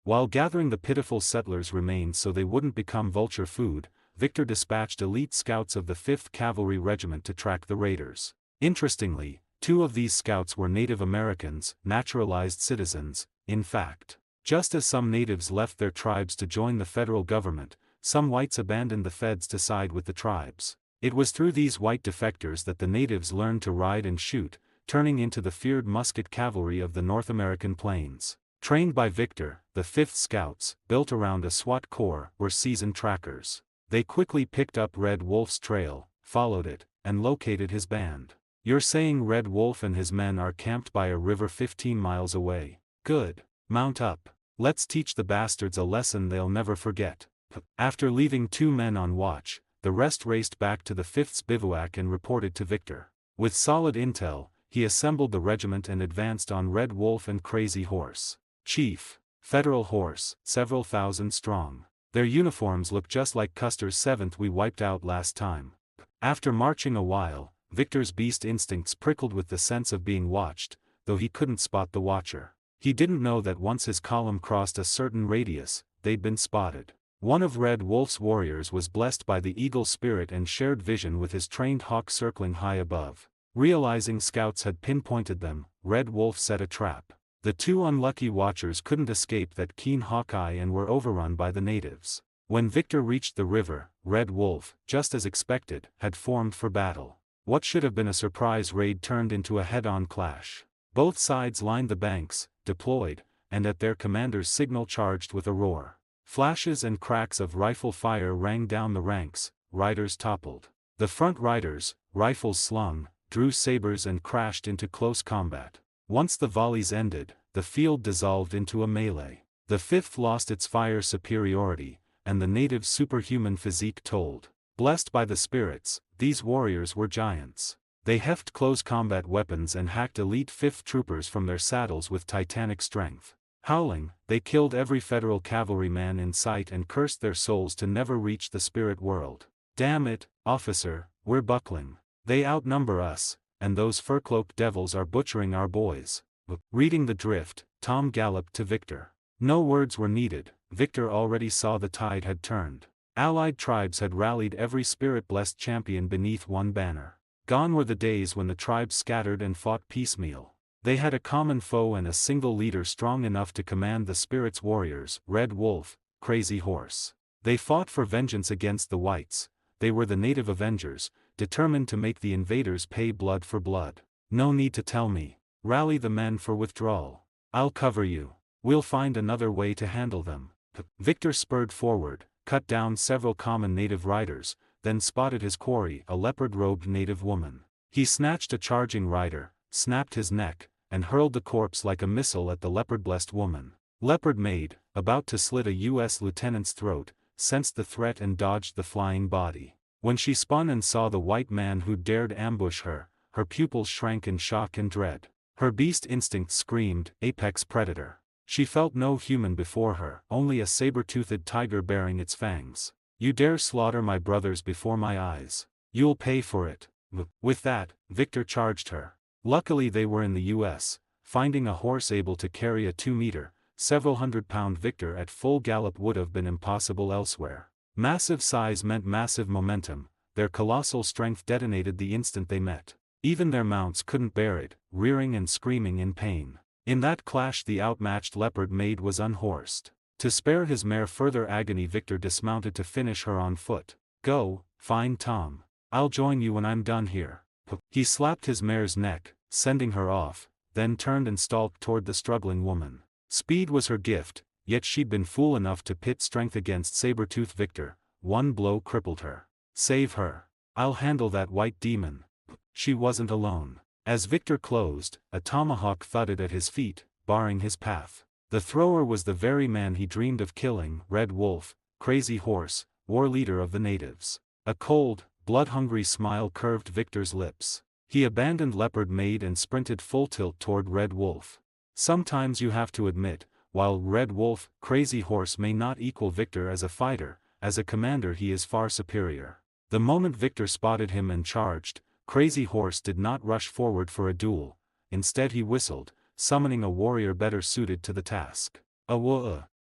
While gathering the pitiful settlers' remains so they wouldn't become vulture food, Victor dispatched elite scouts of the 5th Cavalry Regiment to track the raiders. Interestingly, 2 of these scouts were Native Americans, naturalized citizens, in fact. Just as some natives left their tribes to join the federal government, some whites abandoned the feds to side with the tribes. It was through these white defectors that the natives learned to ride and shoot, turning into the feared musket cavalry of the North American plains. Trained by Victor, the 5th Scouts, built around a SWAT corps, were seasoned trackers. They quickly picked up Red Wolf's trail, followed it, and located his band. You're saying Red Wolf and his men are camped by a river 15 miles away? Good. Mount up. Let's teach the bastards a lesson they'll never forget. After leaving 2 men on watch, the rest raced back to the 5th's bivouac and reported to Victor. With solid intel, he assembled the regiment and advanced on Red Wolf and Crazy Horse. Chief. Federal horse, several thousand strong. Their uniforms look just like Custer's 7th we wiped out last time. After marching a while, Victor's beast instincts prickled with the sense of being watched, though he couldn't spot the watcher. He didn't know that once his column crossed a certain radius, they'd been spotted. One of Red Wolf's warriors was blessed by the eagle spirit and shared vision with his trained hawk circling high above. Realizing scouts had pinpointed them, Red Wolf set a trap. The 2 unlucky watchers couldn't escape that keen hawk-eye and were overrun by the natives. When Victor reached the river, Red Wolf, just as expected, had formed for battle. What should have been a surprise raid turned into a head-on clash. Both sides lined the banks, deployed, and at their commander's signal charged with a roar. Flashes and cracks of rifle fire rang down the ranks, riders toppled. The front riders, rifles slung, drew sabers and crashed into close combat. Once the volleys ended, the field dissolved into a melee. The 5th lost its fire superiority, and the natives' superhuman physique told. Blessed by the spirits, these warriors were giants. They heft close combat weapons and hacked elite 5th troopers from their saddles with titanic strength. Howling, they killed every federal cavalryman in sight and cursed their souls to never reach the spirit world. Damn it, officer, we're buckling. They outnumber us, and those fur-cloaked devils are butchering our boys. Reading the drift, Tom galloped to Victor. No words were needed, Victor already saw the tide had turned. Allied tribes had rallied every spirit-blessed champion beneath one banner. Gone were the days when the tribes scattered and fought piecemeal. They had a common foe and a single leader strong enough to command the spirit's warriors, Red Wolf, Crazy Horse. They fought for vengeance against the whites. They were the native avengers, determined to make the invaders pay blood for blood. No need to tell me. Rally the men for withdrawal. I'll cover you. We'll find another way to handle them. Victor spurred forward, cut down several common native riders, then spotted his quarry, a leopard-robed native woman. He snatched a charging rider, snapped his neck, and hurled the corpse like a missile at the leopard-blessed woman. Leopard Maid, about to slit a U.S. lieutenant's throat, sensed the threat and dodged the flying body. When she spun and saw the white man who dared ambush her, her pupils shrank in shock and dread. Her beast instinct screamed, apex predator. She felt no human before her, only a saber-toothed tiger bearing its fangs. You dare slaughter my brothers before my eyes. You'll pay for it. With that, Victor charged her. Luckily they were in the U.S., finding a horse able to carry a 2-meter, several hundred-pound Victor at full gallop would have been impossible elsewhere. Massive size meant massive momentum, their colossal strength detonated the instant they met. Even their mounts couldn't bear it, rearing and screaming in pain. In that clash the outmatched Leopard Maid was unhorsed. To spare his mare further agony Victor dismounted to finish her on foot. Go, find Tom. I'll join you when I'm done here. He slapped his mare's neck, sending her off, then turned and stalked toward the struggling woman. Speed was her gift, yet she'd been fool enough to pit strength against saber-tooth Victor. One blow crippled her. Save her. I'll handle that white demon. She wasn't alone. As Victor closed, a tomahawk thudded at his feet, barring his path. The thrower was the very man he dreamed of killing, Red Wolf, Crazy Horse, war leader of the natives. A cold, blood-hungry smile curved Victor's lips. He abandoned Leopard Maid and sprinted full tilt toward Red Wolf. Sometimes you have to admit, while Red Wolf, Crazy Horse may not equal Victor as a fighter, as a commander he is far superior. The moment Victor spotted him and charged, Crazy Horse did not rush forward for a duel. Instead he whistled, summoning a warrior better suited to the task.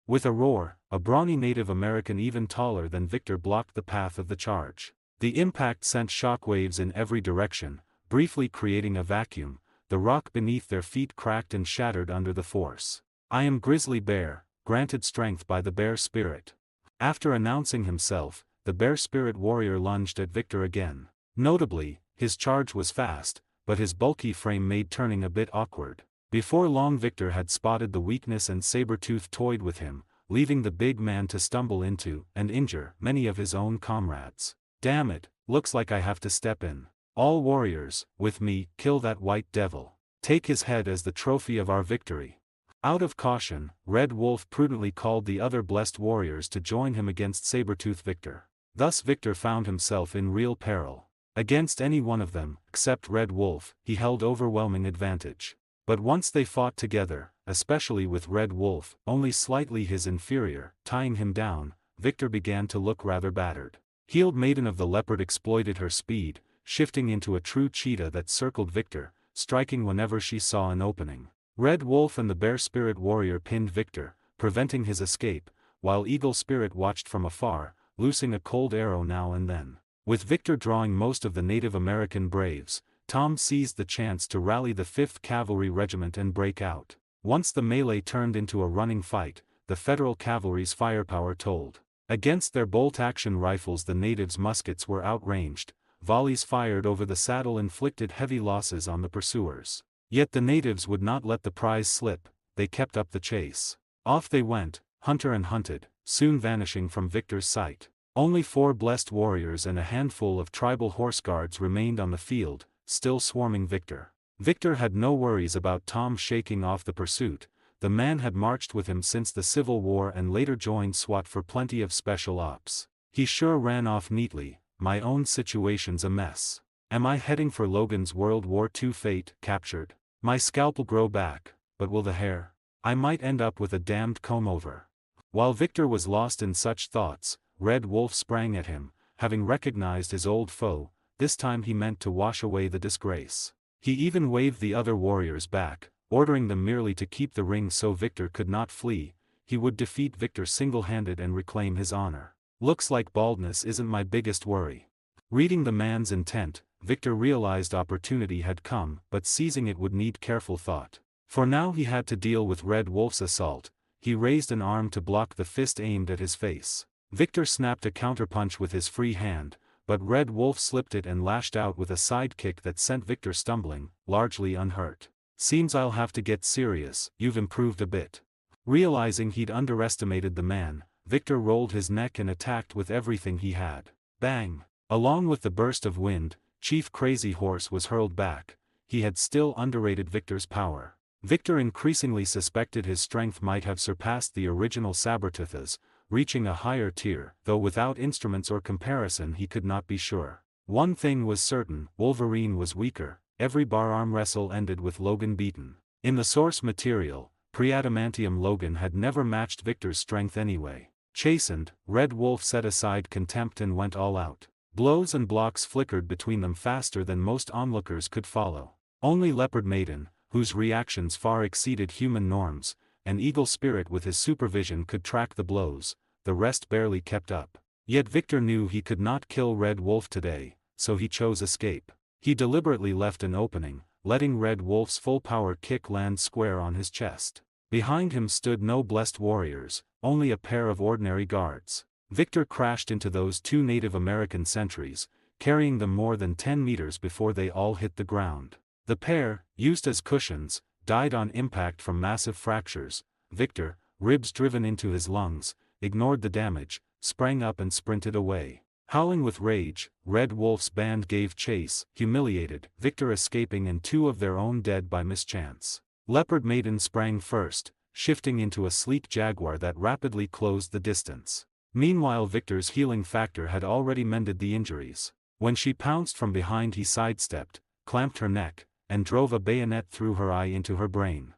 With a roar, a brawny Native American even taller than Victor blocked the path of the charge. The impact sent shockwaves in every direction, briefly creating a vacuum. The rock beneath their feet cracked and shattered under the force. I am Grizzly Bear, granted strength by the Bear Spirit. After announcing himself, the Bear Spirit warrior lunged at Victor again. Notably, his charge was fast, but his bulky frame made turning a bit awkward. Before long Victor had spotted the weakness and Sabretooth toyed with him, leaving the big man to stumble into and injure many of his own comrades. Damn it, looks like I have to step in. All warriors, with me, kill that white devil. Take his head as the trophy of our victory. Out of caution, Red Wolf prudently called the other blessed warriors to join him against Sabretooth Victor. Thus Victor found himself in real peril. Against any one of them, except Red Wolf, he held overwhelming advantage. But once they fought together, especially with Red Wolf, only slightly his inferior, tying him down, Victor began to look rather battered. Healed Maiden of the Leopard exploited her speed, shifting into a true cheetah that circled Victor, striking whenever she saw an opening. Red Wolf and the Bear Spirit warrior pinned Victor, preventing his escape, while Eagle Spirit watched from afar, loosing a cold arrow now and then. With Victor drawing most of the Native American braves, Tom seized the chance to rally the 5th Cavalry Regiment and break out. Once the melee turned into a running fight, the Federal cavalry's firepower told. Against their bolt-action rifles the natives' muskets were outranged. Volleys fired over the saddle inflicted heavy losses on the pursuers. Yet the natives would not let the prize slip, they kept up the chase. Off they went, hunter and hunted, soon vanishing from Victor's sight. Only 4 blessed warriors and a handful of tribal horse guards remained on the field, still swarming Victor. Victor had no worries about Tom shaking off the pursuit. The man had marched with him since the Civil War and later joined SWAT for plenty of special ops. He sure ran off neatly. My own situation's a mess. Am I heading for Logan's World War II fate, captured? My scalp'll grow back, but will the hair? I might end up with a damned comb-over. While Victor was lost in such thoughts, Red Wolf sprang at him, having recognized his old foe. This time he meant to wash away the disgrace. He even waved the other warriors back, ordering them merely to keep the ring so Victor could not flee. He would defeat Victor single-handed and reclaim his honor. Looks like baldness isn't my biggest worry. Reading the man's intent, Victor realized opportunity had come, but seizing it would need careful thought. For now he had to deal with Red Wolf's assault. He raised an arm to block the fist aimed at his face. Victor snapped a counterpunch with his free hand, but Red Wolf slipped it and lashed out with a side kick that sent Victor stumbling, largely unhurt. Seems I'll have to get serious, you've improved a bit. Realizing he'd underestimated the man, Victor rolled his neck and attacked with everything he had. Bang! Along with the burst of wind, Chief Crazy Horse was hurled back. He had still underrated Victor's power. Victor increasingly suspected his strength might have surpassed the original Sabretooth's, reaching a higher tier, though without instruments or comparison he could not be sure. One thing was certain, Wolverine was weaker. Every bar arm wrestle ended with Logan beaten. In the source material, pre-adamantium Logan had never matched Victor's strength anyway. Chastened, Red Wolf set aside contempt and went all out. Blows and blocks flickered between them faster than most onlookers could follow. Only Leopard Maiden, whose reactions far exceeded human norms, and Eagle Spirit with his supervision could track the blows. The rest barely kept up. Yet Victor knew he could not kill Red Wolf today, so he chose escape. He deliberately left an opening, letting Red Wolf's full-power kick land square on his chest. Behind him stood no blessed warriors, only a pair of ordinary guards. Victor crashed into those 2 Native American sentries, carrying them more than 10 meters before they all hit the ground. The pair, used as cushions, died on impact from massive fractures. Victor, ribs driven into his lungs, ignored the damage, sprang up and sprinted away. Howling with rage, Red Wolf's band gave chase, humiliated, Victor escaping and 2 of their own dead by mischance. Leopard Maiden sprang first, shifting into a sleek jaguar that rapidly closed the distance. Meanwhile Victor's healing factor had already mended the injuries. When she pounced from behind he sidestepped, clamped her neck, and drove a bayonet through her eye into her brain.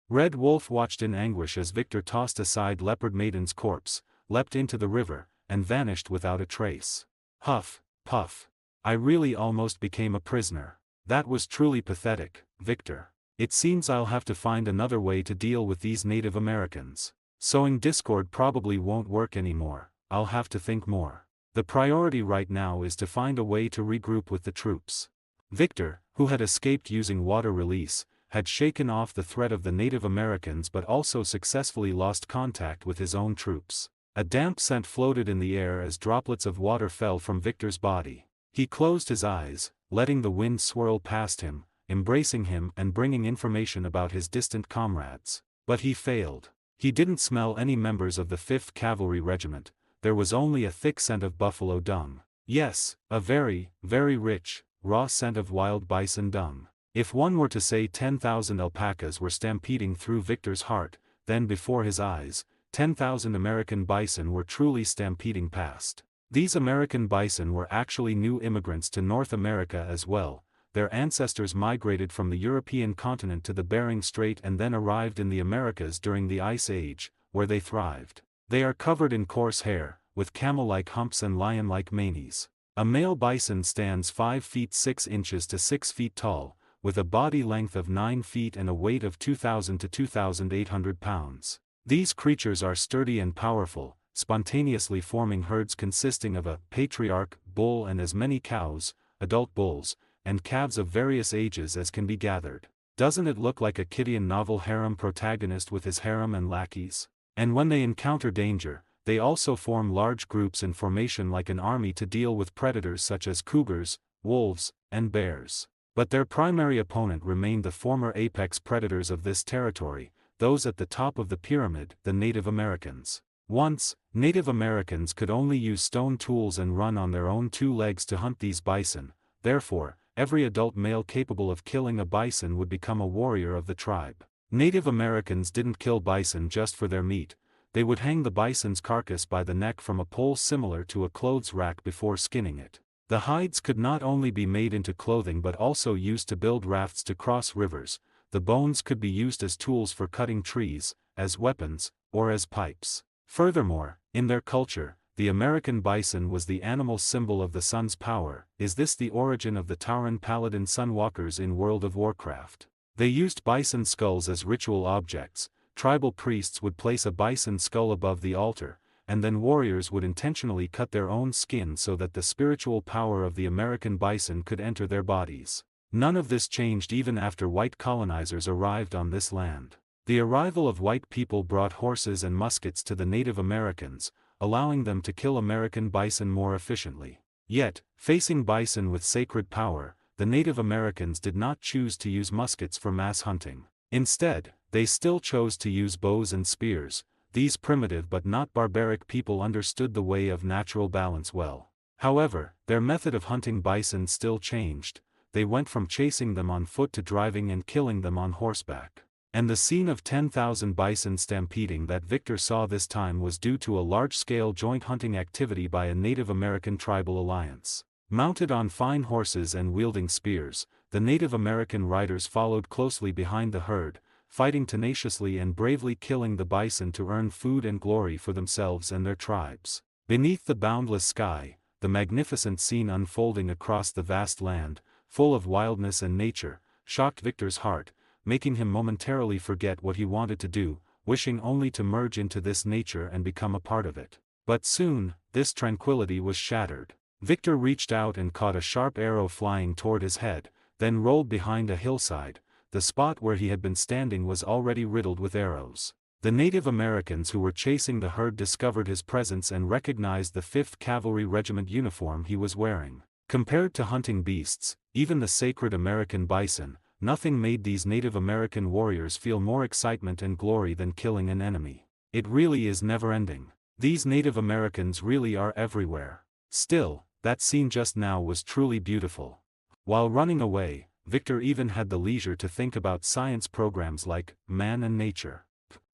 Red Wolf watched in anguish as Victor tossed aside Leopard Maiden's corpse, leapt into the river, and vanished without a trace. Huff, puff. I really almost became a prisoner. That was truly pathetic, Victor. It seems I'll have to find another way to deal with these Native Americans. Sowing discord probably won't work anymore, I'll have to think more. The priority right now is to find a way to regroup with the troops. Victor, who had escaped using water release, had shaken off the threat of the Native Americans but also successfully lost contact with his own troops. A damp scent floated in the air as droplets of water fell from Victor's body. He closed his eyes, letting the wind swirl past him, embracing him and bringing information about his distant comrades. But he failed. He didn't smell any members of the 5th Cavalry Regiment. There was only a thick scent of buffalo dung. Yes, a very, very rich, raw scent of wild bison dung. If one were to say 10,000 alpacas were stampeding through Victor's heart, then before his eyes, 10,000 American bison were truly stampeding past. These American bison were actually new immigrants to North America as well. Their ancestors migrated from the European continent to the Bering Strait and then arrived in the Americas during the Ice Age, where they thrived. They are covered in coarse hair, with camel-like humps and lion-like manes. A male bison stands 5 feet 6 inches to 6 feet tall, with a body length of 9 feet and a weight of 2,000 to 2,800 pounds. These creatures are sturdy and powerful, spontaneously forming herds consisting of a patriarch bull and as many cows, adult bulls, and calves of various ages as can be gathered. Doesn't it look like a Kittian novel harem protagonist with his harem and lackeys? And when they encounter danger, they also form large groups in formation like an army to deal with predators such as cougars, wolves, and bears. But their primary opponent remained the former apex predators of this territory, those at the top of the pyramid, the Native Americans. Once, Native Americans could only use stone tools and run on their own 2 legs to hunt these bison. Therefore, every adult male capable of killing a bison would become a warrior of the tribe. Native Americans didn't kill bison just for their meat. They would hang the bison's carcass by the neck from a pole similar to a clothes rack before skinning it. The hides could not only be made into clothing but also used to build rafts to cross rivers. The bones could be used as tools for cutting trees, as weapons, or as pipes. Furthermore, in their culture, the American bison was the animal symbol of the sun's power. Is this the origin of the Tauren Paladin Sunwalkers in World of Warcraft? They used bison skulls as ritual objects. Tribal priests would place a bison skull above the altar, and then warriors would intentionally cut their own skin so that the spiritual power of the American bison could enter their bodies. None of this changed even after white colonizers arrived on this land. The arrival of white people brought horses and muskets to the Native Americans, allowing them to kill American bison more efficiently. Yet, facing bison with sacred power, the Native Americans did not choose to use muskets for mass hunting. Instead, they still chose to use bows and spears. These primitive but not barbaric people understood the way of natural balance well. However, their method of hunting bison still changed. They went from chasing them on foot to driving and killing them on horseback. And the scene of 10,000 bison stampeding that Victor saw this time was due to a large-scale joint hunting activity by a Native American tribal alliance. Mounted on fine horses and wielding spears, the Native American riders followed closely behind the herd, fighting tenaciously and bravely killing the bison to earn food and glory for themselves and their tribes. Beneath the boundless sky, the magnificent scene unfolding across the vast land, full of wildness and nature, shocked Victor's heart, making him momentarily forget what he wanted to do, wishing only to merge into this nature and become a part of it. But soon, this tranquility was shattered. Victor reached out and caught a sharp arrow flying toward his head, then rolled behind a hillside. The spot where he had been standing was already riddled with arrows. The Native Americans who were chasing the herd discovered his presence and recognized the 5th Cavalry Regiment uniform he was wearing. Compared to hunting beasts, even the sacred American bison, nothing made these Native American warriors feel more excitement and glory than killing an enemy. It really is never-ending. These Native Americans really are everywhere. Still, that scene just now was truly beautiful. While running away, Victor even had the leisure to think about science programs like Man and Nature.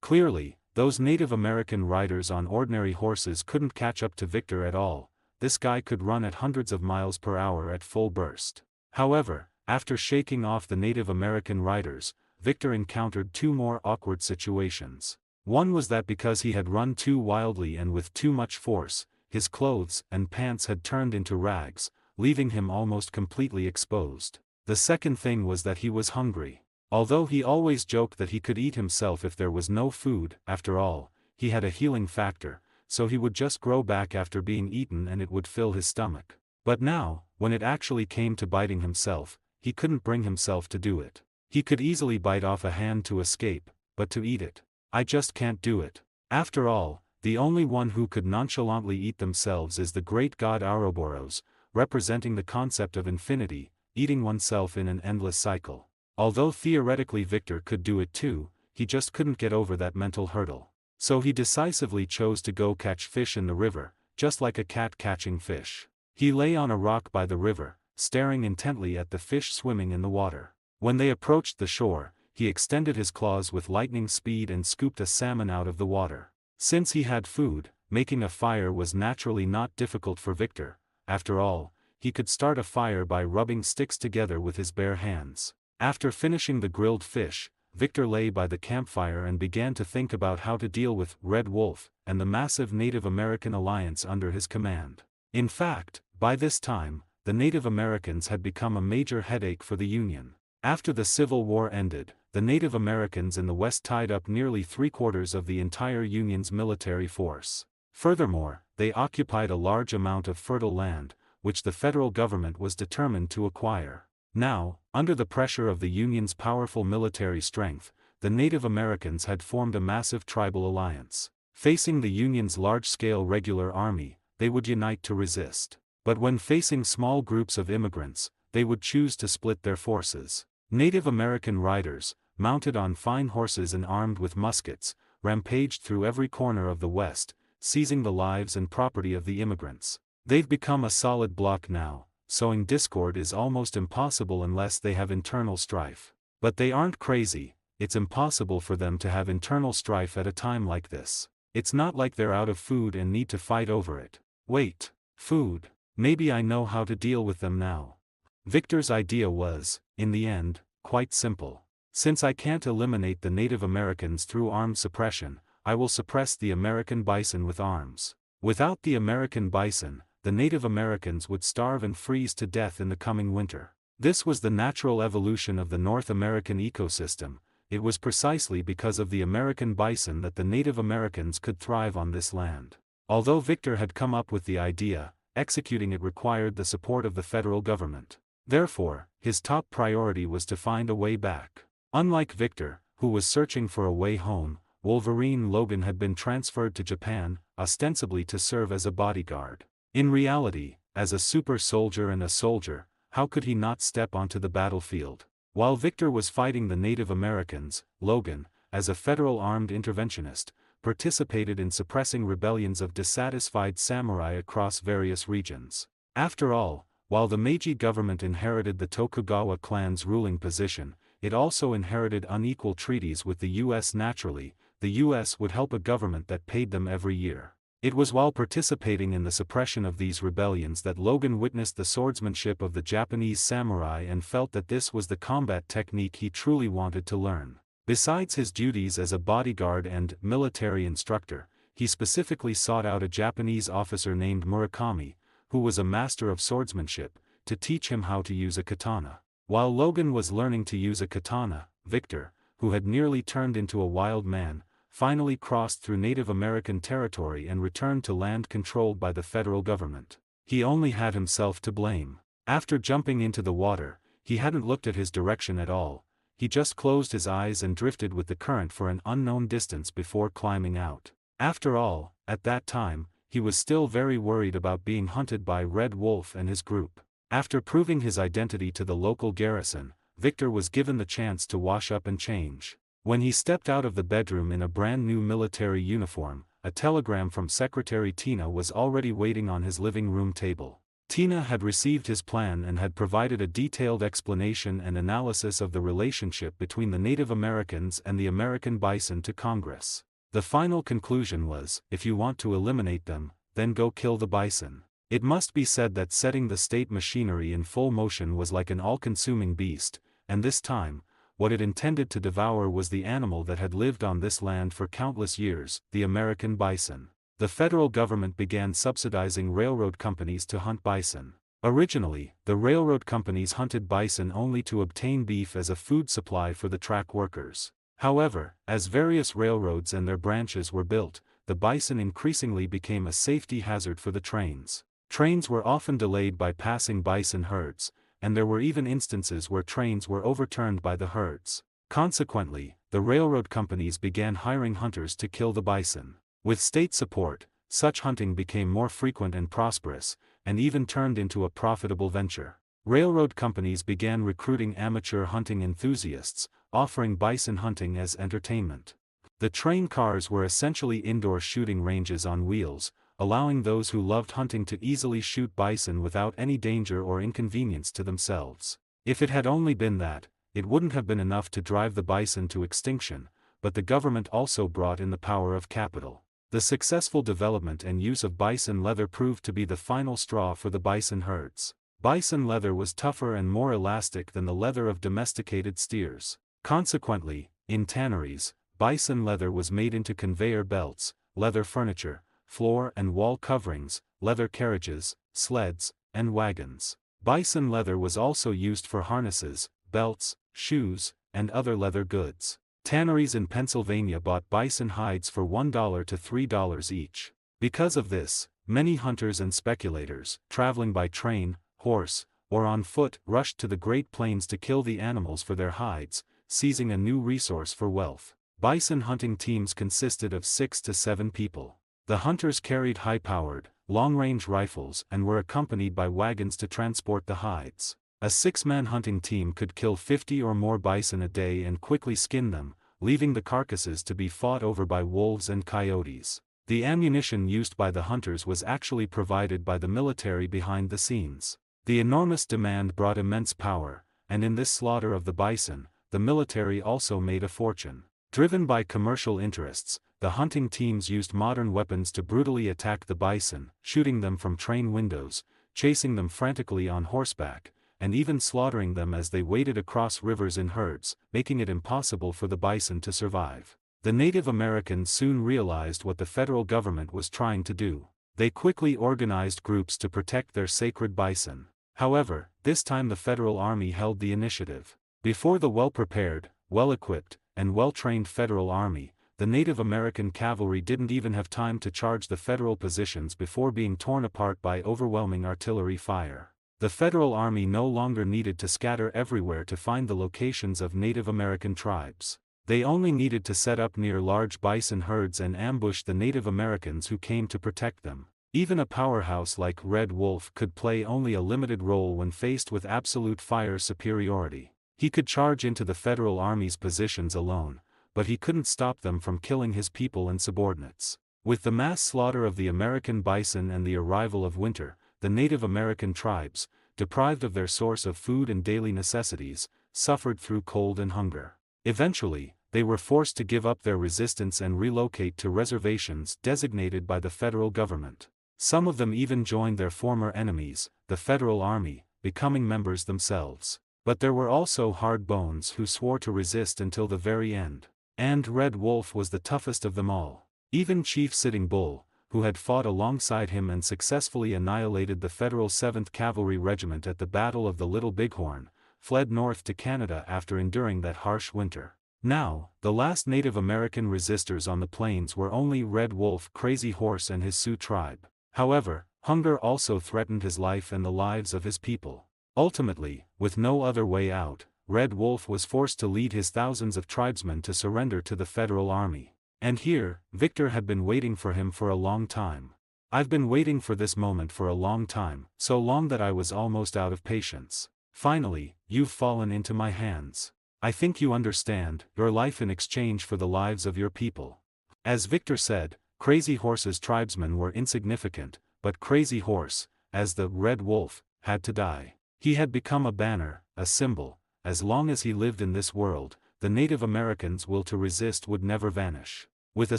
Clearly, those Native American riders on ordinary horses couldn't catch up to Victor at all. This guy could run at hundreds of miles per hour at full burst. However, after shaking off the Native American riders, Victor encountered 2 more awkward situations. One was that because he had run too wildly and with too much force, his clothes and pants had turned into rags, leaving him almost completely exposed. The second thing was that he was hungry. Although he always joked that he could eat himself if there was no food, after all, he had a healing factor, so he would just grow back after being eaten and it would fill his stomach. But now, when it actually came to biting himself, he couldn't bring himself to do it. He could easily bite off a hand to escape, but to eat it, I just can't do it. After all, the only one who could nonchalantly eat themselves is the great god Ouroboros, representing the concept of infinity, eating oneself in an endless cycle. Although theoretically Victor could do it too, he just couldn't get over that mental hurdle. So he decisively chose to go catch fish in the river, just like a cat catching fish. He lay on a rock by the river, staring intently at the fish swimming in the water. When they approached the shore, he extended his claws with lightning speed and scooped a salmon out of the water. Since he had food, making a fire was naturally not difficult for Victor. After all, he could start a fire by rubbing sticks together with his bare hands. After finishing the grilled fish, Victor lay by the campfire and began to think about how to deal with Red Wolf and the massive Native American alliance under his command. In fact, by this time, the Native Americans had become a major headache for the Union. After the Civil War ended, the Native Americans in the West tied up nearly 3/4 of the entire Union's military force. Furthermore, they occupied a large amount of fertile land, which the federal government was determined to acquire. Now, under the pressure of the Union's powerful military strength, the Native Americans had formed a massive tribal alliance. Facing the Union's large-scale regular army, they would unite to resist. But when facing small groups of immigrants, they would choose to split their forces. Native American riders, mounted on fine horses and armed with muskets, rampaged through every corner of the West, seizing the lives and property of the immigrants. They've become a solid bloc now. Sowing discord is almost impossible unless they have internal strife. But they aren't crazy, it's impossible for them to have internal strife at a time like this. It's not like they're out of food and need to fight over it. Wait, food. Maybe I know how to deal with them now. Victor's idea was, in the end, quite simple. Since I can't eliminate the Native Americans through armed suppression, I will suppress the American bison with arms. Without the American bison, the Native Americans would starve and freeze to death in the coming winter. This was the natural evolution of the North American ecosystem. It was precisely because of the American bison that the Native Americans could thrive on this land. Although Victor had come up with the idea, executing it required the support of the federal government. Therefore, his top priority was to find a way back. Unlike Victor, who was searching for a way home, Wolverine Logan had been transferred to Japan, ostensibly to serve as a bodyguard. In reality, as a super soldier and a soldier, how could he not step onto the battlefield? While Victor was fighting the Native Americans, Logan, as a federal armed interventionist, participated in suppressing rebellions of dissatisfied samurai across various regions. After all, while the Meiji government inherited the Tokugawa clan's ruling position, it also inherited unequal treaties with the U.S. Naturally, the U.S. would help a government that paid them every year. It was while participating in the suppression of these rebellions that Logan witnessed the swordsmanship of the Japanese samurai and felt that this was the combat technique he truly wanted to learn. Besides his duties as a bodyguard and military instructor, he specifically sought out a Japanese officer named Murakami, who was a master of swordsmanship, to teach him how to use a katana. While Logan was learning to use a katana, Victor, who had nearly turned into a wild man, finally crossed through Native American territory and returned to land controlled by the federal government. He only had himself to blame. After jumping into the water, he hadn't looked at his direction at all. He just closed his eyes and drifted with the current for an unknown distance before climbing out. After all, at that time, he was still very worried about being hunted by Red Wolf and his group. After proving his identity to the local garrison, Victor was given the chance to wash up and change. When he stepped out of the bedroom in a brand new military uniform, a telegram from Secretary Tina was already waiting on his living room table. Tina had received his plan and had provided a detailed explanation and analysis of the relationship between the Native Americans and the American bison to Congress. The final conclusion was, if you want to eliminate them, then go kill the bison. It must be said that setting the state machinery in full motion was like an all-consuming beast, and this time, what it intended to devour was the animal that had lived on this land for countless years, the American bison. The federal government began subsidizing railroad companies to hunt bison. Originally, the railroad companies hunted bison only to obtain beef as a food supply for the track workers. However, as various railroads and their branches were built, the bison increasingly became a safety hazard for the trains. Trains were often delayed by passing bison herds, and there were even instances where trains were overturned by the herds. Consequently, the railroad companies began hiring hunters to kill the bison. With state support, such hunting became more frequent and prosperous, and even turned into a profitable venture. Railroad companies began recruiting amateur hunting enthusiasts, offering bison hunting as entertainment. The train cars were essentially indoor shooting ranges on wheels, allowing those who loved hunting to easily shoot bison without any danger or inconvenience to themselves. If it had only been that, it wouldn't have been enough to drive the bison to extinction, but the government also brought in the power of capital. The successful development and use of bison leather proved to be the final straw for the bison herds. Bison leather was tougher and more elastic than the leather of domesticated steers. Consequently, in tanneries, bison leather was made into conveyor belts, leather furniture, floor and wall coverings, leather carriages, sleds, and wagons. Bison leather was also used for harnesses, belts, shoes, and other leather goods. Tanneries in Pennsylvania bought bison hides for $1 to $3 each. Because of this, many hunters and speculators, traveling by train, horse, or on foot, rushed to the Great Plains to kill the animals for their hides, seizing a new resource for wealth. Bison hunting teams consisted of 6 to 7 people. The hunters carried high-powered, long-range rifles and were accompanied by wagons to transport the hides. A 6-man hunting team could kill 50 or more bison a day and quickly skin them, leaving the carcasses to be fought over by wolves and coyotes. The ammunition used by the hunters was actually provided by the military behind the scenes. The enormous demand brought immense power, and in this slaughter of the bison, the military also made a fortune. Driven by commercial interests, the hunting teams used modern weapons to brutally attack the bison, shooting them from train windows, chasing them frantically on horseback, and even slaughtering them as they waded across rivers in herds, making it impossible for the bison to survive. The Native Americans soon realized what the federal government was trying to do. They quickly organized groups to protect their sacred bison. However, this time the federal army held the initiative. Before the well-prepared, well-equipped, and well-trained federal army, the Native American cavalry didn't even have time to charge the federal positions before being torn apart by overwhelming artillery fire. The federal army no longer needed to scatter everywhere to find the locations of Native American tribes. They only needed to set up near large bison herds and ambush the Native Americans who came to protect them. Even a powerhouse like Red Wolf could play only a limited role when faced with absolute fire superiority. He could charge into the federal army's positions alone, but he couldn't stop them from killing his people and subordinates. With the mass slaughter of the American bison and the arrival of winter, the Native American tribes, deprived of their source of food and daily necessities, suffered through cold and hunger. Eventually, they were forced to give up their resistance and relocate to reservations designated by the federal government. Some of them even joined their former enemies, the federal army, becoming members themselves. But there were also hard bones who swore to resist until the very end. And Red Wolf was the toughest of them all. Even Chief Sitting Bull, who had fought alongside him and successfully annihilated the Federal 7th Cavalry Regiment at the Battle of the Little Bighorn, fled north to Canada after enduring that harsh winter. Now, the last Native American resistors on the plains were only Red Wolf, Crazy Horse and his Sioux tribe. However, hunger also threatened his life and the lives of his people. Ultimately, with no other way out, Red Wolf was forced to lead his thousands of tribesmen to surrender to the federal army. And here, Victor had been waiting for him for a long time. I've been waiting for this moment for a long time, so long that I was almost out of patience. Finally, you've fallen into my hands. I think you understand, your life in exchange for the lives of your people. As Victor said, Crazy Horse's tribesmen were insignificant, but Crazy Horse, as the Red Wolf, had to die. He had become a banner, a symbol. As long as he lived in this world, the Native Americans' will to resist would never vanish. With a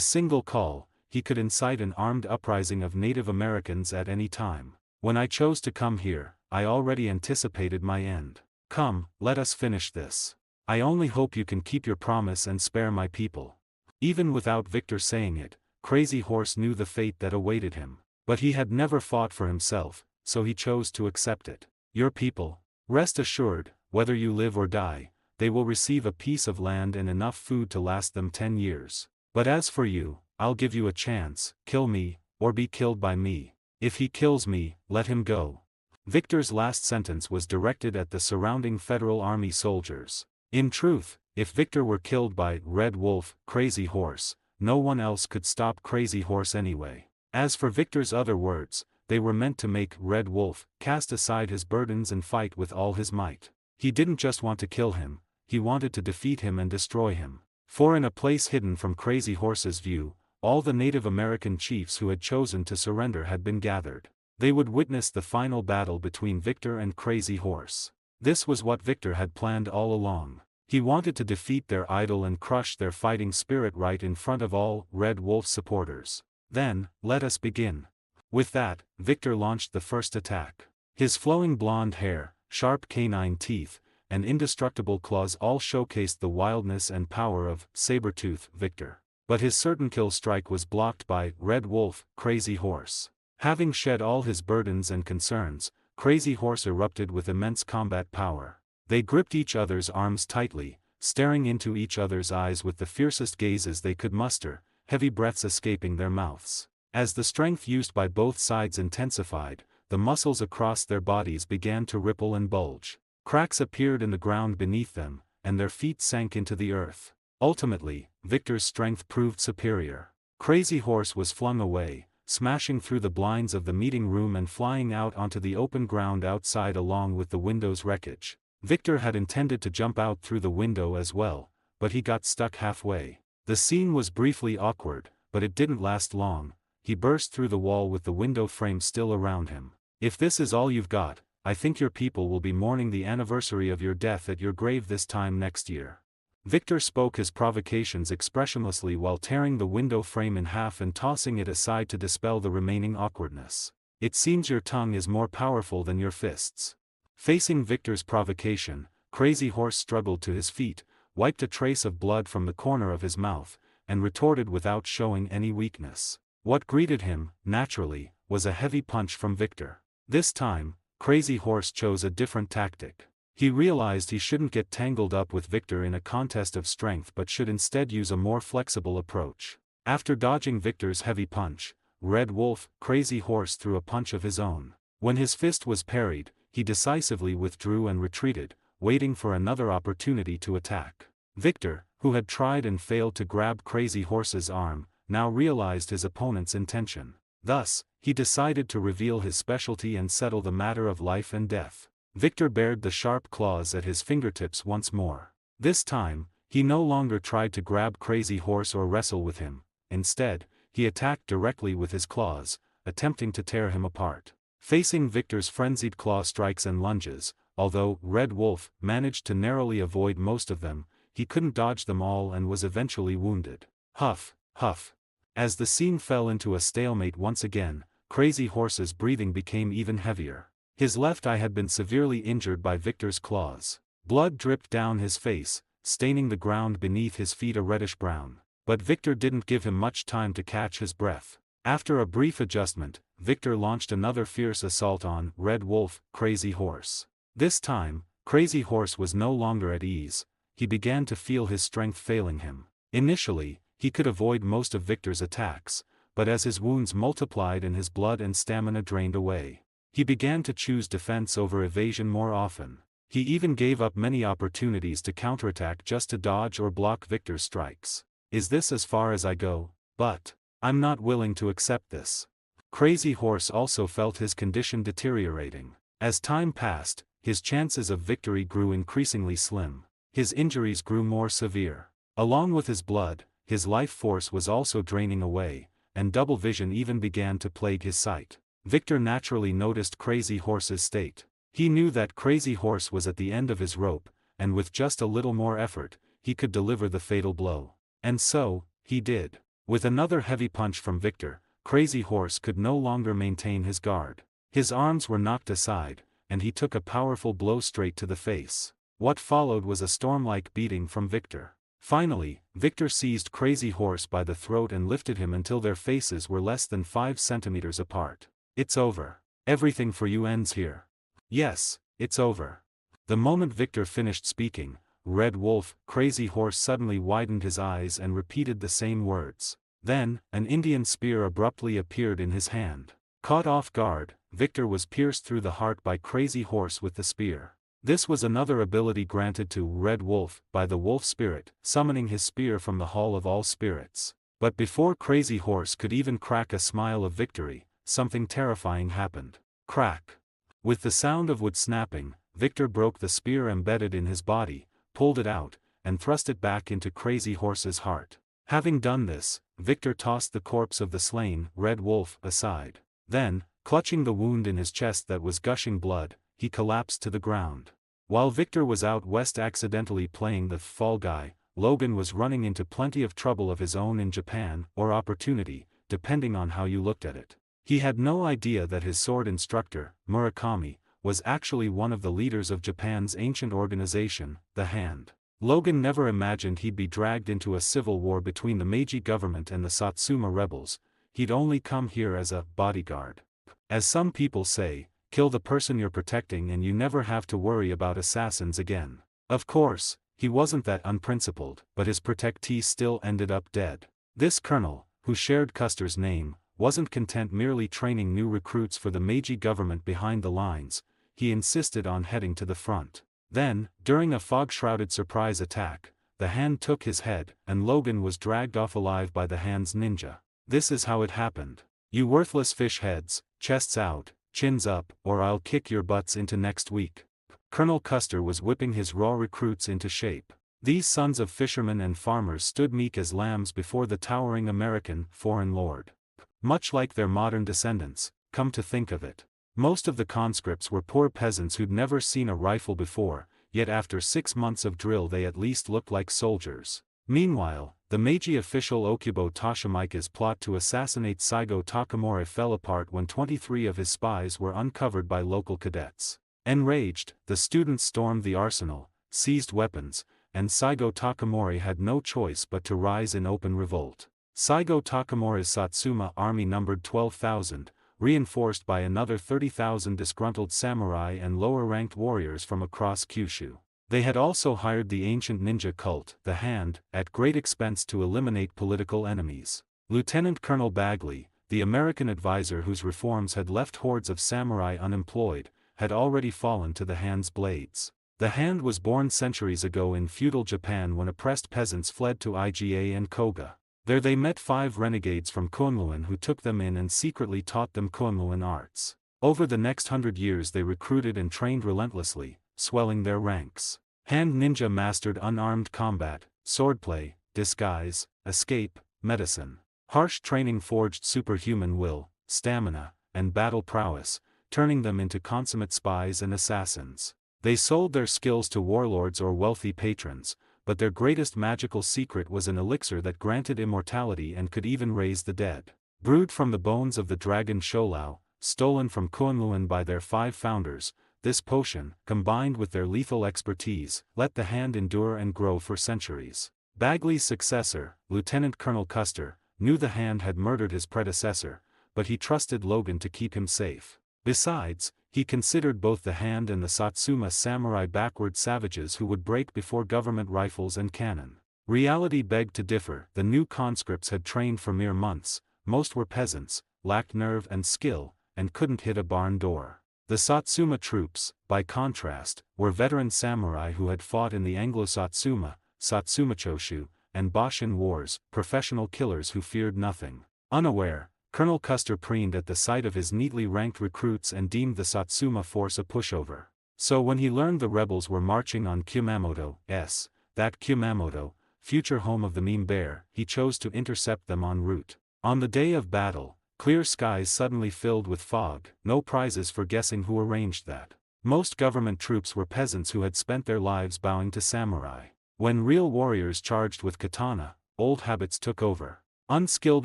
single call, he could incite an armed uprising of Native Americans at any time. When I chose to come here, I already anticipated my end. Come, let us finish this. I only hope you can keep your promise and spare my people. Even without Victor saying it, Crazy Horse knew the fate that awaited him. But he had never fought for himself, so he chose to accept it. Your people, rest assured, whether you live or die, they will receive a piece of land and enough food to last them 10 years. But as for you, I'll give you a chance, kill me, or be killed by me. If he kills me, let him go. Victor's last sentence was directed at the surrounding Federal Army soldiers. In truth, if Victor were killed by Red Wolf, Crazy Horse, no one else could stop Crazy Horse anyway. As for Victor's other words, they were meant to make Red Wolf cast aside his burdens and fight with all his might. He didn't just want to kill him, he wanted to defeat him and destroy him. For in a place hidden from Crazy Horse's view, all the Native American chiefs who had chosen to surrender had been gathered. They would witness the final battle between Victor and Crazy Horse. This was what Victor had planned all along. He wanted to defeat their idol and crush their fighting spirit right in front of all Red Wolf supporters. Then, let us begin. With that, Victor launched the first attack. His flowing blonde hair, sharp canine teeth, and indestructible claws all showcased the wildness and power of Sabretooth Victor. But his certain kill strike was blocked by Red Wolf, Crazy Horse. Having shed all his burdens and concerns, Crazy Horse erupted with immense combat power. They gripped each other's arms tightly, staring into each other's eyes with the fiercest gazes they could muster, heavy breaths escaping their mouths. As the strength used by both sides intensified, the muscles across their bodies began to ripple and bulge. Cracks appeared in the ground beneath them, and their feet sank into the earth. Ultimately, Victor's strength proved superior. Crazy Horse was flung away, smashing through the blinds of the meeting room and flying out onto the open ground outside along with the window's wreckage. Victor had intended to jump out through the window as well, but he got stuck halfway. The scene was briefly awkward, but it didn't last long. He burst through the wall with the window frame still around him. If this is all you've got, I think your people will be mourning the anniversary of your death at your grave this time next year. Victor spoke his provocations expressionlessly while tearing the window frame in half and tossing it aside to dispel the remaining awkwardness. It seems your tongue is more powerful than your fists. Facing Victor's provocation, Crazy Horse struggled to his feet, wiped a trace of blood from the corner of his mouth, and retorted without showing any weakness. What greeted him, naturally, was a heavy punch from Victor. This time, Crazy Horse chose a different tactic. He realized he shouldn't get tangled up with Victor in a contest of strength but should instead use a more flexible approach. After dodging Victor's heavy punch, Red Wolf, Crazy Horse threw a punch of his own. When his fist was parried, he decisively withdrew and retreated, waiting for another opportunity to attack. Victor, who had tried and failed to grab Crazy Horse's arm, now realized his opponent's intention. Thus, he decided to reveal his specialty and settle the matter of life and death. Victor bared the sharp claws at his fingertips once more. This time, he no longer tried to grab Crazy Horse or wrestle with him. Instead, he attacked directly with his claws, attempting to tear him apart. Facing Victor's frenzied claw strikes and lunges, although Red Wolf managed to narrowly avoid most of them, he couldn't dodge them all and was eventually wounded. Huff, huff. As the scene fell into a stalemate once again, Crazy Horse's breathing became even heavier. His left eye had been severely injured by Victor's claws. Blood dripped down his face, staining the ground beneath his feet a reddish-brown. But Victor didn't give him much time to catch his breath. After a brief adjustment, Victor launched another fierce assault on Red Wolf, Crazy Horse. This time, Crazy Horse was no longer at ease. He began to feel his strength failing him. Initially, he could avoid most of Victor's attacks, but as his wounds multiplied and his blood and stamina drained away, he began to choose defense over evasion more often. He even gave up many opportunities to counterattack just to dodge or block Victor's strikes. Is this as far as I go? But I'm not willing to accept this. Crazy Horse also felt his condition deteriorating. As time passed, his chances of victory grew increasingly slim. His injuries grew more severe. Along with his blood, his life force was also draining away, and double vision even began to plague his sight. Victor naturally noticed Crazy Horse's state. He knew that Crazy Horse was at the end of his rope, and with just a little more effort, he could deliver the fatal blow. And so, he did. With another heavy punch from Victor, Crazy Horse could no longer maintain his guard. His arms were knocked aside, and he took a powerful blow straight to the face. What followed was a storm-like beating from Victor. Finally, Victor seized Crazy Horse by the throat and lifted him until their faces were less than 5 centimeters apart. It's over. Everything for you ends here. Yes, it's over. The moment Victor finished speaking, Red Wolf." Crazy Horse suddenly widened his eyes and repeated the same words. Then, an Indian spear abruptly appeared in his hand. Caught off guard, Victor was pierced through the heart by Crazy Horse with the spear. This was another ability granted to Red Wolf by the Wolf Spirit, summoning his spear from the Hall of All Spirits. But before Crazy Horse could even crack a smile of victory, something terrifying happened. Crack! With the sound of wood snapping, Victor broke the spear embedded in his body, pulled it out, and thrust it back into Crazy Horse's heart. Having done this, Victor tossed the corpse of the slain Red Wolf aside. Then, clutching the wound in his chest that was gushing blood, he collapsed to the ground. While Victor was out west accidentally playing the fall guy, Logan was running into plenty of trouble of his own in Japan, or opportunity, depending on how you looked at it. He had no idea that his sword instructor, Murakami, was actually one of the leaders of Japan's ancient organization, the Hand. Logan never imagined he'd be dragged into a civil war between the Meiji government and the Satsuma rebels. He'd only come here as a bodyguard. As some people say, kill the person you're protecting and you never have to worry about assassins again. Of course, he wasn't that unprincipled, but his protectee still ended up dead. This colonel, who shared Custer's name, wasn't content merely training new recruits for the Meiji government behind the lines. He insisted on heading to the front. Then, during a fog-shrouded surprise attack, the Hand took his head, and Logan was dragged off alive by the Hand's ninja. This is how it happened. You worthless fish heads, chests out, chins up, or I'll kick your butts into next week. Colonel Custer was whipping his raw recruits into shape. These sons of fishermen and farmers stood meek as lambs before the towering American foreign lord. Much like their modern descendants, come to think of it. Most of the conscripts were poor peasants who'd never seen a rifle before, yet after 6 months of drill they at least looked like soldiers. Meanwhile, the Meiji official Okubo Toshimika's plot to assassinate Saigo Takamori fell apart when 23 of his spies were uncovered by local cadets. Enraged, the students stormed the arsenal, seized weapons, and Saigo Takamori had no choice but to rise in open revolt. Saigo Takamori's Satsuma army numbered 12,000, reinforced by another 30,000 disgruntled samurai and lower-ranked warriors from across Kyushu. They had also hired the ancient ninja cult, the Hand, at great expense to eliminate political enemies. Lieutenant Colonel Bagley, the American advisor whose reforms had left hordes of samurai unemployed, had already fallen to the Hand's blades. The Hand was born centuries ago in feudal Japan when oppressed peasants fled to Iga and Koga. There they met 5 renegades from Kunlun who took them in and secretly taught them Kunlun arts. Over the next 100 years they recruited and trained relentlessly, swelling their ranks. Hand ninja mastered unarmed combat, swordplay, disguise, escape, medicine. Harsh training forged superhuman will, stamina, and battle prowess, turning them into consummate spies and assassins. They sold their skills to warlords or wealthy patrons, but their greatest magical secret was an elixir that granted immortality and could even raise the dead. Brewed from the bones of the dragon Sholau, stolen from Kunlun by their 5 founders, this potion, combined with their lethal expertise, let the Hand endure and grow for centuries. Bagley's successor, Lieutenant Colonel Custer, knew the Hand had murdered his predecessor, but he trusted Logan to keep him safe. Besides, he considered both the Hand and the Satsuma samurai backward savages who would break before government rifles and cannon. Reality begged to differ. The new conscripts had trained for mere months, most were peasants, lacked nerve and skill, and couldn't hit a barn door. The Satsuma troops, by contrast, were veteran samurai who had fought in the Anglo-Satsuma, Satsumachoshu, and Boshin wars, professional killers who feared nothing. Unaware, Colonel Custer preened at the sight of his neatly ranked recruits and deemed the Satsuma force a pushover. So when he learned the rebels were marching on that Kumamoto, future home of the meme bear, he chose to intercept them en route. On the day of battle, clear skies suddenly filled with fog, no prizes for guessing who arranged that. Most government troops were peasants who had spent their lives bowing to samurai. When real warriors charged with katana, old habits took over. Unskilled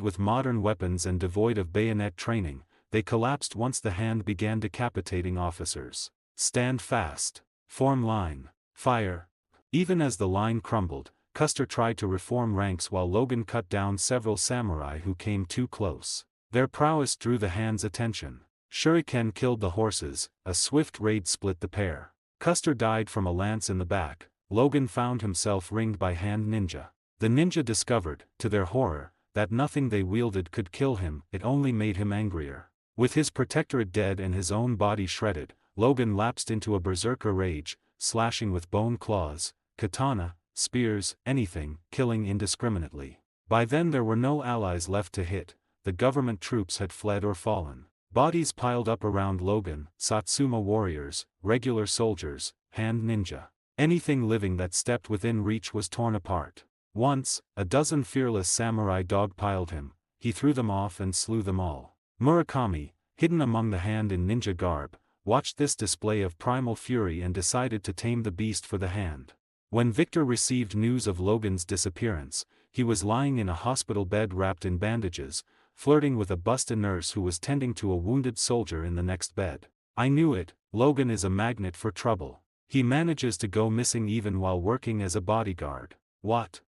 with modern weapons and devoid of bayonet training, they collapsed once the Hand began decapitating officers. Stand fast. Form line. Fire. Even as the line crumbled, Custer tried to reform ranks while Logan cut down several samurai who came too close. Their prowess drew the Hand's attention. Shuriken killed the horses, a swift raid split the pair. Custer died from a lance in the back, Logan found himself ringed by hand ninja. The ninja discovered, to their horror, that nothing they wielded could kill him, it only made him angrier. With his protectorate dead and his own body shredded, Logan lapsed into a berserker rage, slashing with bone claws, katana, spears, anything, killing indiscriminately. By then there were no allies left to hit, the government troops had fled or fallen. Bodies piled up around Logan, Satsuma warriors, regular soldiers, hand ninja. Anything living that stepped within reach was torn apart. Once, a dozen fearless samurai dogpiled him, he threw them off and slew them all. Murakami, hidden among the hand in ninja garb, watched this display of primal fury and decided to tame the beast for the hand. When Victor received news of Logan's disappearance, he was lying in a hospital bed wrapped in bandages, flirting with a busted nurse who was tending to a wounded soldier in the next bed. I knew it, Logan is a magnet for trouble. He manages to go missing even while working as a bodyguard. What?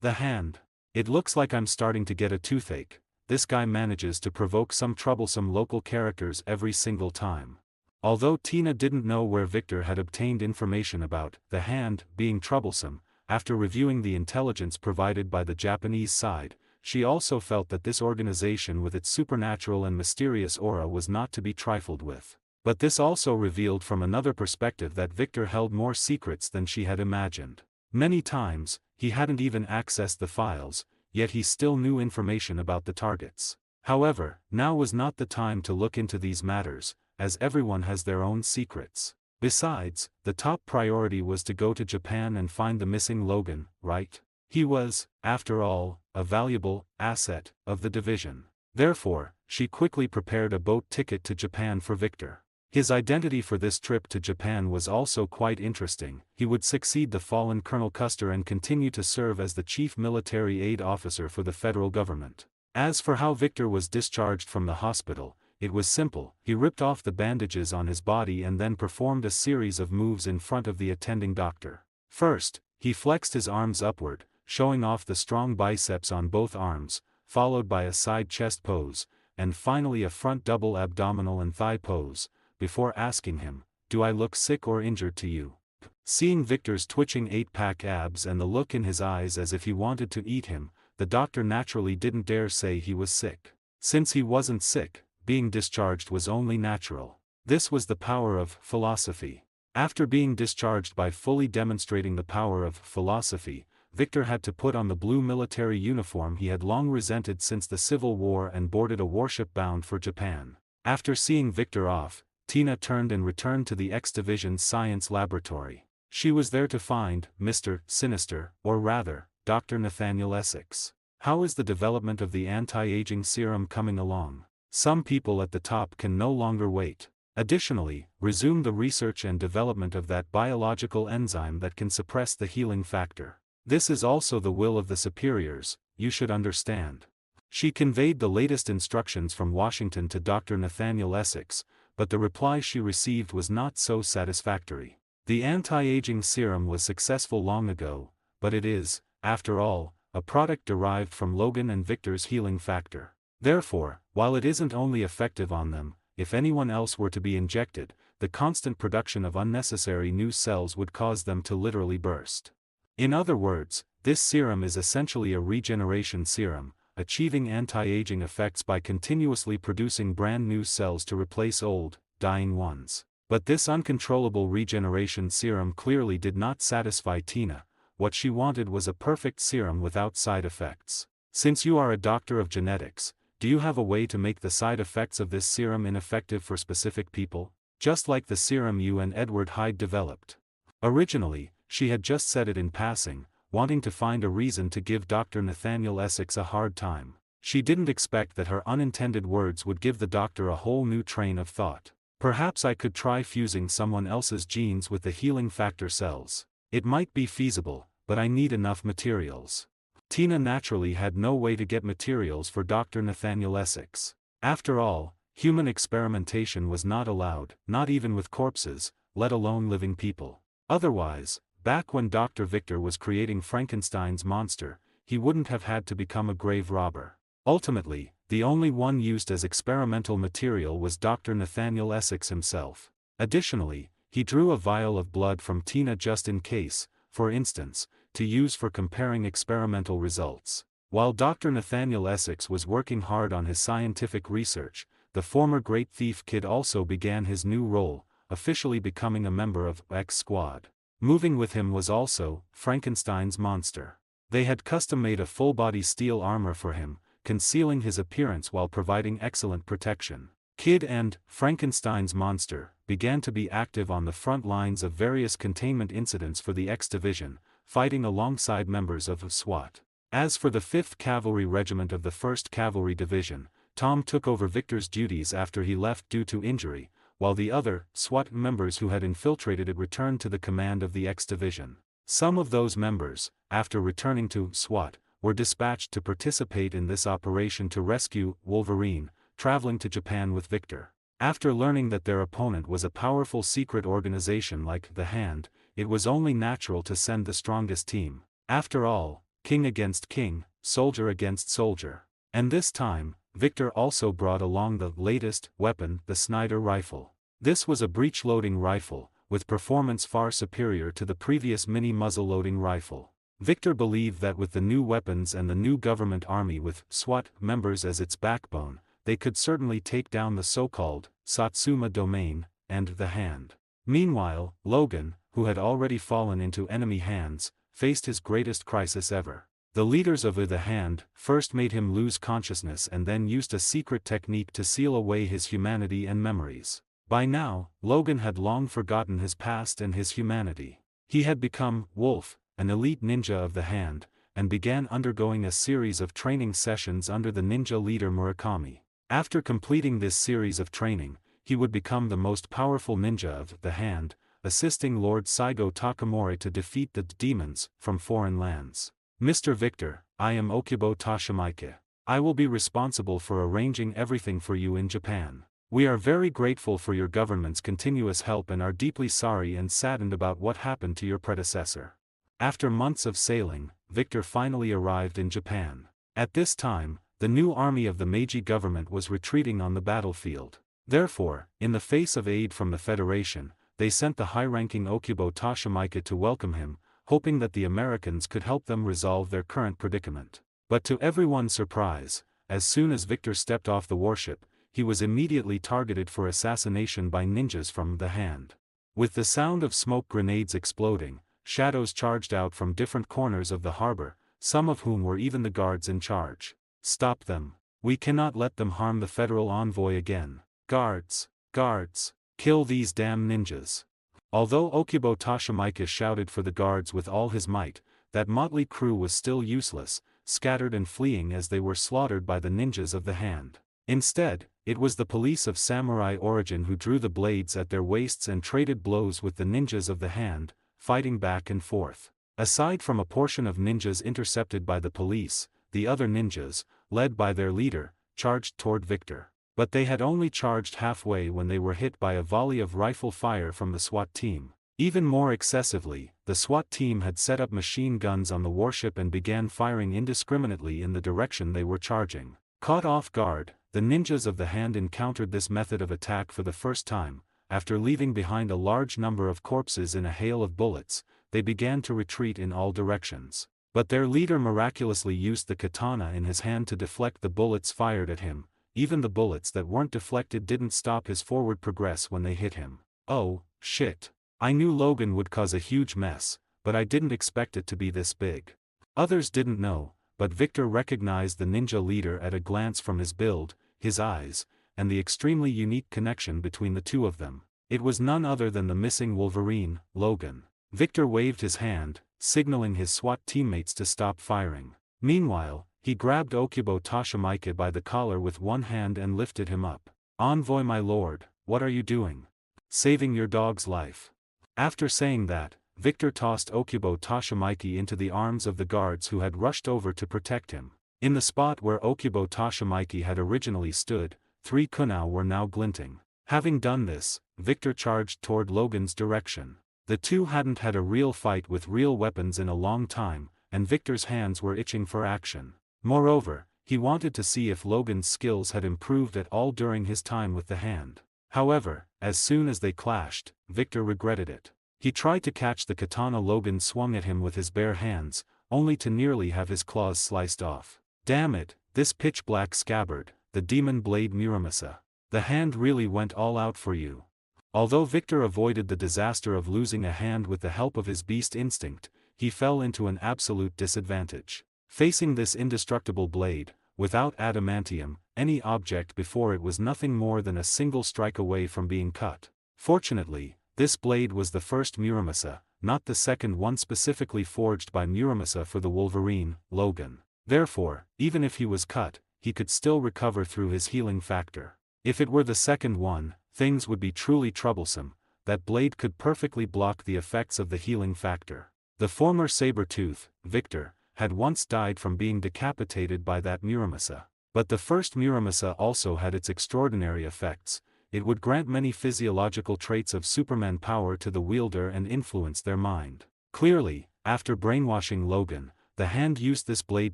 The hand. It looks like I'm starting to get a toothache. This guy manages to provoke some troublesome local characters every single time. Although Tina didn't know where Victor had obtained information about the hand being troublesome, after reviewing the intelligence provided by the Japanese side, she also felt that this organization with its supernatural and mysterious aura was not to be trifled with. But this also revealed from another perspective that Victor held more secrets than she had imagined. Many times, he hadn't even accessed the files, yet he still knew information about the targets. However, now was not the time to look into these matters, as everyone has their own secrets. Besides, the top priority was to go to Japan and find the missing Logan, right? He was, after all, a valuable asset of the division. Therefore, she quickly prepared a boat ticket to Japan for Victor. His identity for this trip to Japan was also quite interesting. He would succeed the fallen Colonel Custer and continue to serve as the chief military aid officer for the federal government. As for how Victor was discharged from the hospital, it was simple. He ripped off the bandages on his body and then performed a series of moves in front of the attending doctor. First, he flexed his arms upward, showing off the strong biceps on both arms, followed by a side chest pose, and finally a front double abdominal and thigh pose, before asking him, "Do I look sick or injured to you?" Seeing Victor's twitching 8-pack abs and the look in his eyes as if he wanted to eat him, the doctor naturally didn't dare say he was sick. Since he wasn't sick, being discharged was only natural. This was the power of philosophy. After being discharged by fully demonstrating the power of philosophy, Victor had to put on the blue military uniform he had long resented since the Civil War and boarded a warship bound for Japan. After seeing Victor off, Tina turned and returned to the X-Division's science laboratory. She was there to find Mr. Sinister, or rather, Dr. Nathaniel Essex. How is the development of the anti-aging serum coming along? Some people at the top can no longer wait. Additionally, resume the research and development of that biological enzyme that can suppress the healing factor. This is also the will of the superiors, you should understand. She conveyed the latest instructions from Washington to Dr. Nathaniel Essex, but the reply she received was not so satisfactory. The anti-aging serum was successful long ago, but it is, after all, a product derived from Logan and Victor's healing factor. Therefore, while it isn't only effective on them, if anyone else were to be injected, the constant production of unnecessary new cells would cause them to literally burst. In other words, this serum is essentially a regeneration serum, achieving anti-aging effects by continuously producing brand new cells to replace old, dying ones. But this uncontrollable regeneration serum clearly did not satisfy Tina. What she wanted was a perfect serum without side effects. Since you are a doctor of genetics, do you have a way to make the side effects of this serum ineffective for specific people? Just like the serum you and Edward Hyde developed. Originally, she had just said it in passing, wanting to find a reason to give Dr. Nathaniel Essex a hard time. She didn't expect that her unintended words would give the doctor a whole new train of thought. Perhaps I could try fusing someone else's genes with the healing factor cells. It might be feasible, but I need enough materials. Tina naturally had no way to get materials for Dr. Nathaniel Essex. After all, human experimentation was not allowed, not even with corpses, let alone living people. Otherwise, back when Dr. Victor was creating Frankenstein's monster, he wouldn't have had to become a grave robber. Ultimately, the only one used as experimental material was Dr. Nathaniel Essex himself. Additionally, he drew a vial of blood from Tina just in case, for instance, to use for comparing experimental results. While Dr. Nathaniel Essex was working hard on his scientific research, the former Great Thief Kid also began his new role, officially becoming a member of X Squad. Moving with him was also Frankenstein's monster. They had custom-made a full-body steel armor for him, concealing his appearance while providing excellent protection. Kid and Frankenstein's monster began to be active on the front lines of various containment incidents for the X Division, fighting alongside members of SWAT. As for the 5th Cavalry Regiment of the 1st Cavalry Division, Tom took over Victor's duties after he left due to injury, while the other SWAT members who had infiltrated it returned to the command of the X Division. Some of those members, after returning to SWAT, were dispatched to participate in this operation to rescue Wolverine, traveling to Japan with Victor. After learning that their opponent was a powerful secret organization like The Hand, it was only natural to send the strongest team. After all, king against king, soldier against soldier. And this time, Victor also brought along the latest weapon, the Snyder rifle. This was a breech-loading rifle, with performance far superior to the previous mini-muzzle-loading rifle. Victor believed that with the new weapons and the new government army with SWAT members as its backbone, they could certainly take down the so-called Satsuma domain and The Hand. Meanwhile, Logan, who had already fallen into enemy hands, faced his greatest crisis ever. The leaders of The Hand first made him lose consciousness and then used a secret technique to seal away his humanity and memories. By now, Logan had long forgotten his past and his humanity. He had become Wolf, an elite ninja of The Hand, and began undergoing a series of training sessions under the ninja leader Murakami. After completing this series of training, he would become the most powerful ninja of The Hand, assisting Lord Saigo Takamori to defeat the demons from foreign lands. Mr. Victor, I am Okubo Toshimike. I will be responsible for arranging everything for you in Japan. We are very grateful for your government's continuous help and are deeply sorry and saddened about what happened to your predecessor. After months of sailing, Victor finally arrived in Japan. At this time, the new army of the Meiji government was retreating on the battlefield. Therefore, in the face of aid from the Federation, they sent the high-ranking Okubo Toshimike to welcome him, hoping that the Americans could help them resolve their current predicament. But to everyone's surprise, as soon as Victor stepped off the warship, he was immediately targeted for assassination by ninjas from The Hand. With the sound of smoke grenades exploding, shadows charged out from different corners of the harbor, some of whom were even the guards in charge. Stop them. We cannot let them harm the federal envoy again. Guards! Guards! Kill these damn ninjas! Although Okubo Toshimike shouted for the guards with all his might, that motley crew was still useless, scattered and fleeing as they were slaughtered by the ninjas of The Hand. Instead, it was the police of samurai origin who drew the blades at their waists and traded blows with the ninjas of The Hand, fighting back and forth. Aside from a portion of ninjas intercepted by the police, the other ninjas, led by their leader, charged toward Victor. But they had only charged halfway when they were hit by a volley of rifle fire from the SWAT team. Even more excessively, the SWAT team had set up machine guns on the warship and began firing indiscriminately in the direction they were charging. Caught off guard, the ninjas of The Hand encountered this method of attack for the first time. After leaving behind a large number of corpses in a hail of bullets, they began to retreat in all directions. But their leader miraculously used the katana in his hand to deflect the bullets fired at him. Even the bullets that weren't deflected didn't stop his forward progress when they hit him. Oh, shit. I knew Logan would cause a huge mess, but I didn't expect it to be this big. Others didn't know, but Victor recognized the ninja leader at a glance from his build, his eyes, and the extremely unique connection between the two of them. It was none other than the missing Wolverine, Logan. Victor waved his hand, signaling his SWAT teammates to stop firing. Meanwhile, he grabbed Okubo Toshimike by the collar with one hand and lifted him up. "Envoy my lord, what are you doing? Saving your dog's life." After saying that, Victor tossed Okubo Toshimike into the arms of the guards who had rushed over to protect him. In the spot where Okubo Toshimike had originally stood, 3 kunai were now glinting. Having done this, Victor charged toward Logan's direction. The two hadn't had a real fight with real weapons in a long time, and Victor's hands were itching for action. Moreover, he wanted to see if Logan's skills had improved at all during his time with The Hand. However, as soon as they clashed, Victor regretted it. He tried to catch the katana Logan swung at him with his bare hands, only to nearly have his claws sliced off. Damn it, this pitch-black scabbard, the demon blade Muramasa. The hand really went all out for you. Although Victor avoided the disaster of losing a hand with the help of his beast instinct, he fell into an absolute disadvantage. Facing this indestructible blade, without adamantium, any object before it was nothing more than a single strike away from being cut. Fortunately, this blade was the first Muramasa, not the second one specifically forged by Muramasa for the Wolverine, Logan. Therefore, even if he was cut, he could still recover through his healing factor. If it were the second one, things would be truly troublesome. That blade could perfectly block the effects of the healing factor. The former sabretooth, Victor, had once died from being decapitated by that Muramasa. But the first Muramasa also had its extraordinary effects. It would grant many physiological traits of Superman power to the wielder and influence their mind. Clearly, after brainwashing Logan, the hand used this blade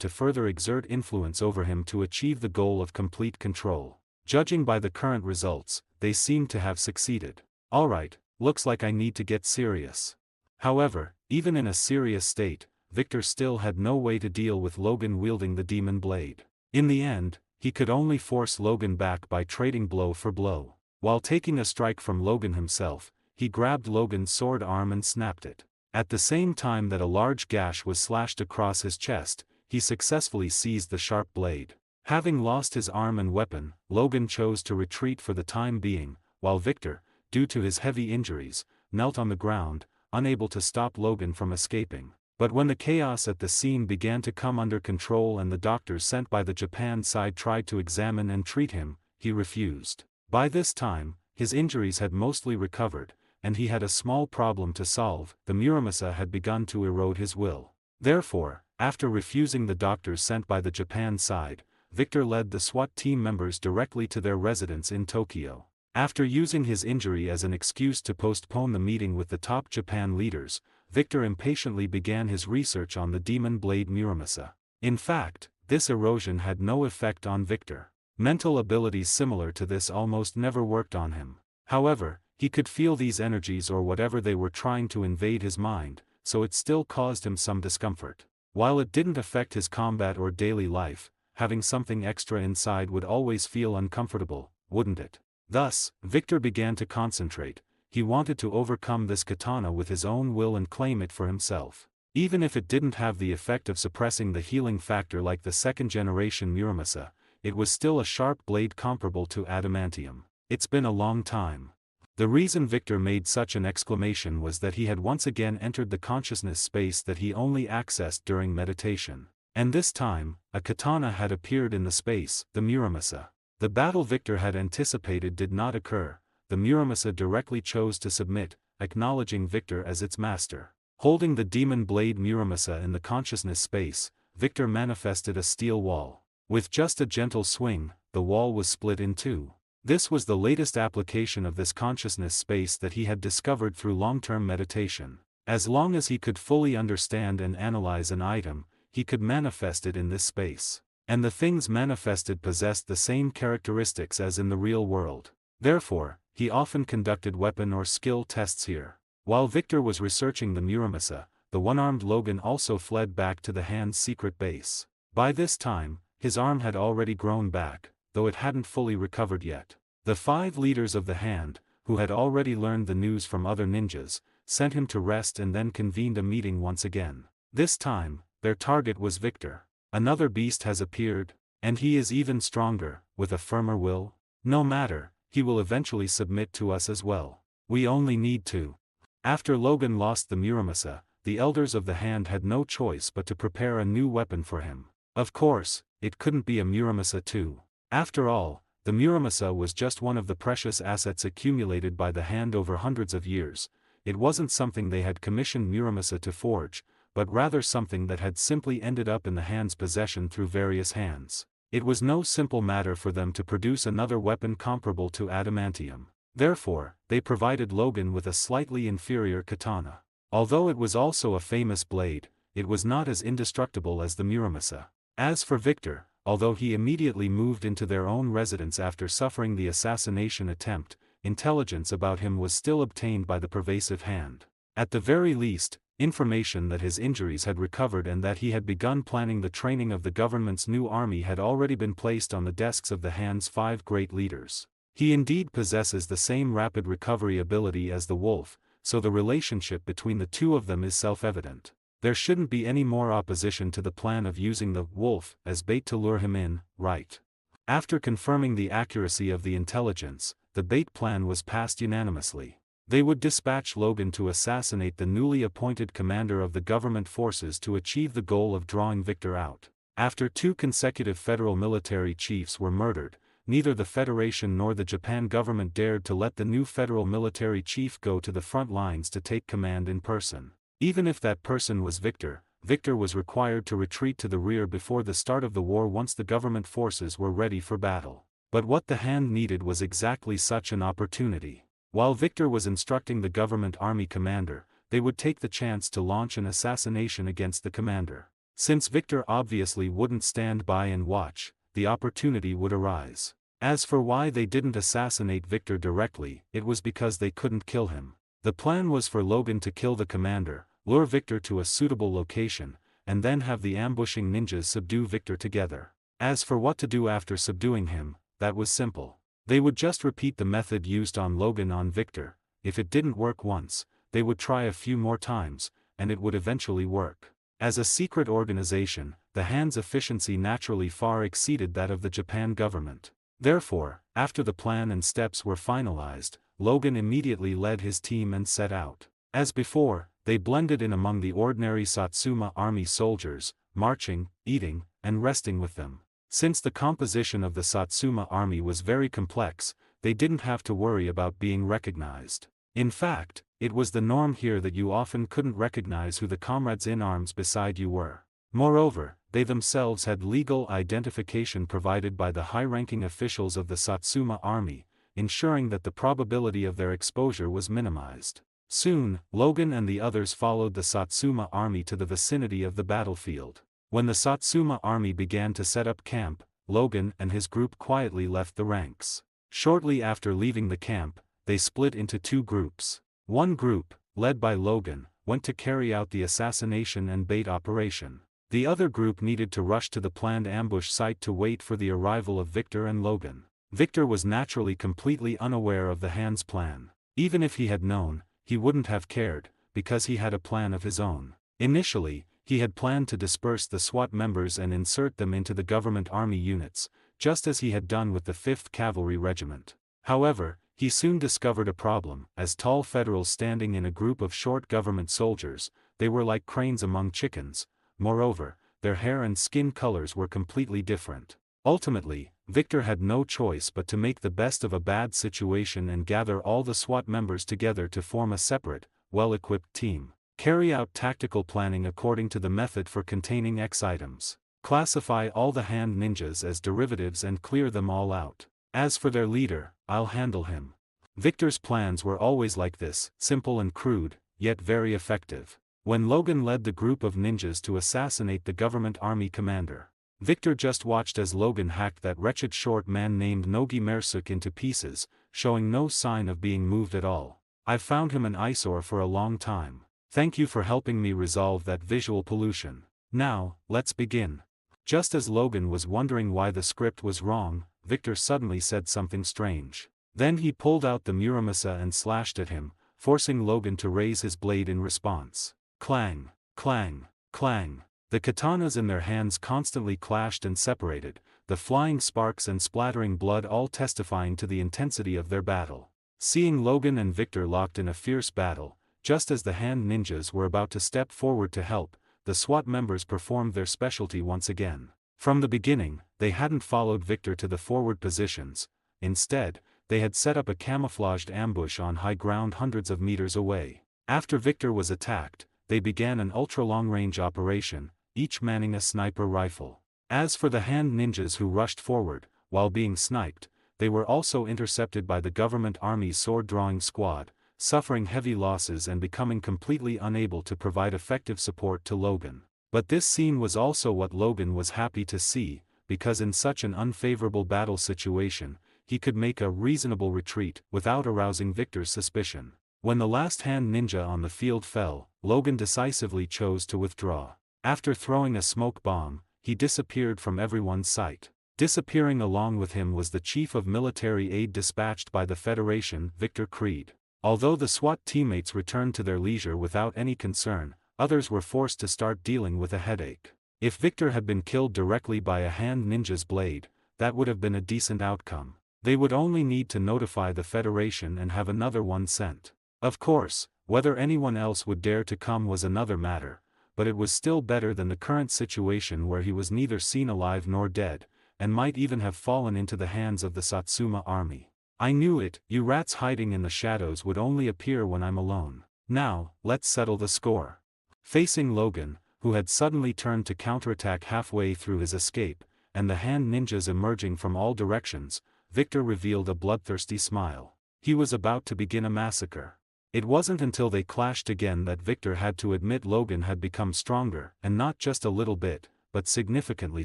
to further exert influence over him to achieve the goal of complete control. Judging by the current results, they seem to have succeeded. Alright, looks like I need to get serious. However, even in a serious state, Victor still had no way to deal with Logan wielding the demon blade. In the end, he could only force Logan back by trading blow for blow. While taking a strike from Logan himself, he grabbed Logan's sword arm and snapped it. At the same time that a large gash was slashed across his chest, he successfully seized the sharp blade. Having lost his arm and weapon, Logan chose to retreat for the time being, while Victor, due to his heavy injuries, knelt on the ground, unable to stop Logan from escaping. But when the chaos at the scene began to come under control and the doctors sent by the Japan side tried to examine and treat him, he refused. By this time, his injuries had mostly recovered, and he had a small problem to solve. The Muramasa had begun to erode his will. Therefore, after refusing the doctors sent by the Japan side, Victor led the SWAT team members directly to their residence in Tokyo. After using his injury as an excuse to postpone the meeting with the top Japan leaders, Victor impatiently began his research on the demon blade Muramasa. In fact, this erosion had no effect on Victor. Mental abilities similar to this almost never worked on him. However, he could feel these energies or whatever they were trying to invade his mind, so it still caused him some discomfort. While it didn't affect his combat or daily life, having something extra inside would always feel uncomfortable, wouldn't it? Thus, Victor began to concentrate. He wanted to overcome this katana with his own will and claim it for himself. Even if it didn't have the effect of suppressing the healing factor like the second-generation Muramasa, it was still a sharp blade comparable to adamantium. It's been a long time. The reason Victor made such an exclamation was that he had once again entered the consciousness space that he only accessed during meditation. And this time, a katana had appeared in the space, the Muramasa. The battle Victor had anticipated did not occur. The Muramasa directly chose to submit, acknowledging Victor as its master. Holding the demon blade Muramasa in the consciousness space, Victor manifested a steel wall. With just a gentle swing, the wall was split in two. This was the latest application of this consciousness space that he had discovered through long-term meditation. As long as he could fully understand and analyze an item, he could manifest it in this space. And the things manifested possessed the same characteristics as in the real world. Therefore, he often conducted weapon or skill tests here. While Victor was researching the Muramasa, the one-armed Logan also fled back to the hand's secret base. By this time, his arm had already grown back, though it hadn't fully recovered yet. The 5 leaders of the hand, who had already learned the news from other ninjas, sent him to rest and then convened a meeting once again. This time, their target was Victor. Another beast has appeared, and he is even stronger, with a firmer will. No matter, he will eventually submit to us as well. We only need to. After Logan lost the Muramasa, the elders of the hand had no choice but to prepare a new weapon for him. Of course, it couldn't be a Muramasa too. After all, the Muramasa was just one of the precious assets accumulated by the hand over hundreds of years. It wasn't something they had commissioned Muramasa to forge, but rather something that had simply ended up in the hand's possession through various hands. It was no simple matter for them to produce another weapon comparable to adamantium. Therefore, they provided Logan with a slightly inferior katana. Although it was also a famous blade, it was not as indestructible as the Muramasa. As for Victor, although he immediately moved into their own residence after suffering the assassination attempt, intelligence about him was still obtained by the pervasive hand. At the very least, information that his injuries had recovered and that he had begun planning the training of the government's new army had already been placed on the desks of the Hand's 5 great leaders. He indeed possesses the same rapid recovery ability as the wolf, so the relationship between the two of them is self-evident. There shouldn't be any more opposition to the plan of using the wolf as bait to lure him in, right? After confirming the accuracy of the intelligence, the bait plan was passed unanimously. They would dispatch Logan to assassinate the newly appointed commander of the government forces to achieve the goal of drawing Victor out. After 2 consecutive federal military chiefs were murdered, neither the Federation nor the Japan government dared to let the new federal military chief go to the front lines to take command in person. Even if that person was Victor, Victor was required to retreat to the rear before the start of the war once the government forces were ready for battle. But what the Hand needed was exactly such an opportunity. While Victor was instructing the government army commander, they would take the chance to launch an assassination against the commander. Since Victor obviously wouldn't stand by and watch, the opportunity would arise. As for why they didn't assassinate Victor directly, it was because they couldn't kill him. The plan was for Logan to kill the commander, lure Victor to a suitable location, and then have the ambushing ninjas subdue Victor together. As for what to do after subduing him, that was simple. They would just repeat the method used on Logan on Victor. If it didn't work once, they would try a few more times, and it would eventually work. As a secret organization, the Hand's efficiency naturally far exceeded that of the Japan government. Therefore, after the plan and steps were finalized, Logan immediately led his team and set out. As before, they blended in among the ordinary Satsuma army soldiers, marching, eating, and resting with them. Since the composition of the Satsuma army was very complex, they didn't have to worry about being recognized. In fact, it was the norm here that you often couldn't recognize who the comrades in arms beside you were. Moreover, they themselves had legal identification provided by the high-ranking officials of the Satsuma army, ensuring that the probability of their exposure was minimized. Soon, Logan and the others followed the Satsuma army to the vicinity of the battlefield. When the Satsuma army began to set up camp, Logan and his group quietly left the ranks. Shortly after leaving the camp, they split into 2 groups. One group, led by Logan, went to carry out the assassination and bait operation. The other group needed to rush to the planned ambush site to wait for the arrival of Victor and Logan. Victor was naturally completely unaware of the Hand's plan. Even if he had known, he wouldn't have cared, because he had a plan of his own. Initially, he had planned to disperse the SWAT members and insert them into the government army units, just as he had done with the 5th Cavalry Regiment. However, he soon discovered a problem. As tall Federals standing in a group of short government soldiers, they were like cranes among chickens. Moreover, their hair and skin colors were completely different. Ultimately, Victor had no choice but to make the best of a bad situation and gather all the SWAT members together to form a separate, well-equipped team. Carry out tactical planning according to the method for containing X items. Classify all the Hand ninjas as derivatives and clear them all out. As for their leader, I'll handle him. Victor's plans were always like this, simple and crude, yet very effective. When Logan led the group of ninjas to assassinate the government army commander, Victor just watched as Logan hacked that wretched short man named Nogi Mersuk into pieces, showing no sign of being moved at all. I've found him an eyesore for a long time. Thank you for helping me resolve that visual pollution. Now, let's begin. Just as Logan was wondering why the script was wrong, Victor suddenly said something strange. Then he pulled out the Muramasa and slashed at him, forcing Logan to raise his blade in response. Clang, clang, clang. The katanas in their hands constantly clashed and separated, the flying sparks and splattering blood all testifying to the intensity of their battle. Seeing Logan and Victor locked in a fierce battle, just as the Hand ninjas were about to step forward to help, the SWAT members performed their specialty once again. From the beginning, they hadn't followed Victor to the forward positions. Instead, they had set up a camouflaged ambush on high ground hundreds of meters away. After Victor was attacked, they began an ultra-long-range operation, each manning a sniper rifle. As for the Hand ninjas who rushed forward, while being sniped, they were also intercepted by the government army's sword-drawing squad, suffering heavy losses and becoming completely unable to provide effective support to Logan. But this scene was also what Logan was happy to see, because in such an unfavorable battle situation, he could make a reasonable retreat without arousing Victor's suspicion. When the last hand ninja on the field fell, Logan decisively chose to withdraw. After throwing a smoke bomb, he disappeared from everyone's sight. Disappearing along with him was the chief of military aid dispatched by the Federation, Victor Creed. Although the SWAT teammates returned to their leisure without any concern, others were forced to start dealing with a headache. If Victor had been killed directly by a hand ninja's blade, that would have been a decent outcome. They would only need to notify the Federation and have another one sent. Of course, whether anyone else would dare to come was another matter, but it was still better than the current situation where he was neither seen alive nor dead, and might even have fallen into the hands of the Satsuma army. I knew it, you rats hiding in the shadows would only appear when I'm alone. Now, let's settle the score. Facing Logan, who had suddenly turned to counterattack halfway through his escape, and the hand ninjas emerging from all directions, Victor revealed a bloodthirsty smile. He was about to begin a massacre. It wasn't until they clashed again that Victor had to admit Logan had become stronger, and not just a little bit, but significantly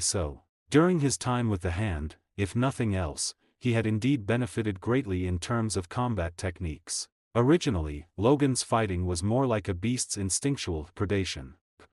so. During his time with the hand, if nothing else, he had indeed benefited greatly in terms of combat techniques. Originally, Logan's fighting was more like a beast's instinctual predation.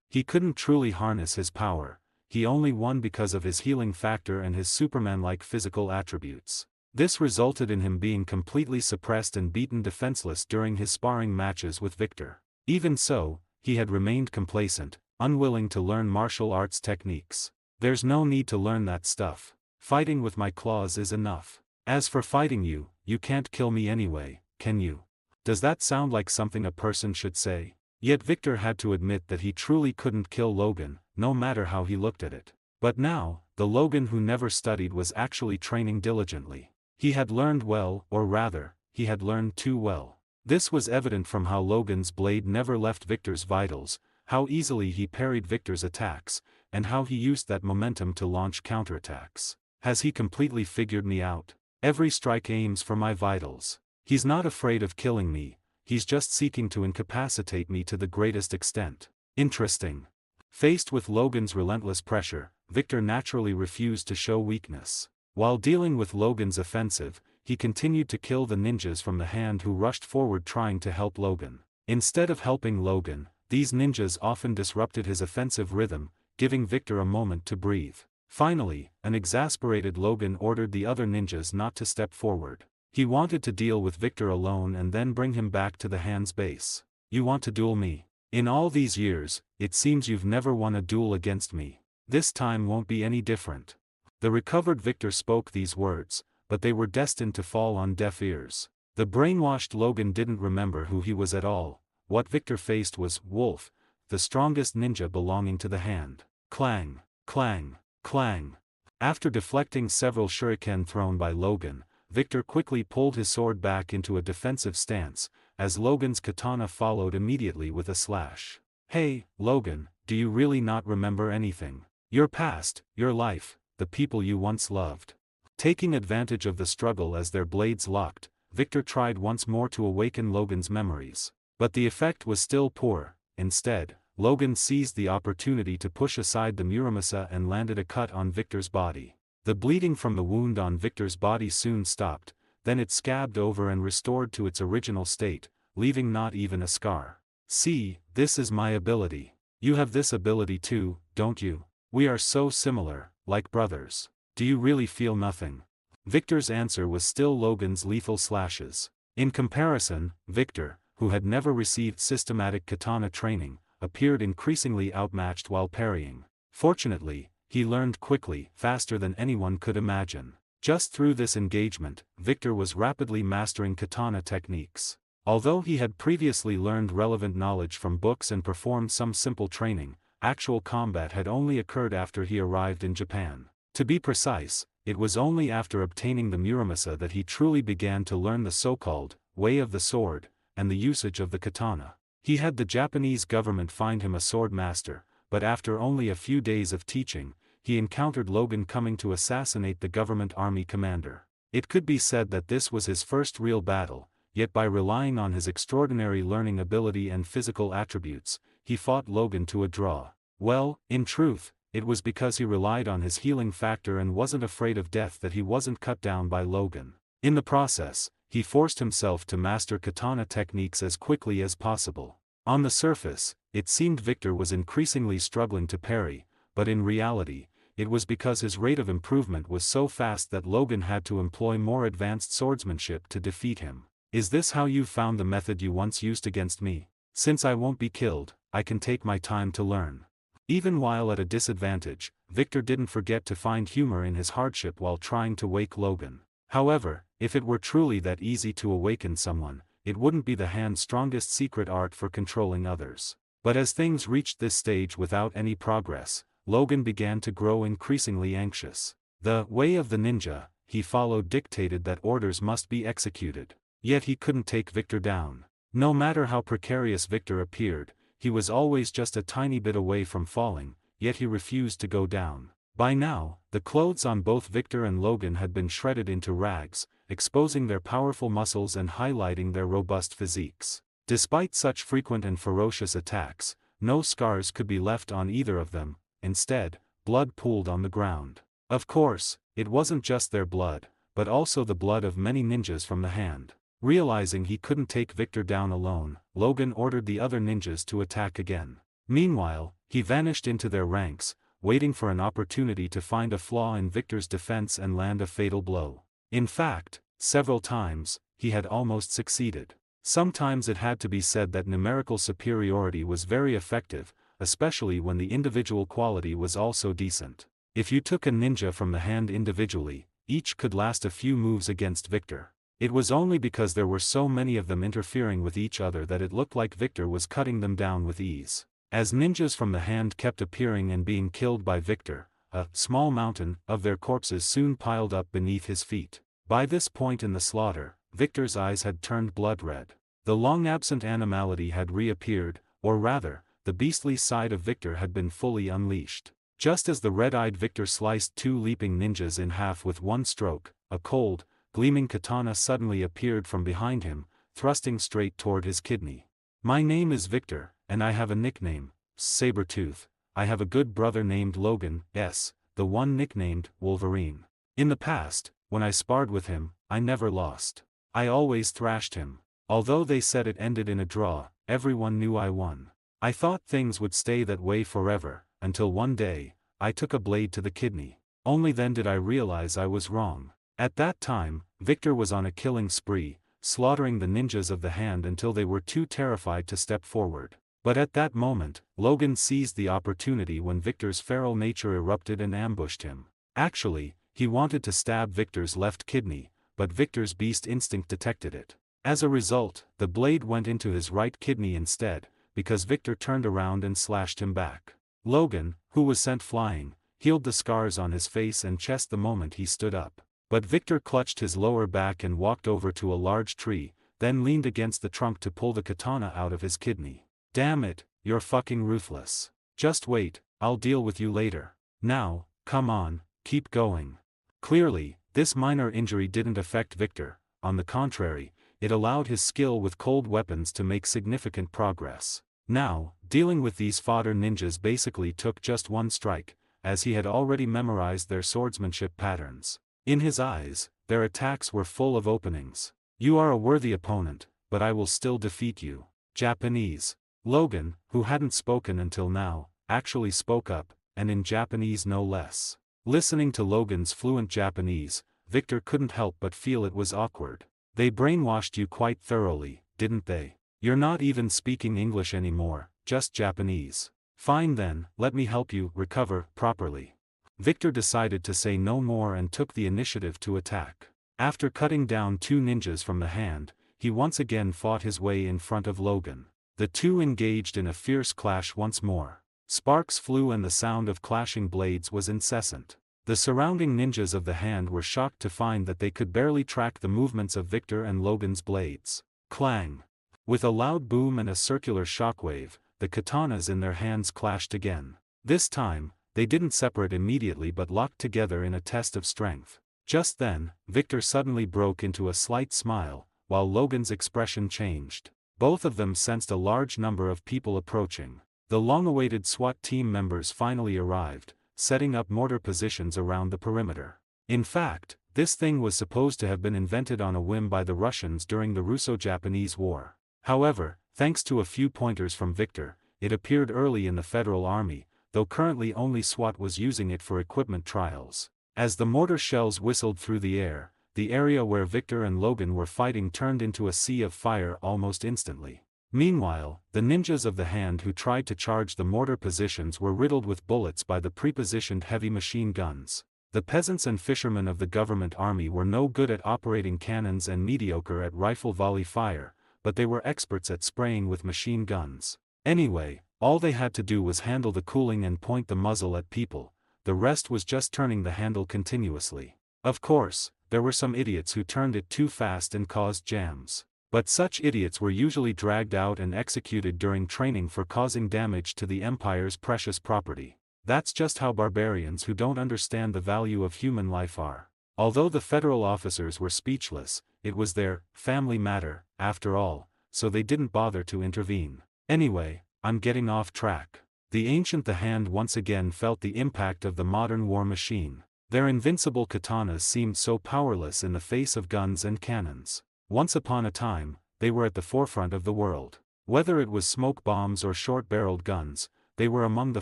He couldn't truly harness his power, he only won because of his healing factor and his Superman-like physical attributes. This resulted in him being completely suppressed and beaten defenseless during his sparring matches with Victor. Even so, he had remained complacent, unwilling to learn martial arts techniques. There's no need to learn that stuff. Fighting with my claws is enough. As for fighting you, you can't kill me anyway, can you? Does that sound like something a person should say? Yet Victor had to admit that he truly couldn't kill Logan, no matter how he looked at it. But now, the Logan who never studied was actually training diligently. He had learned well, or rather, he had learned too well. This was evident from how Logan's blade never left Victor's vitals, how easily he parried Victor's attacks, and how he used that momentum to launch counterattacks. Has he completely figured me out? Every strike aims for my vitals. He's not afraid of killing me, he's just seeking to incapacitate me to the greatest extent. Interesting. Faced with Logan's relentless pressure, Victor naturally refused to show weakness. While dealing with Logan's offensive, he continued to kill the ninjas from the hand who rushed forward trying to help Logan. Instead of helping Logan, these ninjas often disrupted his offensive rhythm, giving Victor a moment to breathe. Finally, an exasperated Logan ordered the other ninjas not to step forward. He wanted to deal with Victor alone and then bring him back to the hand's base. You want to duel me? In all these years, it seems you've never won a duel against me. This time won't be any different. The recovered Victor spoke these words, but they were destined to fall on deaf ears. The brainwashed Logan didn't remember who he was at all. What Victor faced was Wolf, the strongest ninja belonging to the hand. Clang, clang, clang. After deflecting several shuriken thrown by Logan, Victor quickly pulled his sword back into a defensive stance, as Logan's katana followed immediately with a slash. Hey, Logan, do you really not remember anything? Your past, your life, the people you once loved. Taking advantage of the struggle as their blades locked, Victor tried once more to awaken Logan's memories. But the effect was still poor. Instead, Logan seized the opportunity to push aside the Muramasa and landed a cut on Victor's body. The bleeding from the wound on Victor's body soon stopped, then it scabbed over and restored to its original state, leaving not even a scar. See, this is my ability. You have this ability too, don't you? We are so similar, like brothers. Do you really feel nothing? Victor's answer was still Logan's lethal slashes. In comparison, Victor, who had never received systematic katana training, appeared increasingly outmatched while parrying. Fortunately, he learned quickly, faster than anyone could imagine. Just through this engagement, Victor was rapidly mastering katana techniques. Although he had previously learned relevant knowledge from books and performed some simple training, actual combat had only occurred after he arrived in Japan. To be precise, it was only after obtaining the Muramasa that he truly began to learn the so-called way of the sword, and the usage of the katana. He had the Japanese government find him a sword master, but after only a few days of teaching, he encountered Logan coming to assassinate the government army commander. It could be said that this was his first real battle, yet by relying on his extraordinary learning ability and physical attributes, he fought Logan to a draw. Well, in truth, it was because he relied on his healing factor and wasn't afraid of death that he wasn't cut down by Logan. In the process, he forced himself to master katana techniques as quickly as possible. On the surface, it seemed Victor was increasingly struggling to parry, but in reality, it was because his rate of improvement was so fast that Logan had to employ more advanced swordsmanship to defeat him. Is this how you found the method you once used against me? Since I won't be killed, I can take my time to learn. Even while at a disadvantage, Victor didn't forget to find humor in his hardship while trying to wake Logan. However, if it were truly that easy to awaken someone, it wouldn't be the hand's strongest secret art for controlling others. But as things reached this stage without any progress, Logan began to grow increasingly anxious. The way of the ninja he followed dictated that orders must be executed. Yet he couldn't take Victor down. No matter how precarious Victor appeared, he was always just a tiny bit away from falling, yet he refused to go down. By now, the clothes on both Victor and Logan had been shredded into rags, exposing their powerful muscles and highlighting their robust physiques. Despite such frequent and ferocious attacks, no scars could be left on either of them. Instead, blood pooled on the ground. Of course, it wasn't just their blood, but also the blood of many ninjas from the hand. Realizing he couldn't take Victor down alone, Logan ordered the other ninjas to attack again. Meanwhile, he vanished into their ranks, waiting for an opportunity to find a flaw in Victor's defense and land a fatal blow. In fact, several times, he had almost succeeded. Sometimes it had to be said that numerical superiority was very effective, especially when the individual quality was also decent. If you took a ninja from the hand individually, each could last a few moves against Victor. It was only because there were so many of them interfering with each other that it looked like Victor was cutting them down with ease. As ninjas from the hand kept appearing and being killed by Victor, a small mountain of their corpses soon piled up beneath his feet. By this point in the slaughter, Victor's eyes had turned blood red. The long-absent animality had reappeared, or rather, the beastly side of Victor had been fully unleashed. Just as the red-eyed Victor sliced two leaping ninjas in half with one stroke, a cold, gleaming katana suddenly appeared from behind him, thrusting straight toward his kidney. "My name is Victor, and I have a nickname, Sabretooth. I have a good brother named Logan, the one nicknamed Wolverine. In the past, when I sparred with him, I never lost. I always thrashed him. Although they said it ended in a draw, everyone knew I won. I thought things would stay that way forever, until one day, I took a blade to the kidney. Only then did I realize I was wrong." At that time, Victor was on a killing spree, slaughtering the ninjas of the hand until they were too terrified to step forward. But at that moment, Logan seized the opportunity when Victor's feral nature erupted and ambushed him. Actually, he wanted to stab Victor's left kidney, but Victor's beast instinct detected it. As a result, the blade went into his right kidney instead, because Victor turned around and slashed him back. Logan, who was sent flying, healed the scars on his face and chest the moment he stood up. But Victor clutched his lower back and walked over to a large tree, then leaned against the trunk to pull the katana out of his kidney. "Damn it, you're fucking ruthless. Just wait, I'll deal with you later. Now, come on, keep going." Clearly, this minor injury didn't affect Victor. On the contrary, it allowed his skill with cold weapons to make significant progress. Now, dealing with these fodder ninjas basically took just one strike, as he had already memorized their swordsmanship patterns. In his eyes, their attacks were full of openings. "You are a worthy opponent, but I will still defeat you." Japanese. Logan, who hadn't spoken until now, actually spoke up, and in Japanese no less. Listening to Logan's fluent Japanese, Victor couldn't help but feel it was awkward. "They brainwashed you quite thoroughly, didn't they? You're not even speaking English anymore, just Japanese. Fine then, let me help you recover properly." Victor decided to say no more and took the initiative to attack. After cutting down two ninjas from the hand, he once again fought his way in front of Logan. The two engaged in a fierce clash once more. Sparks flew and the sound of clashing blades was incessant. The surrounding ninjas of the hand were shocked to find that they could barely track the movements of Victor and Logan's blades. Clang! With a loud boom and a circular shockwave, the katanas in their hands clashed again. This time, they didn't separate immediately but locked together in a test of strength. Just then, Victor suddenly broke into a slight smile, while Logan's expression changed. Both of them sensed a large number of people approaching. The long-awaited SWAT team members finally arrived, setting up mortar positions around the perimeter. In fact, This thing was supposed to have been invented on a whim by the Russians during the Russo-Japanese War. However, thanks to a few pointers from Victor, it appeared early in the Federal Army, though currently only SWAT was using it for equipment trials. As the mortar shells whistled through the air, the area where Victor and Logan were fighting turned into a sea of fire almost instantly. Meanwhile, the ninjas of the Hand who tried to charge the mortar positions were riddled with bullets by the prepositioned heavy machine guns. The peasants and fishermen of the government army were no good at operating cannons and mediocre at rifle volley fire, but they were experts at spraying with machine guns. Anyway, all they had to do was handle the cooling and point the muzzle at people. The rest was just turning the handle continuously. Of course, there were some idiots who turned it too fast and caused jams. But such idiots were usually dragged out and executed during training for causing damage to the Empire's precious property. That's just how barbarians who don't understand the value of human life are. Although the federal officers were speechless, it was their family matter, after all, so they didn't bother to intervene. Anyway, I'm getting off track. The Ancient the Hand once again felt the impact of the modern war machine. Their invincible katanas seemed so powerless in the face of guns and cannons. Once upon a time, they were at the forefront of the world. Whether it was smoke bombs or short-barreled guns, they were among the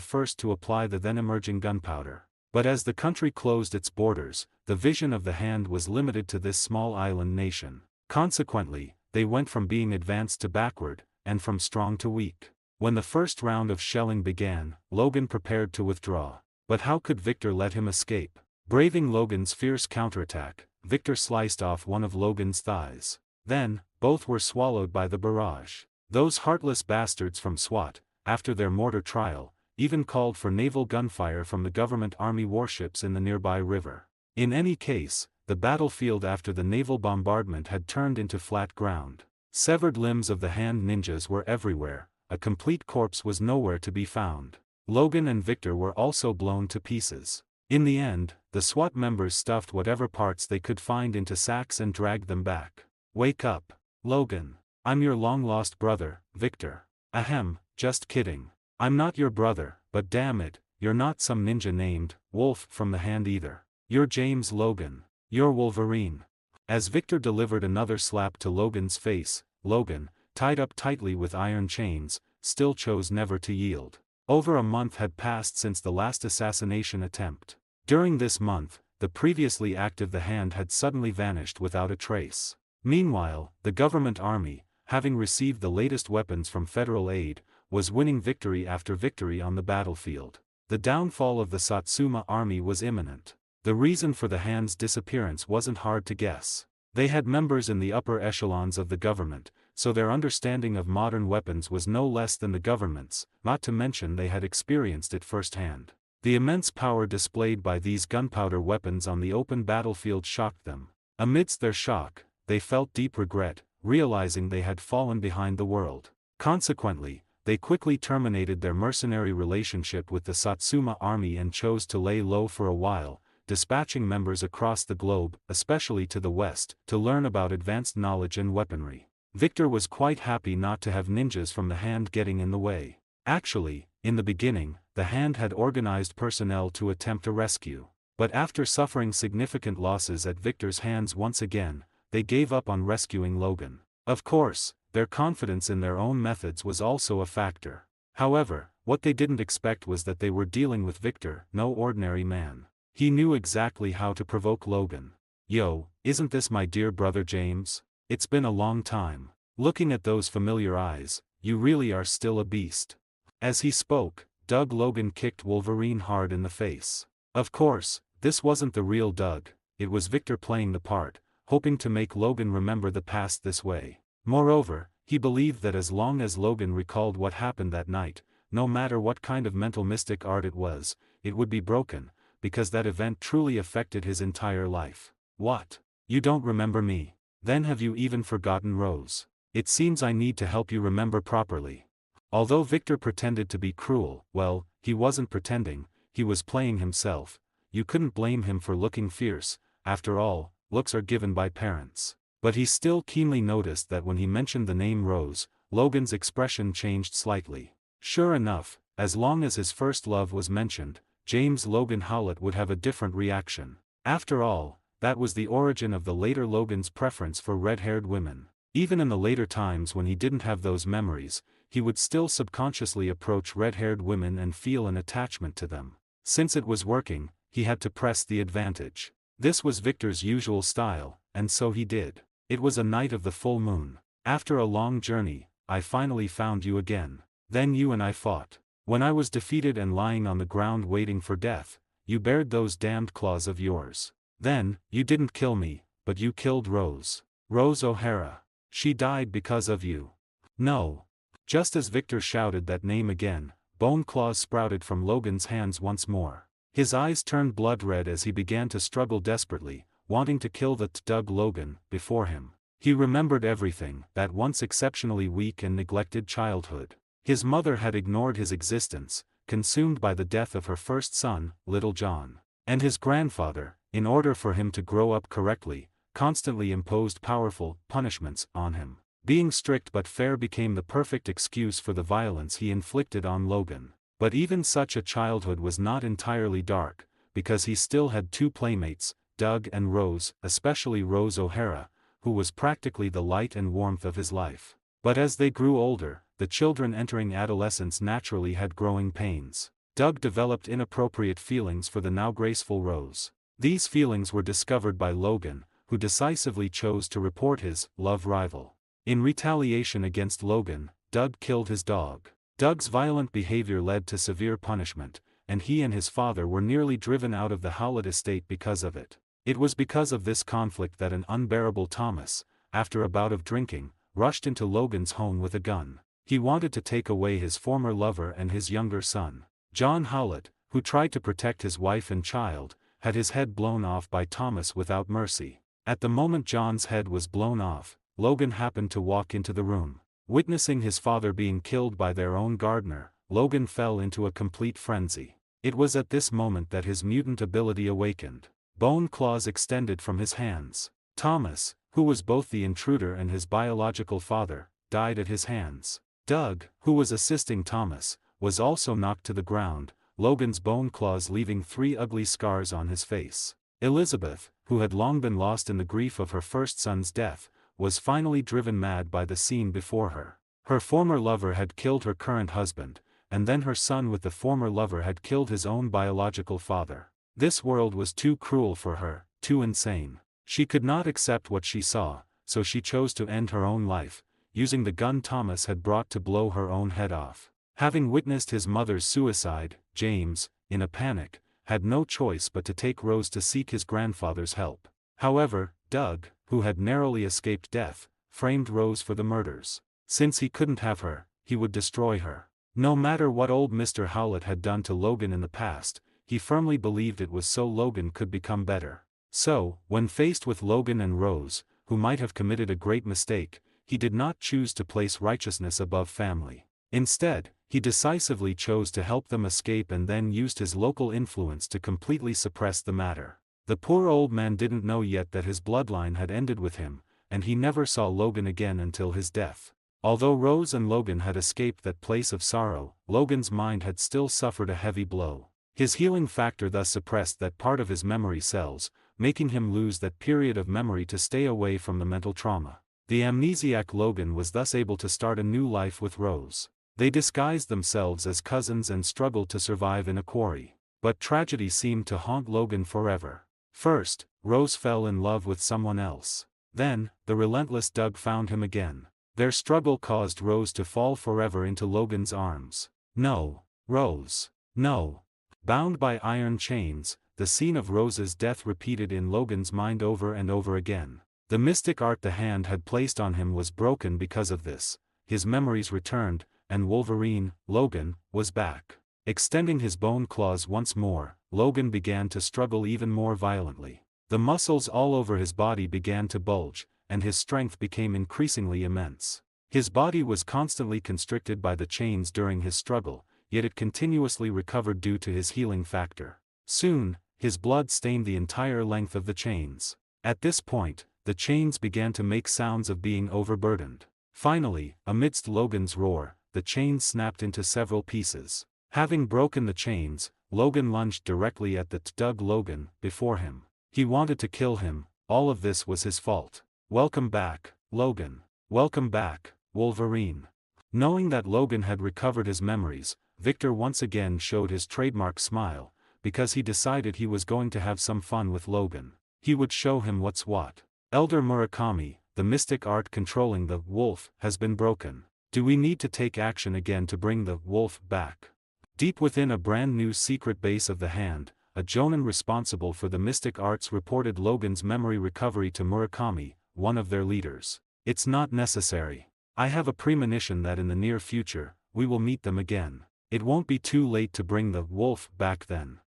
first to apply the then-emerging gunpowder. But as the country closed its borders, the vision of the Hand was limited to this small island nation. Consequently, they went from being advanced to backward, and from strong to weak. When the first round of shelling began, Logan prepared to withdraw. But how could Victor let him escape? Braving Logan's fierce counterattack, Victor sliced off one of Logan's thighs. Then, both were swallowed by the barrage. Those heartless bastards from SWAT, after their mortar trial, even called for naval gunfire from the government army warships in the nearby river. In any case, the battlefield after the naval bombardment had turned into flat ground. Severed limbs of the Hand ninjas were everywhere, a complete corpse was nowhere to be found. Logan and Victor were also blown to pieces. In the end, the SWAT members stuffed whatever parts they could find into sacks and dragged them back. Wake up, Logan. I'm your long-lost brother, Victor. Ahem, just kidding. I'm not your brother, but damn it, you're not some ninja named Wolf from the Hand either. You're James Logan. You're Wolverine. As Victor delivered another slap to Logan's face, Logan, tied up tightly with iron chains, still chose never to yield. Over a month had passed since the last assassination attempt. During this month, the previously active the Hand had suddenly vanished without a trace. Meanwhile, the government army, having received the latest weapons from federal aid, was winning victory after victory on the battlefield. The downfall of the Satsuma army was imminent. The reason for the Hand's disappearance wasn't hard to guess. They had members in the upper echelons of the government, so their understanding of modern weapons was no less than the government's, not to mention they had experienced it firsthand. The immense power displayed by these gunpowder weapons on the open battlefield shocked them. Amidst their shock, they felt deep regret, realizing they had fallen behind the world. Consequently, they quickly terminated their mercenary relationship with the Satsuma army and chose to lay low for a while, dispatching members across the globe, especially to the west, to learn about advanced knowledge and weaponry. Victor was quite happy not to have ninjas from the Hand getting in the way. Actually, in the beginning, the Hand had organized personnel to attempt a rescue. But after suffering significant losses at Victor's hands once again, they gave up on rescuing Logan. Of course, their confidence in their own methods was also a factor. However, what they didn't expect was that they were dealing with Victor, no ordinary man. He knew exactly how to provoke Logan. Yo, isn't this my dear brother James? It's been a long time. Looking at those familiar eyes, you really are still a beast. As he spoke, Doug Logan kicked Wolverine hard in the face. Of course, this wasn't the real Doug, it was Victor playing the part, hoping to make Logan remember the past this way. Moreover, he believed that as long as Logan recalled what happened that night, no matter what kind of mental mystic art it was, it would be broken, because that event truly affected his entire life. What? You don't remember me? Then have you even forgotten Rose? It seems I need to help you remember properly. Although Victor pretended to be cruel, well, he wasn't pretending, he was playing himself. You couldn't blame him for looking fierce, after all, looks are given by parents. But he still keenly noticed that when he mentioned the name Rose, Logan's expression changed slightly. Sure enough, as long as his first love was mentioned, James Logan Howlett would have a different reaction. After all, that was the origin of the later Logan's preference for red-haired women. Even in the later times when he didn't have those memories, he would still subconsciously approach red-haired women and feel an attachment to them. Since it was working, he had to press the advantage. This was Victor's usual style, and so he did. It was a night of the full moon. After a long journey, I finally found you again. Then you and I fought. When I was defeated and lying on the ground waiting for death, you bared those damned claws of yours. Then, you didn't kill me, but you killed Rose. Rose O'Hara. She died because of you. No. Just as Victor shouted that name again, bone claws sprouted from Logan's hands once more. His eyes turned blood red as he began to struggle desperately, wanting to kill the Doug Logan before him. He remembered everything, that once exceptionally weak and neglected childhood. His mother had ignored his existence, consumed by the death of her first son, Little John. And his grandfather, in order for him to grow up correctly, constantly imposed powerful punishments on him. Being strict but fair became the perfect excuse for the violence he inflicted on Logan. But even such a childhood was not entirely dark, because he still had two playmates, Doug and Rose, especially Rose O'Hara, who was practically the light and warmth of his life. But as they grew older, the children entering adolescence naturally had growing pains. Doug developed inappropriate feelings for the now graceful Rose. These feelings were discovered by Logan, who decisively chose to report his love rival. In retaliation against Logan, Doug killed his dog. Doug's violent behavior led to severe punishment, and he and his father were nearly driven out of the Howlett estate because of it. It was because of this conflict that an unbearable Thomas, after a bout of drinking, rushed into Logan's home with a gun. He wanted to take away his former lover and his younger son. John Howlett, who tried to protect his wife and child, had his head blown off by Thomas without mercy. At the moment John's head was blown off, Logan happened to walk into the room. Witnessing his father being killed by their own gardener, Logan fell into a complete frenzy. It was at this moment that his mutant ability awakened. Bone claws extended from his hands. Thomas, who was both the intruder and his biological father, died at his hands. Doug, who was assisting Thomas, was also knocked to the ground, Logan's bone claws leaving 3 ugly scars on his face. Elizabeth, who had long been lost in the grief of her first son's death, was finally driven mad by the scene before her. Her former lover had killed her current husband, and then her son with the former lover had killed his own biological father. This world was too cruel for her, too insane. She could not accept what she saw, so she chose to end her own life, using the gun Thomas had brought to blow her own head off. Having witnessed his mother's suicide, James, in a panic, had no choice but to take Rose to seek his grandfather's help. However, Doug, who had narrowly escaped death, framed Rose for the murders. Since he couldn't have her, he would destroy her. No matter what old Mr. Howlett had done to Logan in the past, he firmly believed it was so Logan could become better. So, when faced with Logan and Rose, who might have committed a great mistake, he did not choose to place righteousness above family. Instead, he decisively chose to help them escape and then used his local influence to completely suppress the matter. The poor old man didn't know yet that his bloodline had ended with him, and he never saw Logan again until his death. Although Rose and Logan had escaped that place of sorrow, Logan's mind had still suffered a heavy blow. His healing factor thus suppressed that part of his memory cells, making him lose that period of memory to stay away from the mental trauma. The amnesiac Logan was thus able to start a new life with Rose. They disguised themselves as cousins and struggled to survive in a quarry. But tragedy seemed to haunt Logan forever. First, Rose fell in love with someone else. Then, the relentless Doug found him again. Their struggle caused Rose to fall forever into Logan's arms. No, Rose. No. Bound by iron chains, the scene of Rose's death repeated in Logan's mind over and over again. The mystic art the hand had placed on him was broken because of this. His memories returned, and Wolverine, Logan, was back. Extending his bone claws once more, Logan began to struggle even more violently. The muscles all over his body began to bulge, and his strength became increasingly immense. His body was constantly constricted by the chains during his struggle, yet it continuously recovered due to his healing factor. Soon, his blood stained the entire length of the chains. At this point, the chains began to make sounds of being overburdened. Finally, amidst Logan's roar, the chains snapped into several pieces. Having broken the chains, Logan lunged directly at the Doug Logan before him. He wanted to kill him, all of this was his fault. Welcome back, Logan. Welcome back, Wolverine. Knowing that Logan had recovered his memories, Victor once again showed his trademark smile, because he decided he was going to have some fun with Logan. He would show him what's what. Elder Murakami, the mystic art controlling the wolf, has been broken. Do we need to take action again to bring the wolf back? Deep within a brand new secret base of the hand, a Jonin responsible for the mystic arts reported Logan's memory recovery to Murakami, one of their leaders. It's not necessary. I have a premonition that in the near future, we will meet them again. It won't be too late to bring the wolf back then.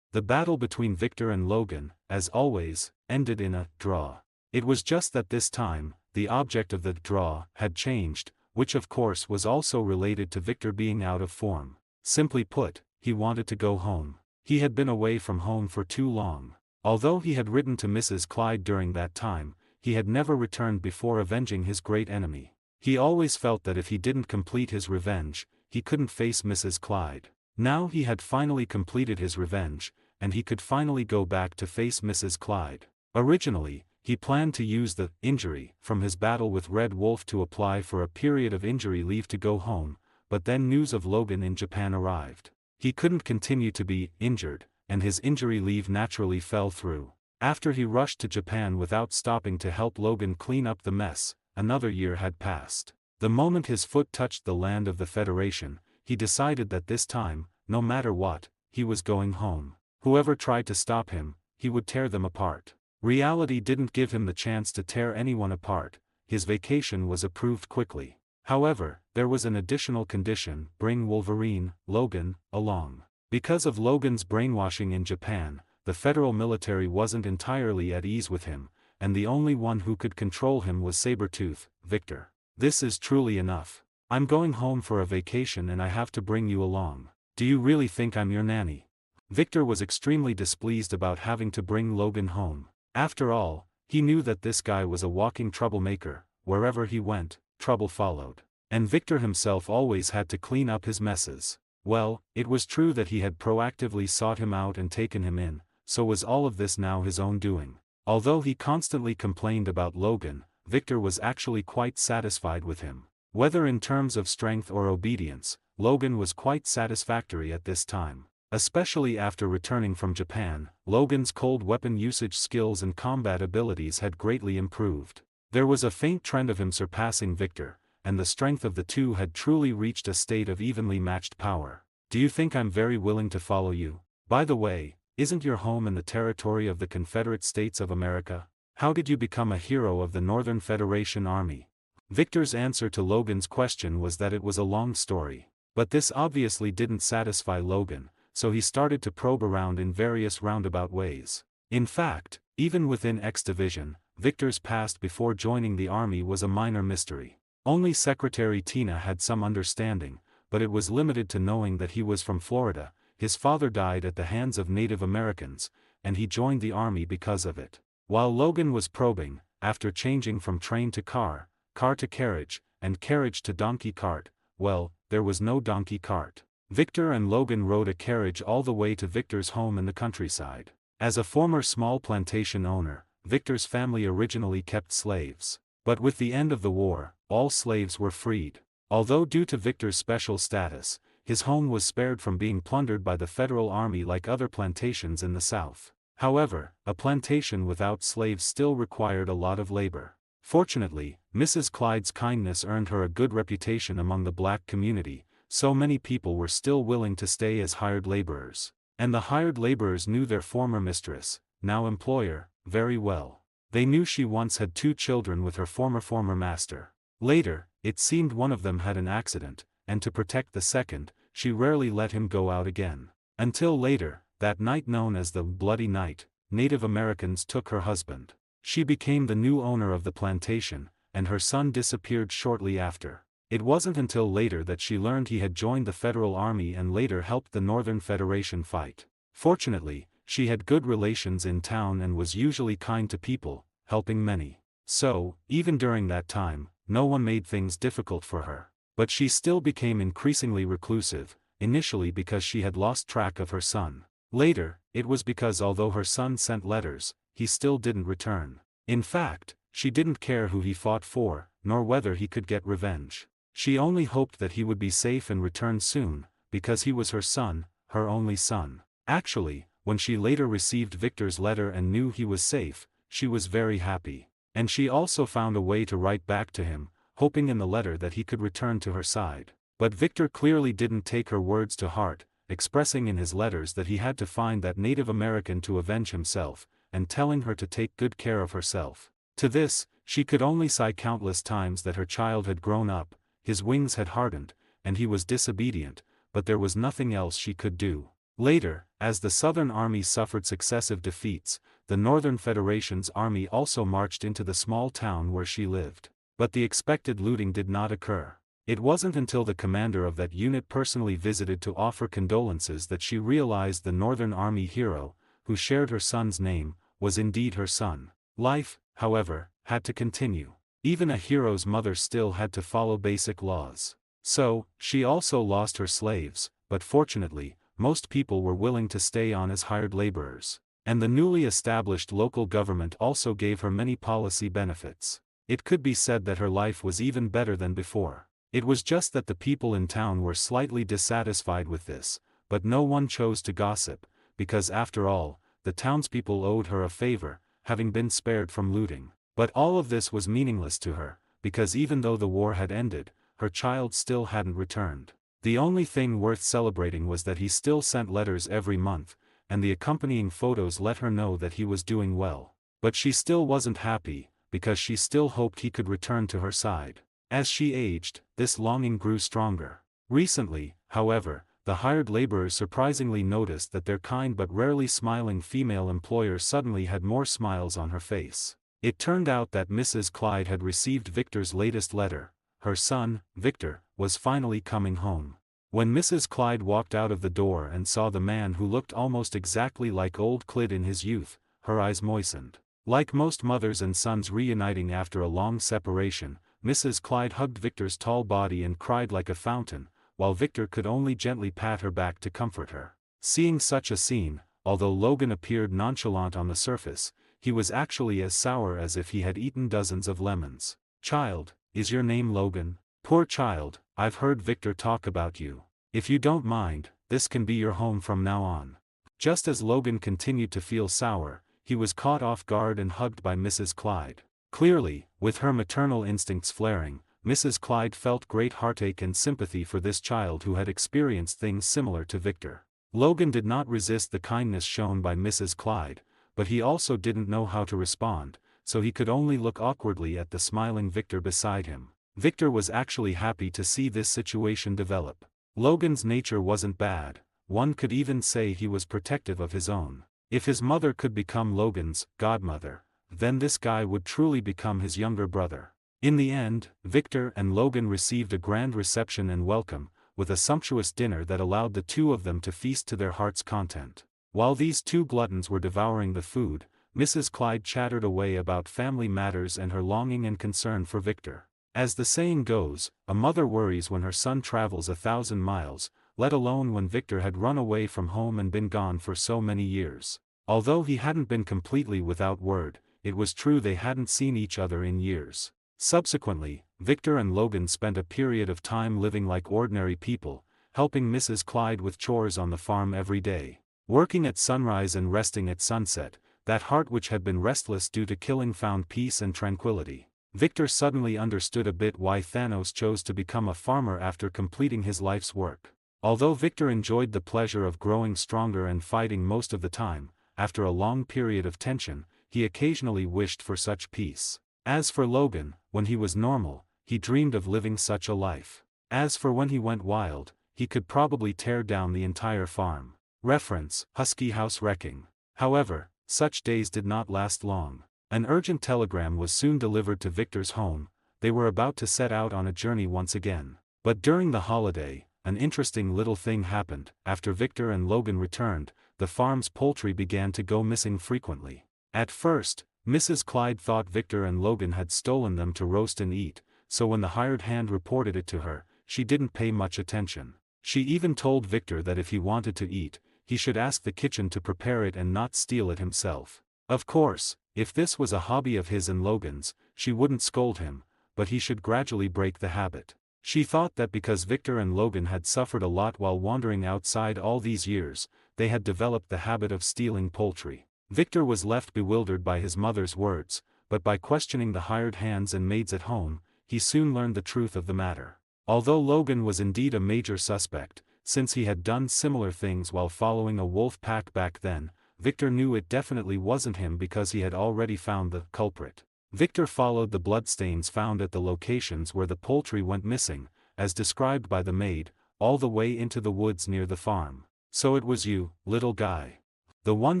The battle between Victor and Logan, as always, ended in a draw. It was just that this time, the object of the draw had changed, which of course was also related to Victor being out of form. Simply put, he wanted to go home. He had been away from home for too long. Although he had written to Mrs. Clyde during that time, he had never returned before avenging his great enemy. He always felt that if he didn't complete his revenge, he couldn't face Mrs. Clyde. Now he had finally completed his revenge, and he could finally go back to face Mrs. Clyde. Originally, he planned to use the injury from his battle with Red Wolf to apply for a period of injury leave to go home, but then news of Logan in Japan arrived. He couldn't continue to be injured, and his injury leave naturally fell through. After he rushed to Japan without stopping to help Logan clean up the mess, another year had passed. The moment his foot touched the land of the Federation, he decided that this time, no matter what, he was going home. Whoever tried to stop him, he would tear them apart. Reality didn't give him the chance to tear anyone apart. His vacation was approved quickly. However, there was an additional condition: bring Wolverine, Logan, along. Because of Logan's brainwashing in Japan, the federal military wasn't entirely at ease with him, and the only one who could control him was Sabretooth, Victor. This is truly enough. I'm going home for a vacation and I have to bring you along. Do you really think I'm your nanny? Victor was extremely displeased about having to bring Logan home. After all, he knew that this guy was a walking troublemaker. Wherever he went, trouble followed. And Victor himself always had to clean up his messes. Well, it was true that he had proactively sought him out and taken him in, so was all of this now his own doing? Although he constantly complained about Logan, Victor was actually quite satisfied with him. Whether in terms of strength or obedience, Logan was quite satisfactory at this time. Especially after returning from Japan, Logan's cold weapon usage skills and combat abilities had greatly improved. There was a faint trend of him surpassing Victor, and the strength of the two had truly reached a state of evenly matched power. Do you think I'm very willing to follow you? By the way, isn't your home in the territory of the Confederate States of America? How did you become a hero of the Northern Federation Army? Victor's answer to Logan's question was that it was a long story. But this obviously didn't satisfy Logan, so he started to probe around in various roundabout ways. In fact, even within X Division, Victor's past before joining the army was a minor mystery. Only Secretary Tina had some understanding, but it was limited to knowing that he was from Florida. His father died at the hands of Native Americans, and he joined the army because of it. While Logan was probing, after changing from train to car to carriage, and carriage to donkey cart, well, there was no donkey cart. Victor and Logan rode a carriage all the way to Victor's home in the countryside. As a former small plantation owner, Victor's family originally kept slaves. But with the end of the war, all slaves were freed. Although due to Victor's special status, his home was spared from being plundered by the Federal Army like other plantations in the South. However, a plantation without slaves still required a lot of labor. Fortunately, Mrs. Clyde's kindness earned her a good reputation among the black community. So many people were still willing to stay as hired laborers. And the hired laborers knew their former mistress, now employer, very well. They knew she once had 2 children with her former master. Later, it seemed one of them had an accident, and to protect the second, she rarely let him go out again. Until later, that night known as the Bloody Night, Native Americans took her husband. She became the new owner of the plantation, and her son disappeared shortly after. It wasn't until later that she learned he had joined the Federal Army and later helped the Northern Federation fight. Fortunately, she had good relations in town and was usually kind to people, helping many. So, even during that time, no one made things difficult for her. But she still became increasingly reclusive, initially because she had lost track of her son. Later, it was because although her son sent letters, he still didn't return. In fact, she didn't care who he fought for, nor whether he could get revenge. She only hoped that he would be safe and return soon, because he was her son, her only son. Actually, when she later received Victor's letter and knew he was safe, she was very happy. And she also found a way to write back to him, hoping in the letter that he could return to her side. But Victor clearly didn't take her words to heart, expressing in his letters that he had to find that Native American to avenge himself, and telling her to take good care of herself. To this, she could only sigh countless times that her child had grown up, his wings had hardened, and he was disobedient, but there was nothing else she could do. Later, as the Southern Army suffered successive defeats, the Northern Federation's army also marched into the small town where she lived. But the expected looting did not occur. It wasn't until the commander of that unit personally visited to offer condolences that she realized the Northern Army hero, who shared her son's name, was indeed her son. Life, however, had to continue. Even a hero's mother still had to follow basic laws. So, she also lost her slaves, but fortunately, most people were willing to stay on as hired laborers. And the newly established local government also gave her many policy benefits. It could be said that her life was even better than before. It was just that the people in town were slightly dissatisfied with this, but no one chose to gossip, because after all, the townspeople owed her a favor, having been spared from looting. But all of this was meaningless to her, because even though the war had ended, her child still hadn't returned. The only thing worth celebrating was that he still sent letters every month, and the accompanying photos let her know that he was doing well. But she still wasn't happy, because she still hoped he could return to her side. As she aged, this longing grew stronger. Recently, however, the hired laborers surprisingly noticed that their kind but rarely smiling female employer suddenly had more smiles on her face. It turned out that Mrs. Clyde had received Victor's latest letter. Her son, Victor, was finally coming home. When Mrs. Clyde walked out of the door and saw the man who looked almost exactly like old Clyde in his youth, her eyes moistened. Like most mothers and sons reuniting after a long separation, Mrs. Clyde hugged Victor's tall body and cried like a fountain, while Victor could only gently pat her back to comfort her. Seeing such a scene, although Logan appeared nonchalant on the surface, he was actually as sour as if he had eaten dozens of lemons. "Child, is your name Logan? Poor child, I've heard Victor talk about you. If you don't mind, this can be your home from now on." Just as Logan continued to feel sour, he was caught off guard and hugged by Mrs. Clyde. Clearly, with her maternal instincts flaring, Mrs. Clyde felt great heartache and sympathy for this child who had experienced things similar to Victor. Logan did not resist the kindness shown by Mrs. Clyde, but he also didn't know how to respond, so he could only look awkwardly at the smiling Victor beside him. Victor was actually happy to see this situation develop. Logan's nature wasn't bad, one could even say he was protective of his own. If his mother could become Logan's godmother, then this guy would truly become his younger brother. In the end, Victor and Logan received a grand reception and welcome, with a sumptuous dinner that allowed the two of them to feast to their heart's content. While these two gluttons were devouring the food, Mrs. Clyde chattered away about family matters and her longing and concern for Victor. As the saying goes, a mother worries when her son travels 1,000 miles, let alone when Victor had run away from home and been gone for so many years. Although he hadn't been completely without word, it was true they hadn't seen each other in years. Subsequently, Victor and Logan spent a period of time living like ordinary people, helping Mrs. Clyde with chores on the farm every day. Working at sunrise and resting at sunset, that heart which had been restless due to killing found peace and tranquility. Victor suddenly understood a bit why Thanos chose to become a farmer after completing his life's work. Although Victor enjoyed the pleasure of growing stronger and fighting most of the time, after a long period of tension, he occasionally wished for such peace. As for Logan, when he was normal, he dreamed of living such a life. As for when he went wild, he could probably tear down the entire farm. Reference: Husky House Wrecking. However, such days did not last long. An urgent telegram was soon delivered to Victor's home. They were about to set out on a journey once again. But during the holiday, an interesting little thing happened. After Victor and Logan returned, the farm's poultry began to go missing frequently. At first, Mrs. Clyde thought Victor and Logan had stolen them to roast and eat, so when the hired hand reported it to her, she didn't pay much attention. She even told Victor that if he wanted to eat, he should ask the kitchen to prepare it and not steal it himself. Of course, if this was a hobby of his and Logan's, she wouldn't scold him, but he should gradually break the habit. She thought that because Victor and Logan had suffered a lot while wandering outside all these years, they had developed the habit of stealing poultry. Victor was left bewildered by his mother's words, but by questioning the hired hands and maids at home, he soon learned the truth of the matter. Although Logan was indeed a major suspect, since he had done similar things while following a wolf pack back then, Victor knew it definitely wasn't him because he had already found the culprit. Victor followed the bloodstains found at the locations where the poultry went missing, as described by the maid, all the way into the woods near the farm. So it was you, little guy. The one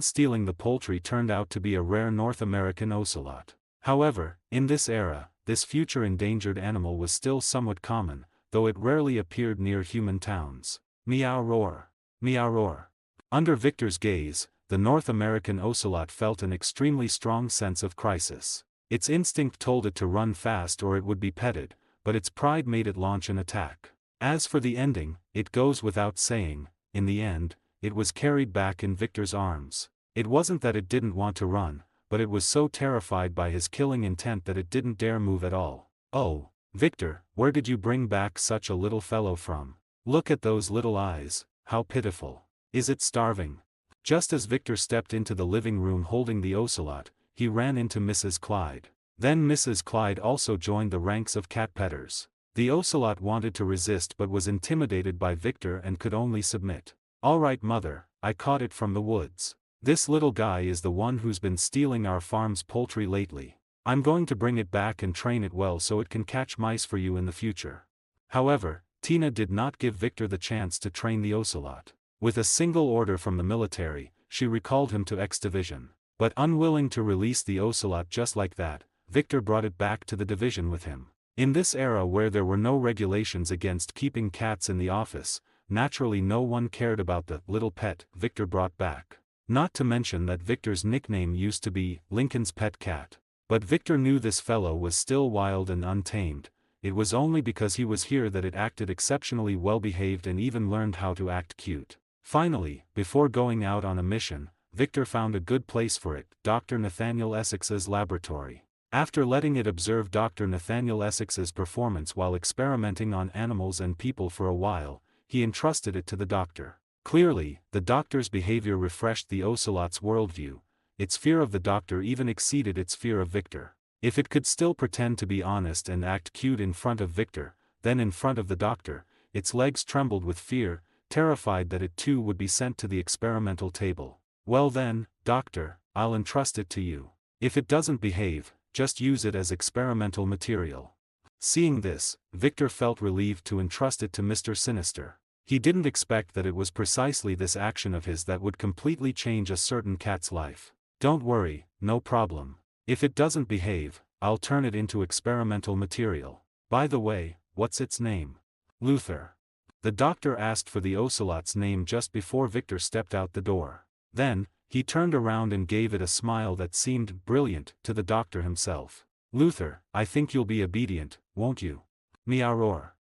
stealing the poultry turned out to be a rare North American ocelot. However, in this era, this future endangered animal was still somewhat common, though it rarely appeared near human towns. Meow roar. Meow roar. Under Victor's gaze, the North American ocelot felt an extremely strong sense of crisis. Its instinct told it to run fast or it would be petted, but its pride made it launch an attack. As for the ending, it goes without saying, in the end, it was carried back in Victor's arms. It wasn't that it didn't want to run, but it was so terrified by his killing intent that it didn't dare move at all. Oh, Victor, where did you bring back such a little fellow from? Look at those little eyes, how pitiful. Is it starving? Just as Victor stepped into the living room holding the ocelot, he ran into Mrs. Clyde. Then Mrs. Clyde also joined the ranks of cat petters. The ocelot wanted to resist but was intimidated by Victor and could only submit. All right, mother, I caught it from the woods. This little guy is the one who's been stealing our farm's poultry lately. I'm going to bring it back and train it well so it can catch mice for you in the future. However, Tina did not give Victor the chance to train the ocelot. With a single order from the military, she recalled him to X Division. But unwilling to release the ocelot just like that, Victor brought it back to the division with him. In this era where there were no regulations against keeping cats in the office, naturally no one cared about the little pet Victor brought back. Not to mention that Victor's nickname used to be Lincoln's pet cat. But Victor knew this fellow was still wild and untamed. It was only because he was here that it acted exceptionally well behaved and even learned how to act cute. Finally, before going out on a mission, Victor found a good place for it, Dr. Nathaniel Essex's laboratory. After letting it observe Dr. Nathaniel Essex's performance while experimenting on animals and people for a while, he entrusted it to the doctor. Clearly, the doctor's behavior refreshed the ocelot's worldview. Its fear of the doctor even exceeded its fear of Victor. If it could still pretend to be honest and act cute in front of Victor, then in front of the doctor, its legs trembled with fear, terrified that it too would be sent to the experimental table. Well then, doctor, I'll entrust it to you. If it doesn't behave, just use it as experimental material. Seeing this, Victor felt relieved to entrust it to Mr. Sinister. He didn't expect that it was precisely this action of his that would completely change a certain cat's life. Don't worry, no problem. If it doesn't behave, I'll turn it into experimental material. By the way, what's its name? Luther. The doctor asked for the ocelot's name just before Victor stepped out the door. Then, he turned around and gave it a smile that seemed brilliant to the doctor himself. Luther, I think you'll be obedient, won't you? Meow roar.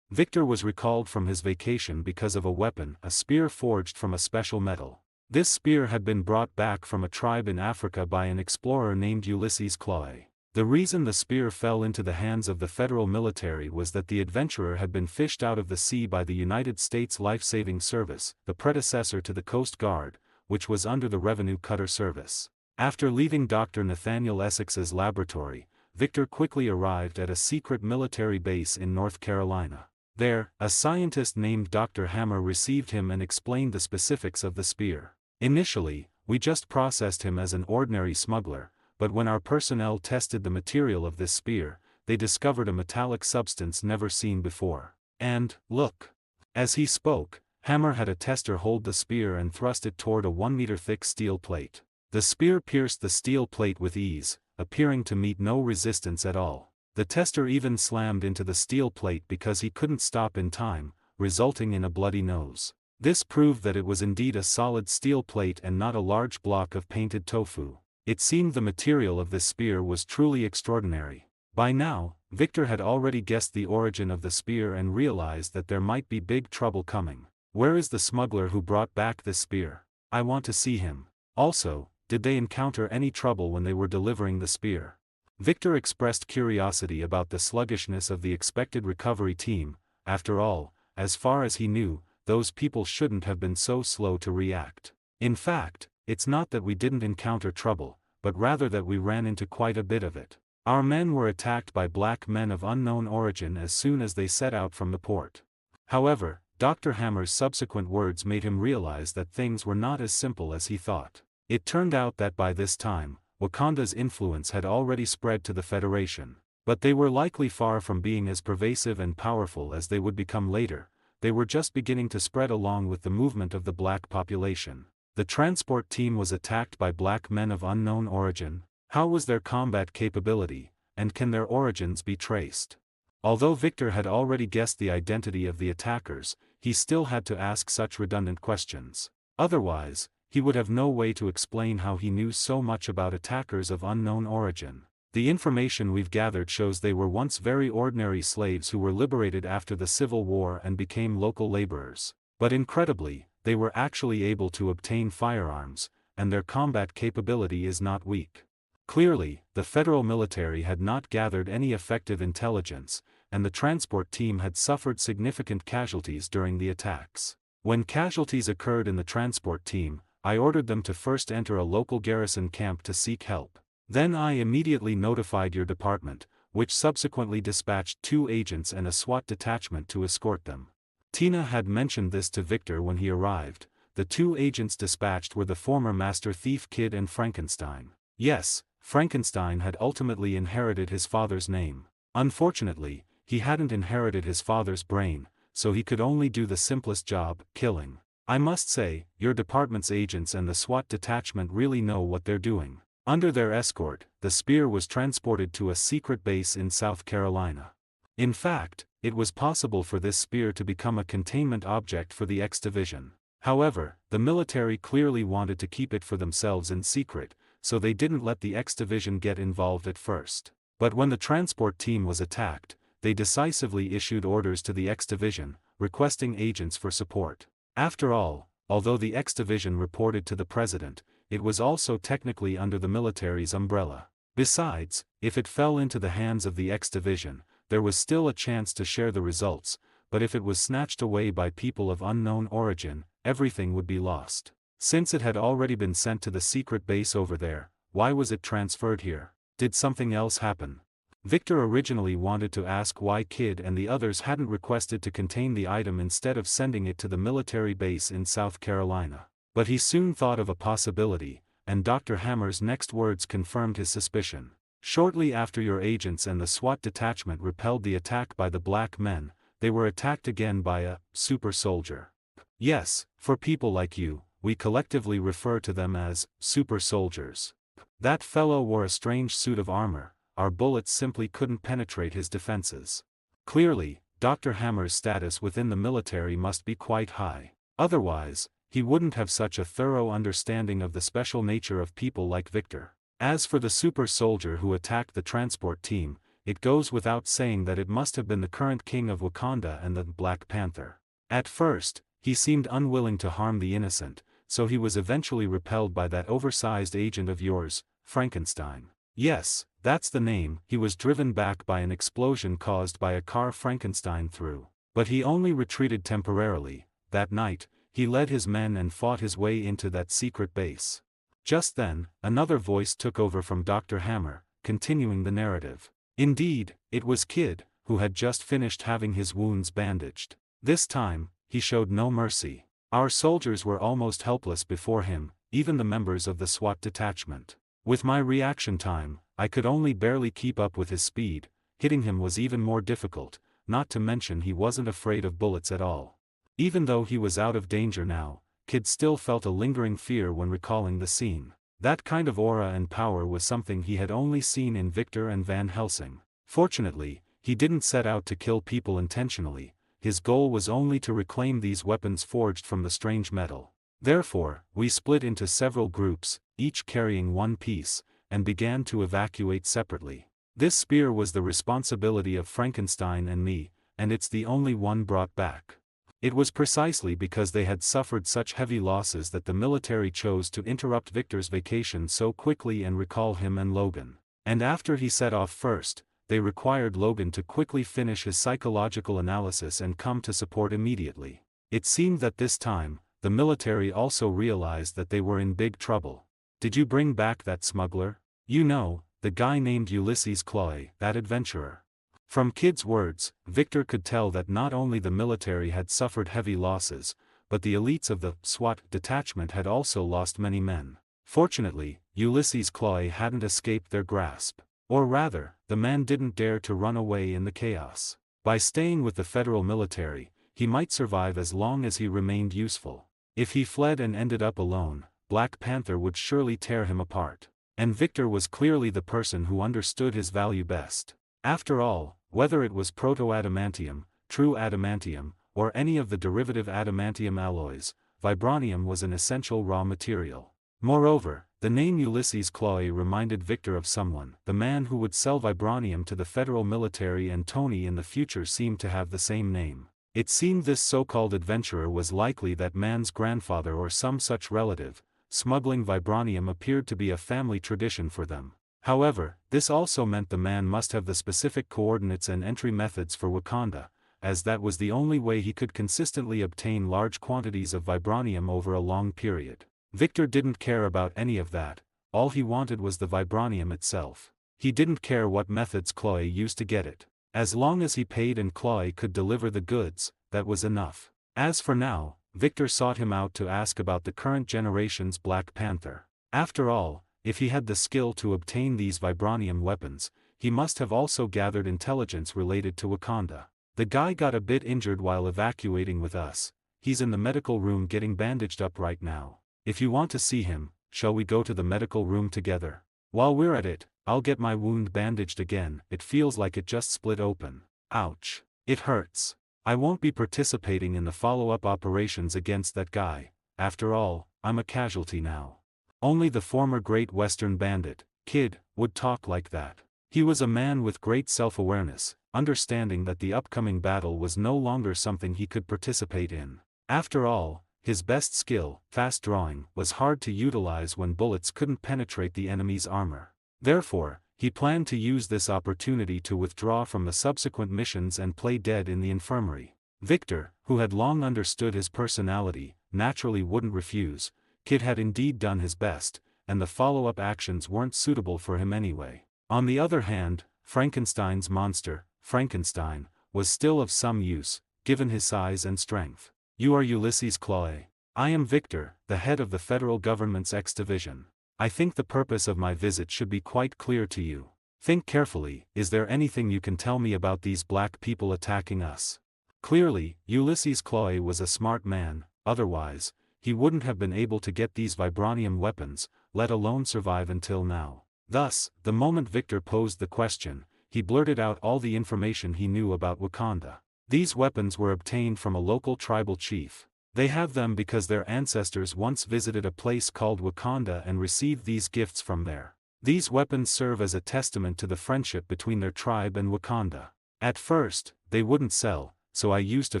Victor was recalled from his vacation because of a weapon, a spear forged from a special metal. This spear had been brought back from a tribe in Africa by an explorer named Ulysses Claude. The reason the spear fell into the hands of the federal military was that the adventurer had been fished out of the sea by the United States Life-Saving Service, the predecessor to the Coast Guard, which was under the Revenue Cutter Service. After leaving Dr. Nathaniel Essex's laboratory, Victor quickly arrived at a secret military base in North Carolina. There, a scientist named Dr. Hammer received him and explained the specifics of the spear. Initially, we just processed him as an ordinary smuggler, but when our personnel tested the material of this spear, they discovered a metallic substance never seen before. And, look. As he spoke, Hammer had a tester hold the spear and thrust it toward a 1-meter-thick steel plate. The spear pierced the steel plate with ease, appearing to meet no resistance at all. The tester even slammed into the steel plate because he couldn't stop in time, resulting in a bloody nose. This proved that it was indeed a solid steel plate and not a large block of painted tofu. It seemed the material of this spear was truly extraordinary. By now, Victor had already guessed the origin of the spear and realized that there might be big trouble coming. Where is the smuggler who brought back this spear? I want to see him. Also, did they encounter any trouble when they were delivering the spear? Victor expressed curiosity about the sluggishness of the expected recovery team. After all, as far as he knew, those people shouldn't have been so slow to react. In fact, it's not that we didn't encounter trouble, but rather that we ran into quite a bit of it. Our men were attacked by black men of unknown origin as soon as they set out from the port. However, Dr. Hammer's subsequent words made him realize that things were not as simple as he thought. It turned out that by this time, Wakanda's influence had already spread to the Federation. But they were likely far from being as pervasive and powerful as they would become later. They were just beginning to spread along with the movement of the black population. The transport team was attacked by black men of unknown origin. How was their combat capability, and can their origins be traced? Although Victor had already guessed the identity of the attackers, he still had to ask such redundant questions. Otherwise, he would have no way to explain how he knew so much about attackers of unknown origin. The information we've gathered shows they were once very ordinary slaves who were liberated after the Civil War and became local laborers. But incredibly, they were actually able to obtain firearms, and their combat capability is not weak. Clearly, the federal military had not gathered any effective intelligence, and the transport team had suffered significant casualties during the attacks. When casualties occurred in the transport team, I ordered them to first enter a local garrison camp to seek help. Then I immediately notified your department, which subsequently dispatched 2 agents and a SWAT detachment to escort them. Tina had mentioned this to Victor when he arrived. The 2 agents dispatched were the former Master Thief Kid and Frankenstein. Yes, Frankenstein had ultimately inherited his father's name. Unfortunately, he hadn't inherited his father's brain, so he could only do the simplest job, killing. I must say, your department's agents and the SWAT detachment really know what they're doing. Under their escort, the spear was transported to a secret base in South Carolina. In fact, it was possible for this spear to become a containment object for the X Division. However, the military clearly wanted to keep it for themselves in secret, so they didn't let the X Division get involved at first. But when the transport team was attacked, they decisively issued orders to the X Division, requesting agents for support. After all, although the X Division reported to the president, it was also technically under the military's umbrella. Besides, if it fell into the hands of the X Division, there was still a chance to share the results, but if it was snatched away by people of unknown origin, everything would be lost. Since it had already been sent to the secret base over there, why was it transferred here? Did something else happen? Victor originally wanted to ask why Kid and the others hadn't requested to contain the item instead of sending it to the military base in South Carolina. But he soon thought of a possibility, and Dr. Hammer's next words confirmed his suspicion. Shortly after your agents and the SWAT detachment repelled the attack by the black men, they were attacked again by a super soldier. Yes, for people like you, we collectively refer to them as super soldiers. That fellow wore a strange suit of armor. Our bullets simply couldn't penetrate his defenses. Clearly, Dr. Hammer's status within the military must be quite high. Otherwise, he wouldn't have such a thorough understanding of the special nature of people like Victor. As for the super soldier who attacked the transport team, it goes without saying that it must have been the current king of Wakanda and the Black Panther. At first, he seemed unwilling to harm the innocent, so he was eventually repelled by that oversized agent of yours, Frankenstein. Yes, that's the name. He was driven back by an explosion caused by a car Frankenstein threw. But he only retreated temporarily. That night, he led his men and fought his way into that secret base. Just then, another voice took over from Dr. Hammer, continuing the narrative. Indeed, it was Kid, who had just finished having his wounds bandaged. This time, he showed no mercy. Our soldiers were almost helpless before him, even the members of the SWAT detachment. With my reaction time, I could only barely keep up with his speed. Hitting him was even more difficult, not to mention he wasn't afraid of bullets at all. Even though he was out of danger now, Kid still felt a lingering fear when recalling the scene. That kind of aura and power was something he had only seen in Victor and Van Helsing. Fortunately, he didn't set out to kill people intentionally. His goal was only to reclaim these weapons forged from the strange metal. Therefore, we split into several groups, each carrying one piece, and began to evacuate separately. This spear was the responsibility of Frankenstein and me, and it's the only one brought back. It was precisely because they had suffered such heavy losses that the military chose to interrupt Victor's vacation so quickly and recall him and Logan. And after he set off first, they required Logan to quickly finish his psychological analysis and come to support immediately. It seemed that this time, the military also realized that they were in big trouble. "Did you bring back that smuggler? You know, the guy named Ulysses Chloe, that adventurer." From Kid's words, Victor could tell that not only the military had suffered heavy losses, but the elites of the SWAT detachment had also lost many men. Fortunately, Ulysses Chloe hadn't escaped their grasp. Or rather, the man didn't dare to run away in the chaos. By staying with the federal military, he might survive as long as he remained useful. If he fled and ended up alone, Black Panther would surely tear him apart. And Victor was clearly the person who understood his value best. After all, whether it was proto-adamantium, true adamantium, or any of the derivative adamantium alloys, vibranium was an essential raw material. Moreover, the name Ulysses Chloe reminded Victor of someone. The man who would sell vibranium to the federal military and Tony in the future seemed to have the same name. It seemed this so-called adventurer was likely that man's grandfather or some such relative. Smuggling vibranium appeared to be a family tradition for them. However, this also meant the man must have the specific coordinates and entry methods for Wakanda, as that was the only way he could consistently obtain large quantities of vibranium over a long period. Victor didn't care about any of that, all he wanted was the vibranium itself. He didn't care what methods Chloe used to get it. As long as he paid and Chloe could deliver the goods, that was enough. As for now, Victor sought him out to ask about the current generation's Black Panther. After all, if he had the skill to obtain these vibranium weapons, he must have also gathered intelligence related to Wakanda. "The guy got a bit injured while evacuating with us. He's in the medical room getting bandaged up right now. If you want to see him, shall we go to the medical room together? While we're at it, I'll get my wound bandaged again. It feels like it just split open. Ouch. It hurts. I won't be participating in the follow-up operations against that guy. After all, I'm a casualty now." Only the former Great Western Bandit, Kid, would talk like that. He was a man with great self-awareness, understanding that the upcoming battle was no longer something he could participate in. After all, his best skill, fast drawing, was hard to utilize when bullets couldn't penetrate the enemy's armor. Therefore, he planned to use this opportunity to withdraw from the subsequent missions and play dead in the infirmary. Victor, who had long understood his personality, naturally wouldn't refuse. Kid had indeed done his best, and the follow-up actions weren't suitable for him anyway. On the other hand, Frankenstein's monster, Frankenstein, was still of some use, given his size and strength. "You are Ulysses Chloe. I am Victor, the head of the federal government's X division. I think the purpose of my visit should be quite clear to you. Think carefully, is there anything you can tell me about these black people attacking us?" Clearly, Ulysses Chloe was a smart man, otherwise, he wouldn't have been able to get these vibranium weapons, let alone survive until now. Thus, the moment Victor posed the question, he blurted out all the information he knew about Wakanda. These weapons were obtained from a local tribal chief. They have them because their ancestors once visited a place called Wakanda and received these gifts from there. These weapons serve as a testament to the friendship between their tribe and Wakanda. At first, they wouldn't sell, so I used a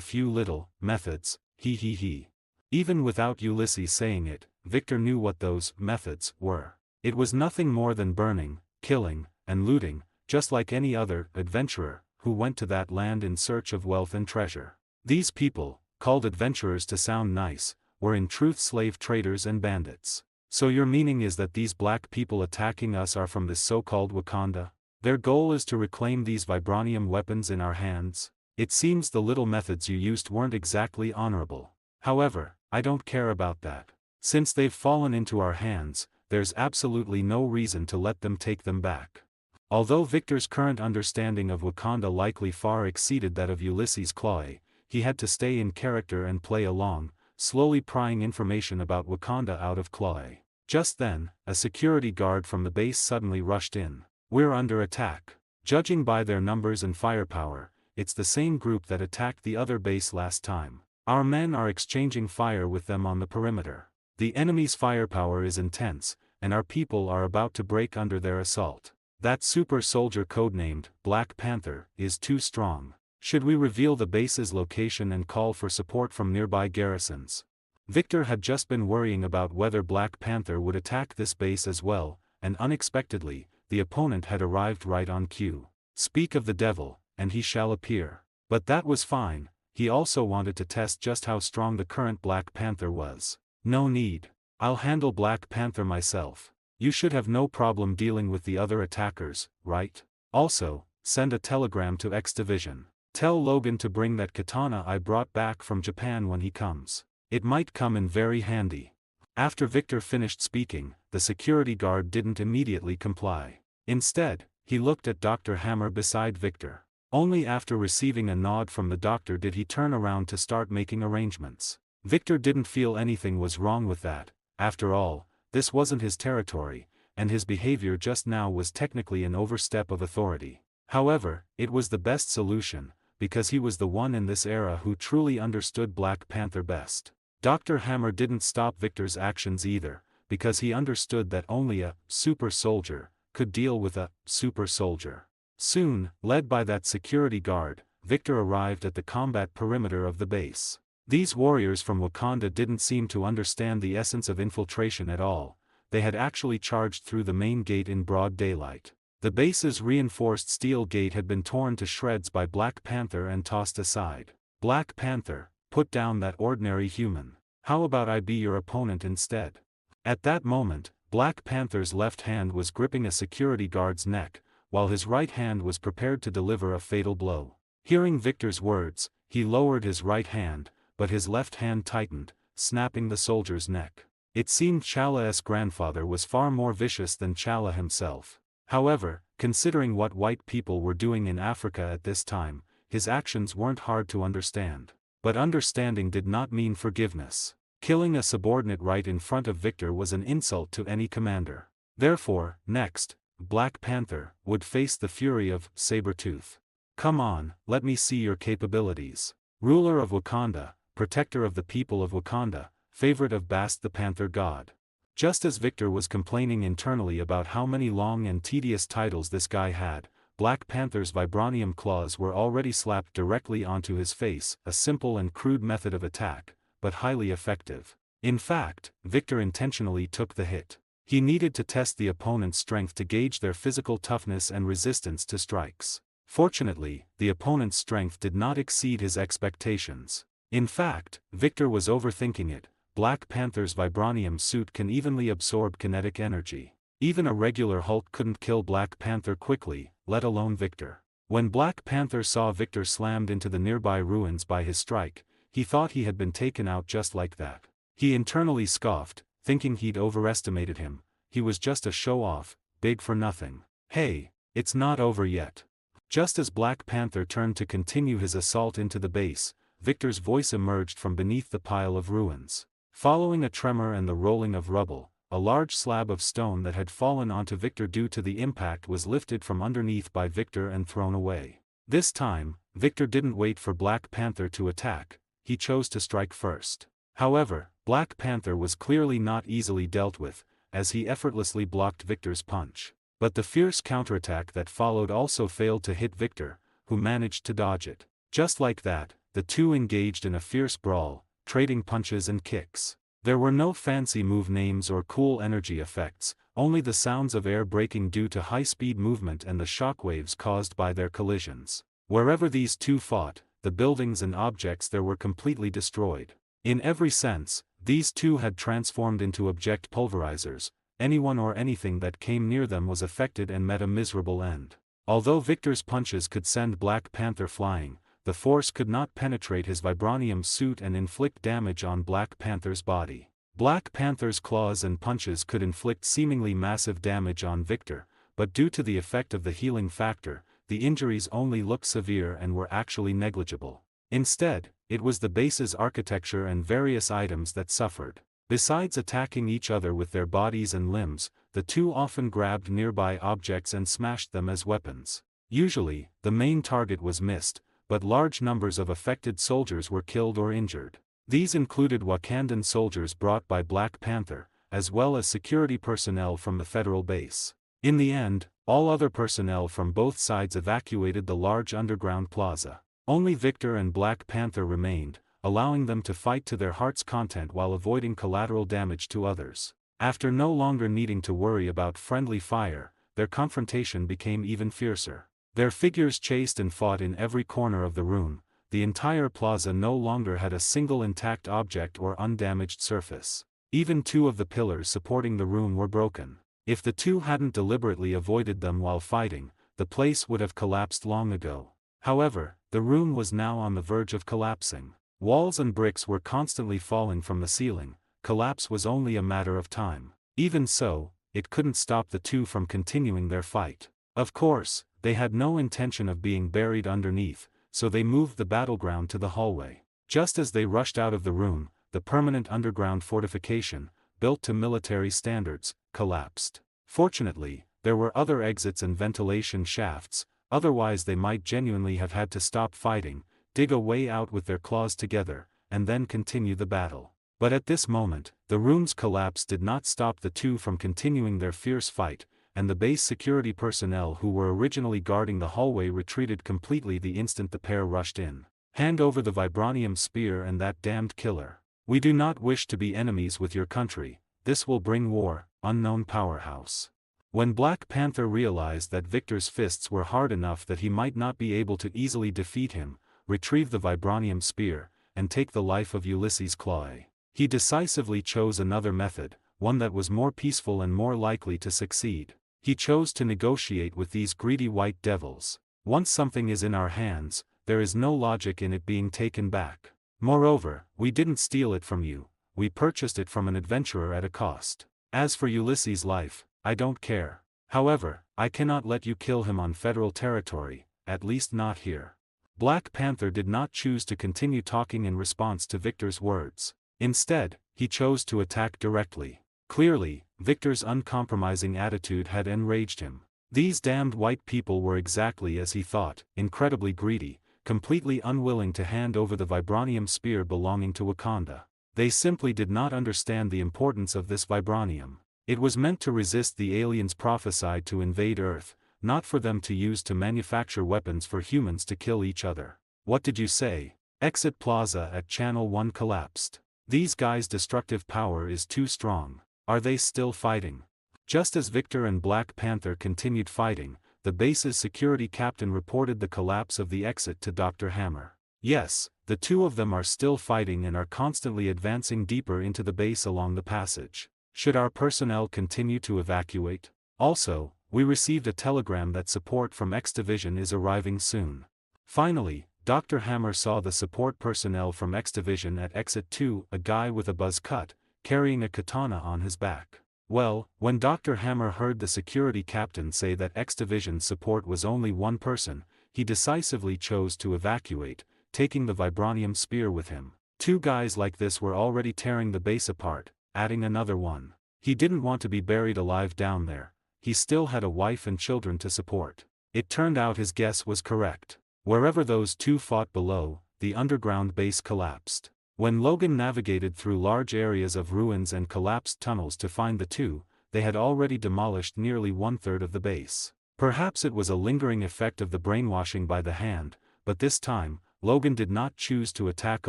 few little methods, he. Even without Ulysses saying it, Victor knew what those methods were. It was nothing more than burning, killing, and looting, just like any other adventurer who went to that land in search of wealth and treasure. These people, called adventurers to sound nice, were in truth slave traders and bandits. "So your meaning is that these black people attacking us are from this so-called Wakanda? Their goal is to reclaim these vibranium weapons in our hands? It seems the little methods you used weren't exactly honorable. However, I don't care about that. Since they've fallen into our hands, there's absolutely no reason to let them take them back." Although Victor's current understanding of Wakanda likely far exceeded that of Ulysses Chloe, he had to stay in character and play along, slowly prying information about Wakanda out of Chloe. Just then, a security guard from the base suddenly rushed in. "We're under attack. Judging by their numbers and firepower, it's the same group that attacked the other base last time. Our men are exchanging fire with them on the perimeter. The enemy's firepower is intense, and our people are about to break under their assault. That super soldier codenamed Black Panther is too strong. Should we reveal the base's location and call for support from nearby garrisons? Victor had just been worrying about whether Black Panther would attack this base as well, and unexpectedly, the opponent had arrived right on cue. Speak of the devil, and he shall appear. But that was fine, he also wanted to test just how strong the current Black Panther was. No need. I'll handle Black Panther myself. You should have no problem dealing with the other attackers, right? Also, send a telegram to X Division. Tell Logan to bring that katana I brought back from Japan when he comes. It might come in very handy. After Victor finished speaking, the security guard didn't immediately comply. Instead, he looked at Dr. Hammer beside Victor. Only after receiving a nod from the doctor did he turn around to start making arrangements. Victor didn't feel anything was wrong with that. After all, this wasn't his territory, and his behavior just now was technically an overstep of authority. However, it was the best solution, because he was the one in this era who truly understood Black Panther best. Dr. Hammer didn't stop Victor's actions either, because he understood that only a super soldier could deal with a super soldier. Soon, led by that security guard, Victor arrived at the combat perimeter of the base. These warriors from Wakanda didn't seem to understand the essence of infiltration at all. They had actually charged through the main gate in broad daylight. The base's reinforced steel gate had been torn to shreds by Black Panther and tossed aside. Black Panther, put down that ordinary human. How about I be your opponent instead? At that moment, Black Panther's left hand was gripping a security guard's neck, while his right hand was prepared to deliver a fatal blow. Hearing Victor's words, he lowered his right hand, but his left hand tightened, snapping the soldier's neck. It seemed Chala's grandfather was far more vicious than Chala himself. However, considering what white people were doing in Africa at this time, his actions weren't hard to understand. But understanding did not mean forgiveness. Killing a subordinate right in front of Victor was an insult to any commander. Therefore, next, Black Panther would face the fury of Sabretooth. Come on, let me see your capabilities. Ruler of Wakanda, protector of the people of Wakanda, favorite of Bast the Panther God. Just as Victor was complaining internally about how many long and tedious titles this guy had, Black Panther's vibranium claws were already slapped directly onto his face, a simple and crude method of attack, but highly effective. In fact, Victor intentionally took the hit. He needed to test the opponent's strength to gauge their physical toughness and resistance to strikes. Fortunately, the opponent's strength did not exceed his expectations. In fact, Victor was overthinking it. Black Panther's vibranium suit can evenly absorb kinetic energy. Even a regular Hulk couldn't kill Black Panther quickly, let alone Victor. When Black Panther saw Victor slammed into the nearby ruins by his strike, he thought he had been taken out just like that. He internally scoffed, thinking he'd overestimated him. He was just a show-off, big for nothing. Hey, it's not over yet. Just as Black Panther turned to continue his assault into the base, Victor's voice emerged from beneath the pile of ruins. Following a tremor and the rolling of rubble, a large slab of stone that had fallen onto Victor due to the impact was lifted from underneath by Victor and thrown away. This time, Victor didn't wait for Black Panther to attack, he chose to strike first. However, Black Panther was clearly not easily dealt with, as he effortlessly blocked Victor's punch. But the fierce counterattack that followed also failed to hit Victor, who managed to dodge it. Just like that, the two engaged in a fierce brawl, trading punches and kicks. There were no fancy move names or cool energy effects, only the sounds of air breaking due to high-speed movement and the shockwaves caused by their collisions. Wherever these two fought, the buildings and objects there were completely destroyed. In every sense, these two had transformed into object pulverizers. Anyone or anything that came near them was affected and met a miserable end. Although Victor's punches could send Black Panther flying, the force could not penetrate his vibranium suit and inflict damage on Black Panther's body. Black Panther's claws and punches could inflict seemingly massive damage on Victor, but due to the effect of the healing factor, the injuries only looked severe and were actually negligible. Instead, it was the base's architecture and various items that suffered. Besides attacking each other with their bodies and limbs, the two often grabbed nearby objects and smashed them as weapons. Usually, the main target was missed, but large numbers of affected soldiers were killed or injured. These included Wakandan soldiers brought by Black Panther, as well as security personnel from the federal base. In the end, all other personnel from both sides evacuated the large underground plaza. Only Victor and Black Panther remained, allowing them to fight to their heart's content while avoiding collateral damage to others. After no longer needing to worry about friendly fire, their confrontation became even fiercer. Their figures chased and fought in every corner of the room. The entire plaza no longer had a single intact object or undamaged surface. Even two of the pillars supporting the room were broken. If the two hadn't deliberately avoided them while fighting, the place would have collapsed long ago. However, the room was now on the verge of collapsing. Walls and bricks were constantly falling from the ceiling. Collapse was only a matter of time. Even so, it couldn't stop the two from continuing their fight. Of course, they had no intention of being buried underneath, so they moved the battleground to the hallway. Just as they rushed out of the room, the permanent underground fortification, built to military standards, collapsed. Fortunately, there were other exits and ventilation shafts, otherwise they might genuinely have had to stop fighting, dig a way out with their claws together, and then continue the battle. But at this moment, the room's collapse did not stop the two from continuing their fierce fight, and the base security personnel who were originally guarding the hallway retreated completely the instant the pair rushed in. "Hand over the vibranium spear and that damned killer. We do not wish to be enemies with your country. This will bring war," unknown powerhouse. When Black Panther realized that Victor's fists were hard enough that he might not be able to easily defeat him, retrieve the vibranium spear, and take the life of Ulysses Claw, he decisively chose another method, one that was more peaceful and more likely to succeed. He chose to negotiate with these greedy white devils. Once something is in our hands, there is no logic in it being taken back. Moreover, we didn't steal it from you, we purchased it from an adventurer at a cost. As for Ulysses' life, I don't care. However, I cannot let you kill him on federal territory, at least not here. Black Panther did not choose to continue talking in response to Victor's words. Instead, he chose to attack directly. Clearly, Victor's uncompromising attitude had enraged him. These damned white people were exactly as he thought, incredibly greedy, completely unwilling to hand over the vibranium spear belonging to Wakanda. They simply did not understand the importance of this vibranium. It was meant to resist the aliens prophesied to invade Earth, not for them to use to manufacture weapons for humans to kill each other. What did you say? Exit Plaza at Channel 1 collapsed. These guys' destructive power is too strong. Are they still fighting? Just as Victor and Black Panther continued fighting, the base's security captain reported the collapse of the exit to Dr. Hammer. Yes, the two of them are still fighting and are constantly advancing deeper into the base along the passage. Should our personnel continue to evacuate? Also, we received a telegram that support from X Division is arriving soon. Finally, Dr. Hammer saw the support personnel from X Division at Exit 2, a guy with a buzz cut, carrying a katana on his back. Well, when Dr. Hammer heard the security captain say that X Division support was only one person, he decisively chose to evacuate, taking the vibranium spear with him. Two guys like this were already tearing the base apart, adding another one. He didn't want to be buried alive down there. He still had a wife and children to support. It turned out his guess was correct. Wherever those two fought below, the underground base collapsed. When Logan navigated through large areas of ruins and collapsed tunnels to find the two, they had already demolished nearly one-third of the base. Perhaps it was a lingering effect of the brainwashing by the Hand, but this time, Logan did not choose to attack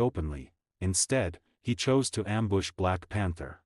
openly. Instead, he chose to ambush Black Panther.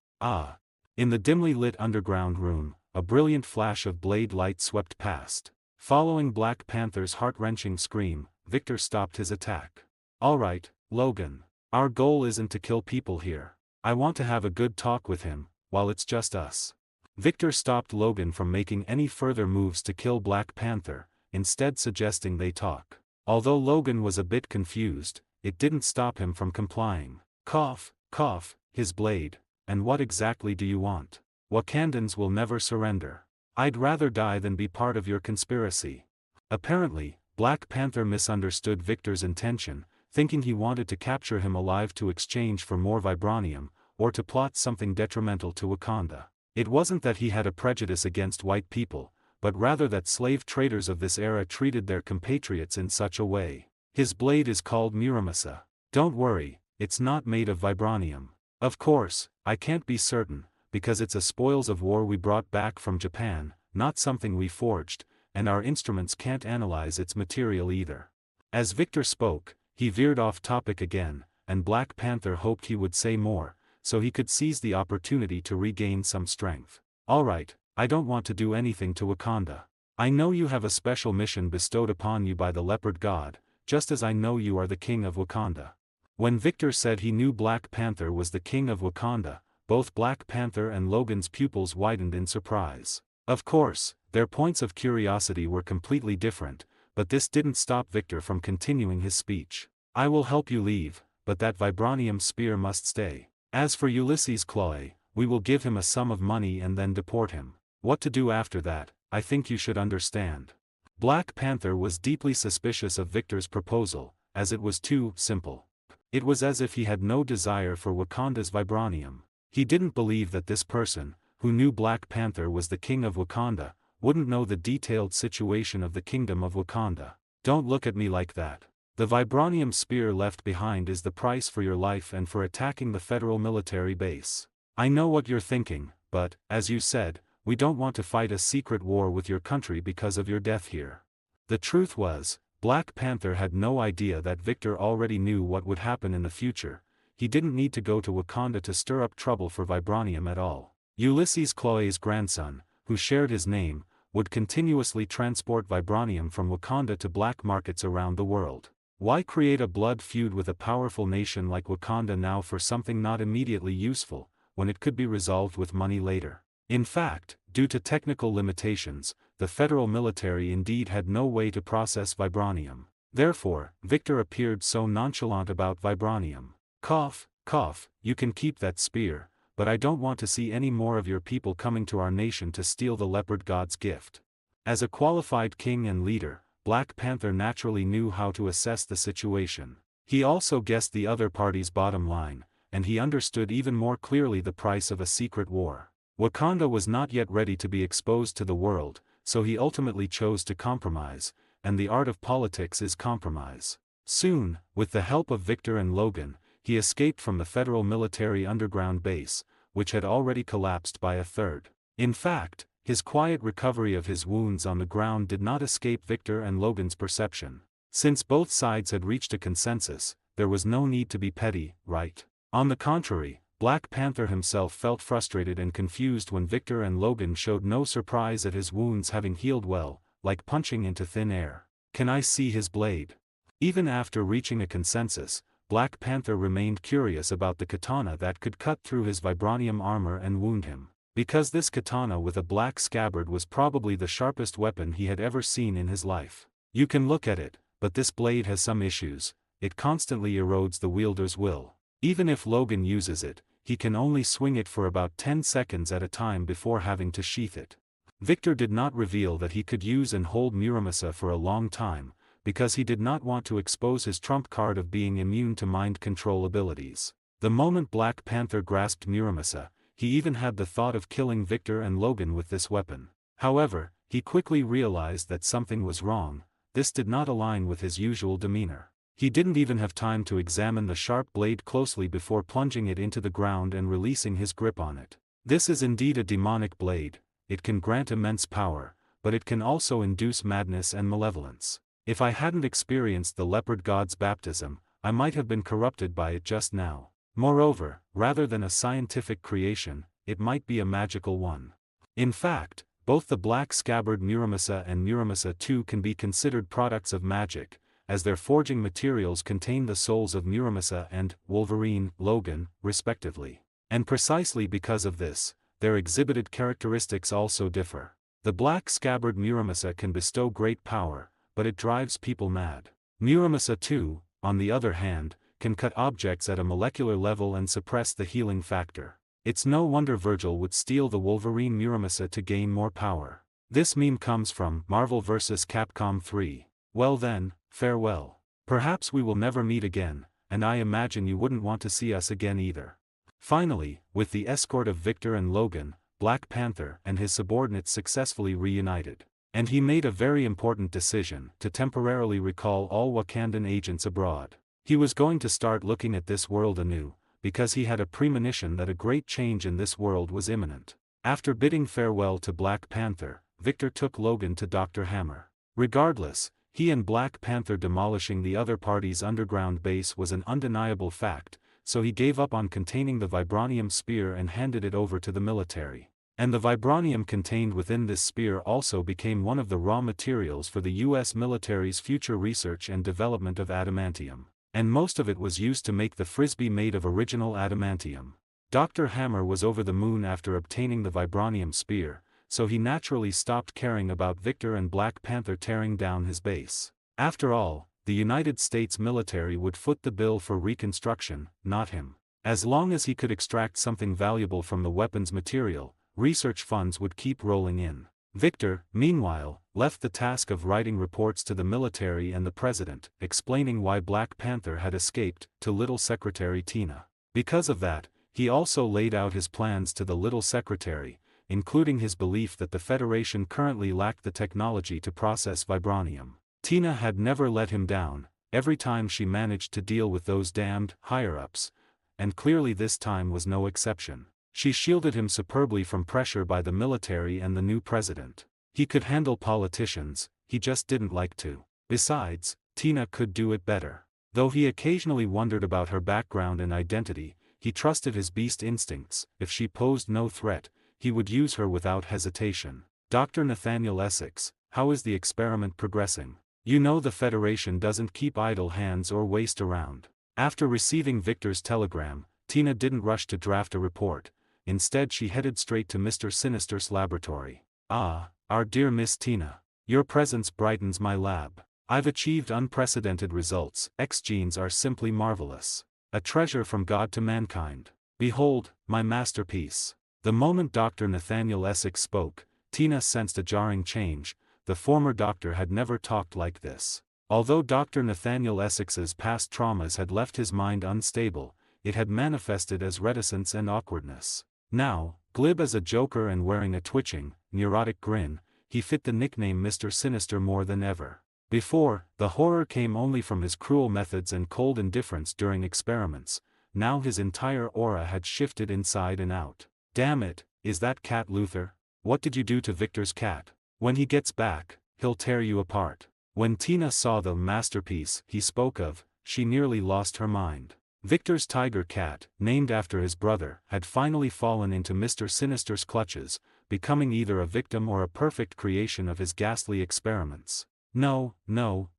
In the dimly lit underground room, a brilliant flash of blade light swept past. Following Black Panther's heart-wrenching scream, Victor stopped his attack. "All right, Logan. Our goal isn't to kill people here. I want to have a good talk with him, while it's just us." Victor stopped Logan from making any further moves to kill Black Panther, instead suggesting they talk. Although Logan was a bit confused, it didn't stop him from complying. Cough, cough, his blade. "And what exactly do you want? Wakandans will never surrender. I'd rather die than be part of your conspiracy." Apparently, Black Panther misunderstood Victor's intention, thinking he wanted to capture him alive to exchange for more vibranium, or to plot something detrimental to Wakanda. It wasn't that he had a prejudice against white people, but rather that slave traders of this era treated their compatriots in such a way. "His blade is called Muramasa. Don't worry, it's not made of vibranium. Of course, I can't be certain, because it's a spoils of war we brought back from Japan, not something we forged, and our instruments can't analyze its material either. As Victor spoke, he veered off topic again, and Black Panther hoped he would say more, so he could seize the opportunity to regain some strength. Alright, I don't want to do anything to Wakanda. I know you have a special mission bestowed upon you by the leopard god, just as I know you are the king of Wakanda. When Victor said he knew Black Panther was the king of Wakanda, both Black Panther and Logan's pupils widened in surprise. Of course, their points of curiosity were completely different, but this didn't stop Victor from continuing his speech. I will help you leave, but that vibranium spear must stay. As for Ulysses Chloe, we will give him a sum of money and then deport him. What to do after that, I think you should understand. Black Panther was deeply suspicious of Victor's proposal, as it was too simple. It was as if he had no desire for Wakanda's vibranium. He didn't believe that this person, who knew Black Panther was the king of Wakanda, wouldn't know the detailed situation of the kingdom of Wakanda. Don't look at me like that. The vibranium spear left behind is the price for your life and for attacking the federal military base. I know what you're thinking, but, as you said, we don't want to fight a secret war with your country because of your death here. The truth was, Black Panther had no idea that Victor already knew what would happen in the future. He didn't need to go to Wakanda to stir up trouble for vibranium at all. Ulysses Chloe's grandson, who shared his name, would continuously transport vibranium from Wakanda to black markets around the world. Why create a blood feud with a powerful nation like Wakanda now for something not immediately useful, when it could be resolved with money later? In fact, due to technical limitations, the federal military indeed had no way to process vibranium. Therefore, Victor appeared so nonchalant about vibranium. Cough, cough, you can keep that spear, but I don't want to see any more of your people coming to our nation to steal the leopard god's gift. As a qualified king and leader, Black Panther naturally knew how to assess the situation. He also guessed the other party's bottom line, and he understood even more clearly the price of a secret war. Wakanda was not yet ready to be exposed to the world, so he ultimately chose to compromise, and the art of politics is compromise. Soon, with the help of Victor and Logan, he escaped from the federal military underground base, which had already collapsed by a third. In fact, his quiet recovery of his wounds on the ground did not escape Victor and Logan's perception. Since both sides had reached a consensus, there was no need to be petty, right? On the contrary, Black Panther himself felt frustrated and confused when Victor and Logan showed no surprise at his wounds having healed well, like punching into thin air. Can I see his blade? Even after reaching a consensus, Black Panther remained curious about the katana that could cut through his vibranium armor and wound him. Because this katana with a black scabbard was probably the sharpest weapon he had ever seen in his life. You can look at it, but this blade has some issues. It constantly erodes the wielder's will. Even if Logan uses it, he can only swing it for about 10 seconds at a time before having to sheath it. Victor did not reveal that he could use and hold Muramasa for a long time, because he did not want to expose his trump card of being immune to mind control abilities. The moment Black Panther grasped Muramasa, he even had the thought of killing Victor and Logan with this weapon. However, he quickly realized that something was wrong. This did not align with his usual demeanor. He didn't even have time to examine the sharp blade closely before plunging it into the ground and releasing his grip on it. This is indeed a demonic blade. It can grant immense power, but it can also induce madness and malevolence. If I hadn't experienced the leopard god's baptism, I might have been corrupted by it just now. Moreover, rather than a scientific creation, it might be a magical one. In fact, both the black scabbard Muramasa and Muramasa II can be considered products of magic, as their forging materials contain the souls of Muramasa and Wolverine, Logan, respectively. And precisely because of this, their exhibited characteristics also differ. The black scabbard Muramasa can bestow great power, but it drives people mad. Muramasa II, on the other hand, can cut objects at a molecular level and suppress the healing factor. It's no wonder Virgil would steal the Wolverine Muramasa to gain more power. This meme comes from Marvel vs. Capcom 3. Well then, farewell. Perhaps we will never meet again, and I imagine you wouldn't want to see us again either. Finally, with the escort of Victor and Logan, Black Panther and his subordinates successfully reunited. And he made a very important decision to temporarily recall all Wakandan agents abroad. He was going to start looking at this world anew, because he had a premonition that a great change in this world was imminent. After bidding farewell to Black Panther, Victor took Logan to Dr. Hammer. Regardless, He and Black Panther demolishing the other party's underground base was an undeniable fact, so he gave up on containing the vibranium spear and handed it over to the military. And the vibranium contained within this spear also became one of the raw materials for the US military's future research and development of adamantium. And most of it was used to make the frisbee made of original adamantium. Dr. Hammer was over the moon after obtaining the vibranium spear, so he naturally stopped caring about Victor and Black Panther tearing down his base. After all, the United States military would foot the bill for reconstruction, not him. As long as he could extract something valuable from the weapons material, research funds would keep rolling in. Victor, meanwhile, left the task of writing reports to the military and the president, explaining why Black Panther had escaped, to Little Secretary Tina. Because of that, he also laid out his plans to the Little Secretary, including his belief that the Federation currently lacked the technology to process vibranium. Tina had never let him down, every time she managed to deal with those damned higher-ups, and clearly this time was no exception. She shielded him superbly from pressure by the military and the new president. He could handle politicians, he just didn't like to. Besides, Tina could do it better. Though he occasionally wondered about her background and identity, he trusted his beast instincts. If she posed no threat, he would use her without hesitation. Dr. Nathaniel Essex, how is the experiment progressing? You know the Federation doesn't keep idle hands or waste around. After receiving Victor's telegram, Tina didn't rush to draft a report. Instead she headed straight to Mr. Sinister's laboratory. Ah, our dear Miss Tina. Your presence brightens my lab. I've achieved unprecedented results. X genes are simply marvelous. A treasure from God to mankind. Behold, my masterpiece. The moment Dr. Nathaniel Essex spoke, Tina sensed a jarring change. The former doctor had never talked like this. Although Dr. Nathaniel Essex's past traumas had left his mind unstable, it had manifested as reticence and awkwardness. Now, glib as a joker and wearing a twitching, neurotic grin, he fit the nickname Mr. Sinister more than ever. Before, the horror came only from his cruel methods and cold indifference during experiments. Now his entire aura had shifted inside and out. Damn it, is that cat Luther? What did you do to Victor's cat? When he gets back, he'll tear you apart. When Tina saw the masterpiece he spoke of, she nearly lost her mind. Victor's tiger cat, named after his brother, had finally fallen into Mr. Sinister's clutches, becoming either a victim or a perfect creation of his ghastly experiments. No,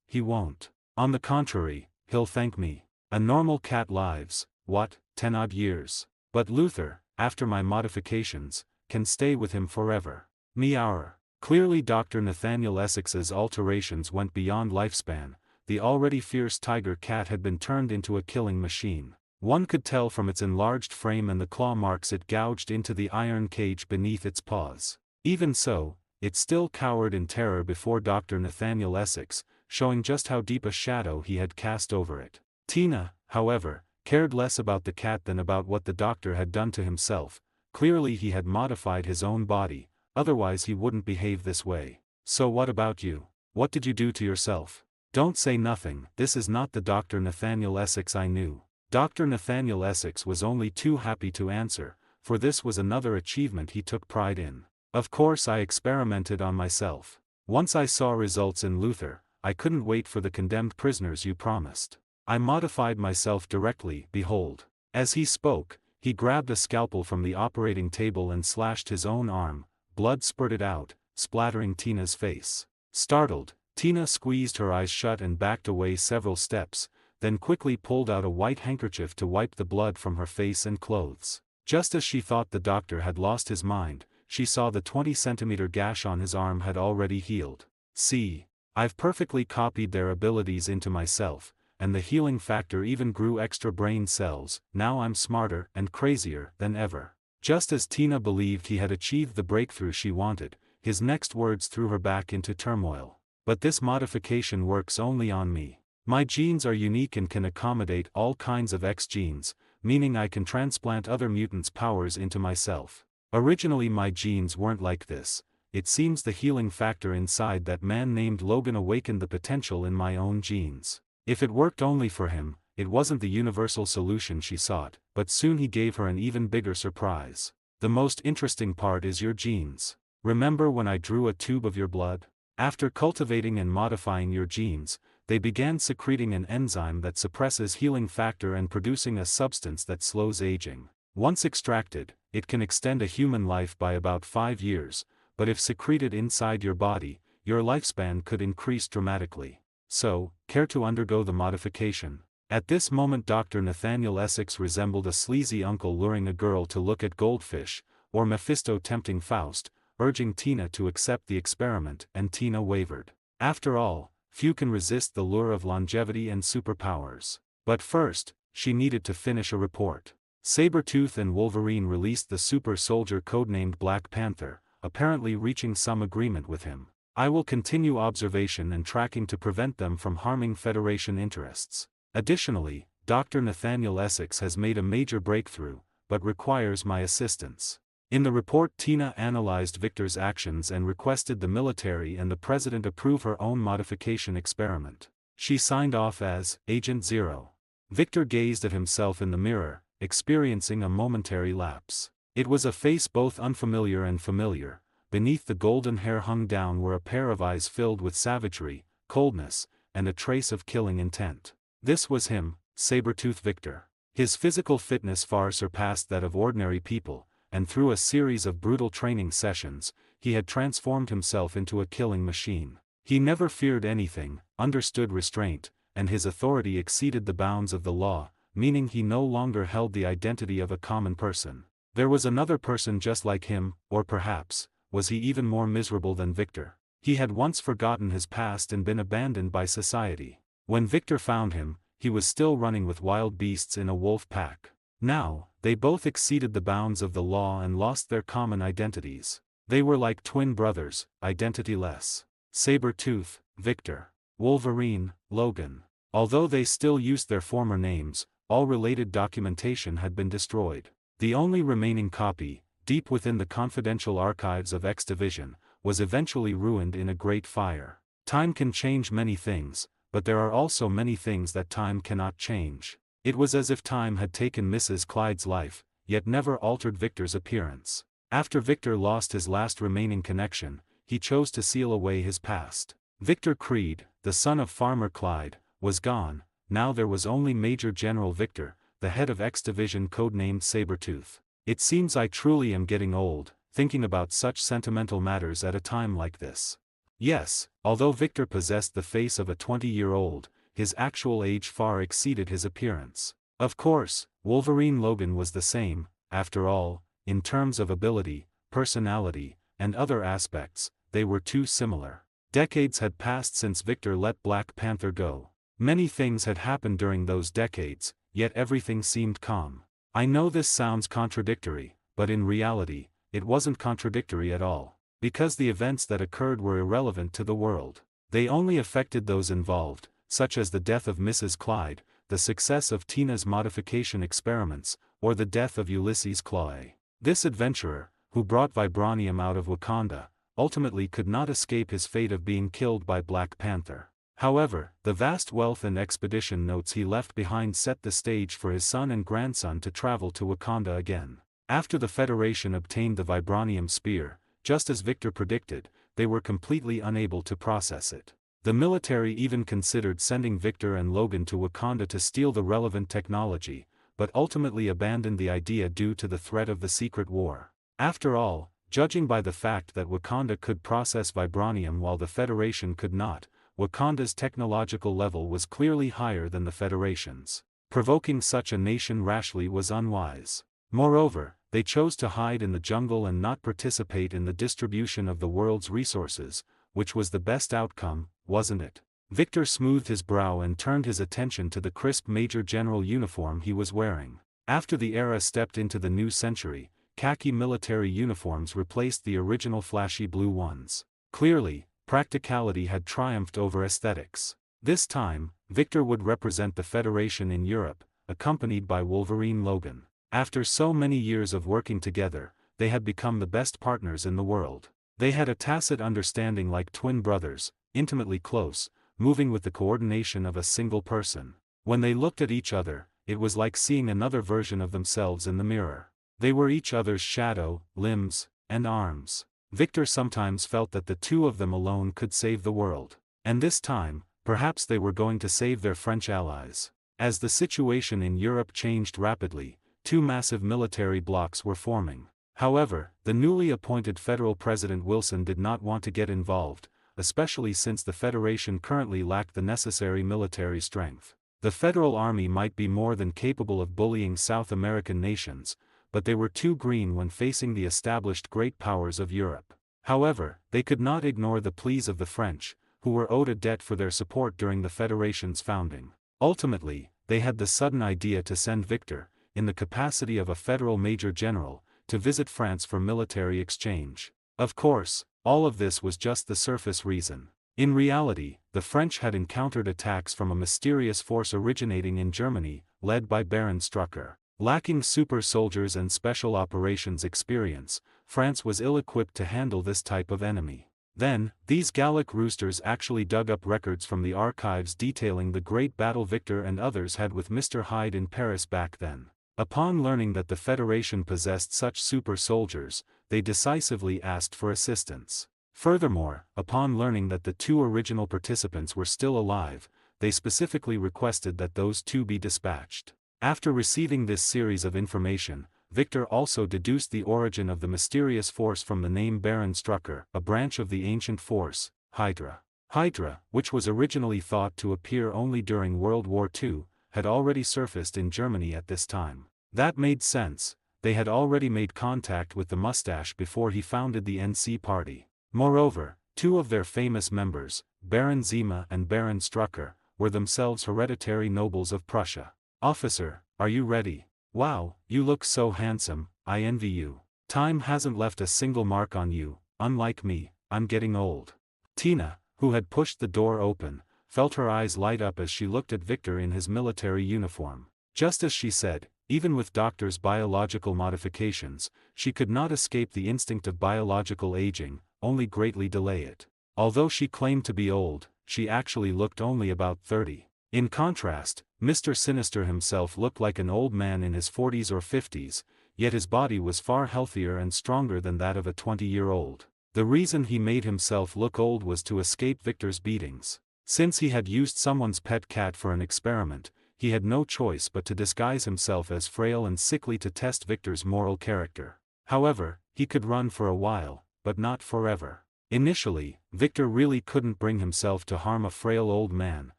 he won't. On the contrary, he'll thank me. A normal cat lives, 10-odd years. But Luther, after my modifications, can stay with him forever. Meow. Clearly Dr. Nathaniel Essex's alterations went beyond lifespan. The already fierce tiger cat had been turned into a killing machine. One could tell from its enlarged frame and the claw marks it gouged into the iron cage beneath its paws. Even so, it still cowered in terror before Dr. Nathaniel Essex, showing just how deep a shadow he had cast over it. Tina, however, cared less about the cat than about what the doctor had done to himself. Clearly he had modified his own body, otherwise he wouldn't behave this way. So what about you? What did you do to yourself? Don't say nothing. This is not the Dr. Nathaniel Essex I knew. Dr. Nathaniel Essex was only too happy to answer, for this was another achievement he took pride in. Of course I experimented on myself. Once I saw results in Luther, I couldn't wait for the condemned prisoners you promised. I modified myself directly. Behold. As he spoke, he grabbed a scalpel from the operating table and slashed his own arm. Blood spurted out, splattering Tina's face. Startled, Tina squeezed her eyes shut and backed away several steps, then quickly pulled out a white handkerchief to wipe the blood from her face and clothes. Just as she thought the doctor had lost his mind, she saw the 20-centimeter gash on his arm had already healed. See, I've perfectly copied their abilities into myself, and the healing factor even grew extra brain cells. Now I'm smarter and crazier than ever. Just as Tina believed he had achieved the breakthrough she wanted, his next words threw her back into turmoil. But this modification works only on me. My genes are unique and can accommodate all kinds of X genes, meaning I can transplant other mutants' powers into myself. Originally my genes weren't like this. It seems the healing factor inside that man named Logan awakened the potential in my own genes. If it worked only for him, it wasn't the universal solution she sought, but soon he gave her an even bigger surprise. The most interesting part is your genes. Remember when I drew a tube of your blood? After cultivating and modifying your genes, they began secreting an enzyme that suppresses healing factor and producing a substance that slows aging. Once extracted, it can extend a human life by about 5 years, but if secreted inside your body, your lifespan could increase dramatically. So, care to undergo the modification? At this moment Dr. Nathaniel Essex resembled a sleazy uncle luring a girl to look at goldfish, or Mephisto tempting Faust, urging Tina to accept the experiment, and Tina wavered. After all, few can resist the lure of longevity and superpowers. But first, she needed to finish a report. Sabretooth and Wolverine released the super soldier codenamed Black Panther, apparently reaching some agreement with him. I will continue observation and tracking to prevent them from harming Federation interests. Additionally, Dr. Nathaniel Essex has made a major breakthrough, but requires my assistance. In the report, Tina analyzed Victor's actions and requested the military and the president approve her own modification experiment. She signed off as Agent Zero. Victor gazed at himself in the mirror, experiencing a momentary lapse. It was a face both unfamiliar and familiar. Beneath the golden hair hung down were a pair of eyes filled with savagery, coldness, and a trace of killing intent. This was him, Sabretooth Victor. His physical fitness far surpassed that of ordinary people, and through a series of brutal training sessions, he had transformed himself into a killing machine. He never feared anything, understood restraint, and his authority exceeded the bounds of the law, meaning he no longer held the identity of a common person. There was another person just like him, or perhaps, was he even more miserable than Victor? He had once forgotten his past and been abandoned by society. When Victor found him, he was still running with wild beasts in a wolf pack. Now, they both exceeded the bounds of the law and lost their common identities. They were like twin brothers, identityless. Sabretooth, Victor. Wolverine, Logan. Although they still used their former names, all related documentation had been destroyed. The only remaining copy, deep within the confidential archives of X Division, was eventually ruined in a great fire. Time can change many things, but there are also many things that time cannot change. It was as if time had taken Mrs. Clyde's life, yet never altered Victor's appearance. After Victor lost his last remaining connection, he chose to seal away his past. Victor Creed, the son of Farmer Clyde, was gone. Now there was only Major General Victor, the head of X Division codenamed Sabretooth. It seems I truly am getting old, thinking about such sentimental matters at a time like this. Yes, although Victor possessed the face of a 20-year-old, his actual age far exceeded his appearance. Of course, Wolverine Logan was the same, after all, in terms of ability, personality, and other aspects, they were too similar. Decades had passed since Victor let Black Panther go. Many things had happened during those decades, yet everything seemed calm. I know this sounds contradictory, but in reality, it wasn't contradictory at all. Because the events that occurred were irrelevant to the world. They only affected those involved, such as the death of Mrs. Clyde, the success of Tina's modification experiments, or the death of Ulysses Claw. This adventurer, who brought vibranium out of Wakanda, ultimately could not escape his fate of being killed by Black Panther. However, the vast wealth and expedition notes he left behind set the stage for his son and grandson to travel to Wakanda again. After the Federation obtained the vibranium spear, just as Victor predicted, they were completely unable to process it. The military even considered sending Victor and Logan to Wakanda to steal the relevant technology, but ultimately abandoned the idea due to the threat of the secret war. After all, judging by the fact that Wakanda could process vibranium while the Federation could not, Wakanda's technological level was clearly higher than the Federation's. Provoking such a nation rashly was unwise. Moreover, they chose to hide in the jungle and not participate in the distribution of the world's resources, which was the best outcome, wasn't it? Victor smoothed his brow and turned his attention to the crisp Major General uniform he was wearing. After the era stepped into the new century, khaki military uniforms replaced the original flashy blue ones. Clearly, practicality had triumphed over aesthetics. This time, Victor would represent the Federation in Europe, accompanied by Wolverine Logan. After so many years of working together, they had become the best partners in the world. They had a tacit understanding like twin brothers, intimately close, moving with the coordination of a single person. When they looked at each other, it was like seeing another version of themselves in the mirror. They were each other's shadow, limbs, and arms. Victor sometimes felt that the two of them alone could save the world. And this time, perhaps they were going to save their French allies. As the situation in Europe changed rapidly, two massive military blocs were forming. However, the newly appointed federal president Wilson did not want to get involved, especially since the Federation currently lacked the necessary military strength. The Federal Army might be more than capable of bullying South American nations, but they were too green when facing the established great powers of Europe. However, they could not ignore the pleas of the French, who were owed a debt for their support during the Federation's founding. Ultimately, they had the sudden idea to send Victor, in the capacity of a federal major general, to visit France for military exchange. Of course, all of this was just the surface reason. In reality, the French had encountered attacks from a mysterious force originating in Germany, led by Baron Strucker. Lacking super soldiers and special operations experience, France was ill-equipped to handle this type of enemy. Then, these Gallic roosters actually dug up records from the archives detailing the great battle Victor and others had with Mr. Hyde in Paris back then. Upon learning that the Federation possessed such super soldiers, they decisively asked for assistance. Furthermore, upon learning that the two original participants were still alive, they specifically requested that those two be dispatched. After receiving this series of information, Victor also deduced the origin of the mysterious force from the name Baron Strucker, a branch of the ancient force, Hydra. Hydra, which was originally thought to appear only during World War II, had already surfaced in Germany at this time. That made sense, they had already made contact with the mustache before he founded the NC Party. Moreover, two of their famous members, Baron Zima and Baron Strucker, were themselves hereditary nobles of Prussia. "Officer, are you ready? Wow, you look so handsome, I envy you. Time hasn't left a single mark on you, unlike me, I'm getting old." Tina, who had pushed the door open, felt her eyes light up as she looked at Victor in his military uniform. Just as she said, even with Doctor's biological modifications, she could not escape the instinct of biological aging, only greatly delay it. Although she claimed to be old, she actually looked only about 30. In contrast, Mr. Sinister himself looked like an old man in his 40s or 50s, yet his body was far healthier and stronger than that of a 20-year-old. The reason he made himself look old was to escape Victor's beatings. Since he had used someone's pet cat for an experiment, he had no choice but to disguise himself as frail and sickly to test Victor's moral character. However, he could run for a while, but not forever. Initially, Victor really couldn't bring himself to harm a frail old man,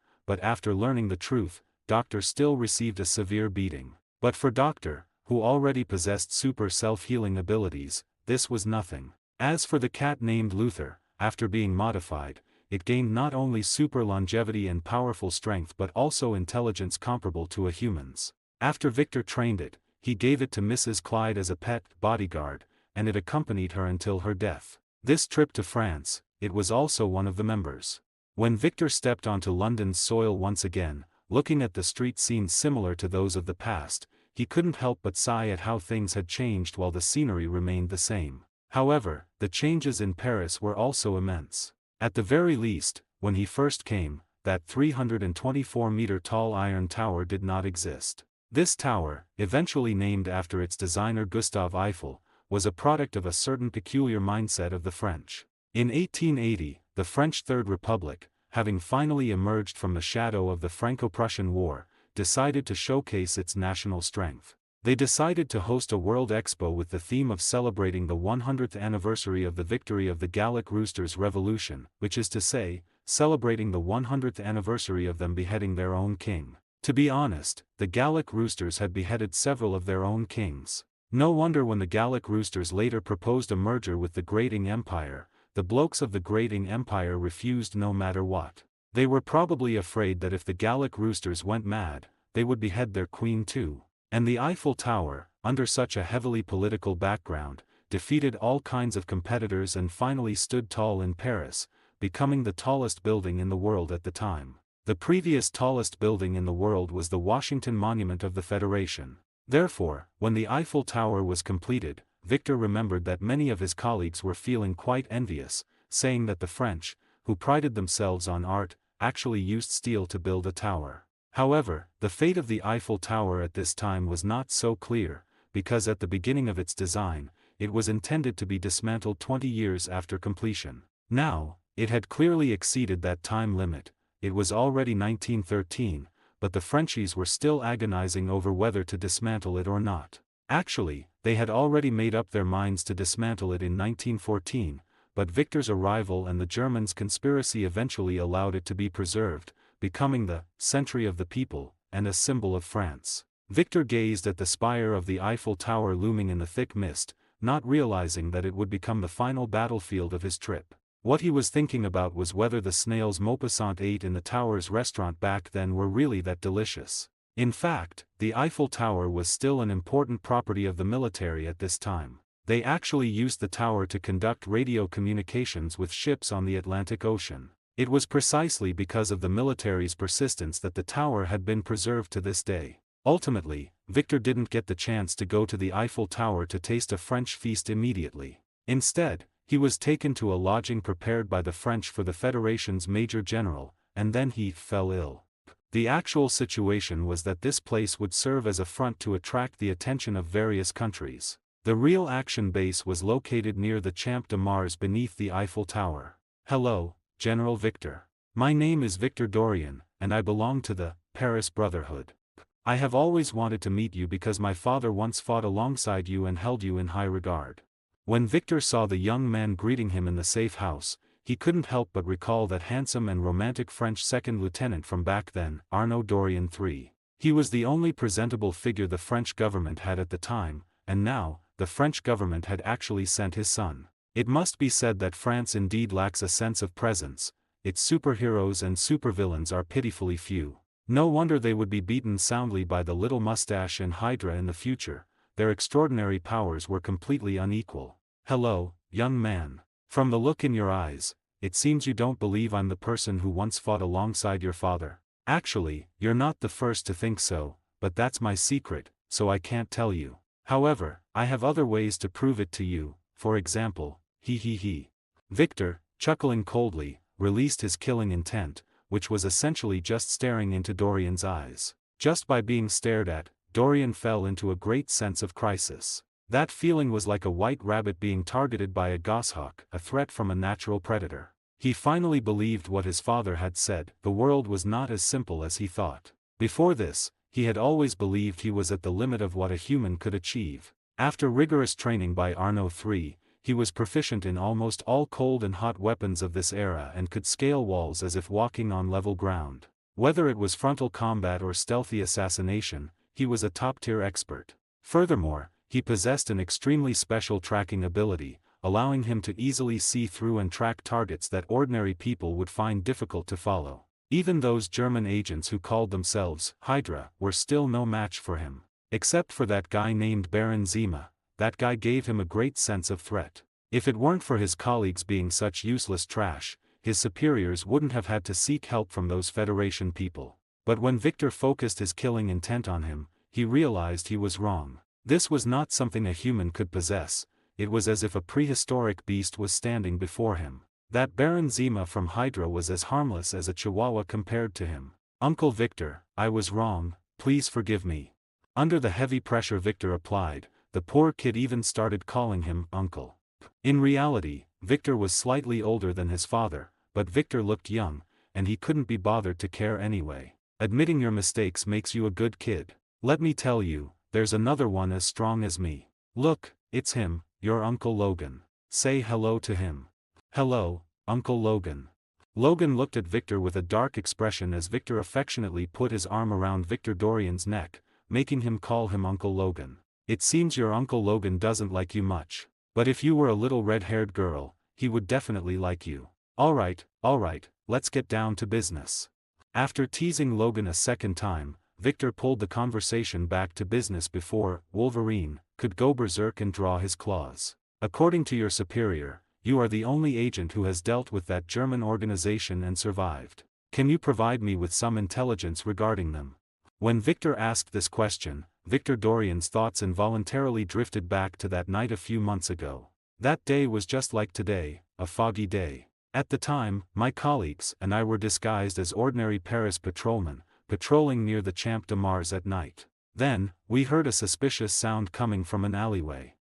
but after learning the truth, Doctor still received a severe beating. But for Doctor, who already possessed super self-healing abilities, this was nothing. As for the cat named Luther, after being modified, it gained not only super longevity and powerful strength but also intelligence comparable to a human's. After Victor trained it, he gave it to Mrs. Clyde as a pet bodyguard, and it accompanied her until her death. This trip to France, it was also one of the members. When Victor stepped onto London's soil once again, looking at the street scenes similar to those of the past, he couldn't help but sigh at how things had changed while the scenery remained the same. However, the changes in Paris were also immense. At the very least, when he first came, that 324-meter-tall Iron Tower did not exist. This tower, eventually named after its designer Gustave Eiffel, was a product of a certain peculiar mindset of the French. In 1880, the French Third Republic, having finally emerged from the shadow of the Franco-Prussian War, decided to showcase its national strength. They decided to host a World Expo with the theme of celebrating the 100th anniversary of the victory of the Gallic Roosters' Revolution, which is to say, celebrating the 100th anniversary of them beheading their own king. To be honest, the Gallic Roosters had beheaded several of their own kings. No wonder when the Gallic Roosters later proposed a merger with the Grating Empire, the blokes of the Grating Empire refused no matter what. They were probably afraid that if the Gallic Roosters went mad, they would behead their queen too. And the Eiffel Tower, under such a heavily political background, defeated all kinds of competitors and finally stood tall in Paris, becoming the tallest building in the world at the time. The previous tallest building in the world was the Washington Monument of the Federation. Therefore, when the Eiffel Tower was completed, Victor remembered that many of his colleagues were feeling quite envious, saying that the French, who prided themselves on art, actually used steel to build a tower. However, the fate of the Eiffel Tower at this time was not so clear, because at the beginning of its design, it was intended to be dismantled 20 years after completion. Now, it had clearly exceeded that time limit. It was already 1913, but the Frenchies were still agonizing over whether to dismantle it or not. Actually, they had already made up their minds to dismantle it in 1914, but Victor's arrival and the Germans' conspiracy eventually allowed it to be preserved, becoming the "Century of the People" and a symbol of France. Victor gazed at the spire of the Eiffel Tower looming in the thick mist, not realizing that it would become the final battlefield of his trip. What he was thinking about was whether the snails Maupassant ate in the tower's restaurant back then were really that delicious. In fact, the Eiffel Tower was still an important property of the military at this time. They actually used the tower to conduct radio communications with ships on the Atlantic Ocean. It was precisely because of the military's persistence that the tower had been preserved to this day. Ultimately, Victor didn't get the chance to go to the Eiffel Tower to taste a French feast immediately. Instead, he was taken to a lodging prepared by the French for the Federation's Major General, and then he fell ill. The actual situation was that this place would serve as a front to attract the attention of various countries. The real action base was located near the Champ de Mars beneath the Eiffel Tower. "Hello, General Victor. My name is Victor Dorian, and I belong to the Paris Brotherhood. I have always wanted to meet you because my father once fought alongside you and held you in high regard." When Victor saw the young man greeting him in the safe house, he couldn't help but recall that handsome and romantic French second lieutenant from back then, Arnaud Dorian III. He was the only presentable figure the French government had at the time, and now, the French government had actually sent his son. It must be said that France indeed lacks a sense of presence. Its superheroes and supervillains are pitifully few. No wonder they would be beaten soundly by the Little Mustache and Hydra in the future. Their extraordinary powers were completely unequal. "Hello, young man. From the look in your eyes, it seems you don't believe I'm the person who once fought alongside your father. Actually, you're not the first to think so, but that's my secret, so I can't tell you. However, I have other ways to prove it to you, for example, he. Victor, chuckling coldly, released his killing intent, which was essentially just staring into Dorian's eyes. Just by being stared at, Dorian fell into a great sense of crisis. That feeling was like a white rabbit being targeted by a goshawk, a threat from a natural predator. He finally believed what his father had said: the world was not as simple as he thought. Before this, he had always believed he was at the limit of what a human could achieve. After rigorous training by Arnaud III, he was proficient in almost all cold and hot weapons of this era and could scale walls as if walking on level ground. Whether it was frontal combat or stealthy assassination, he was a top-tier expert. Furthermore, he possessed an extremely special tracking ability, allowing him to easily see through and track targets that ordinary people would find difficult to follow. Even those German agents who called themselves Hydra were still no match for him. Except for that guy named Baron Zima, that guy gave him a great sense of threat. If it weren't for his colleagues being such useless trash, his superiors wouldn't have had to seek help from those Federation people. But when Victor focused his killing intent on him, he realized he was wrong. This was not something a human could possess. It was as if a prehistoric beast was standing before him. That Baron Zima from Hydra was as harmless as a chihuahua compared to him. "Uncle Victor, I was wrong, please forgive me." Under the heavy pressure Victor applied, the poor kid even started calling him uncle. In reality, Victor was slightly older than his father, but Victor looked young, and he couldn't be bothered to care anyway. Admitting your mistakes makes you a good kid. Let me tell you, there's another one as strong as me. Look, it's him, your Uncle Logan. Say hello to him. "Hello, Uncle Logan." Logan looked at Victor with a dark expression as Victor affectionately put his arm around Victor Dorian's neck, making him call him Uncle Logan. "It seems your Uncle Logan doesn't like you much. But if you were a little red-haired girl, he would definitely like you. All right, let's get down to business." After teasing Logan a second time, Victor pulled the conversation back to business before Wolverine could go berserk and draw his claws. "According to your superior, you are the only agent who has dealt with that German organization and survived. Can you provide me with some intelligence regarding them?" When Victor asked this question, Victor Dorian's thoughts involuntarily drifted back to that night a few months ago. That day was just like today, a foggy day. At the time, my colleagues and I were disguised as ordinary Paris patrolmen, patrolling near the Champ de Mars at night. Then, we heard a suspicious sound coming from an alleyway.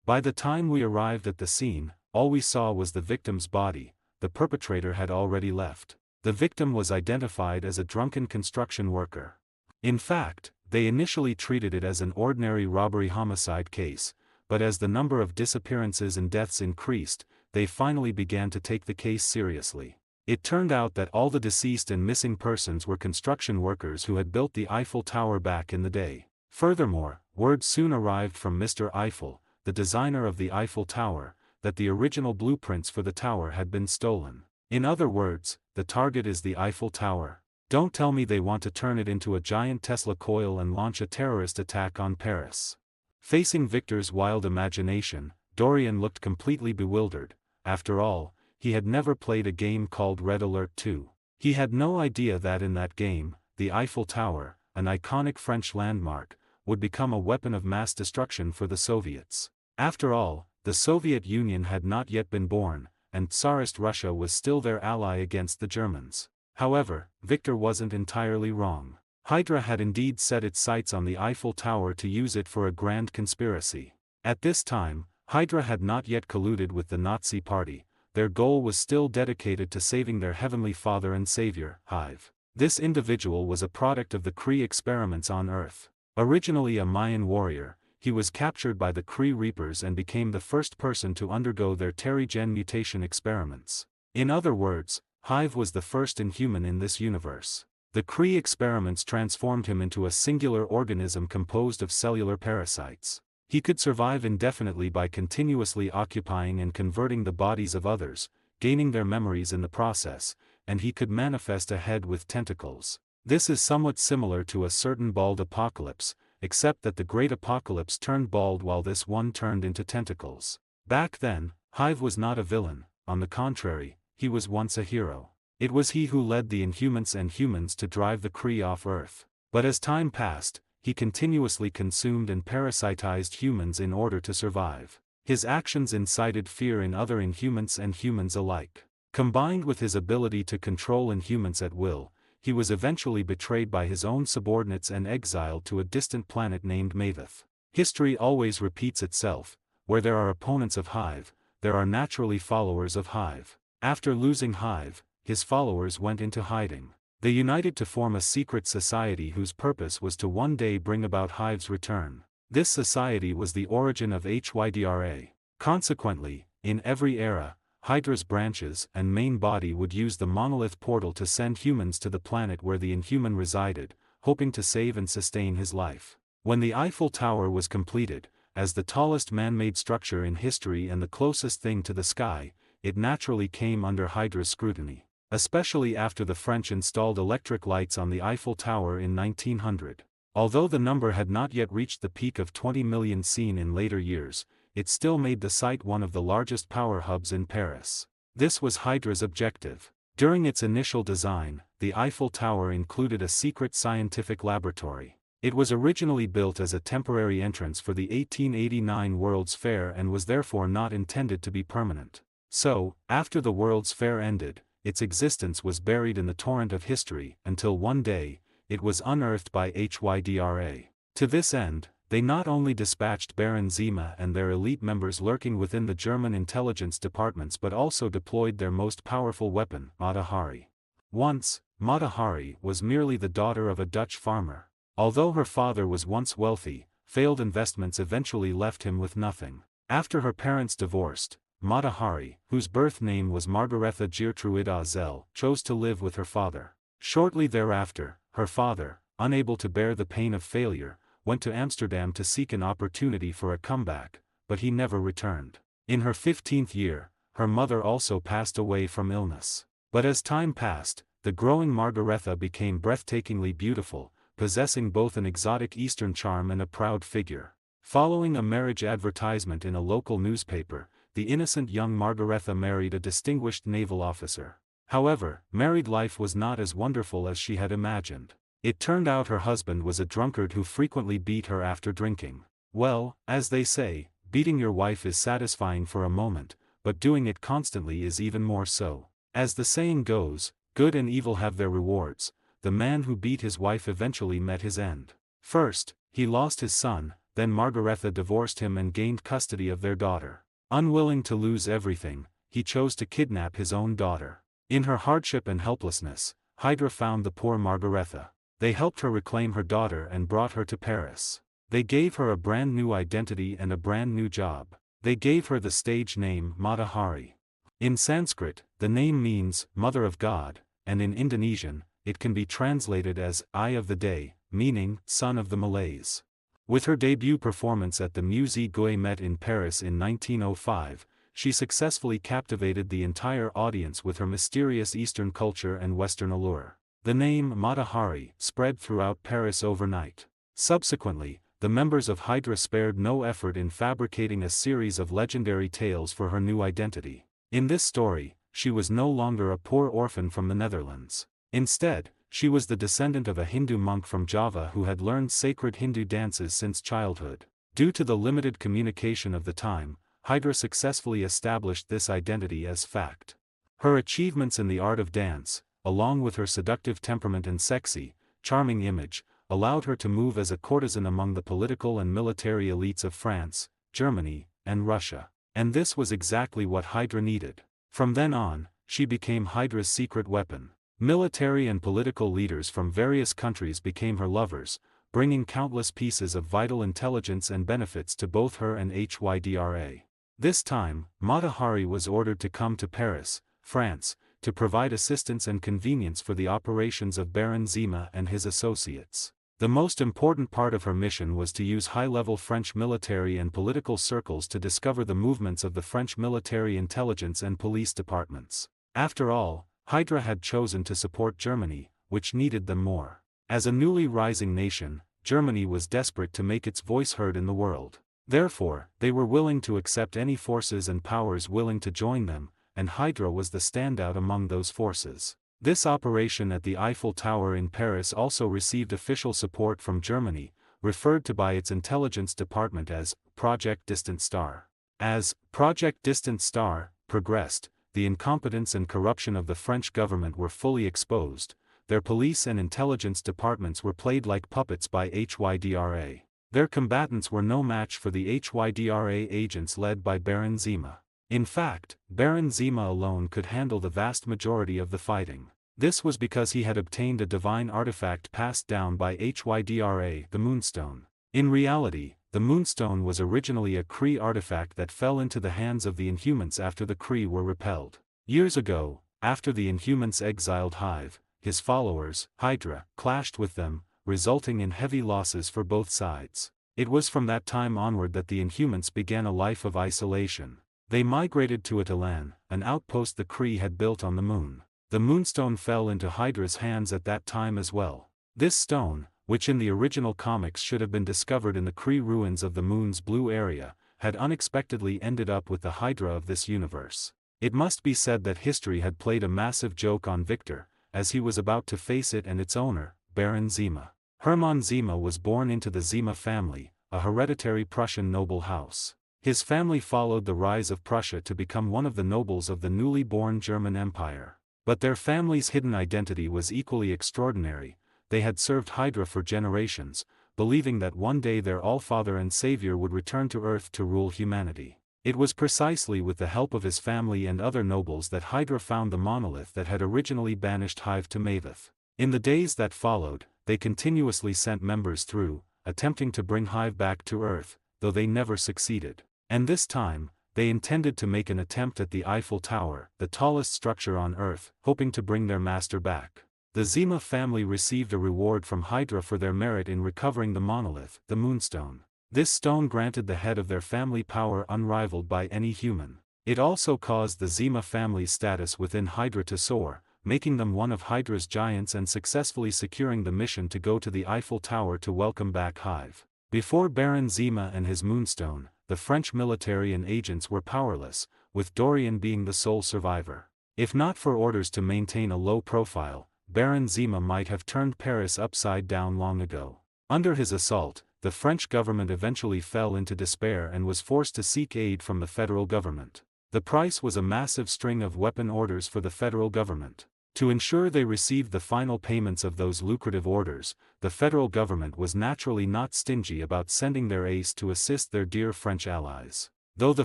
By the time we arrived at the scene, all we saw was the victim's body. The perpetrator had already left. The victim was identified as a drunken construction worker. In fact, they initially treated it as an ordinary robbery-homicide case, but as the number of disappearances and deaths increased, they finally began to take the case seriously. It turned out that all the deceased and missing persons were construction workers who had built the Eiffel Tower back in the day. Furthermore, word soon arrived from Mr. Eiffel, the designer of the Eiffel Tower, that the original blueprints for the tower had been stolen. In other words, the target is the Eiffel Tower. Don't tell me they want to turn it into a giant Tesla coil and launch a terrorist attack on Paris. Facing Victor's wild imagination, Dorian looked completely bewildered. After all, he had never played a game called Red Alert 2. He had no idea that in that game, the Eiffel Tower, an iconic French landmark, would become a weapon of mass destruction for the Soviets. After all, the Soviet Union had not yet been born, and Tsarist Russia was still their ally against the Germans. However, Victor wasn't entirely wrong. Hydra had indeed set its sights on the Eiffel Tower to use it for a grand conspiracy. At this time, Hydra had not yet colluded with the Nazi Party. Their goal was still dedicated to saving their heavenly father and savior, Hive. This individual was a product of the Kree experiments on Earth. Originally a Mayan warrior, he was captured by the Kree Reapers and became the first person to undergo their Terrigen mutation experiments. In other words, Hive was the first Inhuman in this universe. The Kree experiments transformed him into a singular organism composed of cellular parasites. He could survive indefinitely by continuously occupying and converting the bodies of others, gaining their memories in the process, and he could manifest a head with tentacles. This is somewhat similar to a certain bald apocalypse, except that the Great Apocalypse turned bald while this one turned into tentacles. Back then, Hive was not a villain. On the contrary, he was once a hero. It was he who led the Inhumans and humans to drive the Kree off Earth. But as time passed, he continuously consumed and parasitized humans in order to survive. His actions incited fear in other Inhumans and humans alike. Combined with his ability to control Inhumans at will, he was eventually betrayed by his own subordinates and exiled to a distant planet named Maveth. History always repeats itself. Where there are opponents of Hive, there are naturally followers of Hive. After losing Hive, his followers went into hiding. They united to form a secret society whose purpose was to one day bring about Hive's return. This society was the origin of HYDRA. Consequently, in every era, Hydra's branches and main body would use the monolith portal to send humans to the planet where the Inhuman resided, hoping to save and sustain his life. When the Eiffel Tower was completed, as the tallest man-made structure in history and the closest thing to the sky, it naturally came under Hydra's scrutiny, especially after the French installed electric lights on the Eiffel Tower in 1900. Although the number had not yet reached the peak of 20 million seen in later years, it still made the site one of the largest power hubs in Paris. This was Hydra's objective. During its initial design, the Eiffel Tower included a secret scientific laboratory. It was originally built as a temporary entrance for the 1889 World's Fair and was therefore not intended to be permanent. So, after the World's Fair ended, its existence was buried in the torrent of history until one day, it was unearthed by HYDRA. To this end, they not only dispatched Baron Zima and their elite members lurking within the German intelligence departments but also deployed their most powerful weapon, Mata Hari. Once, Mata Hari was merely the daughter of a Dutch farmer. Although her father was once wealthy, failed investments eventually left him with nothing. After her parents divorced, Mata Hari, whose birth name was Margaretha Geertruida Zell, chose to live with her father. Shortly thereafter, her father, unable to bear the pain of failure, went to Amsterdam to seek an opportunity for a comeback, but he never returned. In her 15th year, her mother also passed away from illness. But as time passed, the growing Margaretha became breathtakingly beautiful, possessing both an exotic Eastern charm and a proud figure. Following a marriage advertisement in a local newspaper, the innocent young Margaretha married a distinguished naval officer. However, married life was not as wonderful as she had imagined. It turned out her husband was a drunkard who frequently beat her after drinking. Well, as they say, beating your wife is satisfying for a moment, but doing it constantly is even more so. As the saying goes, good and evil have their rewards. The man who beat his wife eventually met his end. First, he lost his son, then Margaretha divorced him and gained custody of their daughter. Unwilling to lose everything, he chose to kidnap his own daughter. In her hardship and helplessness, Hydra found the poor Margaretha. They helped her reclaim her daughter and brought her to Paris. They gave her a brand new identity and a brand new job. They gave her the stage name Mata Hari. In Sanskrit, the name means Mother of God, and in Indonesian, it can be translated as Eye of the Day, meaning Son of the Malays. With her debut performance at the Musée Guémet in Paris in 1905, she successfully captivated the entire audience with her mysterious Eastern culture and Western allure. The name Mata Hari spread throughout Paris overnight. Subsequently, the members of Hydra spared no effort in fabricating a series of legendary tales for her new identity. In this story, she was no longer a poor orphan from the Netherlands. Instead, she was the descendant of a Hindu monk from Java who had learned sacred Hindu dances since childhood. Due to the limited communication of the time, Hydra successfully established this identity as fact. Her achievements in the art of dance, along with her seductive temperament and sexy, charming image, allowed her to move as a courtesan among the political and military elites of France, Germany, and Russia. And this was exactly what Hydra needed. From then on, she became Hydra's secret weapon. Military and political leaders from various countries became her lovers, bringing countless pieces of vital intelligence and benefits to both her and Hydra. This time, Mata Hari was ordered to come to Paris, France, to provide assistance and convenience for the operations of Baron Zima and his associates. The most important part of her mission was to use high-level French military and political circles to discover the movements of the French military intelligence and police departments. After all, Hydra had chosen to support Germany, which needed them more. As a newly rising nation, Germany was desperate to make its voice heard in the world. Therefore, they were willing to accept any forces and powers willing to join them, and Hydra was the standout among those forces. This operation at the Eiffel Tower in Paris also received official support from Germany, referred to by its intelligence department as Project Distant Star. As Project Distant Star progressed, the incompetence and corruption of the French government were fully exposed. Their police and intelligence departments were played like puppets by Hydra. Their combatants were no match for the Hydra agents led by Baron Zima. In fact, Baron Zima alone could handle the vast majority of the fighting. This was because he had obtained a divine artifact passed down by Hydra, the Moonstone. In reality, the Moonstone was originally a Kree artifact that fell into the hands of the Inhumans after the Kree were repelled. Years ago, after the Inhumans exiled Hive, his followers, Hydra, clashed with them, resulting in heavy losses for both sides. It was from that time onward that the Inhumans began a life of isolation. They migrated to Atalan, an outpost the Kree had built on the moon. The Moonstone fell into Hydra's hands at that time as well. This stone, which in the original comics should have been discovered in the Kree ruins of the moon's blue area, had unexpectedly ended up with the Hydra of this universe. It must be said that history had played a massive joke on Victor, as he was about to face it and its owner, Baron Zima. Hermann Zima was born into the Zima family, a hereditary Prussian noble house. His family followed the rise of Prussia to become one of the nobles of the newly born German Empire. But their family's hidden identity was equally extraordinary. They had served Hydra for generations, believing that one day their All-Father and Savior would return to Earth to rule humanity. It was precisely with the help of his family and other nobles that Hydra found the monolith that had originally banished Hive to Maveth. In the days that followed, they continuously sent members through, attempting to bring Hive back to Earth, though they never succeeded. And this time, they intended to make an attempt at the Eiffel Tower, the tallest structure on Earth, hoping to bring their master back. The Zima family received a reward from Hydra for their merit in recovering the monolith, the Moonstone. This stone granted the head of their family power unrivaled by any human. It also caused the Zima family's status within Hydra to soar, making them one of Hydra's giants and successfully securing the mission to go to the Eiffel Tower to welcome back Hive. Before Baron Zima and his Moonstone, the French military and agents were powerless, with Dorian being the sole survivor. If not for orders to maintain a low profile, Baron Zima might have turned Paris upside down long ago. Under his assault, the French government eventually fell into despair and was forced to seek aid from the federal government. The price was a massive string of weapon orders for the federal government. To ensure they received the final payments of those lucrative orders, the federal government was naturally not stingy about sending their ace to assist their dear French allies. Though the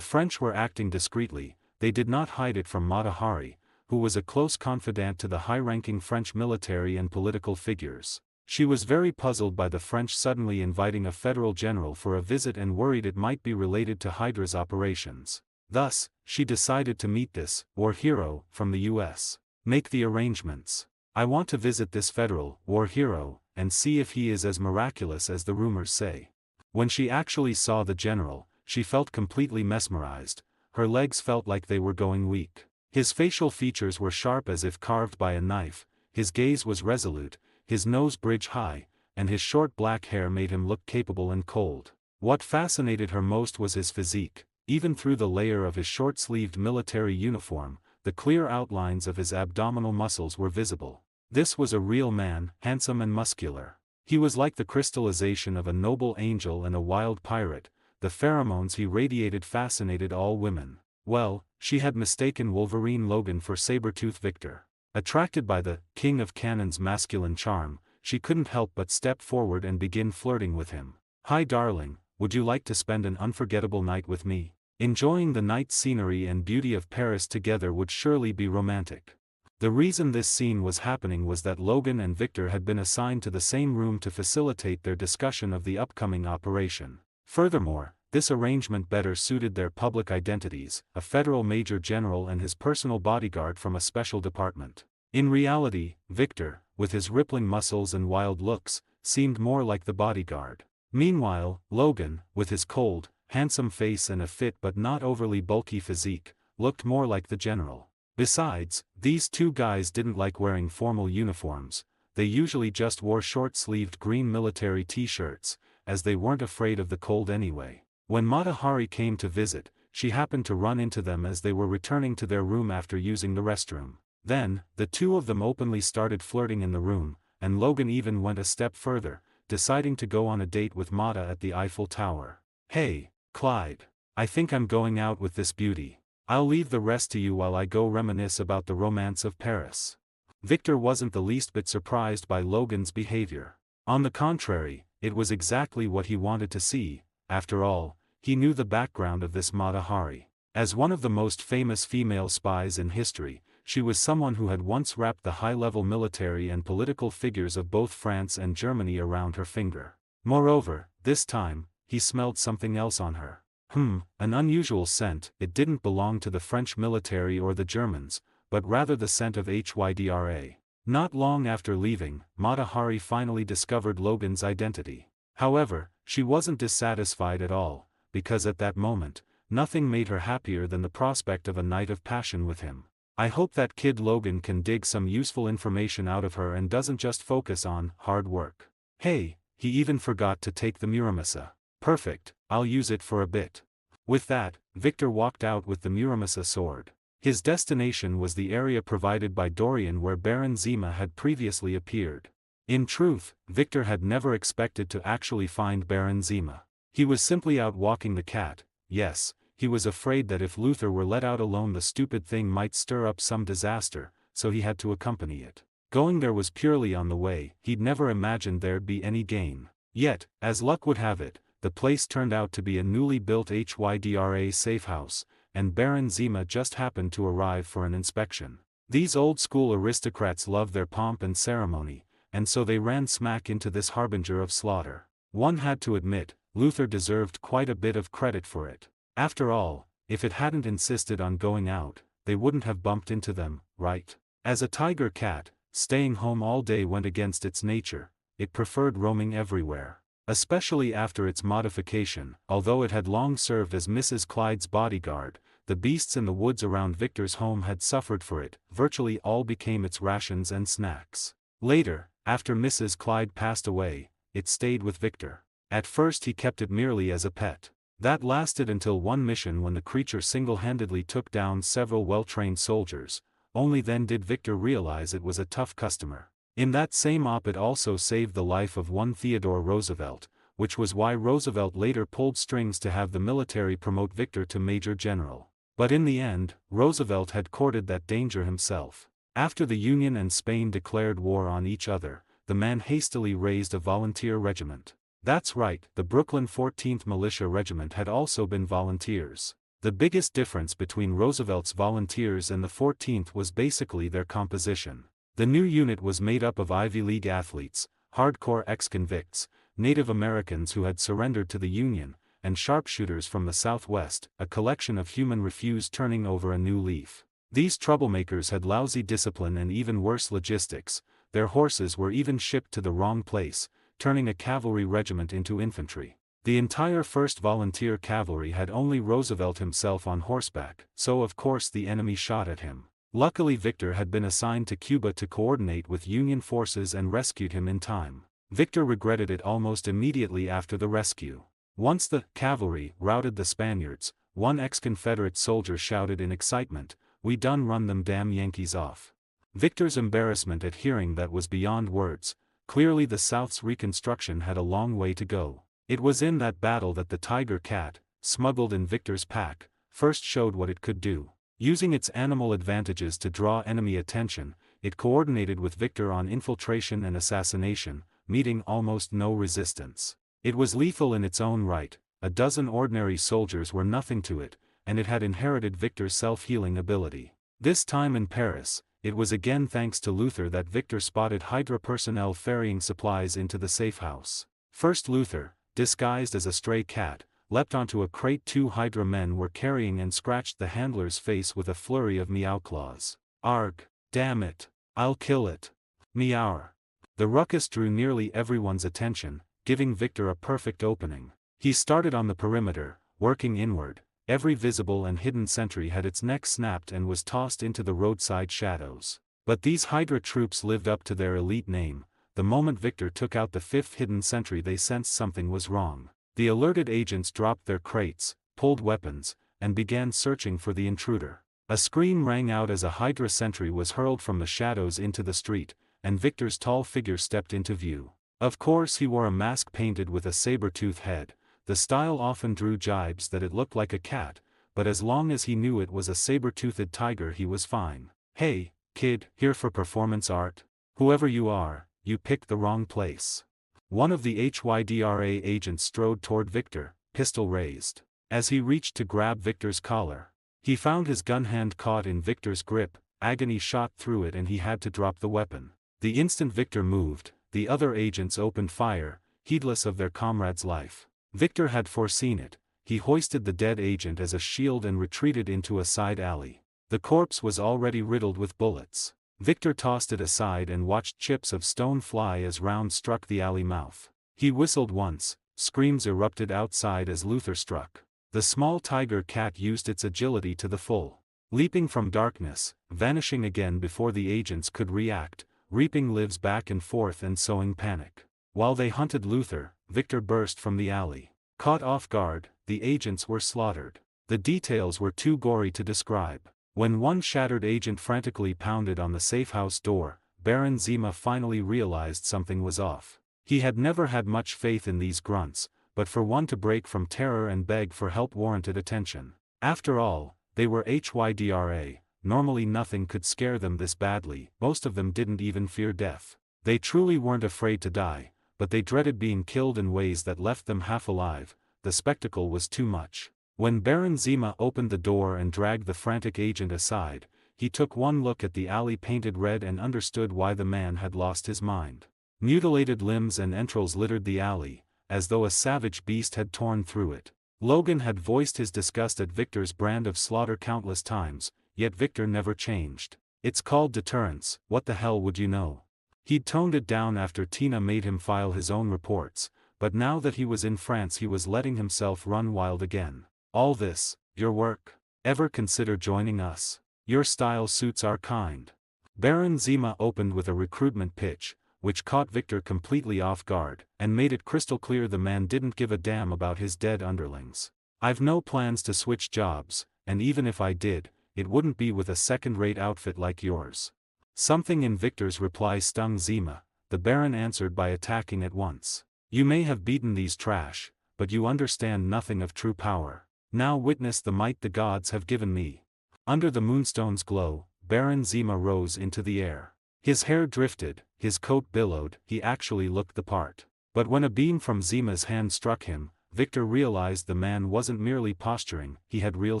French were acting discreetly, they did not hide it from Mata Hari, who was a close confidant to the high-ranking French military and political figures. She was very puzzled by the French suddenly inviting a federal general for a visit and worried it might be related to Hydra's operations. Thus, she decided to meet this war hero from the US. Make the arrangements. I want to visit this federal war hero and see if he is as miraculous as the rumors say. When she actually saw the general, she felt completely mesmerized. Her legs felt like they were going weak. His facial features were sharp as if carved by a knife, his gaze was resolute, his nose bridge high, and his short black hair made him look capable and cold. What fascinated her most was his physique. Even through the layer of his short-sleeved military uniform, the clear outlines of his abdominal muscles were visible. This was a real man, handsome and muscular. He was like the crystallization of a noble angel and a wild pirate. The pheromones he radiated fascinated all women. Well, she had mistaken Wolverine Logan for Sabretooth Victor. Attracted by the King of Cannon's masculine charm, she couldn't help but step forward and begin flirting with him. "Hi darling, would you like to spend an unforgettable night with me? Enjoying the night scenery and beauty of Paris together would surely be romantic." The reason this scene was happening was that Logan and Victor had been assigned to the same room to facilitate their discussion of the upcoming operation. Furthermore, this arrangement better suited their public identities, a federal major general and his personal bodyguard from a special department. In reality, Victor, with his rippling muscles and wild looks, seemed more like the bodyguard. Meanwhile, Logan, with his cold, handsome face and a fit but not overly bulky physique, looked more like the general. Besides, these two guys didn't like wearing formal uniforms. They usually just wore short-sleeved green military t-shirts, as they weren't afraid of the cold anyway. When Mata Hari came to visit, she happened to run into them as they were returning to their room after using the restroom. Then, the two of them openly started flirting in the room, and Logan even went a step further, deciding to go on a date with Mata at the Eiffel Tower. "Hey, Clyde. I think I'm going out with this beauty. I'll leave the rest to you while I go reminisce about the romance of Paris." Victor wasn't the least bit surprised by Logan's behavior. On the contrary, it was exactly what he wanted to see. After all, he knew the background of this Mata Hari. As one of the most famous female spies in history, she was someone who had once wrapped the high-level military and political figures of both France and Germany around her finger. Moreover, this time, he smelled something else on her. An unusual scent. It didn't belong to the French military or the Germans, but rather the scent of Hydra. Not long after leaving, Mata Hari finally discovered Logan's identity. However, she wasn't dissatisfied at all, because at that moment, nothing made her happier than the prospect of a night of passion with him. "I hope that kid Logan can dig some useful information out of her and doesn't just focus on hard work. Hey, he even forgot to take the Muramasa. Perfect, I'll use it for a bit." With that, Victor walked out with the Muramasa sword. His destination was the area provided by Dorian where Baron Zima had previously appeared. In truth, Victor had never expected to actually find Baron Zima. He was simply out walking the cat. Yes, he was afraid that if Luther were let out alone the stupid thing might stir up some disaster, so he had to accompany it. Going there was purely on the way, he'd never imagined there'd be any gain. Yet, as luck would have it, the place turned out to be a newly built Hydra safe house, and Baron Zima just happened to arrive for an inspection. These old-school aristocrats love their pomp and ceremony, and so they ran smack into this harbinger of slaughter. One had to admit, Luther deserved quite a bit of credit for it. After all, if it hadn't insisted on going out, they wouldn't have bumped into them, right? As a tiger cat, staying home all day went against its nature. It preferred roaming everywhere. Especially after its modification. Although it had long served as Mrs. Clyde's bodyguard, the beasts in the woods around Victor's home had suffered for it. Virtually all became its rations and snacks. Later, after Mrs. Clyde passed away, it stayed with Victor. At first he kept it merely as a pet. That lasted until one mission when the creature single-handedly took down several well-trained soldiers. Only then did Victor realize it was a tough customer. In that same op it also saved the life of one Theodore Roosevelt, which was why Roosevelt later pulled strings to have the military promote Victor to Major General. But in the end, Roosevelt had courted that danger himself. After the Union and Spain declared war on each other, the man hastily raised a volunteer regiment. That's right, the Brooklyn 14th Militia Regiment had also been volunteers. The biggest difference between Roosevelt's volunteers and the 14th was basically their composition. The new unit was made up of Ivy League athletes, hardcore ex-convicts, Native Americans who had surrendered to the Union, and sharpshooters from the Southwest, a collection of human refuse turning over a new leaf. These troublemakers had lousy discipline and even worse logistics. Their horses were even shipped to the wrong place, turning a cavalry regiment into infantry. The entire 1st Volunteer Cavalry had only Roosevelt himself on horseback, so of course the enemy shot at him. Luckily Victor had been assigned to Cuba to coordinate with Union forces and rescued him in time. Victor regretted it almost immediately after the rescue. Once the cavalry routed the Spaniards, one ex-Confederate soldier shouted in excitement, "We done run them damn Yankees off." Victor's embarrassment at hearing that was beyond words. Clearly the South's reconstruction had a long way to go. It was in that battle that the Tiger Cat, smuggled in Victor's pack, first showed what it could do. Using its animal advantages to draw enemy attention, it coordinated with Victor on infiltration and assassination, meeting almost no resistance. It was lethal in its own right. A dozen ordinary soldiers were nothing to it, and it had inherited Victor's self-healing ability. This time in Paris, it was again thanks to Luther that Victor spotted Hydra personnel ferrying supplies into the safe house. First Luther, disguised as a stray cat, leapt onto a crate 2 Hydra men were carrying and scratched the handler's face with a flurry of meow claws. "Arg! Damn it! I'll kill it! Meow!" The ruckus drew nearly everyone's attention, giving Victor a perfect opening. He started on the perimeter, working inward. Every visible and hidden sentry had its neck snapped and was tossed into the roadside shadows. But these Hydra troops lived up to their elite name. The moment Victor took out the 5th hidden sentry they sensed something was wrong. The alerted agents dropped their crates, pulled weapons, and began searching for the intruder. A scream rang out as a Hydra sentry was hurled from the shadows into the street, and Victor's tall figure stepped into view. Of course he wore a mask painted with a sabretooth head. The style often drew jibes that it looked like a cat, but as long as he knew it was a saber-toothed tiger he was fine. "Hey, kid, here for performance art? Whoever you are, you picked the wrong place." One of the HYDRA agents strode toward Victor, pistol raised. As he reached to grab Victor's collar, he found his gun hand caught in Victor's grip. Agony shot through it and he had to drop the weapon. The instant Victor moved, the other agents opened fire, heedless of their comrade's life. Victor had foreseen it. He hoisted the dead agent as a shield and retreated into a side alley. The corpse was already riddled with bullets. Victor tossed it aside and watched chips of stone fly as rounds struck the alley mouth. He whistled once, screams erupted outside as Luther struck. The small tiger cat used its agility to the full. Leaping from darkness, vanishing again before the agents could react, reaping lives back and forth and sowing panic. While they hunted Luther, Victor burst from the alley. Caught off guard, the agents were slaughtered. The details were too gory to describe. When one shattered agent frantically pounded on the safehouse door, Baron Zima finally realized something was off. He had never had much faith in these grunts, but for one to break from terror and beg for help warranted attention. After all, they were HYDRA, normally nothing could scare them this badly, most of them didn't even fear death. They truly weren't afraid to die, but they dreaded being killed in ways that left them half alive. The spectacle was too much. When Baron Zima opened the door and dragged the frantic agent aside, he took one look at the alley painted red and understood why the man had lost his mind. Mutilated limbs and entrails littered the alley, as though a savage beast had torn through it. Logan had voiced his disgust at Victor's brand of slaughter countless times, yet Victor never changed. "It's called deterrence, what the hell would you know?" He'd toned it down after Tina made him file his own reports, but now that he was in France he was letting himself run wild again. "All this, your work? Ever consider joining us? Your style suits our kind." Baron Zima opened with a recruitment pitch, which caught Victor completely off guard, and made it crystal clear the man didn't give a damn about his dead underlings. "I've no plans to switch jobs, and even if I did, it wouldn't be with a second-rate outfit like yours." Something in Victor's reply stung Zima. The Baron answered by attacking at once. "You may have beaten these trash, but you understand nothing of true power. Now witness the might the gods have given me." Under the moonstone's glow, Baron Zima rose into the air. His hair drifted, his coat billowed, he actually looked the part. But when a beam from Zima's hand struck him, Victor realized the man wasn't merely posturing, he had real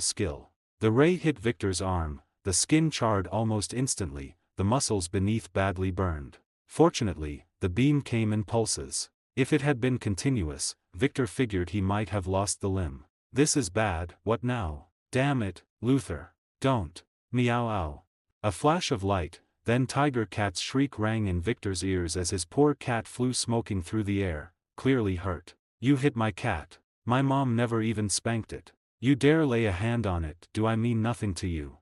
skill. The ray hit Victor's arm, the skin charred almost instantly, the muscles beneath badly burned. Fortunately, the beam came in pulses. If it had been continuous, Victor figured he might have lost the limb. This is bad, what now? Damn it, Luther. Don't. Meow ow. A flash of light, then Tiger Cat's shriek rang in Victor's ears as his poor cat flew smoking through the air, clearly hurt. You hit my cat. My mom never even spanked it. You dare lay a hand on it, do I mean nothing to you?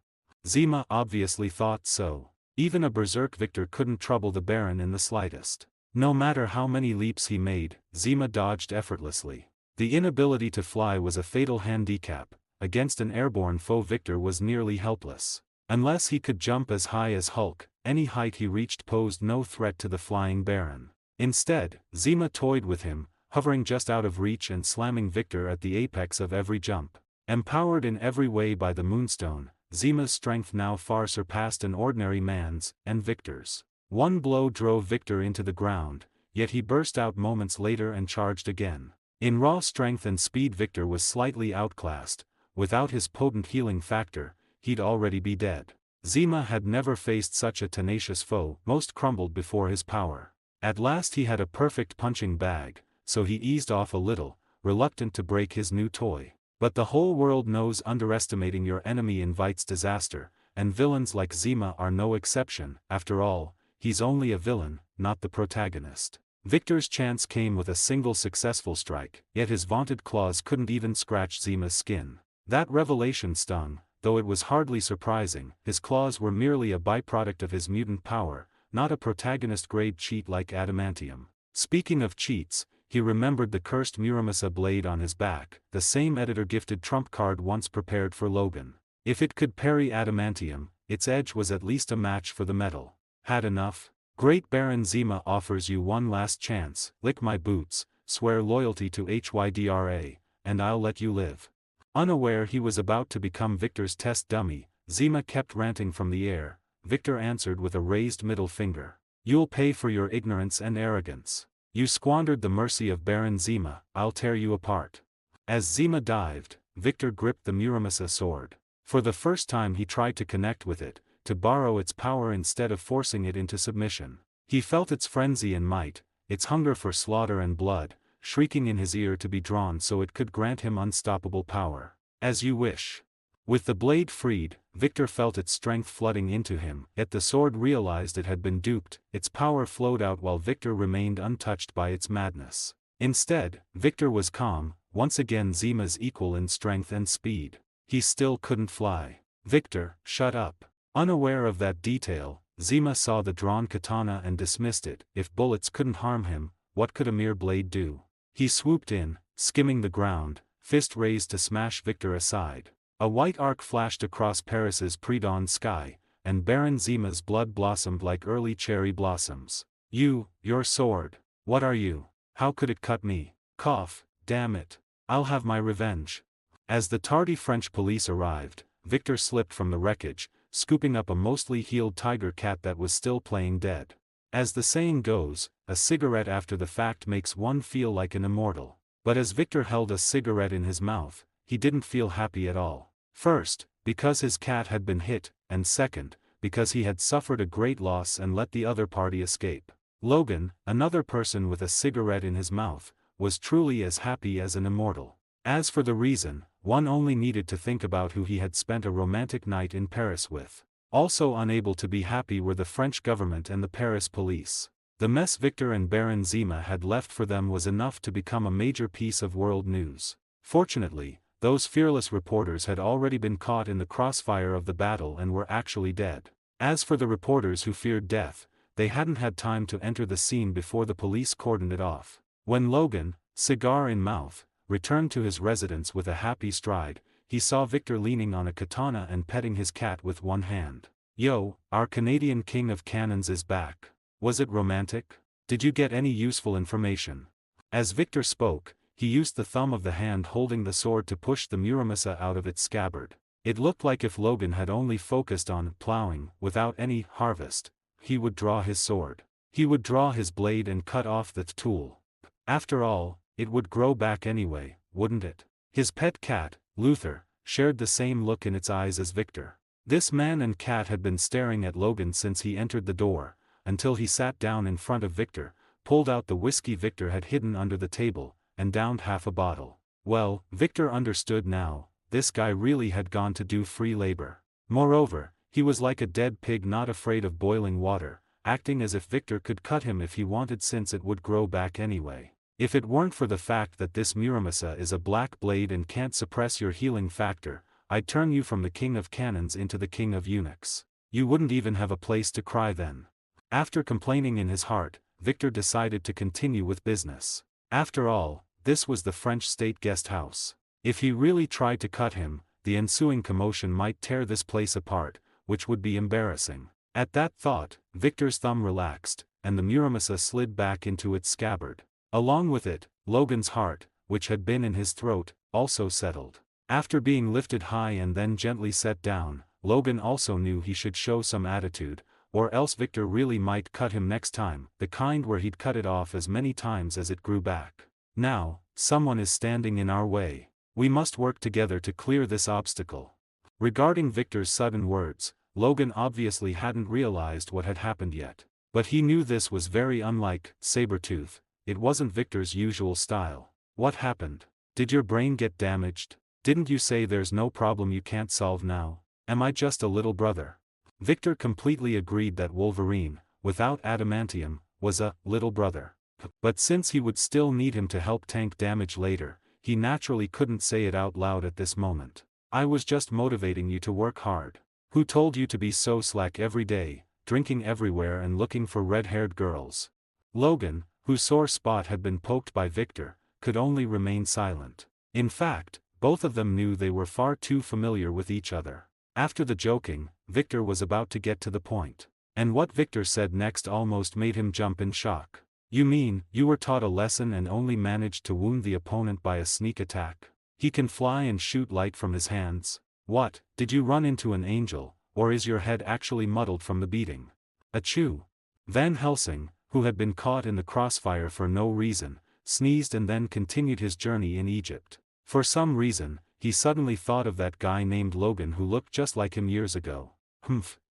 Zima obviously thought so. Even a berserk Victor couldn't trouble the Baron in the slightest. No matter how many leaps he made, Zima dodged effortlessly. The inability to fly was a fatal handicap. Against an airborne foe Victor was nearly helpless. Unless he could jump as high as Hulk, any height he reached posed no threat to the flying Baron. Instead, Zima toyed with him, hovering just out of reach and slamming Victor at the apex of every jump. Empowered in every way by the Moonstone, Zima's strength now far surpassed an ordinary man's, and Victor's. One blow drove Victor into the ground, yet he burst out moments later and charged again. In raw strength and speed Victor was slightly outclassed. Without his potent healing factor, he'd already be dead. Zima had never faced such a tenacious foe, most crumbled before his power. At last he had a perfect punching bag, so he eased off a little, reluctant to break his new toy. But the whole world knows underestimating your enemy invites disaster, and villains like Zima are no exception. After all, he's only a villain, not the protagonist. Victor's chance came with a single successful strike, yet his vaunted claws couldn't even scratch Zima's skin. That revelation stung, though it was hardly surprising. His claws were merely a byproduct of his mutant power, not a protagonist-grade cheat like adamantium. Speaking of cheats, he remembered the cursed Muramasa blade on his back, the same editor-gifted trump card once prepared for Logan. If it could parry adamantium, its edge was at least a match for the metal. Had enough? Great Baron Zima offers you one last chance. Lick my boots, swear loyalty to Hydra, and I'll let you live. Unaware he was about to become Victor's test dummy, Zima kept ranting from the air. Victor answered with a raised middle finger. You'll pay for your ignorance and arrogance. You squandered the mercy of Baron Zima, I'll tear you apart. As Zima dived, Victor gripped the Muramasa sword. For the first time he tried to connect with it, to borrow its power instead of forcing it into submission. He felt its frenzy and might, its hunger for slaughter and blood, shrieking in his ear to be drawn so it could grant him unstoppable power. As you wish. With the blade freed, Victor felt its strength flooding into him, yet the sword realized it had been duped. Its power flowed out while Victor remained untouched by its madness. Instead, Victor was calm, once again Zima's equal in strength and speed. He still couldn't fly. Victor, shut up. Unaware of that detail, Zima saw the drawn katana and dismissed it. If bullets couldn't harm him, what could a mere blade do? He swooped in, skimming the ground, fist raised to smash Victor aside. A white arc flashed across Paris's pre-dawn sky, and Baron Zima's blood blossomed like early cherry blossoms. Your sword. What are you? How could it cut me? Cough, damn it. I'll have my revenge. As the tardy French police arrived, Victor slipped from the wreckage, scooping up a mostly healed tiger cat that was still playing dead. As the saying goes, a cigarette after the fact makes one feel like an immortal. But as Victor held a cigarette in his mouth, he didn't feel happy at all. First, because his cat had been hit, and second, because he had suffered a great loss and let the other party escape. Logan, another person with a cigarette in his mouth, was truly as happy as an immortal. As for the reason, one only needed to think about who he had spent a romantic night in Paris with. Also unable to be happy were the French government and the Paris police. The mess Victor and Baron Zima had left for them was enough to become a major piece of world news. Fortunately, those fearless reporters had already been caught in the crossfire of the battle and were actually dead. As for the reporters who feared death, they hadn't had time to enter the scene before the police cordoned it off. When Logan, cigar in mouth, returned to his residence with a happy stride, he saw Victor leaning on a katana and petting his cat with one hand. Yo, our Canadian king of cannons is back. Was it romantic? Did you get any useful information? As Victor spoke, he used the thumb of the hand holding the sword to push the Muramasa out of its scabbard. It looked like if Logan had only focused on plowing without any harvest, he would draw his sword. He would draw his blade and cut off the tool. After all, it would grow back anyway, wouldn't it? His pet cat, Luther, shared the same look in its eyes as Victor. This man and cat had been staring at Logan since he entered the door, until he sat down in front of Victor, pulled out the whiskey Victor had hidden under the table, and downed half a bottle. Well, Victor understood now, this guy really had gone to do free labor. Moreover, he was like a dead pig not afraid of boiling water, acting as if Victor could cut him if he wanted since it would grow back anyway. If it weren't for the fact that this Muramasa is a black blade and can't suppress your healing factor, I'd turn you from the king of cannons into the king of eunuchs. You wouldn't even have a place to cry then. After complaining in his heart, Victor decided to continue with business. After all, this was the French state guest house. If he really tried to cut him, the ensuing commotion might tear this place apart, which would be embarrassing. At that thought, Victor's thumb relaxed, and the Muramasa slid back into its scabbard. Along with it, Logan's heart, which had been in his throat, also settled. After being lifted high and then gently set down, Logan also knew he should show some attitude, or else Victor really might cut him next time, the kind where he'd cut it off as many times as it grew back. Now, someone is standing in our way. We must work together to clear this obstacle. Regarding Victor's sudden words, Logan obviously hadn't realized what had happened yet. But he knew this was very unlike Sabretooth. It wasn't Victor's usual style. What happened? Did your brain get damaged? Didn't you say there's no problem you can't solve now? Am I just a little brother? Victor completely agreed that Wolverine, without adamantium, was a little brother. But since he would still need him to help tank damage later, he naturally couldn't say it out loud at this moment. I was just motivating you to work hard. Who told you to be so slack every day, drinking everywhere and looking for red-haired girls? Logan, whose sore spot had been poked by Victor, could only remain silent. In fact, both of them knew they were far too familiar with each other. After the joking, Victor was about to get to the point. And what Victor said next almost made him jump in shock. You mean, you were taught a lesson and only managed to wound the opponent by a sneak attack? He can fly and shoot light from his hands. What, did you run into an angel, or is your head actually muddled from the beating? Achoo! Van Helsing, who had been caught in the crossfire for no reason, sneezed and then continued his journey in Egypt. For some reason, he suddenly thought of that guy named Logan who looked just like him years ago.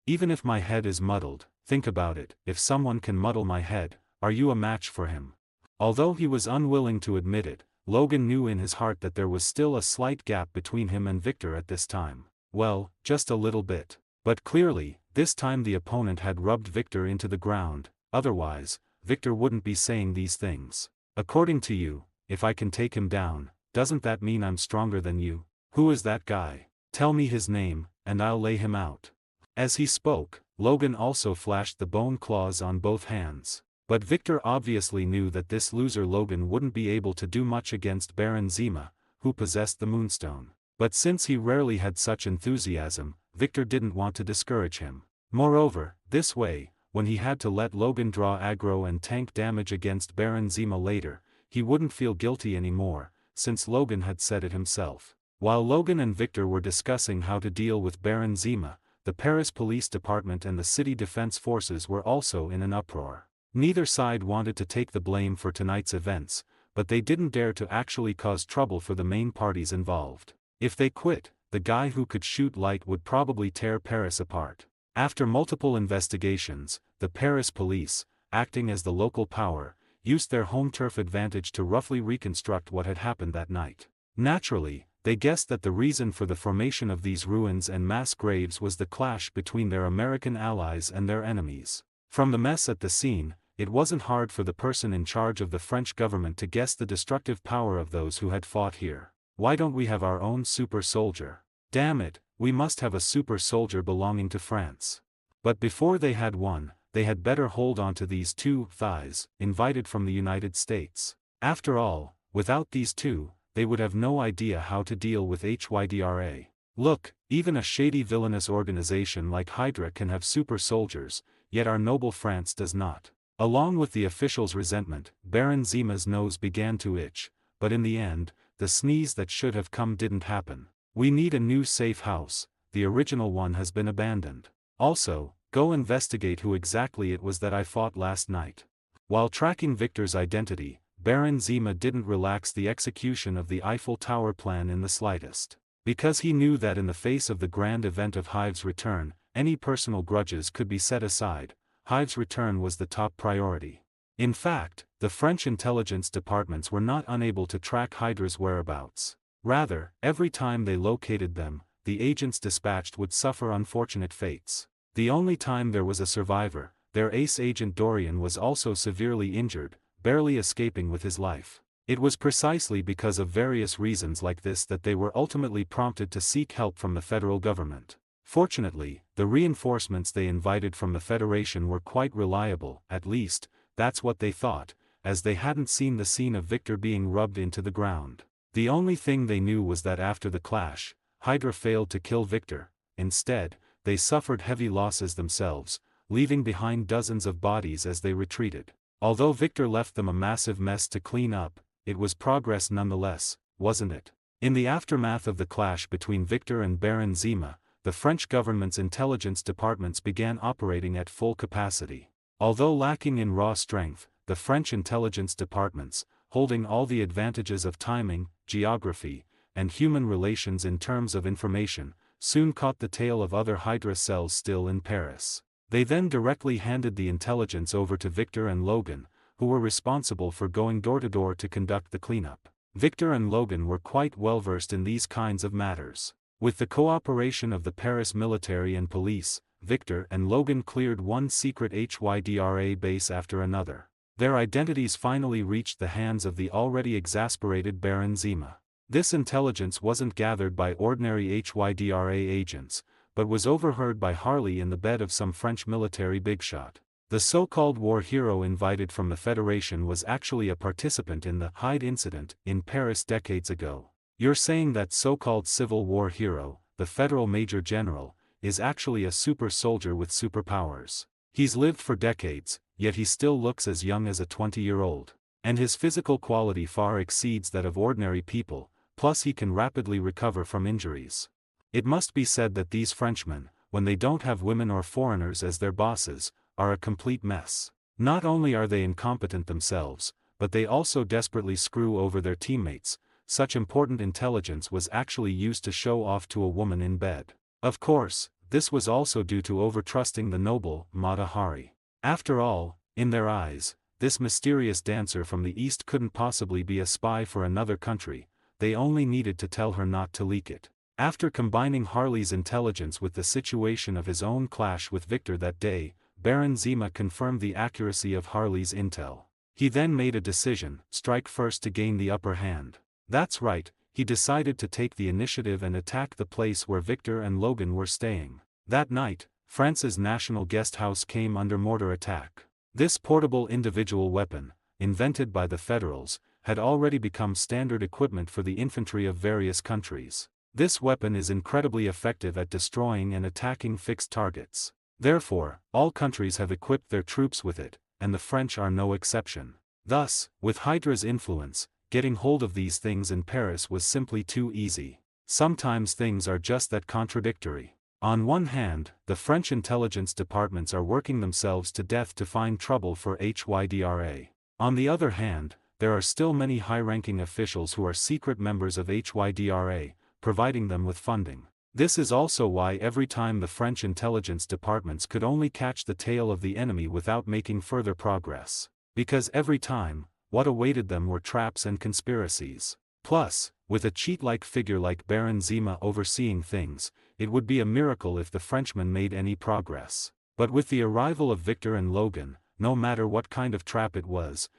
Even if my head is muddled, think about it, if someone can muddle my head, are you a match for him? Although he was unwilling to admit it, Logan knew in his heart that there was still a slight gap between him and Victor at this time. Well, just a little bit. But clearly, this time the opponent had rubbed Victor into the ground, otherwise, Victor wouldn't be saying these things. According to you, if I can take him down, doesn't that mean I'm stronger than you? Who is that guy? Tell me his name, and I'll lay him out. As he spoke, Logan also flashed the bone claws on both hands. But Victor obviously knew that this loser Logan wouldn't be able to do much against Baron Zima, who possessed the Moonstone. But since he rarely had such enthusiasm, Victor didn't want to discourage him. Moreover, this way, when he had to let Logan draw aggro and tank damage against Baron Zima later, he wouldn't feel guilty anymore, since Logan had said it himself. While Logan and Victor were discussing how to deal with Baron Zima, the Paris Police Department and the City Defense Forces were also in an uproar. Neither side wanted to take the blame for tonight's events, but they didn't dare to actually cause trouble for the main parties involved. If they quit, the guy who could shoot light would probably tear Paris apart. After multiple investigations, the Paris police, acting as the local power, used their home turf advantage to roughly reconstruct what had happened that night. Naturally, they guessed that the reason for the formation of these ruins and mass graves was the clash between their American allies and their enemies. From the mess at the scene, it wasn't hard for the person in charge of the French government to guess the destructive power of those who had fought here. Why don't we have our own super soldier? Damn it, we must have a super soldier belonging to France. But before they had one, they had better hold on to these two thighs, invited from the United States. After all, without these two, they would have no idea how to deal with Hydra. Look, even a shady villainous organization like Hydra can have super soldiers, yet our noble France does not. Along with the officials' resentment, Baron Zima's nose began to itch, but in the end, the sneeze that should have come didn't happen. We need a new safe house, the original one has been abandoned. Also, go investigate who exactly it was that I fought last night. While tracking Victor's identity, Baron Zima didn't relax the execution of the Eiffel Tower plan in the slightest. Because he knew that in the face of the grand event of Hive's return, any personal grudges could be set aside. Hive's return was the top priority. In fact, the French intelligence departments were not unable to track Hydra's whereabouts. Rather, every time they located them, the agents dispatched would suffer unfortunate fates. The only time there was a survivor, their ace agent Dorian was also severely injured, barely escaping with his life. It was precisely because of various reasons like this that they were ultimately prompted to seek help from the federal government. Fortunately, the reinforcements they invited from the Federation were quite reliable, at least, that's what they thought, as they hadn't seen the scene of Victor being rubbed into the ground. The only thing they knew was that after the clash, Hydra failed to kill Victor. Instead, they suffered heavy losses themselves, leaving behind dozens of bodies as they retreated. Although Victor left them a massive mess to clean up, it was progress nonetheless, wasn't it? In the aftermath of the clash between Victor and Baron Zima, the French government's intelligence departments began operating at full capacity. Although lacking in raw strength, the French intelligence departments, holding all the advantages of timing, geography, and human relations in terms of information, soon caught the tail of other Hydra cells still in Paris. They then directly handed the intelligence over to Victor and Logan, who were responsible for going door to door to conduct the cleanup. Victor and Logan were quite well versed in these kinds of matters. With the cooperation of the Paris military and police, Victor and Logan cleared one secret HYDRA base after another. Their identities finally reached the hands of the already exasperated Baron Zima. This intelligence wasn't gathered by ordinary HYDRA agents, but was overheard by Harley in the bed of some French military bigshot. The so-called war hero invited from the Federation was actually a participant in the Hyde incident in Paris decades ago. You're saying that so-called Civil War hero, the Federal Major General, is actually a super soldier with superpowers. He's lived for decades, yet he still looks as young as a 20-year-old. And his physical quality far exceeds that of ordinary people, plus he can rapidly recover from injuries. It must be said that these Frenchmen, when they don't have women or foreigners as their bosses, are a complete mess. Not only are they incompetent themselves, but they also desperately screw over their teammates. Such important intelligence was actually used to show off to a woman in bed. Of course, this was also due to overtrusting the noble Mata Hari. After all, in their eyes, this mysterious dancer from the East couldn't possibly be a spy for another country. They only needed to tell her not to leak it. After combining Harley's intelligence with the situation of his own clash with Victor that day, Baron Zima confirmed the accuracy of Harley's intel. He then made a decision: strike first to gain the upper hand. That's right, he decided to take the initiative and attack the place where Victor and Logan were staying. That night, France's national guest house came under mortar attack. This portable individual weapon, invented by the Federals, had already become standard equipment for the infantry of various countries. This weapon is incredibly effective at destroying and attacking fixed targets. Therefore, all countries have equipped their troops with it, and the French are no exception. Thus, with Hydra's influence, getting hold of these things in Paris was simply too easy. Sometimes things are just that contradictory. On one hand, the French intelligence departments are working themselves to death to find trouble for HYDRA. On the other hand, there are still many high-ranking officials who are secret members of HYDRA, providing them with funding. This is also why every time the French intelligence departments could only catch the tail of the enemy without making further progress. Because every time, what awaited them were traps and conspiracies. Plus, with a cheat-like figure like Baron Zima overseeing things, it would be a miracle if the Frenchmen made any progress. But with the arrival of Victor and Logan, no matter what kind of trap it was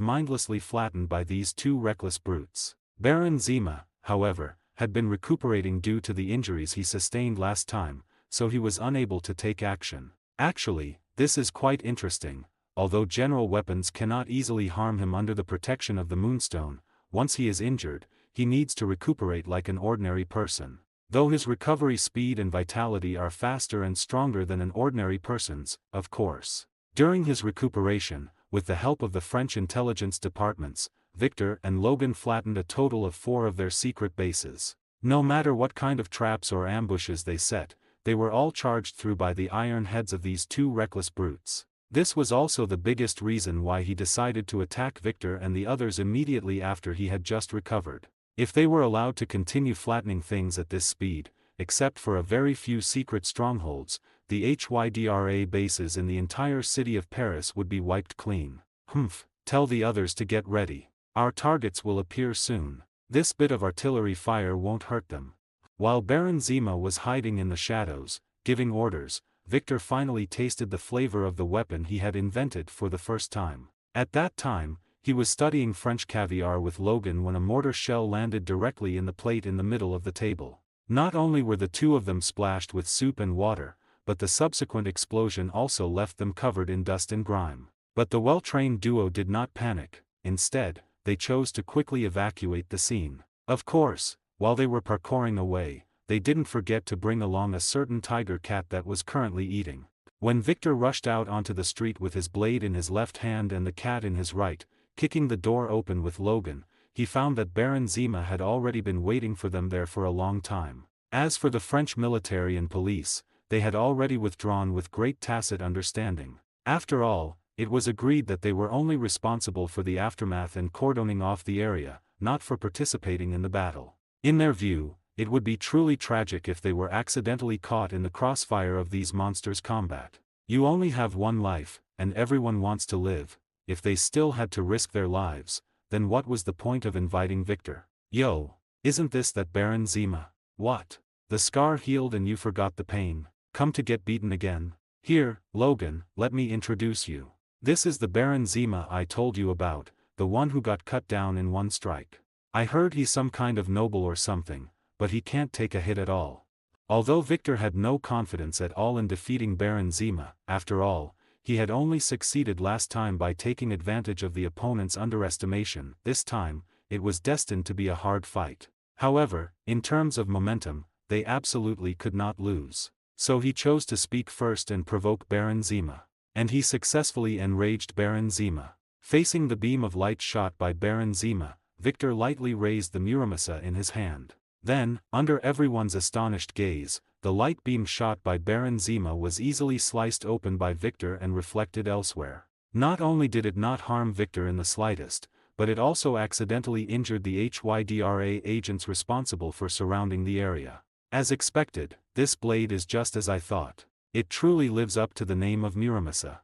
mindlessly flattened by these two reckless brutes. Baron Zima, however, had been recuperating due to the injuries he sustained last time, so he was unable to take action. Actually, this is quite interesting. Although general weapons cannot easily harm him under the protection of the Moonstone, once he is injured, he needs to recuperate like an ordinary person. Though his recovery speed and vitality are faster and stronger than an ordinary person's, of course. During his recuperation, with the help of the French intelligence departments, Victor and Logan flattened a total of 4 of their secret bases. No matter what kind of traps or ambushes they set, they were all charged through by the iron heads of these two reckless brutes. This was also the biggest reason why he decided to attack Victor and the others immediately after he had just recovered. If they were allowed to continue flattening things at this speed, except for a very few secret strongholds, the HYDRA bases in the entire city of Paris would be wiped clean. Tell the others to get ready. Our targets will appear soon. This bit of artillery fire won't hurt them. While Baron Zima was hiding in the shadows, giving orders, Victor finally tasted the flavor of the weapon he had invented for the first time. At that time, he was studying French caviar with Logan when a mortar shell landed directly in the plate in the middle of the table. Not only were the two of them splashed with soup and water, but the subsequent explosion also left them covered in dust and grime. But the well-trained duo did not panic. Instead, they chose to quickly evacuate the scene. Of course, while they were parkouring away, they didn't forget to bring along a certain tiger cat that was currently eating. When Victor rushed out onto the street with his blade in his left hand and the cat in his right, kicking the door open with Logan, he found that Baron Zima had already been waiting for them there for a long time. As for the French military and police, they had already withdrawn with great tacit understanding. After all, it was agreed that they were only responsible for the aftermath and cordoning off the area, not for participating in the battle. In their view, it would be truly tragic if they were accidentally caught in the crossfire of these monsters' combat. You only have one life, and everyone wants to live. If they still had to risk their lives, then what was the point of inviting Victor? Yo, isn't this that Baron Zima? What? The scar healed and you forgot the pain. Come to get beaten again? Here, Logan, let me introduce you. This is the Baron Zima I told you about, the one who got cut down in one strike. I heard he's some kind of noble or something, but he can't take a hit at all. Although Victor had no confidence at all in defeating Baron Zima, after all, he had only succeeded last time by taking advantage of the opponent's underestimation. This time, it was destined to be a hard fight. However, in terms of momentum, they absolutely could not lose. So he chose to speak first and provoke Baron Zima. And he successfully enraged Baron Zima. Facing the beam of light shot by Baron Zima, Victor lightly raised the Muramasa in his hand. Then, under everyone's astonished gaze, the light beam shot by Baron Zima was easily sliced open by Victor and reflected elsewhere. Not only did it not harm Victor in the slightest, but it also accidentally injured the HYDRA agents responsible for surrounding the area. As expected, this blade is just as I thought. It truly lives up to the name of Muramasa.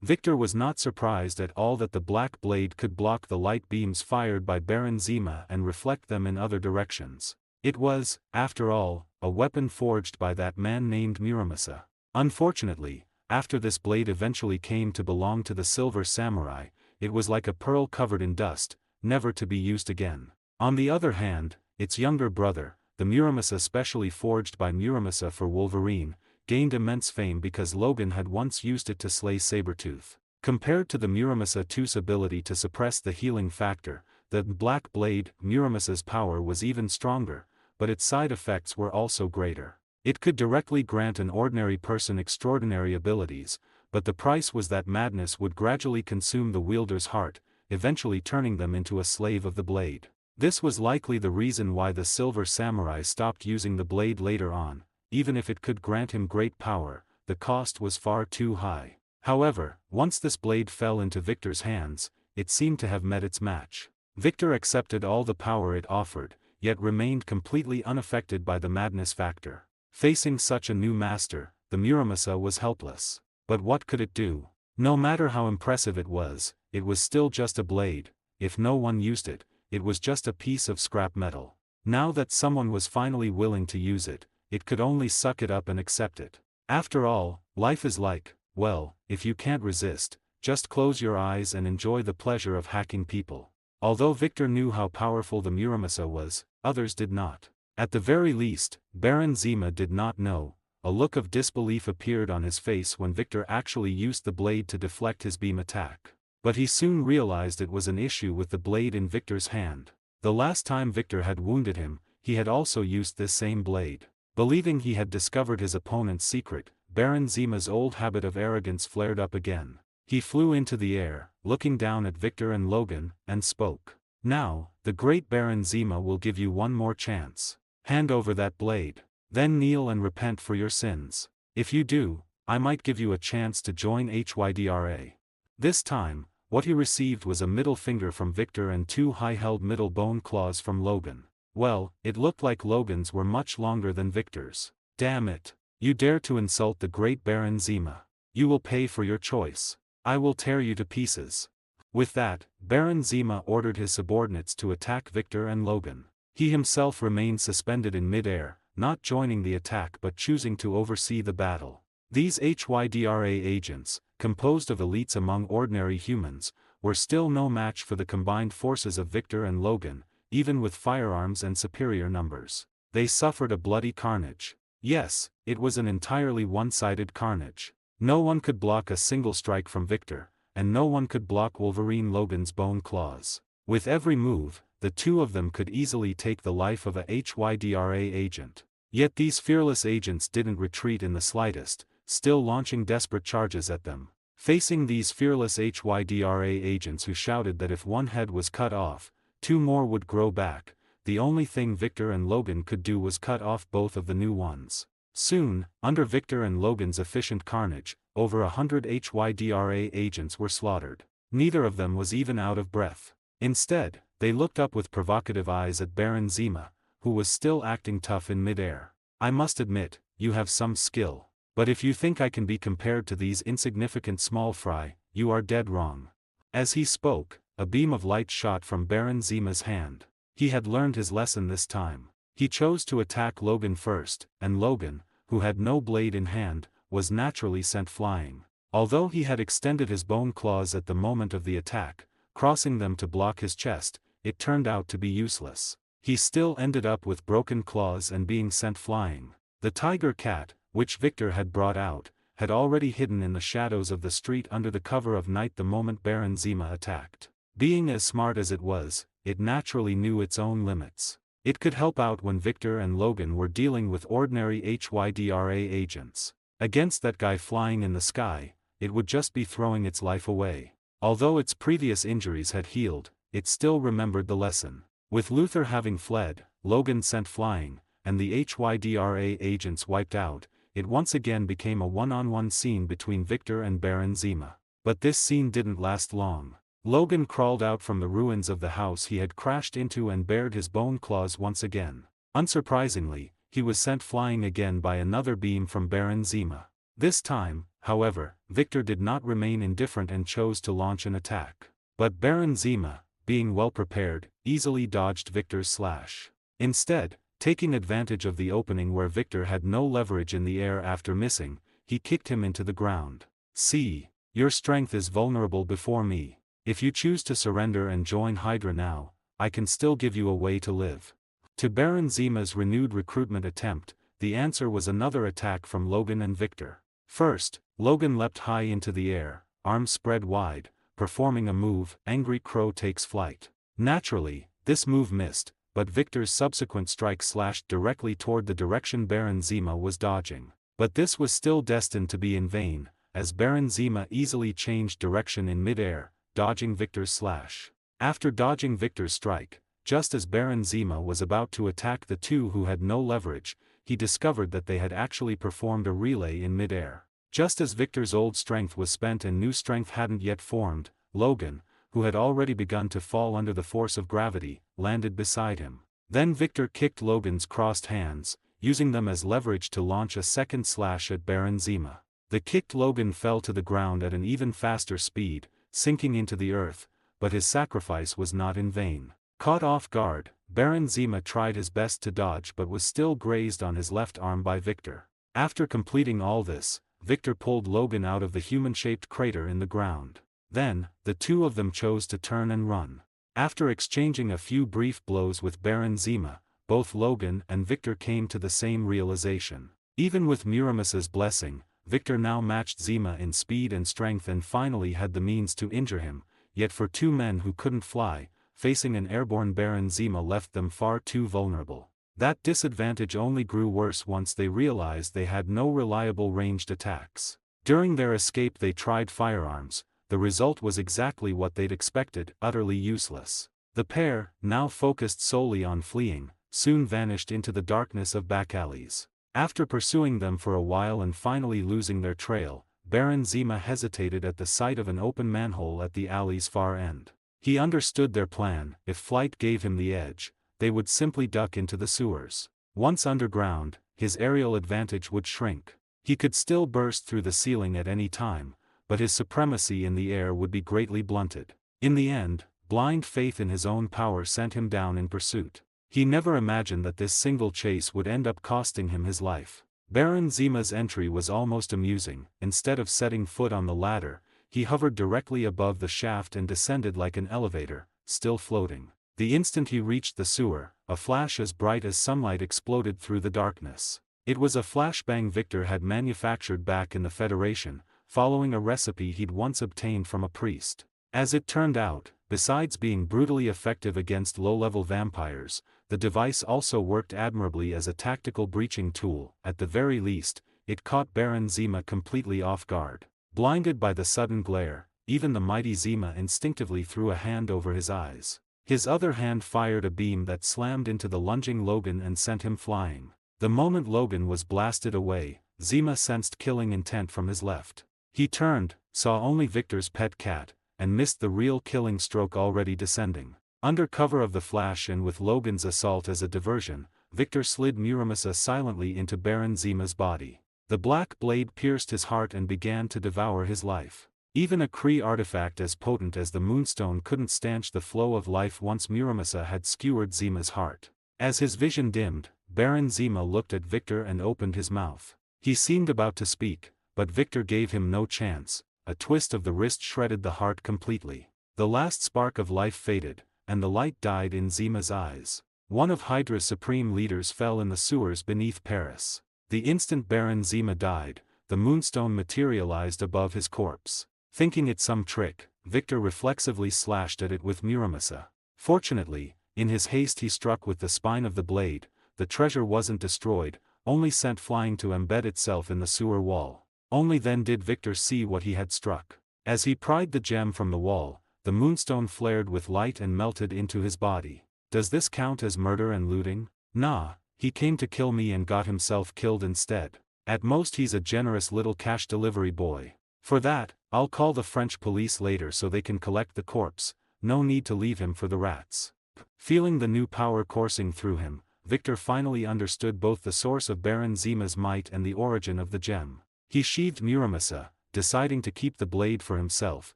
Victor was not surprised at all that the black blade could block the light beams fired by Baron Zima and reflect them in other directions. It was, after all, a weapon forged by that man named Muramasa. Unfortunately, after this blade eventually came to belong to the Silver Samurai, it was like a pearl covered in dust, never to be used again. On the other hand, its younger brother, the Muramasa specially forged by Muramasa for Wolverine, gained immense fame because Logan had once used it to slay Sabretooth. Compared to the Muramasa II's ability to suppress the healing factor, the Black Blade, Muramasa's power was even stronger, but its side effects were also greater. It could directly grant an ordinary person extraordinary abilities, but the price was that madness would gradually consume the wielder's heart, eventually turning them into a slave of the blade. This was likely the reason why the Silver Samurai stopped using the blade later on. Even if it could grant him great power, the cost was far too high. However, once this blade fell into Victor's hands, it seemed to have met its match. Victor accepted all the power it offered, yet remained completely unaffected by the madness factor. Facing such a new master, the Muramasa was helpless. But what could it do? No matter how impressive it was still just a blade. If no one used it, it was just a piece of scrap metal. Now that someone was finally willing to use it, it could only suck it up and accept it. After all, life is like, well, if you can't resist, just close your eyes and enjoy the pleasure of hacking people. Although Victor knew how powerful the Muramasa was, others did not. At the very least, Baron Zima did not know. A look of disbelief appeared on his face when Victor actually used the blade to deflect his beam attack. But he soon realized it was an issue with the blade in Victor's hand. The last time Victor had wounded him, he had also used this same blade. Believing he had discovered his opponent's secret, Baron Zima's old habit of arrogance flared up again. He flew into the air, looking down at Victor and Logan, and spoke. Now, the great Baron Zima will give you one more chance. Hand over that blade. Then kneel and repent for your sins. If you do, I might give you a chance to join HYDRA. This time, what he received was a middle finger from Victor and 2 high-held middle bone claws from Logan. Well, it looked like Logan's were much longer than Victor's. Damn it. You dare to insult the great Baron Zima. You will pay for your choice. I will tear you to pieces. With that, Baron Zima ordered his subordinates to attack Victor and Logan. He himself remained suspended in mid-air, not joining the attack but choosing to oversee the battle. These HYDRA agents, composed of elites among ordinary humans, were still no match for the combined forces of Victor and Logan, even with firearms and superior numbers. They suffered a bloody carnage. Yes, it was an entirely one-sided carnage. No one could block a single strike from Victor, and no one could block Wolverine Logan's bone claws. With every move, the two of them could easily take the life of a HYDRA agent. Yet these fearless agents didn't retreat in the slightest, still launching desperate charges at them. Facing these fearless HYDRA agents who shouted that if one head was cut off, 2 more would grow back, the only thing Victor and Logan could do was cut off both of the new ones. Soon, under Victor and Logan's efficient carnage, over 100 HYDRA agents were slaughtered. Neither of them was even out of breath. Instead, they looked up with provocative eyes at Baron Zima, who was still acting tough in mid-air. I must admit, you have some skill. But if you think I can be compared to these insignificant small fry, you are dead wrong. As he spoke, a beam of light shot from Baron Zima's hand. He had learned his lesson this time. He chose to attack Logan first, and Logan, who had no blade in hand, was naturally sent flying. Although he had extended his bone claws at the moment of the attack, crossing them to block his chest, it turned out to be useless. He still ended up with broken claws and being sent flying. The tiger cat, which Victor had brought out, had already hidden in the shadows of the street under the cover of night the moment Baron Zima attacked. Being as smart as it was, it naturally knew its own limits. It could help out when Victor and Logan were dealing with ordinary HYDRA agents. Against that guy flying in the sky, it would just be throwing its life away. Although its previous injuries had healed, it still remembered the lesson. With Luther having fled, Logan sent flying, and the HYDRA agents wiped out, it once again became a one-on-one scene between Victor and Baron Zima. But this scene didn't last long. Logan crawled out from the ruins of the house he had crashed into and bared his bone claws once again. Unsurprisingly, he was sent flying again by another beam from Baron Zima. This time, however, Victor did not remain indifferent and chose to launch an attack. But Baron Zima, being well prepared, easily dodged Victor's slash. Instead, taking advantage of the opening where Victor had no leverage in the air after missing, he kicked him into the ground. See, your strength is vulnerable before me. If you choose to surrender and join Hydra now, I can still give you a way to live. To Baron Zima's renewed recruitment attempt, the answer was another attack from Logan and Victor. First, Logan leapt high into the air, arms spread wide, performing a move, Angry Crow Takes Flight. Naturally, this move missed, but Victor's subsequent strike slashed directly toward the direction Baron Zima was dodging. But this was still destined to be in vain, as Baron Zima easily changed direction in mid-air, dodging Victor's slash. After dodging Victor's strike, just as Baron Zima was about to attack the two who had no leverage, he discovered that they had actually performed a relay in mid-air. Just as Victor's old strength was spent and new strength hadn't yet formed, Logan, who had already begun to fall under the force of gravity, landed beside him. Then Victor kicked Logan's crossed hands, using them as leverage to launch a second slash at Baron Zima. The kicked Logan fell to the ground at an even faster speed, sinking into the earth, but his sacrifice was not in vain. Caught off guard, Baron Zima tried his best to dodge but was still grazed on his left arm by Victor. After completing all this, Victor pulled Logan out of the human-shaped crater in the ground. Then, the two of them chose to turn and run. After exchanging a few brief blows with Baron Zima, both Logan and Victor came to the same realization. Even with Muramis's blessing, Victor now matched Zima in speed and strength and finally had the means to injure him, yet for two men who couldn't fly, facing an airborne Baron Zima left them far too vulnerable. That disadvantage only grew worse once they realized they had no reliable ranged attacks. During their escape they tried firearms. The result was exactly what they'd expected, utterly useless. The pair, now focused solely on fleeing, soon vanished into the darkness of back alleys. After pursuing them for a while and finally losing their trail, Baron Zima hesitated at the sight of an open manhole at the alley's far end. He understood their plan: if flight gave him the edge, they would simply duck into the sewers. Once underground, his aerial advantage would shrink. He could still burst through the ceiling at any time, but his supremacy in the air would be greatly blunted. In the end, blind faith in his own power sent him down in pursuit. He never imagined that this single chase would end up costing him his life. Baron Zima's entry was almost amusing. Instead of setting foot on the ladder, he hovered directly above the shaft and descended like an elevator, still floating. The instant he reached the sewer, a flash as bright as sunlight exploded through the darkness. It was a flashbang Victor had manufactured back in the Federation, following a recipe he'd once obtained from a priest. As it turned out, besides being brutally effective against low-level vampires, the device also worked admirably as a tactical breaching tool. At the very least, it caught Baron Zima completely off guard. Blinded by the sudden glare, even the mighty Zima instinctively threw a hand over his eyes. His other hand fired a beam that slammed into the lunging Logan and sent him flying. The moment Logan was blasted away, Zima sensed killing intent from his left. He turned, saw only Victor's pet cat, and missed the real killing stroke already descending. Under cover of the flash and with Logan's assault as a diversion, Victor slid Muramasa silently into Baron Zima's body. The black blade pierced his heart and began to devour his life. Even a Kree artifact as potent as the Moonstone couldn't stanch the flow of life once Muramasa had skewered Zima's heart. As his vision dimmed, Baron Zima looked at Victor and opened his mouth. He seemed about to speak, but Victor gave him no chance. A twist of the wrist shredded the heart completely. The last spark of life faded, and the light died in Zima's eyes. One of Hydra's supreme leaders fell in the sewers beneath Paris. The instant Baron Zima died, the Moonstone materialized above his corpse. Thinking it some trick, Victor reflexively slashed at it with Muramasa. Fortunately, in his haste he struck with the spine of the blade. The treasure wasn't destroyed, only sent flying to embed itself in the sewer wall. Only then did Victor see what he had struck. As he pried the gem from the wall, the Moonstone flared with light and melted into his body. Does this count as murder and looting? Nah, he came to kill me and got himself killed instead. At most he's a generous little cash delivery boy. For that, I'll call the French police later so they can collect the corpse. No need to leave him for the rats. Feeling the new power coursing through him, Victor finally understood both the source of Baron Zima's might and the origin of the gem. He sheathed Muramasa, deciding to keep the blade for himself.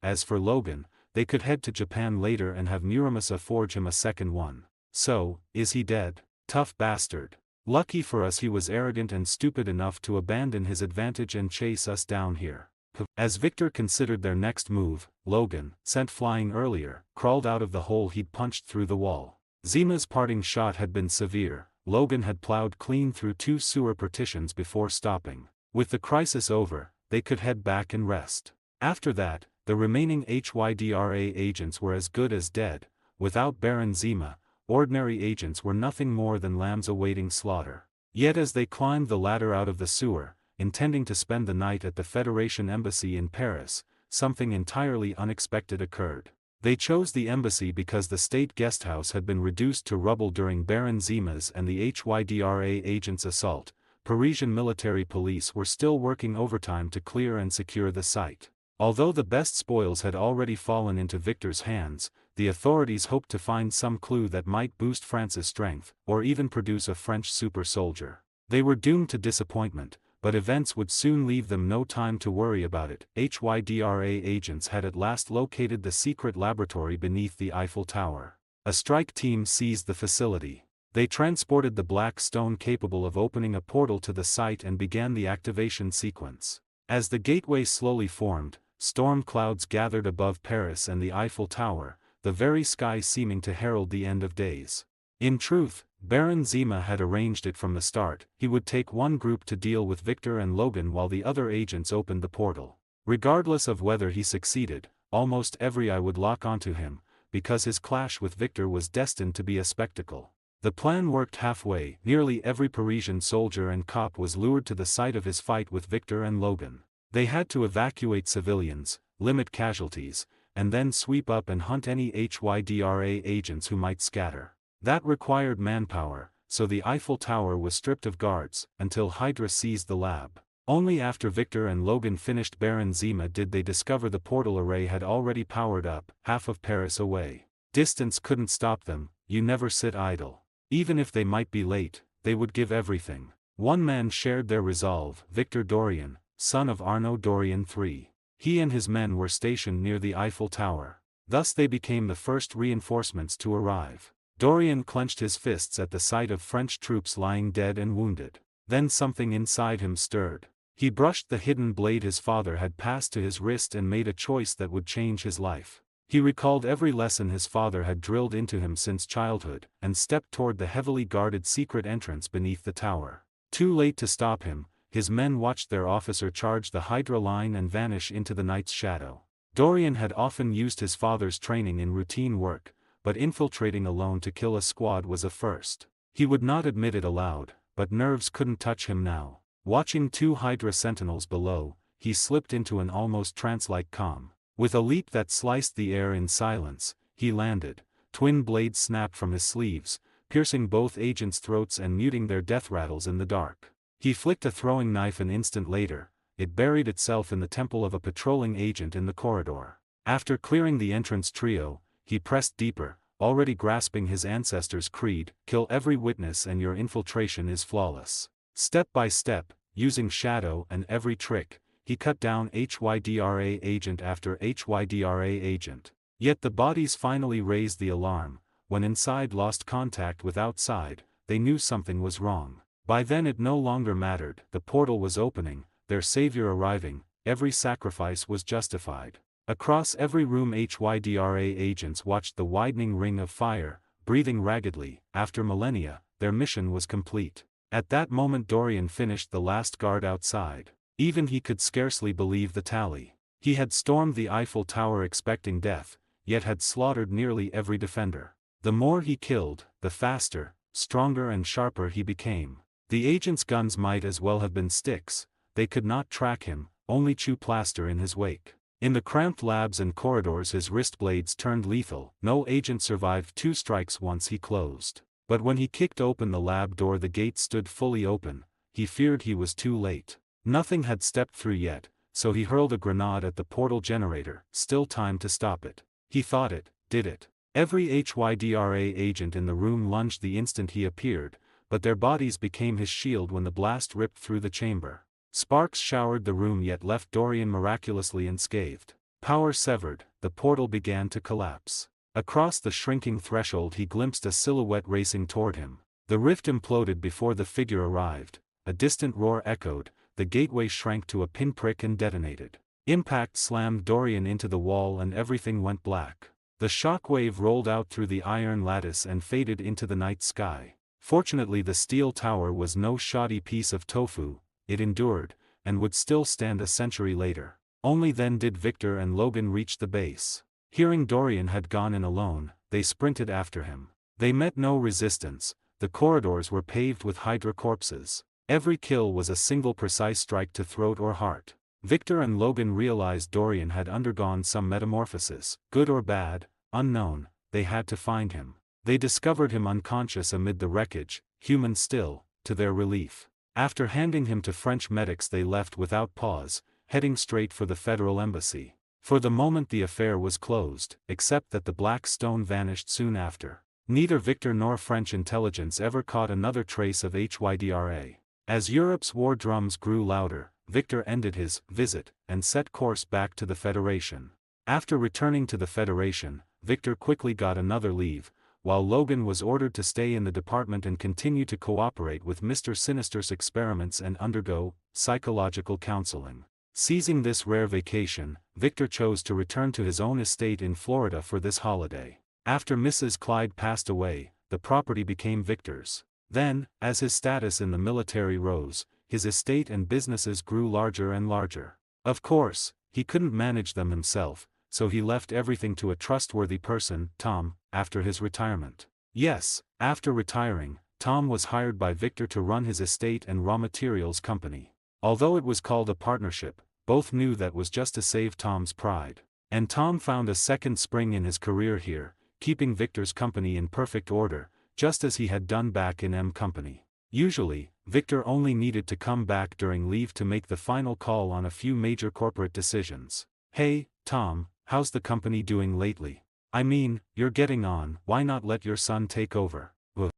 As for Logan, they could head to Japan later and have Muramasa forge him a second one. So, is he dead? Tough bastard. Lucky for us he was arrogant and stupid enough to abandon his advantage and chase us down here. As Victor considered their next move, Logan, sent flying earlier, crawled out of the hole he'd punched through the wall. Zima's parting shot had been severe. Logan had plowed clean through 2 sewer partitions before stopping. With the crisis over, they could head back and rest. After that, the remaining HYDRA agents were as good as dead. Without Baron Zima, ordinary agents were nothing more than lambs awaiting slaughter. Yet as they climbed the ladder out of the sewer, intending to spend the night at the Federation Embassy in Paris, something entirely unexpected occurred. They chose the embassy because the state guesthouse had been reduced to rubble during Baron Zima's and the HYDRA agents' assault. Parisian military police were still working overtime to clear and secure the site. Although the best spoils had already fallen into Victor's hands, the authorities hoped to find some clue that might boost France's strength, or even produce a French super soldier. They were doomed to disappointment, but events would soon leave them no time to worry about it. HYDRA agents had at last located the secret laboratory beneath the Eiffel Tower. A strike team seized the facility. They transported the black stone capable of opening a portal to the site and began the activation sequence. As the gateway slowly formed, storm clouds gathered above Paris and the Eiffel Tower, the very sky seeming to herald the end of days. In truth, Baron Zima had arranged it from the start. He would take one group to deal with Victor and Logan while the other agents opened the portal. Regardless of whether he succeeded, almost every eye would lock onto him, because his clash with Victor was destined to be a spectacle. The plan worked halfway. Nearly every Parisian soldier and cop was lured to the site of his fight with Victor and Logan. They had to evacuate civilians, limit casualties, and then sweep up and hunt any HYDRA agents who might scatter. That required manpower, so the Eiffel Tower was stripped of guards, until Hydra seized the lab. Only after Victor and Logan finished Baron Zima did they discover the portal array had already powered up, half of Paris away. Distance couldn't stop them, you never sit idle. Even if they might be late, they would give everything. One man shared their resolve, Victor Dorian, son of Arnaud Dorian III. He and his men were stationed near the Eiffel Tower. Thus they became the first reinforcements to arrive. Dorian clenched his fists at the sight of French troops lying dead and wounded. Then something inside him stirred. He brushed the hidden blade his father had passed to his wrist and made a choice that would change his life. He recalled every lesson his father had drilled into him since childhood, and stepped toward the heavily guarded secret entrance beneath the tower. Too late to stop him, his men watched their officer charge the Hydra line and vanish into the night's shadow. Dorian had often used his father's training in routine work, but infiltrating alone to kill a squad was a first. He would not admit it aloud, but nerves couldn't touch him now. Watching two Hydra sentinels below, he slipped into an almost trance-like calm. With a leap that sliced the air in silence, he landed. Twin blades snapped from his sleeves, piercing both agents' throats and muting their death rattles in the dark. He flicked a throwing knife an instant later. It buried itself in the temple of a patrolling agent in the corridor. After clearing the entrance trio, he pressed deeper, already grasping his ancestors' creed, kill every witness and your infiltration is flawless. Step by step, using shadow and every trick, he cut down HYDRA agent after HYDRA agent. Yet the bodies finally raised the alarm. When inside lost contact with outside, they knew something was wrong. By then it no longer mattered, the portal was opening, their savior arriving, every sacrifice was justified. Across every room HYDRA agents watched the widening ring of fire, breathing raggedly. After millennia, their mission was complete. At that moment Dorian finished the last guard outside. Even he could scarcely believe the tally. He had stormed the Eiffel Tower expecting death, yet had slaughtered nearly every defender. The more he killed, the faster, stronger and sharper he became. The agent's guns might as well have been sticks. They could not track him, only chew plaster in his wake. In the cramped labs and corridors his wrist blades turned lethal. No agent survived 2 strikes once he closed. But when he kicked open the lab door the gate stood fully open. He feared he was too late. Nothing had stepped through yet, so he hurled a grenade at the portal generator. Still time to stop it. He thought it, did it. Every HYDRA agent in the room lunged the instant he appeared, but their bodies became his shield when the blast ripped through the chamber. Sparks showered the room yet left Dorian miraculously unscathed. Power severed, the portal began to collapse. Across the shrinking threshold he glimpsed a silhouette racing toward him. The rift imploded before the figure arrived. A distant roar echoed, the gateway shrank to a pinprick and detonated. Impact slammed Dorian into the wall and everything went black. The shockwave rolled out through the iron lattice and faded into the night sky. Fortunately the steel tower was no shoddy piece of tofu. It endured, and would still stand a century later. Only then did Victor and Logan reach the base. Hearing Dorian had gone in alone, they sprinted after him. They met no resistance. The corridors were paved with Hydra corpses. Every kill was a single precise strike to throat or heart. Victor and Logan realized Dorian had undergone some metamorphosis, good or bad, unknown. They had to find him. They discovered him unconscious amid the wreckage, human still, to their relief. After handing him to French medics they left without pause, heading straight for the federal embassy. For the moment the affair was closed, except that the black stone vanished soon after. Neither Victor nor French intelligence ever caught another trace of HYDRA. As Europe's war drums grew louder, Victor ended his visit, and set course back to the Federation. After returning to the Federation, Victor quickly got another leave, while Logan was ordered to stay in the department and continue to cooperate with Mr. Sinister's experiments and undergo psychological counseling. Seizing this rare vacation, Victor chose to return to his own estate in Florida for this holiday. After Mrs. Clyde passed away, the property became Victor's. Then, as his status in the military rose, his estate and businesses grew larger and larger. Of course, he couldn't manage them himself, so he left everything to a trustworthy person, Tom, after his retirement. Yes, after retiring, Tom was hired by Victor to run his estate and raw materials company. Although it was called a partnership, both knew that was just to save Tom's pride. And Tom found a second spring in his career here, keeping Victor's company in perfect order, just as he had done back in M Company. Usually, Victor only needed to come back during leave to make the final call on a few major corporate decisions. "Hey, Tom, how's the company doing lately? I mean, you're getting on, why not let your son take over?"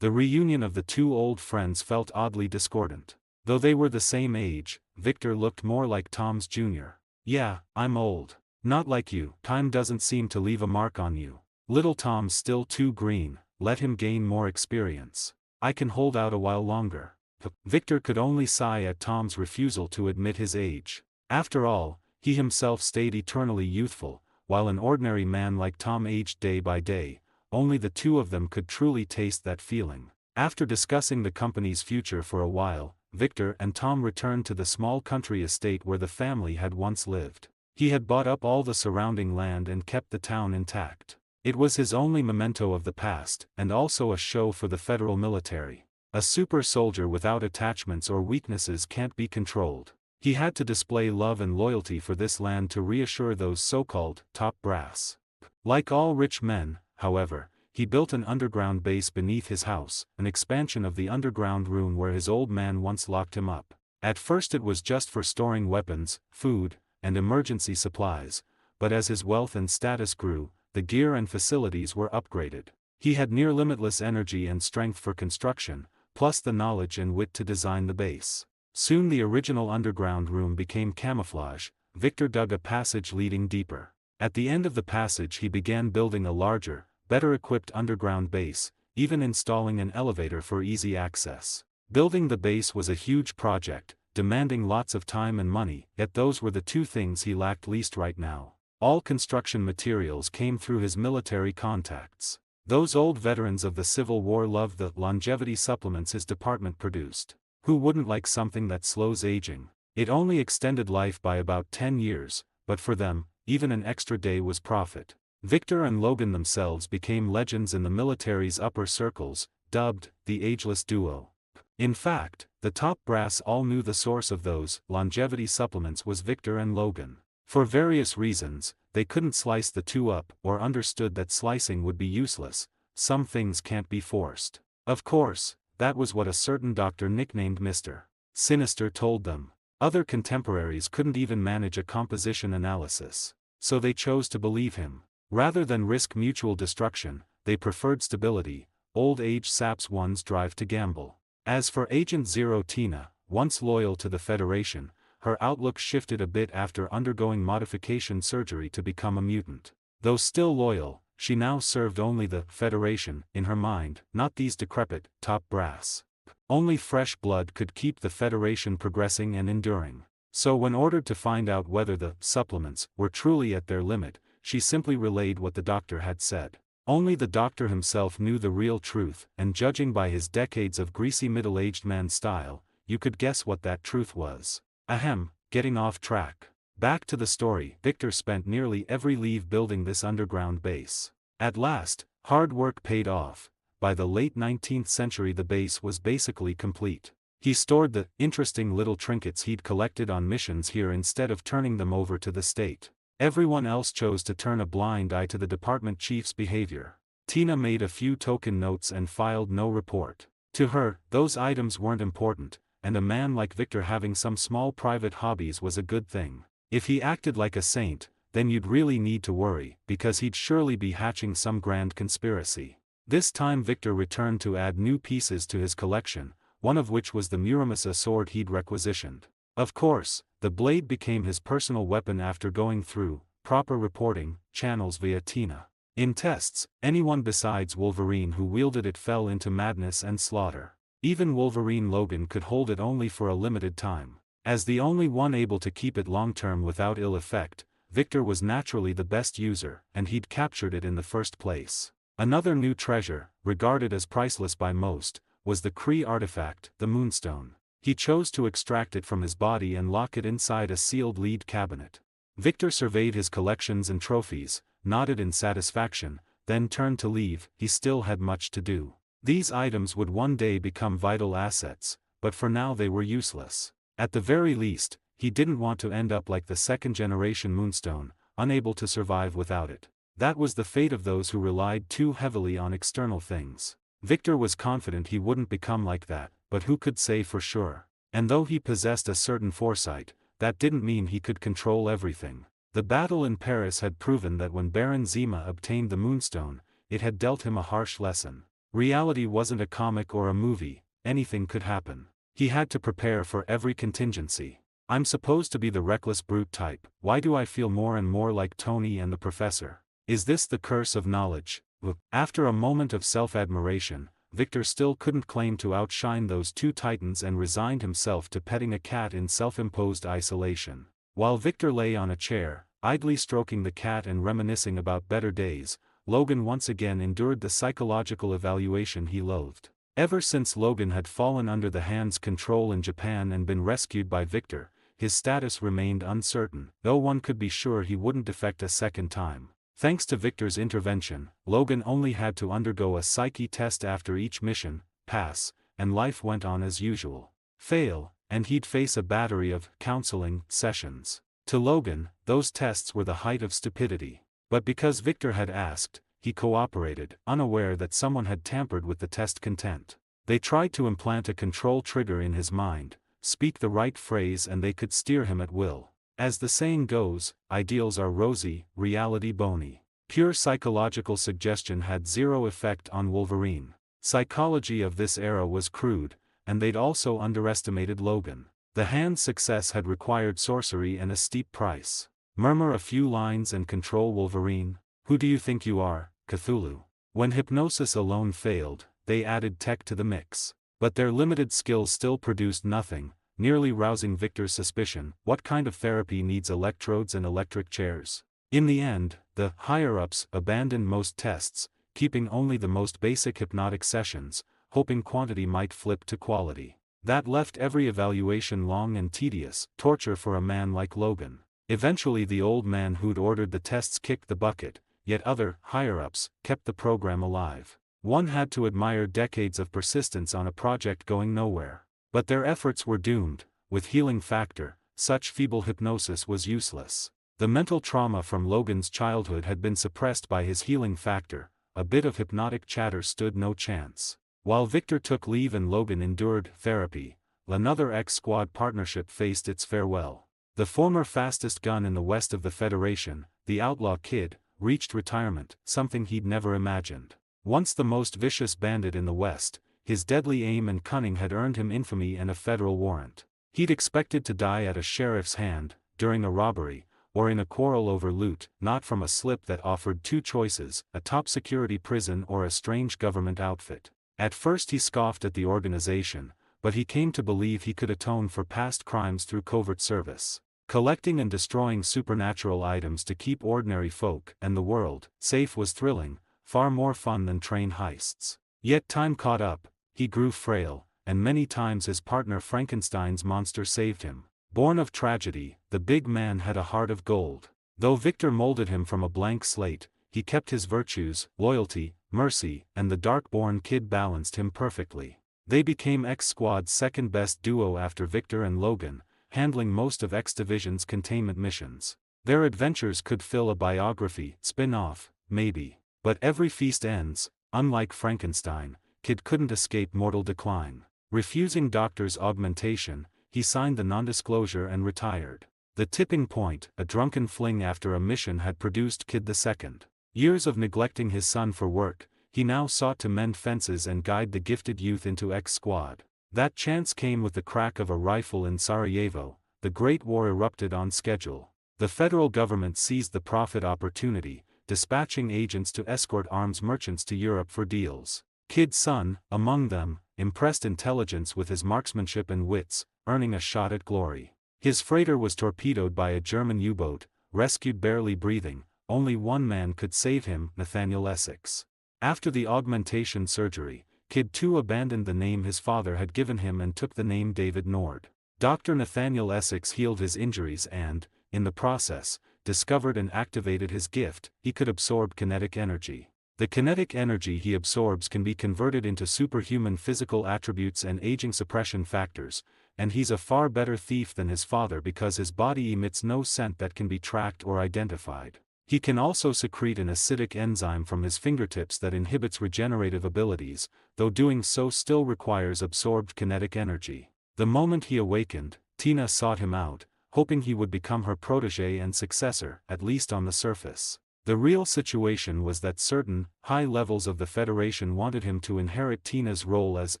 The reunion of the two old friends felt oddly discordant. Though they were the same age, Victor looked more like Tom's junior. "Yeah, I'm old. Not like you, time doesn't seem to leave a mark on you. Little Tom's still too green, let him gain more experience. I can hold out a while longer." Victor could only sigh at Tom's refusal to admit his age. After all, he himself stayed eternally youthful, while an ordinary man like Tom aged day by day. Only the two of them could truly taste that feeling. After discussing the company's future for a while, Victor and Tom returned to the small country estate where the family had once lived. He had bought up all the surrounding land and kept the town intact. It was his only memento of the past, and also a show for the federal military. A super soldier without attachments or weaknesses can't be controlled. He had to display love and loyalty for this land to reassure those so-called top brass. Like all rich men, however, he built an underground base beneath his house, an expansion of the underground room where his old man once locked him up. At first it was just for storing weapons, food, and emergency supplies, but as his wealth and status grew, the gear and facilities were upgraded. He had near limitless energy and strength for construction, plus the knowledge and wit to design the base. Soon the original underground room became camouflage. Victor dug a passage leading deeper. At the end of the passage he began building a larger, better-equipped underground base, even installing an elevator for easy access. Building the base was a huge project, demanding lots of time and money, yet those were the two things he lacked least right now. All construction materials came through his military contacts. Those old veterans of the Civil War loved the longevity supplements his department produced. Who wouldn't like something that slows aging? It only extended life by about 10 years, but for them, even an extra day was profit. Victor and Logan themselves became legends in the military's upper circles, dubbed the Ageless Duo. In fact, the top brass all knew the source of those longevity supplements was Victor and Logan. For various reasons, they couldn't slice the two up or understood that slicing would be useless. Some things can't be forced. Of course, that was what a certain doctor nicknamed Mr. Sinister told them. Other contemporaries couldn't even manage a composition analysis. So they chose to believe him. Rather than risk mutual destruction, they preferred stability. Old age saps one's drive to gamble. As for Agent Zero Tina, once loyal to the Federation, her outlook shifted a bit after undergoing modification surgery to become a mutant. Though still loyal, she now served only the Federation, in her mind, not these decrepit, top brass. Only fresh blood could keep the Federation progressing and enduring. So when ordered to find out whether the supplements were truly at their limit, she simply relayed what the doctor had said. Only the doctor himself knew the real truth, and judging by his decades of greasy middle-aged man style, you could guess what that truth was. Ahem, getting off track. Back to the story. Victor spent nearly every leave building this underground base. At last, hard work paid off. By the late 19th century the base was basically complete. He stored the interesting little trinkets he'd collected on missions here instead of turning them over to the state. Everyone else chose to turn a blind eye to the department chief's behavior. Tina made a few token notes and filed no report. To her, those items weren't important, and a man like Victor having some small private hobbies was a good thing. If he acted like a saint, then you'd really need to worry, because he'd surely be hatching some grand conspiracy. This time Victor returned to add new pieces to his collection, one of which was the Muramasa sword he'd requisitioned. Of course, the blade became his personal weapon after going through proper reporting channels via Tina. In tests, anyone besides Wolverine who wielded it fell into madness and slaughter. Even Wolverine Logan could hold it only for a limited time. As the only one able to keep it long-term without ill effect, Victor was naturally the best user, and he'd captured it in the first place. Another new treasure, regarded as priceless by most, was the Kree artifact, the Moonstone. He chose to extract it from his body and lock it inside a sealed lead cabinet. Victor surveyed his collections and trophies, nodded in satisfaction, then turned to leave. He still had much to do. These items would one day become vital assets, but for now they were useless. At the very least, he didn't want to end up like the second-generation Moonstone, unable to survive without it. That was the fate of those who relied too heavily on external things. Victor was confident he wouldn't become like that, but who could say for sure? And though he possessed a certain foresight, that didn't mean he could control everything. The battle in Paris had proven that when Baron Zima obtained the Moonstone, it had dealt him a harsh lesson. Reality wasn't a comic or a movie, anything could happen. He had to prepare for every contingency. I'm supposed to be the reckless brute type, why do I feel more and more like Tony and the Professor? Is this the curse of knowledge? After a moment of self-admiration, Victor still couldn't claim to outshine those two titans and resigned himself to petting a cat in self-imposed isolation. While Victor lay on a chair, idly stroking the cat and reminiscing about better days, Logan once again endured the psychological evaluation he loathed. Ever since Logan had fallen under the Hand's control in Japan and been rescued by Victor, his status remained uncertain, though one could be sure he wouldn't defect a second time. Thanks to Victor's intervention, Logan only had to undergo a psyche test after each mission, pass, and life went on as usual. Fail, and he'd face a battery of counseling sessions. To Logan, those tests were the height of stupidity. But because Victor had asked, he cooperated, unaware that someone had tampered with the test content. They tried to implant a control trigger in his mind, speak the right phrase and they could steer him at will. As the saying goes, ideals are rosy, reality bony. Pure psychological suggestion had zero effect on Wolverine. Psychology of this era was crude, and they'd also underestimated Logan. The Hand's success had required sorcery and a steep price. Murmur a few lines and control Wolverine. Who do you think you are, Cthulhu? When hypnosis alone failed, they added tech to the mix. But their limited skills still produced nothing, nearly rousing Victor's suspicion. What kind of therapy needs electrodes and electric chairs? In the end, the higher-ups abandoned most tests, keeping only the most basic hypnotic sessions, hoping quantity might flip to quality. That left every evaluation long and tedious, torture for a man like Logan. Eventually the old man who'd ordered the tests kicked the bucket, yet other higher-ups kept the program alive. One had to admire decades of persistence on a project going nowhere. But their efforts were doomed. With healing factor, such feeble hypnosis was useless. The mental trauma from Logan's childhood had been suppressed by his healing factor, a bit of hypnotic chatter stood no chance. While Victor took leave and Logan endured therapy, another X-Squad partnership faced its farewell. The former fastest gun in the west of the Federation, the Outlaw Kid, reached retirement, something he'd never imagined. Once the most vicious bandit in the West, his deadly aim and cunning had earned him infamy and a federal warrant. He'd expected to die at a sheriff's hand, during a robbery, or in a quarrel over loot, not from a slip that offered two choices, a top-security prison or a strange government outfit. At first he scoffed at the organization, but he came to believe he could atone for past crimes through covert service. Collecting and destroying supernatural items to keep ordinary folk and the world safe was thrilling, far more fun than train heists. Yet time caught up, he grew frail, and many times his partner Frankenstein's monster saved him. Born of tragedy, the big man had a heart of gold. Though Victor molded him from a blank slate, he kept his virtues, loyalty, mercy, and the dark-born kid balanced him perfectly. They became X-Squad's second-best duo after Victor and Logan, handling most of X-Division's containment missions. Their adventures could fill a biography, spin-off, maybe. But every feast ends. Unlike Frankenstein, Kid couldn't escape mortal decline. Refusing doctor's augmentation, he signed the non-disclosure and retired. The tipping point, a drunken fling after a mission, had produced Kid II. Years of neglecting his son for work, he now sought to mend fences and guide the gifted youth into X-Squad. That chance came with the crack of a rifle in Sarajevo. The Great War erupted on schedule. The federal government seized the profit opportunity, dispatching agents to escort arms merchants to Europe for deals. Kid's son, among them, impressed intelligence with his marksmanship and wits, earning a shot at glory. His freighter was torpedoed by a German U-boat, rescued barely breathing. Only one man could save him, Nathaniel Essex. After the augmentation surgery, Kid II abandoned the name his father had given him and took the name David Nord. Dr. Nathaniel Essex healed his injuries and, in the process, discovered and activated his gift. He could absorb kinetic energy. The kinetic energy he absorbs can be converted into superhuman physical attributes and aging suppression factors, and he's a far better thief than his father because his body emits no scent that can be tracked or identified. He can also secrete an acidic enzyme from his fingertips that inhibits regenerative abilities, though doing so still requires absorbed kinetic energy. The moment he awakened, Tina sought him out, hoping he would become her protege and successor, at least on the surface. The real situation was that certain high levels of the Federation wanted him to inherit Tina's role as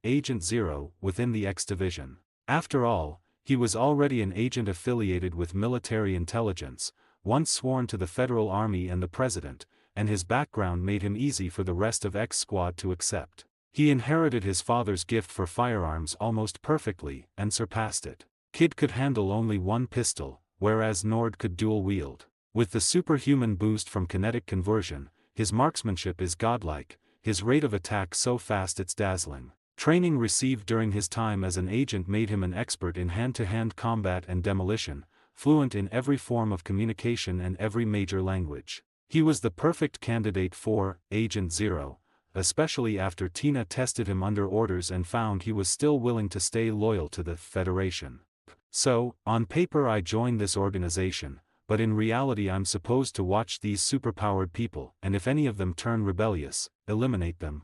Agent Zero within the X Division. After all, he was already an agent affiliated with military intelligence, once sworn to the Federal Army and the President, and his background made him easy for the rest of X Squad to accept. He inherited his father's gift for firearms almost perfectly, and surpassed it. Kid could handle only one pistol, whereas Nord could dual-wield. With the superhuman boost from kinetic conversion, his marksmanship is godlike, his rate of attack so fast it's dazzling. Training received during his time as an agent made him an expert in hand-to-hand combat and demolition, fluent in every form of communication and every major language. He was the perfect candidate for Agent Zero, especially after Tina tested him under orders and found he was still willing to stay loyal to the Federation. So, on paper I joined this organization, but in reality I'm supposed to watch these superpowered people, and if any of them turn rebellious, eliminate them.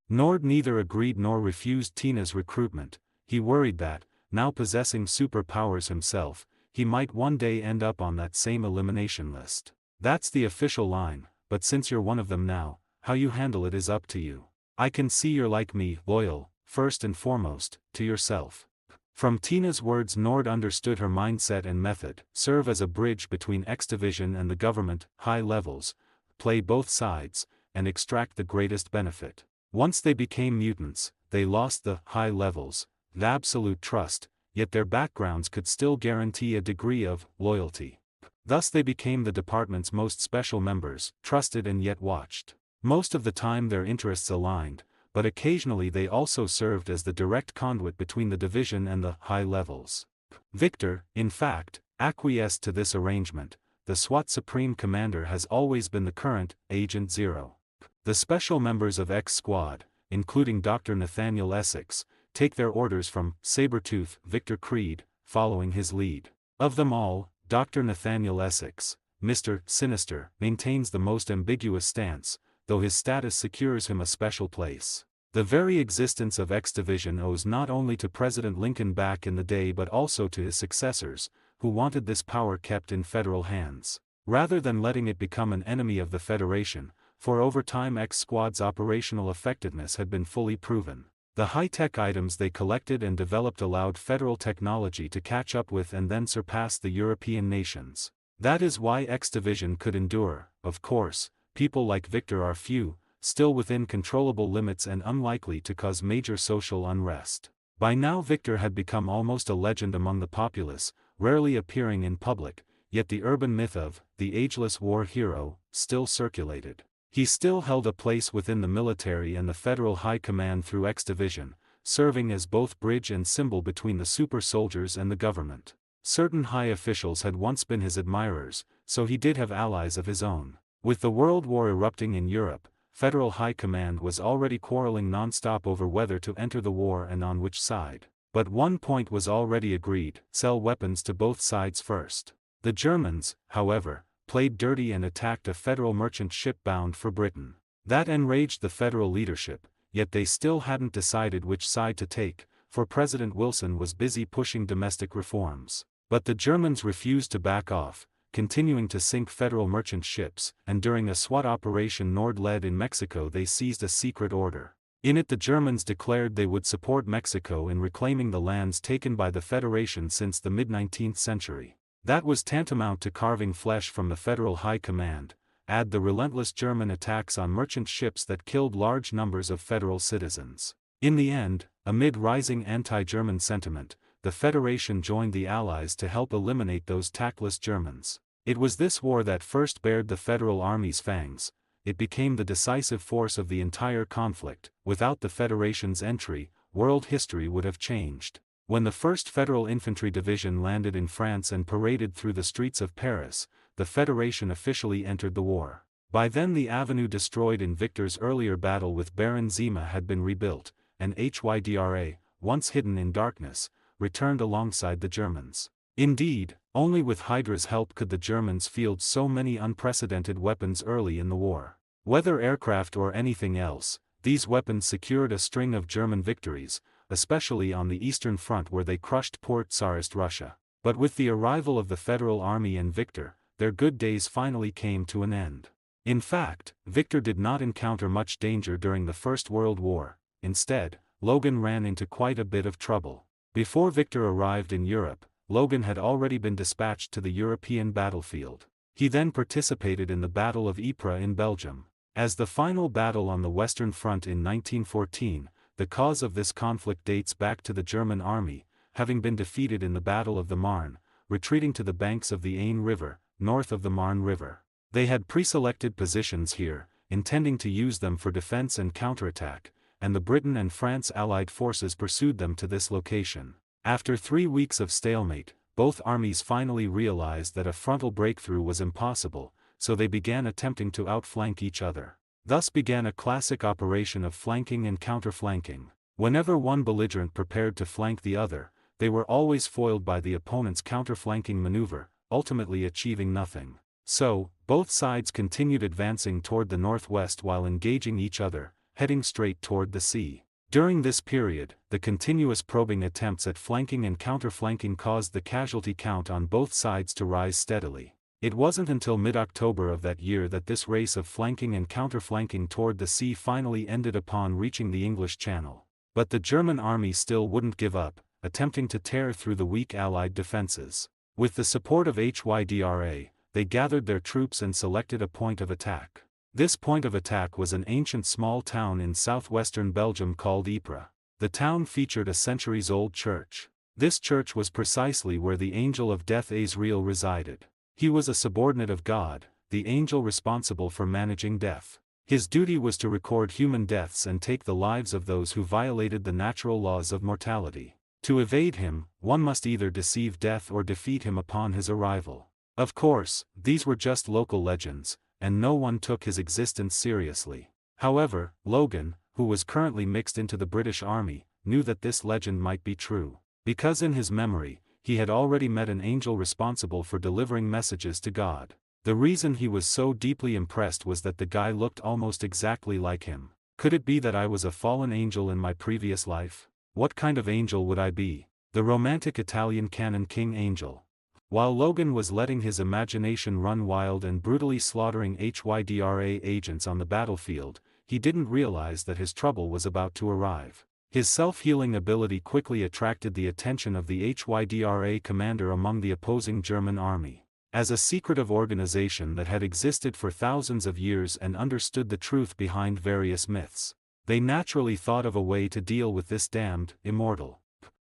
Nord neither agreed nor refused Tina's recruitment. He worried that, now possessing superpowers himself, he might one day end up on that same elimination list. That's the official line, but since you're one of them now, how you handle it is up to you. I can see you're like me, loyal, first and foremost, to yourself. From Tina's words Nord understood her mindset and method: serve as a bridge between X Division and the government, high levels, play both sides, and extract the greatest benefit. Once they became mutants, they lost the high levels, the absolute trust, yet their backgrounds could still guarantee a degree of loyalty. Thus they became the department's most special members, trusted and yet watched. Most of the time their interests aligned, but occasionally they also served as the direct conduit between the division and the high levels. Victor, in fact, acquiesced to this arrangement. The SWAT Supreme Commander has always been the current Agent Zero. The special members of X Squad, including Dr. Nathaniel Essex, take their orders from Sabretooth Victor Creed, following his lead. Of them all, Dr. Nathaniel Essex, Mr. Sinister, maintains the most ambiguous stance, though his status secures him a special place. The very existence of X Division owes not only to President Lincoln back in the day but also to his successors, who wanted this power kept in federal hands. Rather than letting it become an enemy of the Federation, for over time X Squad's operational effectiveness had been fully proven. The high-tech items they collected and developed allowed federal technology to catch up with and then surpass the European nations. That is why X Division could endure. Of course, people like Victor are few, still within controllable limits and unlikely to cause major social unrest. By now Victor had become almost a legend among the populace, rarely appearing in public, yet the urban myth of the ageless war hero still circulated. He still held a place within the military and the Federal High Command through X Division, serving as both bridge and symbol between the super soldiers and the government. Certain high officials had once been his admirers, so he did have allies of his own. With the World War erupting in Europe, Federal High Command was already quarreling non-stop over whether to enter the war and on which side. But one point was already agreed: sell weapons to both sides first. The Germans, however, played dirty and attacked a Federal merchant ship bound for Britain. That enraged the Federal leadership, yet they still hadn't decided which side to take, for President Wilson was busy pushing domestic reforms. But the Germans refused to back off, continuing to sink Federal merchant ships, and during a SWAT operation Nord led in Mexico they seized a secret order. In it the Germans declared they would support Mexico in reclaiming the lands taken by the Federation since the mid-19th century. That was tantamount to carving flesh from the Federal High Command. Add the relentless German attacks on merchant ships that killed large numbers of Federal citizens. In the end, amid rising anti-German sentiment, the Federation joined the Allies to help eliminate those tactless Germans. It was this war that first bared the Federal Army's fangs. It became the decisive force of the entire conflict. Without the Federation's entry, world history would have changed. When the 1st Federal Infantry Division landed in France and paraded through the streets of Paris, the Federation officially entered the war. By then the avenue destroyed in Victor's earlier battle with Baron Zima had been rebuilt, and HYDRA, once hidden in darkness, returned alongside the Germans. Indeed, Only with Hydra's help could the Germans field so many unprecedented weapons early in the war. Whether aircraft or anything else, these weapons secured a string of German victories, especially on the Eastern Front where they crushed poor Tsarist Russia. But with the arrival of the Federal Army and Victor, their good days finally came to an end. In fact, Victor did not encounter much danger during the First World War. Instead, Logan ran into quite a bit of trouble. Before Victor arrived in Europe, Logan had already been dispatched to the European battlefield. He then participated in the Battle of Ypres in Belgium. As the final battle on the Western Front in 1914, the cause of this conflict dates back to the German army, having been defeated in the Battle of the Marne, retreating to the banks of the Aisne River, north of the Marne River. They had pre-selected positions here, intending to use them for defense and counterattack, and the Britain and France Allied forces pursued them to this location. After 3 weeks of stalemate, both armies finally realized that a frontal breakthrough was impossible, so they began attempting to outflank each other. Thus began a classic operation of flanking and counterflanking. Whenever one belligerent prepared to flank the other, they were always foiled by the opponent's counterflanking maneuver, ultimately achieving nothing. So, both sides continued advancing toward the northwest while engaging each other, heading straight toward the sea. During this period, the continuous probing attempts at flanking and counterflanking caused the casualty count on both sides to rise steadily. It wasn't until mid-October of that year that this race of flanking and counterflanking toward the sea finally ended upon reaching the English Channel. But the German army still wouldn't give up, attempting to tear through the weak Allied defenses. With the support of HYDRA, they gathered their troops and selected a point of attack. This point of attack was an ancient small town in southwestern Belgium called Ypres. The town featured a centuries-old church. This church was precisely where the angel of death Azrael resided. He was a subordinate of God, the angel responsible for managing death. His duty was to record human deaths and take the lives of those who violated the natural laws of mortality. To evade him, one must either deceive death or defeat him upon his arrival. Of course, these were just local legends, and no one took his existence seriously. However, Logan, who was currently mixed into the British Army, knew that this legend might be true. Because in his memory, he had already met an angel responsible for delivering messages to God. The reason he was so deeply impressed was that the guy looked almost exactly like him. Could it be that I was a fallen angel in my previous life? What kind of angel would I be? The romantic Italian canon king angel. While Logan was letting his imagination run wild and brutally slaughtering HYDRA agents on the battlefield, he didn't realize that his trouble was about to arrive. His self-healing ability quickly attracted the attention of the HYDRA commander among the opposing German army. As a secretive organization that had existed for thousands of years and understood the truth behind various myths, they naturally thought of a way to deal with this damned immortal.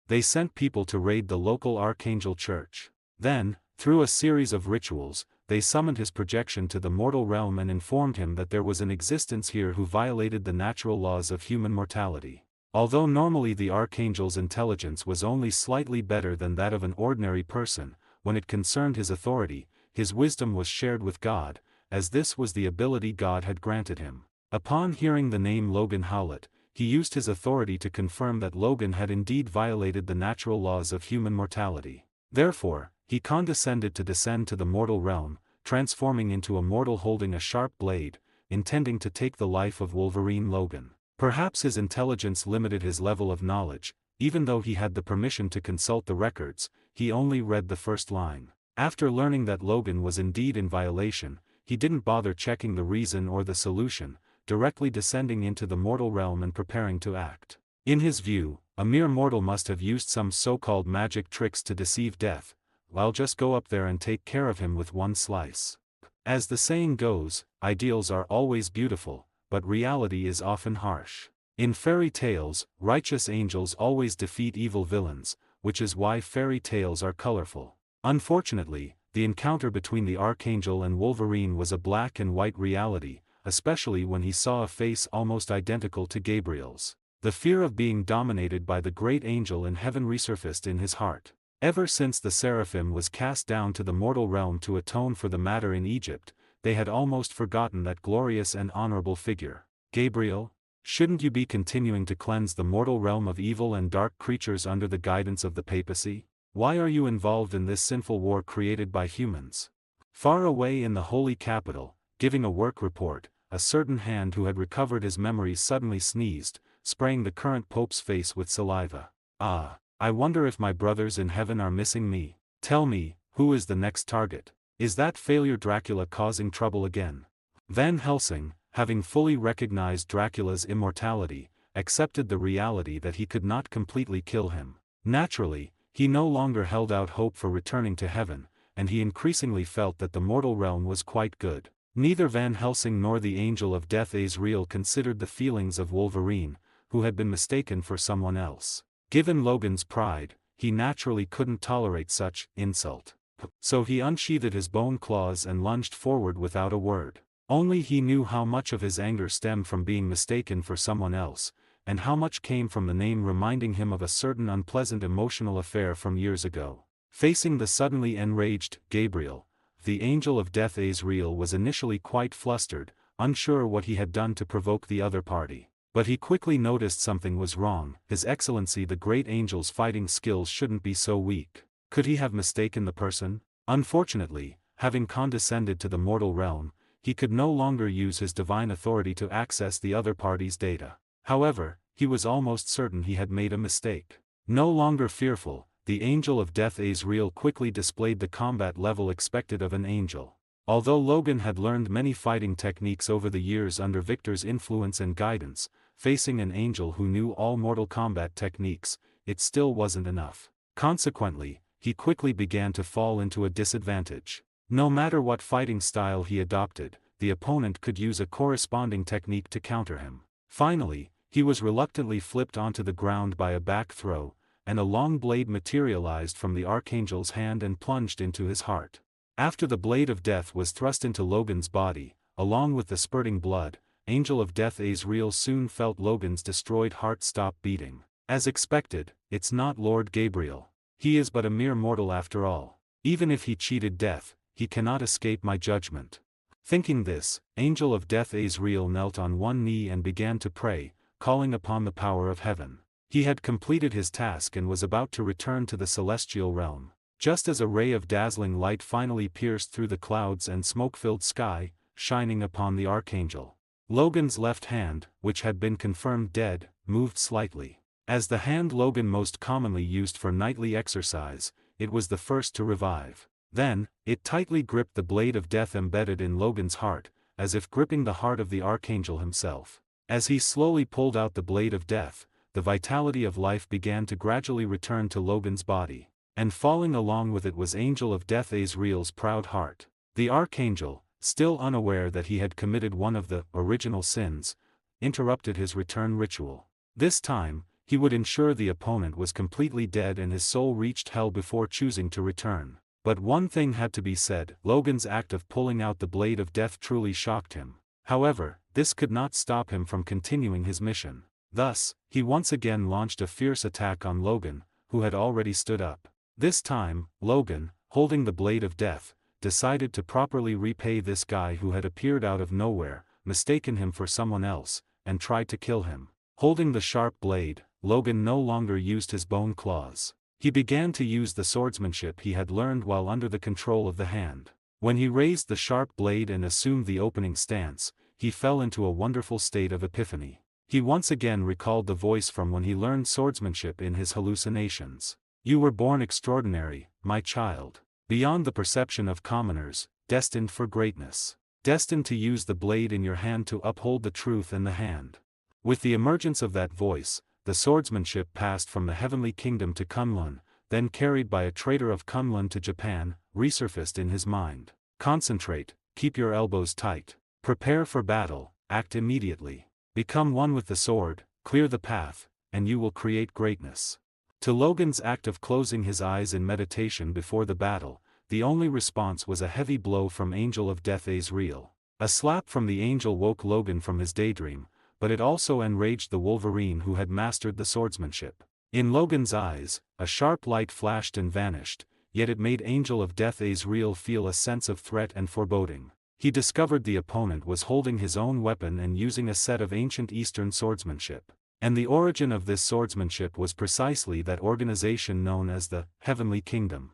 They sent people to raid the local Archangel Church. Then, through a series of rituals, they summoned his projection to the mortal realm and informed him that there was an existence here who violated the natural laws of human mortality. Although normally the Archangel's intelligence was only slightly better than that of an ordinary person, when it concerned his authority, his wisdom was shared with God, as this was the ability God had granted him. Upon hearing the name Logan Howlett, he used his authority to confirm that Logan had indeed violated the natural laws of human mortality. Therefore, he condescended to descend to the mortal realm, transforming into a mortal holding a sharp blade, intending to take the life of Wolverine Logan. Perhaps his intelligence limited his level of knowledge. Even though he had the permission to consult the records, he only read the first line. After learning that Logan was indeed in violation, he didn't bother checking the reason or the solution, directly descending into the mortal realm and preparing to act. In his view, a mere mortal must have used some so-called magic tricks to deceive death. I'll just go up there and take care of him with one slice. As the saying goes, ideals are always beautiful, but reality is often harsh. In fairy tales, righteous angels always defeat evil villains, which is why fairy tales are colorful. Unfortunately, the encounter between the Archangel and Wolverine was a black and white reality, especially when he saw a face almost identical to Gabriel's. The fear of being dominated by the great angel in heaven resurfaced in his heart. Ever since the seraphim was cast down to the mortal realm to atone for the matter in Egypt, they had almost forgotten that glorious and honorable figure. Gabriel, shouldn't you be continuing to cleanse the mortal realm of evil and dark creatures under the guidance of the papacy? Why are you involved in this sinful war created by humans? Far away in the holy capital, giving a work report, a certain hand who had recovered his memories suddenly sneezed, spraying the current pope's face with saliva. Ah, I wonder if my brothers in heaven are missing me. Tell me, who is the next target? Is that failure Dracula causing trouble again? Van Helsing, having fully recognized Dracula's immortality, accepted the reality that he could not completely kill him. Naturally, he no longer held out hope for returning to heaven, and he increasingly felt that the mortal realm was quite good. Neither Van Helsing nor the Angel of Death Azrael considered the feelings of Wolverine, who had been mistaken for someone else. Given Logan's pride, he naturally couldn't tolerate such insult. So he unsheathed his bone claws and lunged forward without a word. Only he knew how much of his anger stemmed from being mistaken for someone else, and how much came from the name reminding him of a certain unpleasant emotional affair from years ago. Facing the suddenly enraged Gabriel, the Angel of Death Azrael was initially quite flustered, unsure what he had done to provoke the other party. But he quickly noticed something was wrong. His Excellency the Great Angel's fighting skills shouldn't be so weak. Could he have mistaken the person? Unfortunately, having condescended to the mortal realm, he could no longer use his divine authority to access the other party's data. However, he was almost certain he had made a mistake. No longer fearful, the Angel of Death Azrael quickly displayed the combat level expected of an angel. Although Logan had learned many fighting techniques over the years under Victor's influence and guidance, facing an angel who knew all Mortal Kombat techniques, it still wasn't enough. Consequently, he quickly began to fall into a disadvantage. No matter what fighting style he adopted, the opponent could use a corresponding technique to counter him. Finally, he was reluctantly flipped onto the ground by a back throw, and a long blade materialized from the Archangel's hand and plunged into his heart. After the blade of death was thrust into Logan's body, along with the spurting blood, Angel of Death Azrael soon felt Logan's destroyed heart stop beating. As expected, it's not Lord Gabriel. He is but a mere mortal after all. Even if he cheated death, he cannot escape my judgment. Thinking this, Angel of Death Azrael knelt on one knee and began to pray, calling upon the power of heaven. He had completed his task and was about to return to the celestial realm. Just as a ray of dazzling light finally pierced through the clouds and smoke-filled sky, shining upon the Archangel. Logan's left hand, which had been confirmed dead, moved slightly. As the hand Logan most commonly used for nightly exercise, it was the first to revive. Then, it tightly gripped the blade of death embedded in Logan's heart, as if gripping the heart of the Archangel himself. As he slowly pulled out the blade of death, the vitality of life began to gradually return to Logan's body. And falling along with it was Angel of Death Azrael's proud heart. The Archangel, still unaware that he had committed one of the original sins, interrupted his return ritual. This time, he would ensure the opponent was completely dead and his soul reached hell before choosing to return. But one thing had to be said: Logan's act of pulling out the blade of death truly shocked him. However, this could not stop him from continuing his mission. Thus, he once again launched a fierce attack on Logan, who had already stood up. This time, Logan, holding the blade of death, decided to properly repay this guy who had appeared out of nowhere, mistaken him for someone else, and tried to kill him. Holding the sharp blade, Logan no longer used his bone claws. He began to use the swordsmanship he had learned while under the control of the hand. When he raised the sharp blade and assumed the opening stance, he fell into a wonderful state of epiphany. He once again recalled the voice from when he learned swordsmanship in his hallucinations. You were born extraordinary, my child. Beyond the perception of commoners, destined for greatness. Destined to use the blade in your hand to uphold the truth in the hand. With the emergence of that voice, the swordsmanship passed from the heavenly kingdom to Kunlun, then carried by a traitor of Kunlun to Japan, resurfaced in his mind. Concentrate, keep your elbows tight. Prepare for battle, act immediately. Become one with the sword, clear the path, and you will create greatness. To Logan's act of closing his eyes in meditation before the battle, the only response was a heavy blow from Angel of Death Azrael. A slap from the angel woke Logan from his daydream, but it also enraged the Wolverine who had mastered the swordsmanship. In Logan's eyes, a sharp light flashed and vanished, yet it made Angel of Death Azrael feel a sense of threat and foreboding. He discovered the opponent was holding his own weapon and using a set of ancient Eastern swordsmanship. And the origin of this swordsmanship was precisely that organization known as the Heavenly Kingdom.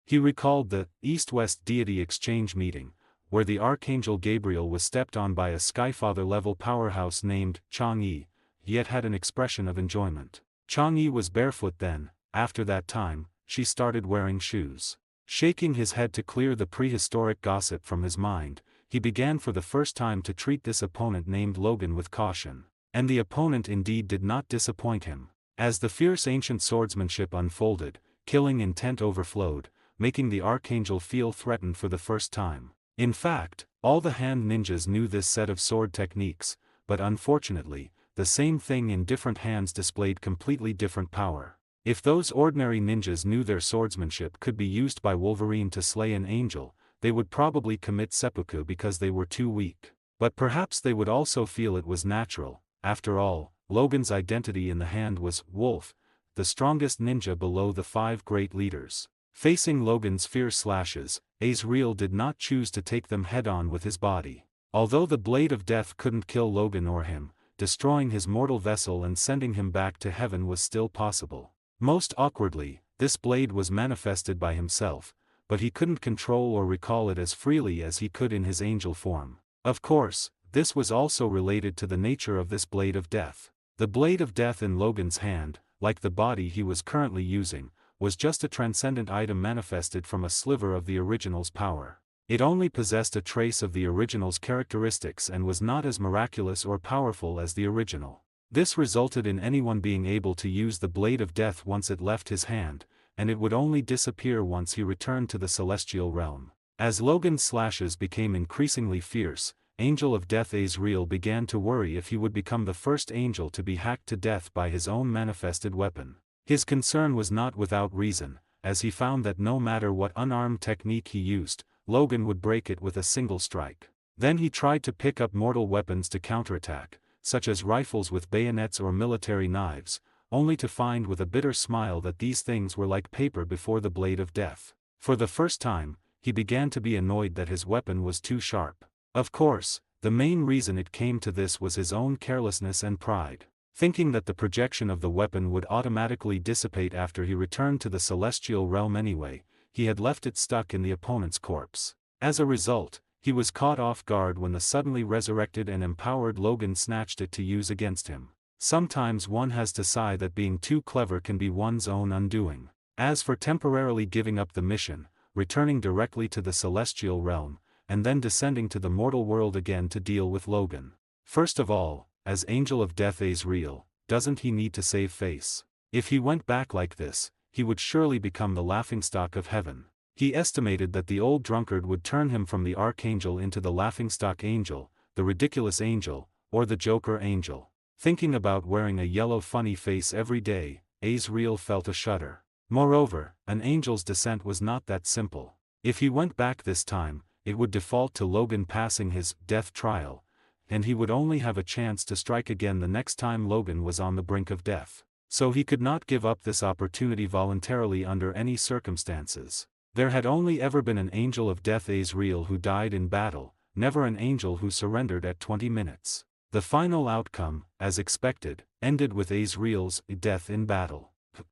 He recalled the East-West deity exchange meeting, where the Archangel Gabriel was stepped on by a Skyfather-level powerhouse named Chang'e, yet had an expression of enjoyment. Chang'e was barefoot then. After that time, she started wearing shoes. Shaking his head to clear the prehistoric gossip from his mind, he began for the first time to treat this opponent named Logan with caution. And the opponent indeed did not disappoint him. As the fierce ancient swordsmanship unfolded, killing intent overflowed, making the Archangel feel threatened for the first time. In fact, all the hand ninjas knew this set of sword techniques, but unfortunately, the same thing in different hands displayed completely different power. If those ordinary ninjas knew their swordsmanship could be used by Wolverine to slay an angel, they would probably commit seppuku because they were too weak. But perhaps they would also feel it was natural. After all, Logan's identity in the hand was Wolf, the strongest ninja below the 5 great leaders. Facing Logan's fierce slashes, Azrael did not choose to take them head-on with his body. Although the Blade of Death couldn't kill Logan or him, destroying his mortal vessel and sending him back to heaven was still possible. Most awkwardly, this blade was manifested by himself, but he couldn't control or recall it as freely as he could in his angel form. Of course, this was also related to the nature of this Blade of Death. The Blade of Death in Logan's hand, like the body he was currently using, was just a transcendent item manifested from a sliver of the original's power. It only possessed a trace of the original's characteristics and was not as miraculous or powerful as the original. This resulted in anyone being able to use the Blade of Death once it left his hand, and it would only disappear once he returned to the celestial realm. As Logan's slashes became increasingly fierce, Angel of Death Azrael began to worry if he would become the first angel to be hacked to death by his own manifested weapon. His concern was not without reason, as he found that no matter what unarmed technique he used, Logan would break it with a single strike. Then he tried to pick up mortal weapons to counterattack, such as rifles with bayonets or military knives, only to find with a bitter smile that these things were like paper before the Blade of Death. For the first time, he began to be annoyed that his weapon was too sharp. Of course, the main reason it came to this was his own carelessness and pride. Thinking that the projection of the weapon would automatically dissipate after he returned to the celestial realm anyway, he had left it stuck in the opponent's corpse. As a result, he was caught off guard when the suddenly resurrected and empowered Logan snatched it to use against him. Sometimes one has to sigh that being too clever can be one's own undoing. As for temporarily giving up the mission, returning directly to the celestial realm, and then descending to the mortal world again to deal with Logan. First of all, as Angel of Death Azrael, doesn't he need to save face? If he went back like this, he would surely become the laughingstock of heaven. He estimated that the old drunkard would turn him from the Archangel into the laughingstock angel, the ridiculous angel, or the Joker angel. Thinking about wearing a yellow funny face every day, Azrael felt a shudder. Moreover, an angel's descent was not that simple. If he went back this time, it would default to Logan passing his death trial, and he would only have a chance to strike again the next time Logan was on the brink of death. So he could not give up this opportunity voluntarily under any circumstances. There had only ever been an Angel of Death Azrael who died in battle, never an angel who surrendered at 20 minutes. The final outcome, as expected, ended with Azrael's death in battle.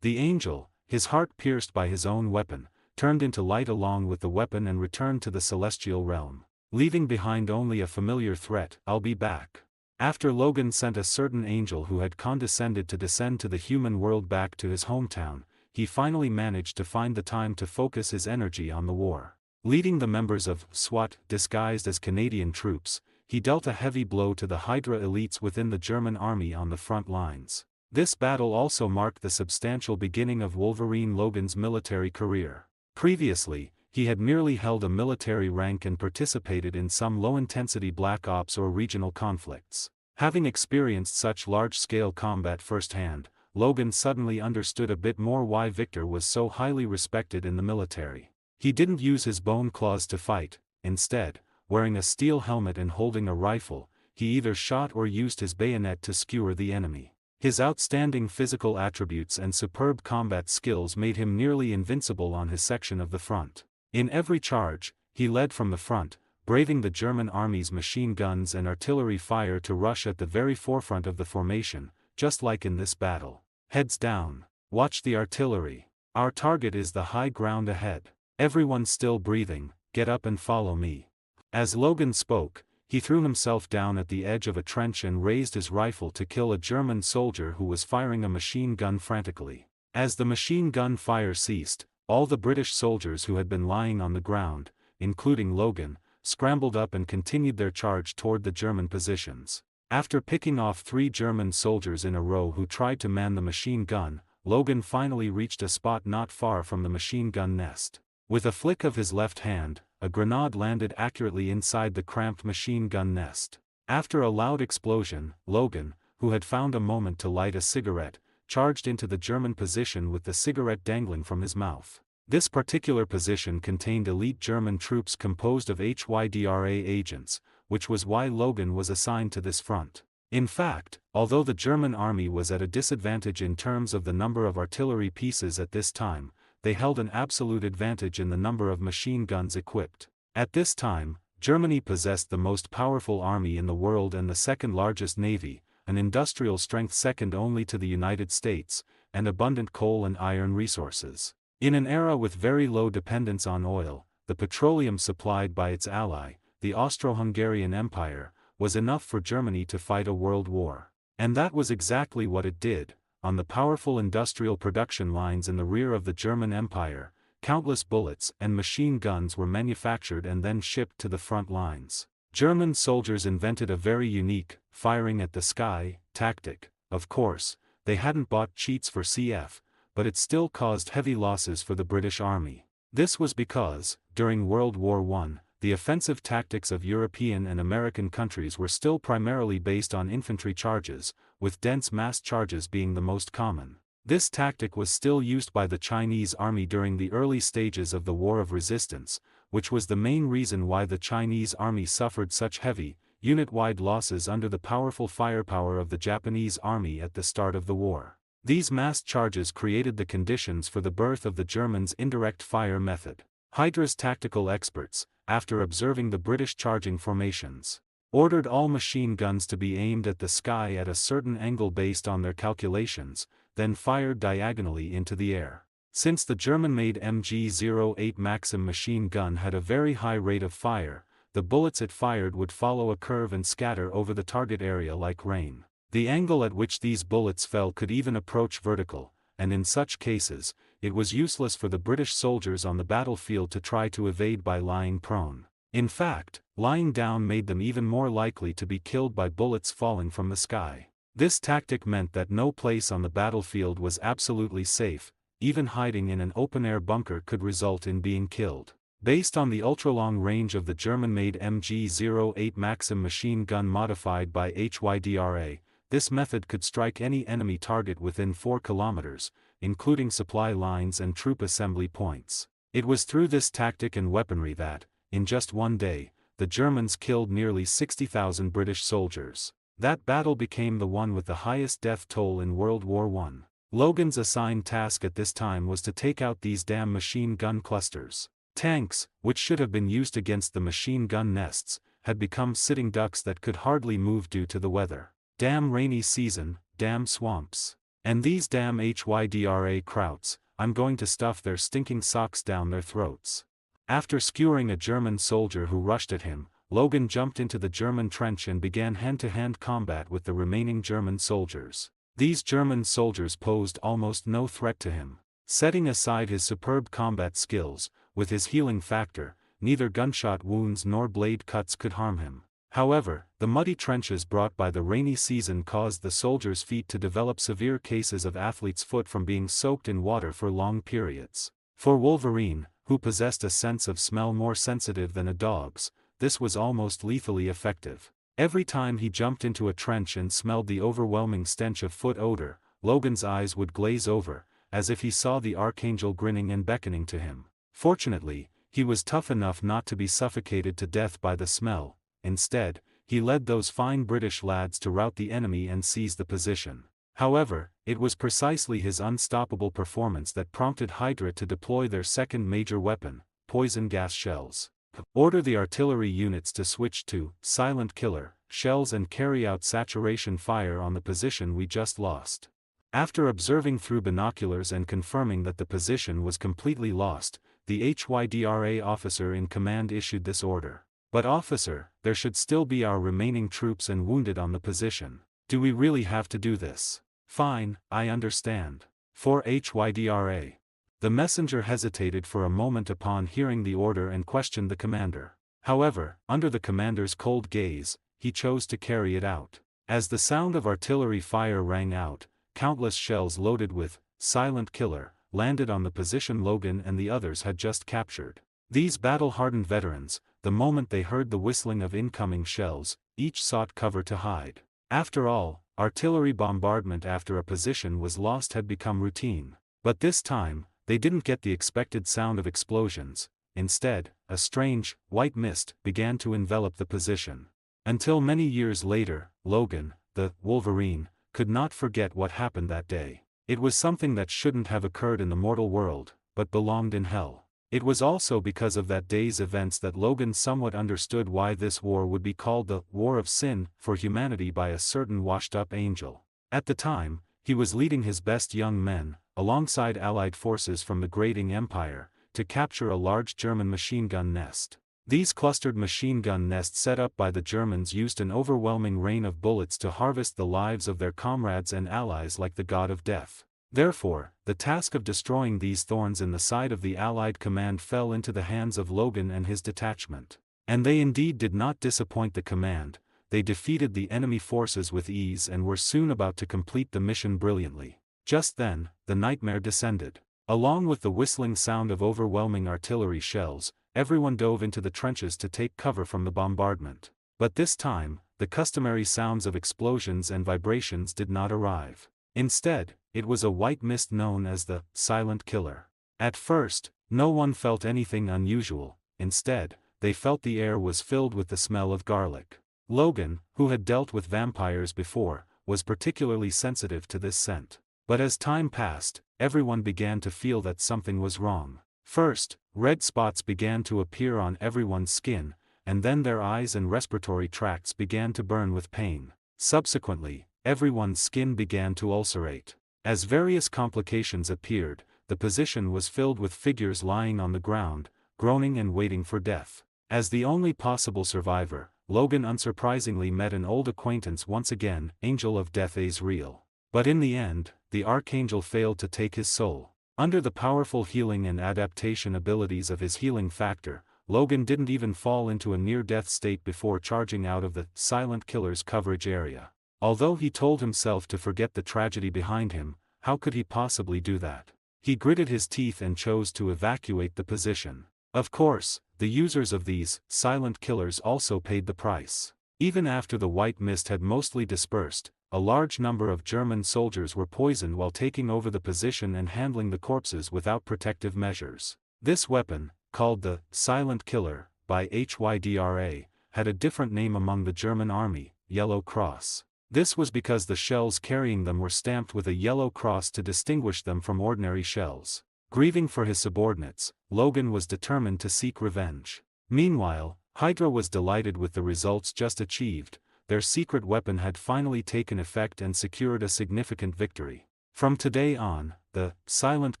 The angel, his heart pierced by his own weapon, turned into light along with the weapon and returned to the celestial realm, leaving behind only a familiar threat, "I'll be back." After Logan sent a certain angel who had condescended to descend to the human world back to his hometown, he finally managed to find the time to focus his energy on the war. Leading the members of SWAT, disguised as Canadian troops, he dealt a heavy blow to the Hydra elites within the German army on the front lines. This battle also marked the substantial beginning of Wolverine Logan's military career. Previously, he had merely held a military rank and participated in some low-intensity black ops or regional conflicts. Having experienced such large-scale combat firsthand, Logan suddenly understood a bit more why Victor was so highly respected in the military. He didn't use his bone claws to fight. Instead, wearing a steel helmet and holding a rifle, he either shot or used his bayonet to skewer the enemy. His outstanding physical attributes and superb combat skills made him nearly invincible on his section of the front. In every charge, he led from the front, braving the German army's machine guns and artillery fire to rush at the very forefront of the formation, just like in this battle. Heads down. Watch the artillery. Our target is the high ground ahead. Everyone still breathing, get up and follow me. As Logan spoke, he threw himself down at the edge of a trench and raised his rifle to kill a German soldier who was firing a machine gun frantically. As the machine gun fire ceased, all the British soldiers who had been lying on the ground, including Logan, scrambled up and continued their charge toward the German positions. After picking off 3 German soldiers in a row who tried to man the machine gun, Logan finally reached a spot not far from the machine gun nest. With a flick of his left hand, a grenade landed accurately inside the cramped machine gun nest. After a loud explosion, Logan, who had found a moment to light a cigarette, charged into the German position with the cigarette dangling from his mouth. This particular position contained elite German troops composed of HYDRA agents, which was why Logan was assigned to this front. In fact, although the German army was at a disadvantage in terms of the number of artillery pieces at this time, they held an absolute advantage in the number of machine guns equipped. At this time, Germany possessed the most powerful army in the world and the second largest navy, an industrial strength second only to the United States, and abundant coal and iron resources. In an era with very low dependence on oil, the petroleum supplied by its ally, the Austro-Hungarian Empire, was enough for Germany to fight a world war. And that was exactly what it did. On the powerful industrial production lines in the rear of the German Empire, countless bullets and machine guns were manufactured and then shipped to the front lines. German soldiers invented a very unique, firing at the sky, tactic. Of course, they hadn't bought cheats for CF, but it still caused heavy losses for the British Army. This was because, during World War I, the offensive tactics of European and American countries were still primarily based on infantry charges, with dense mass charges being the most common. This tactic was still used by the Chinese army during the early stages of the War of Resistance, which was the main reason why the Chinese army suffered such heavy, unit-wide losses under the powerful firepower of the Japanese army at the start of the war. These mass charges created the conditions for the birth of the Germans' indirect fire method. Hydra's tactical experts, after observing the British charging formations, ordered all machine guns to be aimed at the sky at a certain angle based on their calculations, then fired diagonally into the air. Since the German-made MG-08 Maxim machine gun had a very high rate of fire, the bullets it fired would follow a curve and scatter over the target area like rain. The angle at which these bullets fell could even approach vertical, and in such cases, it was useless for the British soldiers on the battlefield to try to evade by lying prone. In fact, lying down made them even more likely to be killed by bullets falling from the sky. This tactic meant that no place on the battlefield was absolutely safe, even hiding in an open-air bunker could result in being killed. Based on the ultra-long range of the German-made MG-08 Maxim machine gun modified by HYDRA, this method could strike any enemy target within 4 kilometers, including supply lines and troop assembly points. It was through this tactic and weaponry that, in just one day, the Germans killed nearly 60,000 British soldiers. That battle became the one with the highest death toll in World War I. Logan's assigned task at this time was to take out these damn machine gun clusters. Tanks, which should have been used against the machine gun nests, had become sitting ducks that could hardly move due to the weather. Damn rainy season, damn swamps. And these damn HYDRA krauts, I'm going to stuff their stinking socks down their throats. After skewering a German soldier who rushed at him, Logan jumped into the German trench and began hand-to-hand combat with the remaining German soldiers. These German soldiers posed almost no threat to him. Setting aside his superb combat skills, with his healing factor, neither gunshot wounds nor blade cuts could harm him. However, the muddy trenches brought by the rainy season caused the soldiers' feet to develop severe cases of athlete's foot from being soaked in water for long periods. For Wolverine, who possessed a sense of smell more sensitive than a dog's, this was almost lethally effective. Every time he jumped into a trench and smelled the overwhelming stench of foot odor, Logan's eyes would glaze over, as if he saw the Archangel grinning and beckoning to him. Fortunately, he was tough enough not to be suffocated to death by the smell. Instead, he led those fine British lads to rout the enemy and seize the position. However, it was precisely his unstoppable performance that prompted Hydra to deploy their second major weapon, poison gas shells. Order the artillery units to switch to silent killer shells and carry out saturation fire on the position we just lost. After observing through binoculars and confirming that the position was completely lost, the HYDRA officer in command issued this order. But officer, there should still be our remaining troops and wounded on the position. Do we really have to do this? Fine, I understand. For HYDRA. The messenger hesitated for a moment upon hearing the order and questioned the commander. However, under the commander's cold gaze, he chose to carry it out. As the sound of artillery fire rang out, countless shells loaded with silent killer landed on the position Logan and the others had just captured. These battle-hardened veterans, the moment they heard the whistling of incoming shells, each sought cover to hide. After all, artillery bombardment after a position was lost had become routine. But this time, they didn't get the expected sound of explosions. Instead, a strange, white mist began to envelop the position. Until many years later, Logan, the Wolverine, could not forget what happened that day. It was something that shouldn't have occurred in the mortal world, but belonged in hell. It was also because of that day's events that Logan somewhat understood why this war would be called the War of Sin for humanity by a certain washed-up angel. At the time, he was leading his best young men, alongside Allied forces from the Grating Empire, to capture a large German machine gun nest. These clustered machine gun nests set up by the Germans used an overwhelming rain of bullets to harvest the lives of their comrades and allies like the god of death. Therefore, the task of destroying these thorns in the side of the Allied command fell into the hands of Logan and his detachment. And they indeed did not disappoint the command. They defeated the enemy forces with ease and were soon about to complete the mission brilliantly. Just then, the nightmare descended. Along with the whistling sound of overwhelming artillery shells, everyone dove into the trenches to take cover from the bombardment. But this time, the customary sounds of explosions and vibrations did not arrive. Instead, it was a white mist known as the silent killer. At first, no one felt anything unusual. Instead, they felt the air was filled with the smell of garlic. Logan, who had dealt with vampires before, was particularly sensitive to this scent. But as time passed, everyone began to feel that something was wrong. First, red spots began to appear on everyone's skin, and then their eyes and respiratory tracts began to burn with pain. Subsequently, everyone's skin began to ulcerate. As various complications appeared, the position was filled with figures lying on the ground, groaning and waiting for death. As the only possible survivor, Logan unsurprisingly met an old acquaintance once again, Angel of Death Azrael. But in the end, the Archangel failed to take his soul. Under the powerful healing and adaptation abilities of his healing factor, Logan didn't even fall into a near-death state before charging out of the silent killer's coverage area. Although he told himself to forget the tragedy behind him, how could he possibly do that? He gritted his teeth and chose to evacuate the position. Of course, the users of these silent killers also paid the price. Even after the white mist had mostly dispersed, a large number of German soldiers were poisoned while taking over the position and handling the corpses without protective measures. This weapon, called the silent killer by HYDRA, had a different name among the German army, Yellow Cross. This was because the shells carrying them were stamped with a yellow cross to distinguish them from ordinary shells. Grieving for his subordinates, Logan was determined to seek revenge. Meanwhile, Hydra was delighted with the results just achieved. Their secret weapon had finally taken effect and secured a significant victory. From today on, the silent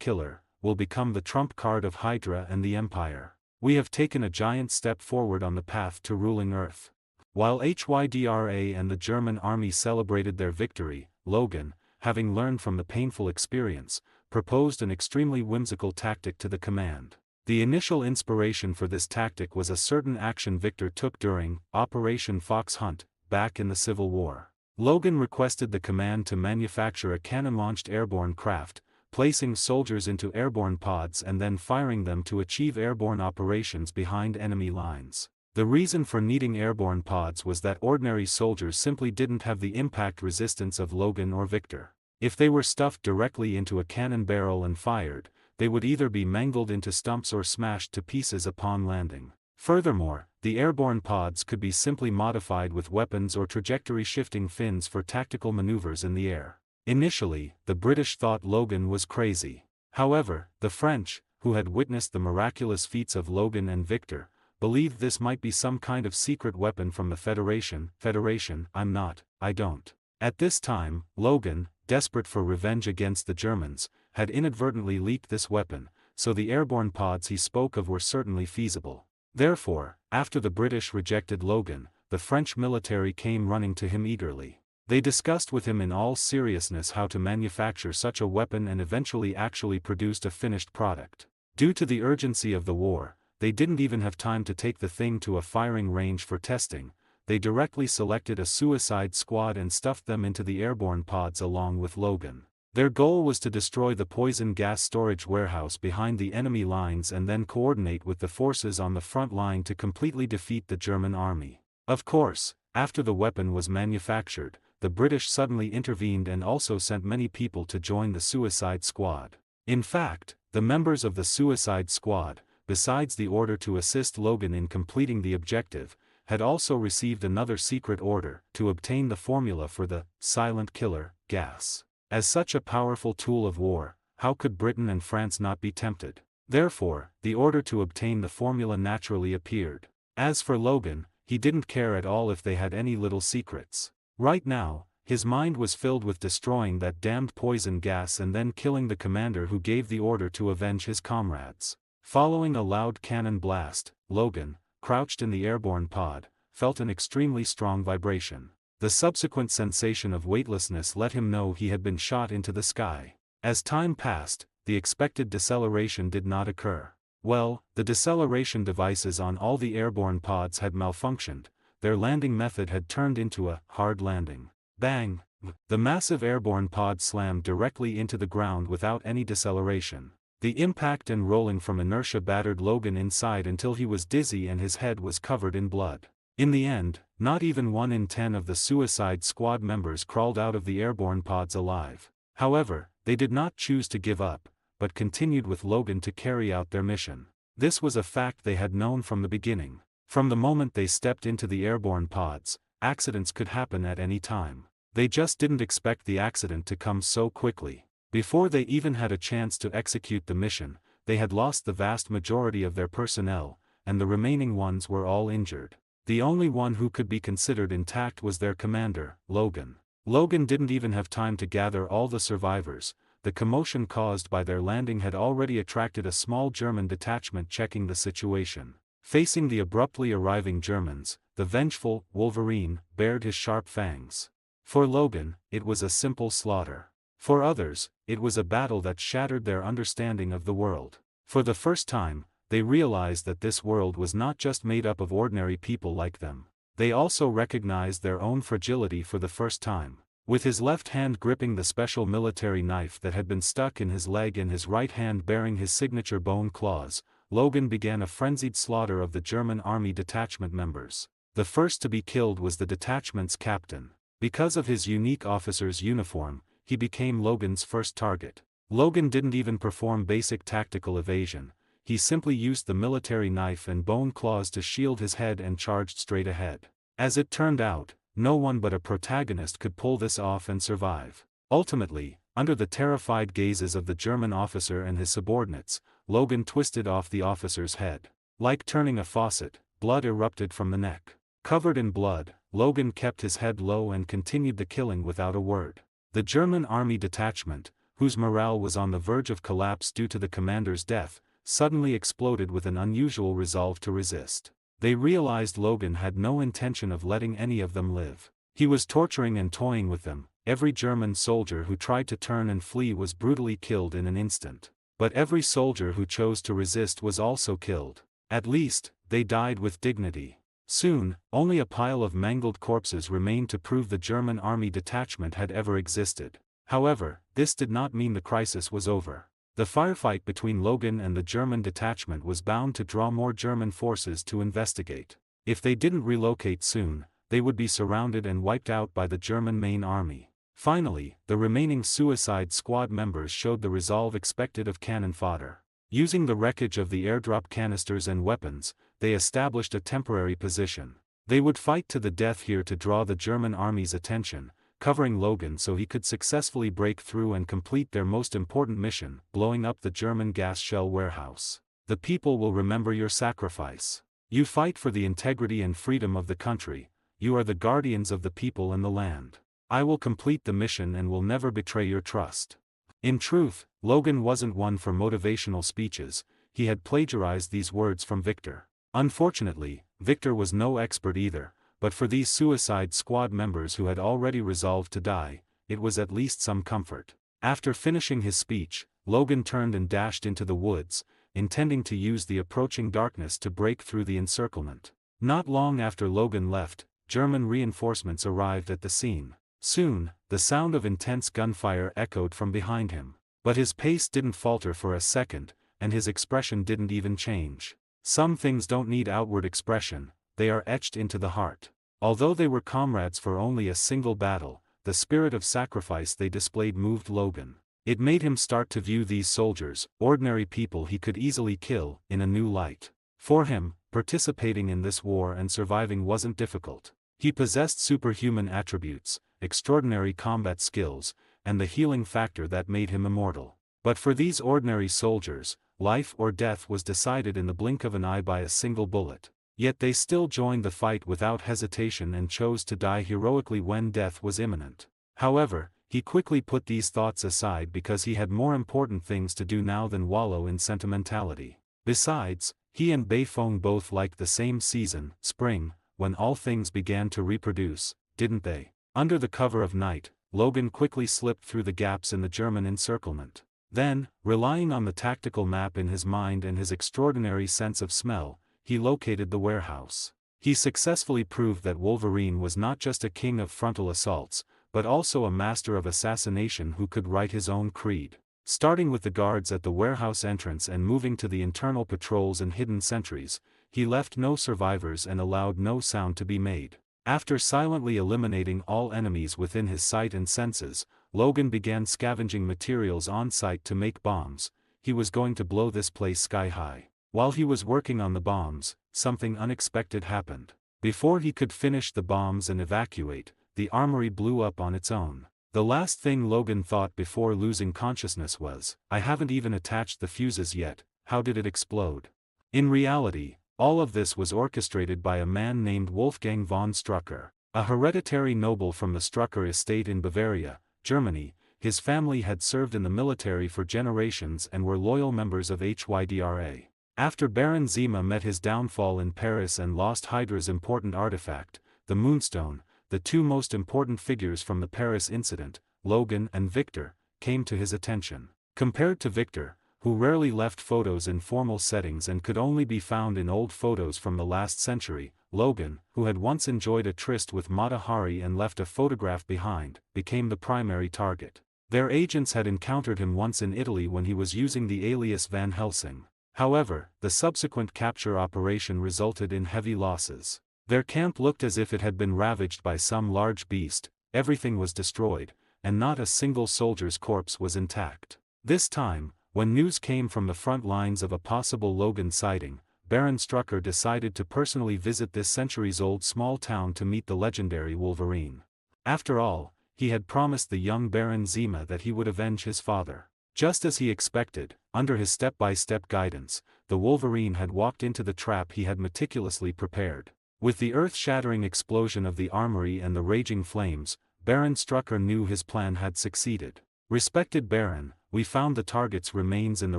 killer will become the trump card of Hydra and the Empire. We have taken a giant step forward on the path to ruling Earth. While HYDRA and the German army celebrated their victory, Logan, having learned from the painful experience, proposed an extremely whimsical tactic to the command. The initial inspiration for this tactic was a certain action Victor took during Operation Fox Hunt, back in the Civil War. Logan requested the command to manufacture a cannon-launched airborne craft, placing soldiers into airborne pods and then firing them to achieve airborne operations behind enemy lines. The reason for needing airborne pods was that ordinary soldiers simply didn't have the impact resistance of Logan or Victor. If they were stuffed directly into a cannon barrel and fired, they would either be mangled into stumps or smashed to pieces upon landing. Furthermore, the airborne pods could be simply modified with weapons or trajectory-shifting fins for tactical maneuvers in the air. Initially, the British thought Logan was crazy. However, the French, who had witnessed the miraculous feats of Logan and Victor, believed this might be some kind of secret weapon from the Federation. I don't. At this time, Logan, desperate for revenge against the Germans, had inadvertently leaked this weapon, so the airborne pods he spoke of were certainly feasible. Therefore, after the British rejected Logan, the French military came running to him eagerly. They discussed with him in all seriousness how to manufacture such a weapon and eventually actually produced a finished product. Due to the urgency of the war, they didn't even have time to take the thing to a firing range for testing. They directly selected a suicide squad and stuffed them into the airborne pods along with Logan. Their goal was to destroy the poison gas storage warehouse behind the enemy lines and then coordinate with the forces on the front line to completely defeat the German army. Of course, after the weapon was manufactured, the British suddenly intervened and also sent many people to join the suicide squad. In fact, the members of the suicide squad, besides the order to assist Logan in completing the objective, had also received another secret order to obtain the formula for the silent killer gas. As such a powerful tool of war, how could Britain and France not be tempted? Therefore, the order to obtain the formula naturally appeared. As for Logan, he didn't care at all if they had any little secrets. Right now, his mind was filled with destroying that damned poison gas and then killing the commander who gave the order to avenge his comrades. Following a loud cannon blast, Logan, crouched in the airborne pod, felt an extremely strong vibration. The subsequent sensation of weightlessness let him know he had been shot into the sky. As time passed, the expected deceleration did not occur. Well, the deceleration devices on all the airborne pods had malfunctioned. Their landing method had turned into a hard landing. Bang! The massive airborne pod slammed directly into the ground without any deceleration. The impact and rolling from inertia battered Logan inside until he was dizzy and his head was covered in blood. In the end, not even 1 in 10 of the suicide squad members crawled out of the airborne pods alive. However, they did not choose to give up, but continued with Logan to carry out their mission. This was a fact they had known from the beginning. From the moment they stepped into the airborne pods, accidents could happen at any time. They just didn't expect the accident to come so quickly. Before they even had a chance to execute the mission, they had lost the vast majority of their personnel, and the remaining ones were all injured. The only one who could be considered intact was their commander, Logan. Logan didn't even have time to gather all the survivors. The commotion caused by their landing had already attracted a small German detachment checking the situation. Facing the abruptly arriving Germans, the vengeful Wolverine bared his sharp fangs. For Logan, it was a simple slaughter. For others, it was a battle that shattered their understanding of the world. For the first time, they realized that this world was not just made up of ordinary people like them. They also recognized their own fragility for the first time. With his left hand gripping the special military knife that had been stuck in his leg and his right hand bearing his signature bone claws, Logan began a frenzied slaughter of the German army detachment members. The first to be killed was the detachment's captain. Because of his unique officer's uniform, he became Logan's first target. Logan didn't even perform basic tactical evasion. He simply used the military knife and bone claws to shield his head and charged straight ahead. As it turned out, no one but a protagonist could pull this off and survive. Ultimately, under the terrified gazes of the German officer and his subordinates, Logan twisted off the officer's head. Like turning a faucet, blood erupted from the neck. Covered in blood, Logan kept his head low and continued the killing without a word. The German army detachment, whose morale was on the verge of collapse due to the commander's death, suddenly exploded with an unusual resolve to resist. They realized Logan had no intention of letting any of them live. He was torturing and toying with them. Every German soldier who tried to turn and flee was brutally killed in an instant. But every soldier who chose to resist was also killed. At least, they died with dignity. Soon, only a pile of mangled corpses remained to prove the German army detachment had ever existed. However, this did not mean the crisis was over. The firefight between Logan and the German detachment was bound to draw more German forces to investigate. If they didn't relocate soon, they would be surrounded and wiped out by the German main army. Finally, the remaining suicide squad members showed the resolve expected of cannon fodder. Using the wreckage of the airdrop canisters and weapons, they established a temporary position. They would fight to the death here to draw the German army's attention, covering Logan so he could successfully break through and complete their most important mission, blowing up the German gas shell warehouse. The people will remember your sacrifice. You fight for the integrity and freedom of the country, you are the guardians of the people and the land. I will complete the mission and will never betray your trust. In truth, Logan wasn't one for motivational speeches, he had plagiarized these words from Victor. Unfortunately, Victor was no expert either, but for these Suicide Squad members who had already resolved to die, it was at least some comfort. After finishing his speech, Logan turned and dashed into the woods, intending to use the approaching darkness to break through the encirclement. Not long after Logan left, German reinforcements arrived at the scene. Soon, the sound of intense gunfire echoed from behind him. But his pace didn't falter for a second, and his expression didn't even change. Some things don't need outward expression, they are etched into the heart. Although they were comrades for only a single battle, the spirit of sacrifice they displayed moved Logan. It made him start to view these soldiers, ordinary people he could easily kill, in a new light. For him, participating in this war and surviving wasn't difficult. He possessed superhuman attributes, extraordinary combat skills, and the healing factor that made him immortal. But for these ordinary soldiers, life or death was decided in the blink of an eye by a single bullet. Yet they still joined the fight without hesitation and chose to die heroically when death was imminent. However, he quickly put these thoughts aside because he had more important things to do now than wallow in sentimentality. Besides, he and Beifong both liked the same season, spring, when all things began to reproduce, didn't they? Under the cover of night, Logan quickly slipped through the gaps in the German encirclement. Then, relying on the tactical map in his mind and his extraordinary sense of smell, he located the warehouse. He successfully proved that Wolverine was not just a king of frontal assaults, but also a master of assassination who could write his own creed. Starting with the guards at the warehouse entrance and moving to the internal patrols and hidden sentries, he left no survivors and allowed no sound to be made. After silently eliminating all enemies within his sight and senses, Logan began scavenging materials on site to make bombs. He was going to blow this place sky high. While he was working on the bombs, something unexpected happened. Before he could finish the bombs and evacuate, the armory blew up on its own. The last thing Logan thought before losing consciousness was, "I haven't even attached the fuses yet, how did it explode?" In reality, all of this was orchestrated by a man named Wolfgang von Strucker, a hereditary noble from the Strucker estate in Bavaria, Germany. His family had served in the military for generations and were loyal members of HYDRA. After Baron Zima met his downfall in Paris and lost Hydra's important artifact, the Moonstone, the two most important figures from the Paris incident, Logan and Victor, came to his attention. Compared to Victor, who rarely left photos in formal settings and could only be found in old photos from the last century, Logan, who had once enjoyed a tryst with Mata Hari and left a photograph behind, became the primary target. Their agents had encountered him once in Italy when he was using the alias Van Helsing. However, the subsequent capture operation resulted in heavy losses. Their camp looked as if it had been ravaged by some large beast, everything was destroyed, and not a single soldier's corpse was intact. This time, when news came from the front lines of a possible Logan sighting, Baron Strucker decided to personally visit this centuries-old small town to meet the legendary Wolverine. After all, he had promised the young Baron Zima that he would avenge his father. Just as he expected, under his step-by-step guidance, the Wolverine had walked into the trap he had meticulously prepared. With the earth-shattering explosion of the armory and the raging flames, Baron Strucker knew his plan had succeeded. "Respected Baron, we found the target's remains in the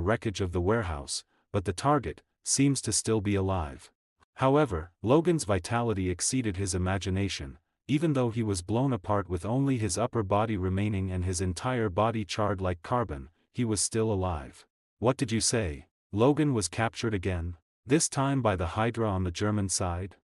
wreckage of the warehouse, but the target seems to still be alive." However, Logan's vitality exceeded his imagination. Even though he was blown apart with only his upper body remaining and his entire body charred like carbon, he was still alive. "What did you say? Logan was captured again? This time by the Hydra on the German side?"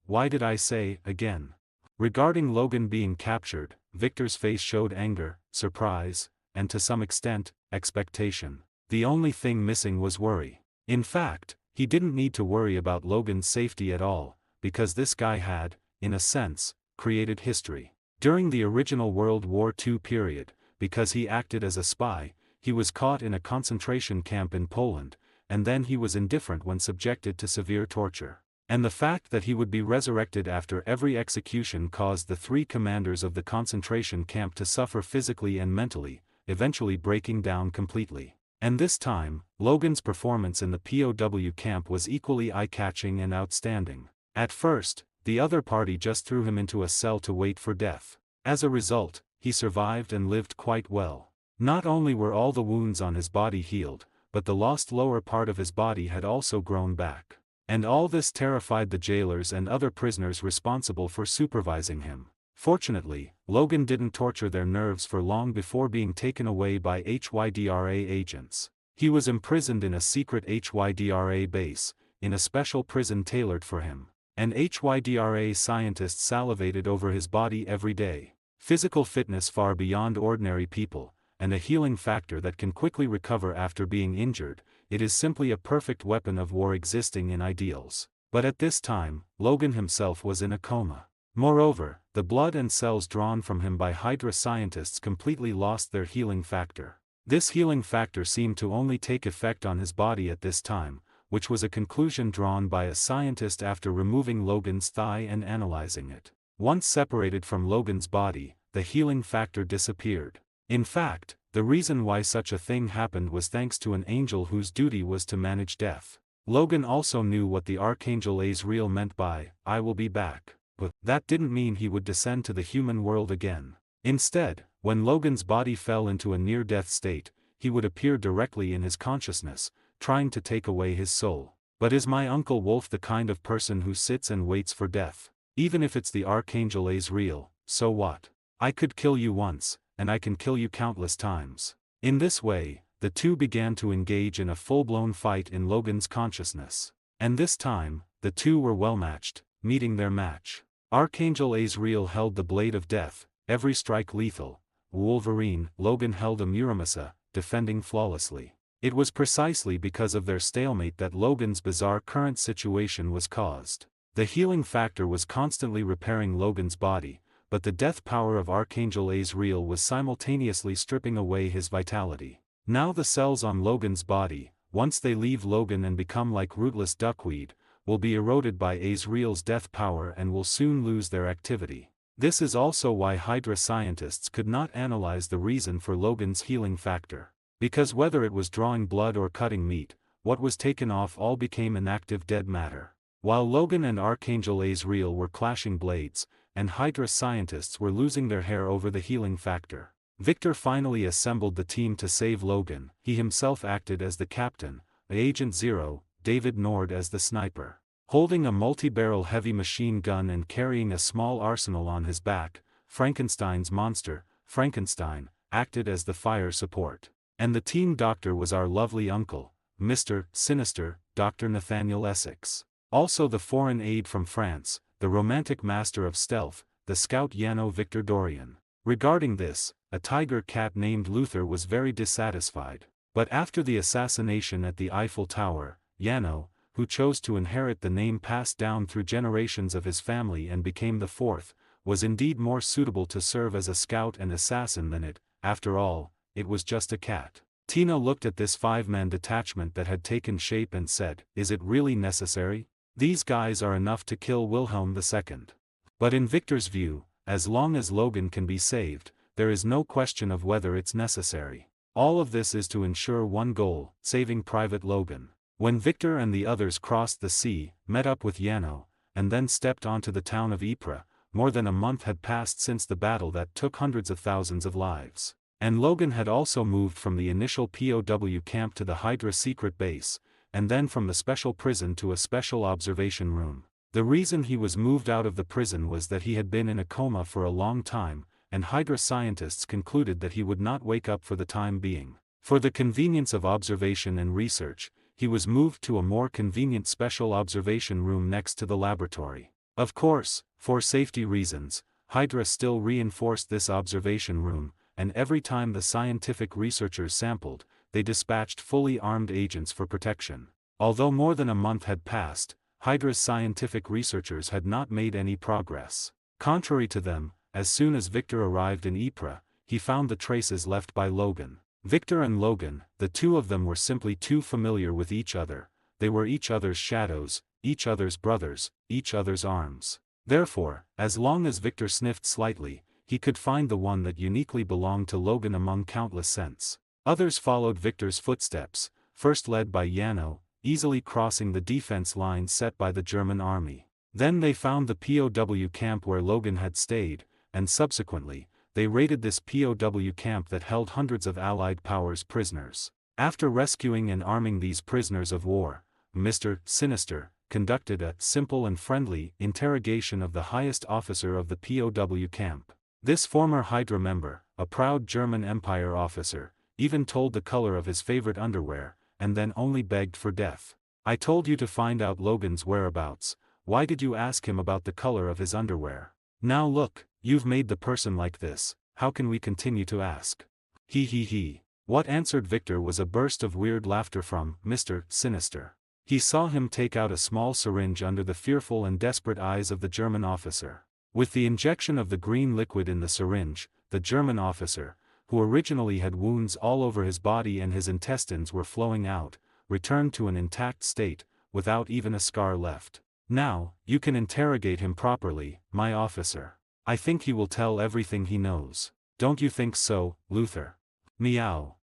Why did I say, again? Regarding Logan being captured, Victor's face showed anger, surprise, and to some extent, expectation. The only thing missing was worry. In fact, he didn't need to worry about Logan's safety at all, because this guy had, in a sense, created history. During the original World War II period, because he acted as a spy, he was caught in a concentration camp in Poland, and then he was indifferent when subjected to severe torture. And the fact that he would be resurrected after every execution caused the three commanders of the concentration camp to suffer physically and mentally, eventually breaking down completely. And this time, Logan's performance in the POW camp was equally eye-catching and outstanding. At first, the other party just threw him into a cell to wait for death. As a result, he survived and lived quite well. Not only were all the wounds on his body healed, but the lost lower part of his body had also grown back. And all this terrified the jailers and other prisoners responsible for supervising him. Fortunately, Logan didn't torture their nerves for long before being taken away by HYDRA agents. He was imprisoned in a secret HYDRA base, in a special prison tailored for him. And HYDRA scientists salivated over his body every day. Physical fitness far beyond ordinary people, and a healing factor that can quickly recover after being injured, it is simply a perfect weapon of war existing in ideals. But at this time, Logan himself was in a coma. Moreover, the blood and cells drawn from him by Hydra scientists completely lost their healing factor. This healing factor seemed to only take effect on his body at this time, which was a conclusion drawn by a scientist after removing Logan's thigh and analyzing it. Once separated from Logan's body, the healing factor disappeared. In fact, the reason why such a thing happened was thanks to an angel whose duty was to manage death. Logan also knew what the Archangel Azrael meant by, "I will be back." But that didn't mean he would descend to the human world again. Instead, when Logan's body fell into a near-death state, he would appear directly in his consciousness, trying to take away his soul. But is my Uncle Wolf the kind of person who sits and waits for death? Even if it's the Archangel Azrael, so what? I could kill you once, and I can kill you countless times. In this way, the two began to engage in a full-blown fight in Logan's consciousness. And this time, the two were well-matched, meeting their match. Archangel Azrael held the blade of death, every strike lethal. Wolverine, Logan held a Muramasa, defending flawlessly. It was precisely because of their stalemate that Logan's bizarre current situation was caused. The healing factor was constantly repairing Logan's body, but the death power of Archangel Azrael was simultaneously stripping away his vitality. Now the cells on Logan's body, once they leave Logan and become like rootless duckweed, will be eroded by Azrael's death power and will soon lose their activity. This is also why Hydra scientists could not analyze the reason for Logan's healing factor. Because whether it was drawing blood or cutting meat, what was taken off all became inactive dead matter. While Logan and Archangel Azrael were clashing blades, and Hydra scientists were losing their hair over the healing factor, Victor finally assembled the team to save Logan. He himself acted as the captain, Agent Zero, David Nord as the sniper. Holding a multi-barrel heavy machine gun and carrying a small arsenal on his back, Frankenstein's monster, Frankenstein, acted as the fire support. And the team doctor was our lovely uncle, Mr. Sinister, Dr. Nathaniel Essex. Also the foreign aide from France, the romantic master of stealth, the scout Yano Victor Dorian. Regarding this, a tiger cat named Luther was very dissatisfied. But after the assassination at the Eiffel Tower, Yano, who chose to inherit the name passed down through generations of his family and became the fourth, was indeed more suitable to serve as a scout and assassin than it. After all, it was just a cat. Tina looked at this five-man detachment that had taken shape and said, "Is it really necessary? These guys are enough to kill Wilhelm II." But in Victor's view, as long as Logan can be saved, there is no question of whether it's necessary. All of this is to ensure one goal, saving Private Logan. When Victor and the others crossed the sea, met up with Yano, and then stepped onto the town of Ypres, more than a month had passed since the battle that took hundreds of thousands of lives. And Logan had also moved from the initial POW camp to the Hydra secret base, and then from the special prison to a special observation room. The reason he was moved out of the prison was that he had been in a coma for a long time, and Hydra scientists concluded that he would not wake up for the time being. For the convenience of observation and research, he was moved to a more convenient special observation room next to the laboratory. Of course, for safety reasons, Hydra still reinforced this observation room, and every time the scientific researchers sampled, they dispatched fully armed agents for protection. Although more than a month had passed, Hydra's scientific researchers had not made any progress. Contrary to them, as soon as Victor arrived in Ypres, he found the traces left by Logan. Victor and Logan, the two of them were simply too familiar with each other. They were each other's shadows, each other's brothers, each other's arms. Therefore, as long as Victor sniffed slightly, he could find the one that uniquely belonged to Logan among countless scents. Others followed Victor's footsteps, first led by Yano, easily crossing the defense line set by the German army. Then they found the POW camp where Logan had stayed, and subsequently, they raided this POW camp that held hundreds of Allied powers prisoners. After rescuing and arming these prisoners of war, Mr. Sinister conducted a simple and friendly interrogation of the highest officer of the POW camp. This former Hydra member, a proud German Empire officer, even told the color of his favorite underwear, and then only begged for death. "I told you to find out Logan's whereabouts, why did you ask him about the color of his underwear? Now look, you've made the person like this, how can we continue to ask?" He. What answered Victor was a burst of weird laughter from Mr. Sinister. He saw him take out a small syringe under the fearful and desperate eyes of the German officer. With the injection of the green liquid in the syringe, the German officer, who originally had wounds all over his body and his intestines were flowing out, returned to an intact state, without even a scar left. "Now, you can interrogate him properly, my officer. I think he will tell everything he knows. Don't you think so, Luther?" Meow.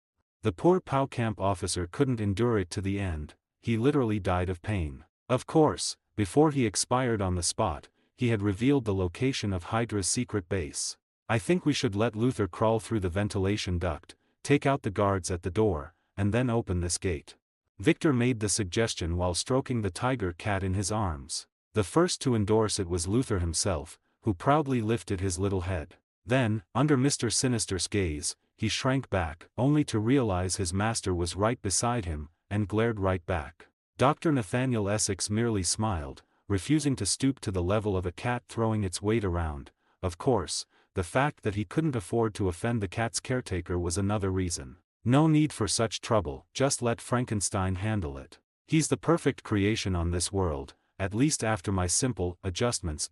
The poor POW camp officer couldn't endure it to the end, he literally died of pain. Of course, before he expired on the spot, he had revealed the location of Hydra's secret base. "I think we should let Luther crawl through the ventilation duct, take out the guards at the door, and then open this gate." Victor made the suggestion while stroking the tiger cat in his arms. The first to endorse it was Luther himself, who proudly lifted his little head. Then, under Mr. Sinister's gaze, he shrank back, only to realize his master was right beside him, and glared right back. Dr. Nathaniel Essex merely smiled, refusing to stoop to the level of a cat throwing its weight around. Of course, the fact that he couldn't afford to offend the cat's caretaker was another reason. "No need for such trouble, just let Frankenstein handle it. He's the perfect creation on this world, at least after my simple adjustments."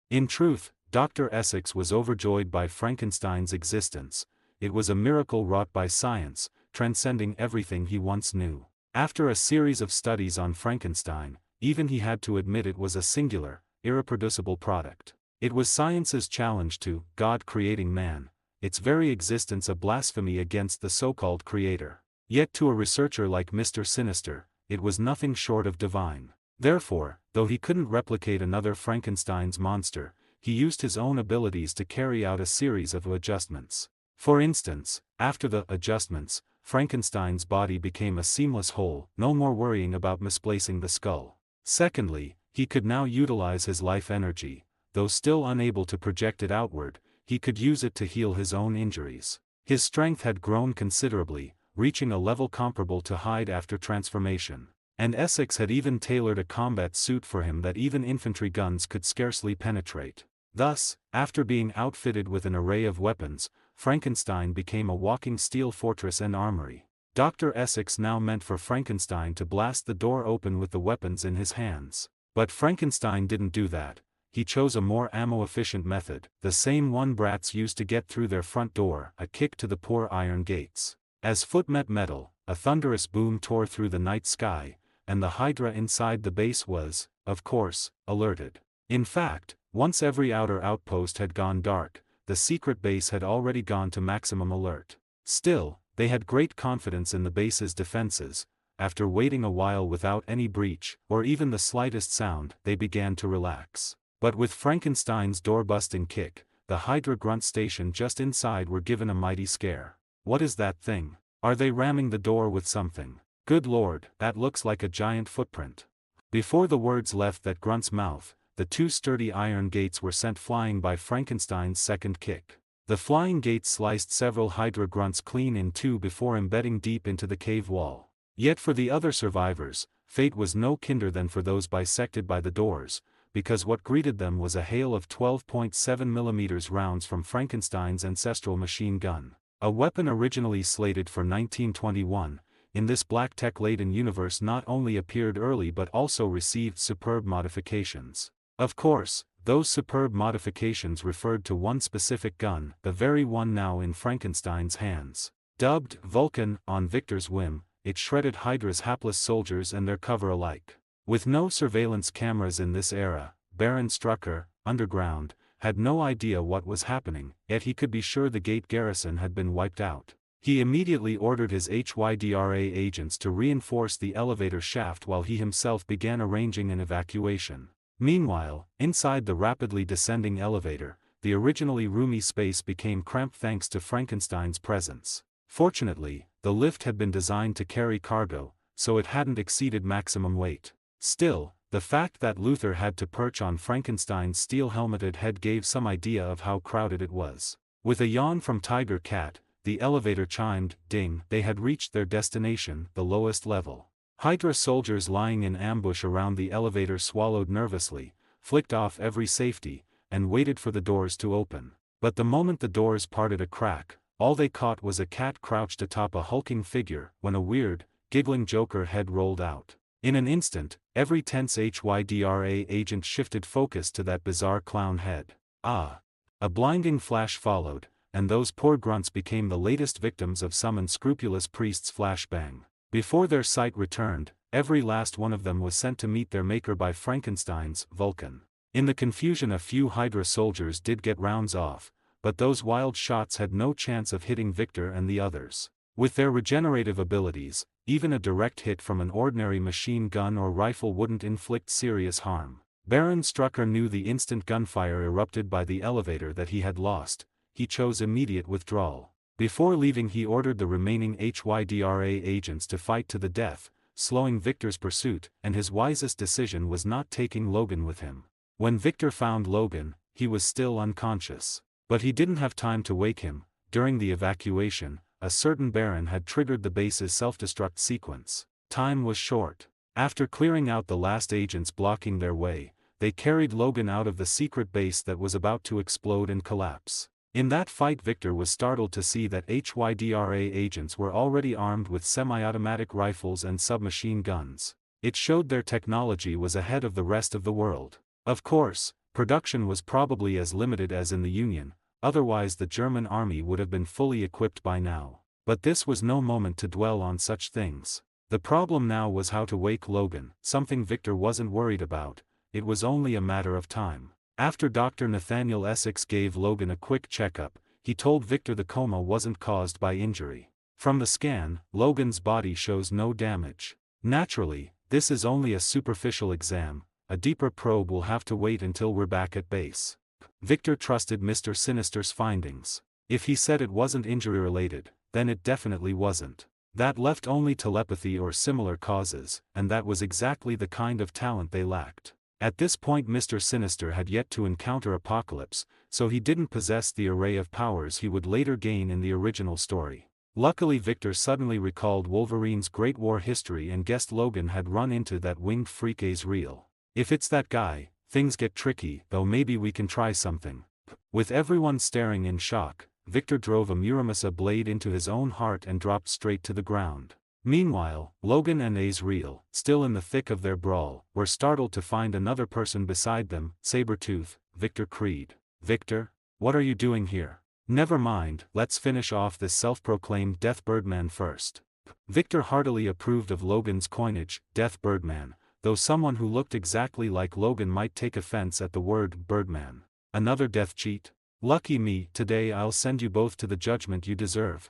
In truth, Dr. Essex was overjoyed by Frankenstein's existence. It was a miracle wrought by science, transcending everything he once knew. After a series of studies on Frankenstein, even he had to admit it was a singular, irreproducible product. It was science's challenge to God creating man, its very existence a blasphemy against the so-called creator. Yet to a researcher like Mr. Sinister, it was nothing short of divine. Therefore, though he couldn't replicate another Frankenstein's monster, he used his own abilities to carry out a series of adjustments. For instance, after the adjustments, Frankenstein's body became a seamless whole, no more worrying about misplacing the skull. Secondly, he could now utilize his life energy. Though still unable to project it outward, he could use it to heal his own injuries. His strength had grown considerably, reaching a level comparable to Hyde after transformation. And Essex had even tailored a combat suit for him that even infantry guns could scarcely penetrate. Thus, after being outfitted with an array of weapons, Frankenstein became a walking steel fortress and armory. Dr. Essex now meant for Frankenstein to blast the door open with the weapons in his hands. But Frankenstein didn't do that. He chose a more ammo-efficient method, the same one brats used to get through their front door, a kick to the poor iron gates. As foot met metal, a thunderous boom tore through the night sky, and the Hydra inside the base was, of course, alerted. In fact, once every outer outpost had gone dark, the secret base had already gone to maximum alert. Still, they had great confidence in the base's defenses. After waiting a while without any breach, or even the slightest sound, they began to relax. But with Frankenstein's door-busting kick, the Hydra grunt station just inside were given a mighty scare. "What is that thing? Are they ramming the door with something? Good Lord, that looks like a giant footprint." Before the words left that grunt's mouth, the two sturdy iron gates were sent flying by Frankenstein's second kick. The flying gates sliced several Hydra grunts clean in two before embedding deep into the cave wall. Yet for the other survivors, fate was no kinder than for those bisected by the doors, because what greeted them was a hail of 12.7mm rounds from Frankenstein's ancestral machine gun. A weapon originally slated for 1921, in this black tech-laden universe not only appeared early but also received superb modifications. Of course, those superb modifications referred to one specific gun, the very one now in Frankenstein's hands. Dubbed Vulcan, on Victor's whim, it shredded Hydra's hapless soldiers and their cover alike. With no surveillance cameras in this era, Baron Strucker, underground, had no idea what was happening, yet he could be sure the gate garrison had been wiped out. He immediately ordered his HYDRA agents to reinforce the elevator shaft while he himself began arranging an evacuation. Meanwhile, inside the rapidly descending elevator, the originally roomy space became cramped thanks to Frankenstein's presence. Fortunately, the lift had been designed to carry cargo, so it hadn't exceeded maximum weight. Still, the fact that Luther had to perch on Frankenstein's steel-helmeted head gave some idea of how crowded it was. With a yawn from Tiger Cat, the elevator chimed, ding, they had reached their destination, the lowest level. Hydra soldiers lying in ambush around the elevator swallowed nervously, flicked off every safety, and waited for the doors to open. But the moment the doors parted a crack, all they caught was a cat crouched atop a hulking figure, when a weird, giggling Joker head rolled out. In an instant, every tense HYDRA agent shifted focus to that bizarre clown head. Ah! A blinding flash followed, and those poor grunts became the latest victims of some unscrupulous priest's flashbang. Before their sight returned, every last one of them was sent to meet their maker by Frankenstein's Vulcan. In the confusion a few Hydra soldiers did get rounds off, but those wild shots had no chance of hitting Victor and the others. With their regenerative abilities, even a direct hit from an ordinary machine gun or rifle wouldn't inflict serious harm. Baron Strucker knew the instant gunfire erupted by the elevator that he had lost. He chose immediate withdrawal. Before leaving he ordered the remaining HYDRA agents to fight to the death, slowing Victor's pursuit, and his wisest decision was not taking Logan with him. When Victor found Logan, he was still unconscious. But he didn't have time to wake him. During the evacuation, a certain Baron had triggered the base's self-destruct sequence. Time was short. After clearing out the last agents blocking their way, they carried Logan out of the secret base that was about to explode and collapse. In that fight Victor was startled to see that HYDRA agents were already armed with semi-automatic rifles and submachine guns. It showed their technology was ahead of the rest of the world. Of course, production was probably as limited as in the Union, otherwise the German army would have been fully equipped by now. But this was no moment to dwell on such things. The problem now was how to wake Logan, something Victor wasn't worried about. It was only a matter of time. After Dr. Nathaniel Essex gave Logan a quick checkup, he told Victor the coma wasn't caused by injury. From the scan, Logan's body shows no damage. Naturally, this is only a superficial exam. A deeper probe will have to wait until we're back at base. Victor trusted Mr. Sinister's findings. If he said it wasn't injury-related, then it definitely wasn't. That left only telepathy or similar causes, and that was exactly the kind of talent they lacked. At this point Mr. Sinister had yet to encounter Apocalypse, so he didn't possess the array of powers he would later gain in the original story. Luckily Victor suddenly recalled Wolverine's Great War history and guessed Logan had run into that winged freak Azrael. If it's that guy, things get tricky, though maybe we can try something. With everyone staring in shock, Victor drove a Muramasa blade into his own heart and dropped straight to the ground. Meanwhile, Logan and Azrael, still in the thick of their brawl, were startled to find another person beside them, Sabretooth, Victor Creed. Victor? What are you doing here? Never mind, let's finish off this self-proclaimed Death Birdman first. Victor heartily approved of Logan's coinage, Death Birdman, though someone who looked exactly like Logan might take offense at the word Birdman. Another death cheat? Lucky me, today I'll send you both to the judgment you deserve.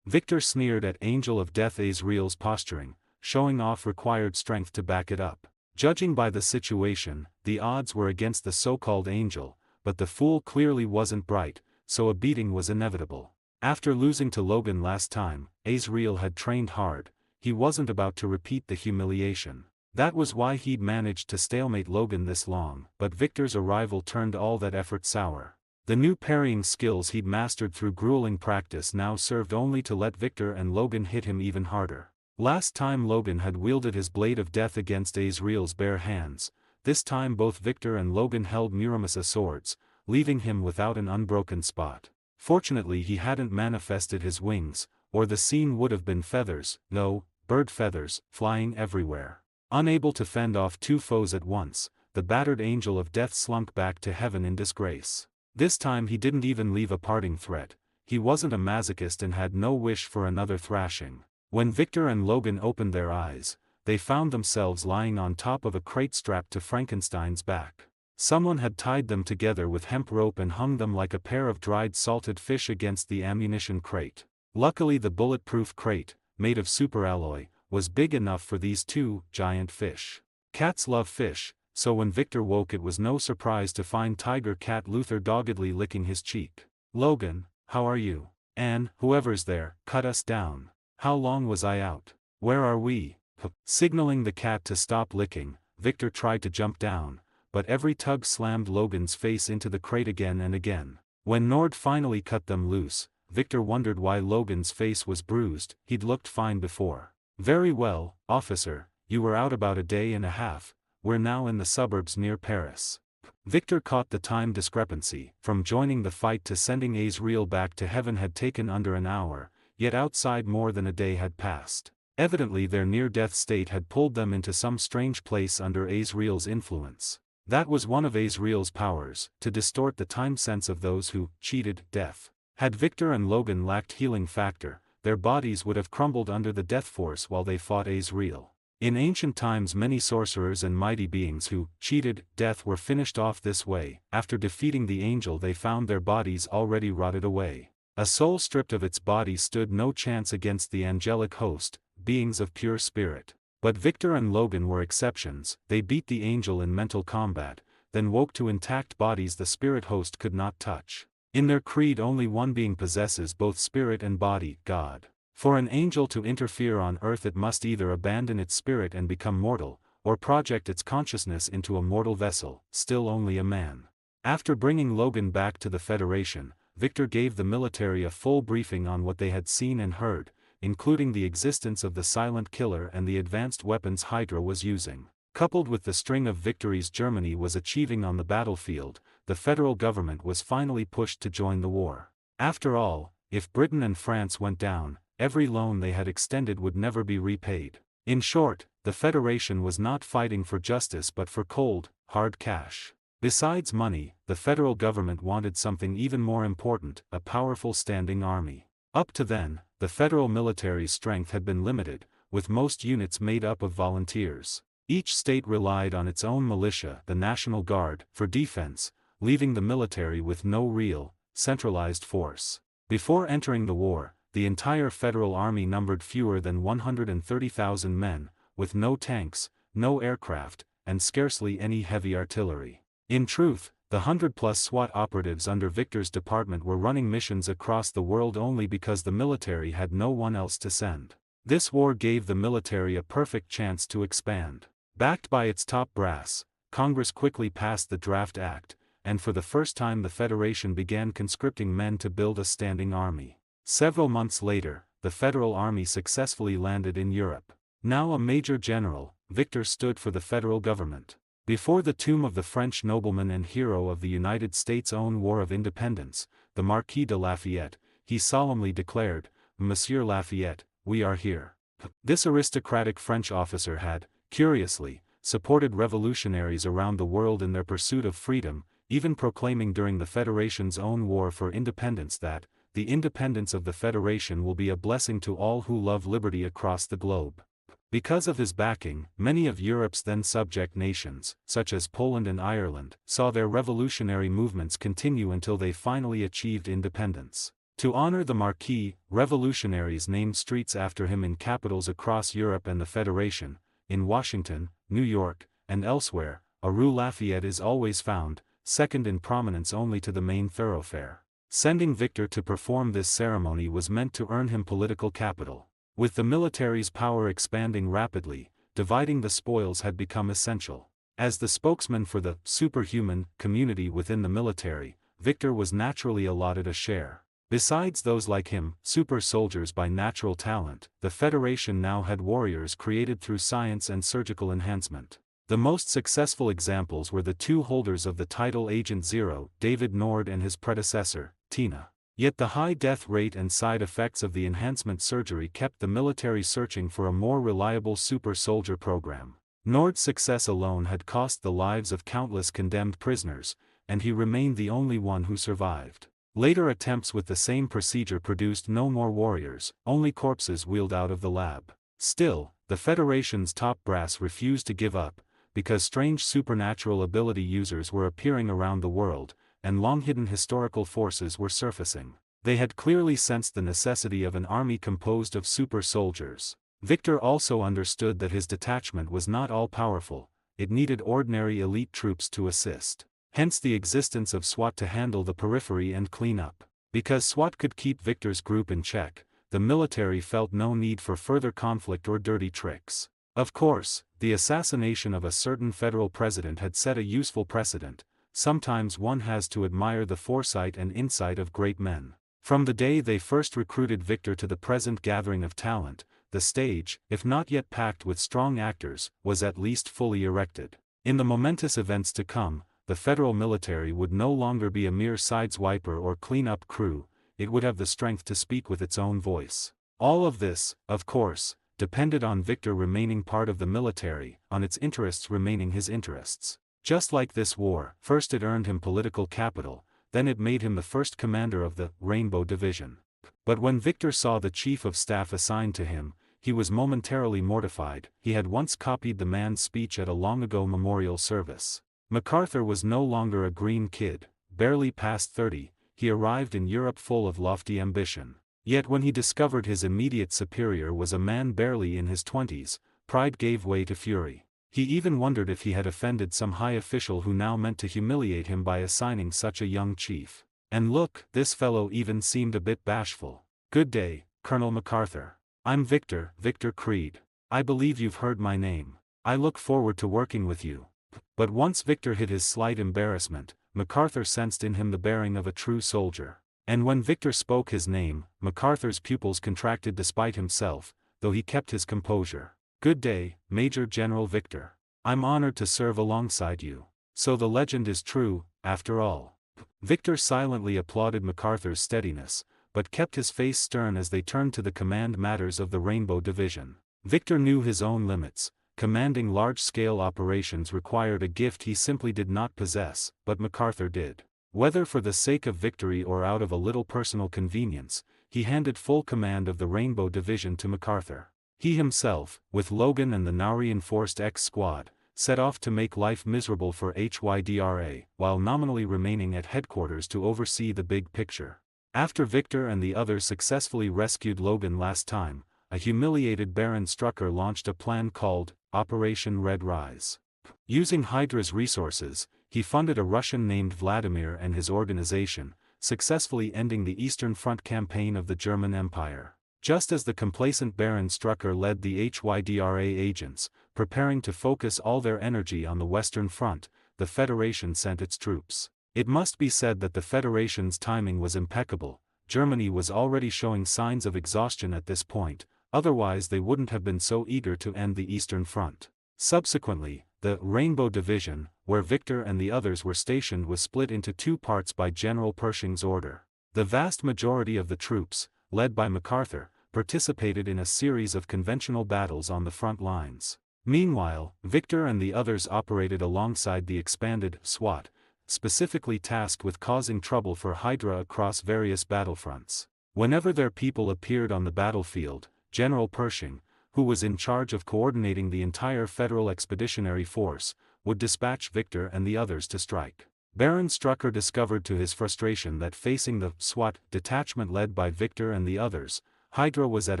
Victor sneered at Angel of Death Azrael's posturing, showing off required strength to back it up. Judging by the situation, the odds were against the so-called Angel, but the fool clearly wasn't bright, so a beating was inevitable. After losing to Logan last time, Azrael had trained hard. He wasn't about to repeat the humiliation. That was why he'd managed to stalemate Logan this long, but Victor's arrival turned all that effort sour. The new parrying skills he'd mastered through grueling practice now served only to let Victor and Logan hit him even harder. Last time Logan had wielded his blade of death against Azrael's bare hands. This time both Victor and Logan held Muramasa swords, leaving him without an unbroken spot. Fortunately he hadn't manifested his wings, or the scene would have been feathers, no, bird feathers, flying everywhere. Unable to fend off two foes at once, the battered Angel of Death slunk back to heaven in disgrace. This time he didn't even leave a parting threat. He wasn't a masochist and had no wish for another thrashing. When Victor and Logan opened their eyes, they found themselves lying on top of a crate strapped to Frankenstein's back. Someone had tied them together with hemp rope and hung them like a pair of dried salted fish against the ammunition crate. Luckily the bulletproof crate, made of superalloy, was big enough for these two giant fish. Cats love fish, so when Victor woke it was no surprise to find Tiger Cat Luther doggedly licking his cheek. "Logan, how are you? And, whoever's there, cut us down. How long was I out? Where are we?" Signaling the cat to stop licking, Victor tried to jump down, but every tug slammed Logan's face into the crate again and again. When Nord finally cut them loose, Victor wondered why Logan's face was bruised. He'd looked fine before. "Very well, officer, you were out about a day and a half. We're now in the suburbs near Paris." Victor caught the time discrepancy. From joining the fight to sending Azrael back to heaven had taken under an hour, yet outside more than a day had passed. Evidently their near-death state had pulled them into some strange place under Azrael's influence. That was one of Azrael's powers, to distort the time sense of those who cheated death. Had Victor and Logan lacked healing factor, their bodies would have crumbled under the death force while they fought Azrael. In ancient times many sorcerers and mighty beings who cheated death were finished off this way. After defeating the angel they found their bodies already rotted away. A soul stripped of its body stood no chance against the angelic host, beings of pure spirit. But Victor and Logan were exceptions. They beat the angel in mental combat, then woke to intact bodies the spirit host could not touch. In their creed only one being possesses both spirit and body, God. For an angel to interfere on earth it must either abandon its spirit and become mortal, or project its consciousness into a mortal vessel, still only a man. After bringing Logan back to the Federation, Victor gave the military a full briefing on what they had seen and heard, including the existence of the silent killer and the advanced weapons Hydra was using. Coupled with the string of victories Germany was achieving on the battlefield, the federal government was finally pushed to join the war. After all, if Britain and France went down, every loan they had extended would never be repaid. In short, the Federation was not fighting for justice but for cold, hard cash. Besides money, the federal government wanted something even more important, a powerful standing army. Up to then, the federal military's strength had been limited, with most units made up of volunteers. Each state relied on its own militia, the National Guard, for defense, leaving the military with no real, centralized force. Before entering the war, the entire federal army numbered fewer than 130,000 men, with no tanks, no aircraft, and scarcely any heavy artillery. In truth, the 100-plus SWAT operatives under Victor's department were running missions across the world only because the military had no one else to send. This war gave the military a perfect chance to expand. Backed by its top brass, Congress quickly passed the Draft Act, and for the first time the Federation began conscripting men to build a standing army. Several months later, the Federal Army successfully landed in Europe. Now a major general, Victor stood for the federal government. Before the tomb of the French nobleman and hero of the United States' own War of Independence, the Marquis de Lafayette, he solemnly declared, "Monsieur Lafayette, we are here." This aristocratic French officer had, curiously, supported revolutionaries around the world in their pursuit of freedom, even proclaiming during the Federation's own war for independence that, "The independence of the Federation will be a blessing to all who love liberty across the globe." Because of his backing, many of Europe's then subject nations, such as Poland and Ireland, saw their revolutionary movements continue until they finally achieved independence. To honor the Marquis, revolutionaries named streets after him in capitals across Europe and the Federation. In Washington, New York, and elsewhere, a Rue Lafayette is always found, second in prominence only to the main thoroughfare. Sending Victor to perform this ceremony was meant to earn him political capital. With the military's power expanding rapidly, dividing the spoils had become essential. As the spokesman for the superhuman community within the military, Victor was naturally allotted a share. Besides those like him, super soldiers by natural talent, the Federation now had warriors created through science and surgical enhancement. The most successful examples were the two holders of the title Agent Zero, David Nord and his predecessor, Tina. Yet the high death rate and side effects of the enhancement surgery kept the military searching for a more reliable super soldier program. Nord's success alone had cost the lives of countless condemned prisoners, and he remained the only one who survived. Later attempts with the same procedure produced no more warriors, only corpses wheeled out of the lab. Still, the Federation's top brass refused to give up, because strange supernatural ability users were appearing around the world, and long-hidden historical forces were surfacing. They had clearly sensed the necessity of an army composed of super soldiers. Victor also understood that his detachment was not all-powerful, it needed ordinary elite troops to assist. Hence the existence of SWAT to handle the periphery and clean up. Because SWAT could keep Victor's group in check, the military felt no need for further conflict or dirty tricks. Of course, the assassination of a certain federal president had set a useful precedent. Sometimes one has to admire the foresight and insight of great men. From the day they first recruited Victor to the present gathering of talent, the stage, if not yet packed with strong actors, was at least fully erected. In the momentous events to come, the federal military would no longer be a mere sideswiper or clean-up crew, it would have the strength to speak with its own voice. All of this, of course, depended on Victor remaining part of the military, on its interests remaining his interests. Just like this war, first it earned him political capital, then it made him the first commander of the Rainbow Division. But when Victor saw the chief of staff assigned to him, he was momentarily mortified. He had once copied the man's speech at a long-ago memorial service. MacArthur was no longer a green kid, barely past 30, he arrived in Europe full of lofty ambition. Yet when he discovered his immediate superior was a man barely in his 20s, pride gave way to fury. He even wondered if he had offended some high official who now meant to humiliate him by assigning such a young chief. And look, this fellow even seemed a bit bashful. "Good day, Colonel MacArthur. I'm Victor, Victor Creed. I believe you've heard my name. I look forward to working with you." But once Victor hid his slight embarrassment, MacArthur sensed in him the bearing of a true soldier. And when Victor spoke his name, MacArthur's pupils contracted despite himself, though he kept his composure. "Good day, Major General Victor. I'm honored to serve alongside you. So the legend is true, after all." Victor silently applauded MacArthur's steadiness, but kept his face stern as they turned to the command matters of the Rainbow Division. Victor knew his own limits. Commanding large-scale operations required a gift he simply did not possess, but MacArthur did. Whether for the sake of victory or out of a little personal convenience, he handed full command of the Rainbow Division to MacArthur. He himself, with Logan and the now reinforced X Squad, set off to make life miserable for HYDRA, while nominally remaining at headquarters to oversee the big picture. After Victor and the others successfully rescued Logan last time, a humiliated Baron Strucker launched a plan called Operation Red Rise. Using Hydra's resources, he funded a Russian named Vladimir and his organization, successfully ending the Eastern Front campaign of the German Empire. Just as the complacent Baron Strucker led the HYDRA agents, preparing to focus all their energy on the Western Front, the Federation sent its troops. It must be said that the Federation's timing was impeccable. Germany was already showing signs of exhaustion at this point, otherwise they wouldn't have been so eager to end the Eastern Front. Subsequently, the Rainbow Division, where Victor and the others were stationed, was split into two parts by General Pershing's order. The vast majority of the troops, led by MacArthur, participated in a series of conventional battles on the front lines. Meanwhile, Victor and the others operated alongside the expanded SWAT, specifically tasked with causing trouble for Hydra across various battlefronts. Whenever their people appeared on the battlefield, General Pershing, who was in charge of coordinating the entire Federal Expeditionary Force, would dispatch Victor and the others to strike. Baron Strucker discovered to his frustration that facing the SWAT detachment led by Victor and the others, Hydra was at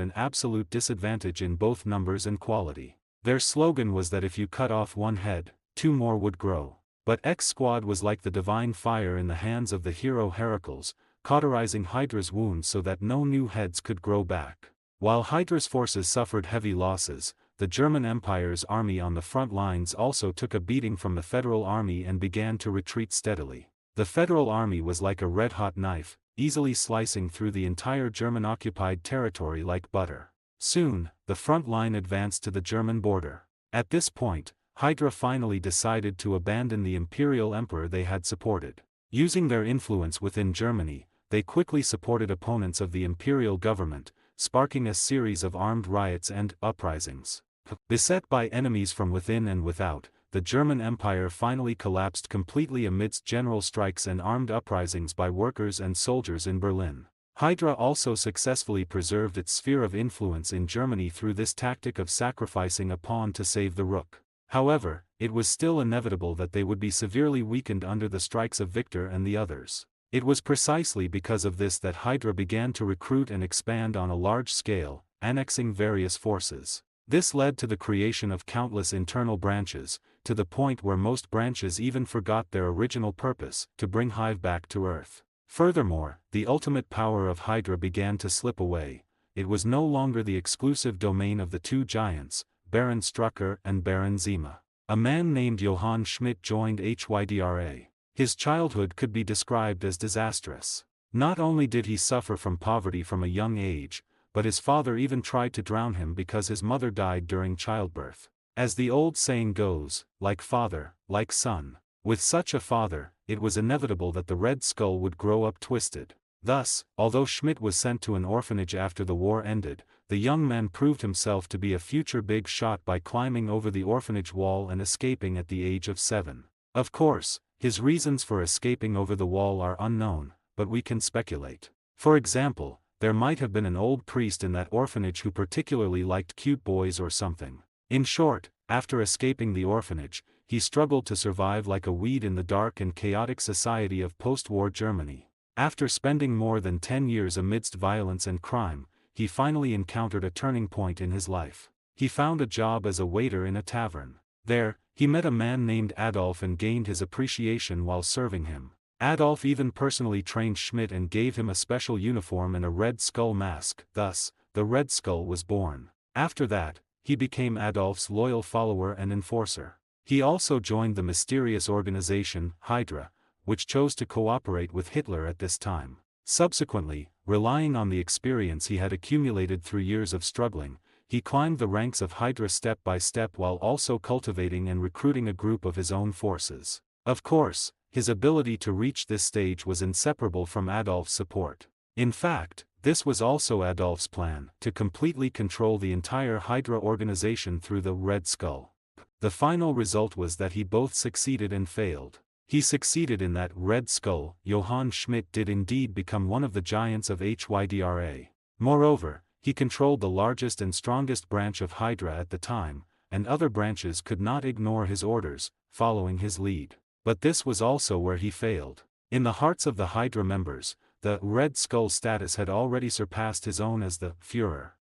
an absolute disadvantage in both numbers and quality. Their slogan was that if you cut off one head, two more would grow. But X Squad was like the divine fire in the hands of the hero Heracles, cauterizing Hydra's wounds so that no new heads could grow back. While Hydra's forces suffered heavy losses, the German Empire's army on the front lines also took a beating from the Federal Army and began to retreat steadily. The Federal Army was like a red-hot knife, easily slicing through the entire German-occupied territory like butter. Soon, the front line advanced to the German border. At this point, Hydra finally decided to abandon the Imperial Emperor they had supported. Using their influence within Germany, they quickly supported opponents of the imperial government, sparking a series of armed riots and uprisings. Beset by enemies from within and without, the German Empire finally collapsed completely amidst general strikes and armed uprisings by workers and soldiers in Berlin. Hydra also successfully preserved its sphere of influence in Germany through this tactic of sacrificing a pawn to save the rook. However, it was still inevitable that they would be severely weakened under the strikes of Victor and the others. It was precisely because of this that Hydra began to recruit and expand on a large scale, annexing various forces. This led to the creation of countless internal branches, to the point where most branches even forgot their original purpose, to bring Hive back to Earth. Furthermore, the ultimate power of Hydra began to slip away. It was no longer the exclusive domain of the two giants, Baron Strucker and Baron Zima. A man named Johann Schmidt joined HYDRA. His childhood could be described as disastrous. Not only did he suffer from poverty from a young age, but his father even tried to drown him because his mother died during childbirth. As the old saying goes, like father, like son. With such a father, it was inevitable that the Red Skull would grow up twisted. Thus, although Schmidt was sent to an orphanage after the war ended, the young man proved himself to be a future big shot by climbing over the orphanage wall and escaping at the age of 7. Of course, his reasons for escaping over the wall are unknown, but we can speculate. For example, there might have been an old priest in that orphanage who particularly liked cute boys or something. In short, after escaping the orphanage, he struggled to survive like a weed in the dark and chaotic society of post-war Germany. After spending more than 10 years amidst violence and crime, he finally encountered a turning point in his life. He found a job as a waiter in a tavern. There, he met a man named Adolf and gained his appreciation while serving him. Adolf even personally trained Schmidt and gave him a special uniform and a Red Skull mask. Thus, the Red Skull was born. After that, he became Adolf's loyal follower and enforcer. He also joined the mysterious organization, Hydra, which chose to cooperate with Hitler at this time. Subsequently, relying on the experience he had accumulated through years of struggling, he climbed the ranks of Hydra step by step while also cultivating and recruiting a group of his own forces. Of course, his ability to reach this stage was inseparable from Adolf's support. In fact, this was also Adolf's plan, to completely control the entire Hydra organization through the Red Skull. The final result was that he both succeeded and failed. He succeeded in that Red Skull, Johann Schmidt did indeed become one of the giants of HYDRA. Moreover, he controlled the largest and strongest branch of Hydra at the time, and other branches could not ignore his orders, following his lead. But this was also where he failed. In the hearts of the Hydra members, the Red Skull status had already surpassed his own as the Führer.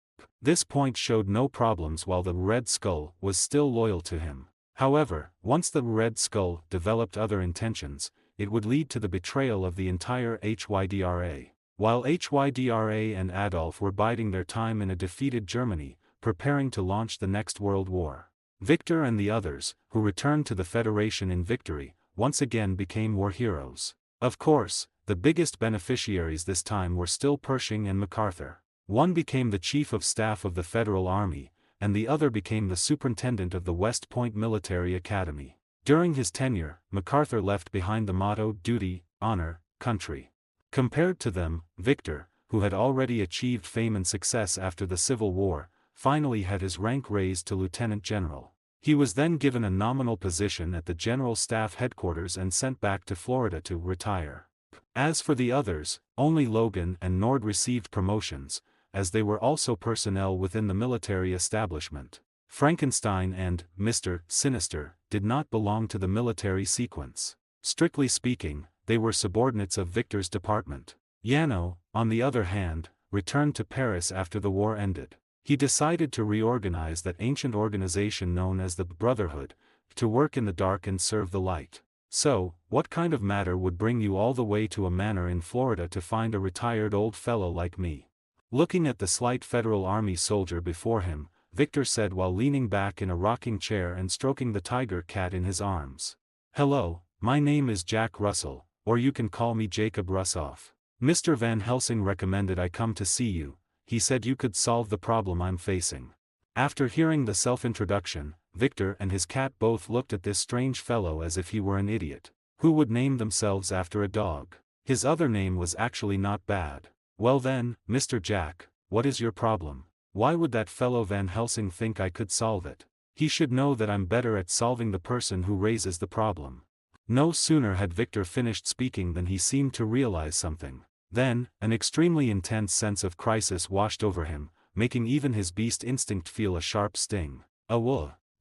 This point showed no problems while the Red Skull was still loyal to him. However, once the Red Skull developed other intentions, it would lead to the betrayal of the entire HYDRA. While HYDRA and Adolf were biding their time in a defeated Germany, preparing to launch the next World War, Victor and the others, who returned to the Federation in victory, once again became war heroes. Of course, the biggest beneficiaries this time were still Pershing and MacArthur. One became the Chief of Staff of the Federal Army, and the other became the Superintendent of the West Point Military Academy. During his tenure, MacArthur left behind the motto Duty, Honor, Country. Compared to them, Victor, who had already achieved fame and success after the Civil War, finally had his rank raised to Lieutenant General. He was then given a nominal position at the General Staff Headquarters and sent back to Florida to retire. As for the others, only Logan and Nord received promotions, as they were also personnel within the military establishment. Frankenstein and Mr. Sinister did not belong to the military sequence. Strictly speaking, they were subordinates of Victor's department. Yano, on the other hand, returned to Paris after the war ended. He decided to reorganize that ancient organization known as the Brotherhood, to work in the dark and serve the light. So, what kind of matter would bring you all the way to a manor in Florida to find a retired old fellow like me? Looking at the slight Federal Army soldier before him, Victor said while leaning back in a rocking chair and stroking the tiger cat in his arms. "Hello, my name is Jack Russell, or you can call me Jacob Russoff. Mr. Van Helsing recommended I come to see you. He said you could solve the problem I'm facing." After hearing the self-introduction, Victor and his cat both looked at this strange fellow as if he were an idiot. Who would name themselves after a dog? His other name was actually not bad. "Well then, Mr. Jack, what is your problem? Why would that fellow Van Helsing think I could solve it? He should know that I'm better at solving the person who raises the problem." No sooner had Victor finished speaking than he seemed to realize something. Then, an extremely intense sense of crisis washed over him, making even his beast instinct feel a sharp sting.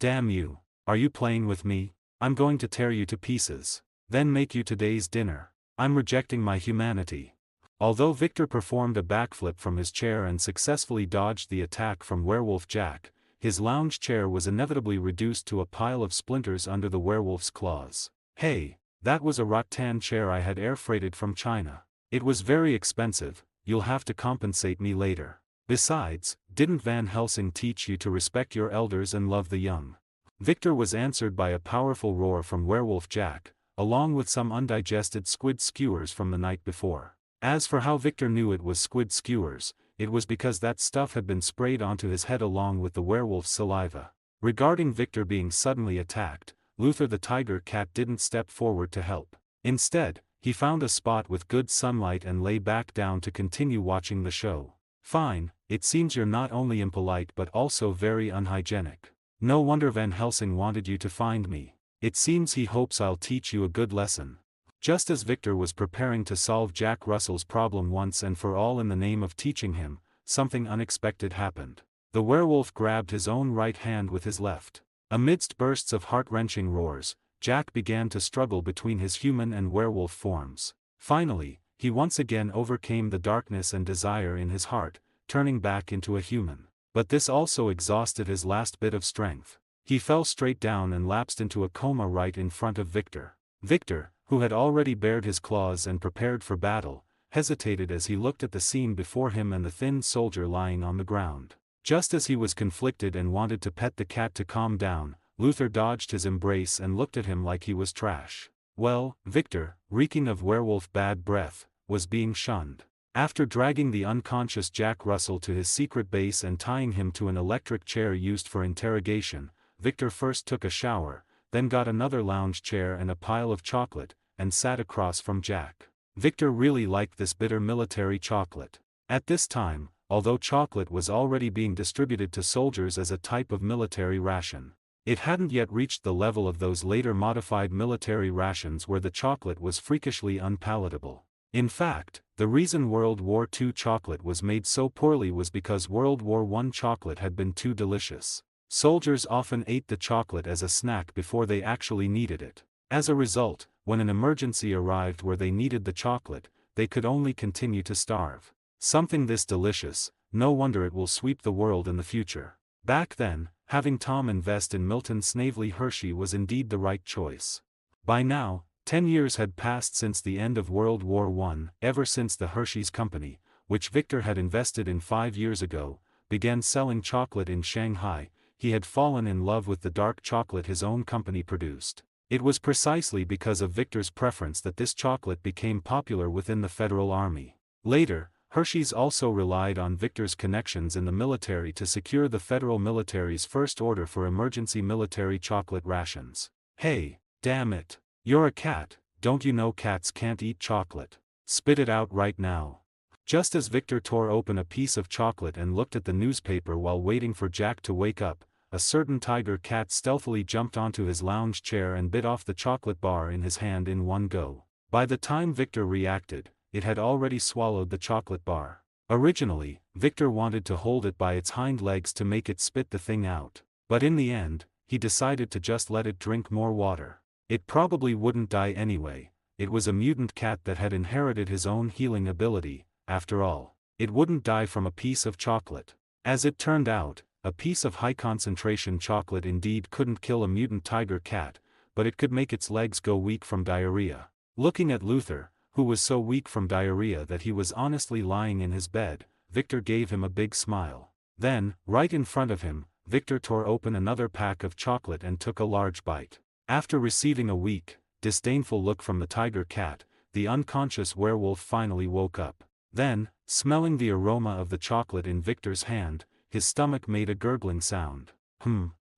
Damn you. Are you playing with me? I'm going to tear you to pieces. Then make you today's dinner. I'm rejecting my humanity. Although Victor performed a backflip from his chair and successfully dodged the attack from Werewolf Jack, his lounge chair was inevitably reduced to a pile of splinters under the werewolf's claws. Hey, that was a rattan chair I had air freighted from China. It was very expensive, you'll have to compensate me later. Besides, didn't Van Helsing teach you to respect your elders and love the young? Victor was answered by a powerful roar from Werewolf Jack, along with some undigested squid skewers from the night before. As for how Victor knew it was squid skewers, it was because that stuff had been sprayed onto his head along with the werewolf's saliva. Regarding Victor being suddenly attacked, Luther the tiger cat didn't step forward to help. Instead, he found a spot with good sunlight and lay back down to continue watching the show. Fine, it seems you're not only impolite but also very unhygienic. No wonder Van Helsing wanted you to find me. It seems he hopes I'll teach you a good lesson. Just as Victor was preparing to solve Jack Russell's problem once and for all in the name of teaching him, something unexpected happened. The werewolf grabbed his own right hand with his left. Amidst bursts of heart-wrenching roars, Jack began to struggle between his human and werewolf forms. Finally, he once again overcame the darkness and desire in his heart, turning back into a human. But this also exhausted his last bit of strength. He fell straight down and lapsed into a coma right in front of Victor. Victor, who had already bared his claws and prepared for battle, hesitated as he looked at the scene before him and the thin soldier lying on the ground. Just as he was conflicted and wanted to pet the cat to calm down, Luther dodged his embrace and looked at him like he was trash. Well, Victor, reeking of werewolf bad breath, was being shunned. After dragging the unconscious Jack Russell to his secret base and tying him to an electric chair used for interrogation, Victor first took a shower, then got another lounge chair and a pile of chocolate, and sat across from Jack. Victor really liked this bitter military chocolate. At this time, although chocolate was already being distributed to soldiers as a type of military ration, it hadn't yet reached the level of those later modified military rations where the chocolate was freakishly unpalatable. In fact, the reason World War II chocolate was made so poorly was because World War I chocolate had been too delicious. Soldiers often ate the chocolate as a snack before they actually needed it. As a result, when an emergency arrived where they needed the chocolate, they could only continue to starve. Something this delicious, no wonder it will sweep the world in the future. Back then, having Tom invest in Milton Snavely Hershey was indeed the right choice. By now, 10 years had passed since the end of World War I, ever since the Hershey's Company, which Victor had invested in 5 years ago, began selling chocolate in Shanghai. He had fallen in love with the dark chocolate his own company produced. It was precisely because of Victor's preference that this chocolate became popular within the Federal Army. Later, Hershey's also relied on Victor's connections in the military to secure the Federal military's first order for emergency military chocolate rations. Hey, damn it. You're a cat, don't you know cats can't eat chocolate? Spit it out right now. Just as Victor tore open a piece of chocolate and looked at the newspaper while waiting for Jack to wake up, a certain tiger cat stealthily jumped onto his lounge chair and bit off the chocolate bar in his hand in one go. By the time Victor reacted, it had already swallowed the chocolate bar. Originally, Victor wanted to hold it by its hind legs to make it spit the thing out. But in the end, he decided to just let it drink more water. It probably wouldn't die anyway. It was a mutant cat that had inherited his own healing ability. After all, it wouldn't die from a piece of chocolate. As it turned out, a piece of high-concentration chocolate indeed couldn't kill a mutant tiger cat, but it could make its legs go weak from diarrhea. Looking at Luther, who was so weak from diarrhea that he was honestly lying in his bed, Victor gave him a big smile. Then, right in front of him, Victor tore open another pack of chocolate and took a large bite. After receiving a weak, disdainful look from the tiger cat, the unconscious werewolf finally woke up. Then, smelling the aroma of the chocolate in Victor's hand, his stomach made a gurgling sound.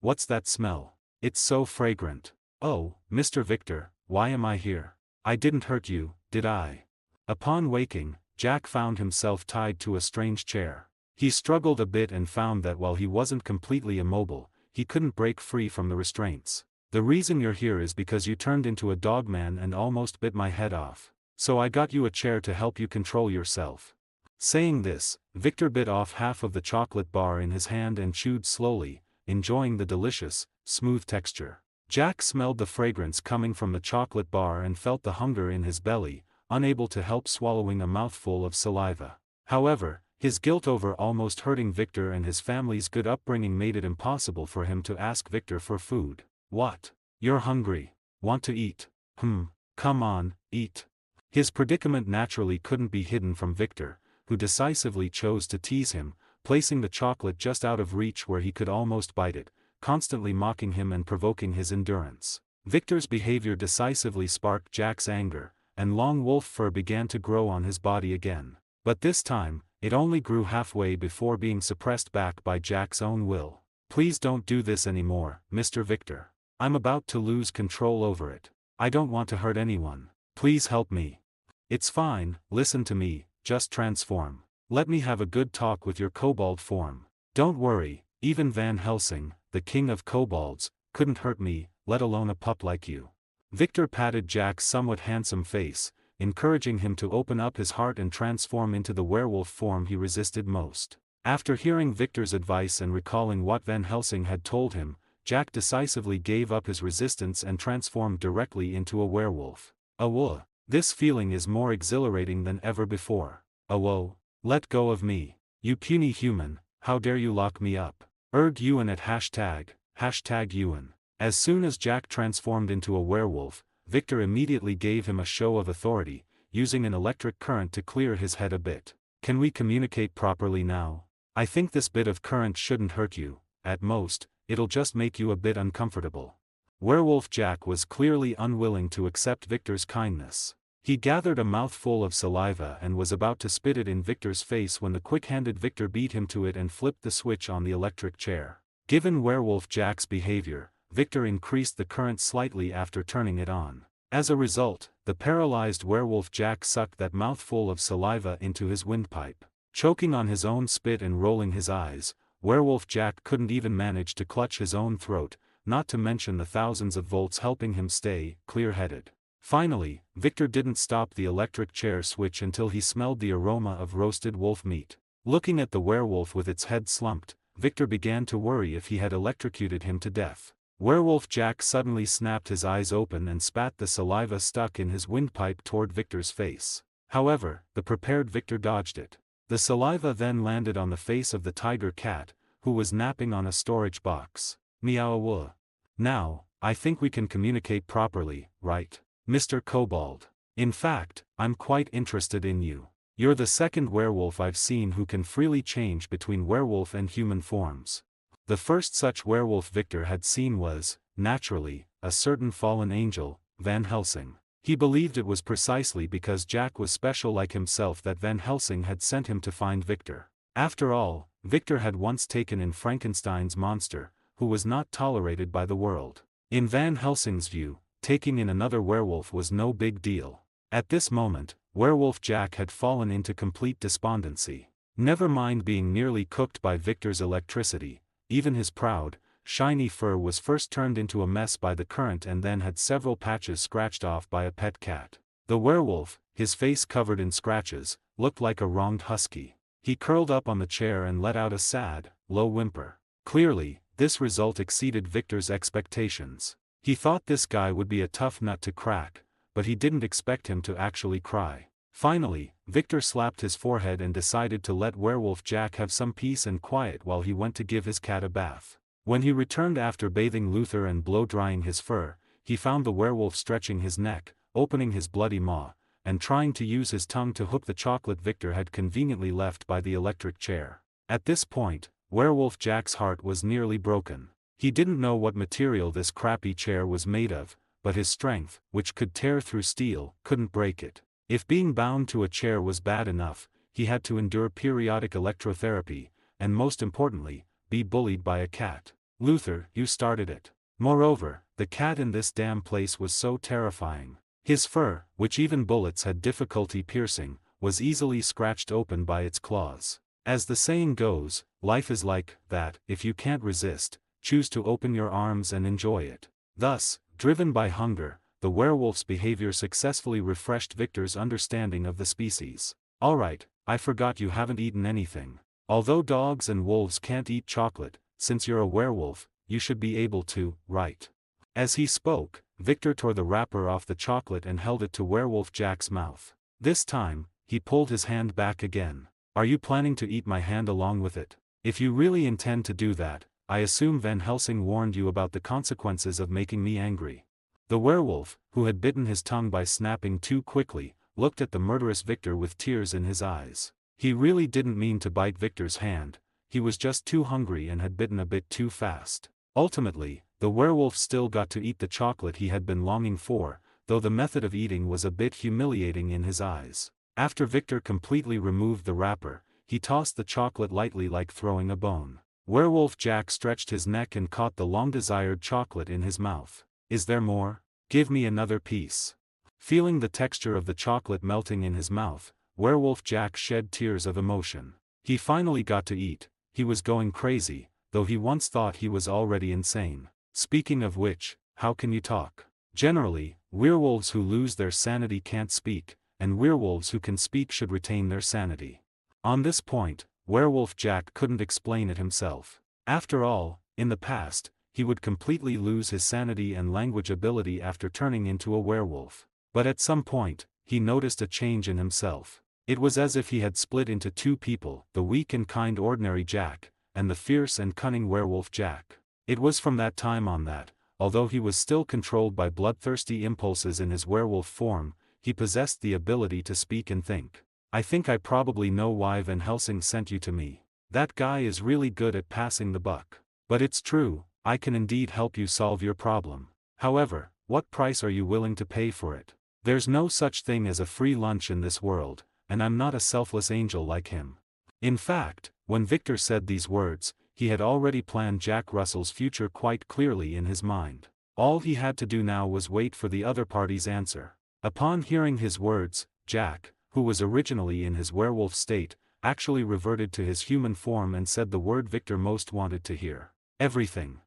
What's that smell? It's so fragrant. Oh, Mr. Victor, why am I here? I didn't hurt you, did I? Upon waking, Jack found himself tied to a strange chair. He struggled a bit and found that while he wasn't completely immobile, he couldn't break free from the restraints. The reason you're here is because you turned into a dogman and almost bit my head off. So I got you a chair to help you control yourself. Saying this, Victor bit off half of the chocolate bar in his hand and chewed slowly, enjoying the delicious, smooth texture. Jack smelled the fragrance coming from the chocolate bar and felt the hunger in his belly, unable to help swallowing a mouthful of saliva. However, his guilt over almost hurting Victor and his family's good upbringing made it impossible for him to ask Victor for food. What? You're hungry. Want to eat? Come on, eat. His predicament naturally couldn't be hidden from Victor, who decisively chose to tease him, placing the chocolate just out of reach where he could almost bite it, constantly mocking him and provoking his endurance. Victor's behavior decisively sparked Jack's anger, and long wolf fur began to grow on his body again. But this time, it only grew halfway before being suppressed back by Jack's own will. Please don't do this anymore, Mr. Victor. I'm about to lose control over it. I don't want to hurt anyone. Please help me. It's fine, listen to me, just transform. Let me have a good talk with your kobold form. Don't worry, even Van Helsing, the king of kobolds, couldn't hurt me, let alone a pup like you. Victor patted Jack's somewhat handsome face, encouraging him to open up his heart and transform into the werewolf form he resisted most. After hearing Victor's advice and recalling what Van Helsing had told him, Jack decisively gave up his resistance and transformed directly into a werewolf. Whoa! This feeling is more exhilarating than ever before. Whoa! Let go of me. You puny human, how dare you lock me up? Ewan at hashtag Ewan. As soon as Jack transformed into a werewolf, Victor immediately gave him a show of authority, using an electric current to clear his head a bit. Can we communicate properly now? I think this bit of current shouldn't hurt you. At most, it'll just make you a bit uncomfortable. Werewolf Jack was clearly unwilling to accept Victor's kindness. He gathered a mouthful of saliva and was about to spit it in Victor's face when the quick-handed Victor beat him to it and flipped the switch on the electric chair. Given Werewolf Jack's behavior, Victor increased the current slightly after turning it on. As a result, the paralyzed Werewolf Jack sucked that mouthful of saliva into his windpipe. Choking on his own spit and rolling his eyes, Werewolf Jack couldn't even manage to clutch his own throat, not to mention the thousands of volts helping him stay clear-headed. Finally, Victor didn't stop the electric chair switch until he smelled the aroma of roasted wolf meat. Looking at the werewolf with its head slumped, Victor began to worry if he had electrocuted him to death. Werewolf Jack suddenly snapped his eyes open and spat the saliva stuck in his windpipe toward Victor's face. However, the prepared Victor dodged it. The saliva then landed on the face of the tiger cat, who was napping on a storage box. Meow. Now, I think we can communicate properly, right, Mr. Kobold? In fact, I'm quite interested in you. You're the second werewolf I've seen who can freely change between werewolf and human forms. The first such werewolf Victor had seen was, naturally, a certain fallen angel, Van Helsing. He believed it was precisely because Jack was special like himself that Van Helsing had sent him to find Victor. After all, Victor had once taken in Frankenstein's monster, who was not tolerated by the world. In Van Helsing's view, taking in another werewolf was no big deal. At this moment, Werewolf Jack had fallen into complete despondency. Never mind being nearly cooked by Victor's electricity, even his proud, shiny fur was first turned into a mess by the current and then had several patches scratched off by a pet cat. The werewolf, his face covered in scratches, looked like a wronged husky. He curled up on the chair and let out a sad, low whimper. Clearly, this result exceeded Victor's expectations. He thought this guy would be a tough nut to crack, but he didn't expect him to actually cry. Finally, Victor slapped his forehead and decided to let Werewolf Jack have some peace and quiet while he went to give his cat a bath. When he returned after bathing Luther and blow-drying his fur, he found the werewolf stretching his neck, opening his bloody maw, and trying to use his tongue to hook the chocolate Victor had conveniently left by the electric chair. At this point, Werewolf Jack's heart was nearly broken. He didn't know what material this crappy chair was made of, but his strength, which could tear through steel, couldn't break it. If being bound to a chair was bad enough, he had to endure periodic electrotherapy, and most importantly, be bullied by a cat. Luther, you started it. Moreover, the cat in this damn place was so terrifying. His fur, which even bullets had difficulty piercing, was easily scratched open by its claws. As the saying goes, life is like that. If you can't resist, choose to open your arms and enjoy it. Thus, driven by hunger, the werewolf's behavior successfully refreshed Victor's understanding of the species. Alright, I forgot you haven't eaten anything. Although dogs and wolves can't eat chocolate, since you're a werewolf, you should be able to, right? As he spoke, Victor tore the wrapper off the chocolate and held it to Werewolf Jack's mouth. This time, he pulled his hand back again. Are you planning to eat my hand along with it? If you really intend to do that, I assume Van Helsing warned you about the consequences of making me angry. The werewolf, who had bitten his tongue by snapping too quickly, looked at the murderous Victor with tears in his eyes. He really didn't mean to bite Victor's hand, he was just too hungry and had bitten a bit too fast. Ultimately, the werewolf still got to eat the chocolate he had been longing for, though the method of eating was a bit humiliating in his eyes. After Victor completely removed the wrapper, he tossed the chocolate lightly like throwing a bone. Werewolf Jack stretched his neck and caught the long-desired chocolate in his mouth. Is there more? Give me another piece. Feeling the texture of the chocolate melting in his mouth, Werewolf Jack shed tears of emotion. He finally got to eat. He was going crazy, though he once thought he was already insane. Speaking of which, how can you talk? Generally, werewolves who lose their sanity can't speak, and werewolves who can speak should retain their sanity. On this point, Werewolf Jack couldn't explain it himself. After all, in the past, he would completely lose his sanity and language ability after turning into a werewolf. But at some point, he noticed a change in himself. It was as if he had split into two people, the weak and kind ordinary Jack, and the fierce and cunning werewolf Jack. It was from that time on that, although he was still controlled by bloodthirsty impulses in his werewolf form, he possessed the ability to speak and think. I think I probably know why Van Helsing sent you to me. That guy is really good at passing the buck. But it's true, I can indeed help you solve your problem. However, what price are you willing to pay for it? There's no such thing as a free lunch in this world, and I'm not a selfless angel like him. In fact, when Victor said these words, he had already planned Jack Russell's future quite clearly in his mind. All he had to do now was wait for the other party's answer. Upon hearing his words, Jack, who was originally in his werewolf state, actually reverted to his human form and said the word Victor most wanted to hear. Everything.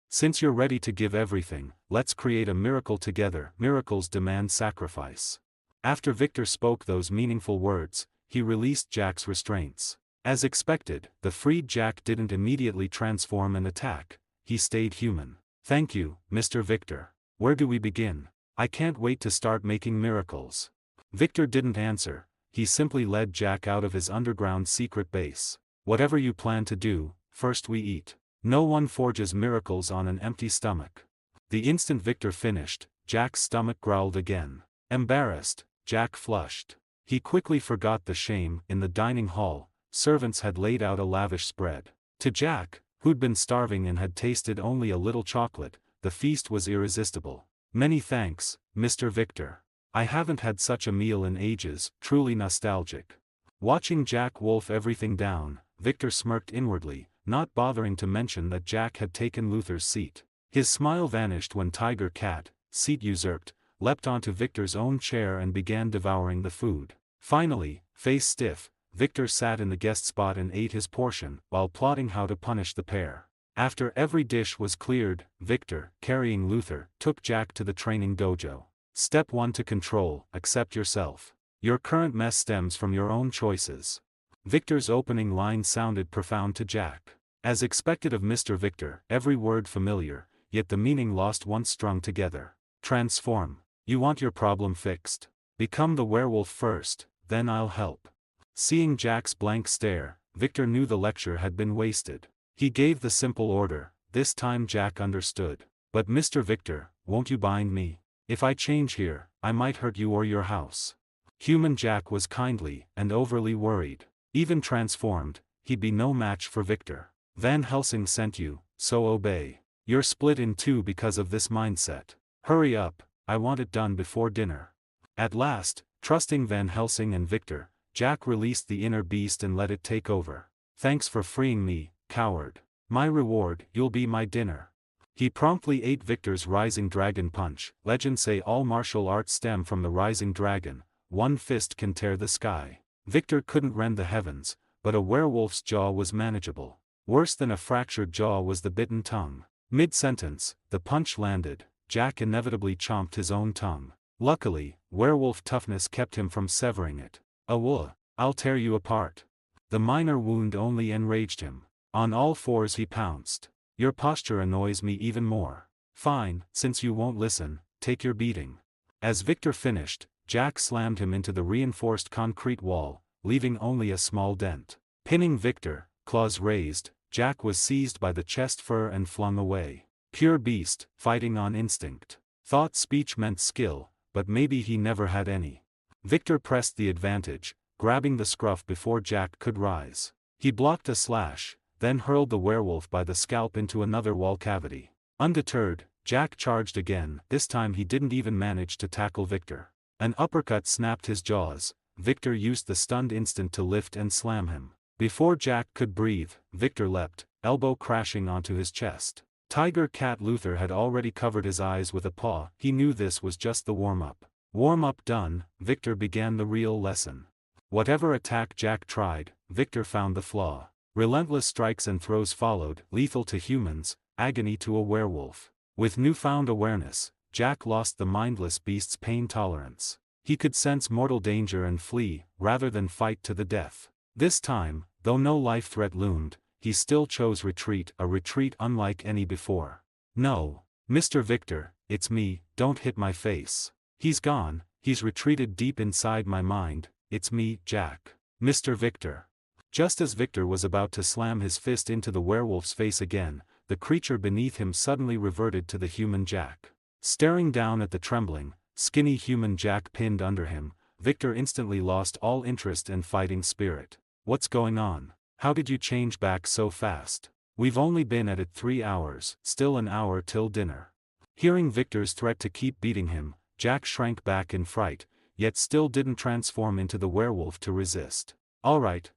Since you're ready to give everything, let's create a miracle together. Miracles demand sacrifice. After Victor spoke those meaningful words, he released Jack's restraints. As expected, the freed Jack didn't immediately transform and attack, he stayed human. Thank you, Mr. Victor. Where do we begin? I can't wait to start making miracles. Victor didn't answer, he simply led Jack out of his underground secret base. Whatever you plan to do, first we eat. No one forges miracles on an empty stomach. The instant Victor finished, Jack's stomach growled again. Embarrassed, Jack flushed. He quickly forgot the shame. In the dining hall, servants had laid out a lavish spread. To Jack, who'd been starving and had tasted only a little chocolate, the feast was irresistible. Many thanks, Mr. Victor. I haven't had such a meal in ages, truly nostalgic. Watching Jack wolf everything down, Victor smirked inwardly, not bothering to mention that Jack had taken Luther's seat. His smile vanished when Tiger Cat, seat usurped, leapt onto Victor's own chair and began devouring the food. Finally, face stiff, Victor sat in the guest spot and ate his portion, while plotting how to punish the pair. After every dish was cleared, Victor, carrying Luther, took Jack to the training dojo. Step 1 to control, accept yourself. Your current mess stems from your own choices. Victor's opening line sounded profound to Jack. As expected of Mr. Victor, every word familiar, yet the meaning lost once strung together. Transform. You want your problem fixed? Become the werewolf first, then I'll help. Seeing Jack's blank stare, Victor knew the lecture had been wasted. He gave the simple order. This time Jack understood. But Mr. Victor, won't you bind me? If I change here, I might hurt you or your house. Human Jack was kindly and overly worried. Even transformed, he'd be no match for Victor. Van Helsing sent you, so obey. You're split in two because of this mindset. Hurry up, I want it done before dinner. At last, trusting Van Helsing and Victor, Jack released the inner beast and let it take over. Thanks for freeing me, coward. My reward, you'll be my dinner. He promptly ate Victor's Rising Dragon Punch. Legends say all martial arts stem from the Rising Dragon. One fist can tear the sky. Victor couldn't rend the heavens, but a werewolf's jaw was manageable. Worse than a fractured jaw was the bitten tongue. Mid-sentence, the punch landed. Jack inevitably chomped his own tongue. Luckily, werewolf toughness kept him from severing it. I'll tear you apart. The minor wound only enraged him. On all fours he pounced. Your posture annoys me even more. Fine, since you won't listen, take your beating. As Victor finished, Jack slammed him into the reinforced concrete wall, leaving only a small dent. Pinning Victor, claws raised, Jack was seized by the chest fur and flung away. Pure beast, fighting on instinct. Thought speech meant skill, but maybe he never had any. Victor pressed the advantage, grabbing the scruff before Jack could rise. He blocked a slash, then hurled the werewolf by the scalp into another wall cavity. Undeterred, Jack charged again. This time he didn't even manage to tackle Victor. An uppercut snapped his jaws. Victor used the stunned instant to lift and slam him. Before Jack could breathe, Victor leapt, elbow crashing onto his chest. Tiger Cat Luther had already covered his eyes with a paw. He knew this was just the warm-up. Warm-up done, Victor began the real lesson. Whatever attack Jack tried, Victor found the flaw. Relentless strikes and throws followed, lethal to humans, agony to a werewolf. With newfound awareness, Jack lost the mindless beast's pain tolerance. He could sense mortal danger and flee, rather than fight to the death. This time, though no life threat loomed, he still chose retreat, a retreat unlike any before. No, Mr. Victor, it's me, don't hit my face. He's gone, he's retreated deep inside my mind, it's me, Jack. Mr. Victor. Just as Victor was about to slam his fist into the werewolf's face again, the creature beneath him suddenly reverted to the human Jack. Staring down at the trembling, skinny human Jack pinned under him, Victor instantly lost all interest and fighting spirit. What's going on? How did you change back so fast? We've only been at it 3 hours, still an hour till dinner. Hearing Victor's threat to keep beating him, Jack shrank back in fright, yet still didn't transform into the werewolf to resist. Alright,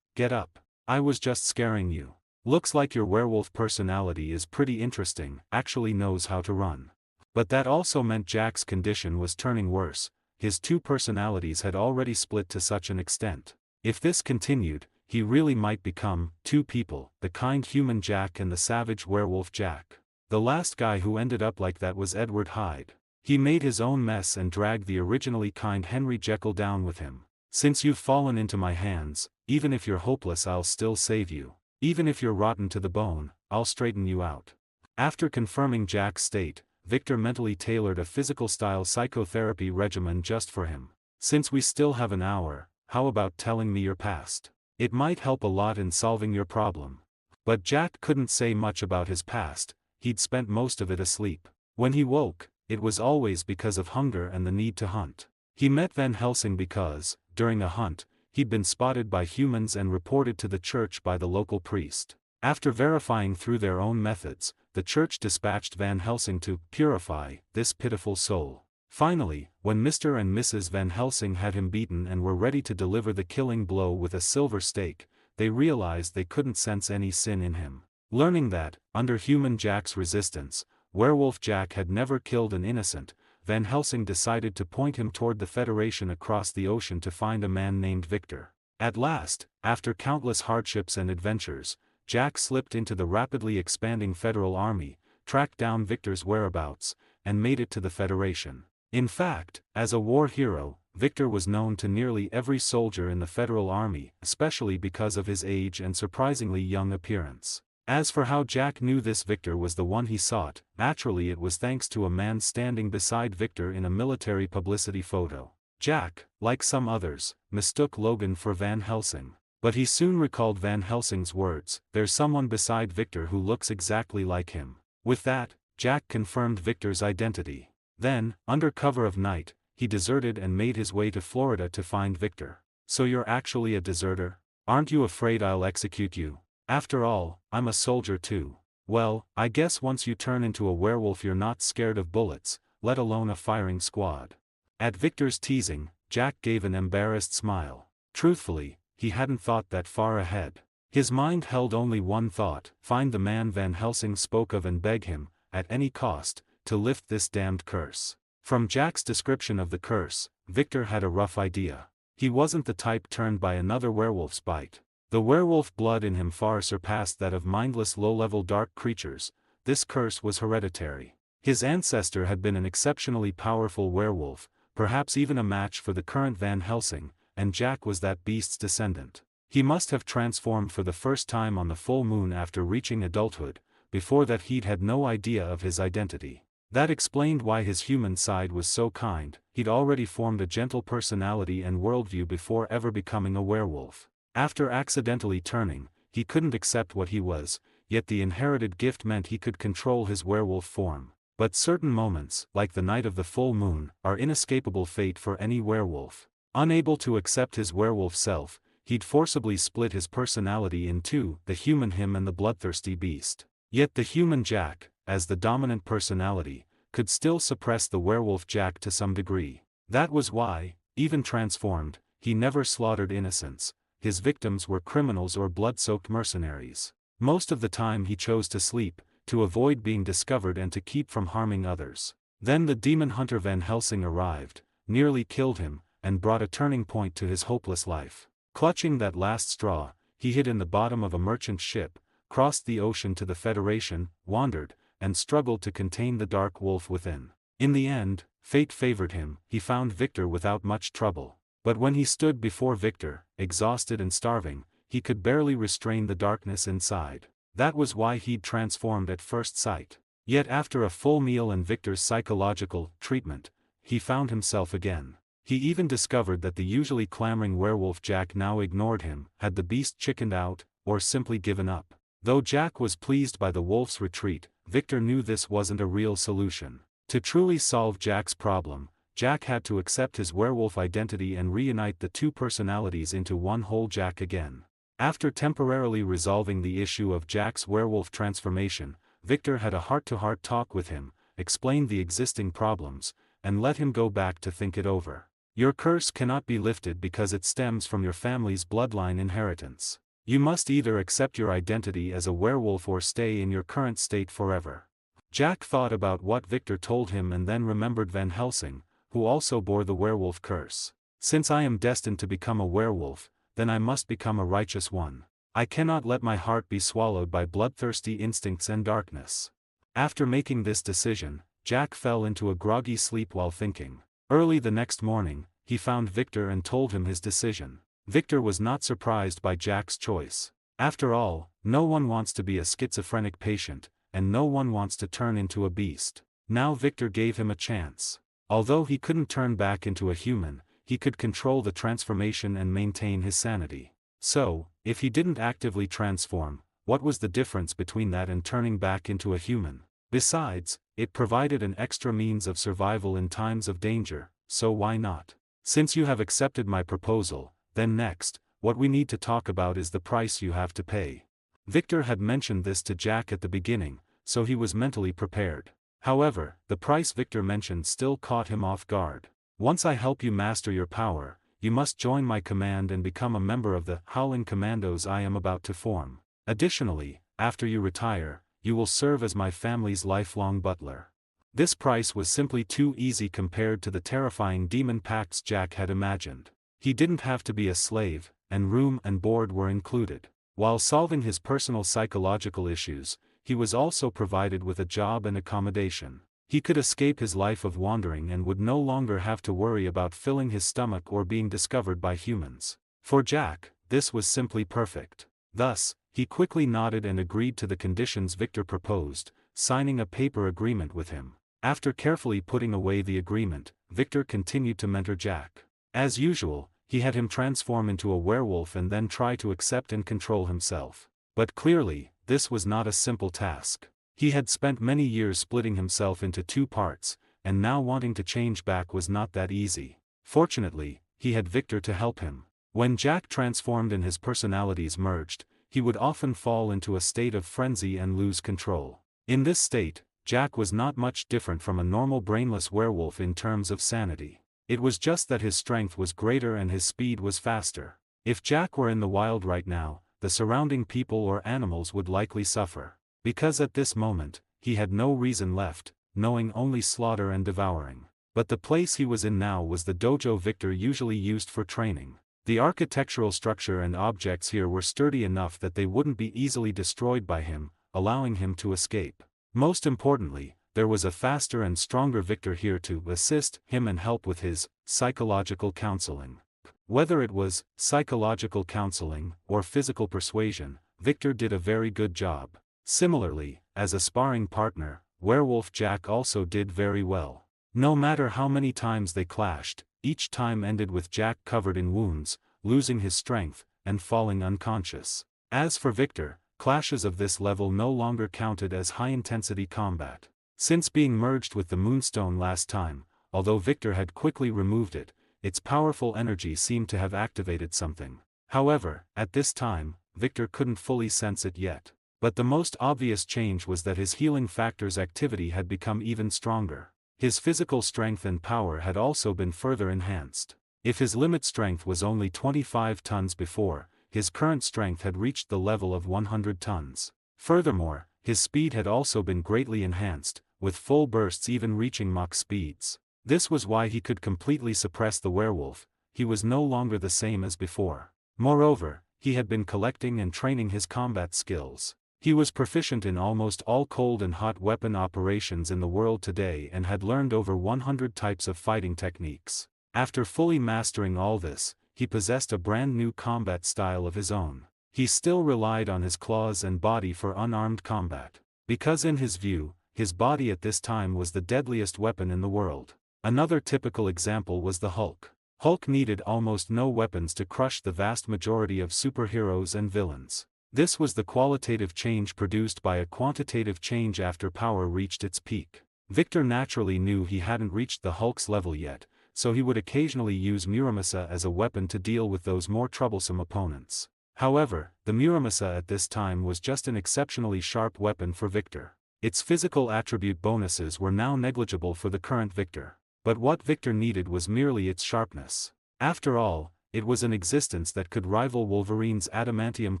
get up. I was just scaring you. Looks like your werewolf personality is pretty interesting, actually knows how to run. But that also meant Jack's condition was turning worse. His two personalities had already split to such an extent. If this continued, he really might become two people, the kind human Jack and the savage werewolf Jack. The last guy who ended up like that was Edward Hyde. He made his own mess and dragged the originally kind Henry Jekyll down with him. Since you've fallen into my hands, even if you're hopeless I'll still save you. Even if you're rotten to the bone, I'll straighten you out. After confirming Jack's state, Victor mentally tailored a physical-style psychotherapy regimen just for him. Since we still have an hour, how about telling me your past? It might help a lot in solving your problem. But Jack couldn't say much about his past, he'd spent most of it asleep. When he woke, it was always because of hunger and the need to hunt. He met Van Helsing because, during a hunt, he'd been spotted by humans and reported to the church by the local priest. After verifying through their own methods, the church dispatched Van Helsing to purify this pitiful soul. Finally, when Mr. and Mrs. Van Helsing had him beaten and were ready to deliver the killing blow with a silver stake, they realized they couldn't sense any sin in him. Learning that, under human Jack's resistance, werewolf Jack had never killed an innocent, Van Helsing decided to point him toward the Federation across the ocean to find a man named Victor. At last, after countless hardships and adventures, Jack slipped into the rapidly expanding Federal Army, tracked down Victor's whereabouts, and made it to the Federation. In fact, as a war hero, Victor was known to nearly every soldier in the Federal Army, especially because of his age and surprisingly young appearance. As for how Jack knew this Victor was the one he sought, naturally it was thanks to a man standing beside Victor in a military publicity photo. Jack, like some others, mistook Logan for Van Helsing. But he soon recalled Van Helsing's words, "There's someone beside Victor who looks exactly like him." With that, Jack confirmed Victor's identity. Then, under cover of night, he deserted and made his way to Florida to find Victor. "So you're actually a deserter? Aren't you afraid I'll execute you? After all, I'm a soldier too." "Well, I guess once you turn into a werewolf you're not scared of bullets, let alone a firing squad." At Victor's teasing, Jack gave an embarrassed smile. Truthfully, he hadn't thought that far ahead. His mind held only one thought: find the man Van Helsing spoke of and beg him, at any cost, to lift this damned curse. From Jack's description of the curse, Victor had a rough idea. He wasn't the type turned by another werewolf's bite. The werewolf blood in him far surpassed that of mindless low-level dark creatures. This curse was hereditary. His ancestor had been an exceptionally powerful werewolf, perhaps even a match for the current Van Helsing, and Jack was that beast's descendant. He must have transformed for the first time on the full moon after reaching adulthood. Before that he'd had no idea of his identity. That explained why his human side was so kind. He'd already formed a gentle personality and worldview before ever becoming a werewolf. After accidentally turning, he couldn't accept what he was, yet the inherited gift meant he could control his werewolf form. But certain moments, like the night of the full moon, are inescapable fate for any werewolf. Unable to accept his werewolf self, he'd forcibly split his personality in two, the human him and the bloodthirsty beast. Yet the human Jack, as the dominant personality, could still suppress the werewolf Jack to some degree. That was why, even transformed, he never slaughtered innocents. His victims were criminals or blood-soaked mercenaries. Most of the time he chose to sleep, to avoid being discovered and to keep from harming others. Then the demon hunter Van Helsing arrived, nearly killed him, and brought a turning point to his hopeless life. Clutching that last straw, he hid in the bottom of a merchant ship, crossed the ocean to the Federation, wandered, and struggled to contain the dark wolf within. In the end, fate favored him. He found Victor without much trouble. But when he stood before Victor, exhausted and starving, he could barely restrain the darkness inside. That was why he'd transformed at first sight. Yet after a full meal and Victor's psychological treatment, he found himself again. He even discovered that the usually clamoring werewolf Jack now ignored him. Had the beast chickened out, or simply given up? Though Jack was pleased by the wolf's retreat, Victor knew this wasn't a real solution. To truly solve Jack's problem, Jack had to accept his werewolf identity and reunite the two personalities into one whole Jack again. After temporarily resolving the issue of Jack's werewolf transformation, Victor had a heart-to-heart talk with him, explained the existing problems, and let him go back to think it over. Your curse cannot be lifted because it stems from your family's bloodline inheritance. You must either accept your identity as a werewolf or stay in your current state forever. Jack thought about what Victor told him and then remembered Van Helsing, who also bore the werewolf curse. Since I am destined to become a werewolf, then I must become a righteous one. I cannot let my heart be swallowed by bloodthirsty instincts and darkness. After making this decision, Jack fell into a groggy sleep while thinking. Early the next morning, he found Victor and told him his decision. Victor was not surprised by Jack's choice. After all, no one wants to be a schizophrenic patient, and no one wants to turn into a beast. Now Victor gave him a chance. Although he couldn't turn back into a human, he could control the transformation and maintain his sanity. So, if he didn't actively transform, what was the difference between that and turning back into a human? Besides, it provided an extra means of survival in times of danger, so why not? Since you have accepted my proposal, then next, what we need to talk about is the price you have to pay. Victor had mentioned this to Jack at the beginning, so he was mentally prepared. However, the price Victor mentioned still caught him off guard. Once I help you master your power, you must join my command and become a member of the Howling Commandos I am about to form. Additionally, after you retire, you will serve as my family's lifelong butler. This price was simply too easy compared to the terrifying demon pacts Jack had imagined. He didn't have to be a slave, and room and board were included. While solving his personal psychological issues, he was also provided with a job and accommodation. He could escape his life of wandering and would no longer have to worry about filling his stomach or being discovered by humans. For Jack, this was simply perfect. Thus, he quickly nodded and agreed to the conditions Victor proposed, signing a paper agreement with him. After carefully putting away the agreement, Victor continued to mentor Jack. As usual, he had him transform into a werewolf and then try to accept and control himself. But clearly, this was not a simple task. He had spent many years splitting himself into two parts, and now wanting to change back was not that easy. Fortunately, he had Victor to help him. When Jack transformed and his personalities merged, he would often fall into a state of frenzy and lose control. In this state, Jack was not much different from a normal brainless werewolf in terms of sanity. It was just that his strength was greater and his speed was faster. If Jack were in the wild right now, the surrounding people or animals would likely suffer. Because at this moment, he had no reason left, knowing only slaughter and devouring. But the place he was in now was the dojo Victor usually used for training. The architectural structure and objects here were sturdy enough that they wouldn't be easily destroyed by him, allowing him to escape. Most importantly, there was a faster and stronger Victor here to assist him and help with his psychological counseling. Whether it was psychological counseling or physical persuasion, Victor did a very good job. Similarly, as a sparring partner, Werewolf Jack also did very well. No matter how many times they clashed, each time ended with Jack covered in wounds, losing his strength, and falling unconscious. As for Victor, clashes of this level no longer counted as high-intensity combat. Since being merged with the Moonstone last time, although Victor had quickly removed it, its powerful energy seemed to have activated something. However, at this time, Victor couldn't fully sense it yet. But the most obvious change was that his healing factor's activity had become even stronger. His physical strength and power had also been further enhanced. If his limit strength was only 25 tons before, his current strength had reached the level of 100 tons. Furthermore, his speed had also been greatly enhanced, with full bursts even reaching Mach speeds. This was why he could completely suppress the werewolf. He was no longer the same as before. Moreover, he had been collecting and training his combat skills. He was proficient in almost all cold and hot weapon operations in the world today and had learned over 100 types of fighting techniques. After fully mastering all this, he possessed a brand new combat style of his own. He still relied on his claws and body for unarmed combat, because in his view, his body at this time was the deadliest weapon in the world. Another typical example was the Hulk. Hulk needed almost no weapons to crush the vast majority of superheroes and villains. This was the qualitative change produced by a quantitative change after power reached its peak. Victor naturally knew he hadn't reached the Hulk's level yet, so he would occasionally use Muramasa as a weapon to deal with those more troublesome opponents. However, the Muramasa at this time was just an exceptionally sharp weapon for Victor. Its physical attribute bonuses were now negligible for the current Victor. But what Victor needed was merely its sharpness. After all, it was an existence that could rival Wolverine's adamantium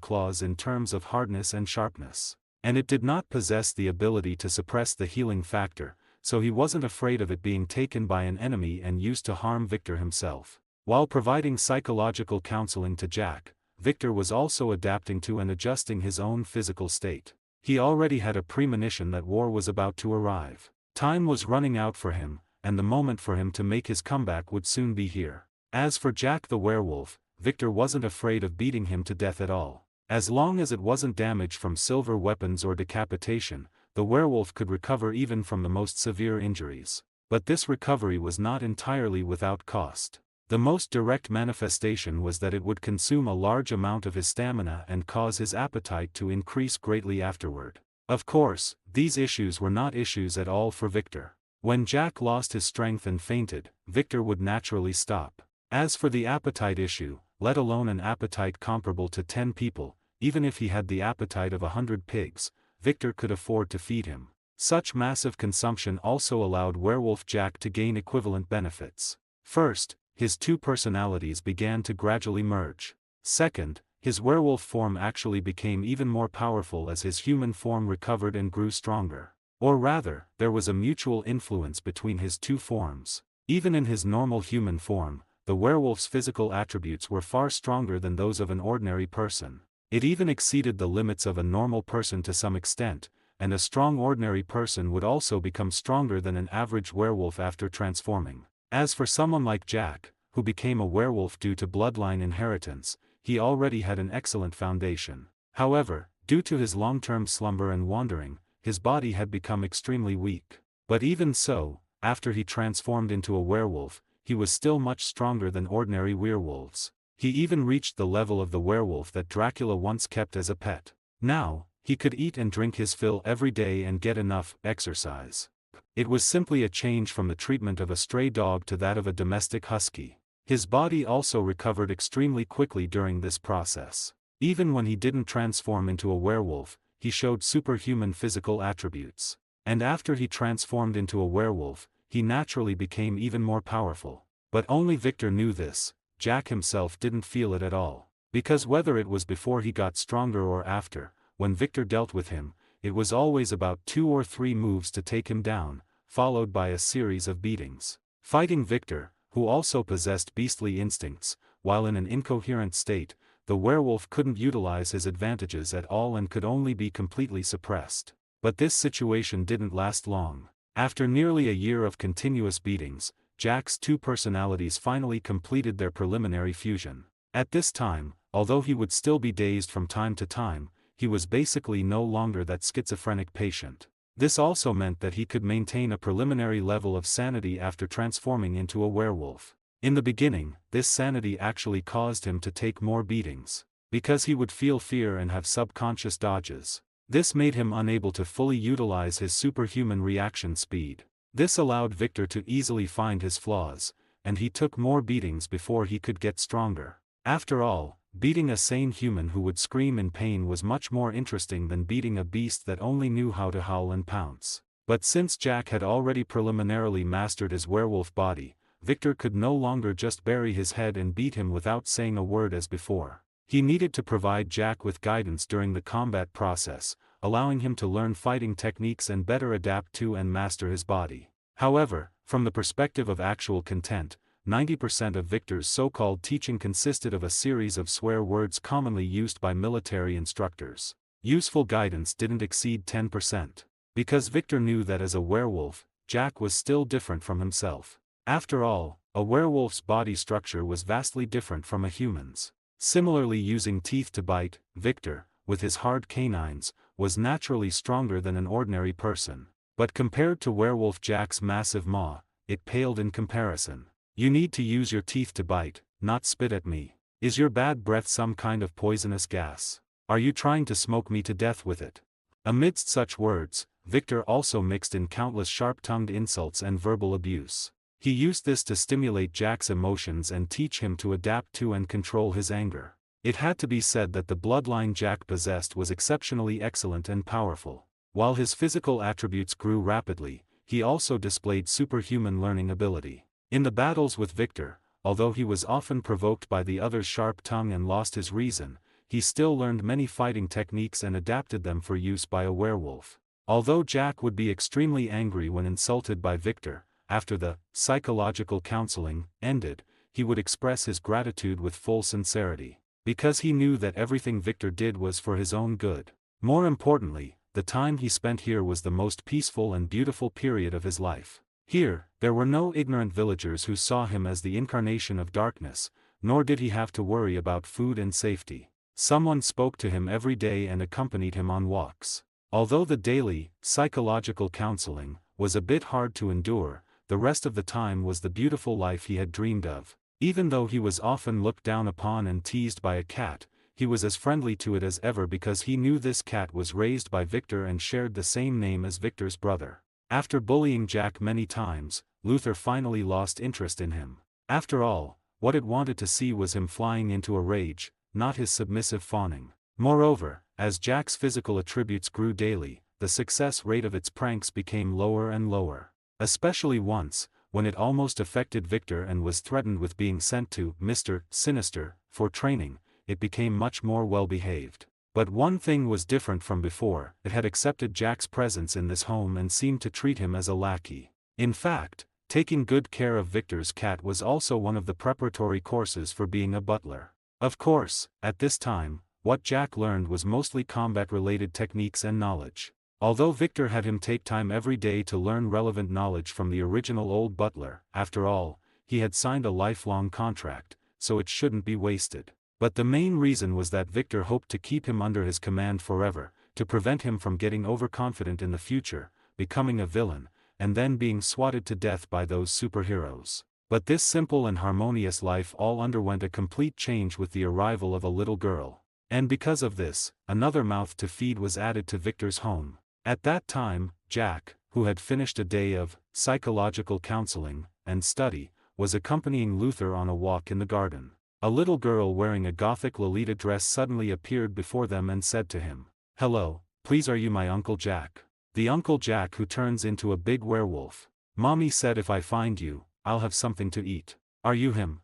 claws in terms of hardness and sharpness. And it did not possess the ability to suppress the healing factor, so he wasn't afraid of it being taken by an enemy and used to harm Victor himself. While providing psychological counseling to Jack, Victor was also adapting to and adjusting his own physical state. He already had a premonition that war was about to arrive. Time was running out for him, and the moment for him to make his comeback would soon be here. As for Jack the werewolf, Victor wasn't afraid of beating him to death at all. As long as it wasn't damage from silver weapons or decapitation, the werewolf could recover even from the most severe injuries. But this recovery was not entirely without cost. The most direct manifestation was that it would consume a large amount of his stamina and cause his appetite to increase greatly afterward. Of course, these issues were not issues at all for Victor. When Jack lost his strength and fainted, Victor would naturally stop. As for the appetite issue, let alone an appetite comparable to 10 people, even if he had the appetite of 100 pigs, Victor could afford to feed him. Such massive consumption also allowed Werewolf Jack to gain equivalent benefits. First, his two personalities began to gradually merge. Second, his werewolf form actually became even more powerful as his human form recovered and grew stronger. Or rather, there was a mutual influence between his two forms. Even in his normal human form, the werewolf's physical attributes were far stronger than those of an ordinary person. It even exceeded the limits of a normal person to some extent, and a strong ordinary person would also become stronger than an average werewolf after transforming. As for someone like Jack, who became a werewolf due to bloodline inheritance, he already had an excellent foundation. However, due to his long-term slumber and wandering, his body had become extremely weak. But even so, after he transformed into a werewolf, he was still much stronger than ordinary werewolves. He even reached the level of the werewolf that Dracula once kept as a pet. Now, he could eat and drink his fill every day and get enough exercise. It was simply a change from the treatment of a stray dog to that of a domestic husky. His body also recovered extremely quickly during this process. Even when he didn't transform into a werewolf, he showed superhuman physical attributes. And after he transformed into a werewolf, he naturally became even more powerful. But only Victor knew this. Jack himself didn't feel it at all. Because whether it was before he got stronger or after, when Victor dealt with him, it was always about 2 or 3 moves to take him down, followed by a series of beatings. Fighting Victor, who also possessed beastly instincts, while in an incoherent state, the werewolf couldn't utilize his advantages at all and could only be completely suppressed. But this situation didn't last long. After nearly a year of continuous beatings, Jack's two personalities finally completed their preliminary fusion. At this time, although he would still be dazed from time to time, he was basically no longer that schizophrenic patient. This also meant that he could maintain a preliminary level of sanity after transforming into a werewolf. In the beginning, this sanity actually caused him to take more beatings, because he would feel fear and have subconscious dodges. This made him unable to fully utilize his superhuman reaction speed. This allowed Victor to easily find his flaws, and he took more beatings before he could get stronger. After all, beating a sane human who would scream in pain was much more interesting than beating a beast that only knew how to howl and pounce. But since Jack had already preliminarily mastered his werewolf body, Victor could no longer just bury his head and beat him without saying a word as before. He needed to provide Jack with guidance during the combat process, allowing him to learn fighting techniques and better adapt to and master his body. However, from the perspective of actual content, 90% of Victor's so-called teaching consisted of a series of swear words commonly used by military instructors. Useful guidance didn't exceed 10%. Because Victor knew that as a werewolf, Jack was still different from himself. After all, a werewolf's body structure was vastly different from a human's. Similarly, using teeth to bite, Victor, with his hard canines, was naturally stronger than an ordinary person. But compared to werewolf Jack's massive maw, it paled in comparison. You need to use your teeth to bite, not spit at me. Is your bad breath some kind of poisonous gas? Are you trying to smoke me to death with it? Amidst such words, Victor also mixed in countless sharp-tongued insults and verbal abuse. He used this to stimulate Jack's emotions and teach him to adapt to and control his anger. It had to be said that the bloodline Jack possessed was exceptionally excellent and powerful. While his physical attributes grew rapidly, he also displayed superhuman learning ability. In the battles with Victor, although he was often provoked by the other's sharp tongue and lost his reason, he still learned many fighting techniques and adapted them for use by a werewolf. Although Jack would be extremely angry when insulted by Victor, after the psychological counseling ended, he would express his gratitude with full sincerity, because he knew that everything Victor did was for his own good. More importantly, the time he spent here was the most peaceful and beautiful period of his life. Here, there were no ignorant villagers who saw him as the incarnation of darkness, nor did he have to worry about food and safety. Someone spoke to him every day and accompanied him on walks. Although the daily, psychological counseling was a bit hard to endure, the rest of the time was the beautiful life he had dreamed of. Even though he was often looked down upon and teased by a cat, he was as friendly to it as ever because he knew this cat was raised by Victor and shared the same name as Victor's brother. After bullying Jack many times, Luther finally lost interest in him. After all, what it wanted to see was him flying into a rage, not his submissive fawning. Moreover, as Jack's physical attributes grew daily, the success rate of its pranks became lower and lower. Especially once, when it almost affected Victor and was threatened with being sent to Mr. Sinister for training, it became much more well-behaved. But one thing was different from before: it had accepted Jack's presence in this home and seemed to treat him as a lackey. In fact, taking good care of Victor's cat was also one of the preparatory courses for being a butler. Of course, at this time, what Jack learned was mostly combat-related techniques and knowledge. Although Victor had him take time every day to learn relevant knowledge from the original old butler, after all, he had signed a lifelong contract, so it shouldn't be wasted. But the main reason was that Victor hoped to keep him under his command forever, to prevent him from getting overconfident in the future, becoming a villain, and then being swatted to death by those superheroes. But this simple and harmonious life all underwent a complete change with the arrival of a little girl. And because of this, another mouth to feed was added to Victor's home. At that time, Jack, who had finished a day of psychological counseling and study, was accompanying Luther on a walk in the garden. A little girl wearing a gothic Lolita dress suddenly appeared before them and said to him, "Hello, please, are you my Uncle Jack? The Uncle Jack who turns into a big werewolf. Mommy said if I find you, I'll have something to eat. Are you him?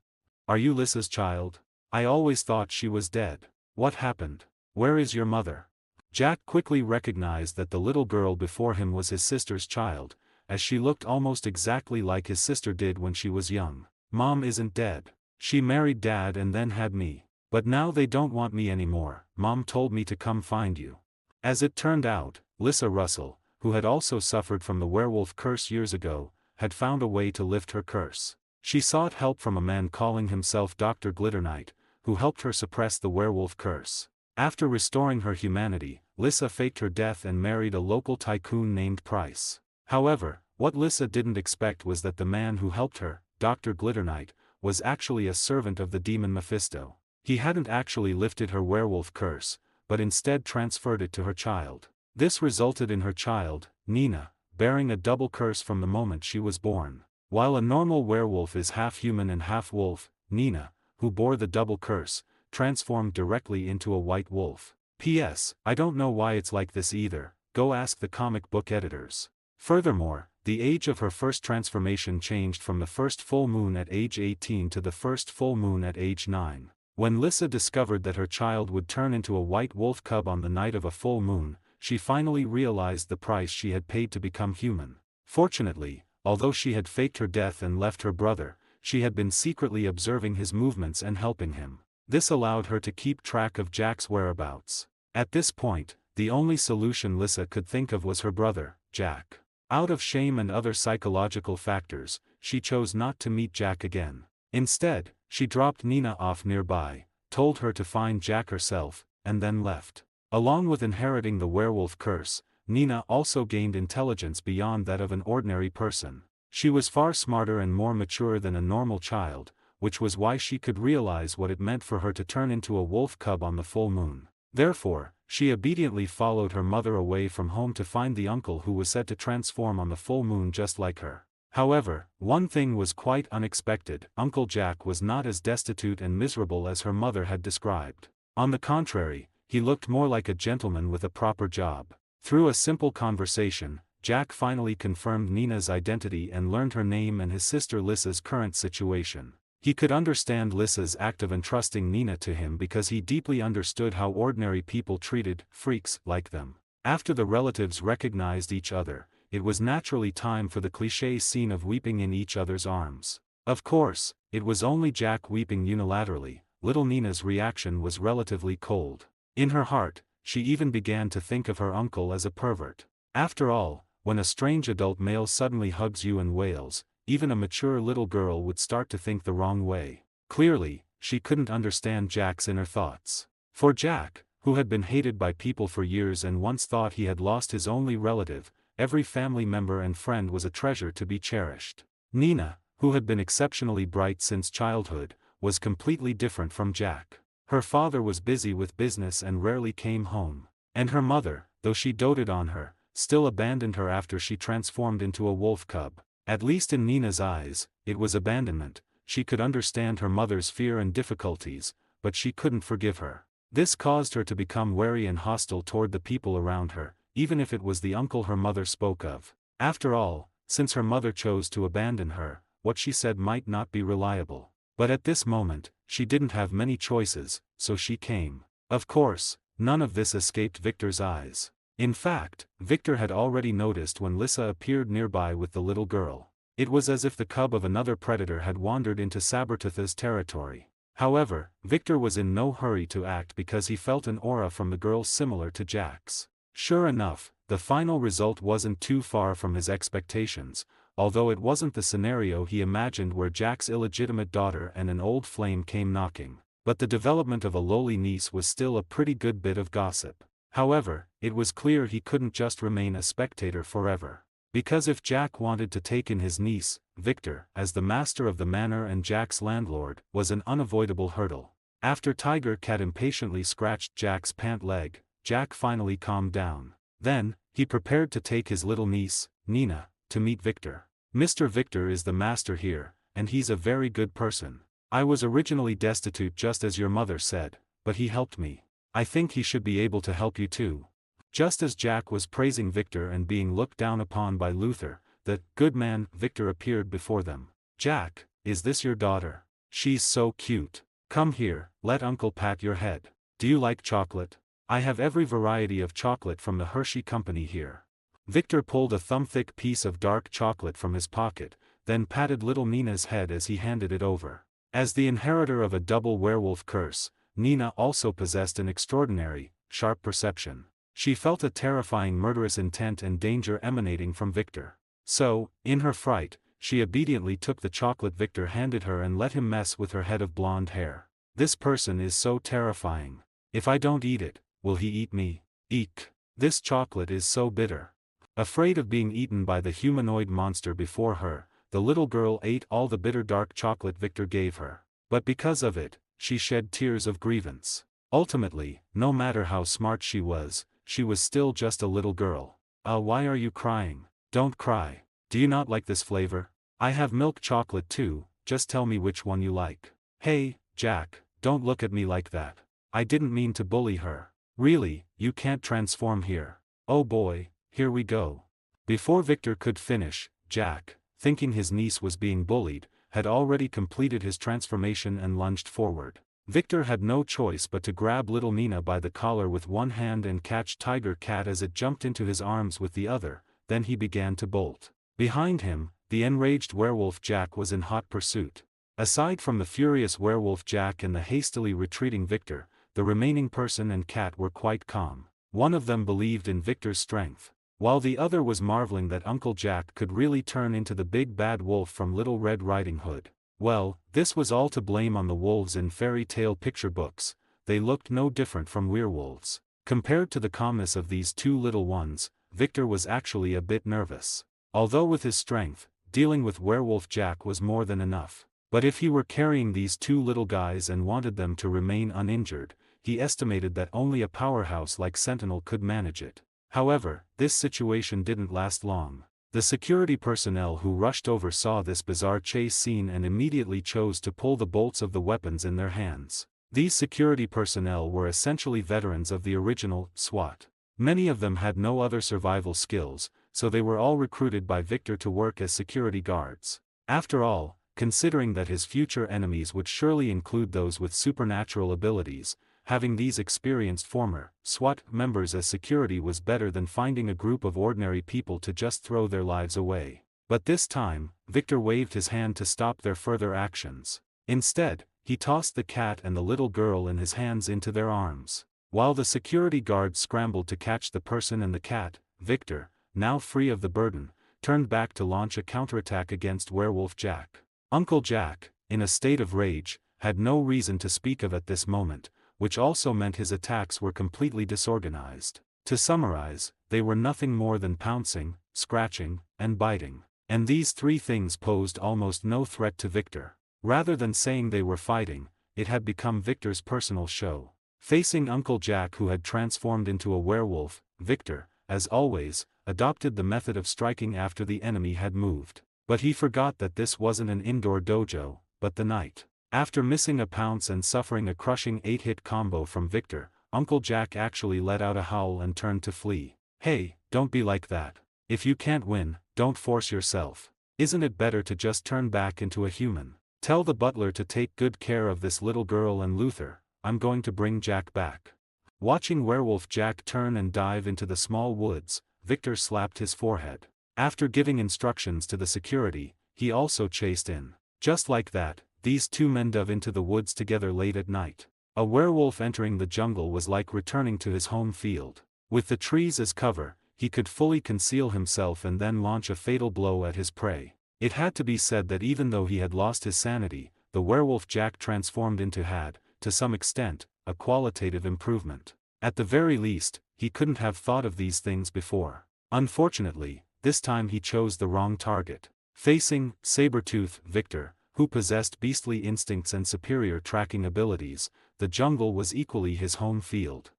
Are you Lissa's child? I always thought she was dead. What happened? Where is your mother?" Jack quickly recognized that the little girl before him was his sister's child, as she looked almost exactly like his sister did when she was young. "Mom isn't dead. She married Dad and then had me. But now they don't want me anymore. Mom told me to come find you." As it turned out, Lissa Russell, who had also suffered from the werewolf curse years ago, had found a way to lift her curse. She sought help from a man calling himself Dr. Glitternight, who helped her suppress the werewolf curse. After restoring her humanity, Lissa faked her death and married a local tycoon named Price. However, what Lissa didn't expect was that the man who helped her, Dr. Glitternight, was actually a servant of the demon Mephisto. He hadn't actually lifted her werewolf curse, but instead transferred it to her child. This resulted in her child, Nina, bearing a double curse from the moment she was born. While a normal werewolf is half human and half wolf, Nina, who bore the double curse, transformed directly into a white wolf. P.S. I don't know why it's like this either, go ask the comic book editors. Furthermore, the age of her first transformation changed from the first full moon at age 18 to the first full moon at age 9. When Lissa discovered that her child would turn into a white wolf cub on the night of a full moon, she finally realized the price she had paid to become human. Fortunately, although she had faked her death and left her brother, she had been secretly observing his movements and helping him. This allowed her to keep track of Jack's whereabouts. At this point, the only solution Lissa could think of was her brother, Jack. Out of shame and other psychological factors, she chose not to meet Jack again. Instead, she dropped Nina off nearby, told her to find Jack herself, and then left. Along with inheriting the werewolf curse, Nina also gained intelligence beyond that of an ordinary person. She was far smarter and more mature than a normal child, which was why she could realize what it meant for her to turn into a wolf cub on the full moon. Therefore, she obediently followed her mother away from home to find the uncle who was said to transform on the full moon just like her. However, one thing was quite unexpected. Uncle Jack was not as destitute and miserable as her mother had described. On the contrary, he looked more like a gentleman with a proper job. Through a simple conversation, Jack finally confirmed Nina's identity and learned her name and his sister Lissa's current situation. He could understand Lissa's act of entrusting Nina to him because he deeply understood how ordinary people treated freaks like them. After the relatives recognized each other, it was naturally time for the cliché scene of weeping in each other's arms. Of course, it was only Jack weeping unilaterally. Little Nina's reaction was relatively cold. In her heart, she even began to think of her uncle as a pervert. After all, when a strange adult male suddenly hugs you and wails, even a mature little girl would start to think the wrong way. Clearly, she couldn't understand Jack's inner thoughts. For Jack, who had been hated by people for years and once thought he had lost his only relative, every family member and friend was a treasure to be cherished. Nina, who had been exceptionally bright since childhood, was completely different from Jack. Her father was busy with business and rarely came home. And her mother, though she doted on her, still abandoned her after she transformed into a wolf cub. At least in Nina's eyes, it was abandonment. She could understand her mother's fear and difficulties, but she couldn't forgive her. This caused her to become wary and hostile toward the people around her, even if it was the uncle her mother spoke of. After all, since her mother chose to abandon her, what she said might not be reliable. But at this moment, she didn't have many choices, so she came. Of course, none of this escaped Victor's eyes. In fact, Victor had already noticed when Lissa appeared nearby with the little girl. It was as if the cub of another predator had wandered into Sabretooth's territory. However, Victor was in no hurry to act because he felt an aura from the girl similar to Jack's. Sure enough, the final result wasn't too far from his expectations, although it wasn't the scenario he imagined where Jack's illegitimate daughter and an old flame came knocking. But the development of a lowly niece was still a pretty good bit of gossip. However, it was clear he couldn't just remain a spectator forever. Because if Jack wanted to take in his niece, Victor, as the master of the manor and Jack's landlord, was an unavoidable hurdle. After Tiger Cat impatiently scratched Jack's pant leg, Jack finally calmed down. Then, he prepared to take his little niece, Nina, to meet Victor. Mr. Victor is the master here, and he's a very good person. I was originally destitute just as your mother said, but he helped me. I think he should be able to help you too. Just as Jack was praising Victor and being looked down upon by Luther, the good man Victor appeared before them. Jack, is this your daughter? She's so cute. Come here, let Uncle pat your head. Do you like chocolate? I have every variety of chocolate from the Hershey Company here. Victor pulled a thumb-thick piece of dark chocolate from his pocket, then patted little Nina's head as he handed it over. As the inheritor of a double werewolf curse, Nina also possessed an extraordinary, sharp perception. She felt a terrifying murderous intent and danger emanating from Victor. So, in her fright, she obediently took the chocolate Victor handed her and let him mess with her head of blonde hair. This person is so terrifying. If I don't eat it, will he eat me? Eek! This chocolate is so bitter. Afraid of being eaten by the humanoid monster before her, the little girl ate all the bitter dark chocolate Victor gave her. But because of it, she shed tears of grievance. Ultimately, no matter how smart she was still just a little girl. Why are you crying? Don't cry. Do you not like this flavor? I have milk chocolate too, just tell me which one you like. Hey, Jack, don't look at me like that. I didn't mean to bully her. Really, you can't transform here. Oh boy, here we go. Before Victor could finish, Jack, thinking his niece was being bullied, had already completed his transformation and lunged forward. Victor had no choice but to grab little Nina by the collar with one hand and catch Tiger Cat as it jumped into his arms with the other, then he began to bolt. Behind him, the enraged werewolf Jack was in hot pursuit. Aside from the furious werewolf Jack and the hastily retreating Victor, the remaining person and cat were quite calm. One of them believed in Victor's strength, while the other was marveling that Uncle Jack could really turn into the big bad wolf from Little Red Riding Hood. Well, this was all to blame on the wolves in fairy tale picture books. They looked no different from werewolves. Compared to the calmness of these two little ones, Victor was actually a bit nervous. Although with his strength, dealing with werewolf Jack was more than enough. But if he were carrying these two little guys and wanted them to remain uninjured, he estimated that only a powerhouse like Sentinel could manage it. However, this situation didn't last long. The security personnel who rushed over saw this bizarre chase scene and immediately chose to pull the bolts of the weapons in their hands. These security personnel were essentially veterans of the original SWAT. Many of them had no other survival skills, so they were all recruited by Victor to work as security guards. After all, considering that his future enemies would surely include those with supernatural abilities, having these experienced former SWAT members as security was better than finding a group of ordinary people to just throw their lives away. But this time, Victor waved his hand to stop their further actions. Instead, he tossed the cat and the little girl in his hands into their arms. While the security guards scrambled to catch the person and the cat, Victor, now free of the burden, turned back to launch a counterattack against Werewolf Jack. Uncle Jack, in a state of rage, had no reason to speak of at this moment, which also meant his attacks were completely disorganized. To summarize, they were nothing more than pouncing, scratching, and biting. And these three things posed almost no threat to Victor. Rather than saying they were fighting, it had become Victor's personal show. Facing Uncle Jack, who had transformed into a werewolf, Victor, as always, adopted the method of striking after the enemy had moved. But he forgot that this wasn't an indoor dojo, but the night. After missing a pounce and suffering a crushing 8-hit combo from Victor, Uncle Jack actually let out a howl and turned to flee. Hey, don't be like that. If you can't win, don't force yourself. Isn't it better to just turn back into a human? Tell the butler to take good care of this little girl and Luther, I'm going to bring Jack back. Watching Werewolf Jack turn and dive into the small woods, Victor slapped his forehead. After giving instructions to the security, he also chased in. Just like that, these two men dove into the woods together late at night. A werewolf entering the jungle was like returning to his home field. With the trees as cover, he could fully conceal himself and then launch a fatal blow at his prey. It had to be said that even though he had lost his sanity, the werewolf Jack transformed into had, to some extent, a qualitative improvement. At the very least, he couldn't have thought of these things before. Unfortunately, this time he chose the wrong target. Facing sabretooth Victor, who possessed beastly instincts and superior tracking abilities, the jungle was equally his home field.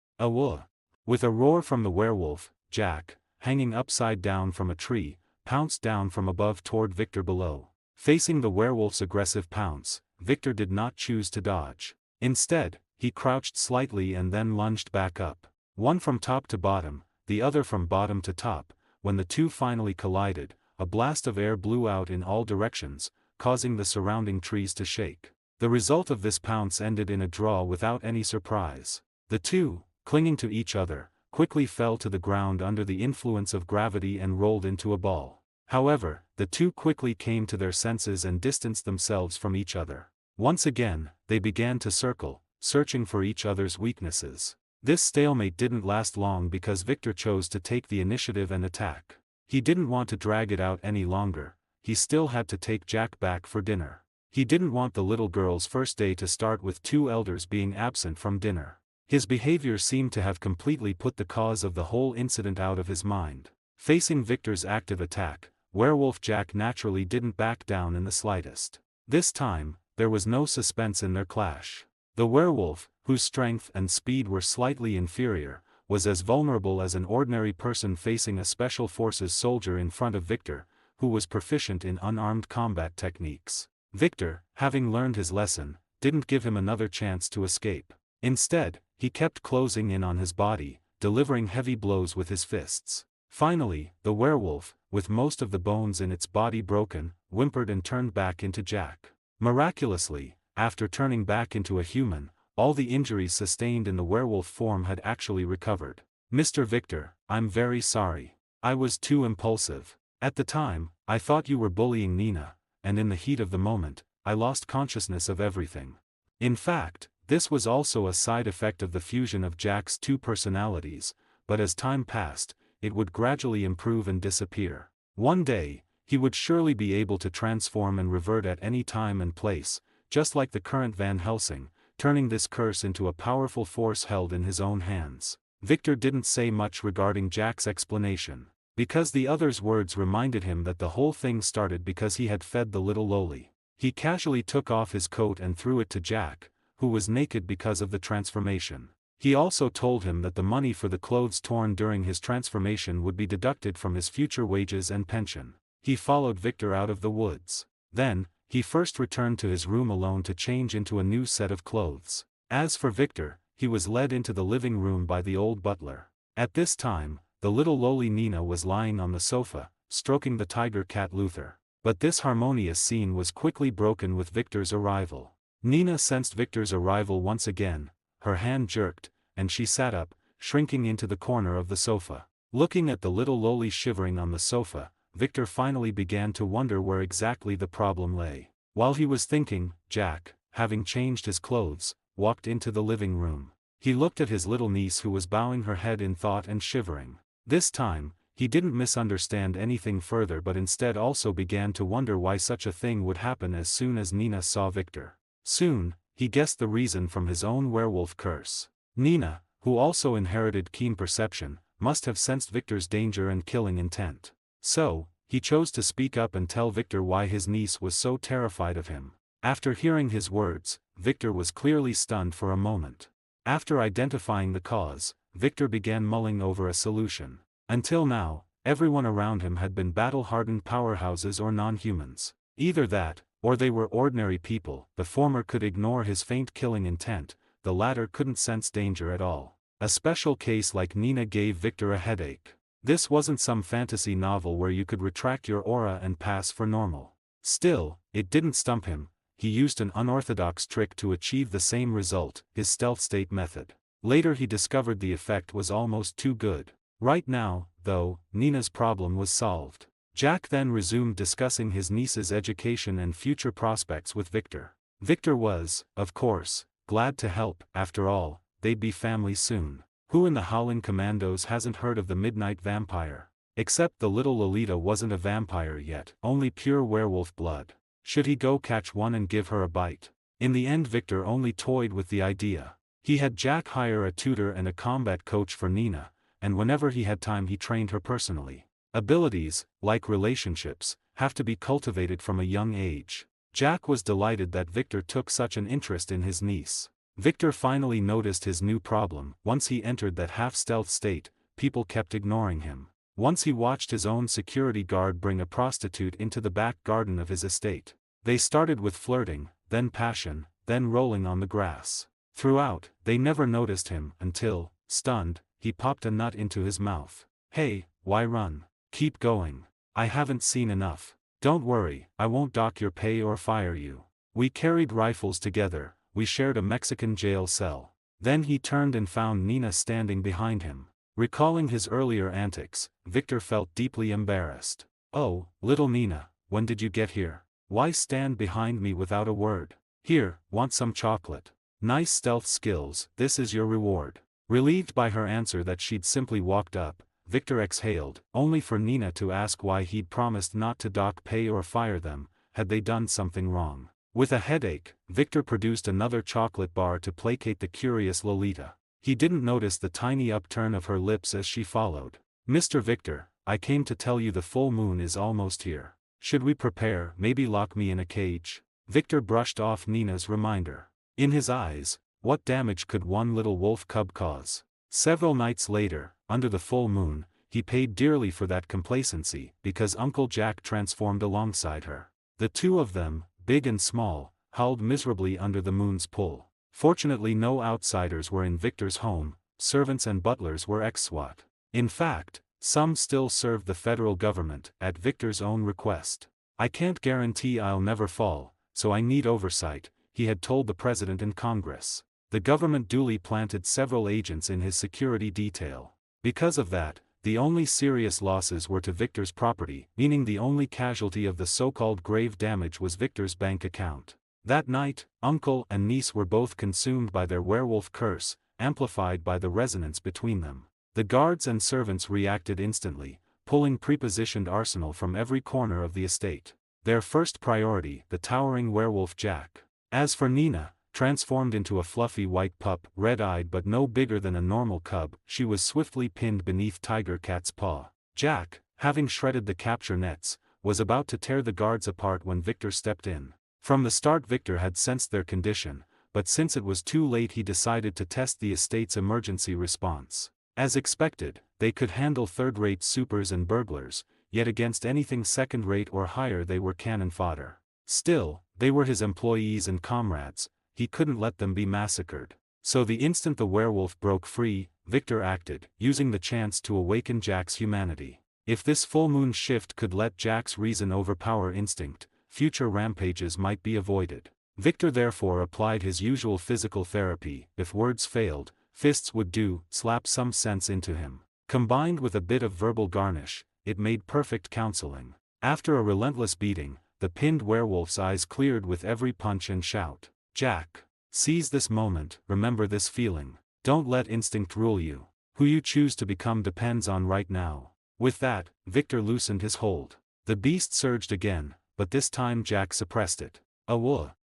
With a roar from the werewolf, Jack, hanging upside down from a tree, pounced down from above toward Victor below. Facing the werewolf's aggressive pounce, Victor did not choose to dodge. Instead, he crouched slightly and then lunged back up. One from top to bottom, the other from bottom to top. When the two finally collided, a blast of air blew out in all directions, causing the surrounding trees to shake. The result of this pounce ended in a draw without any surprise. The two, clinging to each other, quickly fell to the ground under the influence of gravity and rolled into a ball. However, the two quickly came to their senses and distanced themselves from each other. Once again, they began to circle, searching for each other's weaknesses. This stalemate didn't last long because Victor chose to take the initiative and attack. He didn't want to drag it out any longer. He still had to take Jack back for dinner. He didn't want the little girl's first day to start with two elders being absent from dinner. His behavior seemed to have completely put the cause of the whole incident out of his mind. Facing Victor's active attack, Werewolf Jack naturally didn't back down in the slightest. This time, there was no suspense in their clash. The werewolf, whose strength and speed were slightly inferior, was as vulnerable as an ordinary person facing a special forces soldier in front of Victor, who was proficient in unarmed combat techniques. Victor, having learned his lesson, didn't give him another chance to escape. Instead, he kept closing in on his body, delivering heavy blows with his fists. Finally, the werewolf, with most of the bones in its body broken, whimpered and turned back into Jack. Miraculously, after turning back into a human, all the injuries sustained in the werewolf form had actually recovered. "Mr. Victor, I'm very sorry. I was too impulsive. At the time, I thought you were bullying Nina, and in the heat of the moment, I lost consciousness of everything." In fact, this was also a side effect of the fusion of Jack's two personalities, but as time passed, it would gradually improve and disappear. One day, he would surely be able to transform and revert at any time and place, just like the current Van Helsing, turning this curse into a powerful force held in his own hands. Victor didn't say much regarding Jack's explanation, because the other's words reminded him that the whole thing started because he had fed the little lowly. He casually took off his coat and threw it to Jack, who was naked because of the transformation. He also told him that the money for the clothes torn during his transformation would be deducted from his future wages and pension. He followed Victor out of the woods. Then, he first returned to his room alone to change into a new set of clothes. As for Victor, he was led into the living room by the old butler. At this time, the little lowly Nina was lying on the sofa, stroking the tiger cat Luther. But this harmonious scene was quickly broken with Victor's arrival. Nina sensed Victor's arrival once again, her hand jerked, and she sat up, shrinking into the corner of the sofa. Looking at the little lowly shivering on the sofa, Victor finally began to wonder where exactly the problem lay. While he was thinking, Jack, having changed his clothes, walked into the living room. He looked at his little niece who was bowing her head in thought and shivering. This time, he didn't misunderstand anything further but instead also began to wonder why such a thing would happen as soon as Nina saw Victor. Soon, he guessed the reason from his own werewolf curse. Nina, who also inherited keen perception, must have sensed Victor's danger and killing intent. So, he chose to speak up and tell Victor why his niece was so terrified of him. After hearing his words, Victor was clearly stunned for a moment. After identifying the cause, Victor began mulling over a solution. Until now, everyone around him had been battle-hardened powerhouses or non-humans. Either that, or they were ordinary people. The former could ignore his faint killing intent, the latter couldn't sense danger at all. A special case like Nina gave Victor a headache. This wasn't some fantasy novel where you could retract your aura and pass for normal. Still, it didn't stump him. He used an unorthodox trick to achieve the same result, his stealth state method. Later he discovered the effect was almost too good. Right now, though, Nina's problem was solved. Jack then resumed discussing his niece's education and future prospects with Victor. Victor was, of course, glad to help. After all, they'd be family soon. Who in the Howling Commandos hasn't heard of the Midnight Vampire? Except the little Lolita wasn't a vampire yet, only pure werewolf blood. Should he go catch one and give her a bite? In the end Victor only toyed with the idea. He had Jack hire a tutor and a combat coach for Nina, and whenever he had time he trained her personally. Abilities, like relationships, have to be cultivated from a young age. Jack was delighted that Victor took such an interest in his niece. Victor finally noticed his new problem. Once he entered that half-stealth state, people kept ignoring him. Once he watched his own security guard bring a prostitute into the back garden of his estate. They started with flirting, then passion, then rolling on the grass. Throughout, they never noticed him until, stunned, he popped a nut into his mouth. "Hey, why run? Keep going. I haven't seen enough. Don't worry, I won't dock your pay or fire you. We carried rifles together, we shared a Mexican jail cell." Then he turned and found Nina standing behind him. Recalling his earlier antics, Victor felt deeply embarrassed. "Oh, little Nina, when did you get here? Why stand behind me without a word? Here, want some chocolate? Nice stealth skills, this is your reward." Relieved by her answer that she'd simply walked up, Victor exhaled, only for Nina to ask why he'd promised not to dock pay or fire them. Had they done something wrong? With a headache, Victor produced another chocolate bar to placate the curious Lolita. He didn't notice the tiny upturn of her lips as she followed. "Mr. Victor, I came to tell you the full moon is almost here. Should we prepare, maybe lock me in a cage?" Victor brushed off Nina's reminder. In his eyes, what damage could one little wolf cub cause? Several nights later, under the full moon, he paid dearly for that complacency, because Uncle Jack transformed alongside her. The two of them, big and small, howled miserably under the moon's pull. Fortunately no outsiders were in Victor's home, servants and butlers were ex-SWAT. In fact, some still served the federal government, at Victor's own request. "I can't guarantee I'll never fall, so I need oversight," he had told the president and Congress. The government duly planted several agents in his security detail. Because of that, the only serious losses were to Victor's property, meaning the only casualty of the so-called grave damage was Victor's bank account. That night, uncle and niece were both consumed by their werewolf curse, amplified by the resonance between them. The guards and servants reacted instantly, pulling prepositioned arsenal from every corner of the estate. Their first priority, the towering werewolf Jack. As for Nina, transformed into a fluffy white pup, red-eyed but no bigger than a normal cub, she was swiftly pinned beneath Tiger Cat's paw. Jack, having shredded the capture nets, was about to tear the guards apart when Victor stepped in. From the start Victor had sensed their condition, but since it was too late he decided to test the estate's emergency response. As expected, they could handle third-rate supers and burglars, yet against anything second-rate or higher they were cannon fodder. Still, they were his employees and comrades. He couldn't let them be massacred. So the instant the werewolf broke free, Victor acted, using the chance to awaken Jack's humanity. If this full moon shift could let Jack's reason overpower instinct, future rampages might be avoided. Victor therefore applied his usual physical therapy. If words failed, fists would do, slap some sense into him. Combined with a bit of verbal garnish, it made perfect counseling. After a relentless beating, the pinned werewolf's eyes cleared with every punch and shout. "Jack, seize this moment, remember this feeling. Don't let instinct rule you. Who you choose to become depends on right now." With that, Victor loosened his hold. The beast surged again, but this time Jack suppressed it.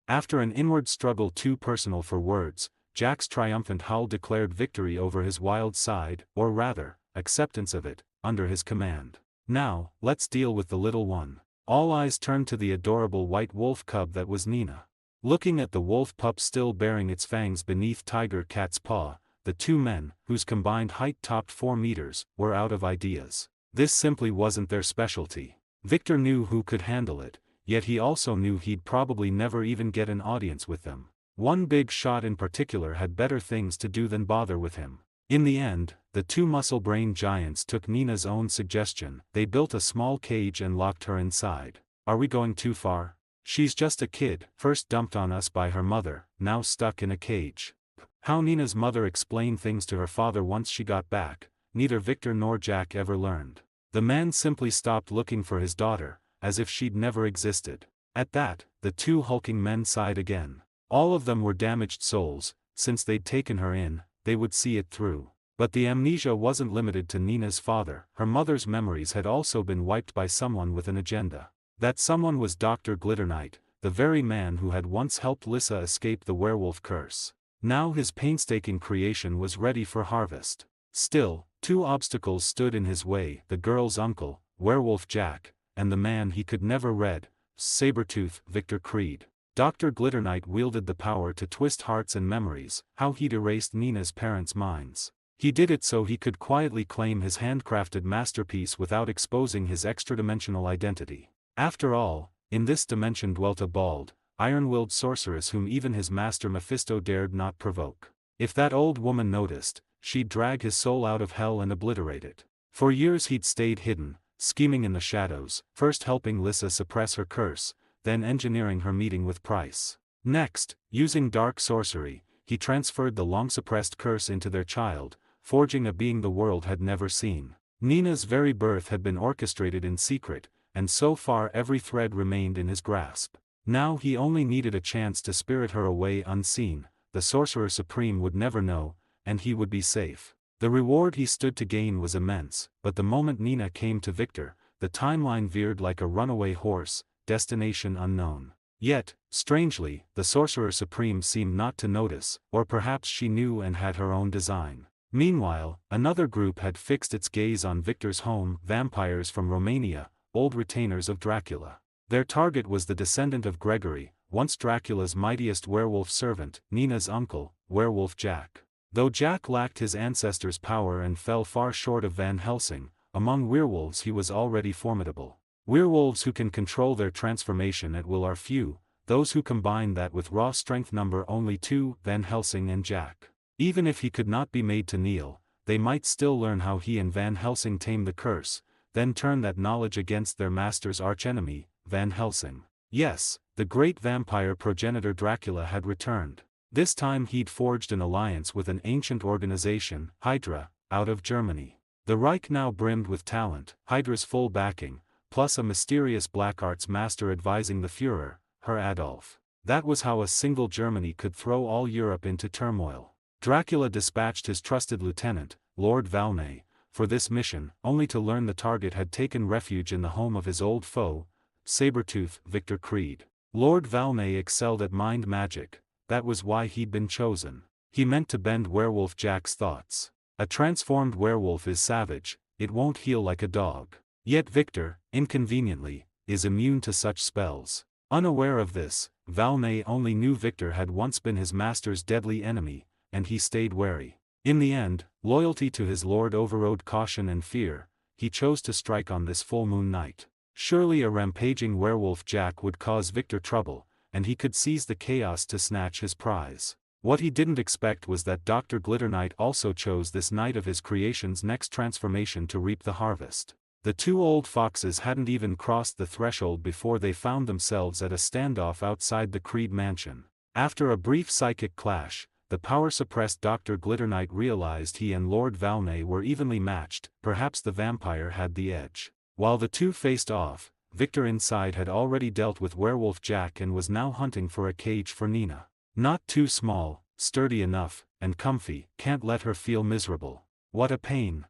After an inward struggle too personal for words, Jack's triumphant howl declared victory over his wild side, or rather, acceptance of it, under his command. "Now, let's deal with the little one." All eyes turned to the adorable white wolf cub that was Nina. Looking at the wolf pup still bearing its fangs beneath Tiger Cat's paw, the two men, whose combined height topped 4 meters, were out of ideas. This simply wasn't their specialty. Victor knew who could handle it, yet he also knew he'd probably never even get an audience with them. One big shot in particular had better things to do than bother with him. In the end, the two muscle-brained giants took Nina's own suggestion. They built a small cage and locked her inside. "Are we going too far? She's just a kid, first dumped on us by her mother, now stuck in a cage." How Nina's mother explained things to her father once she got back, neither Victor nor Jack ever learned. The man simply stopped looking for his daughter, as if she'd never existed. At that, the two hulking men sighed again. All of them were damaged souls. Since they'd taken her in, they would see it through. But the amnesia wasn't limited to Nina's father. Her mother's memories had also been wiped by someone with an agenda. That someone was Dr. Glitternight, the very man who had once helped Lissa escape the werewolf curse. Now his painstaking creation was ready for harvest. Still, 2 obstacles stood in his way: the girl's uncle, Werewolf Jack, and the man he could never read, Sabretooth, Victor Creed. Dr. Glitternight wielded the power to twist hearts and memories. How he'd erased Nina's parents' minds. He did it so he could quietly claim his handcrafted masterpiece without exposing his extra-dimensional identity. After all, in this dimension dwelt a bald, iron-willed sorceress whom even his master Mephisto dared not provoke. If that old woman noticed, she'd drag his soul out of hell and obliterate it. For years he'd stayed hidden, scheming in the shadows, first helping Lissa suppress her curse, then engineering her meeting with Price. Next, using dark sorcery, he transferred the long-suppressed curse into their child, forging a being the world had never seen. Nina's very birth had been orchestrated in secret, and so far every thread remained in his grasp. Now he only needed a chance to spirit her away unseen. The Sorcerer Supreme would never know, and he would be safe. The reward he stood to gain was immense, but the moment Nina came to Victor, the timeline veered like a runaway horse, destination unknown. Yet, strangely, the Sorcerer Supreme seemed not to notice, or perhaps she knew and had her own design. Meanwhile, another group had fixed its gaze on Victor's home, vampires from Romania, old retainers of Dracula. Their target was the descendant of Gregory, once Dracula's mightiest werewolf servant, Nina's uncle, Werewolf Jack. Though Jack lacked his ancestors' power and fell far short of Van Helsing, among werewolves he was already formidable. Werewolves who can control their transformation at will are few, those who combine that with raw strength number only two, Van Helsing and Jack. Even if he could not be made to kneel, they might still learn how he and Van Helsing tame the curse, then turn that knowledge against their master's archenemy, Van Helsing. Yes, the great vampire progenitor Dracula had returned. This time he'd forged an alliance with an ancient organization, Hydra, out of Germany. The Reich now brimmed with talent, Hydra's full backing, plus a mysterious black arts master advising the Führer, Herr Adolf. That was how a single Germany could throw all Europe into turmoil. Dracula dispatched his trusted lieutenant, Lord Valney, for this mission, only to learn the target had taken refuge in the home of his old foe, sabretooth Victor Creed. Lord Valney excelled at mind magic, that was why he'd been chosen. He meant to bend Werewolf Jack's thoughts. A transformed werewolf is savage, it won't heal like a dog. Yet Victor, inconveniently, is immune to such spells. Unaware of this, Valney only knew Victor had once been his master's deadly enemy, and he stayed wary. In the end, loyalty to his lord overrode caution and fear, he chose to strike on this full moon night. Surely a rampaging werewolf Jack would cause Victor trouble, and he could seize the chaos to snatch his prize. What he didn't expect was that Dr. Glitterknight also chose this night of his creation's next transformation to reap the harvest. The two old foxes hadn't even crossed the threshold before they found themselves at a standoff outside the Creed mansion. After a brief psychic clash, the power-suppressed Dr. Glitterknight realized he and Lord Valney were evenly matched, perhaps the vampire had the edge. While the two faced off, Victor inside had already dealt with Werewolf Jack and was now hunting for a cage for Nina. Not too small, sturdy enough, and comfy, can't let her feel miserable. What a pain.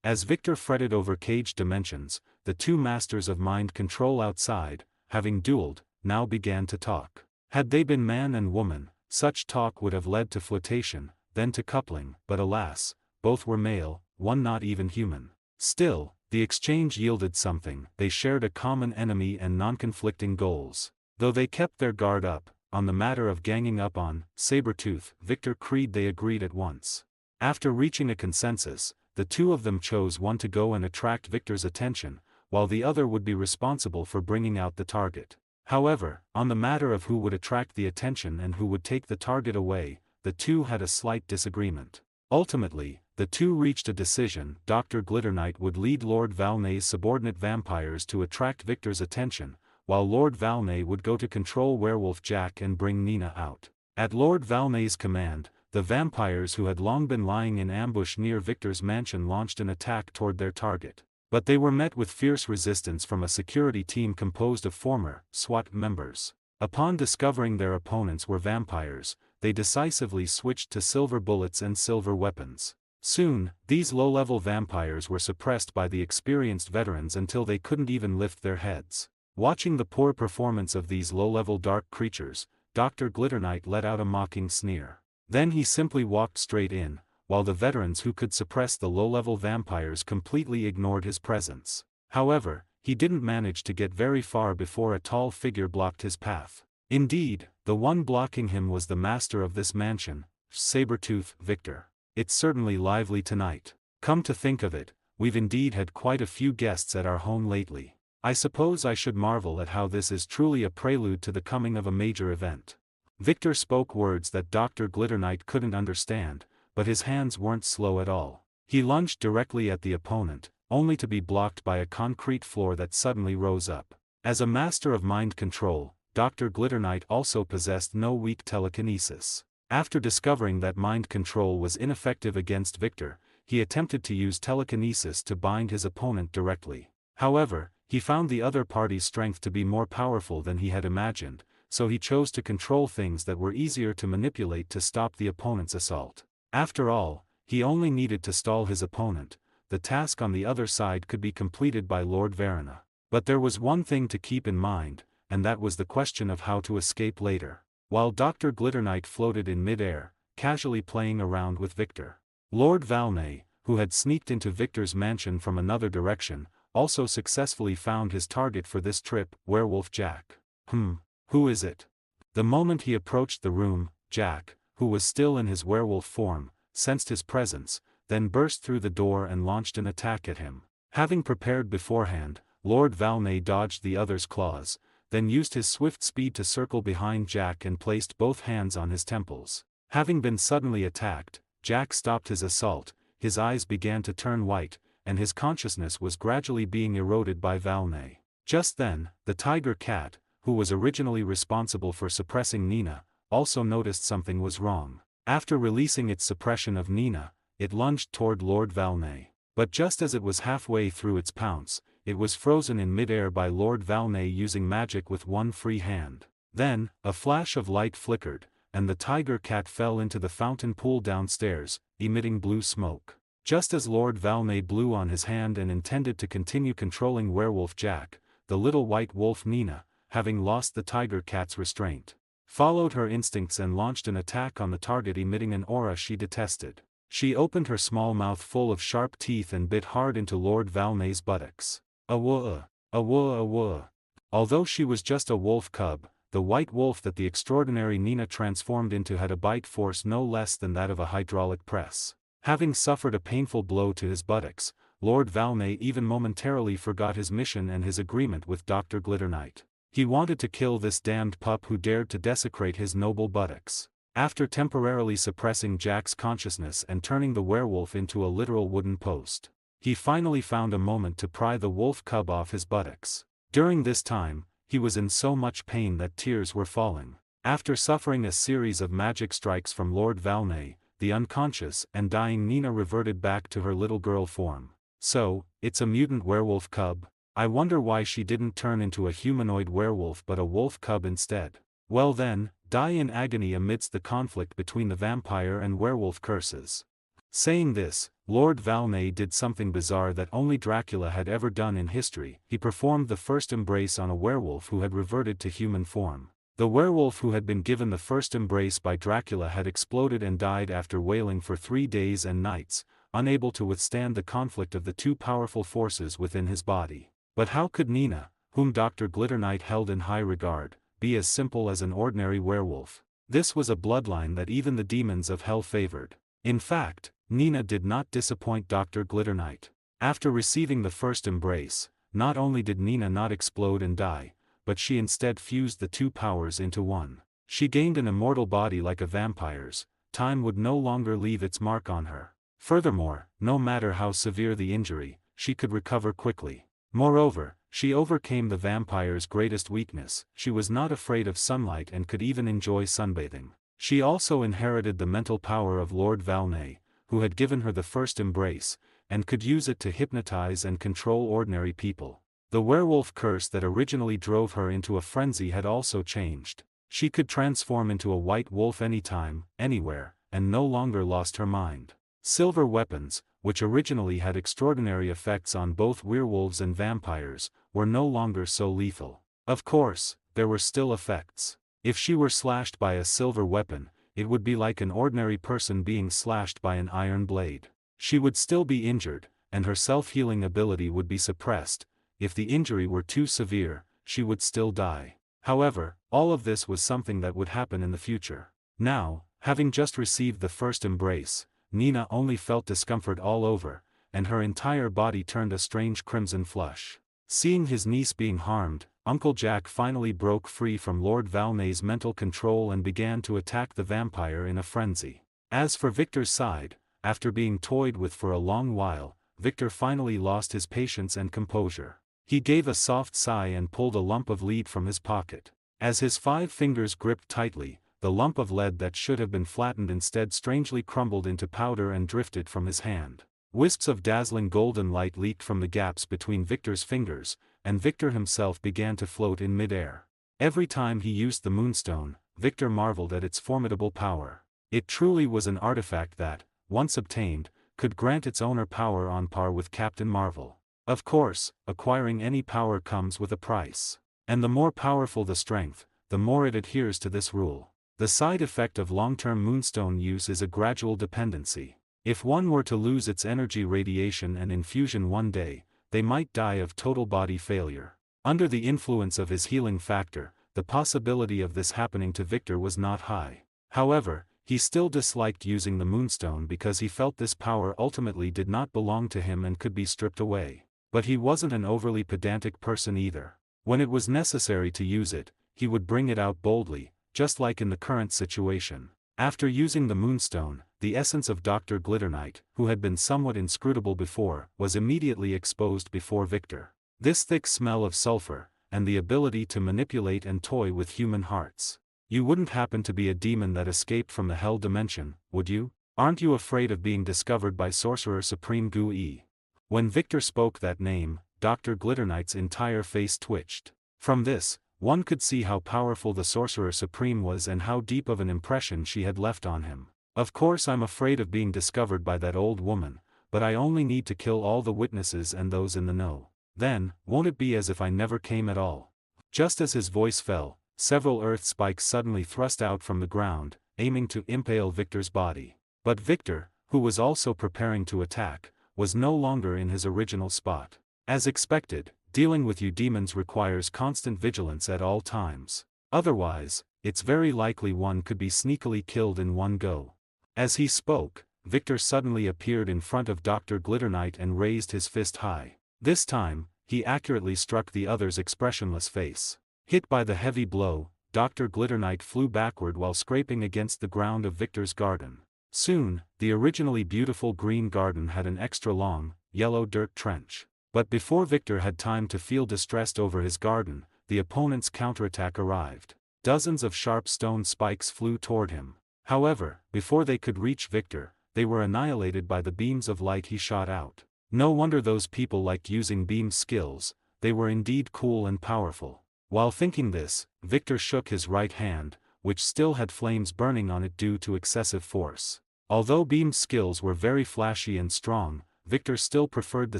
As Victor fretted over cage dimensions, the two masters of mind control outside, having dueled, now began to talk. Had they been man and woman, such talk would have led to flirtation, then to coupling, but alas, both were male, one not even human. Still, the exchange yielded something, they shared a common enemy and non-conflicting goals. Though they kept their guard up, on the matter of ganging up on Sabretooth Victor Creed they agreed at once. After reaching a consensus, the two of them chose one to go and attract Victor's attention, while the other would be responsible for bringing out the target. However, on the matter of who would attract the attention and who would take the target away, the two had a slight disagreement. Ultimately, the two reached a decision: Dr. Glitterknight would lead Lord Valney's subordinate vampires to attract Victor's attention, while Lord Valney would go to control Werewolf Jack and bring Nina out. At Lord Valney's command, the vampires who had long been lying in ambush near Victor's mansion launched an attack toward their target. But they were met with fierce resistance from a security team composed of former SWAT members. Upon discovering their opponents were vampires, they decisively switched to silver bullets and silver weapons. Soon, these low-level vampires were suppressed by the experienced veterans until they couldn't even lift their heads. Watching the poor performance of these low-level dark creatures, Dr. Glitterknight let out a mocking sneer. Then he simply walked straight in, while the veterans who could suppress the low-level vampires completely ignored his presence. However, he didn't manage to get very far before a tall figure blocked his path. Indeed, the one blocking him was the master of this mansion, Sabretooth Victor. It's certainly lively tonight. Come to think of it, we've indeed had quite a few guests at our home lately. I suppose I should marvel at how this is truly a prelude to the coming of a major event. Victor spoke words that Dr. Glitterknight couldn't understand, but his hands weren't slow at all. He lunged directly at the opponent, only to be blocked by a concrete floor that suddenly rose up. As a master of mind control, Dr. Glitterknight also possessed no weak telekinesis. After discovering that mind control was ineffective against Victor, he attempted to use telekinesis to bind his opponent directly. However, he found the other party's strength to be more powerful than he had imagined, so he chose to control things that were easier to manipulate to stop the opponent's assault. After all, he only needed to stall his opponent. The task on the other side could be completed by Lord Verona. But there was one thing to keep in mind, and that was the question of how to escape later. While Dr. Glitterknight floated in mid-air, casually playing around with Victor. Lord Valney, who had sneaked into Victor's mansion from another direction, also successfully found his target for this trip, Werewolf Jack. Who is it? The moment he approached the room, Jack, who was still in his werewolf form, sensed his presence, then burst through the door and launched an attack at him. Having prepared beforehand, Lord Valney dodged the other's claws, then used his swift speed to circle behind Jack and placed both hands on his temples. Having been suddenly attacked, Jack stopped his assault, his eyes began to turn white, and his consciousness was gradually being eroded by Valney. Just then, the tiger cat, who was originally responsible for suppressing Nina, also noticed something was wrong. After releasing its suppression of Nina, it lunged toward Lord Valney. But just as it was halfway through its pounce, it was frozen in mid-air by Lord Valney using magic with one free hand. Then, a flash of light flickered, and the tiger cat fell into the fountain pool downstairs, emitting blue smoke. Just as Lord Valney blew on his hand and intended to continue controlling Werewolf Jack, the little white wolf Nina, having lost the tiger cat's restraint, followed her instincts and launched an attack on the target, emitting an aura she detested. She opened her small mouth full of sharp teeth and bit hard into Lord Valney's buttocks. Awooh, awooh, awooh. Although she was just a wolf cub, the white wolf that the extraordinary Nina transformed into had a bite force no less than that of a hydraulic press. Having suffered a painful blow to his buttocks, Lord Valney even momentarily forgot his mission and his agreement with Dr. Glitterknight. He wanted to kill this damned pup who dared to desecrate his noble buttocks. After temporarily suppressing Jack's consciousness and turning the werewolf into a literal wooden post, he finally found a moment to pry the wolf cub off his buttocks. During this time, he was in so much pain that tears were falling. After suffering a series of magic strikes from Lord Valney, the unconscious and dying Nina reverted back to her little girl form. So, it's a mutant werewolf cub? I wonder why she didn't turn into a humanoid werewolf but a wolf cub instead. Well then, die in agony amidst the conflict between the vampire and werewolf curses. Saying this, Lord Valney did something bizarre that only Dracula had ever done in history. He performed the first embrace on a werewolf who had reverted to human form. The werewolf who had been given the first embrace by Dracula had exploded and died after wailing for 3 days and nights, unable to withstand the conflict of the two powerful forces within his body. But how could Nina, whom Dr. Glitterknight held in high regard, be as simple as an ordinary werewolf? This was a bloodline that even the demons of hell favored. In fact, Nina did not disappoint Dr. Glitterknight. After receiving the first embrace, not only did Nina not explode and die, but she instead fused the two powers into one. She gained an immortal body like a vampire's. Time would no longer leave its mark on her. Furthermore, no matter how severe the injury, she could recover quickly. Moreover, she overcame the vampire's greatest weakness. She was not afraid of sunlight and could even enjoy sunbathing. She also inherited the mental power of Lord Valney, who had given her the first embrace, and could use it to hypnotize and control ordinary people. The werewolf curse that originally drove her into a frenzy had also changed. She could transform into a white wolf anytime, anywhere, and no longer lost her mind. Silver weapons, which originally had extraordinary effects on both werewolves and vampires, were no longer so lethal. Of course, there were still effects. If she were slashed by a silver weapon, it would be like an ordinary person being slashed by an iron blade. She would still be injured, and her self-healing ability would be suppressed. If the injury were too severe, she would still die. However, all of this was something that would happen in the future. Now, having just received the first embrace, Nina only felt discomfort all over, and her entire body turned a strange crimson flush. Seeing his niece being harmed, Uncle Jack finally broke free from Lord Valney's mental control and began to attack the vampire in a frenzy. As for Victor's side, after being toyed with for a long while, Victor finally lost his patience and composure. He gave a soft sigh and pulled a lump of lead from his pocket. As his 5 fingers gripped tightly, the lump of lead that should have been flattened instead strangely crumbled into powder and drifted from his hand. Wisps of dazzling golden light leaked from the gaps between Victor's fingers, and Victor himself began to float in mid-air. Every time he used the moonstone, Victor marveled at its formidable power. It truly was an artifact that, once obtained, could grant its owner power on par with Captain Marvel. Of course, acquiring any power comes with a price. And the more powerful the strength, the more it adheres to this rule. The side effect of long-term moonstone use is a gradual dependency. If one were to lose its energy radiation and infusion one day, they might die of total body failure. Under the influence of his healing factor, the possibility of this happening to Victor was not high. However, he still disliked using the moonstone because he felt this power ultimately did not belong to him and could be stripped away. But he wasn't an overly pedantic person either. When it was necessary to use it, he would bring it out boldly, just like in the current situation. After using the moonstone, the essence of Dr. Glitternite, who had been somewhat inscrutable before, was immediately exposed before Victor. This thick smell of sulfur, and the ability to manipulate and toy with human hearts. You wouldn't happen to be a demon that escaped from the hell dimension, would you? Aren't you afraid of being discovered by Sorcerer Supreme Gu-E? When Victor spoke that name, Dr. Glitternite's entire face twitched. From this, one could see how powerful the Sorcerer Supreme was and how deep of an impression she had left on him. Of course I'm afraid of being discovered by that old woman, but I only need to kill all the witnesses and those in the know. Then, won't it be as if I never came at all? Just as his voice fell, several earth spikes suddenly thrust out from the ground, aiming to impale Victor's body. But Victor, who was also preparing to attack, was no longer in his original spot. As expected, dealing with you demons requires constant vigilance at all times. Otherwise, it's very likely one could be sneakily killed in one go. As he spoke, Victor suddenly appeared in front of Dr. Glitternite and raised his fist high. This time, he accurately struck the other's expressionless face. Hit by the heavy blow, Dr. Glitternite flew backward while scraping against the ground of Victor's garden. Soon, the originally beautiful green garden had an extra long, yellow dirt trench. But before Victor had time to feel distressed over his garden, the opponent's counterattack arrived. Dozens of sharp stone spikes flew toward him. However, before they could reach Victor, they were annihilated by the beams of light he shot out. No wonder those people liked using beam skills, they were indeed cool and powerful. While thinking this, Victor shook his right hand, which still had flames burning on it due to excessive force. Although beam skills were very flashy and strong, Victor still preferred the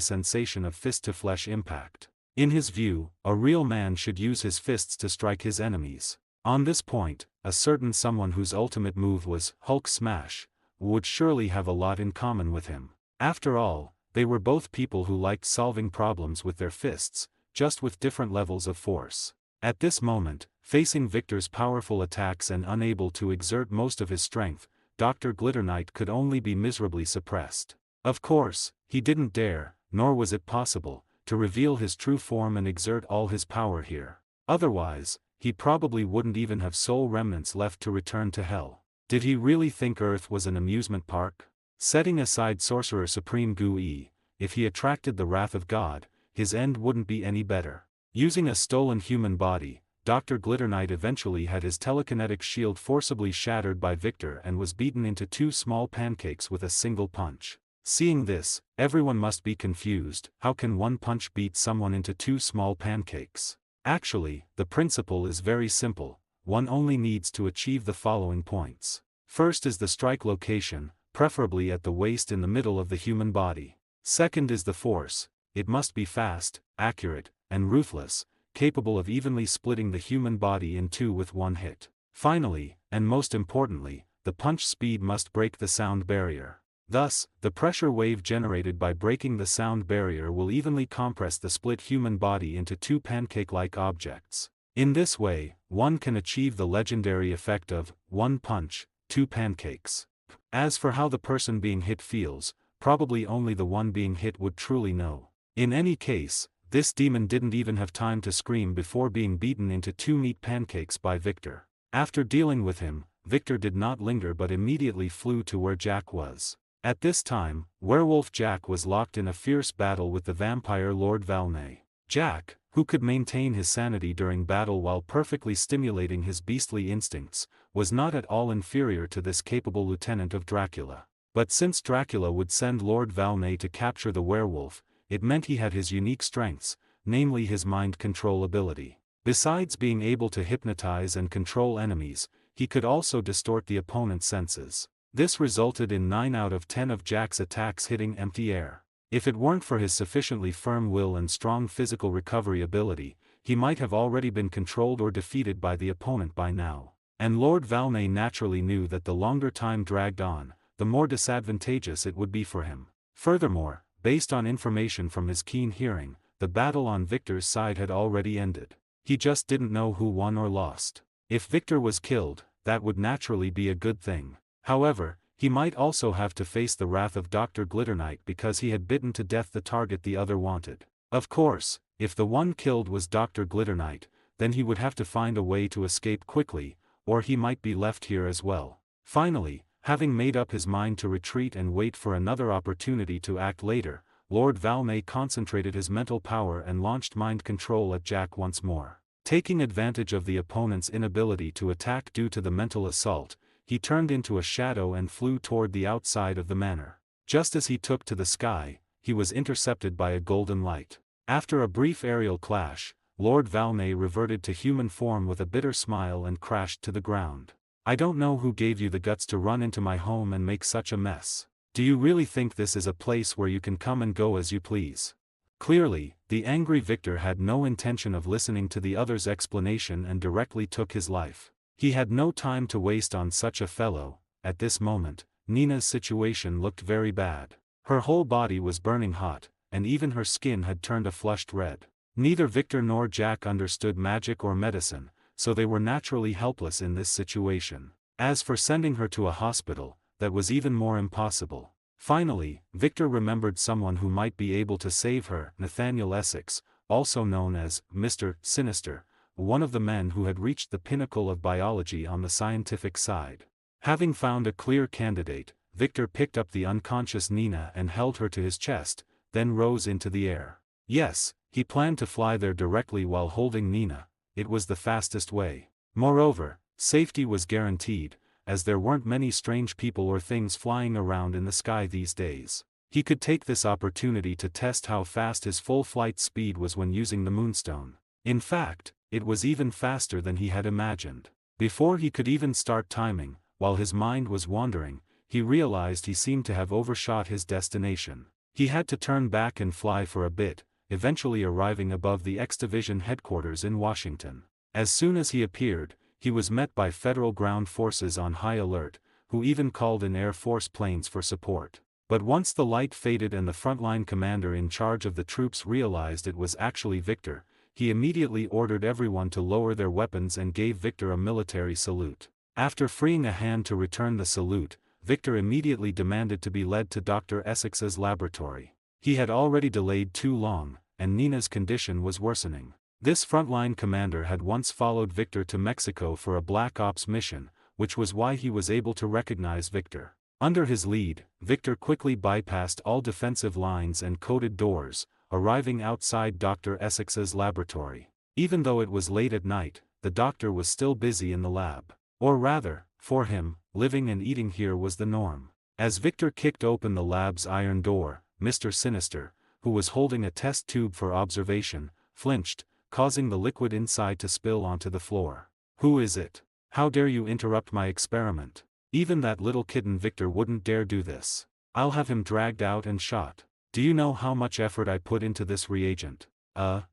sensation of fist-to-flesh impact. In his view, a real man should use his fists to strike his enemies. On this point, a certain someone whose ultimate move was Hulk Smash would surely have a lot in common with him. After all, they were both people who liked solving problems with their fists, just with different levels of force. At this moment, facing Victor's powerful attacks and unable to exert most of his strength, Dr. Glitternite could only be miserably suppressed. Of course, he didn't dare, nor was it possible, to reveal his true form and exert all his power here. Otherwise, he probably wouldn't even have soul remnants left to return to hell. Did he really think Earth was an amusement park? Setting aside Sorcerer Supreme Gu-E, if he attracted the wrath of God, his end wouldn't be any better. Using a stolen human body, Dr. Glitternite eventually had his telekinetic shield forcibly shattered by Victor and was beaten into 2 small pancakes with a single punch. Seeing this, everyone must be confused. How can one punch beat someone into 2 small pancakes? Actually, the principle is very simple. One only needs to achieve the following points. First is the strike location, preferably at the waist in the middle of the human body. Second is the force. It must be fast, accurate, and ruthless, capable of evenly splitting the human body in 2 with one hit. Finally, and most importantly, the punch speed must break the sound barrier. Thus, the pressure wave generated by breaking the sound barrier will evenly compress the split human body into 2 pancake-like objects. In this way, one can achieve the legendary effect of 1 punch, 2 pancakes. As for how the person being hit feels, probably only the one being hit would truly know. In any case, this demon didn't even have time to scream before being beaten into 2 meat pancakes by Victor. After dealing with him, Victor did not linger but immediately flew to where Jack was. At this time, Werewolf Jack was locked in a fierce battle with the vampire Lord Valney. Jack, who could maintain his sanity during battle while perfectly stimulating his beastly instincts, was not at all inferior to this capable lieutenant of Dracula. But since Dracula would send Lord Valney to capture the werewolf, it meant he had his unique strengths, namely his mind control ability. Besides being able to hypnotize and control enemies, he could also distort the opponent's senses. This resulted in 9 out of 10 of Jack's attacks hitting empty air. If it weren't for his sufficiently firm will and strong physical recovery ability, he might have already been controlled or defeated by the opponent by now. And Lord Valney naturally knew that the longer time dragged on, the more disadvantageous it would be for him. Furthermore, based on information from his keen hearing, the battle on Victor's side had already ended. He just didn't know who won or lost. If Victor was killed, that would naturally be a good thing. However, he might also have to face the wrath of Dr. Glitterknight because he had bitten to death the target the other wanted. Of course, if the one killed was Dr. Glitterknight, then he would have to find a way to escape quickly, or he might be left here as well. Finally, having made up his mind to retreat and wait for another opportunity to act later, Lord Valney concentrated his mental power and launched mind control at Jack once more. Taking advantage of the opponent's inability to attack due to the mental assault, he turned into a shadow and flew toward the outside of the manor. Just as he took to the sky, he was intercepted by a golden light. After a brief aerial clash, Lord Valney reverted to human form with a bitter smile and crashed to the ground. "I don't know who gave you the guts to run into my home and make such a mess. Do you really think this is a place where you can come and go as you please?" Clearly, the angry Victor had no intention of listening to the other's explanation and directly took his life. He had no time to waste on such a fellow. At this moment, Nina's situation looked very bad. Her whole body was burning hot, and even her skin had turned a flushed red. Neither Victor nor Jack understood magic or medicine, so they were naturally helpless in this situation. As for sending her to a hospital, that was even more impossible. Finally, Victor remembered someone who might be able to save her, Nathaniel Essex, also known as Mr. Sinister, one of the men who had reached the pinnacle of biology on the scientific side. Having found a clear candidate, Victor picked up the unconscious Nina and held her to his chest, then rose into the air. Yes, he planned to fly there directly while holding Nina. It was the fastest way. Moreover, safety was guaranteed, as there weren't many strange people or things flying around in the sky these days. He could take this opportunity to test how fast his full flight speed was when using the Moonstone. In fact, it was even faster than he had imagined. Before he could even start timing, while his mind was wandering, he realized he seemed to have overshot his destination. He had to turn back and fly for a bit, eventually arriving above the X-Division headquarters in Washington. As soon as he appeared, he was met by federal ground forces on high alert, who even called in Air Force planes for support. But once the light faded and the frontline commander in charge of the troops realized it was actually Victor, he immediately ordered everyone to lower their weapons and gave Victor a military salute. After freeing a hand to return the salute, Victor immediately demanded to be led to Dr. Essex's laboratory. He had already delayed too long, and Nina's condition was worsening. This frontline commander had once followed Victor to Mexico for a Black Ops mission, which was why he was able to recognize Victor. Under his lead, Victor quickly bypassed all defensive lines and coded doors, arriving outside Dr. Essex's laboratory. Even though it was late at night, the doctor was still busy in the lab. Or rather, for him, living and eating here was the norm. As Victor kicked open the lab's iron door, Mr. Sinister, who was holding a test tube for observation, flinched, causing the liquid inside to spill onto the floor. "Who is it? How dare you interrupt my experiment? Even that little kitten Victor wouldn't dare do this. I'll have him dragged out and shot. Do you know how much effort I put into this reagent?"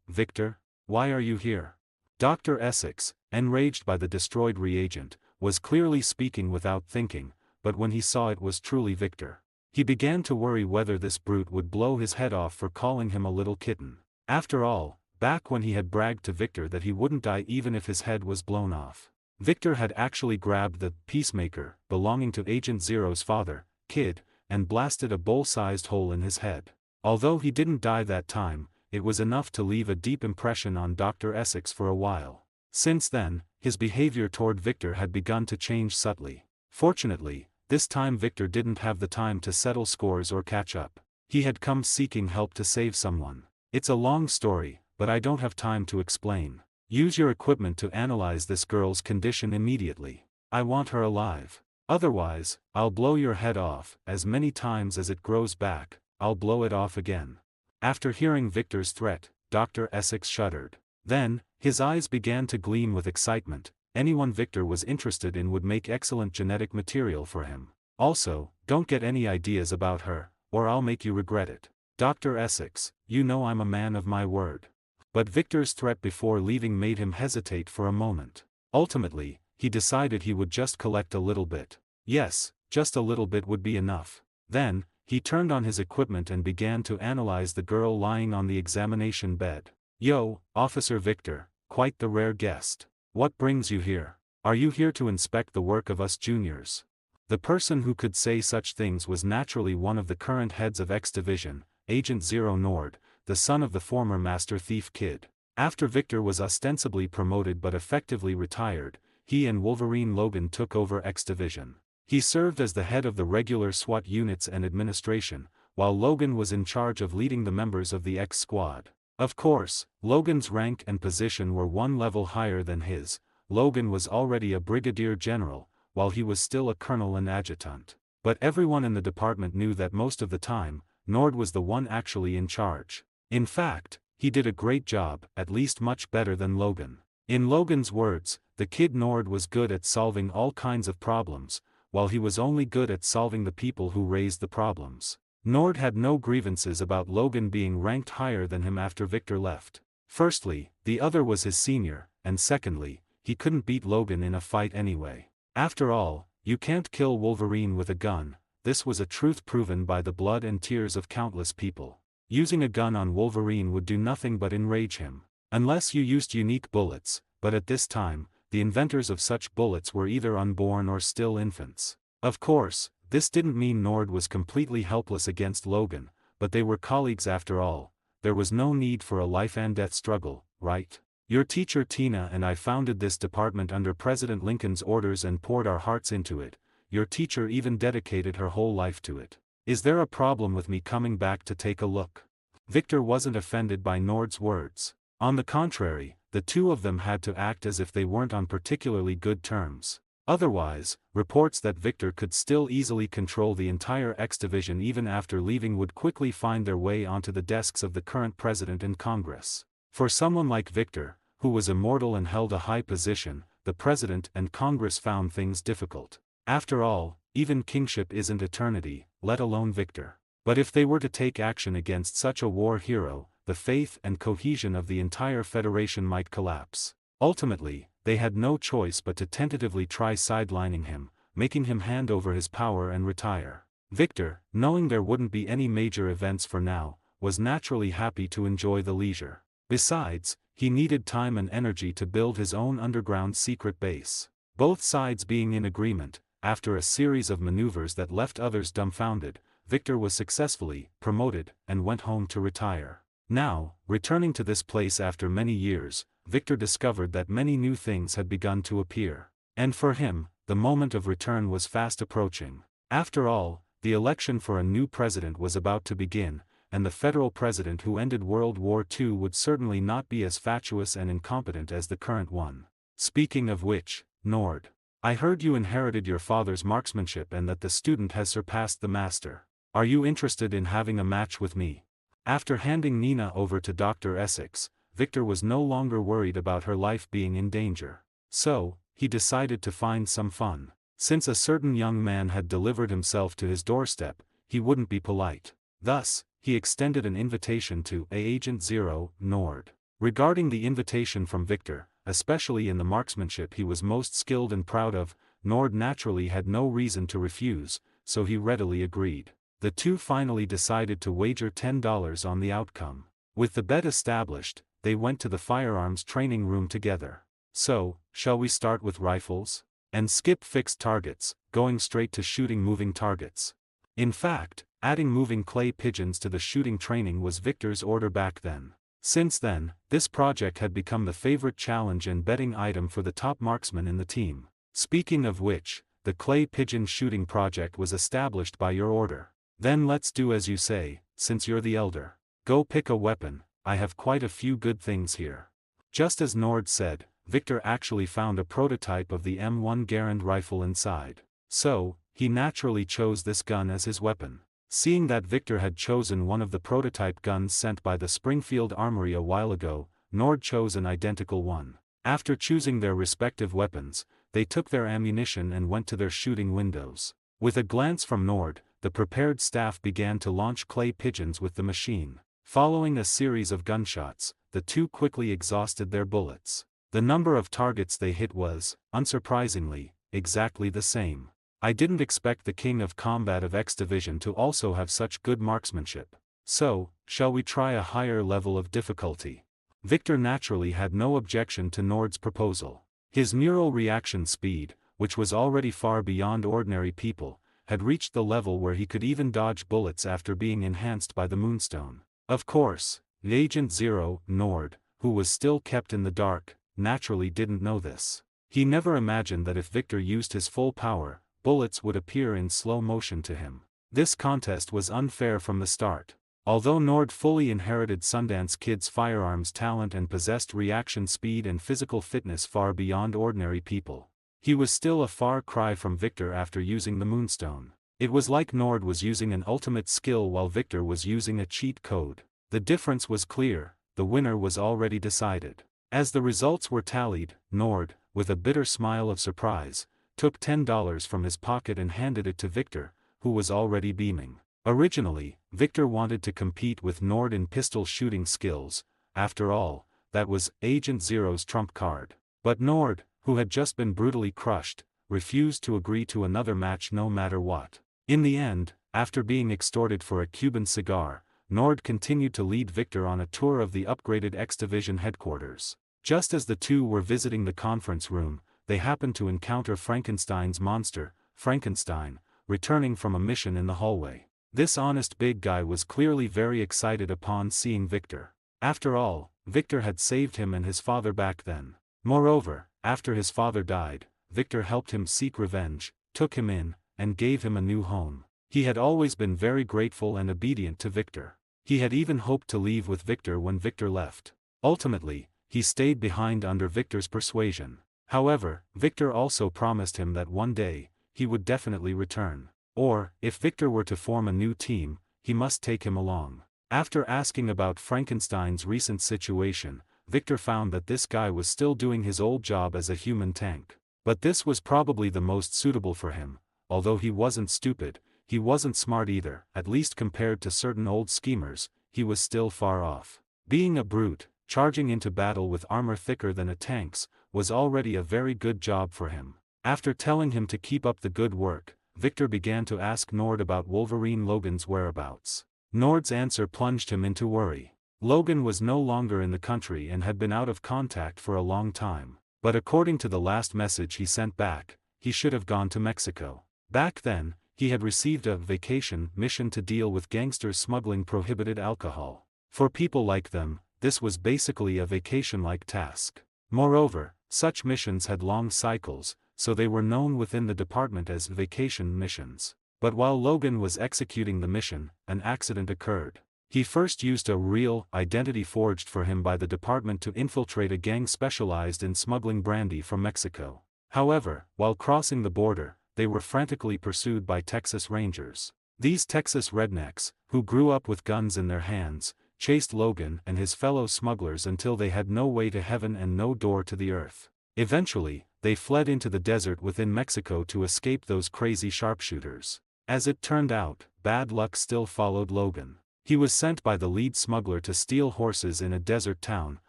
Victor? Why are you here?" Dr. Essex, enraged by the destroyed reagent, was clearly speaking without thinking, but when he saw it was truly Victor, he began to worry whether this brute would blow his head off for calling him a little kitten. After all, back when he had bragged to Victor that he wouldn't die even if his head was blown off, Victor had actually grabbed the peacemaker belonging to Agent Zero's father, Kid, and blasted a bowl-sized hole in his head. Although he didn't die that time, it was enough to leave a deep impression on Dr. Essex for a while. Since then, his behavior toward Victor had begun to change subtly. Fortunately, this time Victor didn't have the time to settle scores or catch up. He had come seeking help to save someone. It's a long story, but I don't have time to explain. Use your equipment to analyze this girl's condition immediately. I want her alive. Otherwise, I'll blow your head off. As many times as it grows back, I'll blow it off again. After hearing Victor's threat, Dr. Essex shuddered. Then, his eyes began to gleam with excitement. Anyone Victor was interested in would make excellent genetic material for him. Also, don't get any ideas about her, or I'll make you regret it. Dr. Essex, you know I'm a man of my word. But Victor's threat before leaving made him hesitate for a moment. Ultimately, he decided he would just collect a little bit. Yes, just a little bit would be enough. Then, he turned on his equipment and began to analyze the girl lying on the examination bed. "Yo, Officer Victor, quite the rare guest. What brings you here? Are you here to inspect the work of us juniors?" The person who could say such things was naturally one of the current heads of X Division, Agent Zero Nord, the son of the former Master Thief Kid. After Victor was ostensibly promoted but effectively retired, he and Wolverine Logan took over X Division. He served as the head of the regular SWAT units and administration, while Logan was in charge of leading the members of the X Squad. Of course, Logan's rank and position were one level higher than his. Logan was already a brigadier general, while he was still a colonel and adjutant. But everyone in the department knew that most of the time, Nord was the one actually in charge. In fact, he did a great job, at least much better than Logan. In Logan's words, the kid Nord was good at solving all kinds of problems, while he was only good at solving the people who raised the problems. Nord had no grievances about Logan being ranked higher than him after Victor left. Firstly, the other was his senior, and secondly, he couldn't beat Logan in a fight anyway. After all, you can't kill Wolverine with a gun. This was a truth proven by the blood and tears of countless people. Using a gun on Wolverine would do nothing but enrage him. Unless you used unique bullets, but at this time, the inventors of such bullets were either unborn or still infants. Of course, this didn't mean Nord was completely helpless against Logan, but they were colleagues after all. There was no need for a life-and-death struggle, right? Your teacher Tina and I founded this department under President Lincoln's orders and poured our hearts into it. Your teacher even dedicated her whole life to it. Is there a problem with me coming back to take a look? Victor wasn't offended by Nord's words. On the contrary, the two of them had to act as if they weren't on particularly good terms. Otherwise, reports that Victor could still easily control the entire X Division even after leaving would quickly find their way onto the desks of the current president and Congress. For someone like Victor, who was immortal and held a high position, the president and Congress found things difficult. After all, even kingship isn't eternity, let alone Victor. But if they were to take action against such a war hero, the faith and cohesion of the entire Federation might collapse. Ultimately, they had no choice but to tentatively try sidelining him, making him hand over his power and retire. Victor, knowing there wouldn't be any major events for now, was naturally happy to enjoy the leisure. Besides, he needed time and energy to build his own underground secret base. Both sides being in agreement, after a series of maneuvers that left others dumbfounded, Victor was successfully promoted and went home to retire. Now, returning to this place after many years, Victor discovered that many new things had begun to appear. And for him, the moment of return was fast approaching. After all, the election for a new president was about to begin, and the federal president who ended World War II would certainly not be as fatuous and incompetent as the current one. Speaking of which, Nord, I heard you inherited your father's marksmanship and that the student has surpassed the master. Are you interested in having a match with me? After handing Nina over to Dr. Essex, Victor was no longer worried about her life being in danger. So, he decided to find some fun. Since a certain young man had delivered himself to his doorstep, he wouldn't be polite. Thus, he extended an invitation to Agent Zero, Nord. Regarding the invitation from Victor, especially in the marksmanship he was most skilled and proud of, Nord naturally had no reason to refuse, so he readily agreed. The two finally decided to wager $10 on the outcome. With the bet established, they went to the firearms training room together. So, shall we start with rifles? And skip fixed targets, going straight to shooting moving targets. In fact, adding moving clay pigeons to the shooting training was Victor's order back then. Since then, this project had become the favorite challenge and betting item for the top marksman in the team. Speaking of which, the clay pigeon shooting project was established by your order. Then let's do as you say, since you're the elder. Go pick a weapon, I have quite a few good things here. Just as Nord said, Victor actually found a prototype of the M1 Garand rifle inside. So, he naturally chose this gun as his weapon. Seeing that Victor had chosen one of the prototype guns sent by the Springfield Armory a while ago, Nord chose an identical one. After choosing their respective weapons, they took their ammunition and went to their shooting windows. With a glance from Nord, the prepared staff began to launch clay pigeons with the machine. Following a series of gunshots, the two quickly exhausted their bullets. The number of targets they hit was, unsurprisingly, exactly the same. I didn't expect the King of Combat of X Division to also have such good marksmanship. So, shall we try a higher level of difficulty? Victor naturally had no objection to Nord's proposal. His neural reaction speed, which was already far beyond ordinary people, had reached the level where he could even dodge bullets after being enhanced by the Moonstone. Of course, Agent Zero, Nord, who was still kept in the dark, naturally didn't know this. He never imagined that if Victor used his full power, bullets would appear in slow motion to him. This contest was unfair from the start. Although Nord fully inherited Sundance Kid's firearms talent and possessed reaction speed and physical fitness far beyond ordinary people, he was still a far cry from Victor after using the Moonstone. It was like Nord was using an ultimate skill while Victor was using a cheat code. The difference was clear, the winner was already decided. As the results were tallied, Nord, with a bitter smile of surprise, took $10 from his pocket and handed it to Victor, who was already beaming. Originally, Victor wanted to compete with Nord in pistol shooting skills. After all, that was Agent Zero's trump card. But Nord, who had just been brutally crushed, refused to agree to another match no matter what. In the end, after being extorted for a Cuban cigar, Nord continued to lead Victor on a tour of the upgraded X Division headquarters. Just as the two were visiting the conference room, they happened to encounter Frankenstein's monster, Frankenstein, returning from a mission in the hallway. This honest big guy was clearly very excited upon seeing Victor. After all, Victor had saved him and his father back then. Moreover, after his father died, Victor helped him seek revenge, took him in, and gave him a new home. He had always been very grateful and obedient to Victor. He had even hoped to leave with Victor when Victor left. Ultimately, he stayed behind under Victor's persuasion. However, Victor also promised him that one day, he would definitely return. Or, if Victor were to form a new team, he must take him along. After asking about Frankenstein's recent situation, Victor found that this guy was still doing his old job as a human tank. But this was probably the most suitable for him. Although he wasn't stupid, he wasn't smart either, at least compared to certain old schemers, he was still far off. Being a brute, charging into battle with armor thicker than a tank's, was already a very good job for him. After telling him to keep up the good work, Victor began to ask Nord about Wolverine Logan's whereabouts. Nord's answer plunged him into worry. Logan was no longer in the country and had been out of contact for a long time. But according to the last message he sent back, he should have gone to Mexico. Back then, he had received a vacation mission to deal with gangsters smuggling prohibited alcohol. For people like them, this was basically a vacation-like task. Moreover, such missions had long cycles, so they were known within the department as vacation missions. But while Logan was executing the mission, an accident occurred. He first used a real identity forged for him by the department to infiltrate a gang specialized in smuggling brandy from Mexico. However, while crossing the border, they were frantically pursued by Texas Rangers. These Texas rednecks, who grew up with guns in their hands, chased Logan and his fellow smugglers until they had no way to heaven and no door to the earth. Eventually, they fled into the desert within Mexico to escape those crazy sharpshooters. As it turned out, bad luck still followed Logan. He was sent by the lead smuggler to steal horses in a desert town,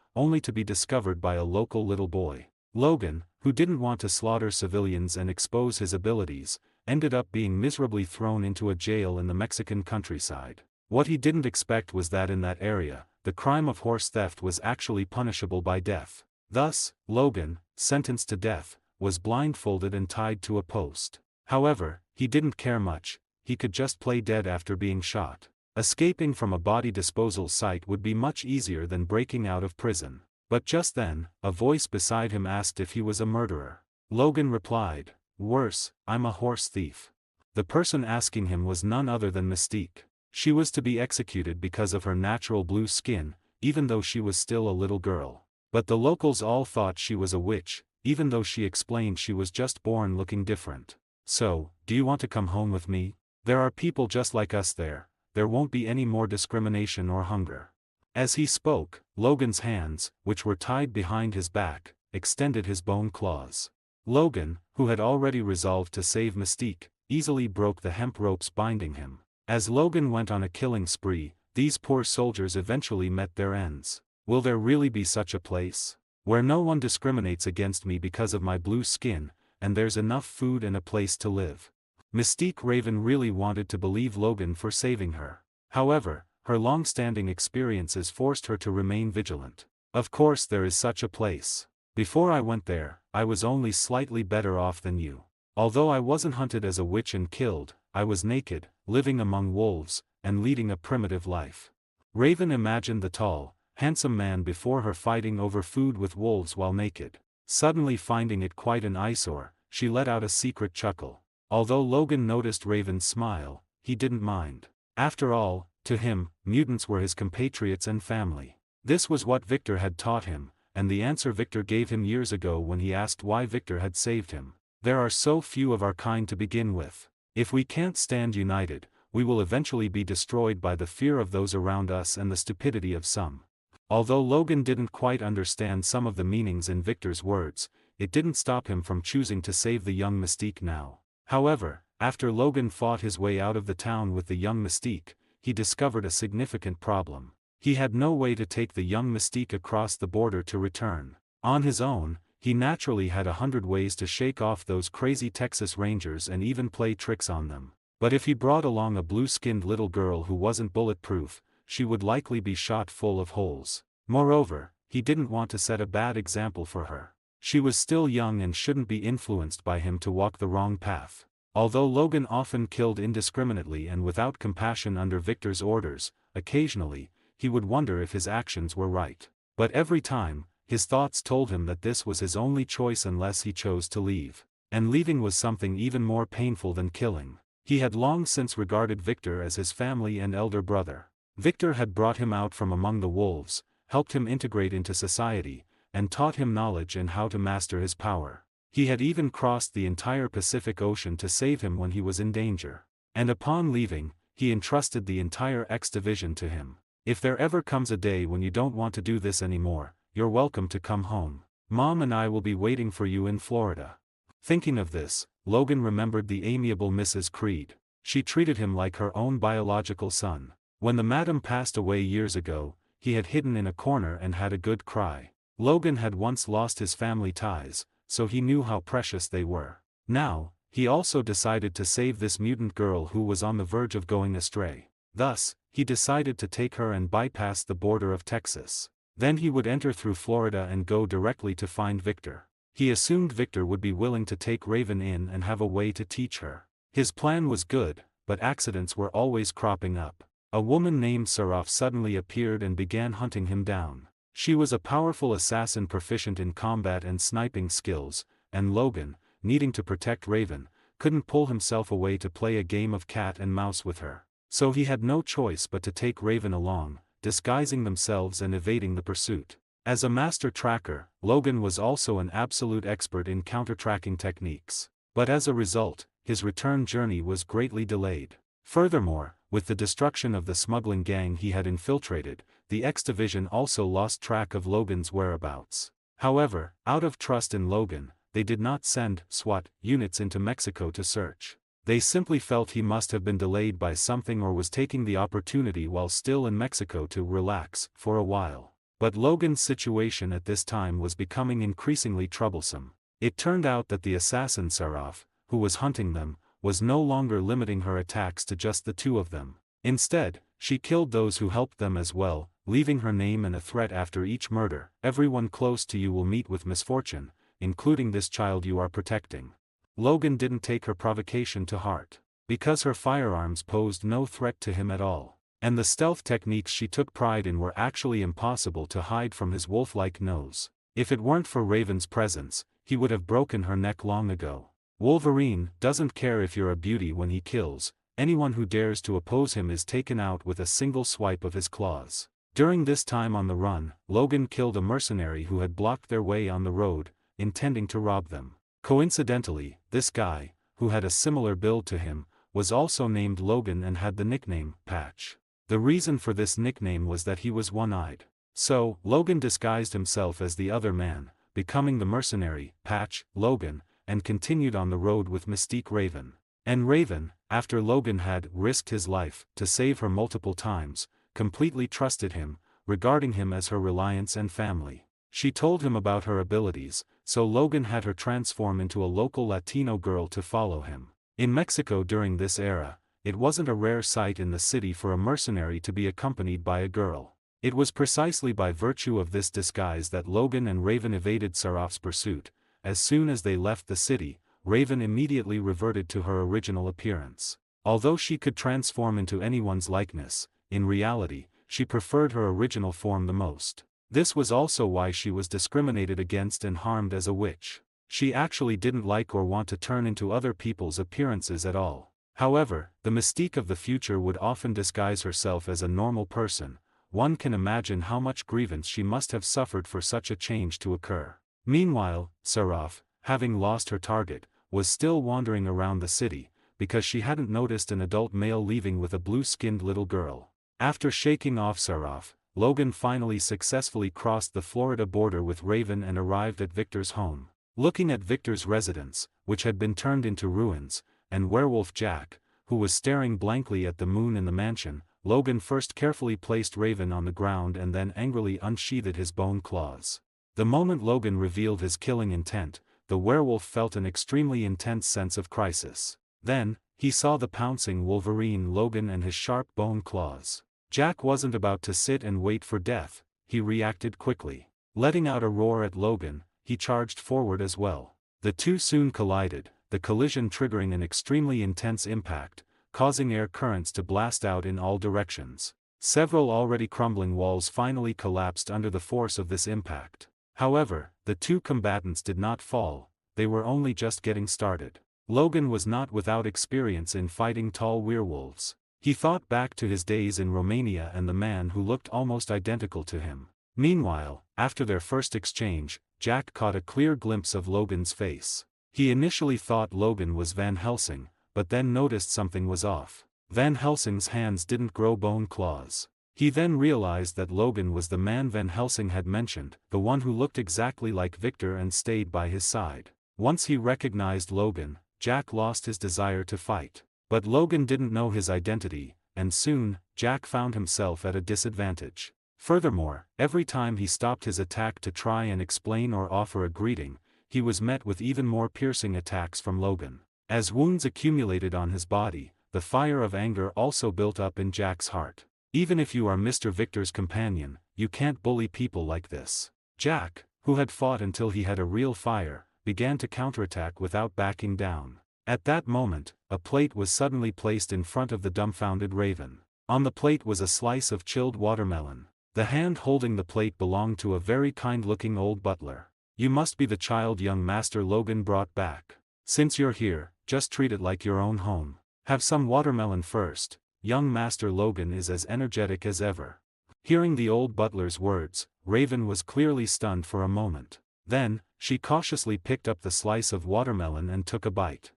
only to be discovered by a local little boy. Logan, who didn't want to slaughter civilians and expose his abilities, ended up being miserably thrown into a jail in the Mexican countryside. What he didn't expect was that in that area, the crime of horse theft was actually punishable by death. Thus, Logan, sentenced to death, was blindfolded and tied to a post. However, he didn't care much, he could just play dead after being shot. Escaping from a body disposal site would be much easier than breaking out of prison. But just then, a voice beside him asked if he was a murderer. Logan replied, "Worse, I'm a horse thief." The person asking him was none other than Mystique. She was to be executed because of her natural blue skin, even though she was still a little girl. But the locals all thought she was a witch, even though she explained she was just born looking different. "So, do you want to come home with me? There are people just like us there. There won't be any more discrimination or hunger." As he spoke, Logan's hands, which were tied behind his back, extended his bone claws. Logan, who had already resolved to save Mystique, easily broke the hemp ropes binding him. As Logan went on a killing spree, these poor soldiers eventually met their ends. Will there really be such a place? Where no one discriminates against me because of my blue skin, and there's enough food and a place to live. Mystique Raven really wanted to believe Logan for saving her. However, her long-standing experiences forced her to remain vigilant. Of course there is such a place. Before I went there, I was only slightly better off than you. Although I wasn't hunted as a witch and killed, I was naked, living among wolves, and leading a primitive life. Raven imagined the tall, handsome man before her fighting over food with wolves while naked. Suddenly finding it quite an eyesore, she let out a secret chuckle. Although Logan noticed Raven's smile, he didn't mind. After all, to him, mutants were his compatriots and family. This was what Victor had taught him, and the answer Victor gave him years ago when he asked why Victor had saved him. There are so few of our kind to begin with. If we can't stand united, we will eventually be destroyed by the fear of those around us and the stupidity of some. Although Logan didn't quite understand some of the meanings in Victor's words, it didn't stop him from choosing to save the young Mystique now. However, after Logan fought his way out of the town with the young Mystique, he discovered a significant problem. He had no way to take the young Mystique across the border to return. On his own, he naturally had 100 ways to shake off those crazy Texas Rangers and even play tricks on them. But if he brought along a blue-skinned little girl who wasn't bulletproof, she would likely be shot full of holes. Moreover, he didn't want to set a bad example for her. She was still young and shouldn't be influenced by him to walk the wrong path. Although Logan often killed indiscriminately and without compassion under Victor's orders, occasionally, he would wonder if his actions were right. But every time, his thoughts told him that this was his only choice unless he chose to leave. And leaving was something even more painful than killing. He had long since regarded Victor as his family and elder brother. Victor had brought him out from among the wolves, helped him integrate into society, and taught him knowledge and how to master his power. He had even crossed the entire Pacific Ocean to save him when he was in danger. And upon leaving, he entrusted the entire X Division to him. If there ever comes a day when you don't want to do this anymore, you're welcome to come home. Mom and I will be waiting for you in Florida. Thinking of this, Logan remembered the amiable Mrs. Creed. She treated him like her own biological son. When the madam passed away years ago, he had hidden in a corner and had a good cry. Logan had once lost his family ties, so he knew how precious they were. Now, he also decided to save this mutant girl who was on the verge of going astray. Thus, he decided to take her and bypass the border of Texas. Then he would enter through Florida and go directly to find Victor. He assumed Victor would be willing to take Raven in and have a way to teach her. His plan was good, but accidents were always cropping up. A woman named Seraph suddenly appeared and began hunting him down. She was a powerful assassin proficient in combat and sniping skills, and Logan, needing to protect Raven, couldn't pull himself away to play a game of cat and mouse with her. So he had no choice but to take Raven along, disguising themselves and evading the pursuit. As a master tracker, Logan was also an absolute expert in counter-tracking techniques. But as a result, his return journey was greatly delayed. Furthermore, with the destruction of the smuggling gang he had infiltrated, the X Division also lost track of Logan's whereabouts. However, out of trust in Logan, they did not send SWAT units into Mexico to search. They simply felt he must have been delayed by something or was taking the opportunity while still in Mexico to relax for a while. But Logan's situation at this time was becoming increasingly troublesome. It turned out that the assassin Seraph, who was hunting them, was no longer limiting her attacks to just the two of them. Instead, she killed those who helped them as well, leaving her name and a threat after each murder. Everyone close to you will meet with misfortune, including this child you are protecting. Logan didn't take her provocation to heart, because her firearms posed no threat to him at all, and the stealth techniques she took pride in were actually impossible to hide from his wolf-like nose. If it weren't for Raven's presence, he would have broken her neck long ago. Wolverine doesn't care if you're a beauty when he kills. Anyone who dares to oppose him is taken out with a single swipe of his claws. During this time on the run, Logan killed a mercenary who had blocked their way on the road, intending to rob them. Coincidentally, this guy, who had a similar build to him, was also named Logan and had the nickname Patch. The reason for this nickname was that he was one-eyed. So, Logan disguised himself as the other man, becoming the mercenary, Patch, Logan, and continued on the road with Mystique Raven. And Raven, after Logan had risked his life to save her multiple times, completely trusted him, regarding him as her reliance and family. She told him about her abilities, so Logan had her transform into a local Latino girl to follow him. In Mexico during this era, it wasn't a rare sight in the city for a mercenary to be accompanied by a girl. It was precisely by virtue of this disguise that Logan and Raven evaded Seraf's pursuit. As soon as they left the city, Raven immediately reverted to her original appearance. Although she could transform into anyone's likeness, in reality, she preferred her original form the most. This was also why she was discriminated against and harmed as a witch. She actually didn't like or want to turn into other people's appearances at all. However, the mystique of the future would often disguise herself as a normal person. One can imagine how much grievance she must have suffered for such a change to occur. Meanwhile, Seraph, having lost her target, was still wandering around the city, because she hadn't noticed an adult male leaving with a blue-skinned little girl. After shaking off Seraph, Logan finally successfully crossed the Florida border with Raven and arrived at Victor's home. Looking at Victor's residence, which had been turned into ruins, and werewolf Jack, who was staring blankly at the moon in the mansion, Logan first carefully placed Raven on the ground and then angrily unsheathed his bone claws. The moment Logan revealed his killing intent, the werewolf felt an extremely intense sense of crisis. Then, he saw the pouncing Wolverine Logan and his sharp bone claws. Jack wasn't about to sit and wait for death, he reacted quickly. Letting out a roar at Logan, he charged forward as well. The two soon collided, the collision triggering an extremely intense impact, causing air currents to blast out in all directions. Several already crumbling walls finally collapsed under the force of this impact. However, the two combatants did not fall, they were only just getting started. Logan was not without experience in fighting tall werewolves. He thought back to his days in Romania and the man who looked almost identical to him. Meanwhile, after their first exchange, Jack caught a clear glimpse of Logan's face. He initially thought Logan was Van Helsing, but then noticed something was off. Van Helsing's hands didn't grow bone claws. He then realized that Logan was the man Van Helsing had mentioned, the one who looked exactly like Victor and stayed by his side. Once he recognized Logan, Jack lost his desire to fight. But Logan didn't know his identity, and soon, Jack found himself at a disadvantage. Furthermore, every time he stopped his attack to try and explain or offer a greeting, he was met with even more piercing attacks from Logan. As wounds accumulated on his body, the fire of anger also built up in Jack's heart. Even if you are Mr. Victor's companion, you can't bully people like this. Jack, who had fought until he had a real fire, began to counterattack without backing down. At that moment, a plate was suddenly placed in front of the dumbfounded Raven. On the plate was a slice of chilled watermelon. The hand holding the plate belonged to a very kind-looking old butler. "You must be the child young Master Logan brought back. Since you're here, just treat it like your own home. Have some watermelon first." Young Master Logan is as energetic as ever. Hearing the old butler's words, Raven was clearly stunned for a moment. Then, she cautiously picked up the slice of watermelon and took a bite.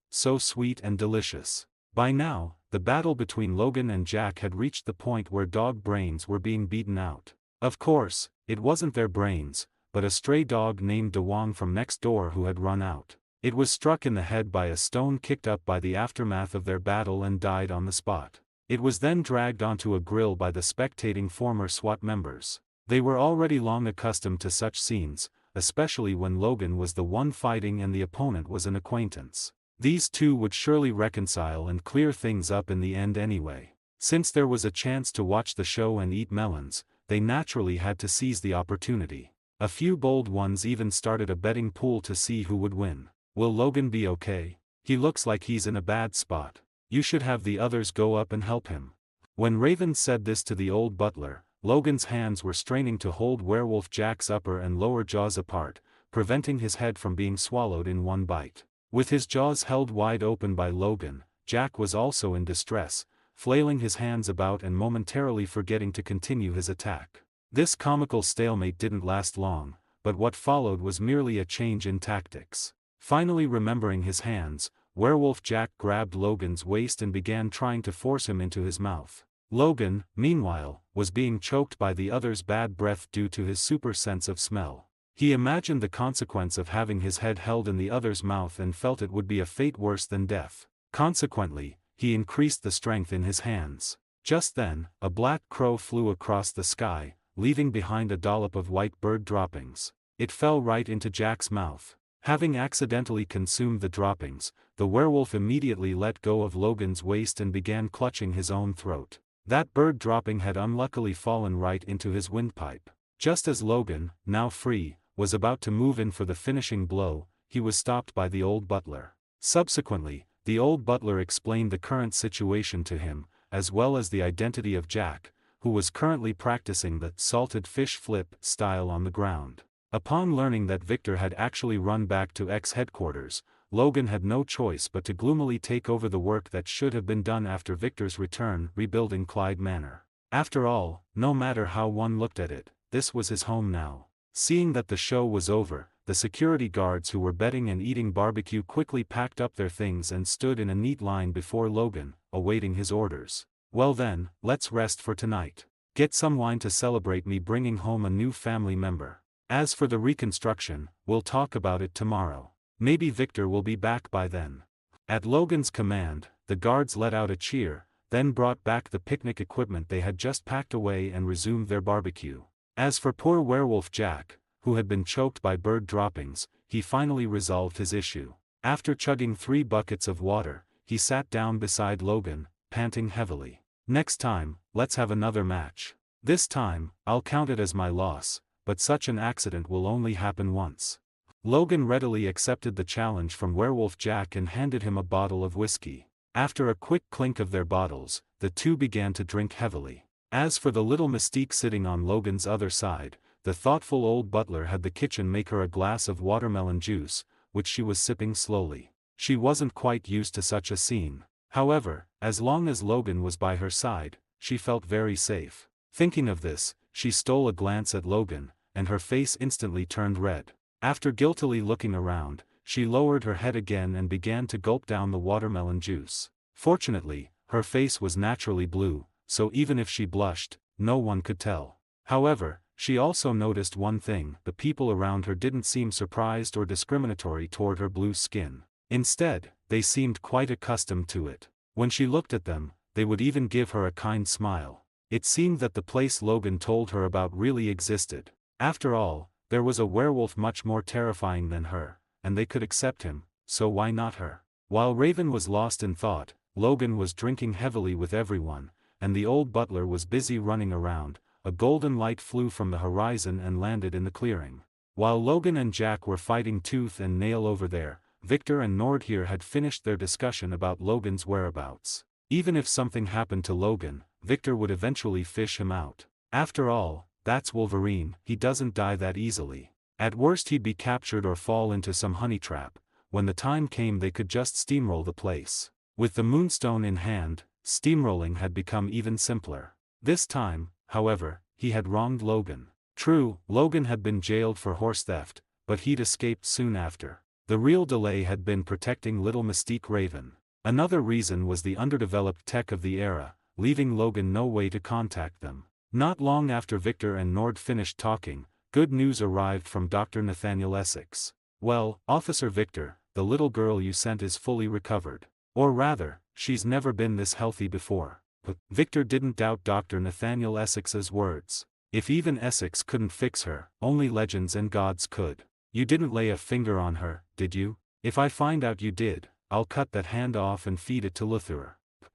So sweet and delicious. By now, the battle between Logan and Jack had reached the point where dog brains were being beaten out. Of course, it wasn't their brains, but a stray dog named DeWong from next door who had run out. It was struck in the head by a stone kicked up by the aftermath of their battle and died on the spot. It was then dragged onto a grill by the spectating former SWAT members. They were already long accustomed to such scenes, especially when Logan was the one fighting and the opponent was an acquaintance. These two would surely reconcile and clear things up in the end anyway. Since there was a chance to watch the show and eat melons, they naturally had to seize the opportunity. A few bold ones even started a betting pool to see who would win. "Will Logan be okay? He looks like he's in a bad spot. You should have the others go up and help him." When Raven said this to the old butler, Logan's hands were straining to hold werewolf Jack's upper and lower jaws apart, preventing his head from being swallowed in one bite. With his jaws held wide open by Logan, Jack was also in distress, flailing his hands about and momentarily forgetting to continue his attack. This comical stalemate didn't last long, but what followed was merely a change in tactics. Finally remembering his hands, werewolf Jack grabbed Logan's waist and began trying to force him into his mouth. Logan, meanwhile, was being choked by the other's bad breath due to his super sense of smell. He imagined the consequence of having his head held in the other's mouth and felt it would be a fate worse than death. Consequently, he increased the strength in his hands. Just then, a black crow flew across the sky, leaving behind a dollop of white bird droppings. It fell right into Jack's mouth. Having accidentally consumed the droppings, the werewolf immediately let go of Logan's waist and began clutching his own throat. That bird dropping had unluckily fallen right into his windpipe. Just as Logan, now free, was about to move in for the finishing blow, he was stopped by the old butler. Subsequently, the old butler explained the current situation to him, as well as the identity of Jack, who was currently practicing the salted fish flip style on the ground. Upon learning that Victor had actually run back to X headquarters, Logan had no choice but to gloomily take over the work that should have been done after Victor's return, rebuilding Clyde Manor. After all, no matter how one looked at it, this was his home now. Seeing that the show was over, the security guards who were betting and eating barbecue quickly packed up their things and stood in a neat line before Logan, awaiting his orders. Well then, let's rest for tonight. Get some wine to celebrate me bringing home a new family member. As for the reconstruction, we'll talk about it tomorrow. Maybe Victor will be back by then. At Logan's command, the guards let out a cheer, then brought back the picnic equipment they had just packed away and resumed their barbecue. As for poor werewolf Jack, who had been choked by bird droppings, he finally resolved his issue. After chugging 3 buckets of water, he sat down beside Logan, panting heavily. Next time, let's have another match. This time, I'll count it as my loss, but such an accident will only happen once. Logan readily accepted the challenge from Werewolf Jack and handed him a bottle of whiskey. After a quick clink of their bottles, the two began to drink heavily. As for the little mystique sitting on Logan's other side, the thoughtful old butler had the kitchen make her a glass of watermelon juice, which she was sipping slowly. She wasn't quite used to such a scene. However, as long as Logan was by her side, she felt very safe. Thinking of this, she stole a glance at Logan, and her face instantly turned red. After guiltily looking around, she lowered her head again and began to gulp down the watermelon juice. Fortunately, her face was naturally blue, so even if she blushed, no one could tell. However, she also noticed one thing: the people around her didn't seem surprised or discriminatory toward her blue skin. Instead, they seemed quite accustomed to it. When she looked at them, they would even give her a kind smile. It seemed that the place Logan told her about really existed. After all, there was a werewolf much more terrifying than her, and they could accept him, so why not her? While Raven was lost in thought, Logan was drinking heavily with everyone, and the old butler was busy running around. A golden light flew from the horizon and landed in the clearing. While Logan and Jack were fighting tooth and nail over there, Victor and Nordhere had finished their discussion about Logan's whereabouts. Even if something happened to Logan, Victor would eventually fish him out. After all, that's Wolverine, he doesn't die that easily. At worst he'd be captured or fall into some honey trap. When the time came they could just steamroll the place. With the moonstone in hand, steamrolling had become even simpler. This time, however, he had wronged Logan. True, Logan had been jailed for horse theft, but he'd escaped soon after. The real delay had been protecting little Mystique Raven. Another reason was the underdeveloped tech of the era, leaving Logan no way to contact them. Not long after Victor and Nord finished talking, good news arrived from Dr. Nathaniel Essex. Well, Officer Victor, the little girl you sent is fully recovered. Or rather, she's never been this healthy before. But Victor didn't doubt Dr. Nathaniel Essex's words. If even Essex couldn't fix her, only legends and gods could. You didn't lay a finger on her, did you? If I find out you did, I'll cut that hand off and feed it to Luthor.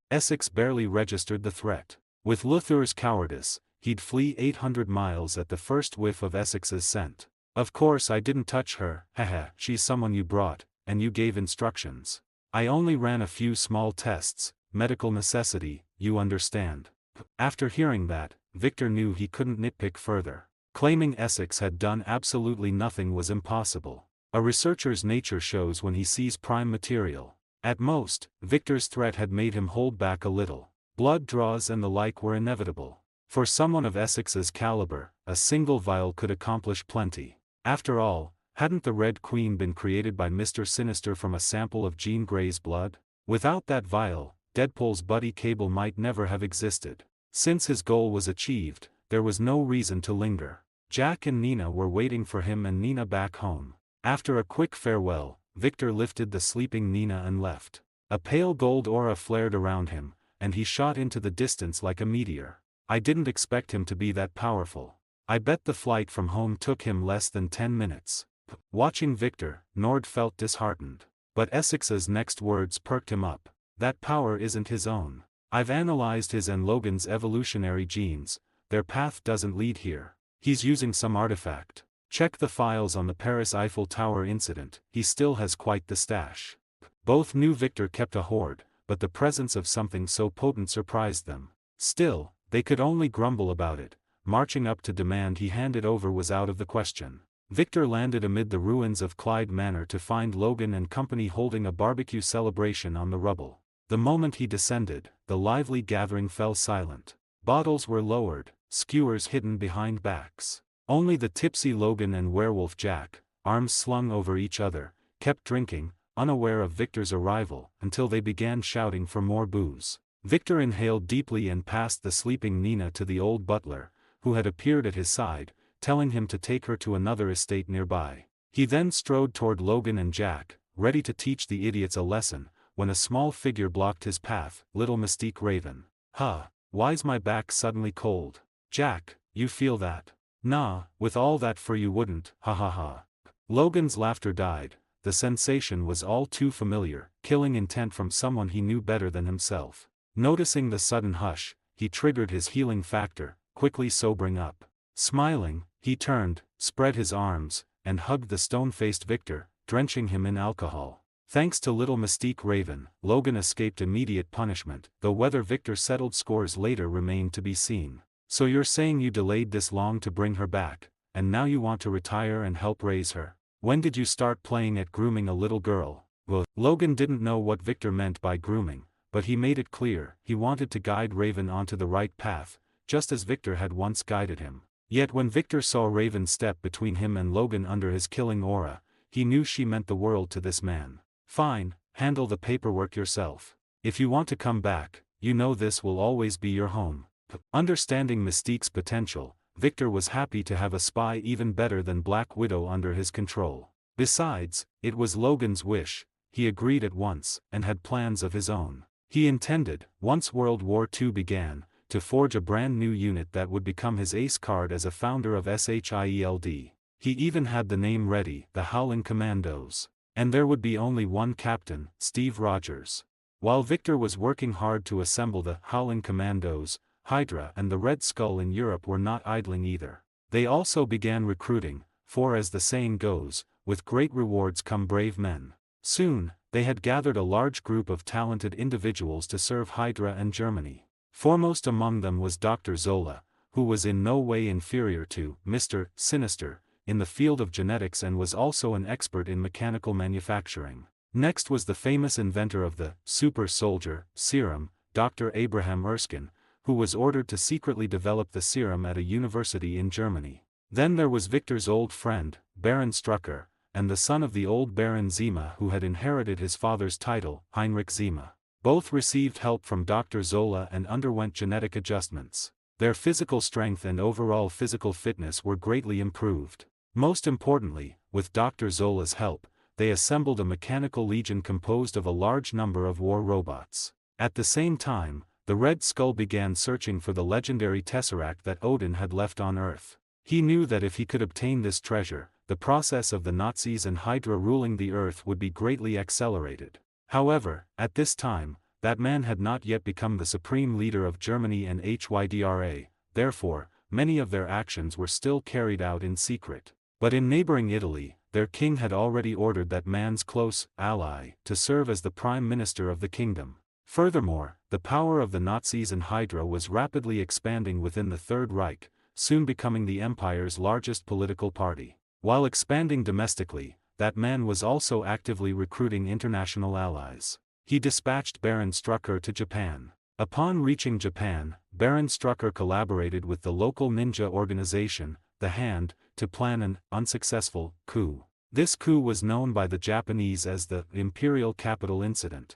Essex barely registered the threat. With Luthor's cowardice, he'd flee 800 miles at the first whiff of Essex's scent. Of course I didn't touch her, haha, she's someone you brought, and you gave instructions. I only ran a few small tests, medical necessity, you understand. After hearing that, Victor knew he couldn't nitpick further. Claiming Essex had done absolutely nothing was impossible. A researcher's nature shows when he sees prime material. At most, Victor's threat had made him hold back a little. Blood draws and the like were inevitable. For someone of Essex's caliber, a single vial could accomplish plenty. After all, hadn't the Red Queen been created by Mr. Sinister from a sample of Jean Grey's blood? Without that vial, Deadpool's buddy Cable might never have existed. Since his goal was achieved, there was no reason to linger. Jack and Nina were waiting for him and Nina back home. After a quick farewell, Victor lifted the sleeping Nina and left. A pale gold aura flared around him, and he shot into the distance like a meteor. I didn't expect him to be that powerful. I bet the flight from home took him less than 10 minutes. Watching Victor, Nord felt disheartened. But Essex's next words perked him up. That power isn't his own. I've analyzed his and Logan's evolutionary genes. Their path doesn't lead here. He's using some artifact. Check the files on the Paris Eiffel Tower incident, he still has quite the stash. Both knew Victor kept a hoard, but the presence of something so potent surprised them. Still, they could only grumble about it. Marching up to demand he hand it over was out of the question. Victor landed amid the ruins of Clyde Manor to find Logan and company holding a barbecue celebration on the rubble. The moment he descended, the lively gathering fell silent. Bottles were lowered, skewers hidden behind backs. Only the tipsy Logan and Werewolf Jack, arms slung over each other, kept drinking, unaware of Victor's arrival, until they began shouting for more booze. Victor inhaled deeply and passed the sleeping Nina to the old butler, who had appeared at his side, telling him to take her to another estate nearby. He then strode toward Logan and Jack, ready to teach the idiots a lesson, when a small figure blocked his path, little Mystique Raven. Huh, why's my back suddenly cold? Jack, you feel that? Nah, with all that fur you wouldn't, ha ha ha. Logan's laughter died. The sensation was all too familiar, killing intent from someone he knew better than himself. Noticing the sudden hush, he triggered his healing factor, quickly sobering up. Smiling, he turned, spread his arms, and hugged the stone-faced Victor, drenching him in alcohol. Thanks to little Mystique Raven, Logan escaped immediate punishment, though whether Victor settled scores later remained to be seen. So you're saying you delayed this long to bring her back, and now you want to retire and help raise her? When did you start playing at grooming a little girl? Well, Logan didn't know what Victor meant by grooming, but he made it clear he wanted to guide Raven onto the right path, just as Victor had once guided him. Yet when Victor saw Raven step between him and Logan under his killing aura, he knew she meant the world to this man. Fine, handle the paperwork yourself. If you want to come back, you know this will always be your home. Understanding Mystique's potential, Victor was happy to have a spy even better than Black Widow under his control. Besides, it was Logan's wish, he agreed at once, and had plans of his own. He intended, once World War II began, to forge a brand new unit that would become his ace card as a founder of SHIELD. He even had the name ready, the Howling Commandos. And there would be only one captain, Steve Rogers. While Victor was working hard to assemble the Howling Commandos, Hydra and the Red Skull in Europe were not idling either. They also began recruiting, for as the saying goes, with great rewards come brave men. Soon, they had gathered a large group of talented individuals to serve Hydra and Germany. Foremost among them was Dr. Zola, who was in no way inferior to Mr. Sinister in the field of genetics and was also an expert in mechanical manufacturing. Next was the famous inventor of the super soldier serum, Dr. Abraham Erskine, who was ordered to secretly develop the serum at a university in Germany. Then there was Victor's old friend, Baron Strucker, and the son of the old Baron Zima who had inherited his father's title, Heinrich Zima. Both received help from Dr. Zola and underwent genetic adjustments. Their physical strength and overall physical fitness were greatly improved. Most importantly, with Dr. Zola's help, they assembled a mechanical legion composed of a large number of war robots. At the same time, the Red Skull began searching for the legendary tesseract that Odin had left on Earth. He knew that if he could obtain this treasure, the process of the Nazis and Hydra ruling the Earth would be greatly accelerated. However, at this time, that man had not yet become the supreme leader of Germany and HYDRA, therefore, many of their actions were still carried out in secret. But in neighboring Italy, their king had already ordered that man's close ally to serve as the prime minister of the kingdom. Furthermore, the power of the Nazis and Hydra was rapidly expanding within the Third Reich, soon becoming the empire's largest political party. While expanding domestically, that man was also actively recruiting international allies. He dispatched Baron Strucker to Japan. Upon reaching Japan, Baron Strucker collaborated with the local ninja organization, the Hand, to plan an unsuccessful coup. This coup was known by the Japanese as the Imperial Capital Incident.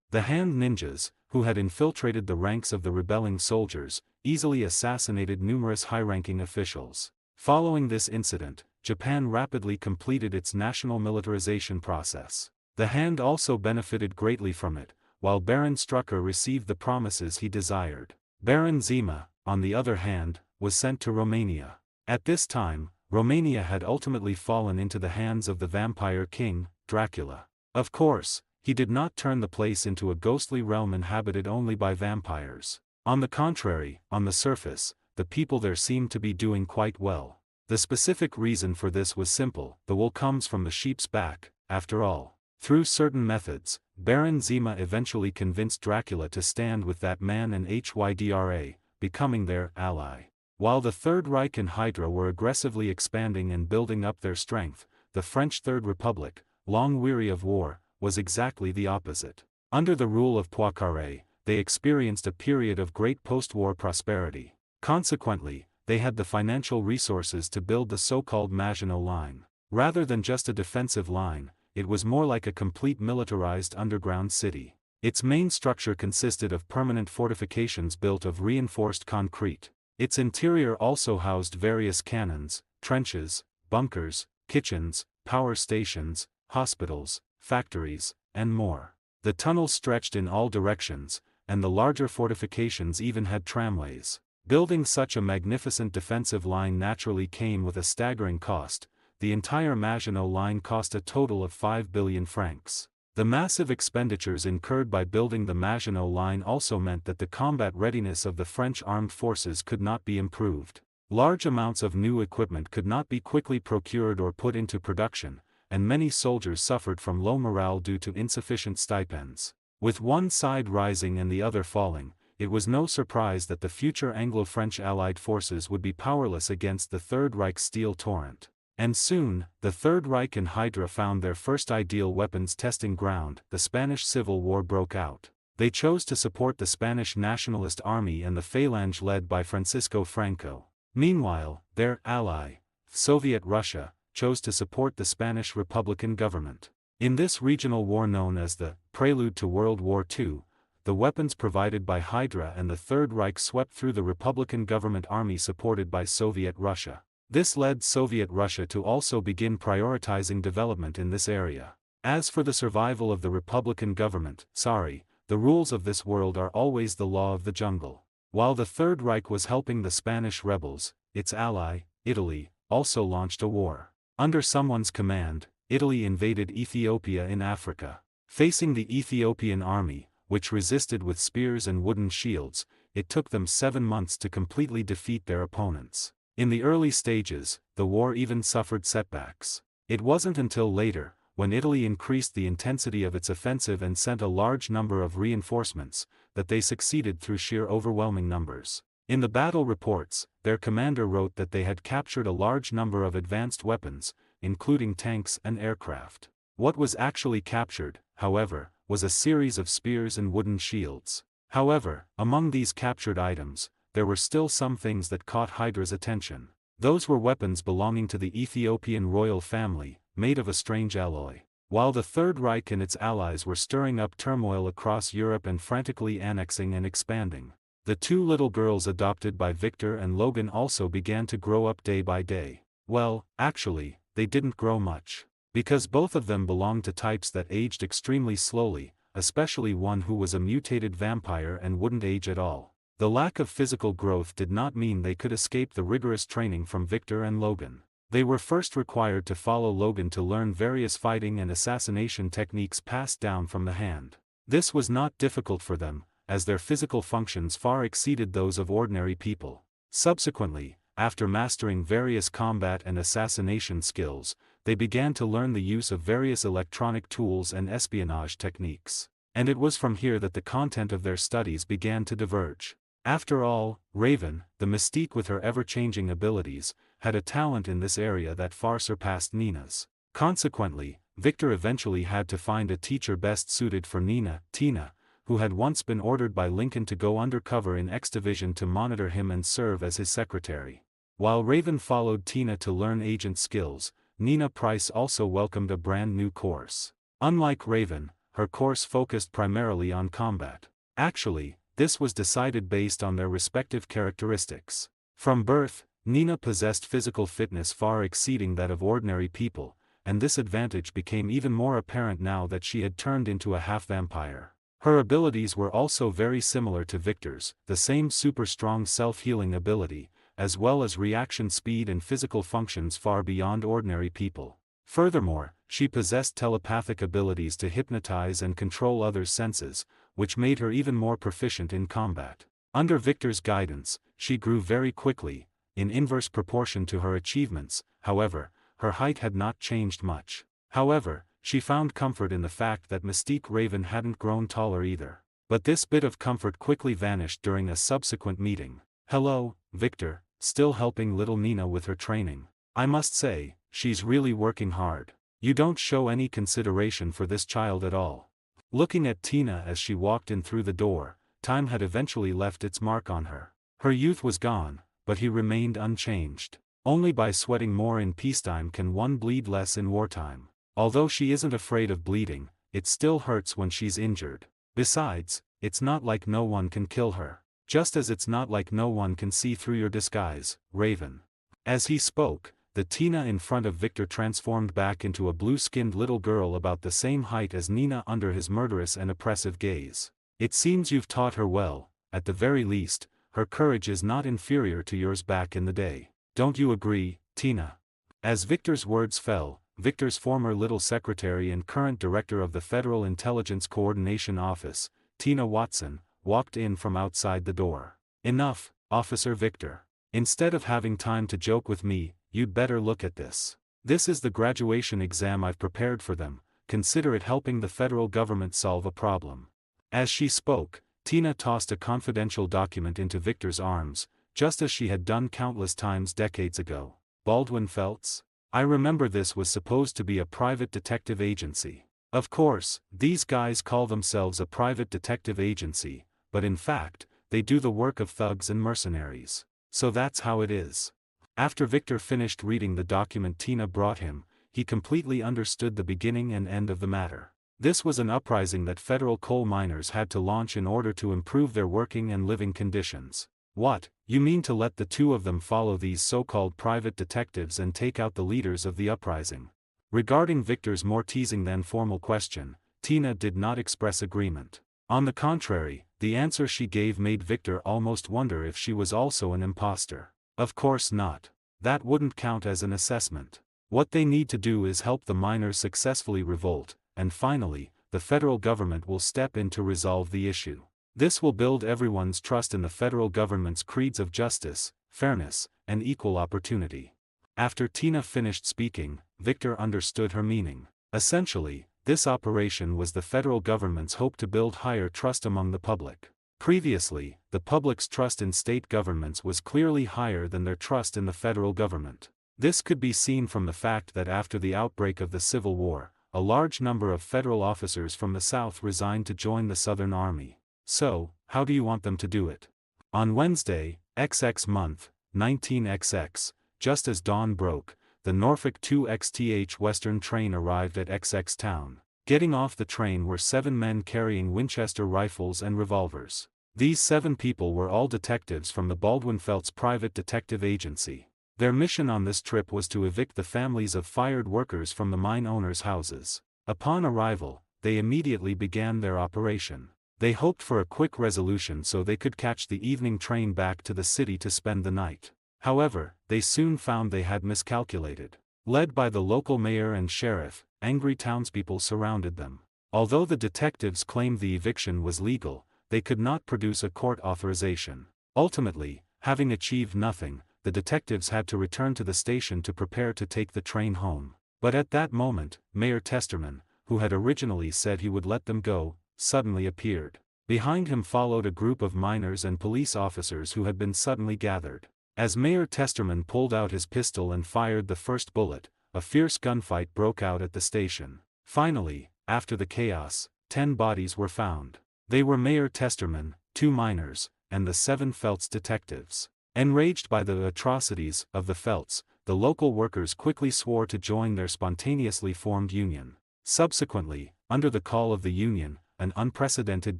The Hand ninjas, who had infiltrated the ranks of the rebelling soldiers, easily assassinated numerous high-ranking officials. Following this incident, Japan rapidly completed its national militarization process. The Hand also benefited greatly from it, while Baron Strucker received the promises he desired. Baron Zima, on the other hand, was sent to Romania. At this time, Romania had ultimately fallen into the hands of the vampire king, Dracula. Of course, he did not turn the place into a ghostly realm inhabited only by vampires. On the contrary, on the surface, the people there seemed to be doing quite well. The specific reason for this was simple: the wool comes from the sheep's back, after all. Through certain methods, Baron Zima eventually convinced Dracula to stand with that man and Hydra, becoming their ally. While the Third Reich and Hydra were aggressively expanding and building up their strength, the French Third Republic, long weary of war, was exactly the opposite. Under the rule of Poincaré, they experienced a period of great post-war prosperity. Consequently, they had the financial resources to build the so-called Maginot Line. Rather than just a defensive line, it was more like a complete militarized underground city. Its main structure consisted of permanent fortifications built of reinforced concrete. Its interior also housed various cannons, trenches, bunkers, kitchens, power stations, hospitals, factories, and more. The tunnels stretched in all directions, and the larger fortifications even had tramways. Building such a magnificent defensive line naturally came with a staggering cost. The entire Maginot Line cost a total of 5 billion francs. The massive expenditures incurred by building the Maginot Line also meant that the combat readiness of the French armed forces could not be improved. Large amounts of new equipment could not be quickly procured or put into production, and many soldiers suffered from low morale due to insufficient stipends. With one side rising and the other falling, it was no surprise that the future Anglo-French Allied forces would be powerless against the Third Reich's steel torrent. And soon, the Third Reich and Hydra found their first ideal weapons testing ground. The Spanish Civil War broke out. They chose to support the Spanish Nationalist Army and the Phalange led by Francisco Franco. Meanwhile, their ally, Soviet Russia, chose to support the Spanish Republican government. In this regional war known as the prelude to World War II, the weapons provided by Hydra and the Third Reich swept through the Republican government army supported by Soviet Russia. This led Soviet Russia to also begin prioritizing development in this area. As for the survival of the Republican government, the rules of this world are always the law of the jungle. While the Third Reich was helping the Spanish rebels, its ally, Italy, also launched a war. Under someone's command, Italy invaded Ethiopia in Africa. Facing the Ethiopian army, which resisted with spears and wooden shields, it took them 7 months to completely defeat their opponents. In the early stages, the war even suffered setbacks. It wasn't until later, when Italy increased the intensity of its offensive and sent a large number of reinforcements, that they succeeded through sheer overwhelming numbers. In the battle reports, their commander wrote that they had captured a large number of advanced weapons, including tanks and aircraft. What was actually captured, however, was a series of spears and wooden shields. However, among these captured items, there were still some things that caught Hydra's attention. Those were weapons belonging to the Ethiopian royal family, made of a strange alloy. While the Third Reich and its allies were stirring up turmoil across Europe and frantically annexing and expanding, the two little girls adopted by Victor and Logan also began to grow up day by day. Well, actually, they didn't grow much. Because both of them belonged to types that aged extremely slowly, especially one who was a mutated vampire and wouldn't age at all. The lack of physical growth did not mean they could escape the rigorous training from Victor and Logan. They were first required to follow Logan to learn various fighting and assassination techniques passed down from the hand. This was not difficult for them, as their physical functions far exceeded those of ordinary people. Subsequently, after mastering various combat and assassination skills, they began to learn the use of various electronic tools and espionage techniques. And it was from here that the content of their studies began to diverge. After all, Raven, the mystique with her ever-changing abilities, had a talent in this area that far surpassed Nina's. Consequently, Victor eventually had to find a teacher best suited for Nina, Tina, who had once been ordered by Lincoln to go undercover in X Division to monitor him and serve as his secretary. While Raven followed Tina to learn agent skills, Nina Price also welcomed a brand new course. Unlike Raven, her course focused primarily on combat. Actually, this was decided based on their respective characteristics. From birth, Nina possessed physical fitness far exceeding that of ordinary people, and this advantage became even more apparent now that she had turned into a half-vampire. Her abilities were also very similar to Victor's, the same super strong self-healing ability, as well as reaction speed and physical functions far beyond ordinary people. Furthermore, she possessed telepathic abilities to hypnotize and control others' senses, which made her even more proficient in combat. Under Victor's guidance, she grew very quickly, in inverse proportion to her achievements. However, her height had not changed much. However, she found comfort in the fact that Mystique Raven hadn't grown taller either. But this bit of comfort quickly vanished during a subsequent meeting. "Hello, Victor, still helping little Nina with her training. I must say, she's really working hard. You don't show any consideration for this child at all." Looking at Tina as she walked in through the door, time had eventually left its mark on her. Her youth was gone, but he remained unchanged. Only by sweating more in peacetime can one bleed less in wartime. Although she isn't afraid of bleeding, it still hurts when she's injured. Besides, it's not like no one can kill her. Just as it's not like no one can see through your disguise, Raven. As he spoke, the Tina in front of Victor transformed back into a blue-skinned little girl about the same height as Nina under his murderous and oppressive gaze. "It seems you've taught her well. At the very least, her courage is not inferior to yours back in the day. Don't you agree, Tina?" As Victor's words fell, Victor's former little secretary and current director of the Federal Intelligence Coordination Office, Tina Watson, walked in from outside the door. "Enough, Officer Victor. Instead of having time to joke with me, you'd better look at this. This is the graduation exam I've prepared for them. Consider it helping the federal government solve a problem." As she spoke, Tina tossed a confidential document into Victor's arms, just as she had done countless times decades ago. "Baldwin Felts? I remember this was supposed to be a private detective agency. Of course, these guys call themselves a private detective agency, but in fact, they do the work of thugs and mercenaries. So that's how it is." After Victor finished reading the document Tina brought him, he completely understood the beginning and end of the matter. This was an uprising that federal coal miners had to launch in order to improve their working and living conditions. "What, you mean to let the two of them follow these so-called private detectives and take out the leaders of the uprising?" Regarding Victor's more teasing than formal question, Tina did not express agreement. On the contrary, the answer she gave made Victor almost wonder if she was also an imposter. Of course not. That wouldn't count as an assessment. What they need to do is help the miners successfully revolt, and finally, the federal government will step in to resolve the issue. This will build everyone's trust in the federal government's creeds of justice, fairness, and equal opportunity. After Tina finished speaking, Victor understood her meaning. Essentially, this operation was the federal government's hope to build higher trust among the public. Previously, the public's trust in state governments was clearly higher than their trust in the federal government. This could be seen from the fact that after the outbreak of the Civil War, a large number of federal officers from the South resigned to join the Southern Army. So, how do you want them to do it? On Wednesday, XX month, 19XX, just as dawn broke, the Norfolk 2XTH Western train arrived at XX town. Getting off the train were 7 men carrying Winchester rifles and revolvers. These 7 people were all detectives from the Baldwin Felts Private Detective Agency. Their mission on this trip was to evict the families of fired workers from the mine owners' houses. Upon arrival, they immediately began their operation. They hoped for a quick resolution so they could catch the evening train back to the city to spend the night. However, they soon found they had miscalculated. Led by the local mayor and sheriff, angry townspeople surrounded them. Although the detectives claimed the eviction was legal, they could not produce a court authorization. Ultimately, having achieved nothing, the detectives had to return to the station to prepare to take the train home. But at that moment, Mayor Testerman, who had originally said he would let them go, suddenly appeared. Behind him followed a group of miners and police officers who had been suddenly gathered. As Mayor Testerman pulled out his pistol and fired the first bullet, a fierce gunfight broke out at the station. Finally, after the chaos, 10 bodies were found. They were Mayor Testerman, 2 miners, and the 7 Felts detectives. Enraged by the atrocities of the Felts, the local workers quickly swore to join their spontaneously formed union. Subsequently, under the call of the union, an unprecedented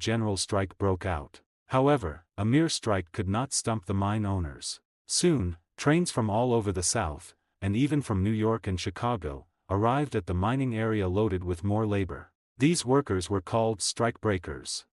general strike broke out. However, a mere strike could not stump the mine owners. Soon, trains from all over the South, and even from New York and Chicago, arrived at the mining area loaded with more labor. These workers were called strike breakers.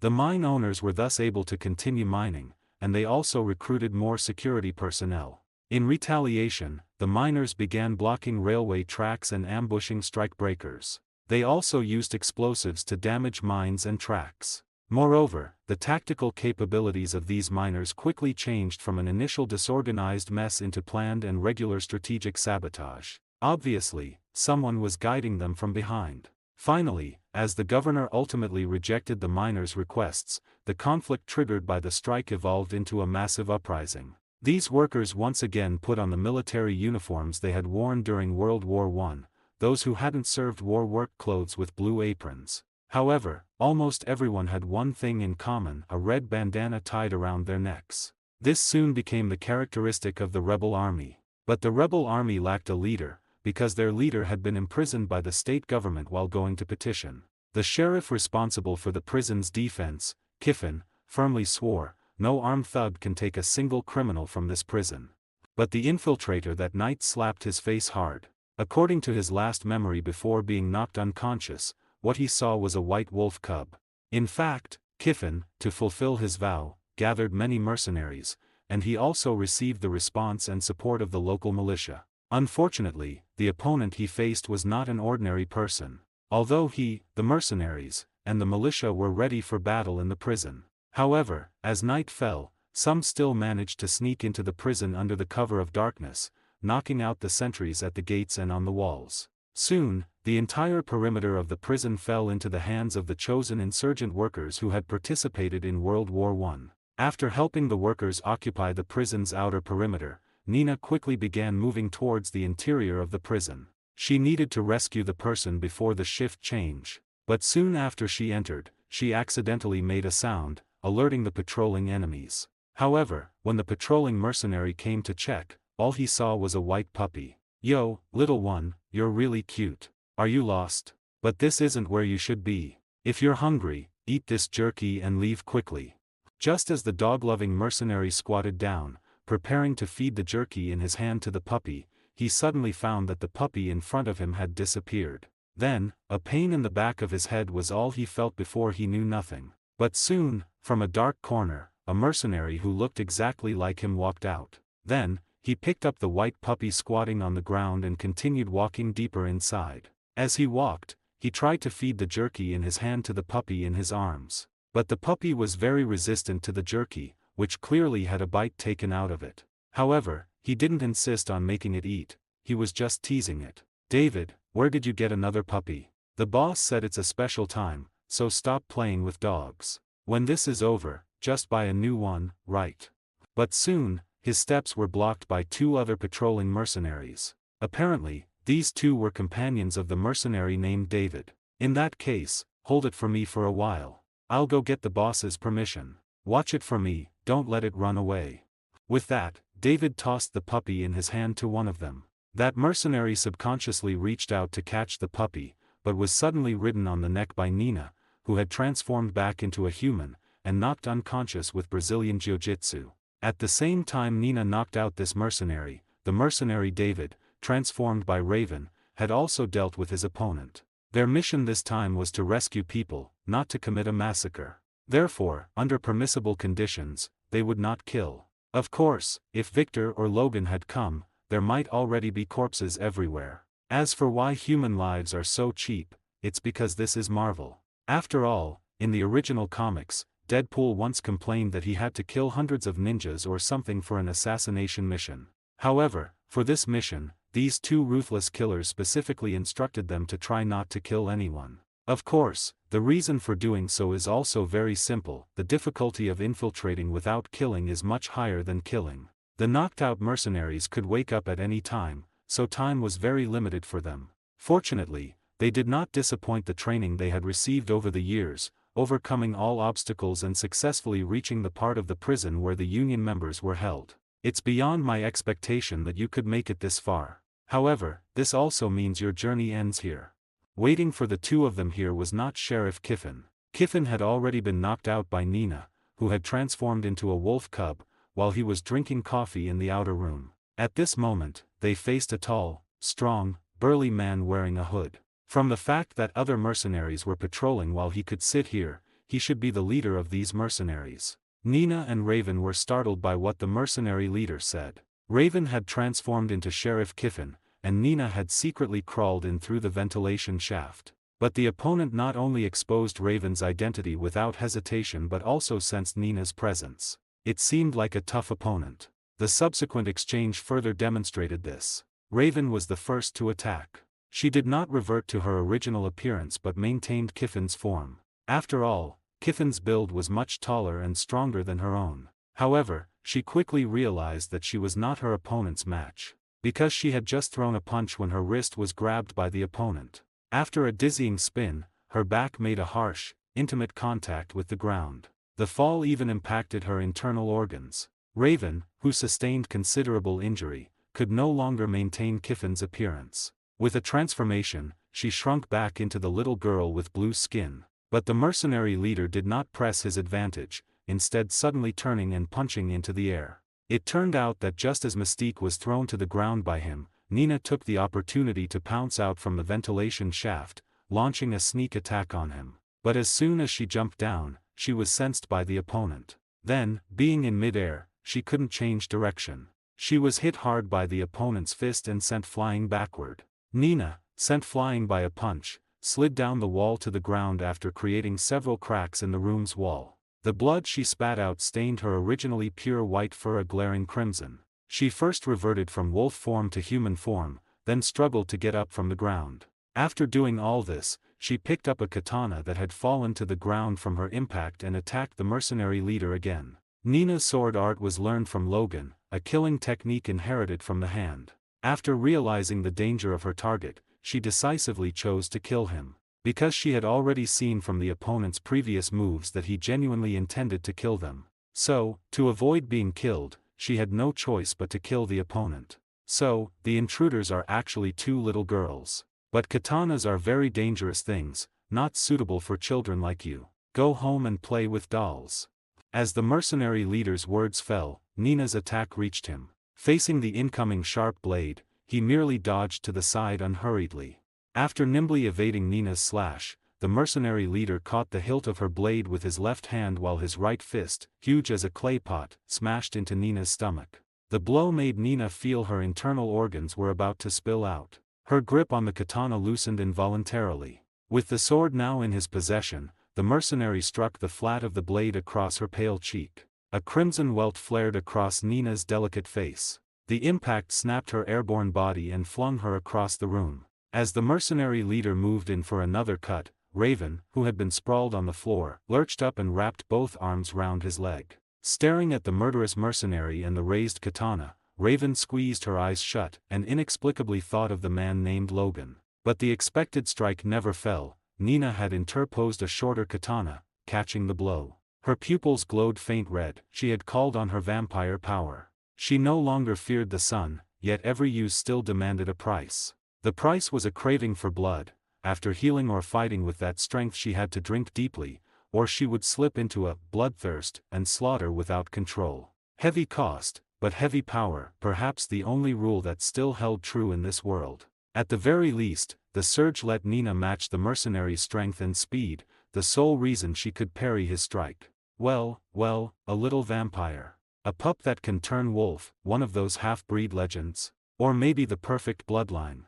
The mine owners were thus able to continue mining, and they also recruited more security personnel. In retaliation, the miners began blocking railway tracks and ambushing strikebreakers. They also used explosives to damage mines and tracks. Moreover, the tactical capabilities of these miners quickly changed from an initial disorganized mess into planned and regular strategic sabotage. Obviously, someone was guiding them from behind. Finally, as the governor ultimately rejected the miners' requests, the conflict triggered by the strike evolved into a massive uprising. These workers once again put on the military uniforms they had worn during World War I, those who hadn't served wore work clothes with blue aprons. However, almost everyone had one thing in common: a red bandana tied around their necks. This soon became the characteristic of the rebel army. But the rebel army lacked a leader, because their leader had been imprisoned by the state government while going to petition. The sheriff responsible for the prison's defense, Kiffin, firmly swore, "No armed thug can take a single criminal from this prison." But the infiltrator that night slapped his face hard. According to his last memory before being knocked unconscious, what he saw was a white wolf cub. In fact, Kiffin, to fulfill his vow, gathered many mercenaries, and he also received the response and support of the local militia. Unfortunately, the opponent he faced was not an ordinary person. Although he, the mercenaries, and the militia were ready for battle in the prison. However, as night fell, some still managed to sneak into the prison under the cover of darkness, knocking out the sentries at the gates and on the walls. Soon, the entire perimeter of the prison fell into the hands of the chosen insurgent workers who had participated in World War I. After helping the workers occupy the prison's outer perimeter, Nina quickly began moving towards the interior of the prison. She needed to rescue the person before the shift change. But soon after she entered, she accidentally made a sound, alerting the patrolling enemies. However, when the patrolling mercenary came to check, all he saw was a white puppy. "Yo, little one, you're really cute. Are you lost? But this isn't where you should be. If you're hungry, eat this jerky and leave quickly." Just as the dog-loving mercenary squatted down, preparing to feed the jerky in his hand to the puppy, he suddenly found that the puppy in front of him had disappeared. Then, a pain in the back of his head was all he felt before he knew nothing. But soon, from a dark corner, a mercenary who looked exactly like him walked out. Then, he picked up the white puppy squatting on the ground and continued walking deeper inside. As he walked, he tried to feed the jerky in his hand to the puppy in his arms. But the puppy was very resistant to the jerky, which clearly had a bite taken out of it. However, he didn't insist on making it eat, he was just teasing it. "David, where did you get another puppy? The boss said it's a special time, so stop playing with dogs. When this is over, just buy a new one, right?" But soon, his steps were blocked by two other patrolling mercenaries. Apparently, these two were companions of the mercenary named David. "In that case, hold it for me for a while. I'll go get the boss's permission. Watch it for me, don't let it run away." With that, David tossed the puppy in his hand to one of them. That mercenary subconsciously reached out to catch the puppy, but was suddenly ridden on the neck by Nina, who had transformed back into a human, and knocked unconscious with Brazilian Jiu-Jitsu. At the same time Nina knocked out this mercenary, the mercenary David, transformed by Raven, had also dealt with his opponent. Their mission this time was to rescue people, not to commit a massacre. Therefore, under permissible conditions, they would not kill. Of course, if Victor or Logan had come, there might already be corpses everywhere. As for why human lives are so cheap, it's because this is Marvel. After all, in the original comics, Deadpool once complained that he had to kill hundreds of ninjas or something for an assassination mission. However, for this mission, these two ruthless killers specifically instructed them to try not to kill anyone. Of course, the reason for doing so is also very simple: the difficulty of infiltrating without killing is much higher than killing. The knocked-out mercenaries could wake up at any time, so time was very limited for them. Fortunately, they did not disappoint the training they had received over the years, overcoming all obstacles and successfully reaching the part of the prison where the Union members were held. It's beyond my expectation that you could make it this far. However, this also means your journey ends here. Waiting for the two of them here was not Sheriff Kiffin. Kiffin had already been knocked out by Nina, who had transformed into a wolf cub, while he was drinking coffee in the outer room. At this moment, they faced a tall, strong, burly man wearing a hood. From the fact that other mercenaries were patrolling while he could sit here, he should be the leader of these mercenaries. Nina and Raven were startled by what the mercenary leader said. Raven had transformed into Sheriff Kiffin, and Nina had secretly crawled in through the ventilation shaft. But the opponent not only exposed Raven's identity without hesitation but also sensed Nina's presence. It seemed like a tough opponent. The subsequent exchange further demonstrated this. Raven was the first to attack. She did not revert to her original appearance but maintained Kiffin's form. After all, Kiffin's build was much taller and stronger than her own. However, she quickly realized that she was not her opponent's match, because she had just thrown a punch when her wrist was grabbed by the opponent. After a dizzying spin, her back made a harsh, intimate contact with the ground. The fall even impacted her internal organs. Raven, who sustained considerable injury, could no longer maintain Kiffin's appearance. With a transformation, she shrunk back into the little girl with blue skin. But the mercenary leader did not press his advantage, instead suddenly turning and punching into the air. It turned out that just as Mystique was thrown to the ground by him, Nina took the opportunity to pounce out from the ventilation shaft, launching a sneak attack on him. But as soon as she jumped down, she was sensed by the opponent. Then, being in mid-air, she couldn't change direction. She was hit hard by the opponent's fist and sent flying backward. Nina, sent flying by a punch, slid down the wall to the ground after creating several cracks in the room's wall. The blood she spat out stained her originally pure white fur a glaring crimson. She first reverted from wolf form to human form, then struggled to get up from the ground. After doing all this, she picked up a katana that had fallen to the ground from her impact and attacked the mercenary leader again. Nina's sword art was learned from Logan, a killing technique inherited from the hand. After realizing the danger of her target, she decisively chose to kill him. Because she had already seen from the opponent's previous moves that he genuinely intended to kill them. So, to avoid being killed, she had no choice but to kill the opponent. So, the intruders are actually two little girls. But katanas are very dangerous things, not suitable for children like you. Go home and play with dolls. As the mercenary leader's words fell, Nina's attack reached him. Facing the incoming sharp blade, he merely dodged to the side unhurriedly. After nimbly evading Nina's slash, the mercenary leader caught the hilt of her blade with his left hand while his right fist, huge as a clay pot, smashed into Nina's stomach. The blow made Nina feel her internal organs were about to spill out. Her grip on the katana loosened involuntarily. With the sword now in his possession, the mercenary struck the flat of the blade across her pale cheek. A crimson welt flared across Nina's delicate face. The impact snapped her airborne body and flung her across the room. As the mercenary leader moved in for another cut, Raven, who had been sprawled on the floor, lurched up and wrapped both arms round his leg. Staring at the murderous mercenary and the raised katana, Raven squeezed her eyes shut and inexplicably thought of the man named Logan. But the expected strike never fell. Nina had interposed a shorter katana, catching the blow. Her pupils glowed faint red. She had called on her vampire power. She no longer feared the sun, yet every use still demanded a price. The price was a craving for blood. After healing or fighting with that strength she had to drink deeply, or she would slip into a bloodthirst and slaughter without control. Heavy cost, but heavy power, perhaps the only rule that still held true in this world. At the very least, the surge let Nina match the mercenary's strength and speed, the sole reason she could parry his strike. Well, a little vampire. A pup that can turn wolf, one of those half-breed legends. Or maybe the perfect bloodline.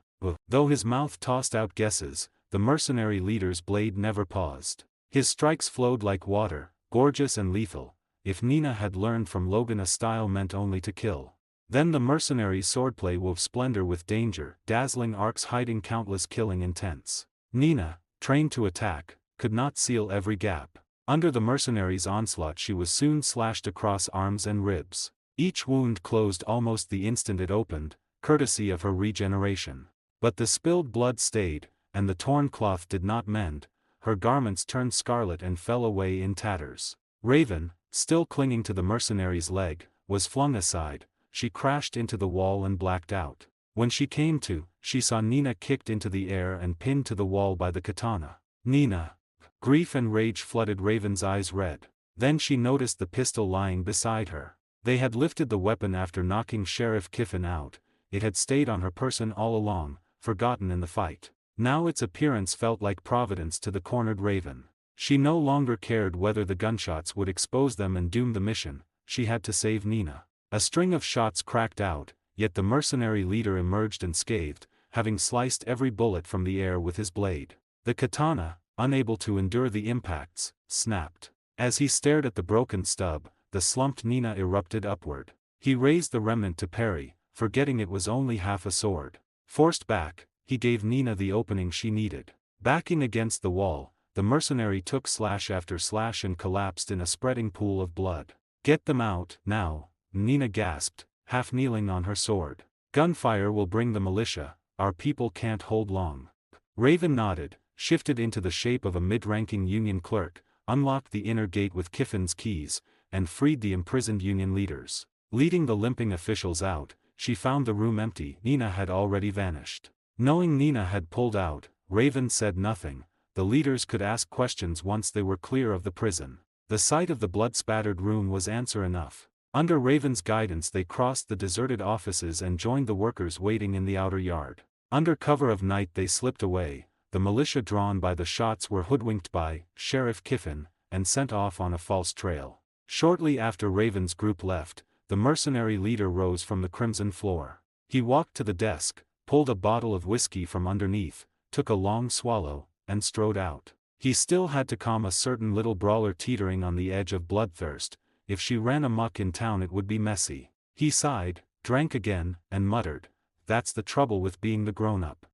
Though his mouth tossed out guesses, the mercenary leader's blade never paused. His strikes flowed like water, gorgeous and lethal. If Nina had learned from Logan a style meant only to kill. Then the mercenary's swordplay wove splendor with danger, dazzling arcs hiding countless killing intents. Nina, trained to attack, could not seal every gap. Under the mercenary's onslaught she was soon slashed across arms and ribs. Each wound closed almost the instant it opened, courtesy of her regeneration. But the spilled blood stayed, and the torn cloth did not mend. Her garments turned scarlet and fell away in tatters. Raven, still clinging to the mercenary's leg, was flung aside. She crashed into the wall and blacked out. When she came to, she saw Nina kicked into the air and pinned to the wall by the katana. Nina. Grief and rage flooded Raven's eyes red. Then she noticed the pistol lying beside her. They had lifted the weapon after knocking Sheriff Kiffin out. It had stayed on her person all along, forgotten in the fight. Now its appearance felt like providence to the cornered Raven. She no longer cared whether the gunshots would expose them and doom the mission, she had to save Nina. A string of shots cracked out, yet the mercenary leader emerged unscathed, having sliced every bullet from the air with his blade. The katana, unable to endure the impacts, snapped. As he stared at the broken stub, the slumped Nina erupted upward. He raised the remnant to parry, forgetting it was only half a sword. Forced back, he gave Nina the opening she needed. Backing against the wall, the mercenary took slash after slash and collapsed in a spreading pool of blood. "Get them out, now," Nina gasped, half kneeling on her sword. "Gunfire will bring the militia, our people can't hold long." Raven nodded, shifted into the shape of a mid-ranking Union clerk, unlocked the inner gate with Kiffin's keys, and freed the imprisoned Union leaders. Leading the limping officials out, she found the room empty. Nina had already vanished. Knowing Nina had pulled out, Raven said nothing. The leaders could ask questions once they were clear of the prison. The sight of the blood-spattered room was answer enough. Under Raven's guidance they crossed the deserted offices and joined the workers waiting in the outer yard. Under cover of night they slipped away. The militia drawn by the shots were hoodwinked by Sheriff Kiffin, and sent off on a false trail. Shortly after Raven's group left, the mercenary leader rose from the crimson floor. He walked to the desk, pulled a bottle of whiskey from underneath, took a long swallow, and strode out. He still had to calm a certain little brawler teetering on the edge of bloodthirst. If she ran amok in town it would be messy. He sighed, drank again, and muttered, "That's the trouble with being the grown-up."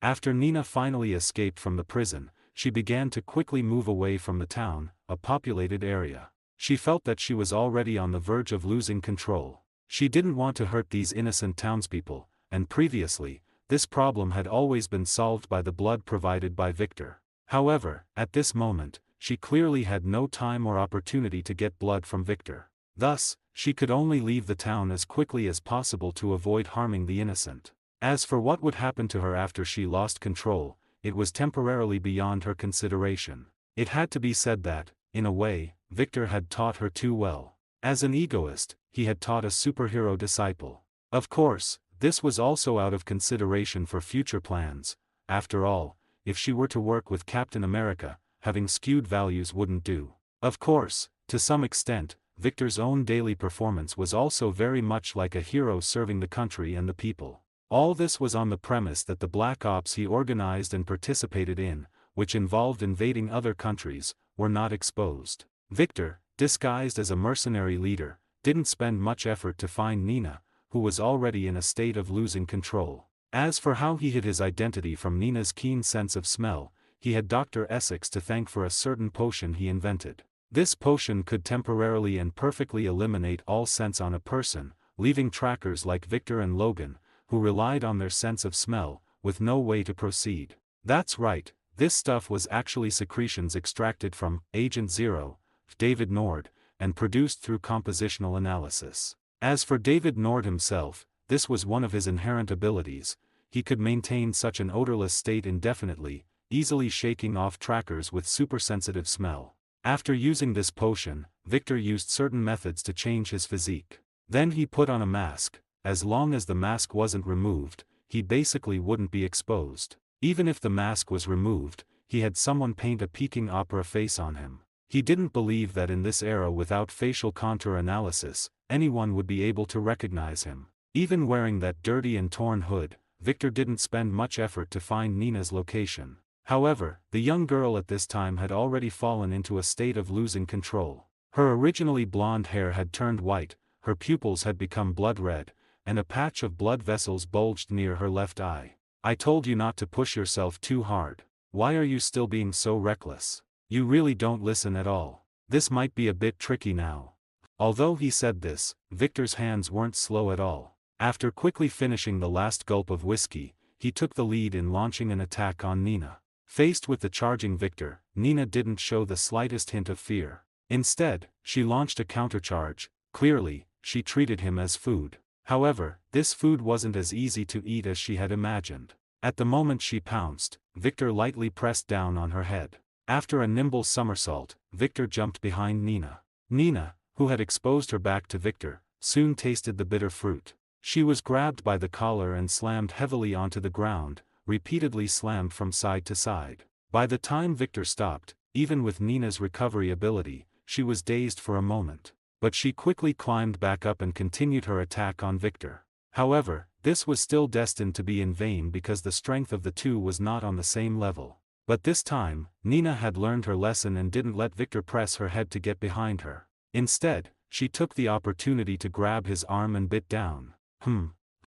After Nina finally escaped from the prison, she began to quickly move away from the town, a populated area. She felt that she was already on the verge of losing control. She didn't want to hurt these innocent townspeople, and previously, this problem had always been solved by the blood provided by Victor. However, at this moment, she clearly had no time or opportunity to get blood from Victor. Thus, she could only leave the town as quickly as possible to avoid harming the innocent. As for what would happen to her after she lost control, it was temporarily beyond her consideration. It had to be said that, in a way, Victor had taught her too well. As an egoist, he had taught a superhero disciple. Of course, this was also out of consideration for future plans. After all, if she were to work with Captain America, having skewed values wouldn't do. Of course, to some extent, Victor's own daily performance was also very much like a hero serving the country and the people. All this was on the premise that the black ops he organized and participated in, which involved invading other countries, were not exposed. Victor, disguised as a mercenary leader, didn't spend much effort to find Nina, who was already in a state of losing control. As for how he hid his identity from Nina's keen sense of smell, he had Dr. Essex to thank for a certain potion he invented. This potion could temporarily and perfectly eliminate all scents on a person, leaving trackers like Victor and Logan, who relied on their sense of smell, with no way to proceed. That's right, this stuff was actually secretions extracted from Agent Zero, David Nord, and produced through compositional analysis. As for David Nord himself, this was one of his inherent abilities. He could maintain such an odorless state indefinitely, easily shaking off trackers with supersensitive smell. After using this potion, Victor used certain methods to change his physique. Then he put on a mask. As long as the mask wasn't removed, he basically wouldn't be exposed. Even if the mask was removed, he had someone paint a peeking opera face on him. He didn't believe that in this era without facial contour analysis, anyone would be able to recognize him. Even wearing that dirty and torn hood, Victor didn't spend much effort to find Nina's location. However, the young girl at this time had already fallen into a state of losing control. Her originally blonde hair had turned white, her pupils had become blood red, and a patch of blood vessels bulged near her left eye. "I told you not to push yourself too hard. Why are you still being so reckless? You really don't listen at all. This might be a bit tricky now." Although he said this, Victor's hands weren't slow at all. After quickly finishing the last gulp of whiskey, he took the lead in launching an attack on Nina. Faced with the charging Victor, Nina didn't show the slightest hint of fear. Instead, she launched a countercharge. Clearly, she treated him as food. However, this food wasn't as easy to eat as she had imagined. At the moment she pounced, Victor lightly pressed down on her head. After a nimble somersault, Victor jumped behind Nina. Nina, who had exposed her back to Victor, soon tasted the bitter fruit. She was grabbed by the collar and slammed heavily onto the ground, repeatedly slammed from side to side. By the time Victor stopped, even with Nina's recovery ability, she was dazed for a moment. But she quickly climbed back up and continued her attack on Victor. However, this was still destined to be in vain because the strength of the two was not on the same level. But this time, Nina had learned her lesson and didn't let Victor press her head to get behind her. Instead, she took the opportunity to grab his arm and bit down.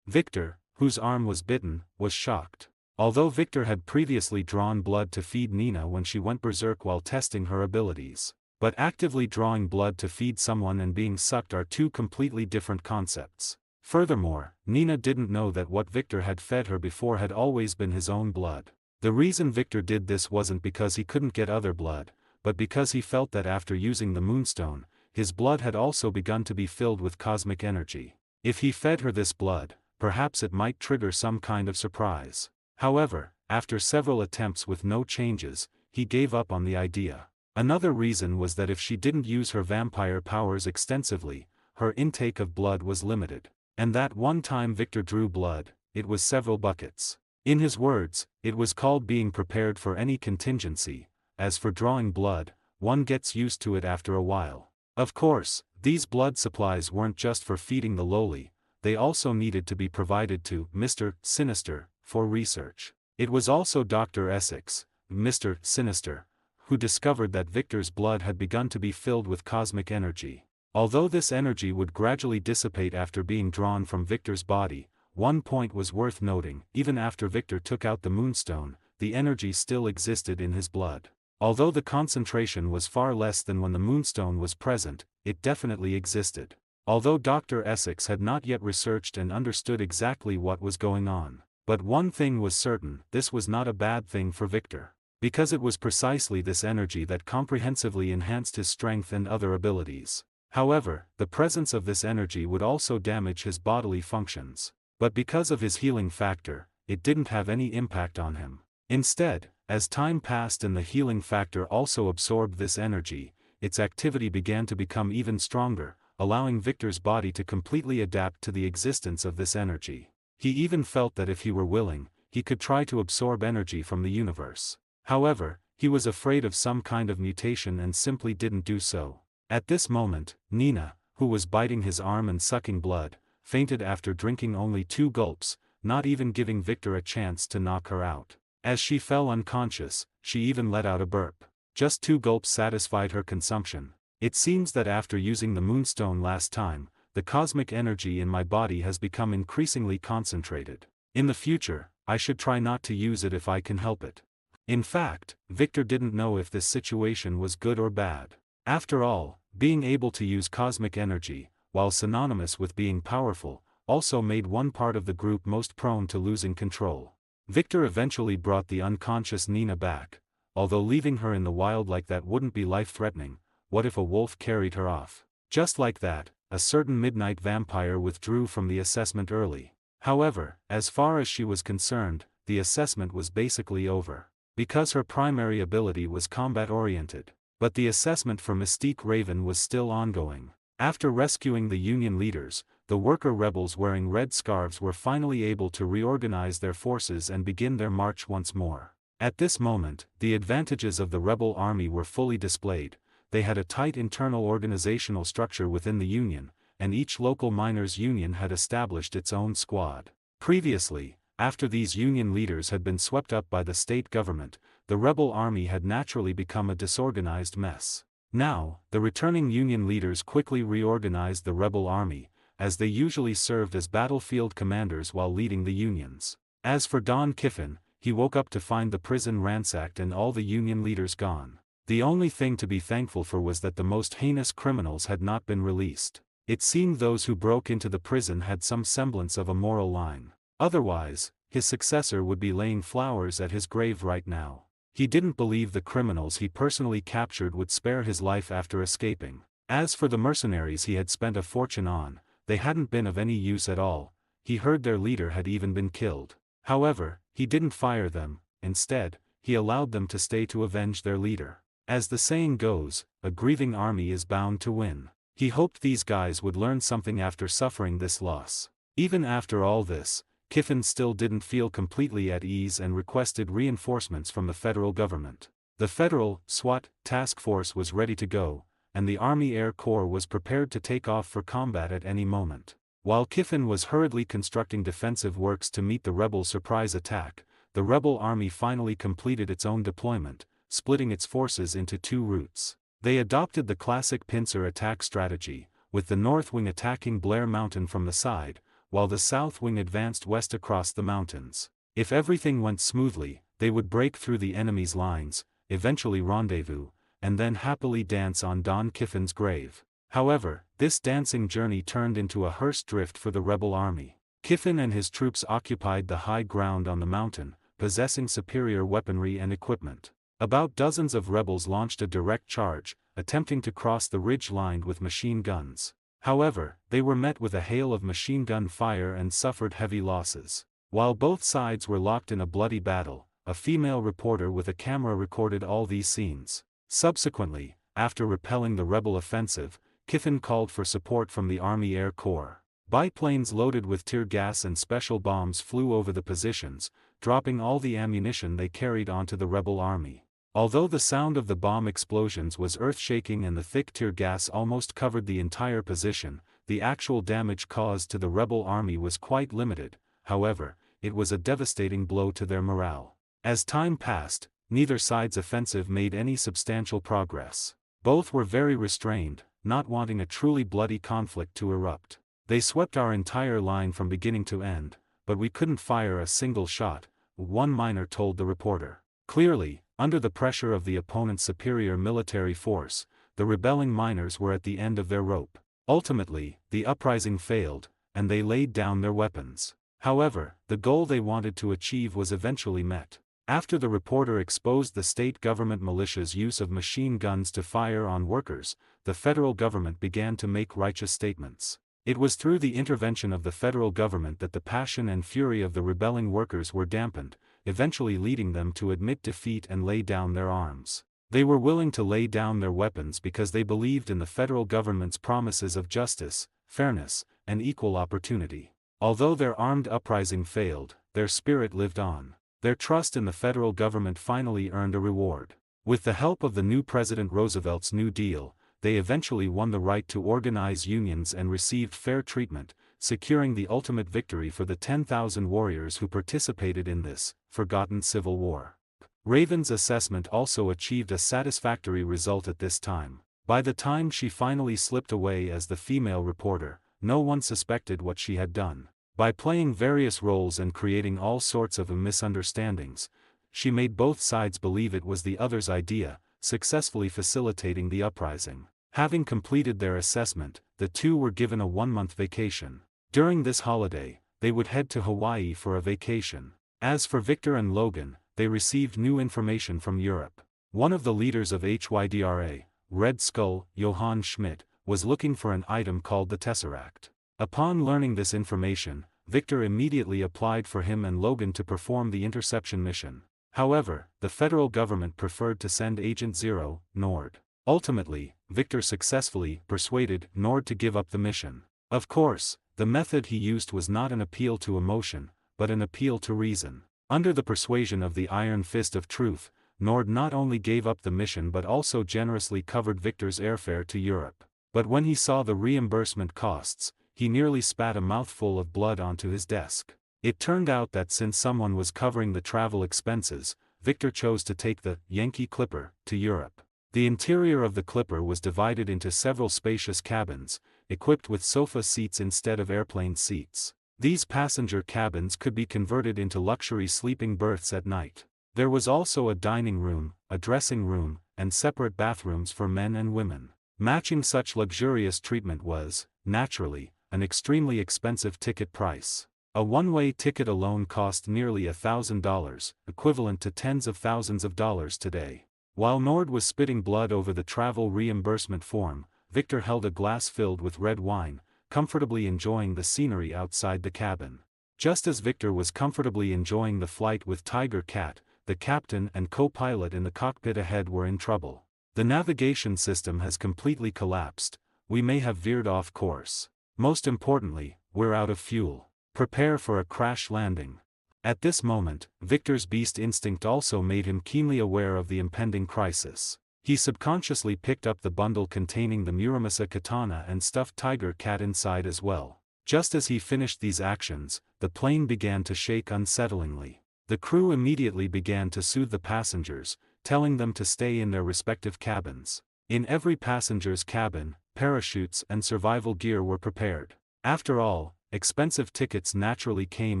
Victor, whose arm was bitten, was shocked. Although Victor had previously drawn blood to feed Nina when she went berserk while testing her abilities. But actively drawing blood to feed someone and being sucked are two completely different concepts. Furthermore, Nina didn't know that what Victor had fed her before had always been his own blood. The reason Victor did this wasn't because he couldn't get other blood, but because he felt that after using the Moonstone, his blood had also begun to be filled with cosmic energy. If he fed her this blood, perhaps it might trigger some kind of surprise. However, after several attempts with no changes, he gave up on the idea. Another reason was that if she didn't use her vampire powers extensively, her intake of blood was limited. And that one time Victor drew blood, it was several buckets. In his words, it was called being prepared for any contingency. As for drawing blood, one gets used to it after a while. Of course, these blood supplies weren't just for feeding the lowly, they also needed to be provided to Mr. Sinister for research. It was also Dr. Essex, Mr. Sinister, who discovered that Victor's blood had begun to be filled with cosmic energy. Although this energy would gradually dissipate after being drawn from Victor's body, one point was worth noting: even after Victor took out the Moonstone, the energy still existed in his blood. Although the concentration was far less than when the Moonstone was present, it definitely existed. Although Dr. Essex had not yet researched and understood exactly what was going on. But one thing was certain: this was not a bad thing for Victor. Because it was precisely this energy that comprehensively enhanced his strength and other abilities. However, the presence of this energy would also damage his bodily functions. But because of his healing factor, it didn't have any impact on him. Instead, as time passed and the healing factor also absorbed this energy, its activity began to become even stronger, allowing Victor's body to completely adapt to the existence of this energy. He even felt that if he were willing, he could try to absorb energy from the universe. However, he was afraid of some kind of mutation and simply didn't do so. At this moment, Nina, who was biting his arm and sucking blood, fainted after drinking only 2 gulps, not even giving Victor a chance to knock her out. As she fell unconscious, she even let out a burp. Just 2 gulps satisfied her consumption. It seems that after using the Moonstone last time, the cosmic energy in my body has become increasingly concentrated. In the future, I should try not to use it if I can help it. In fact, Victor didn't know if this situation was good or bad. After all, being able to use cosmic energy, while synonymous with being powerful, also made one part of the group most prone to losing control. Victor eventually brought the unconscious Nina back. Although leaving her in the wild like that wouldn't be life-threatening, what if a wolf carried her off? Just like that, a certain midnight vampire withdrew from the assessment early. However, as far as she was concerned, the assessment was basically over. Because her primary ability was combat-oriented. But the assessment for Mystique Raven was still ongoing. After rescuing the Union leaders, the worker rebels wearing red scarves were finally able to reorganize their forces and begin their march once more. At this moment, the advantages of the rebel army were fully displayed. They had a tight internal organizational structure within the Union, and each local miners' union had established its own squad. Previously, after these Union leaders had been swept up by the state government, the rebel army had naturally become a disorganized mess. Now, the returning Union leaders quickly reorganized the rebel army, as they usually served as battlefield commanders while leading the Unions. As for Don Kiffin, he woke up to find the prison ransacked and all the Union leaders gone. The only thing to be thankful for was that the most heinous criminals had not been released. It seemed those who broke into the prison had some semblance of a moral line. Otherwise, his successor would be laying flowers at his grave right now. He didn't believe the criminals he personally captured would spare his life after escaping. As for the mercenaries he had spent a fortune on, they hadn't been of any use at all. He heard their leader had even been killed. However, he didn't fire them. Instead, he allowed them to stay to avenge their leader. As the saying goes, a grieving army is bound to win. He hoped these guys would learn something after suffering this loss. Even after all this, Kiffin still didn't feel completely at ease and requested reinforcements from the federal government. The Federal SWAT task force was ready to go, and the Army Air Corps was prepared to take off for combat at any moment. While Kiffin was hurriedly constructing defensive works to meet the rebel surprise attack, the rebel army finally completed its own deployment, splitting its forces into two routes. They adopted the classic pincer attack strategy, with the north wing attacking Blair Mountain from the side, while the south wing advanced west across the mountains. If everything went smoothly, they would break through the enemy's lines, eventually rendezvous, and then happily dance on Don Kiffin's grave. However, this dancing journey turned into a hearse drift for the rebel army. Kiffin and his troops occupied the high ground on the mountain, possessing superior weaponry and equipment. About dozens of rebels launched a direct charge, attempting to cross the ridge lined with machine guns. However, they were met with a hail of machine gun fire and suffered heavy losses. While both sides were locked in a bloody battle, a female reporter with a camera recorded all these scenes. Subsequently, after repelling the rebel offensive, Kiffin called for support from the Army Air Corps. Biplanes loaded with tear gas and special bombs flew over the positions, dropping all the ammunition they carried onto the rebel army. Although the sound of the bomb explosions was earth-shaking and the thick tear gas almost covered the entire position, the actual damage caused to the rebel army was quite limited. However, it was a devastating blow to their morale. As time passed, neither side's offensive made any substantial progress. Both were very restrained, not wanting a truly bloody conflict to erupt. They swept our entire line from beginning to end, but we couldn't fire a single shot, one miner told the reporter. Clearly, under the pressure of the opponent's superior military force, the rebelling miners were at the end of their rope. Ultimately, the uprising failed, and they laid down their weapons. However, the goal they wanted to achieve was eventually met. After the reporter exposed the state government militia's use of machine guns to fire on workers, the federal government began to make righteous statements. It was through the intervention of the federal government that the passion and fury of the rebelling workers were dampened, eventually leading them to admit defeat and lay down their arms. They were willing to lay down their weapons because they believed in the federal government's promises of justice, fairness, and equal opportunity. Although their armed uprising failed, their spirit lived on. Their trust in the federal government finally earned a reward. With the help of the new President Roosevelt's New Deal, they eventually won the right to organize unions and received fair treatment, securing the ultimate victory for the 10,000 warriors who participated in this forgotten civil war. Raven's assessment also achieved a satisfactory result at this time. By the time she finally slipped away as the female reporter, no one suspected what she had done. By playing various roles and creating all sorts of misunderstandings, she made both sides believe it was the other's idea, successfully facilitating the uprising. Having completed their assessment, the two were given a 1-month vacation. During this holiday, they would head to Hawaii for a vacation. As for Victor and Logan, they received new information from Europe. One of the leaders of HYDRA, Red Skull, Johann Schmidt, was looking for an item called the Tesseract. Upon learning this information, Victor immediately applied for him and Logan to perform the interception mission. However, the federal government preferred to send Agent Zero, Nord. Ultimately, Victor successfully persuaded Nord to give up the mission. Of course, the method he used was not an appeal to emotion, but an appeal to reason. Under the persuasion of the Iron Fist of Truth, Nord not only gave up the mission but also generously covered Victor's airfare to Europe. But when he saw the reimbursement costs, he nearly spat a mouthful of blood onto his desk. It turned out that since someone was covering the travel expenses, Victor chose to take the Yankee Clipper to Europe. The interior of the Clipper was divided into several spacious cabins, equipped with sofa seats instead of airplane seats. These passenger cabins could be converted into luxury sleeping berths at night. There was also a dining room, a dressing room, and separate bathrooms for men and women. Matching such luxurious treatment was, naturally, an extremely expensive ticket price. A one-way ticket alone cost nearly $1,000, equivalent to tens of thousands of dollars today. While Nord was spitting blood over the travel reimbursement form, Victor held a glass filled with red wine, comfortably enjoying the scenery outside the cabin. Just as Victor was comfortably enjoying the flight with Tiger Cat, the captain and co-pilot in the cockpit ahead were in trouble. The navigation system has completely collapsed. We may have veered off course. Most importantly, we're out of fuel. Prepare for a crash landing. At this moment, Victor's beast instinct also made him keenly aware of the impending crisis. He subconsciously picked up the bundle containing the Muramasa katana and stuffed Tiger Cat inside as well. Just as he finished these actions, the plane began to shake unsettlingly. The crew immediately began to soothe the passengers, telling them to stay in their respective cabins. In every passenger's cabin, parachutes and survival gear were prepared. After all, expensive tickets naturally came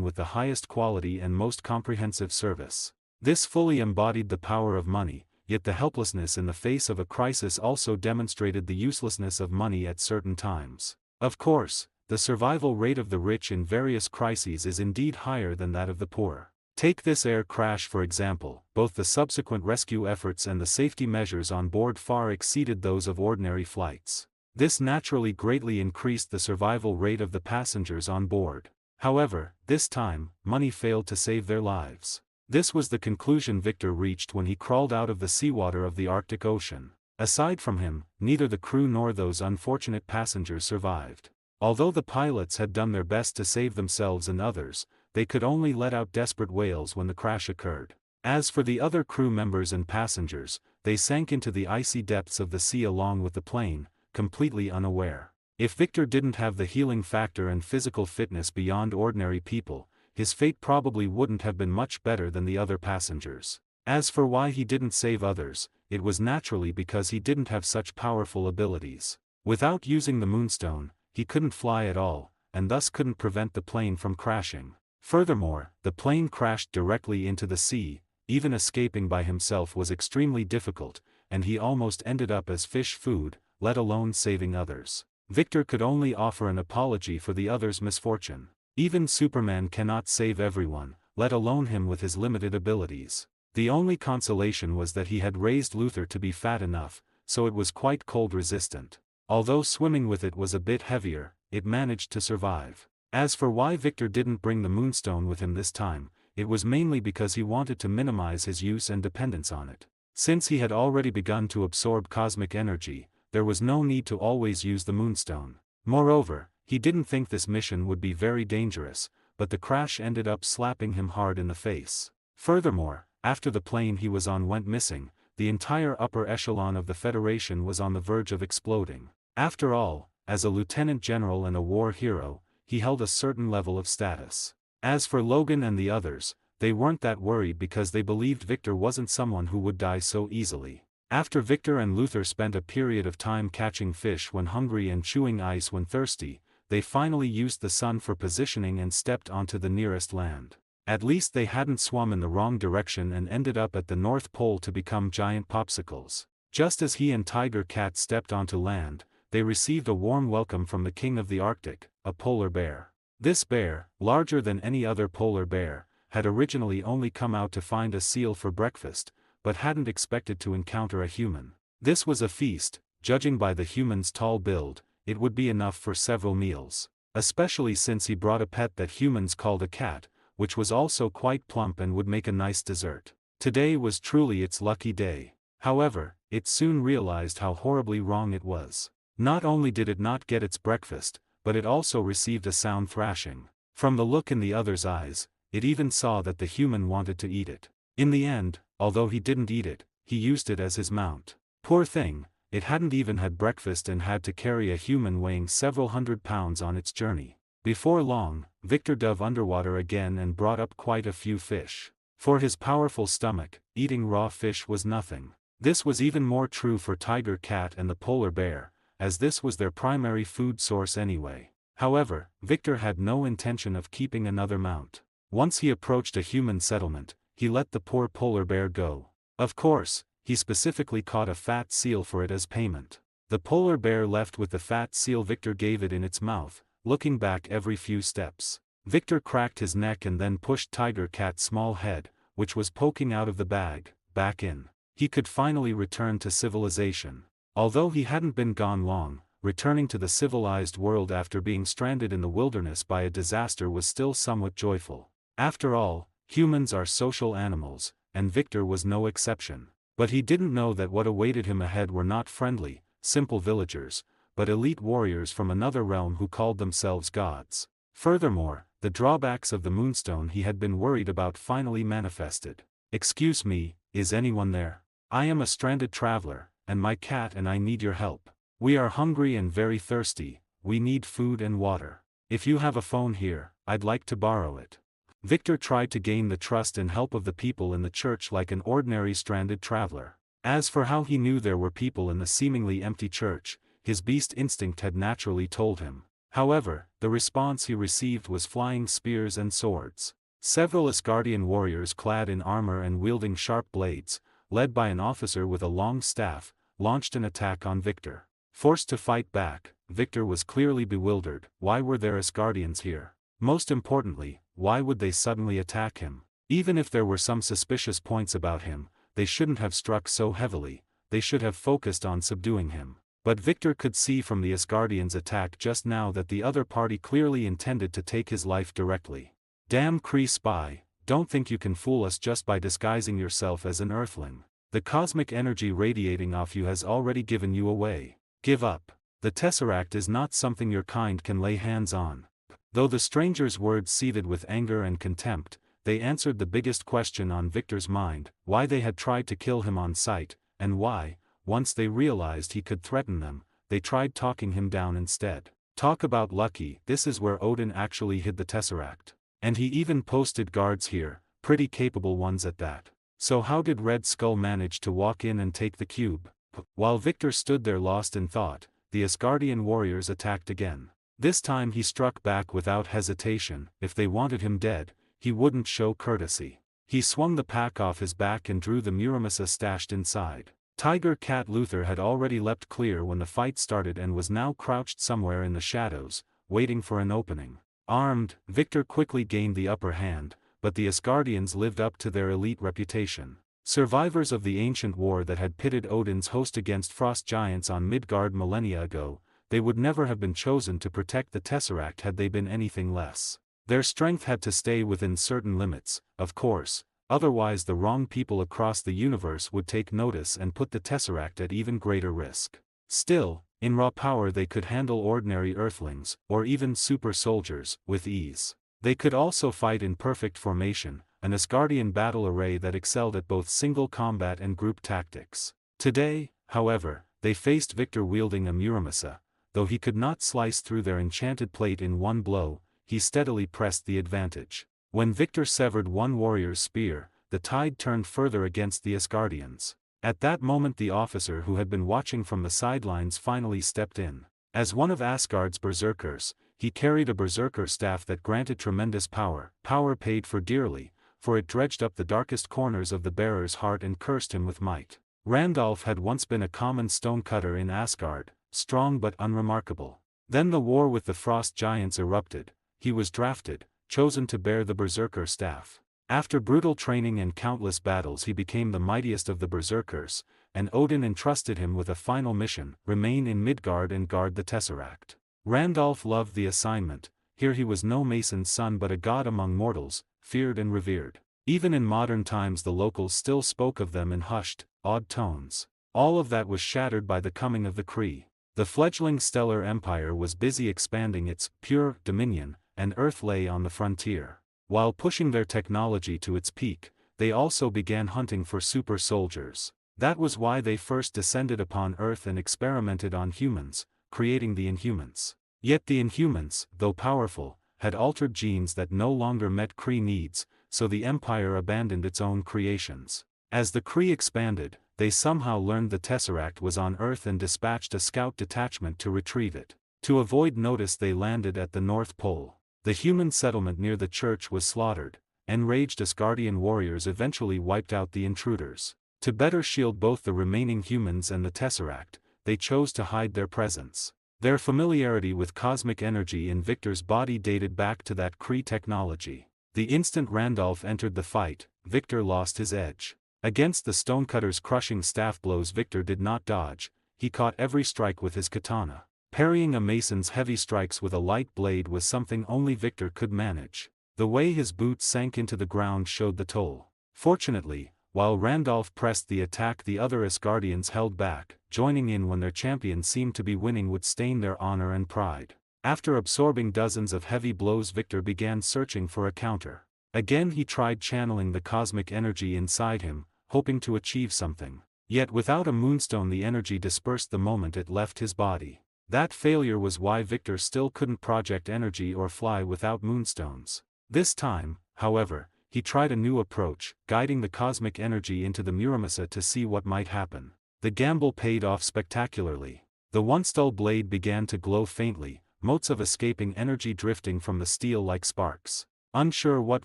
with the highest quality and most comprehensive service. This fully embodied the power of money, yet the helplessness in the face of a crisis also demonstrated the uselessness of money at certain times. Of course, the survival rate of the rich in various crises is indeed higher than that of the poor. Take this air crash for example, both the subsequent rescue efforts and the safety measures on board far exceeded those of ordinary flights. This naturally greatly increased the survival rate of the passengers on board. However, this time, money failed to save their lives. This was the conclusion Victor reached when he crawled out of the seawater of the Arctic Ocean. Aside from him, neither the crew nor those unfortunate passengers survived. Although the pilots had done their best to save themselves and others, they could only let out desperate wails when the crash occurred. As for the other crew members and passengers, they sank into the icy depths of the sea along with the plane, completely unaware. If Victor didn't have the healing factor and physical fitness beyond ordinary people, his fate probably wouldn't have been much better than the other passengers. As for why he didn't save others, it was naturally because he didn't have such powerful abilities. Without using the moonstone, he couldn't fly at all, and thus couldn't prevent the plane from crashing. Furthermore, the plane crashed directly into the sea. Even escaping by himself was extremely difficult, and he almost ended up as fish food, let alone saving others. Victor could only offer an apology for the others' misfortune. Even Superman cannot save everyone, let alone him with his limited abilities. The only consolation was that he had raised Luther to be fat enough, so it was quite cold resistant. Although swimming with it was a bit heavier, it managed to survive. As for why Victor didn't bring the moonstone with him this time, it was mainly because he wanted to minimize his use and dependence on it. Since he had already begun to absorb cosmic energy, there was no need to always use the moonstone. Moreover, he didn't think this mission would be very dangerous, but the crash ended up slapping him hard in the face. Furthermore, after the plane he was on went missing, the entire upper echelon of the Federation was on the verge of exploding. After all, as a lieutenant general and a war hero, he held a certain level of status. As for Logan and the others, they weren't that worried because they believed Victor wasn't someone who would die so easily. After Victor and Luther spent a period of time catching fish when hungry and chewing ice when thirsty, they finally used the sun for positioning and stepped onto the nearest land. At least they hadn't swum in the wrong direction and ended up at the North Pole to become giant popsicles. Just as he and Tiger Cat stepped onto land, they received a warm welcome from the king of the Arctic, a polar bear. This bear, larger than any other polar bear, had originally only come out to find a seal for breakfast, but hadn't expected to encounter a human. This was a feast. Judging by the human's tall build, it would be enough for several meals. Especially since he brought a pet that humans called a cat, which was also quite plump and would make a nice dessert. Today was truly its lucky day. However, it soon realized how horribly wrong it was. Not only did it not get its breakfast, but it also received a sound thrashing. From the look in the other's eyes, it even saw that the human wanted to eat it. In the end, although he didn't eat it, he used it as his mount. Poor thing, it hadn't even had breakfast and had to carry a human weighing several hundred pounds on its journey. Before long, Victor dove underwater again and brought up quite a few fish. For his powerful stomach, eating raw fish was nothing. This was even more true for Tiger Cat and the polar bear, as this was their primary food source anyway. However, Victor had no intention of keeping another mount. Once he approached a human settlement, he let the poor polar bear go. Of course, he specifically caught a fat seal for it as payment. The polar bear left with the fat seal Victor gave it in its mouth, looking back every few steps. Victor cracked his neck and then pushed Tiger Cat's small head, which was poking out of the bag, back in. He could finally return to civilization. Although he hadn't been gone long, returning to the civilized world after being stranded in the wilderness by a disaster was still somewhat joyful. After all, humans are social animals, and Victor was no exception. But he didn't know that what awaited him ahead were not friendly, simple villagers, but elite warriors from another realm who called themselves gods. Furthermore, the drawbacks of the moonstone he had been worried about finally manifested. "Excuse me, is anyone there? I am a stranded traveler, and my cat and I need your help. We are hungry and very thirsty, we need food and water. If you have a phone here, I'd like to borrow it." Victor tried to gain the trust and help of the people in the church like an ordinary stranded traveler. As for how he knew there were people in the seemingly empty church, his beast instinct had naturally told him. However, the response he received was flying spears and swords. Several Asgardian warriors clad in armor and wielding sharp blades, led by an officer with a long staff, launched an attack on Victor. Forced to fight back, Victor was clearly bewildered. Why were there Asgardians here? Most importantly, why would they suddenly attack him? Even if there were some suspicious points about him, they shouldn't have struck so heavily, they should have focused on subduing him. But Victor could see from the Asgardians' attack just now that the other party clearly intended to take his life directly. "Damn Kree spy, don't think you can fool us just by disguising yourself as an Earthling. The cosmic energy radiating off you has already given you away. Give up. The Tesseract is not something your kind can lay hands on." Though the stranger's words seethed with anger and contempt, they answered the biggest question on Victor's mind: why they had tried to kill him on sight, and why, once they realized he could threaten them, they tried talking him down instead. Talk about lucky, this is where Odin actually hid the Tesseract. And he even posted guards here, pretty capable ones at that. So how did Red Skull manage to walk in and take the cube? While Victor stood there lost in thought, the Asgardian warriors attacked again. This time he struck back without hesitation. If they wanted him dead, he wouldn't show courtesy. He swung the pack off his back and drew the Muramasa stashed inside. Tiger Cat Luther had already leapt clear when the fight started and was now crouched somewhere in the shadows, waiting for an opening. Armed, Victor quickly gained the upper hand, but the Asgardians lived up to their elite reputation. Survivors of the ancient war that had pitted Odin's host against frost giants on Midgard millennia ago, they would never have been chosen to protect the Tesseract had they been anything less. Their strength had to stay within certain limits, of course, otherwise the wrong people across the universe would take notice and put the Tesseract at even greater risk. Still, in raw power they could handle ordinary Earthlings, or even super soldiers, with ease. They could also fight in perfect formation, an Asgardian battle array that excelled at both single combat and group tactics. Today, however, they faced Victor wielding a Muramasa. Though he could not slice through their enchanted plate in one blow, he steadily pressed the advantage. When Victor severed one warrior's spear, the tide turned further against the Asgardians. At that moment the officer who had been watching from the sidelines finally stepped in. As one of Asgard's berserkers, he carried a berserker staff that granted tremendous power paid for dearly, for it dredged up the darkest corners of the bearer's heart and cursed him with might. Randolph had once been a common stonecutter in Asgard, strong but unremarkable. Then the war with the frost giants erupted. He was drafted, chosen to bear the berserker staff. After brutal training and countless battles he became the mightiest of the berserkers, and Odin entrusted him with a final mission: remain in Midgard and guard the Tesseract. Randolph loved the assignment. Here he was no mason's son but a god among mortals, feared and revered. Even in modern times the locals still spoke of them in hushed, awed tones. All of that was shattered by the coming of the Kree. The fledgling stellar empire was busy expanding its pure dominion, and Earth lay on the frontier. While pushing their technology to its peak, they also began hunting for super soldiers. That was why they first descended upon Earth and experimented on humans, creating the Inhumans. Yet the Inhumans, though powerful, had altered genes that no longer met Kree needs, so the Empire abandoned its own creations. As the Kree expanded, they somehow learned the Tesseract was on Earth and dispatched a scout detachment to retrieve it. To avoid notice they landed at the North Pole. The human settlement near the church was slaughtered. Enraged Asgardian warriors eventually wiped out the intruders. To better shield both the remaining humans and the Tesseract, they chose to hide their presence. Their familiarity with cosmic energy in Victor's body dated back to that Kree technology. The instant Randolph entered the fight, Victor lost his edge. Against the stonecutter's crushing staff blows Victor did not dodge, he caught every strike with his katana. Parrying a mason's heavy strikes with a light blade was something only Victor could manage. The way his boots sank into the ground showed the toll. Fortunately, while Randolph pressed the attack the other Asgardians held back, joining in when their champion seemed to be winning would stain their honor and pride. After absorbing dozens of heavy blows, Victor began searching for a counter. Again he tried channeling the cosmic energy inside him, hoping to achieve something. Yet without a moonstone the energy dispersed the moment it left his body. That failure was why Victor still couldn't project energy or fly without moonstones. This time, however, he tried a new approach, guiding the cosmic energy into the Muramasa to see what might happen. The gamble paid off spectacularly. The once dull blade began to glow faintly, motes of escaping energy drifting from the steel like sparks. Unsure what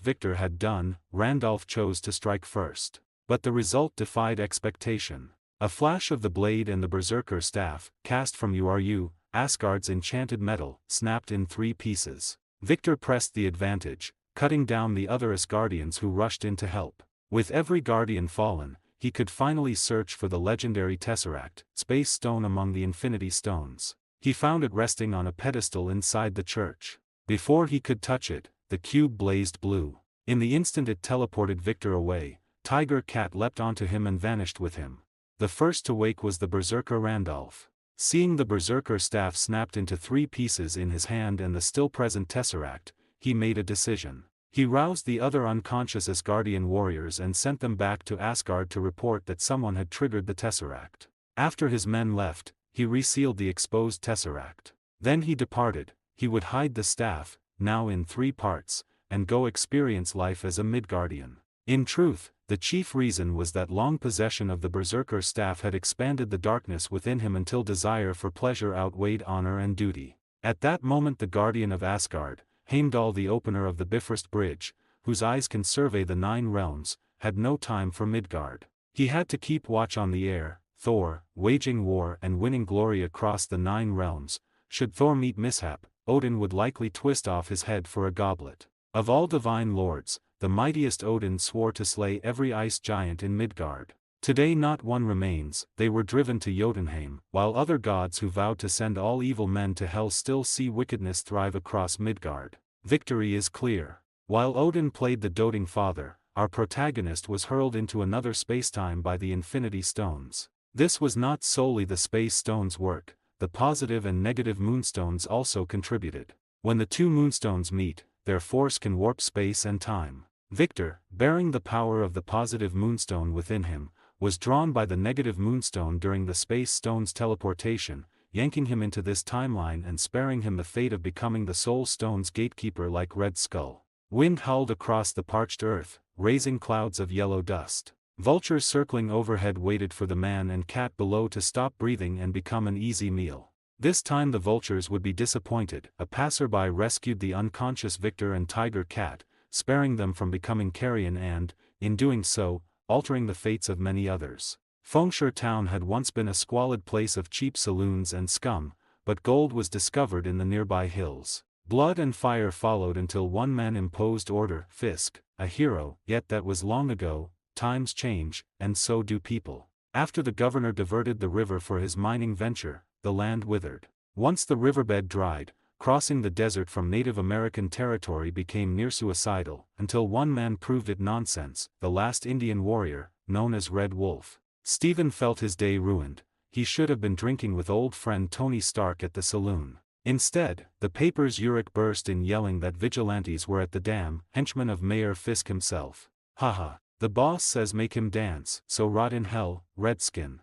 Victor had done, Randolph chose to strike first. But the result defied expectation. A flash of the blade and the berserker staff, cast from Uru, Asgard's enchanted metal, snapped in 3 pieces. Victor pressed the advantage, cutting down the other Asgardians who rushed in to help. With every guardian fallen, he could finally search for the legendary Tesseract, space stone among the Infinity Stones. He found it resting on a pedestal inside the church. Before he could touch it, the cube blazed blue. In the instant it teleported Victor away, Tiger Cat leapt onto him and vanished with him. The first to wake was the berserker Randolph. Seeing the berserker staff snapped into 3 pieces in his hand and the still-present Tesseract, he made a decision. He roused the other unconscious Asgardian warriors and sent them back to Asgard to report that someone had triggered the Tesseract. After his men left, he resealed the exposed Tesseract. Then he departed. He would hide the staff, now in 3 parts, and go experience life as a Midgardian. In truth, the chief reason was that long possession of the berserker staff had expanded the darkness within him until desire for pleasure outweighed honor and duty. At that moment the guardian of Asgard, Heimdall the opener of the Bifrost Bridge, whose eyes can survey the 9 realms, had no time for Midgard. He had to keep watch on the air. Thor, waging war and winning glory across the 9 realms, should Thor meet mishap, Odin would likely twist off his head for a goblet. Of all divine lords, the mightiest Odin swore to slay every ice giant in Midgard. Today not one remains. They were driven to Jotunheim, while other gods who vowed to send all evil men to hell still see wickedness thrive across Midgard. Victory is clear. While Odin played the doting father, our protagonist was hurled into another spacetime by the Infinity Stones. This was not solely the Space Stones' work, the positive and negative moonstones also contributed. When the 2 moonstones meet, their force can warp space and time. Victor, bearing the power of the positive moonstone within him, was drawn by the negative moonstone during the Space Stone's teleportation, yanking him into this timeline and sparing him the fate of becoming the Soul Stone's gatekeeper like Red Skull. Wind howled across the parched earth, raising clouds of yellow dust. Vultures circling overhead waited for the man and cat below to stop breathing and become an easy meal. This time the vultures would be disappointed. A passerby rescued the unconscious Victor and Tiger Cat, sparing them from becoming carrion and, in doing so, altering the fates of many others. Fengshur Town had once been a squalid place of cheap saloons and scum, but gold was discovered in the nearby hills. Blood and fire followed until one man imposed order, Fisk, a hero, yet that was long ago. Times change, and so do people. After the governor diverted the river for his mining venture, the land withered. Once the riverbed dried, crossing the desert from Native American territory became near suicidal, until one man proved it nonsense, the last Indian warrior, known as Red Wolf. Stephen felt his day ruined. He should have been drinking with old friend Tony Stark at the saloon. Instead, the paper's Uric burst in yelling that vigilantes were at the dam, henchmen of Mayor Fisk himself. Haha. The boss says make him dance, so rot in hell, Redskin.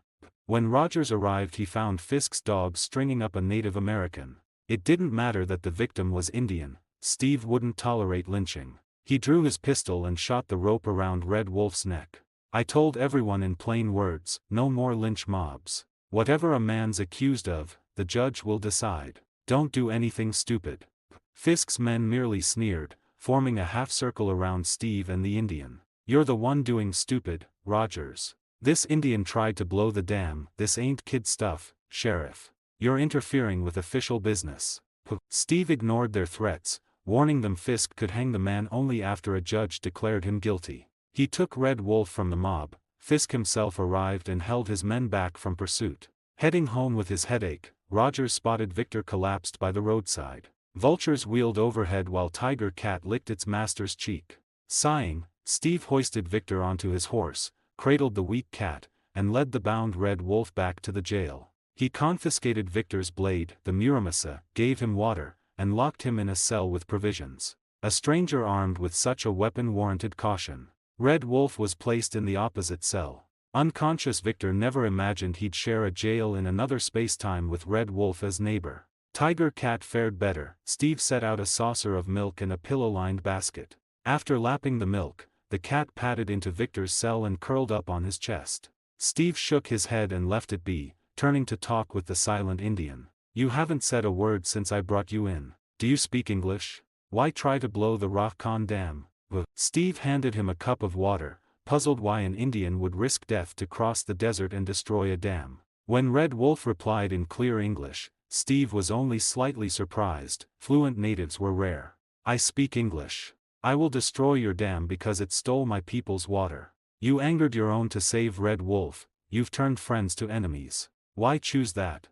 When Rogers arrived he found Fisk's dog stringing up a Native American. It didn't matter that the victim was Indian, Steve wouldn't tolerate lynching. He drew his pistol and shot the rope around Red Wolf's neck. I told everyone in plain words, no more lynch mobs. Whatever a man's accused of, the judge will decide. Don't do anything stupid. Fisk's men merely sneered, forming a half-circle around Steve and the Indian. You're the one doing stupid, Rogers. This Indian tried to blow the dam. This ain't kid stuff, Sheriff. You're interfering with official business. Steve ignored their threats, warning them Fisk could hang the man only after a judge declared him guilty. He took Red Wolf from the mob. Fisk himself arrived and held his men back from pursuit. Heading home with his headache, Rogers spotted Victor collapsed by the roadside. Vultures wheeled overhead while Tiger Cat licked its master's cheek. Sighing, Steve hoisted Victor onto his horse, cradled the weak cat, and led the bound Red Wolf back to the jail. He confiscated Victor's blade, the Muramasa, gave him water, and locked him in a cell with provisions. A stranger armed with such a weapon warranted caution. Red Wolf was placed in the opposite cell. Unconscious Victor never imagined he'd share a jail in another space-time with Red Wolf as neighbor. Tiger Cat fared better. Steve set out a saucer of milk in a pillow-lined basket. After lapping the milk, the cat padded into Victor's cell and curled up on his chest. Steve shook his head and left it be, turning to talk with the silent Indian. "You haven't said a word since I brought you in. Do you speak English? Why try to blow the Rockcon Dam?" Steve handed him a cup of water, puzzled why an Indian would risk death to cross the desert and destroy a dam. When Red Wolf replied in clear English, Steve was only slightly surprised. Fluent natives were rare. "I speak English. I will destroy your dam because it stole my people's water. You angered your own to save Red Wolf, you've turned friends to enemies. Why choose that?"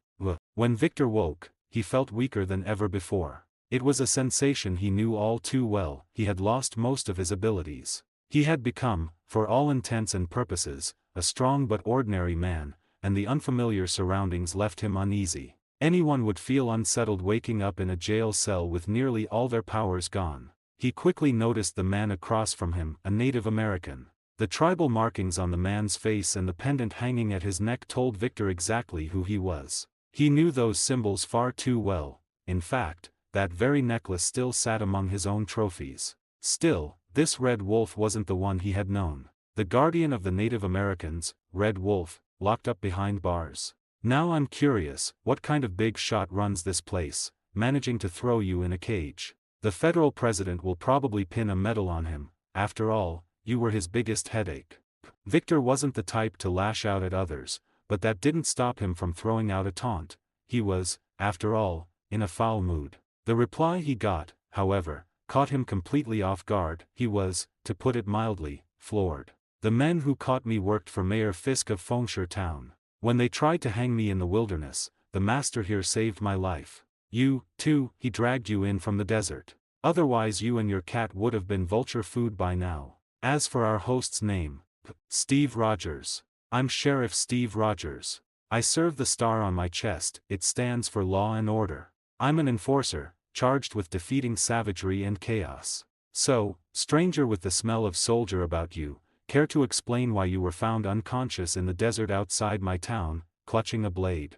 When Victor woke, he felt weaker than ever before. It was a sensation he knew all too well. He had lost most of his abilities. He had become, for all intents and purposes, a strong but ordinary man, and the unfamiliar surroundings left him uneasy. Anyone would feel unsettled waking up in a jail cell with nearly all their powers gone. He quickly noticed the man across from him, a Native American. The tribal markings on the man's face and the pendant hanging at his neck told Victor exactly who he was. He knew those symbols far too well. In fact, that very necklace still sat among his own trophies. Still, this Red Wolf wasn't the one he had known. The guardian of the Native Americans, Red Wolf, locked up behind bars. "Now I'm curious, what kind of big shot runs this place, managing to throw you in a cage? The federal president will probably pin a medal on him. After all, you were his biggest headache." Victor wasn't the type to lash out at others, but that didn't stop him from throwing out a taunt. He was, after all, in a foul mood. The reply he got, however, caught him completely off guard. He was, to put it mildly, floored. "The men who caught me worked for Mayor Fisk of Fengshire Town. When they tried to hang me in the wilderness, the master here saved my life. You, too, he dragged you in from the desert. Otherwise you and your cat would have been vulture food by now. As for our host's name, Steve Rogers. I'm Sheriff Steve Rogers. I serve the star on my chest. It stands for law and order. I'm an enforcer, charged with defeating savagery and chaos. So, stranger with the smell of soldier about you, care to explain why you were found unconscious in the desert outside my town, clutching a blade?"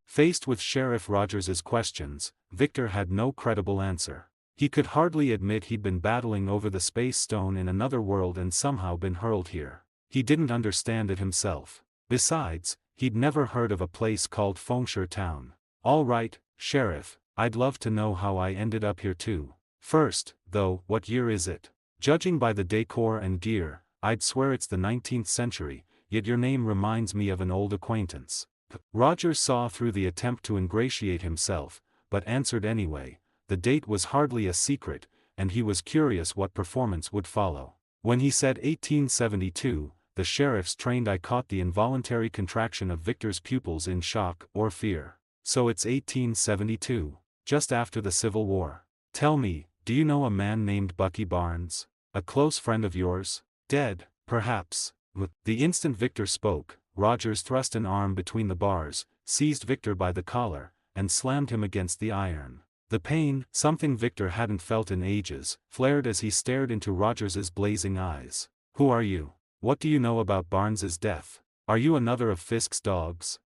Faced with Sheriff Rogers's questions, Victor had no credible answer. He could hardly admit he'd been battling over the space stone in another world and somehow been hurled here. He didn't understand it himself. Besides, he'd never heard of a place called Fengshire Town. "All right, Sheriff, I'd love to know how I ended up here too. First, though, what year is it? Judging by the decor and gear, I'd swear it's the 19th century, yet your name reminds me of an old acquaintance." Rogers saw through the attempt to ingratiate himself, but answered anyway. The date was hardly a secret, and he was curious what performance would follow. When he said 1872, the sheriff's trained eye caught the involuntary contraction of Victor's pupils in shock or fear. "So it's 1872, just after the Civil War. Tell me, do you know a man named Bucky Barnes? A close friend of yours? Dead, perhaps?" The instant Victor spoke, Rogers thrust an arm between the bars, seized Victor by the collar, and slammed him against the iron. The pain, something Victor hadn't felt in ages, flared as he stared into Rogers's blazing eyes. "Who are you? What do you know about Barnes's death? Are you another of Fisk's dogs?"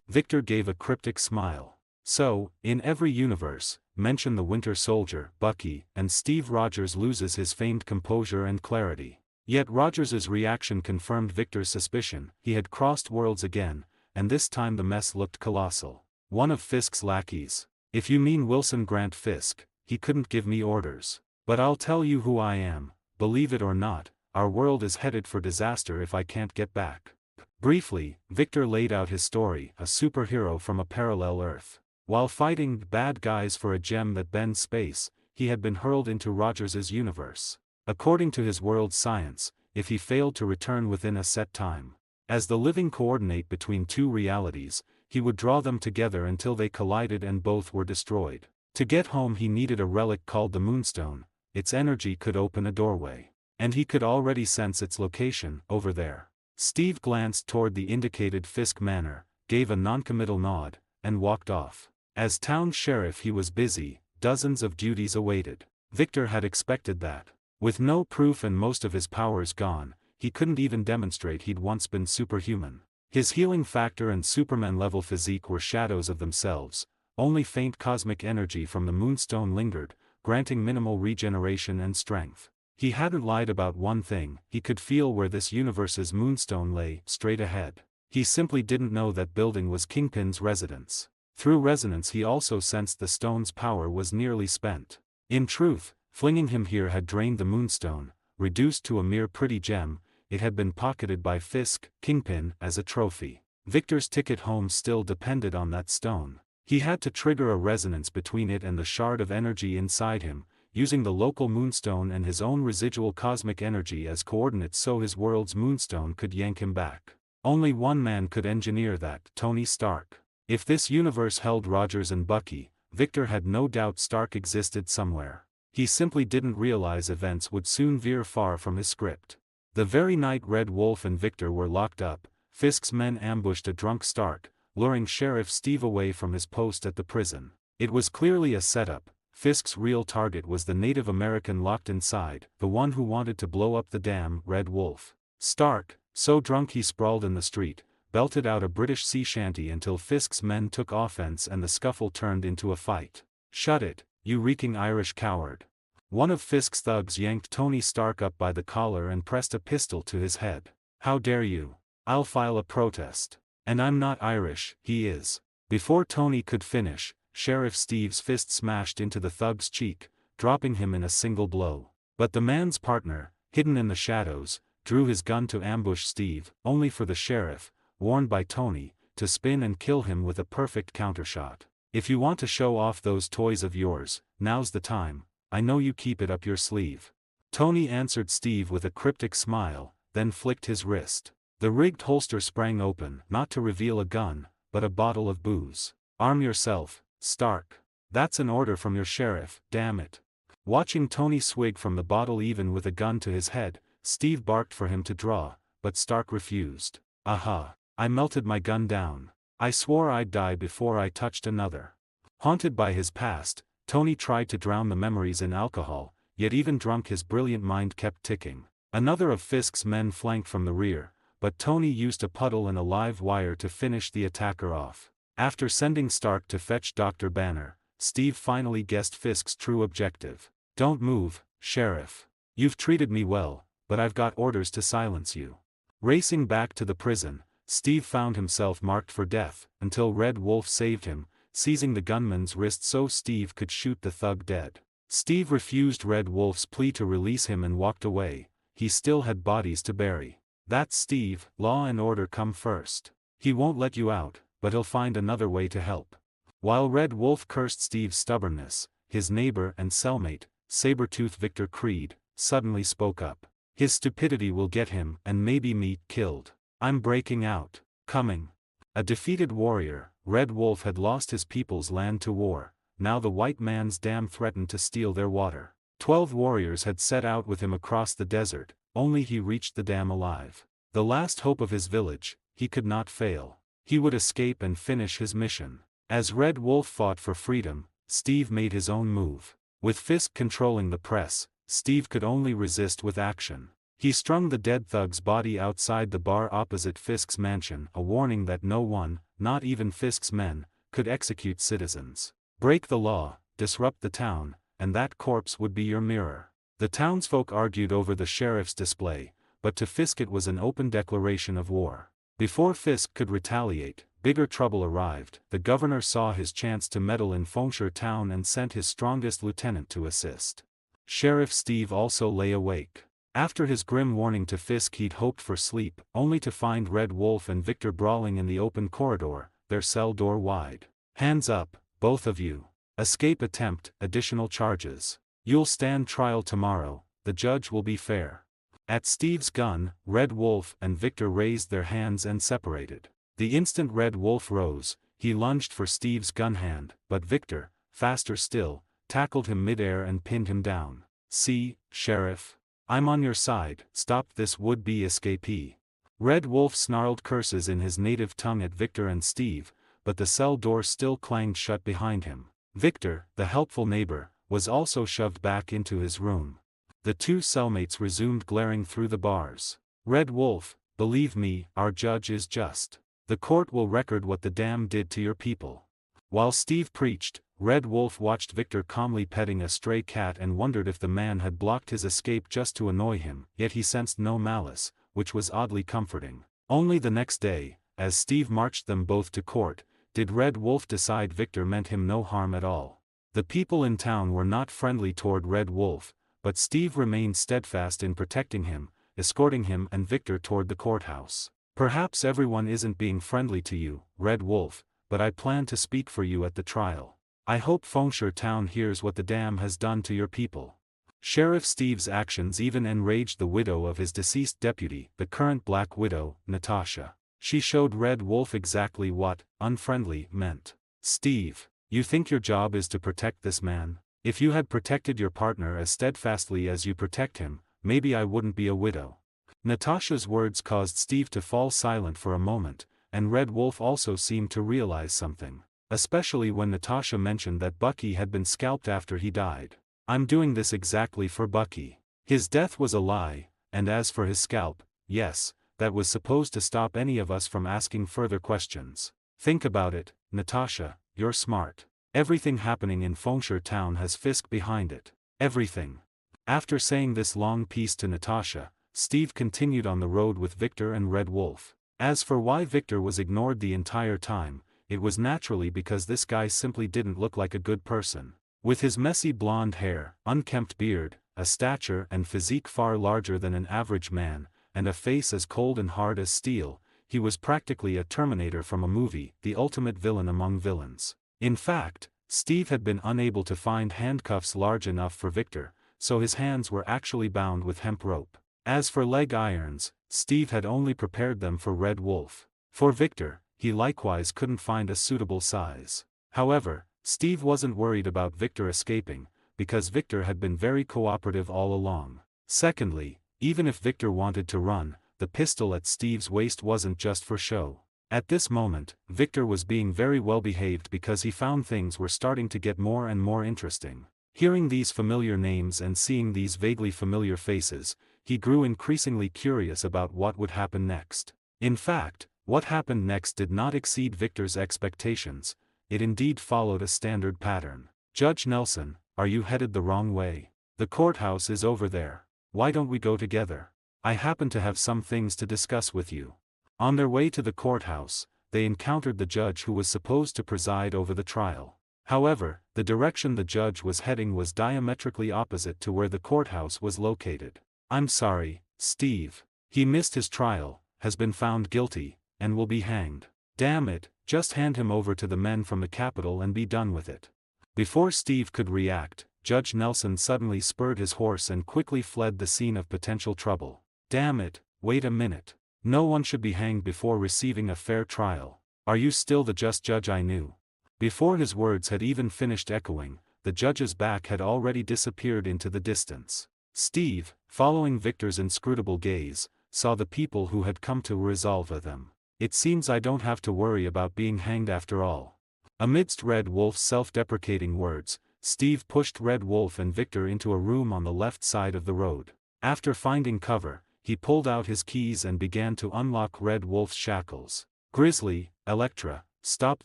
Victor gave a cryptic smile. So, in every universe, mention the Winter Soldier, Bucky, and Steve Rogers loses his famed composure and clarity. Yet Rogers's reaction confirmed Victor's suspicion. He had crossed worlds again, and this time the mess looked colossal. "One of Fisk's lackeys. If you mean Wilson Grant Fisk, he couldn't give me orders. But I'll tell you who I am. Believe it or not, our world is headed for disaster if I can't get back." Briefly, Victor laid out his story, a superhero from a parallel Earth. While fighting bad guys for a gem that bends space, he had been hurled into Rogers's universe. According to his world's science, if he failed to return within a set time, as the living coordinate between two realities, he would draw them together until they collided and both were destroyed. To get home he needed a relic called the Moonstone. Its energy could open a doorway. And he could already sense its location, over there. Steve glanced toward the indicated Fisk Manor, gave a noncommittal nod, and walked off. As town sheriff he was busy, dozens of duties awaited. Victor had expected that. With no proof and most of his powers gone, he couldn't even demonstrate he'd once been superhuman. His healing factor and Superman-level physique were shadows of themselves, only faint cosmic energy from the Moonstone lingered, granting minimal regeneration and strength. He hadn't lied about one thing: he could feel where this universe's Moonstone lay, straight ahead. He simply didn't know that building was Kingpin's residence. Through resonance he also sensed the stone's power was nearly spent. In truth, flinging him here had drained the Moonstone, reduced to a mere pretty gem. It had been pocketed by Fisk, Kingpin, as a trophy. Victor's ticket home still depended on that stone. He had to trigger a resonance between it and the shard of energy inside him, using the local Moonstone and his own residual cosmic energy as coordinates so his world's Moonstone could yank him back. Only one man could engineer that: Tony Stark. If this universe held Rogers and Bucky, Victor had no doubt Stark existed somewhere. He simply didn't realize events would soon veer far from his script. The very night Red Wolf and Victor were locked up, Fisk's men ambushed a drunk Stark, luring Sheriff Steve away from his post at the prison. It was clearly a setup. Fisk's real target was the Native American locked inside, the one who wanted to blow up the dam, Red Wolf. Stark, so drunk he sprawled in the street, belted out a British sea shanty until Fisk's men took offense and the scuffle turned into a fight. "Shut it, you reeking Irish coward." One of Fisk's thugs yanked Tony Stark up by the collar and pressed a pistol to his head. "How dare you? I'll file a protest. And I'm not Irish." "He is." Before Tony could finish, Sheriff Steve's fist smashed into the thug's cheek, dropping him in a single blow. But the man's partner, hidden in the shadows, drew his gun to ambush Steve, only for the sheriff, warned by Tony, to spin and kill him with a perfect countershot. "If you want to show off those toys of yours, now's the time. I know you keep it up your sleeve." Tony answered Steve with a cryptic smile, then flicked his wrist. The rigged holster sprang open, not to reveal a gun, but a bottle of booze. "Arm yourself, Stark. That's an order from your sheriff, damn it." Watching Tony swig from the bottle even with a gun to his head, Steve barked for him to draw, but Stark refused. "Aha, I melted my gun down. I swore I'd die before I touched another." Haunted by his past, Tony tried to drown the memories in alcohol, yet even drunk his brilliant mind kept ticking. Another of Fisk's men flanked from the rear, but Tony used a puddle and a live wire to finish the attacker off. After sending Stark to fetch Dr. Banner, Steve finally guessed Fisk's true objective. "Don't move, Sheriff. You've treated me well, but I've got orders to silence you." Racing back to the prison, Steve found himself marked for death, until Red Wolf saved him, seizing the gunman's wrist so Steve could shoot the thug dead. Steve refused Red Wolf's plea to release him and walked away. He still had bodies to bury. "That's Steve, law and order come first. He won't let you out, but he'll find another way to help." While Red Wolf cursed Steve's stubbornness, his neighbor and cellmate, sabretooth Victor Creed, suddenly spoke up. "His stupidity will get him and maybe me killed. I'm breaking out. Coming." A defeated warrior, Red Wolf had lost his people's land to war. Now the white man's dam threatened to steal their water. 12 warriors had set out with him across the desert, only he reached the dam alive. The last hope of his village, he could not fail. He would escape and finish his mission. As Red Wolf fought for freedom, Steve made his own move. With Fisk controlling the press, Steve could only resist with action. He strung the dead thug's body outside the bar opposite Fisk's mansion, a warning that no one, not even Fisk's men, could execute citizens. Break the law, disrupt the town, and that corpse would be your mirror. The townsfolk argued over the sheriff's display, but to Fisk it was an open declaration of war. Before Fisk could retaliate, bigger trouble arrived. The governor saw his chance to meddle in Fongshire town and sent his strongest lieutenant to assist. Sheriff Steve also lay awake. After his grim warning to Fisk he'd hoped for sleep, only to find Red Wolf and Victor brawling in the open corridor, their cell door wide. "Hands up, both of you. Escape attempt, additional charges. You'll stand trial tomorrow, the judge will be fair." At Steve's gun, Red Wolf and Victor raised their hands and separated. The instant Red Wolf rose, he lunged for Steve's gun hand, but Victor, faster still, tackled him midair and pinned him down. "See, Sheriff? I'm on your side, stop this would-be escapee." Red Wolf snarled curses in his native tongue at Victor and Steve, but the cell door still clanged shut behind him. Victor, the helpful neighbor, was also shoved back into his room. The two cellmates resumed glaring through the bars. Red Wolf, believe me, our judge is just. The court will record what the dam did to your people. While Steve preached, Red Wolf watched Victor calmly petting a stray cat and wondered if the man had blocked his escape just to annoy him, yet he sensed no malice, which was oddly comforting. Only the next day, as Steve marched them both to court, did Red Wolf decide Victor meant him no harm at all. The people in town were not friendly toward Red Wolf, but Steve remained steadfast in protecting him, escorting him and Victor toward the courthouse. Perhaps everyone isn't being friendly to you, Red Wolf, but I plan to speak for you at the trial. I hope Fengshire Town hears what the dam has done to your people. Sheriff Steve's actions even enraged the widow of his deceased deputy, the current Black Widow, Natasha. She showed Red Wolf exactly what unfriendly meant. Steve, you think your job is to protect this man? If you had protected your partner as steadfastly as you protect him, maybe I wouldn't be a widow. Natasha's words caused Steve to fall silent for a moment, and Red Wolf also seemed to realize something. Especially when Natasha mentioned that Bucky had been scalped after he died. I'm doing this exactly for Bucky. His death was a lie, and as for his scalp, yes, that was supposed to stop any of us from asking further questions. Think about it, Natasha, you're smart. Everything happening in Fengshire Town has Fisk behind it. Everything. After saying this long piece to Natasha, Steve continued on the road with Victor and Red Wolf. As for why Victor was ignored the entire time, it was naturally because this guy simply didn't look like a good person. With his messy blonde hair, unkempt beard, a stature and physique far larger than an average man, and a face as cold and hard as steel, he was practically a Terminator from a movie, the ultimate villain among villains. In fact, Steve had been unable to find handcuffs large enough for Victor, so his hands were actually bound with hemp rope. As for leg irons, Steve had only prepared them for Red Wolf. For Victor, he likewise couldn't find a suitable size. However, Steve wasn't worried about Victor escaping, because Victor had been very cooperative all along. Secondly, even if Victor wanted to run, the pistol at Steve's waist wasn't just for show. At this moment, Victor was being very well behaved because he found things were starting to get more and more interesting. Hearing these familiar names and seeing these vaguely familiar faces, he grew increasingly curious about what would happen next. In fact, what happened next did not exceed Victor's expectations. It indeed followed a standard pattern. Judge Nelson, are you headed the wrong way? The courthouse is over there. Why don't we go together? I happen to have some things to discuss with you. On their way to the courthouse, they encountered the judge who was supposed to preside over the trial. However, the direction the judge was heading was diametrically opposite to where the courthouse was located. I'm sorry, Steve. He missed his trial, has been found guilty, and will be hanged. Damn it, just hand him over to the men from the Capitol and be done with it. Before Steve could react, Judge Nelson suddenly spurred his horse and quickly fled the scene of potential trouble. Damn it, wait a minute. No one should be hanged before receiving a fair trial. Are you still the just judge I knew? Before his words had even finished echoing, the judge's back had already disappeared into the distance. Steve, following Victor's inscrutable gaze, saw the people who had come to resolve them. It seems I don't have to worry about being hanged after all. Amidst Red Wolf's self-deprecating words, Steve pushed Red Wolf and Victor into a room on the left side of the road. After finding cover, he pulled out his keys and began to unlock Red Wolf's shackles. Grizzly, Elektra, stop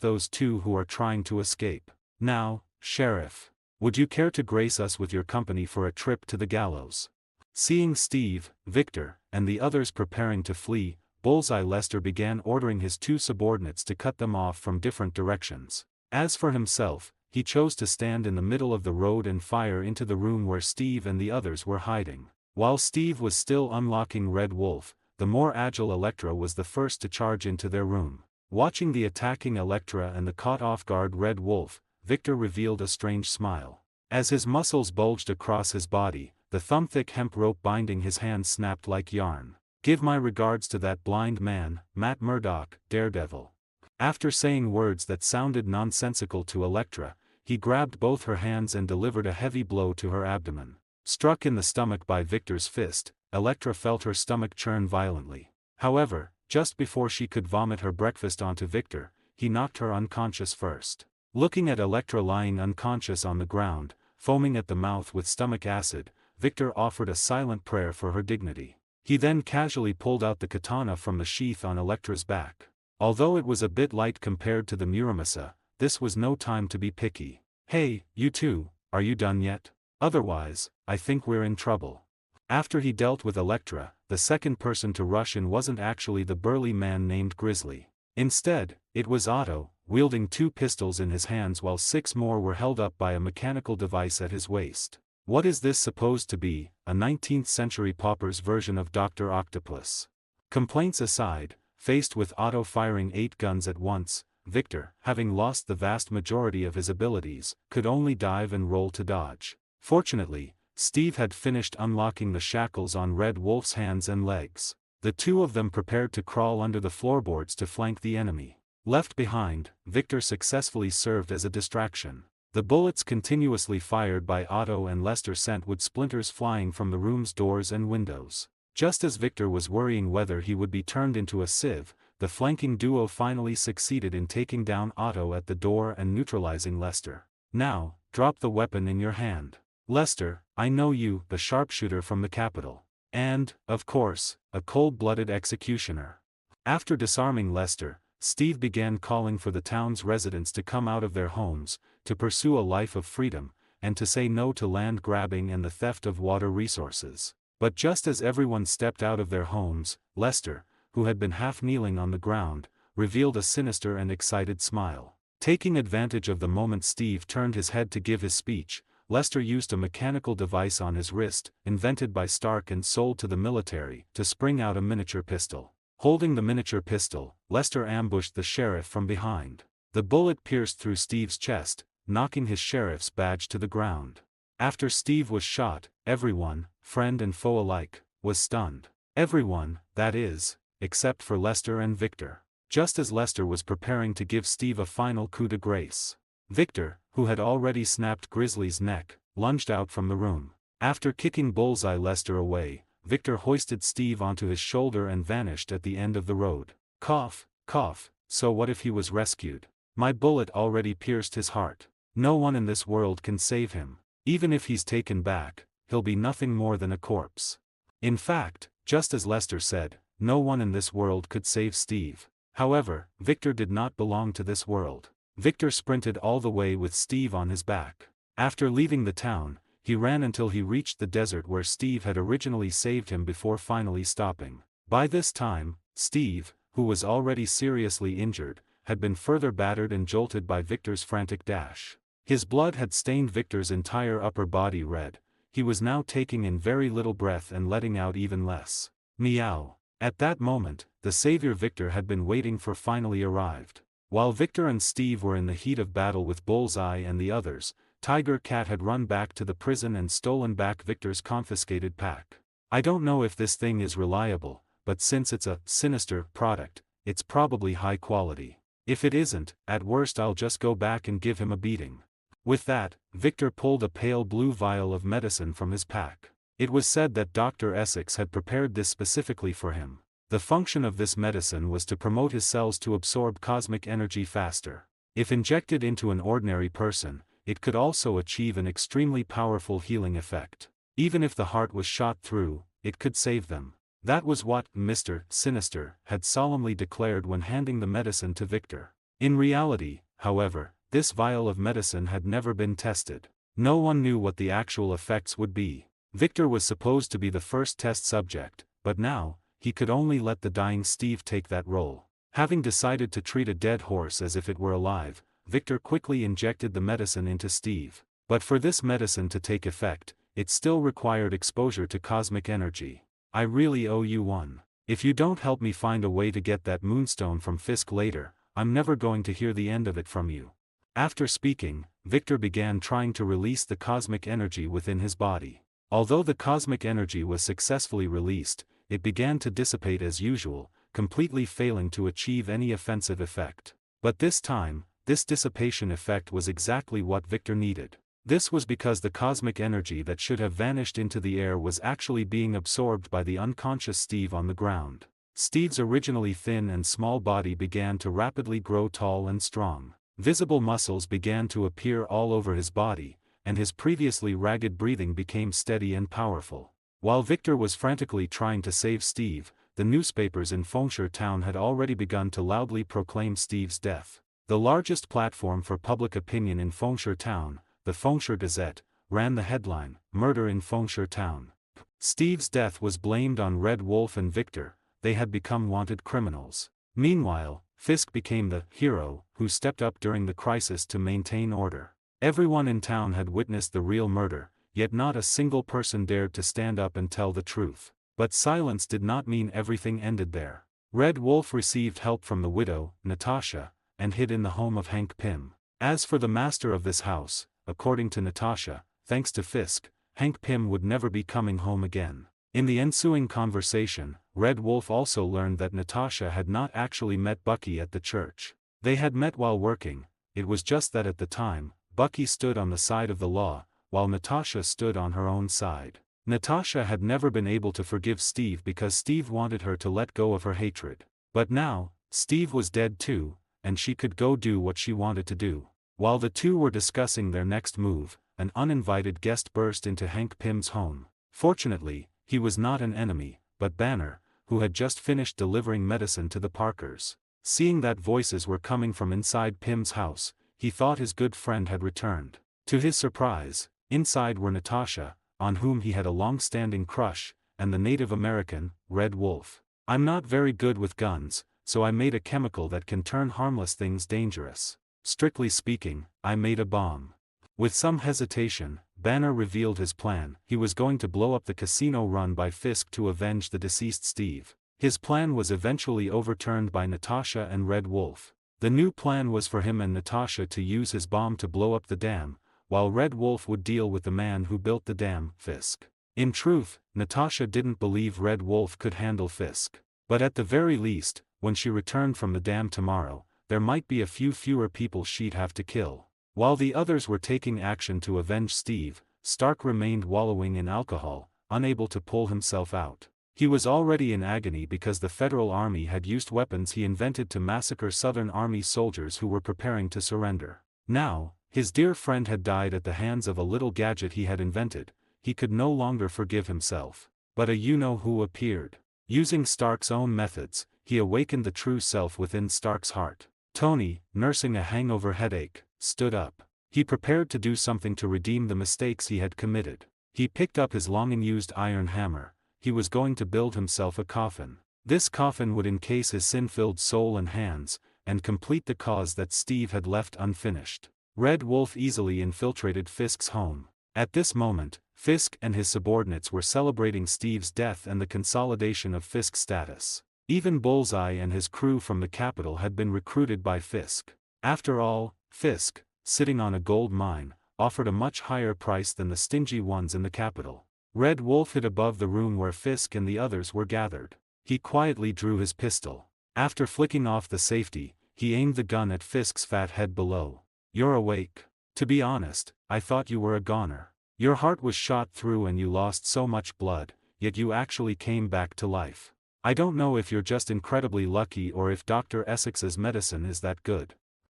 those two who are trying to escape. Now, Sheriff, would you care to grace us with your company for a trip to the gallows? Seeing Steve, Victor, and the others preparing to flee, Bullseye Lester began ordering his two subordinates to cut them off from different directions. As for himself, he chose to stand in the middle of the road and fire into the room where Steve and the others were hiding. While Steve was still unlocking Red Wolf, the more agile Elektra was the first to charge into their room. Watching the attacking Elektra and the caught off-guard Red Wolf, Victor revealed a strange smile. As his muscles bulged across his body, the thumb-thick hemp rope binding his hands snapped like yarn. Give my regards to that blind man, Matt Murdock, Daredevil. After saying words that sounded nonsensical to Elektra, he grabbed both her hands and delivered a heavy blow to her abdomen. Struck in the stomach by Victor's fist, Elektra felt her stomach churn violently. However, just before she could vomit her breakfast onto Victor, he knocked her unconscious first. Looking at Elektra lying unconscious on the ground, foaming at the mouth with stomach acid, Victor offered a silent prayer for her dignity. He then casually pulled out the katana from the sheath on Elektra's back. Although it was a bit light compared to the Muramasa, this was no time to be picky. "Hey, you two, are you done yet? Otherwise, I think we're in trouble." After he dealt with Elektra, the second person to rush in wasn't actually the burly man named Grizzly. Instead, it was Otto, wielding 2 pistols in his hands while 6 more were held up by a mechanical device at his waist. What is this supposed to be, a 19th century pauper's version of Dr. Octopus? Complaints aside, faced with Otto firing 8 guns at once, Victor, having lost the vast majority of his abilities, could only dive and roll to dodge. Fortunately, Steve had finished unlocking the shackles on Red Wolf's hands and legs. The two of them prepared to crawl under the floorboards to flank the enemy. Left behind, Victor successfully served as a distraction. The bullets continuously fired by Otto and Lester sent wood splinters flying from the room's doors and windows. Just as Victor was worrying whether he would be turned into a sieve, the flanking duo finally succeeded in taking down Otto at the door and neutralizing Lester. "Now, drop the weapon in your hand. Lester, I know you, the sharpshooter from the capital. And, of course, a cold-blooded executioner." After disarming Lester, Steve began calling for the town's residents to come out of their homes, to pursue a life of freedom, and to say no to land grabbing and the theft of water resources. But just as everyone stepped out of their homes, Lester, who had been half kneeling on the ground, revealed a sinister and excited smile. Taking advantage of the moment Steve turned his head to give his speech, Lester used a mechanical device on his wrist, invented by Stark and sold to the military, to spring out a miniature pistol. Holding the miniature pistol, Lester ambushed the sheriff from behind. The bullet pierced through Steve's chest, knocking his sheriff's badge to the ground. After Steve was shot, everyone, friend and foe alike, was stunned. Everyone, that is, except for Lester and Victor. Just as Lester was preparing to give Steve a final coup de grace, Victor, who had already snapped Grizzly's neck, lunged out from the room. After kicking Bullseye Lester away, Victor hoisted Steve onto his shoulder and vanished at the end of the road. Cough, cough, so what if he was rescued? My bullet already pierced his heart. No one in this world can save him. Even if he's taken back, he'll be nothing more than a corpse. In fact, just as Lester said, no one in this world could save Steve. However, Victor did not belong to this world. Victor sprinted all the way with Steve on his back. After leaving the town, he ran until he reached the desert where Steve had originally saved him before finally stopping. By this time, Steve, who was already seriously injured, had been further battered and jolted by Victor's frantic dash. His blood had stained Victor's entire upper body red. He was now taking in very little breath and letting out even less. Meow. At that moment, the savior Victor had been waiting for finally arrived. While Victor and Steve were in the heat of battle with Bullseye and the others, Tiger Cat had run back to the prison and stolen back Victor's confiscated pack. I don't know if this thing is reliable, but since it's a sinister product, it's probably high quality. If it isn't, at worst I'll just go back and give him a beating. With that, Victor pulled a pale blue vial of medicine from his pack. It was said that Dr. Essex had prepared this specifically for him. The function of this medicine was to promote his cells to absorb cosmic energy faster. If injected into an ordinary person, it could also achieve an extremely powerful healing effect. Even if the heart was shot through, it could save them. That was what Mr. Sinister had solemnly declared when handing the medicine to Victor. In reality, however, this vial of medicine had never been tested. No one knew what the actual effects would be. Victor was supposed to be the first test subject, but now, he could only let the dying Steve take that role. Having decided to treat a dead horse as if it were alive, Victor quickly injected the medicine into Steve. But for this medicine to take effect, it still required exposure to cosmic energy. I really owe you one. If you don't help me find a way to get that moonstone from Fisk later, I'm never going to hear the end of it from you. After speaking, Victor began trying to release the cosmic energy within his body. Although the cosmic energy was successfully released, it began to dissipate as usual, completely failing to achieve any offensive effect. But this time, this dissipation effect was exactly what Victor needed. This was because the cosmic energy that should have vanished into the air was actually being absorbed by the unconscious Steve on the ground. Steve's originally thin and small body began to rapidly grow tall and strong. Visible muscles began to appear all over his body, and his previously ragged breathing became steady and powerful. While Victor was frantically trying to save Steve, the newspapers in Fengshire town had already begun to loudly proclaim Steve's death. The largest platform for public opinion in Fengshire town, the Fengshire Gazette, ran the headline, "Murder in Fengshire town." Steve's death was blamed on Red Wolf and Victor. They had become wanted criminals. Meanwhile, Fisk became the hero who stepped up during the crisis to maintain order. Everyone in town had witnessed the real murder, yet not a single person dared to stand up and tell the truth. But silence did not mean everything ended there. Red Wolf received help from the widow, Natasha, and hid in the home of Hank Pym. As for the master of this house, according to Natasha, thanks to Fisk, Hank Pym would never be coming home again. In the ensuing conversation, Red Wolf also learned that Natasha had not actually met Bucky at the church. They had met while working. It was just that at the time, Bucky stood on the side of the law, while Natasha stood on her own side. Natasha had never been able to forgive Steve because Steve wanted her to let go of her hatred. But now, Steve was dead too, and she could go do what she wanted to do. While the two were discussing their next move, an uninvited guest burst into Hank Pym's home. Fortunately, he was not an enemy, but Banner, who had just finished delivering medicine to the Parkers. Seeing that voices were coming from inside Pym's house, he thought his good friend had returned. To his surprise, inside were Natasha, on whom he had a long-standing crush, and the Native American, Red Wolf. "I'm not very good with guns, so I made a chemical that can turn harmless things dangerous. Strictly speaking, I made a bomb." With some hesitation, Banner revealed his plan. He was going to blow up the casino run by Fisk to avenge the deceased Steve. His plan was eventually overturned by Natasha and Red Wolf. The new plan was for him and Natasha to use his bomb to blow up the dam, while Red Wolf would deal with the man who built the dam, Fisk. In truth, Natasha didn't believe Red Wolf could handle Fisk. But at the very least, when she returned from the dam tomorrow, there might be a few fewer people she'd have to kill. While the others were taking action to avenge Steve, Stark remained wallowing in alcohol, unable to pull himself out. He was already in agony because the Federal Army had used weapons he invented to massacre Southern Army soldiers who were preparing to surrender. Now, his dear friend had died at the hands of a little gadget he had invented. He could no longer forgive himself. But a you-know-who appeared. Using Stark's own methods, he awakened the true self within Stark's heart. Tony, nursing a hangover headache, stood up. He prepared to do something to redeem the mistakes he had committed. He picked up his long-unused iron hammer. He was going to build himself a coffin. This coffin would encase his sin-filled soul and hands, and complete the cause that Steve had left unfinished. Red Wolf easily infiltrated Fisk's home. At this moment, Fisk and his subordinates were celebrating Steve's death and the consolidation of Fisk's status. Even Bullseye and his crew from the capital had been recruited by Fisk. After all, Fisk, sitting on a gold mine, offered a much higher price than the stingy ones in the capital. Red Wolf hid above the room where Fisk and the others were gathered. He quietly drew his pistol. After flicking off the safety, he aimed the gun at Fisk's fat head below. "You're awake. To be honest, I thought you were a goner. Your heart was shot through and you lost so much blood, yet you actually came back to life. I don't know if you're just incredibly lucky or if Dr. Essex's medicine is that good."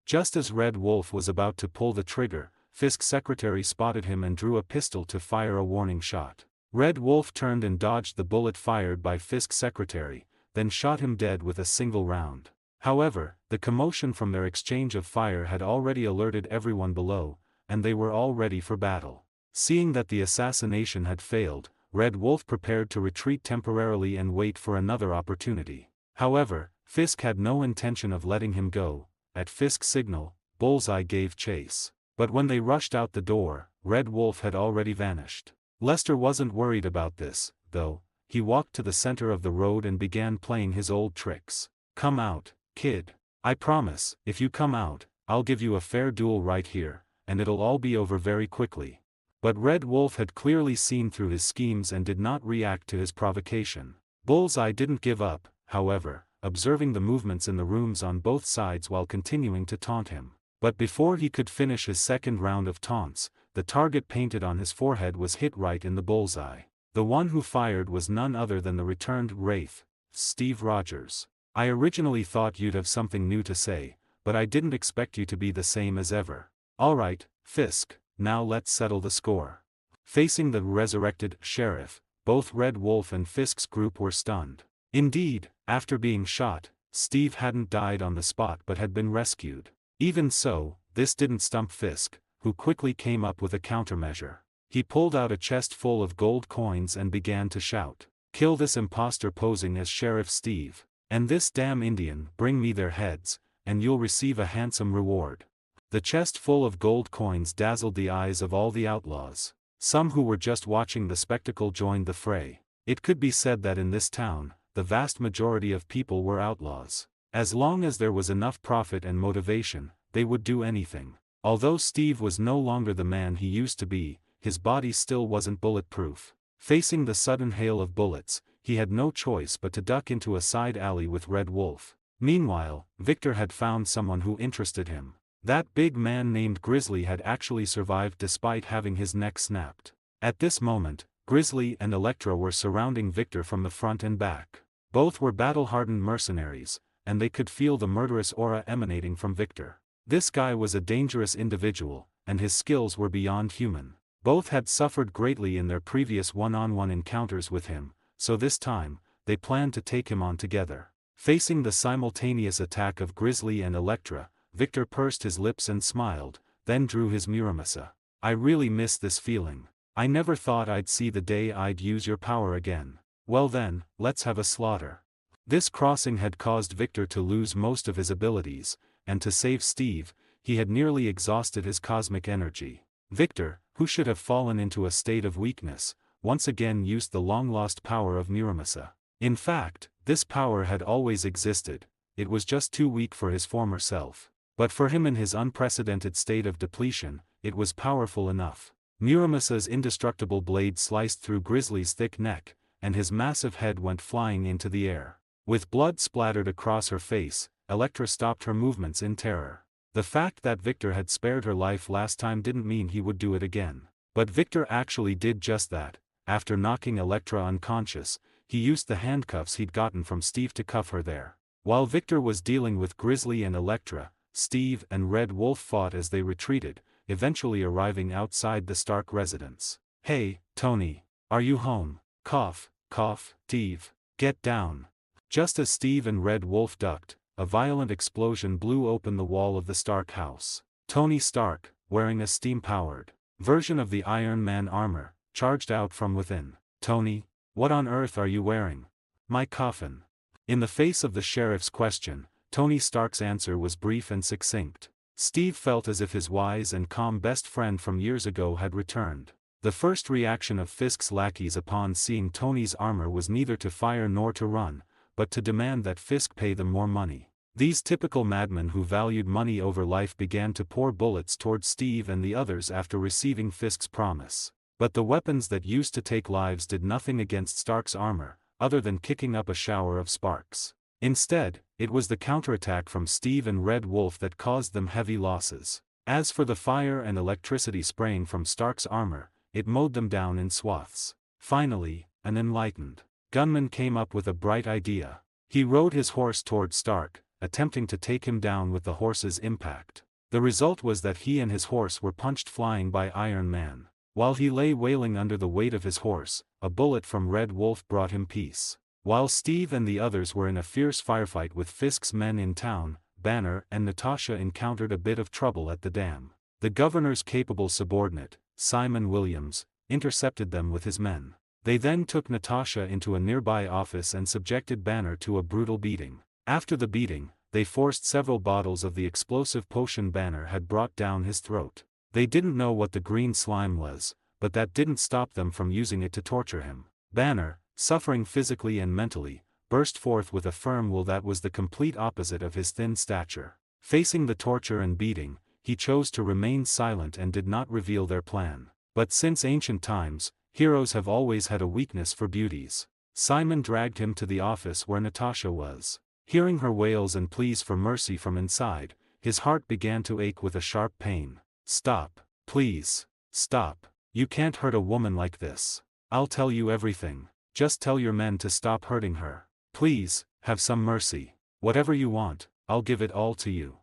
Just as Red Wolf was about to pull the trigger, Fisk's secretary spotted him and drew a pistol to fire a warning shot. Red Wolf turned and dodged the bullet fired by Fisk's secretary, then shot him dead with a single round. However, the commotion from their exchange of fire had already alerted everyone below, and they were all ready for battle. Seeing that the assassination had failed, Red Wolf prepared to retreat temporarily and wait for another opportunity. However, Fisk had no intention of letting him go. At Fisk's signal, Bullseye gave chase. But when they rushed out the door, Red Wolf had already vanished. Lester wasn't worried about this, though. He walked to the center of the road and began playing his old tricks. "Come out, kid. I promise, if you come out, I'll give you a fair duel right here, and it'll all be over very quickly." But Red Wolf had clearly seen through his schemes and did not react to his provocation. Bullseye didn't give up, however, observing the movements in the rooms on both sides while continuing to taunt him. But before he could finish his second round of taunts, the target painted on his forehead was hit right in the bullseye. The one who fired was none other than the returned Wraith, Steve Rogers. "I originally thought you'd have something new to say, but I didn't expect you to be the same as ever. Alright, Fisk, now let's settle the score. Facing the resurrected sheriff, both Red Wolf and Fisk's group were stunned. Indeed, after being shot, Steve hadn't died on the spot but had been rescued. Even so, this didn't stump Fisk, who quickly came up with a countermeasure. He pulled out a chest full of gold coins and began to shout, "Kill this imposter posing as Sheriff Steve. And this damn Indian, bring me their heads, and you'll receive a handsome reward." The chest full of gold coins dazzled the eyes of all the outlaws. Some who were just watching the spectacle joined the fray. It could be said that in this town, the vast majority of people were outlaws. As long as there was enough profit and motivation, they would do anything. Although Steve was no longer the man he used to be, his body still wasn't bulletproof. Facing the sudden hail of bullets, he had no choice but to duck into a side alley with Red Wolf. Meanwhile, Victor had found someone who interested him. That big man named Grizzly had actually survived despite having his neck snapped. At this moment, Grizzly and Elektra were surrounding Victor from the front and back. Both were battle-hardened mercenaries, and they could feel the murderous aura emanating from Victor. This guy was a dangerous individual, and his skills were beyond human. Both had suffered greatly in their previous one-on-one encounters with him, so this time, they planned to take him on together. Facing the simultaneous attack of Grizzly and Elektra, Victor pursed his lips and smiled, then drew his Muramasa. "I really miss this feeling. I never thought I'd see the day I'd use your power again. Well then, let's have a slaughter." This crossing had caused Victor to lose most of his abilities, and to save Steve, he had nearly exhausted his cosmic energy. Victor, who should have fallen into a state of weakness, once again used the long-lost power of Muramasa. In fact, this power had always existed, it was just too weak for his former self. But for him in his unprecedented state of depletion, it was powerful enough. Muramasa's indestructible blade sliced through Grizzly's thick neck, and his massive head went flying into the air. With blood splattered across her face, Elektra stopped her movements in terror. The fact that Victor had spared her life last time didn't mean he would do it again. But Victor actually did just that. After knocking Elektra unconscious, he used the handcuffs he'd gotten from Steve to cuff her there. While Victor was dealing with Grizzly and Elektra, Steve and Red Wolf fought as they retreated, eventually arriving outside the Stark residence. "Hey, Tony. Are you home? Cough, cough, Steve. Get down." Just as Steve and Red Wolf ducked, a violent explosion blew open the wall of the Stark house. Tony Stark, wearing a steam-powered version of the Iron Man armor, charged out from within. "Tony, what on earth are you wearing?" "My coffin." In the face of the sheriff's question, Tony Stark's answer was brief and succinct. Steve felt as if his wise and calm best friend from years ago had returned. The first reaction of Fisk's lackeys upon seeing Tony's armor was neither to fire nor to run, but to demand that Fisk pay them more money. These typical madmen who valued money over life began to pour bullets toward Steve and the others after receiving Fisk's promise. But the weapons that used to take lives did nothing against Stark's armor, other than kicking up a shower of sparks. Instead, it was the counterattack from Steve and Red Wolf that caused them heavy losses. As for the fire and electricity spraying from Stark's armor, it mowed them down in swaths. Finally, an enlightened gunman came up with a bright idea. He rode his horse toward Stark, attempting to take him down with the horse's impact. The result was that he and his horse were punched flying by Iron Man. While he lay wailing under the weight of his horse, a bullet from Red Wolf brought him peace. While Steve and the others were in a fierce firefight with Fisk's men in town, Banner and Natasha encountered a bit of trouble at the dam. The governor's capable subordinate, Simon Williams, intercepted them with his men. They then took Natasha into a nearby office and subjected Banner to a brutal beating. After the beating, they forced several bottles of the explosive potion Banner had brought down his throat. They didn't know what the green slime was, but that didn't stop them from using it to torture him. Banner, suffering physically and mentally, burst forth with a firm will that was the complete opposite of his thin stature. Facing the torture and beating, he chose to remain silent and did not reveal their plan. But since ancient times, heroes have always had a weakness for beauties. Simon dragged him to the office where Natasha was. Hearing her wails and pleas for mercy from inside, his heart began to ache with a sharp pain. "Stop, please, stop. You can't hurt a woman like this. I'll tell you everything. Just tell your men to stop hurting her. Please, have some mercy. Whatever you want, I'll give it all to you."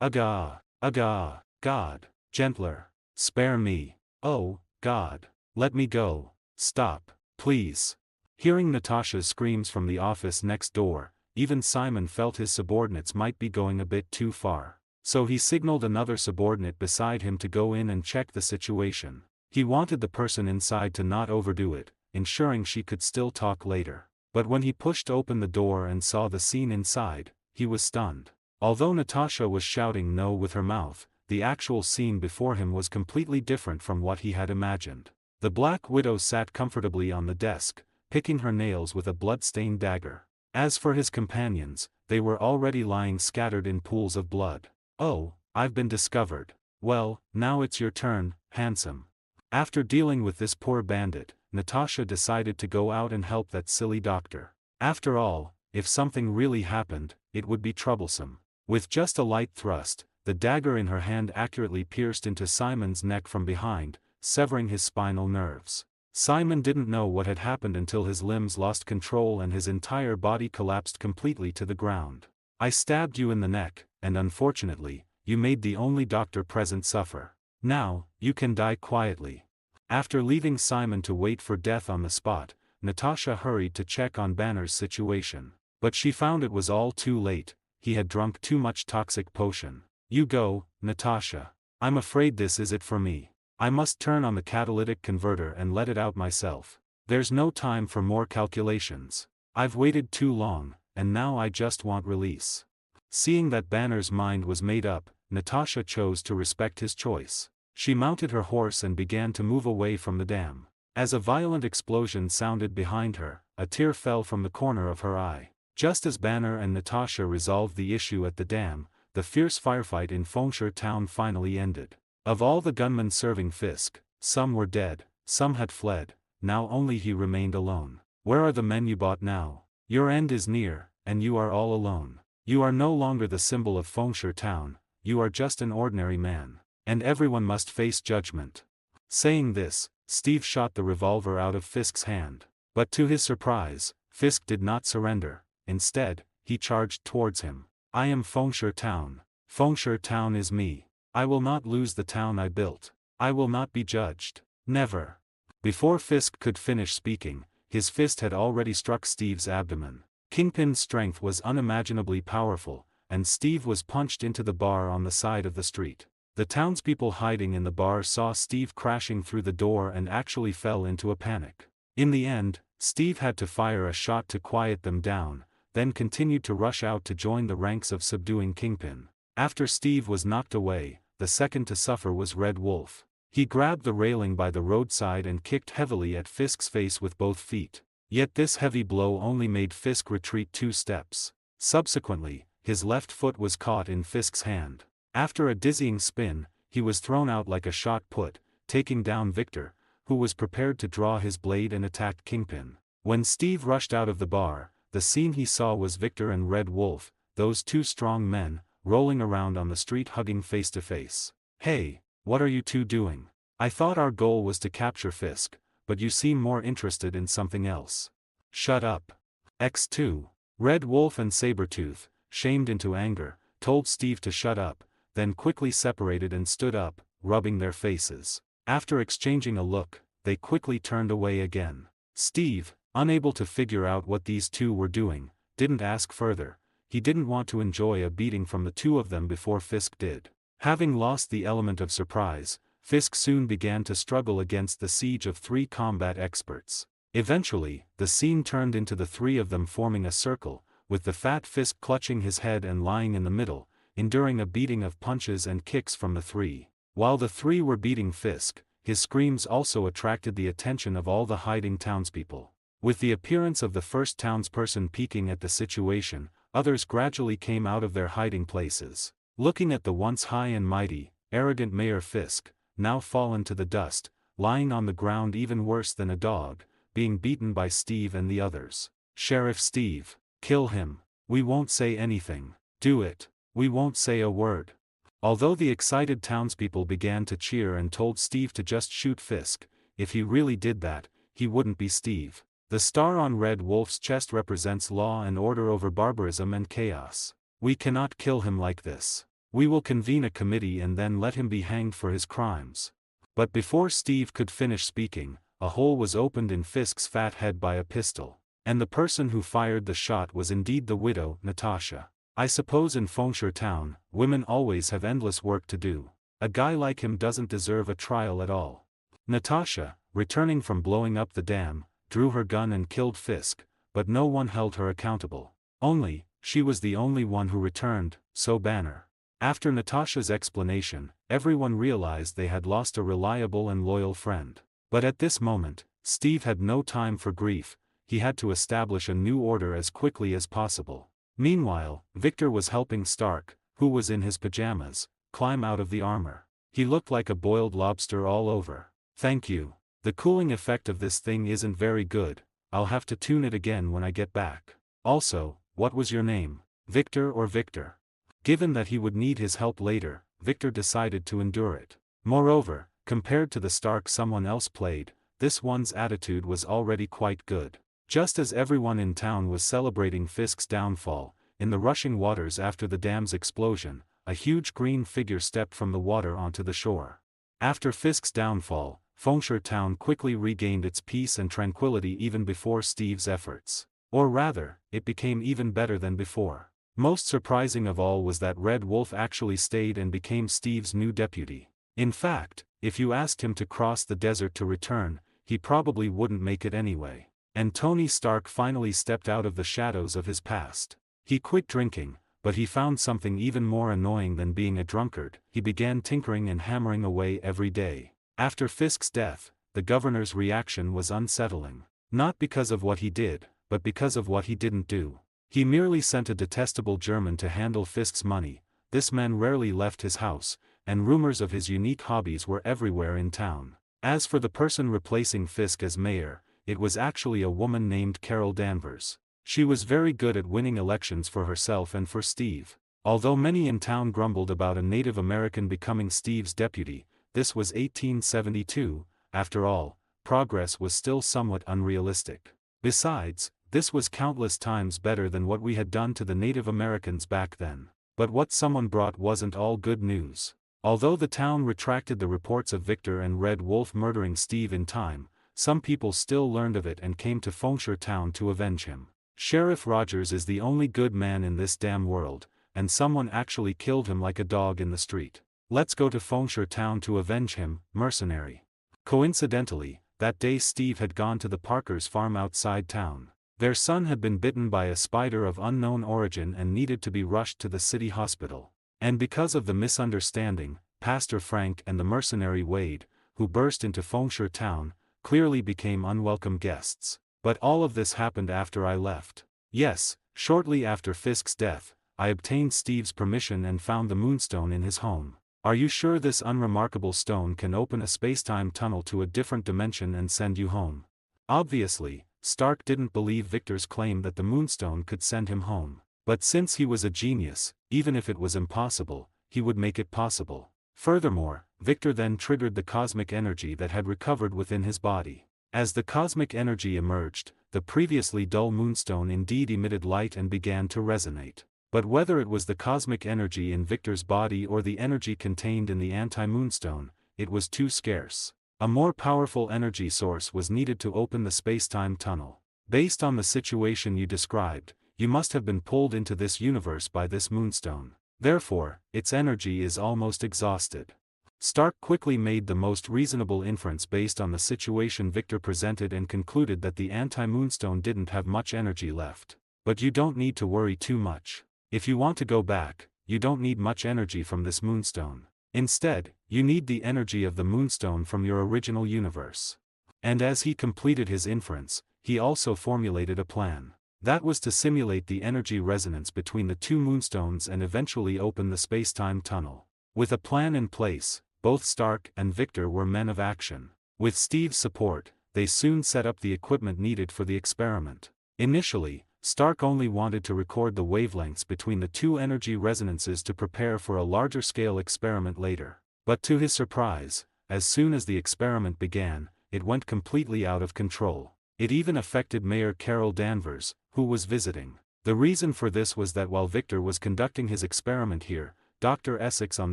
Aga, God, gentler. Spare me. Oh, God. Let me go. Stop, please. Hearing Natasha's screams from the office next door, even Simon felt his subordinates might be going a bit too far. So he signaled another subordinate beside him to go in and check the situation. He wanted the person inside to not overdo it, ensuring she could still talk later. But when he pushed open the door and saw the scene inside, he was stunned. Although Natasha was shouting no with her mouth, the actual scene before him was completely different from what he had imagined. The Black Widow sat comfortably on the desk, picking her nails with a blood-stained dagger. As for his companions, they were already lying scattered in pools of blood. "Oh, I've been discovered. Well, now it's your turn, handsome." After dealing with this poor bandit, Natasha decided to go out and help that silly doctor. After all, if something really happened, it would be troublesome. With just a light thrust, the dagger in her hand accurately pierced into Simon's neck from behind, severing his spinal nerves. Simon didn't know what had happened until his limbs lost control and his entire body collapsed completely to the ground. "I stabbed you in the neck, and unfortunately, you made the only doctor present suffer. Now, you can die quietly." After leaving Simon to wait for death on the spot, Natasha hurried to check on Banner's situation. But she found it was all too late. He had drunk too much toxic potion. "You go, Natasha. I'm afraid this is it for me. I must turn on the catalytic converter and let it out myself. There's no time for more calculations. I've waited too long, and now I just want release." Seeing that Banner's mind was made up, Natasha chose to respect his choice. She mounted her horse and began to move away from the dam. As a violent explosion sounded behind her, a tear fell from the corner of her eye. Just as Banner and Natasha resolved the issue at the dam, the fierce firefight in Fengshi town finally ended. Of all the gunmen serving Fisk, some were dead, some had fled, now only he remained alone. "Where are the men you bought now? Your end is near, and you are all alone. You are no longer the symbol of Fengshi town, you are just an ordinary man. And everyone must face judgment." Saying this, Steve shot the revolver out of Fisk's hand. But to his surprise, Fisk did not surrender. Instead, he charged towards him. "I am Fengshi town. Fengshi town is me. I will not lose the town I built. I will not be judged. Never." Before Fisk could finish speaking, his fist had already struck Steve's abdomen. Kingpin's strength was unimaginably powerful, and Steve was punched into the bar on the side of the street. The townspeople hiding in the bar saw Steve crashing through the door and actually fell into a panic. In the end, Steve had to fire a shot to quiet them down, then continued to rush out to join the ranks of subduing Kingpin. After Steve was knocked away, the second to suffer was Red Wolf. He grabbed the railing by the roadside and kicked heavily at Fisk's face with both feet. Yet this heavy blow only made Fisk retreat 2 steps. Subsequently, his left foot was caught in Fisk's hand. After a dizzying spin, he was thrown out like a shot put, taking down Victor, who was prepared to draw his blade and attack Kingpin. When Steve rushed out of the bar, the scene he saw was Victor and Red Wolf, those 2 strong men, rolling around on the street hugging face to face. "Hey, what are you 2 doing? I thought our goal was to capture Fisk, but you seem more interested in something else." "Shut up." X2. Red Wolf and Sabretooth, shamed into anger, told Steve to shut up, then quickly separated and stood up, rubbing their faces. After exchanging a look, they quickly turned away again. Steve, unable to figure out what these 2 were doing, didn't ask further. He didn't want to enjoy a beating from the 2 of them before Fisk did. Having lost the element of surprise, Fisk soon began to struggle against the siege of 3 combat experts. Eventually, the scene turned into the 3 of them forming a circle, with the fat Fisk clutching his head and lying in the middle, enduring a beating of punches and kicks from the 3. While the 3 were beating Fisk, his screams also attracted the attention of all the hiding townspeople. With the appearance of the first townsperson peeking at the situation, others gradually came out of their hiding places. Looking at the once high and mighty, arrogant Mayor Fisk, now fallen to the dust, lying on the ground even worse than a dog, being beaten by Steve and the others. "Sheriff Steve, kill him. We won't say anything. Do it. We won't say a word." Although the excited townspeople began to cheer and told Steve to just shoot Fisk, if he really did that, he wouldn't be Steve. The star on Red Wolf's chest represents law and order over barbarism and chaos. "We cannot kill him like this. We will convene a committee and then let him be hanged for his crimes. But before Steve could finish speaking, a hole was opened in Fisk's fat head by a pistol. And the person who fired the shot was indeed the widow, Natasha. I suppose in Fengshire Town, women always have endless work to do. A guy like him doesn't deserve a trial at all. Natasha, returning from blowing up the dam, drew her gun and killed Fisk, but no one held her accountable. Only, she was the only one who returned, so Banner. After Natasha's explanation, everyone realized they had lost a reliable and loyal friend. But at this moment, Steve had no time for grief. He had to establish a new order as quickly as possible. Meanwhile, Victor was helping Stark, who was in his pajamas, climb out of the armor. He looked like a boiled lobster all over. Thank you. The cooling effect of this thing isn't very good. I'll have to tune it again when I get back. Also, what was your name? Victor or Victor? Given that he would need his help later, Victor decided to endure it. Moreover, compared to the Stark someone else played, this one's attitude was already quite good. Just as everyone in town was celebrating Fisk's downfall, in the rushing waters after the dam's explosion, a huge green figure stepped from the water onto the shore. After Fisk's downfall, Fengshire Town quickly regained its peace and tranquility even before Steve's efforts. Or rather, it became even better than before. Most surprising of all was that Red Wolf actually stayed and became Steve's new deputy. In fact, if you asked him to cross the desert to return, he probably wouldn't make it anyway. And Tony Stark finally stepped out of the shadows of his past. He quit drinking, but he found something even more annoying than being a drunkard. He began tinkering and hammering away every day. After Fisk's death, the governor's reaction was unsettling. Not because of what he did, but because of what he didn't do. He merely sent a detestable German to handle Fisk's money. This man rarely left his house, and rumors of his unique hobbies were everywhere in town. As for the person replacing Fisk as mayor, it was actually a woman named Carol Danvers. She was very good at winning elections for herself and for Steve. Although many in town grumbled about a Native American becoming Steve's deputy, this was 1872, after all, progress was still somewhat unrealistic. Besides, this was countless times better than what we had done to the Native Americans back then. But what someone brought wasn't all good news. Although the town retracted the reports of Victor and Red Wolf murdering Steve in time, some people still learned of it and came to Fengshire Town to avenge him. Sheriff Rogers is the only good man in this damn world, and someone actually killed him like a dog in the street. Let's go to Fengshire Town to avenge him, mercenary. Coincidentally, that day Steve had gone to the Parkers' farm outside town. Their son had been bitten by a spider of unknown origin and needed to be rushed to the city hospital. And because of the misunderstanding, Pastor Frank and the mercenary Wade, who burst into Fengshire Town, clearly became unwelcome guests. But all of this happened after I left. Yes, shortly after Fisk's death, I obtained Steve's permission and found the Moonstone in his home. Are you sure this unremarkable stone can open a spacetime tunnel to a different dimension and send you home? Obviously, Stark didn't believe Victor's claim that the Moonstone could send him home. But since he was a genius, even if it was impossible, he would make it possible. Furthermore, Victor then triggered the cosmic energy that had recovered within his body. As the cosmic energy emerged, the previously dull Moonstone indeed emitted light and began to resonate. But whether it was the cosmic energy in Victor's body or the energy contained in the anti-Moonstone, it was too scarce. A more powerful energy source was needed to open the spacetime tunnel. Based on the situation you described, you must have been pulled into this universe by this Moonstone. Therefore, its energy is almost exhausted. Stark quickly made the most reasonable inference based on the situation Victor presented and concluded that the anti-Moonstone didn't have much energy left. But you don't need to worry too much. If you want to go back, you don't need much energy from this Moonstone. Instead, you need the energy of the Moonstone from your original universe. And as he completed his inference, he also formulated a plan. That was to simulate the energy resonance between the two Moonstones and eventually open the spacetime tunnel. With a plan in place, both Stark and Victor were men of action. With Steve's support, they soon set up the equipment needed for the experiment. Initially, Stark only wanted to record the wavelengths between the two energy resonances to prepare for a larger-scale experiment later. But to his surprise, as soon as the experiment began, it went completely out of control. It even affected Mayor Carol Danvers, who was visiting. The reason for this was that while Victor was conducting his experiment here, Dr. Essex on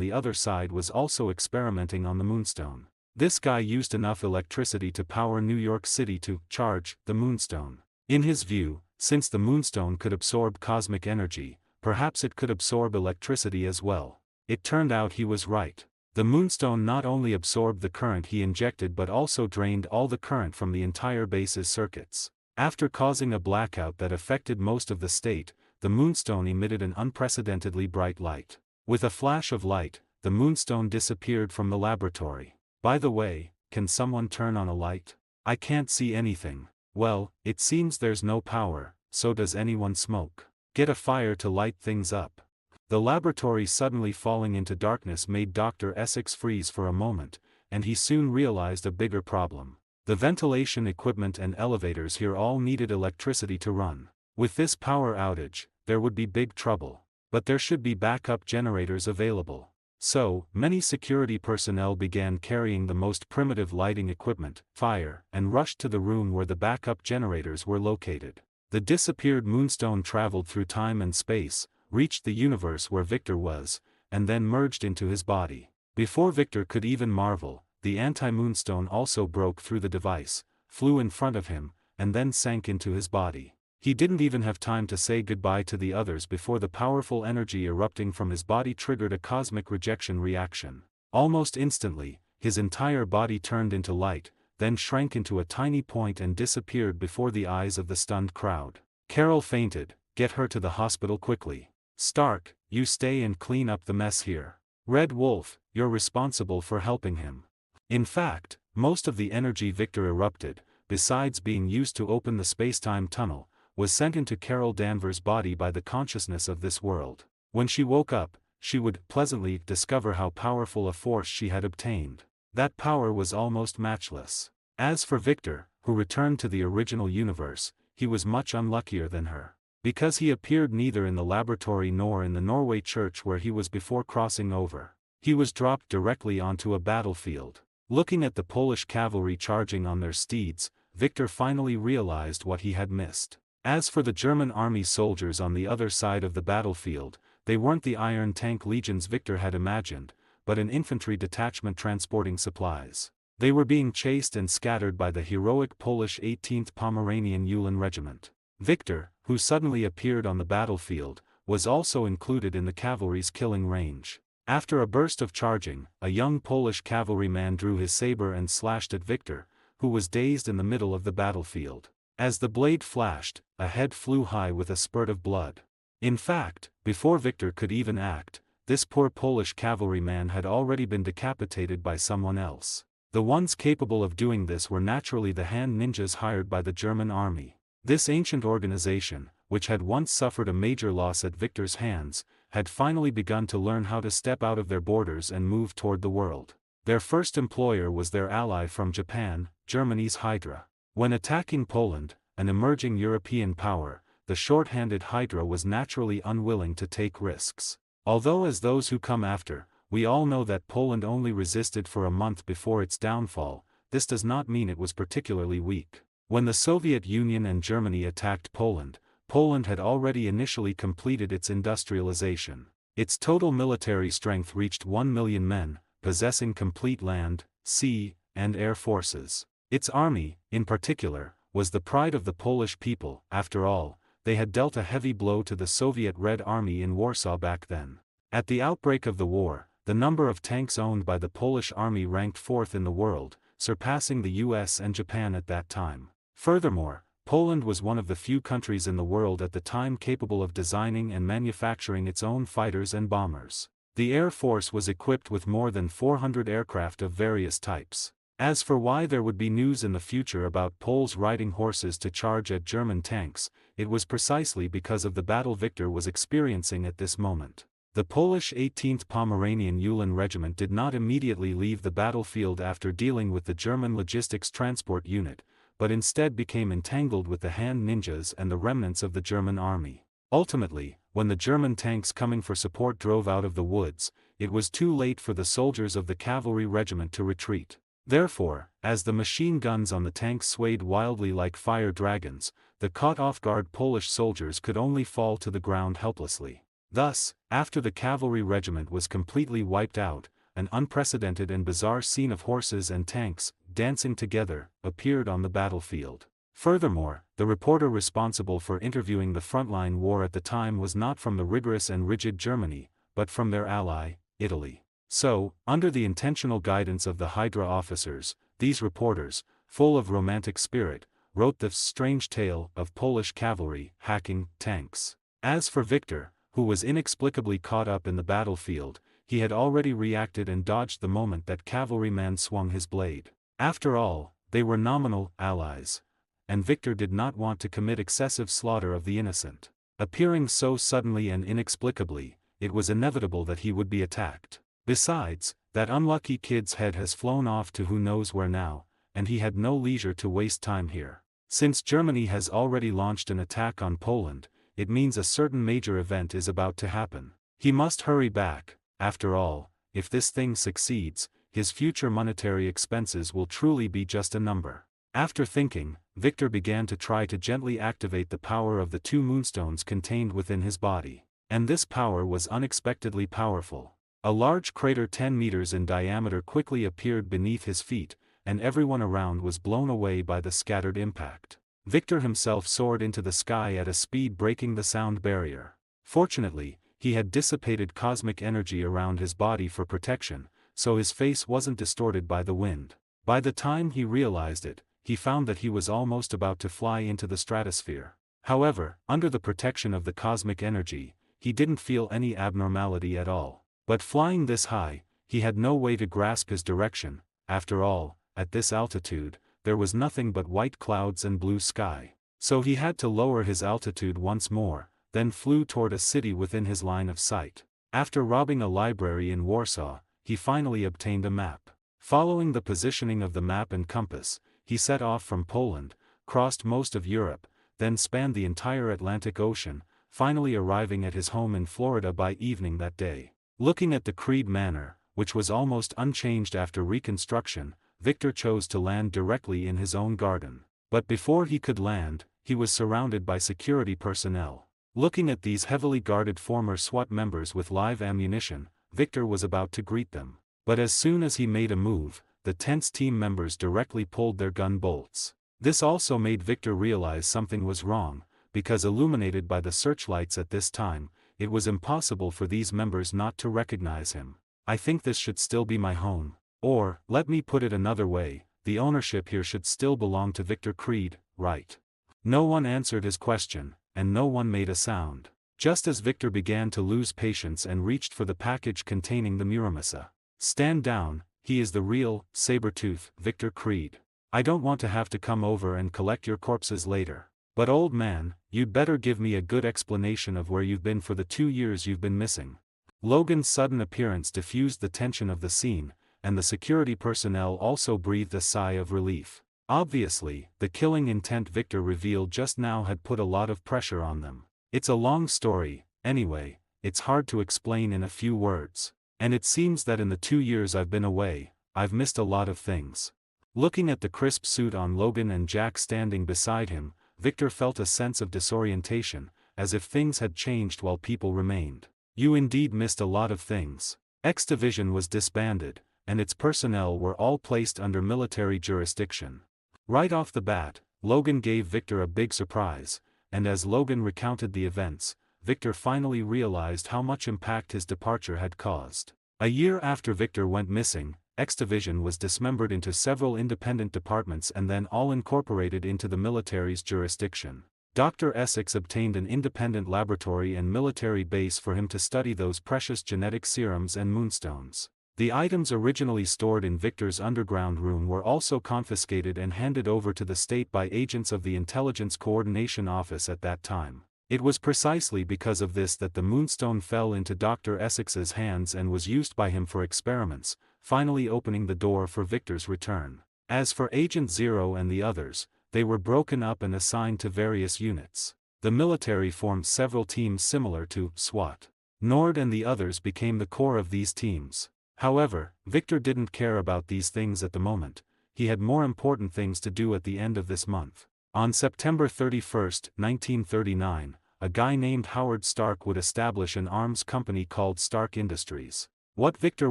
the other side was also experimenting on the Moonstone. This guy used enough electricity to power New York City to charge the Moonstone. In his view, since the Moonstone could absorb cosmic energy, perhaps it could absorb electricity as well. It turned out he was right. The Moonstone not only absorbed the current he injected but also drained all the current from the entire base's circuits. After causing a blackout that affected most of the state, the Moonstone emitted an unprecedentedly bright light. With a flash of light, the Moonstone disappeared from the laboratory. By the way, can someone turn on a light? I can't see anything. Well, it seems there's no power, so does anyone smoke? Get a fire to light things up. The laboratory suddenly falling into darkness made Dr. Essex freeze for a moment, and he soon realized a bigger problem. The ventilation equipment and elevators here all needed electricity to run. With this power outage, there would be big trouble. But there should be backup generators available. So, many security personnel began carrying the most primitive lighting equipment, fire, and rushed to the room where the backup generators were located. The disappeared Moonstone traveled through time and space, reached the universe where Victor was, and then merged into his body. Before Victor could even marvel, the anti-Moonstone also broke through the device, flew in front of him, and then sank into his body. He didn't even have time to say goodbye to the others before the powerful energy erupting from his body triggered a cosmic rejection reaction. Almost instantly, his entire body turned into light, then shrank into a tiny point and disappeared before the eyes of the stunned crowd. Carol fainted. Get her to the hospital quickly. Stark, you stay and clean up the mess here. Red Wolf, you're responsible for helping him. In fact, most of the energy Victor erupted, besides being used to open the space-time tunnel, was sent into Carol Danvers' body by the consciousness of this world. When she woke up, she would pleasantly discover how powerful a force she had obtained. That power was almost matchless. As for Victor, who returned to the original universe, he was much unluckier than her. Because he appeared neither in the laboratory nor in the Norway church where he was before crossing over. He was dropped directly onto a battlefield. Looking at the Polish cavalry charging on their steeds, Victor finally realized what he had missed. As for the German army soldiers on the other side of the battlefield, they weren't the Iron Tank legions Victor had imagined, but an infantry detachment transporting supplies. They were being chased and scattered by the heroic Polish 18th Pomeranian Uhlan Regiment. Victor, who suddenly appeared on the battlefield, was also included in the cavalry's killing range. After a burst of charging, a young Polish cavalryman drew his saber and slashed at Victor, who was dazed in the middle of the battlefield. As the blade flashed, a head flew high with a spurt of blood. In fact, before Victor could even act, this poor Polish cavalryman had already been decapitated by someone else. The ones capable of doing this were naturally the hand ninjas hired by the German army. This ancient organization, which had once suffered a major loss at Victor's hands, had finally begun to learn how to step out of their borders and move toward the world. Their first employer was their ally from Japan, Germany's Hydra. When attacking Poland, an emerging European power, the short-handed Hydra was naturally unwilling to take risks. Although as those who come after, we all know that Poland only resisted for a month before its downfall, this does not mean it was particularly weak. When the Soviet Union and Germany attacked Poland, Poland had already initially completed its industrialization. Its total military strength reached 1 million men, possessing complete land, sea, and air forces. Its army, in particular, was the pride of the Polish people. After all, they had dealt a heavy blow to the Soviet Red Army in Warsaw back then. At the outbreak of the war, the number of tanks owned by the Polish army ranked fourth in the world, surpassing the US and Japan at that time. Furthermore, Poland was one of the few countries in the world at the time capable of designing and manufacturing its own fighters and bombers. The Air Force was equipped with more than 400 aircraft of various types. As for why there would be news in the future about Poles riding horses to charge at German tanks, it was precisely because of the battle Victor was experiencing at this moment. The Polish 18th Pomeranian Uhlan Regiment did not immediately leave the battlefield after dealing with the German Logistics Transport Unit, but instead became entangled with the hand ninjas and the remnants of the German army. Ultimately, when the German tanks coming for support drove out of the woods, it was too late for the soldiers of the cavalry regiment to retreat. Therefore, as the machine guns on the tanks swayed wildly like fire dragons, the caught-off-guard Polish soldiers could only fall to the ground helplessly. Thus, after the cavalry regiment was completely wiped out, an unprecedented and bizarre scene of horses and tanks, dancing together, appeared on the battlefield. Furthermore, the reporter responsible for interviewing the frontline war at the time was not from the rigorous and rigid Germany, but from their ally, Italy. So, under the intentional guidance of the Hydra officers, these reporters, full of romantic spirit, wrote the strange tale of Polish cavalry hacking tanks. As for Victor, who was inexplicably caught up in the battlefield, he had already reacted and dodged the moment that cavalryman swung his blade. After all, they were nominal allies, and Victor did not want to commit excessive slaughter of the innocent. Appearing so suddenly and inexplicably, it was inevitable that he would be attacked. Besides, that unlucky kid's head has flown off to who knows where now, and he had no leisure to waste time here. Since Germany has already launched an attack on Poland, it means a certain major event is about to happen. He must hurry back. After all, if this thing succeeds, his future monetary expenses will truly be just a number. After thinking, Victor began to try to gently activate the power of the 2 moonstones contained within his body. And this power was unexpectedly powerful. A large crater 10 meters in diameter quickly appeared beneath his feet, and everyone around was blown away by the scattered impact. Victor himself soared into the sky at a speed breaking the sound barrier. Fortunately, he had dissipated cosmic energy around his body for protection, so his face wasn't distorted by the wind. By the time he realized it, he found that he was almost about to fly into the stratosphere. However, under the protection of the cosmic energy, he didn't feel any abnormality at all. But flying this high, he had no way to grasp his direction. After all, at this altitude, there was nothing but white clouds and blue sky. So he had to lower his altitude once more, then flew toward a city within his line of sight. After robbing a library in Warsaw, he finally obtained a map. Following the positioning of the map and compass, he set off from Poland, crossed most of Europe, then spanned the entire Atlantic Ocean, finally arriving at his home in Florida by evening that day. Looking at the Creed Manor, which was almost unchanged after reconstruction, Victor chose to land directly in his own garden. But before he could land, he was surrounded by security personnel. Looking at these heavily guarded former SWAT members with live ammunition, Victor was about to greet them. But as soon as he made a move, the tense team members directly pulled their gun bolts. This also made Victor realize something was wrong, because illuminated by the searchlights at this time, it was impossible for these members not to recognize him. I think this should still be my home. Or, let me put it another way, the ownership here should still belong to Victor Creed, right? No one answered his question, and no one made a sound. Just as Victor began to lose patience and reached for the package containing the Muramasa. Stand down, he is the real, sabretooth, Victor Creed. I don't want to have to come over and collect your corpses later. But old man, you'd better give me a good explanation of where you've been for the 2 years you've been missing. Logan's sudden appearance diffused the tension of the scene, and the security personnel also breathed a sigh of relief. Obviously, the killing intent Victor revealed just now had put a lot of pressure on them. It's a long story, anyway, it's hard to explain in a few words. And it seems that in the 2 years I've been away, I've missed a lot of things. Looking at the crisp suit on Logan and Jack standing beside him, Victor felt a sense of disorientation, as if things had changed while people remained. You indeed missed a lot of things. X Division was disbanded, and its personnel were all placed under military jurisdiction. Right off the bat, Logan gave Victor a big surprise, and as Logan recounted the events, Victor finally realized how much impact his departure had caused. A year after Victor went missing, X Division was dismembered into several independent departments and then all incorporated into the military's jurisdiction. Dr. Essex obtained an independent laboratory and military base for him to study those precious genetic serums and moonstones. The items originally stored in Victor's underground room were also confiscated and handed over to the state by agents of the Intelligence Coordination Office at that time. It was precisely because of this that the moonstone fell into Dr. Essex's hands and was used by him for experiments, finally opening the door for Victor's return. As for Agent Zero and the others, they were broken up and assigned to various units. The military formed several teams similar to SWAT. Nord and the others became the core of these teams. However, Victor didn't care about these things at the moment. He had more important things to do at the end of this month. On September 31, 1939, a guy named Howard Stark would establish an arms company called Stark Industries. What Victor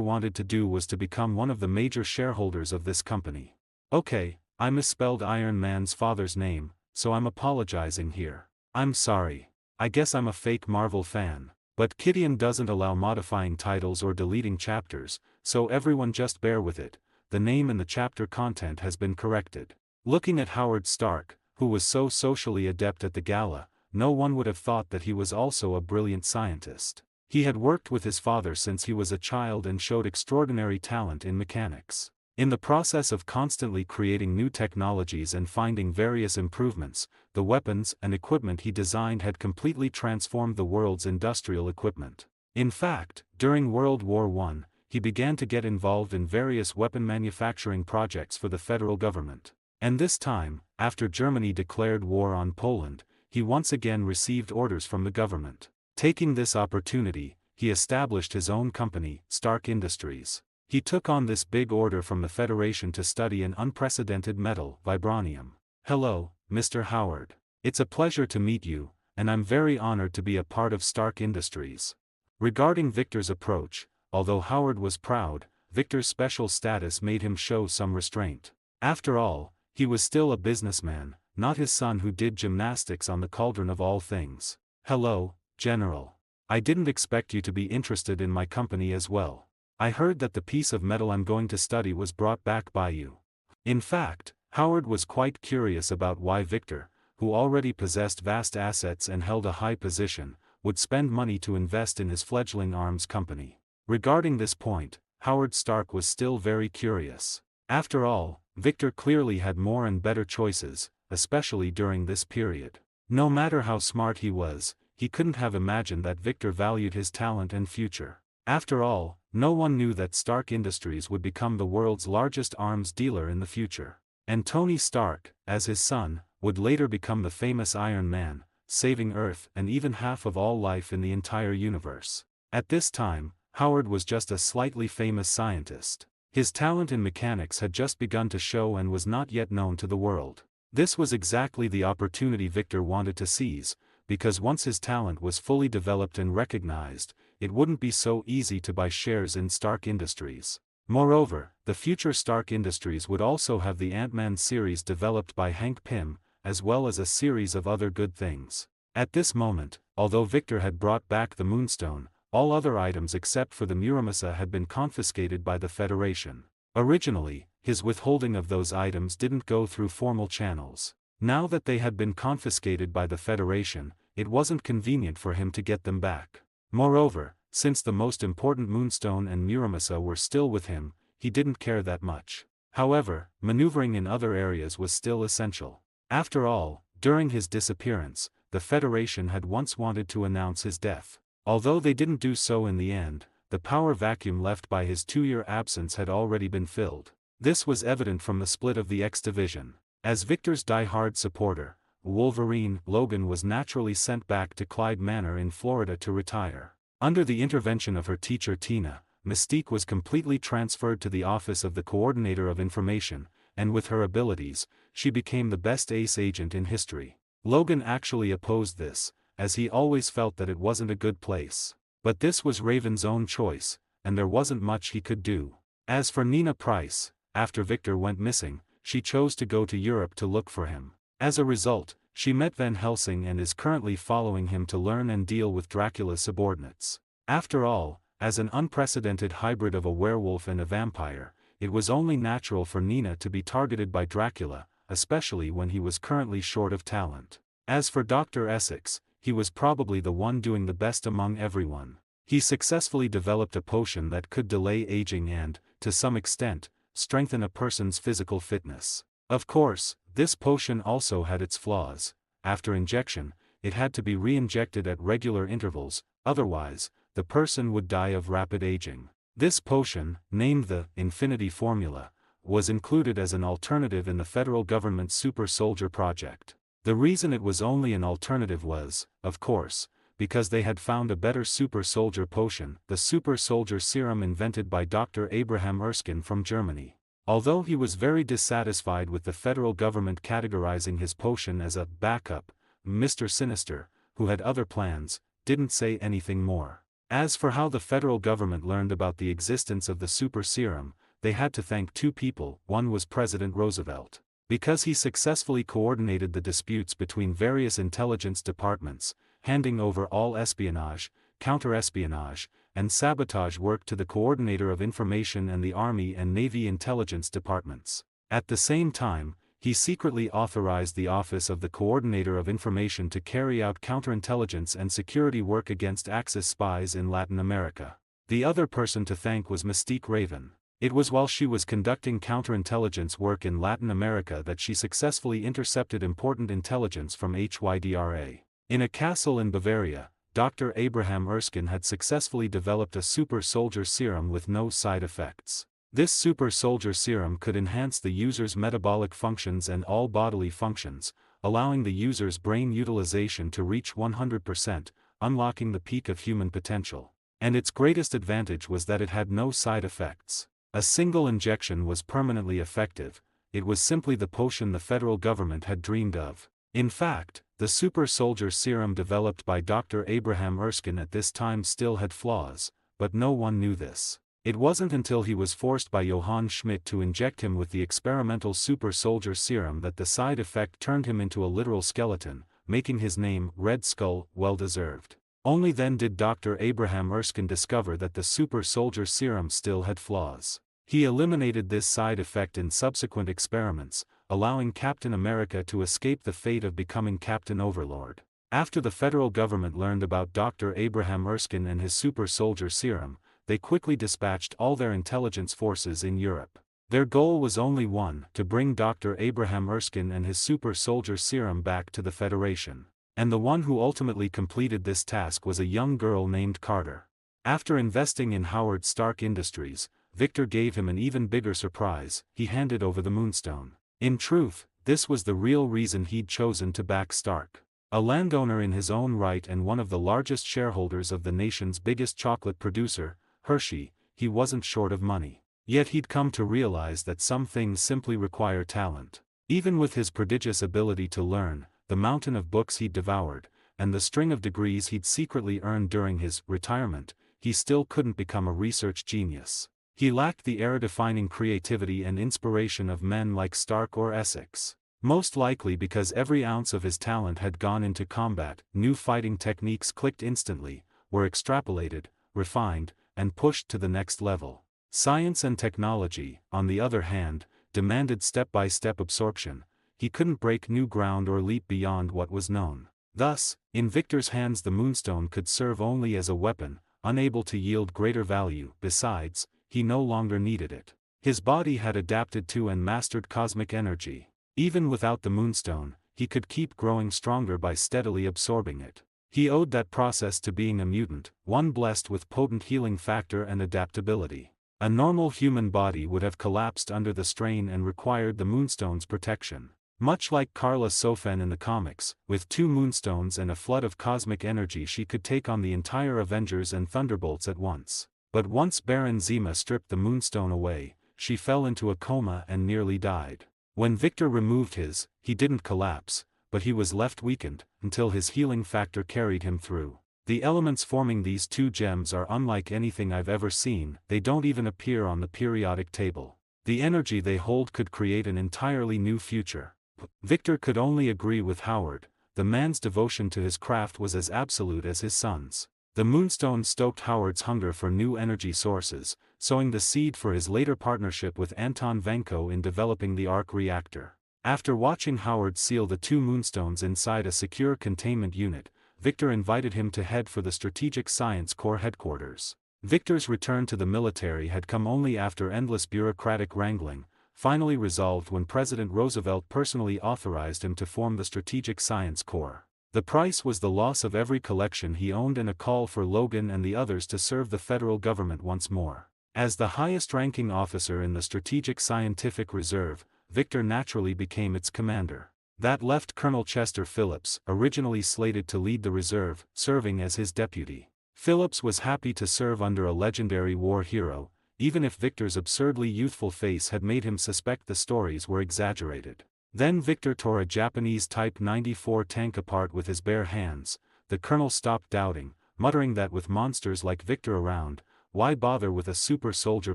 wanted to do was to become one of the major shareholders of this company. Okay, I misspelled Iron Man's father's name, so I'm apologizing here. I'm sorry. I guess I'm a fake Marvel fan. But Gideon doesn't allow modifying titles or deleting chapters, so everyone just bear with it. The name and the chapter content has been corrected. Looking at Howard Stark, who was so socially adept at the gala, no one would have thought that he was also a brilliant scientist. He had worked with his father since he was a child and showed extraordinary talent in mechanics. In the process of constantly creating new technologies and finding various improvements, the weapons and equipment he designed had completely transformed the world's industrial equipment. In fact, during World War I, he began to get involved in various weapon manufacturing projects for the federal government. And this time, after Germany declared war on Poland, he once again received orders from the government. Taking this opportunity, he established his own company, Stark Industries. He took on this big order from the Federation to study an unprecedented metal, vibranium. Hello, Mr. Howard. It's a pleasure to meet you, and I'm very honored to be a part of Stark Industries. Regarding Victor's approach, although Howard was proud, Victor's special status made him show some restraint. After all, he was still a businessman, not his son who did gymnastics on the cauldron of all things. Hello, General. I didn't expect you to be interested in my company as well. I heard that the piece of metal I'm going to study was brought back by you. In fact, Howard was quite curious about why Victor, who already possessed vast assets and held a high position, would spend money to invest in his fledgling arms company. Regarding this point, Howard Stark was still very curious. After all, Victor clearly had more and better choices, especially during this period. No matter how smart he was, he couldn't have imagined that Victor valued his talent and future. After all, no one knew that Stark Industries would become the world's largest arms dealer in the future. And Tony Stark, as his son, would later become the famous Iron Man, saving Earth and even half of all life in the entire universe. At this time, Howard was just a slightly famous scientist. His talent in mechanics had just begun to show and was not yet known to the world. This was exactly the opportunity Victor wanted to seize, because once his talent was fully developed and recognized, it wouldn't be so easy to buy shares in Stark Industries. Moreover, the future Stark Industries would also have the Ant-Man series developed by Hank Pym, as well as a series of other good things. At this moment, although Victor had brought back the Moonstone, all other items except for the Muramasa had been confiscated by the Federation. Originally, his withholding of those items didn't go through formal channels. Now that they had been confiscated by the Federation, it wasn't convenient for him to get them back. Moreover, since the most important Moonstone and Muramasa were still with him, he didn't care that much. However, maneuvering in other areas was still essential. After all, during his disappearance, the Federation had once wanted to announce his death. Although they didn't do so in the end, the power vacuum left by his 2-year absence had already been filled. This was evident from the split of the X Division. As Victor's die-hard supporter, Wolverine, Logan was naturally sent back to Clyde Manor in Florida to retire. Under the intervention of her teacher Tina, Mystique was completely transferred to the office of the Coordinator of Information, and with her abilities, she became the best ace agent in history. Logan actually opposed this, as he always felt that it wasn't a good place. But this was Raven's own choice, and there wasn't much he could do. As for Nina Price, after Victor went missing, she chose to go to Europe to look for him. As a result, she met Van Helsing and is currently following him to learn and deal with Dracula's subordinates. After all, as an unprecedented hybrid of a werewolf and a vampire, it was only natural for Nina to be targeted by Dracula, especially when he was currently short of talent. As for Dr. Essex, he was probably the one doing the best among everyone. He successfully developed a potion that could delay aging and, to some extent, strengthen a person's physical fitness. Of course, this potion also had its flaws. After injection, it had to be re-injected at regular intervals, otherwise, the person would die of rapid aging. This potion, named the Infinity Formula, was included as an alternative in the federal government's Super Soldier project. The reason it was only an alternative was, of course, because they had found a better Super Soldier potion, the Super Soldier Serum invented by Dr. Abraham Erskine from Germany. Although he was very dissatisfied with the federal government categorizing his potion as a backup, Mr. Sinister, who had other plans, didn't say anything more. As for how the federal government learned about the existence of the super serum, they had to thank two people. One was President Roosevelt. Because he successfully coordinated the disputes between various intelligence departments, handing over all espionage, counter-espionage, and sabotage work to the Coordinator of Information and the Army and Navy intelligence departments. At the same time, he secretly authorized the Office of the Coordinator of Information to carry out counterintelligence and security work against Axis spies in Latin America. The other person to thank was Mystique Raven. It was while she was conducting counterintelligence work in Latin America that she successfully intercepted important intelligence from HYDRA. In a castle in Bavaria, Dr. Abraham Erskine had successfully developed a super soldier serum with no side effects. This super soldier serum could enhance the user's metabolic functions and all bodily functions, allowing the user's brain utilization to reach 100%, unlocking the peak of human potential. And its greatest advantage was that it had no side effects. A single injection was permanently effective. It was simply the potion the federal government had dreamed of. In fact, the super soldier serum developed by Dr. Abraham Erskine at this time still had flaws, but no one knew this. It wasn't until he was forced by Johann Schmidt to inject him with the experimental super soldier serum that the side effect turned him into a literal skeleton, making his name, Red Skull, well-deserved. Only then did Dr. Abraham Erskine discover that the super soldier serum still had flaws. He eliminated this side effect in subsequent experiments, allowing Captain America to escape the fate of becoming Captain Overlord. After the federal government learned about Dr. Abraham Erskine and his super soldier serum, they quickly dispatched all their intelligence forces in Europe. Their goal was only one: to bring Dr. Abraham Erskine and his super soldier serum back to the Federation. And the one who ultimately completed this task was a young girl named Carter. After investing in Howard Stark Industries, Victor gave him an even bigger surprise: he handed over the Moonstone. In truth, this was the real reason he'd chosen to back Stark. A landowner in his own right and one of the largest shareholders of the nation's biggest chocolate producer, Hershey, he wasn't short of money. Yet he'd come to realize that some things simply require talent. Even with his prodigious ability to learn, the mountain of books he'd devoured, and the string of degrees he'd secretly earned during his retirement, he still couldn't become a research genius. He lacked the era-defining creativity and inspiration of men like Stark or Essex. Most likely because every ounce of his talent had gone into combat. New fighting techniques clicked instantly, were extrapolated, refined, and pushed to the next level. Science and technology, on the other hand, demanded step-by-step absorption. He couldn't break new ground or leap beyond what was known. Thus, in Victor's hands the Moonstone could serve only as a weapon, unable to yield greater value. Besides, he no longer needed it. His body had adapted to and mastered cosmic energy. Even without the Moonstone, he could keep growing stronger by steadily absorbing it. He owed that process to being a mutant, one blessed with potent healing factor and adaptability. A normal human body would have collapsed under the strain and required the Moonstone's protection. Much like Karla Sofen in the comics, with 2 Moonstones and a flood of cosmic energy she could take on the entire Avengers and Thunderbolts at once. But once Baron Zemo stripped the Moonstone away, she fell into a coma and nearly died. When Victor removed his, he didn't collapse, but he was left weakened, until his healing factor carried him through. The elements forming these 2 gems are unlike anything I've ever seen. They don't even appear on the periodic table. The energy they hold could create an entirely new future. Victor could only agree with Howard. The man's devotion to his craft was as absolute as his son's. The Moonstone stoked Howard's hunger for new energy sources, sowing the seed for his later partnership with Anton Vanko in developing the arc reactor. After watching Howard seal the 2 Moonstones inside a secure containment unit, Victor invited him to head for the Strategic Science Corps headquarters. Victor's return to the military had come only after endless bureaucratic wrangling, finally resolved when President Roosevelt personally authorized him to form the Strategic Science Corps. The price was the loss of every collection he owned and a call for Logan and the others to serve the federal government once more. As the highest-ranking officer in the Strategic Scientific Reserve, Victor naturally became its commander. That left Colonel Chester Phillips, originally slated to lead the reserve, serving as his deputy. Phillips was happy to serve under a legendary war hero, even if Victor's absurdly youthful face had made him suspect the stories were exaggerated. Then Victor tore a Japanese Type 94 tank apart with his bare hands, the colonel stopped doubting, muttering that with monsters like Victor around, why bother with a super soldier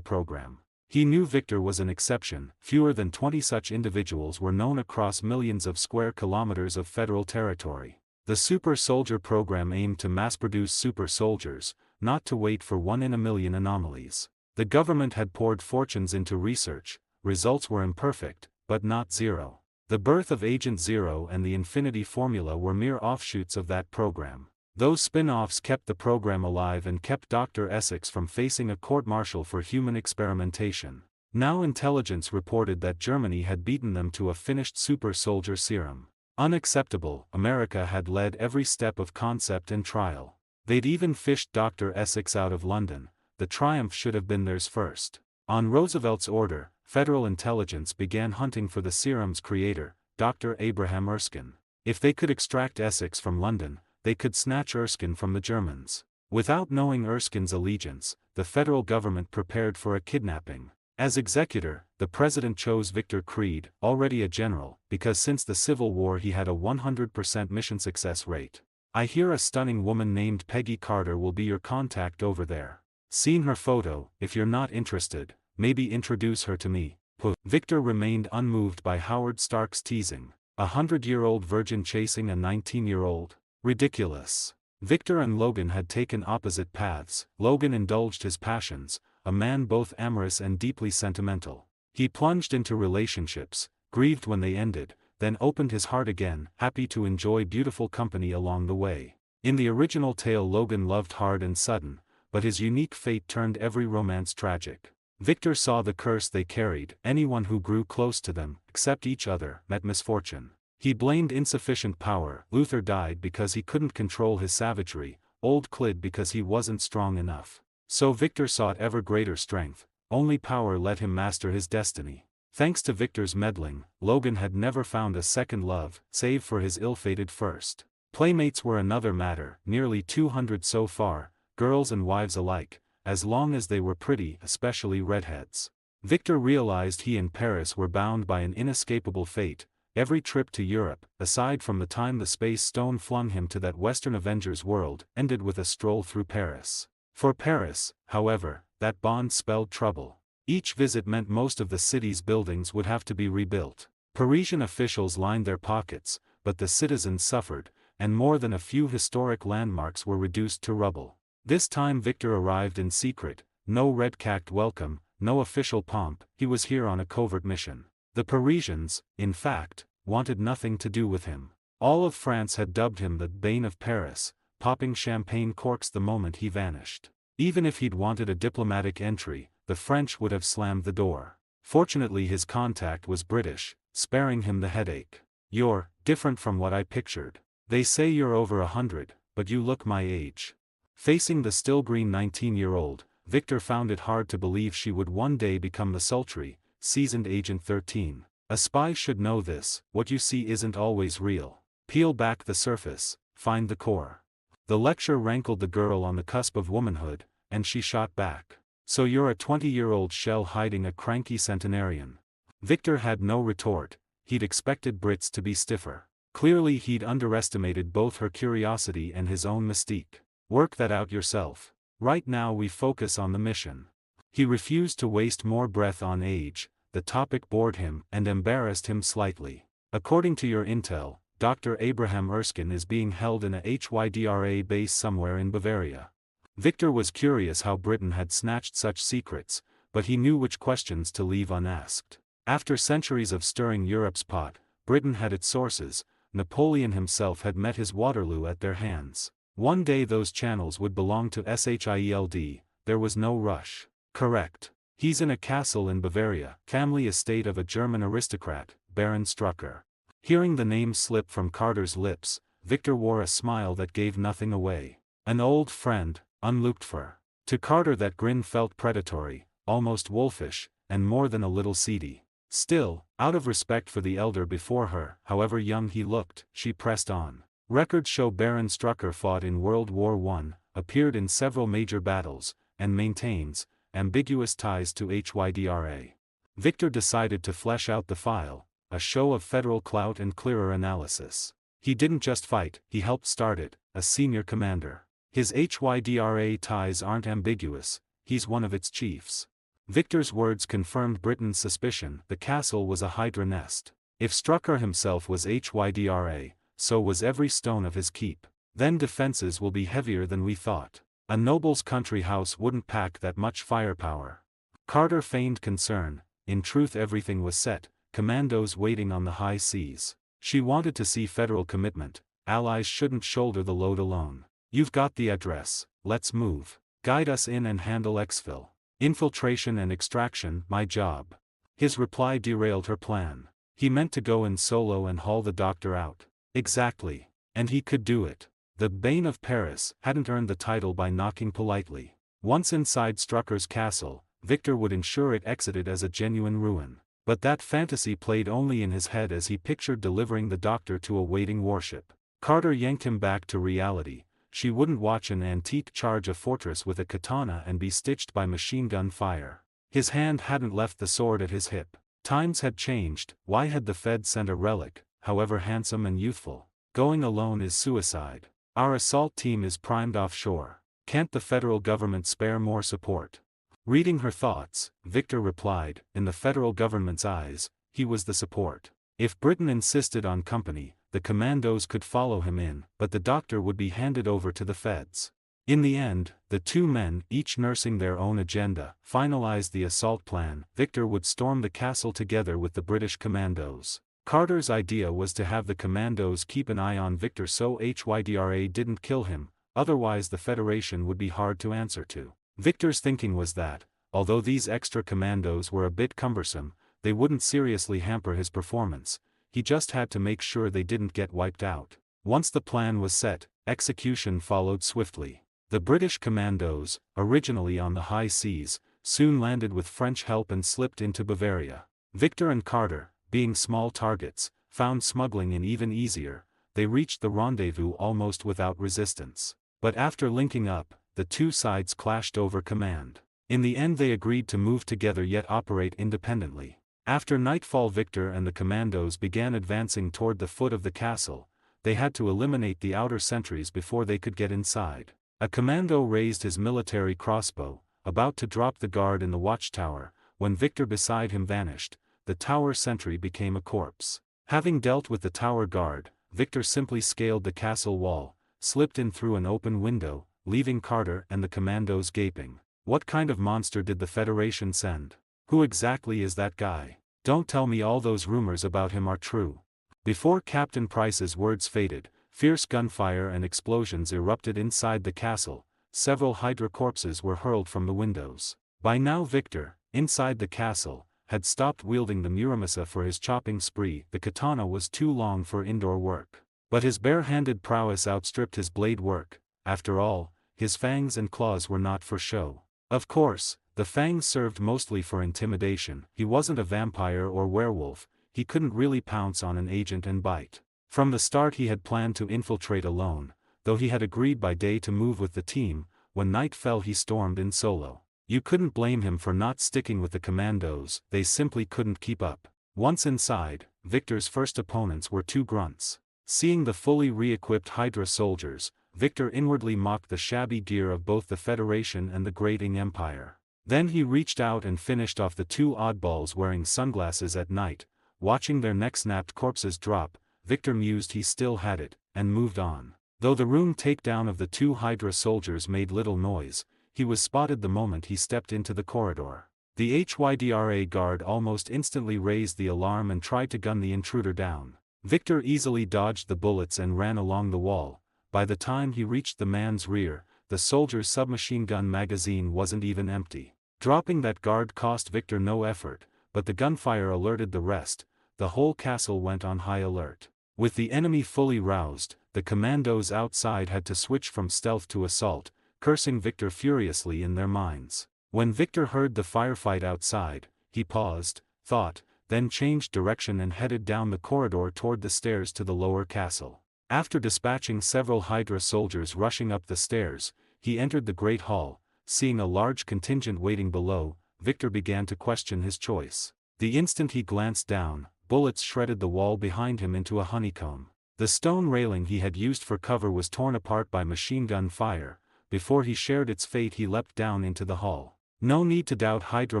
program? He knew Victor was an exception. Fewer than 20 such individuals were known across millions of square kilometers of federal territory. The super soldier program aimed to mass-produce super soldiers, not to wait for 1 in a million anomalies. The government had poured fortunes into research. Results were imperfect, but not zero. The birth of Agent Zero and the Infinity Formula were mere offshoots of that program. Those spin-offs kept the program alive and kept Dr. Essex from facing a court-martial for human experimentation. Now intelligence reported that Germany had beaten them to a finished super soldier serum. Unacceptable. America had led every step of concept and trial. They'd even fished Dr. Essex out of London. The triumph should have been theirs first. On Roosevelt's order, federal intelligence began hunting for the serum's creator, Dr. Abraham Erskine. If they could extract Essex from London, they could snatch Erskine from the Germans. Without knowing Erskine's allegiance, the federal government prepared for a kidnapping. As executor, the president chose Victor Creed, already a general, because since the Civil War he had a 100% mission success rate. I hear a stunning woman named Peggy Carter will be your contact over there. Seen her photo. If you're not interested, maybe introduce her to me. Victor remained unmoved by Howard Stark's teasing. A 100-year-old virgin chasing a 19-year-old? Ridiculous. Victor and Logan had taken opposite paths. Logan indulged his passions, a man both amorous and deeply sentimental. He plunged into relationships, grieved when they ended, then opened his heart again, happy to enjoy beautiful company along the way. In the original tale Logan loved hard and sudden, but his unique fate turned every romance tragic. Victor saw the curse they carried. Anyone who grew close to them, except each other, met misfortune. He blamed insufficient power. Luther died because he couldn't control his savagery, old Clid because he wasn't strong enough. So Victor sought ever greater strength. Only power let him master his destiny. Thanks to Victor's meddling, Logan had never found a second love, save for his ill-fated first. Playmates were another matter, nearly 200 so far, girls and wives alike, as long as they were pretty, especially redheads. Victor realized he and Paris were bound by an inescapable fate. Every trip to Europe, aside from the time the Space Stone flung him to that Western Avengers world, ended with a stroll through Paris. For Paris, however, that bond spelled trouble. Each visit meant most of the city's buildings would have to be rebuilt. Parisian officials lined their pockets, but the citizens suffered, and more than a few historic landmarks were reduced to rubble. This time Victor arrived in secret, no red-capped welcome, no official pomp. He was here on a covert mission. The Parisians, in fact, wanted nothing to do with him. All of France had dubbed him the Bane of Paris, popping champagne corks the moment he vanished. Even if he'd wanted a diplomatic entry, the French would have slammed the door. Fortunately his contact was British, sparing him the headache. "You're different from what I pictured. They say you're over 100, but you look my age." Facing the still green 19-year-old, Victor found it hard to believe she would one day become the sultry, seasoned Agent 13. A spy should know this. What you see isn't always real. Peel back the surface, find the core. The lecture rankled the girl on the cusp of womanhood, and she shot back. "So you're a 20-year-old shell hiding a cranky centenarian." Victor had no retort. He'd expected Brits to be stiffer. Clearly he'd underestimated both her curiosity and his own mystique. "Work that out yourself. Right now we focus on the mission." He refused to waste more breath on age. The topic bored him and embarrassed him slightly. "According to your intel, Dr. Abraham Erskine is being held in a HYDRA base somewhere in Bavaria." Victor was curious how Britain had snatched such secrets, but he knew which questions to leave unasked. After centuries of stirring Europe's pot, Britain had its sources. Napoleon himself had met his Waterloo at their hands. One day those channels would belong to SHIELD. There was no rush. "Correct. He's in a castle in Bavaria, family estate of a German aristocrat, Baron Strucker." Hearing the name slip from Carter's lips, Victor wore a smile that gave nothing away. An old friend, unlooked for. To Carter that grin felt predatory, almost wolfish, and more than a little seedy. Still, out of respect for the elder before her, however young he looked, she pressed on. Records show Baron Strucker fought in World War I, appeared in several major battles, and maintains ambiguous ties to HYDRA. Victor decided to flesh out the file, a show of federal clout and clearer analysis. He didn't just fight, he helped start it, a senior commander. His HYDRA ties aren't ambiguous, he's one of its chiefs. Victor's words confirmed Britain's suspicion, the castle was a hydra nest. If Strucker himself was HYDRA, so was every stone of his keep. Then defenses will be heavier than we thought. A noble's country house wouldn't pack that much firepower. Carter feigned concern. In truth everything was set, commandos waiting on the high seas. She wanted to see federal commitment, allies shouldn't shoulder the load alone. You've got the address, let's move. Guide us in and handle exfil. Infiltration and extraction, my job. His reply derailed her plan. He meant to go in solo and haul the doctor out. Exactly. And he could do it. The Bane of Paris hadn't earned the title by knocking politely. Once inside Strucker's castle, Victor would ensure it exited as a genuine ruin. But that fantasy played only in his head as he pictured delivering the doctor to a waiting warship. Carter yanked him back to reality. She wouldn't watch an antique charge a fortress with a katana and be stitched by machine gun fire. His hand hadn't left the sword at his hip. Times had changed. Why had the Fed sent a relic, however handsome and youthful? Going alone is suicide. Our assault team is primed offshore. Can't the federal government spare more support? Reading her thoughts, Victor replied, in the federal government's eyes, he was the support. If Britain insisted on company, the commandos could follow him in, but the doctor would be handed over to the feds. In the end, the two men, each nursing their own agenda, finalized the assault plan. Victor would storm the castle together with the British commandos. Carter's idea was to have the commandos keep an eye on Victor so HYDRA didn't kill him, otherwise the Federation would be hard to answer to. Victor's thinking was that, although these extra commandos were a bit cumbersome, they wouldn't seriously hamper his performance. He just had to make sure they didn't get wiped out. Once the plan was set, execution followed swiftly. The British commandos, originally on the high seas, soon landed with French help and slipped into Bavaria. Victor and Carter, being small targets, found smuggling in even easier. They reached the rendezvous almost without resistance. But after linking up, the two sides clashed over command. In the end they agreed to move together yet operate independently. After nightfall Victor and the commandos began advancing toward the foot of the castle. They had to eliminate the outer sentries before they could get inside. A commando raised his military crossbow, about to drop the guard in the watchtower. When Victor beside him vanished, the tower sentry became a corpse. Having dealt with the tower guard, Victor simply scaled the castle wall, slipped in through an open window, leaving Carter and the commandos gaping. What kind of monster did the Federation send? Who exactly is that guy? Don't tell me all those rumors about him are true. Before Captain Price's words faded, fierce gunfire and explosions erupted inside the castle. Several Hydra corpses were hurled from the windows. By now Victor, inside the castle, had stopped wielding the Muramasa for his chopping spree. The katana was too long for indoor work. But his bare-handed prowess outstripped his blade work. After all, his fangs and claws were not for show. Of course, the fangs served mostly for intimidation. He wasn't a vampire or werewolf, he couldn't really pounce on an agent and bite. From the start he had planned to infiltrate alone, though he had agreed by day to move with the team. When night fell he stormed in solo. You couldn't blame him for not sticking with the commandos, they simply couldn't keep up. Once inside, Victor's first opponents were two grunts. Seeing the fully re-equipped Hydra soldiers, Victor inwardly mocked the shabby gear of both the Federation and the Grating Empire. Then he reached out and finished off the two oddballs wearing sunglasses at night. Watching their neck-snapped corpses drop, Victor mused he still had it, and moved on. Though the room takedown of the two Hydra soldiers made little noise, he was spotted the moment he stepped into the corridor. The HYDRA guard almost instantly raised the alarm and tried to gun the intruder down. Victor easily dodged the bullets and ran along the wall. By the time he reached the man's rear, the soldier's submachine gun magazine wasn't even empty. Dropping that guard cost Victor no effort, but the gunfire alerted the rest. The whole castle went on high alert. With the enemy fully roused, the commandos outside had to switch from stealth to assault, cursing Victor furiously in their minds. When Victor heard the firefight outside, he paused, thought, then changed direction and headed down the corridor toward the stairs to the lower castle. After dispatching several Hydra soldiers rushing up the stairs, he entered the Great Hall. Seeing a large contingent waiting below, Victor began to question his choice. The instant he glanced down, bullets shredded the wall behind him into a honeycomb. The stone railing he had used for cover was torn apart by machine gun fire. Before he shared its fate, he leapt down into the hall. No need to doubt Hydra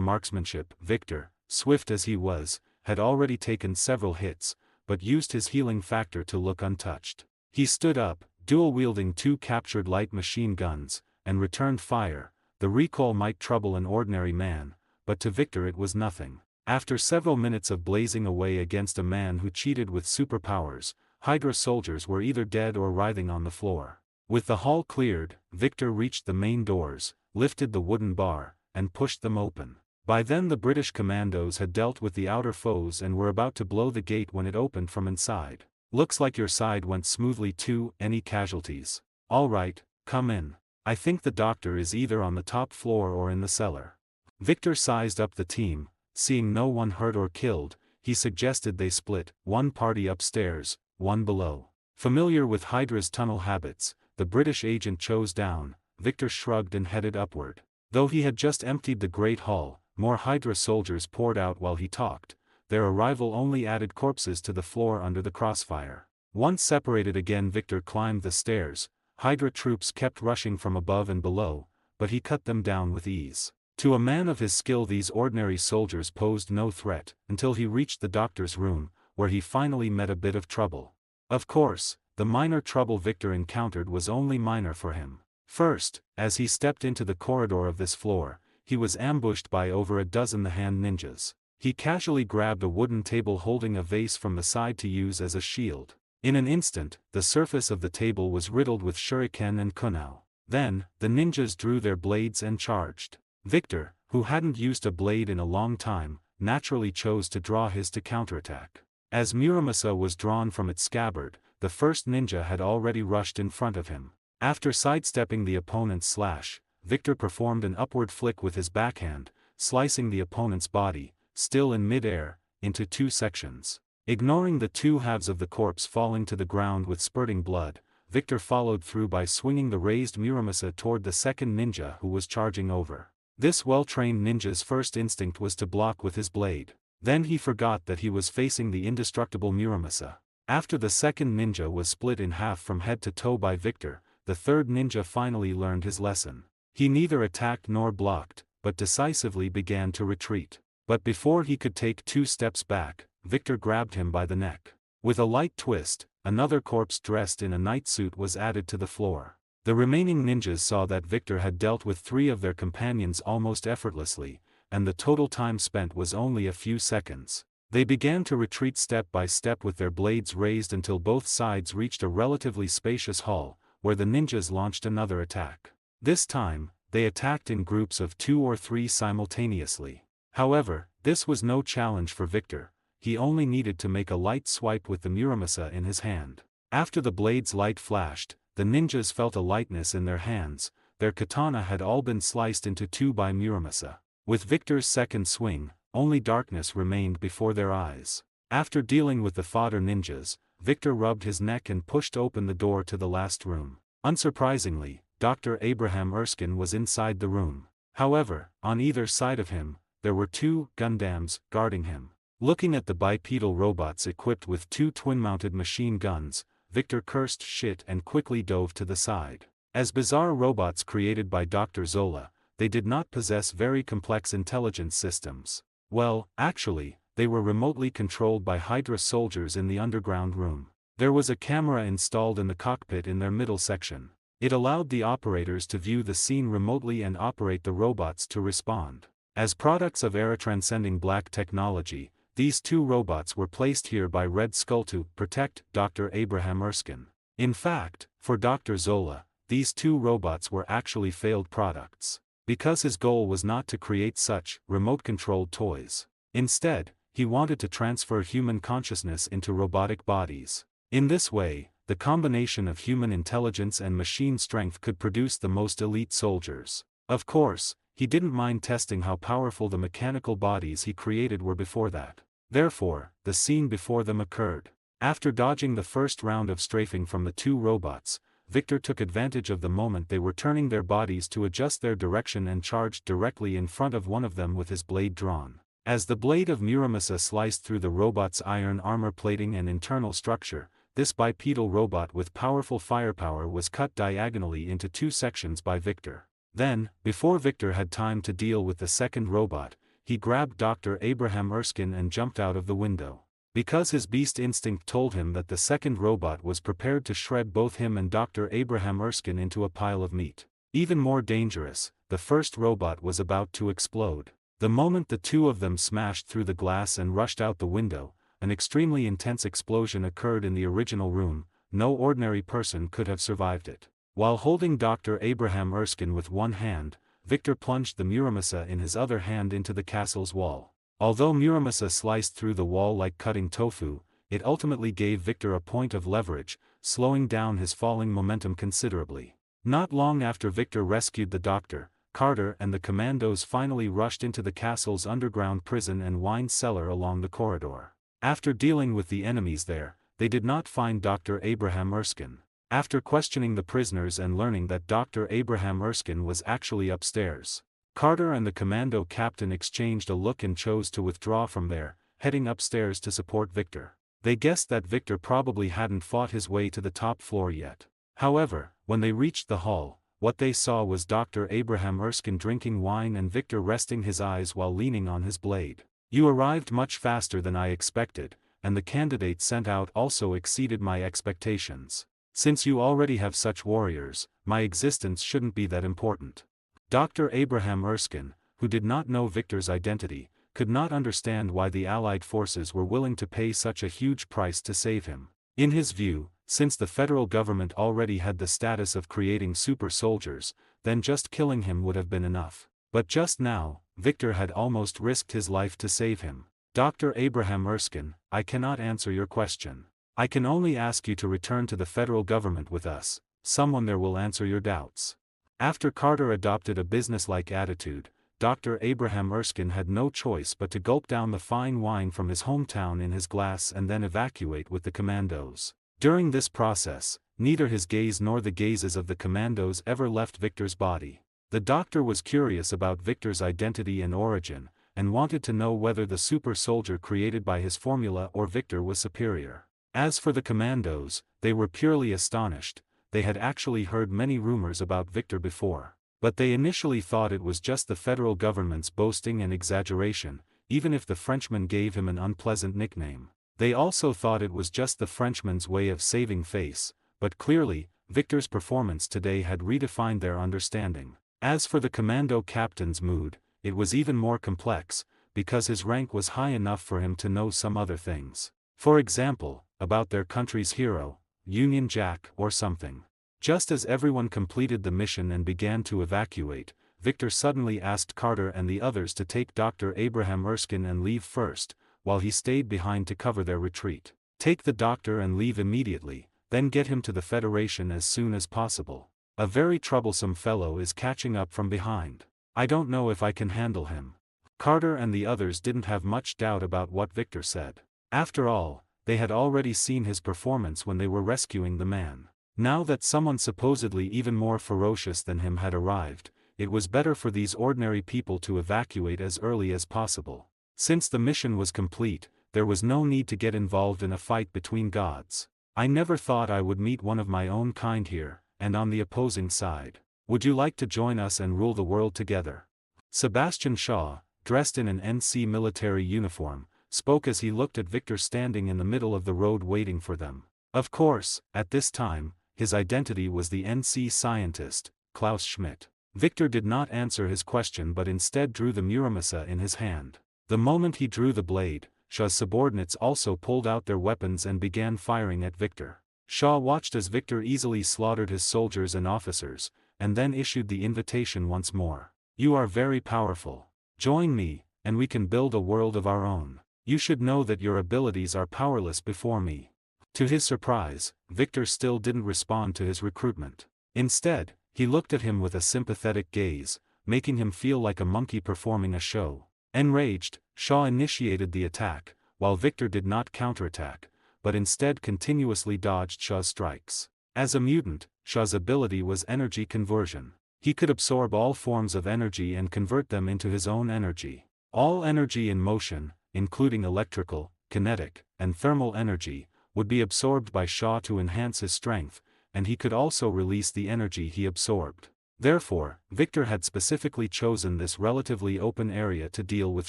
marksmanship. Victor, swift as he was, had already taken several hits, but used his healing factor to look untouched. He stood up, dual-wielding 2 captured light machine guns, and returned fire. The recoil might trouble an ordinary man, but to Victor it was nothing. After several minutes of blazing away against a man who cheated with superpowers, Hydra soldiers were either dead or writhing on the floor. With the hall cleared, Victor reached the main doors, lifted the wooden bar, and pushed them open. By then the British commandos had dealt with the outer foes and were about to blow the gate when it opened from inside. "Looks like your side went smoothly too. Any casualties?" "All right, come in. I think the doctor is either on the top floor or in the cellar." Victor sized up the team. Seeing no one hurt or killed, he suggested they split, one party upstairs, one below. Familiar with Hydra's tunnel habits, the British agent chose down. Victor shrugged and headed upward. Though he had just emptied the Great Hall, more Hydra soldiers poured out while he talked. Their arrival only added corpses to the floor under the crossfire. Once separated again, Victor climbed the stairs. Hydra troops kept rushing from above and below, but he cut them down with ease. To a man of his skill, these ordinary soldiers posed no threat, until he reached the doctor's room, where he finally met a bit of trouble. Of course, the minor trouble Victor encountered was only minor for him. First, as he stepped into the corridor of this floor, he was ambushed by over a dozen the hand ninjas. He casually grabbed a wooden table holding a vase from the side to use as a shield. In an instant, the surface of the table was riddled with shuriken and kunai. Then, the ninjas drew their blades and charged. Victor, who hadn't used a blade in a long time, naturally chose to draw his to counterattack. As Muramasa was drawn from its scabbard, the first ninja had already rushed in front of him. After sidestepping the opponent's slash, Victor performed an upward flick with his backhand, slicing the opponent's body, still in mid-air, into 2 sections. Ignoring the 2 halves of the corpse falling to the ground with spurting blood, Victor followed through by swinging the raised Muramasa toward the second ninja who was charging over. This well-trained ninja's first instinct was to block with his blade. Then he forgot that he was facing the indestructible Muramasa. After the second ninja was split in half from head to toe by Victor, the third ninja finally learned his lesson. He neither attacked nor blocked, but decisively began to retreat. But before he could take 2 steps back, Victor grabbed him by the neck. With a light twist, another corpse dressed in a night suit was added to the floor. The remaining ninjas saw that Victor had dealt with 3 of their companions almost effortlessly, and the total time spent was only a few seconds. They began to retreat step by step with their blades raised until both sides reached a relatively spacious hall, where the ninjas launched another attack. This time, they attacked in groups of 2 or 3 simultaneously. However, this was no challenge for Victor. He only needed to make a light swipe with the Muramasa in his hand. After the blade's light flashed, the ninjas felt a lightness in their hands. Their katana had all been sliced into 2 by Muramasa. With Victor's second swing, only darkness remained before their eyes. After dealing with the fodder ninjas, Victor rubbed his neck and pushed open the door to the last room. Unsurprisingly, Dr. Abraham Erskine was inside the room. However, on either side of him, there were 2 Gundams guarding him. Looking at the bipedal robots equipped with 2 twin-mounted machine guns, Victor cursed shit and quickly dove to the side. As bizarre robots created by Dr. Zola, they did not possess very complex intelligence systems. Well, actually, they were remotely controlled by Hydra soldiers in the underground room. There was a camera installed in the cockpit in their middle section. It allowed the operators to view the scene remotely and operate the robots to respond. As products of era-transcending black technology, these 2 robots were placed here by Red Skull to protect Dr. Abraham Erskine. In fact, for Dr. Zola, these 2 robots were actually failed products. Because his goal was not to create such remote-controlled toys. Instead, he wanted to transfer human consciousness into robotic bodies. In this way, the combination of human intelligence and machine strength could produce the most elite soldiers. Of course, he didn't mind testing how powerful the mechanical bodies he created were before that. Therefore, the scene before them occurred. After dodging the first round of strafing from the 2 robots, Victor took advantage of the moment they were turning their bodies to adjust their direction and charged directly in front of one of them with his blade drawn. As the blade of Muramasa sliced through the robot's iron armor plating and internal structure, this bipedal robot with powerful firepower was cut diagonally into 2 sections by Victor. Then, before Victor had time to deal with the second robot, he grabbed Dr. Abraham Erskine and jumped out of the window. Because his beast instinct told him that the second robot was prepared to shred both him and Dr. Abraham Erskine into a pile of meat. Even more dangerous, the first robot was about to explode. The moment the two of them smashed through the glass and rushed out the window, an extremely intense explosion occurred in the original room. No ordinary person could have survived it. While holding Dr. Abraham Erskine with one hand, Victor plunged the Muramasa in his other hand into the castle's wall. Although Muramasa sliced through the wall like cutting tofu, it ultimately gave Victor a point of leverage, slowing down his falling momentum considerably. Not long after Victor rescued the doctor, Carter and the commandos finally rushed into the castle's underground prison and wine cellar along the corridor. After dealing with the enemies there, they did not find Dr. Abraham Erskine. After questioning the prisoners and learning that Dr. Abraham Erskine was actually upstairs, Carter and the commando captain exchanged a look and chose to withdraw from there, heading upstairs to support Victor. They guessed that Victor probably hadn't fought his way to the top floor yet. However, when they reached the hall, what they saw was Dr. Abraham Erskine drinking wine and Victor resting his eyes while leaning on his blade. "You arrived much faster than I expected, and the candidate sent out also exceeded my expectations. Since you already have such warriors, my existence shouldn't be that important." Dr. Abraham Erskine, who did not know Victor's identity, could not understand why the Allied forces were willing to pay such a huge price to save him. In his view, since the federal government already had the status of creating super soldiers, then just killing him would have been enough. But just now, Victor had almost risked his life to save him. "Dr. Abraham Erskine, I cannot answer your question. I can only ask you to return to the federal government with us. Someone there will answer your doubts." After Carter adopted a businesslike attitude, Dr. Abraham Erskine had no choice but to gulp down the fine wine from his hometown in his glass and then evacuate with the commandos. During this process, neither his gaze nor the gazes of the commandos ever left Victor's body. The doctor was curious about Victor's identity and origin, and wanted to know whether the super soldier created by his formula or Victor was superior. As for the commandos, they were purely astonished. They had actually heard many rumors about Victor before. But they initially thought it was just the federal government's boasting and exaggeration, even if the Frenchman gave him an unpleasant nickname. They also thought it was just the Frenchman's way of saving face, but clearly, Victor's performance today had redefined their understanding. As for the commando captain's mood, it was even more complex, because his rank was high enough for him to know some other things. For example, about their country's hero, Union Jack or something. Just as everyone completed the mission and began to evacuate, Victor suddenly asked Carter and the others to take Dr. Abraham Erskine and leave first, while he stayed behind to cover their retreat. "Take the doctor and leave immediately, then get him to the Federation as soon as possible. A very troublesome fellow is catching up from behind. I don't know if I can handle him." Carter and the others didn't have much doubt about what Victor said. After all, they had already seen his performance when they were rescuing the man. Now that someone supposedly even more ferocious than him had arrived, it was better for these ordinary people to evacuate as early as possible. Since the mission was complete, there was no need to get involved in a fight between gods. "I never thought I would meet one of my own kind here, and on the opposing side. Would you like to join us and rule the world together?" Sebastian Shaw, dressed in an NC military uniform, spoke as he looked at Victor standing in the middle of the road waiting for them. Of course, at this time, his identity was the NC scientist, Klaus Schmidt. Victor did not answer his question but instead drew the Muramasa in his hand. The moment he drew the blade, Shaw's subordinates also pulled out their weapons and began firing at Victor. Shaw watched as Victor easily slaughtered his soldiers and officers, and then issued the invitation once more. "You are very powerful. Join me, and we can build a world of our own. You should know that your abilities are powerless before me." To his surprise, Victor still didn't respond to his recruitment. Instead, he looked at him with a sympathetic gaze, making him feel like a monkey performing a show. Enraged, Shaw initiated the attack, while Victor did not counterattack, but instead continuously dodged Shaw's strikes. As a mutant, Shaw's ability was energy conversion. He could absorb all forms of energy and convert them into his own energy. All energy in motion, including electrical, kinetic, and thermal energy, would be absorbed by Shaw to enhance his strength, and he could also release the energy he absorbed. Therefore, Victor had specifically chosen this relatively open area to deal with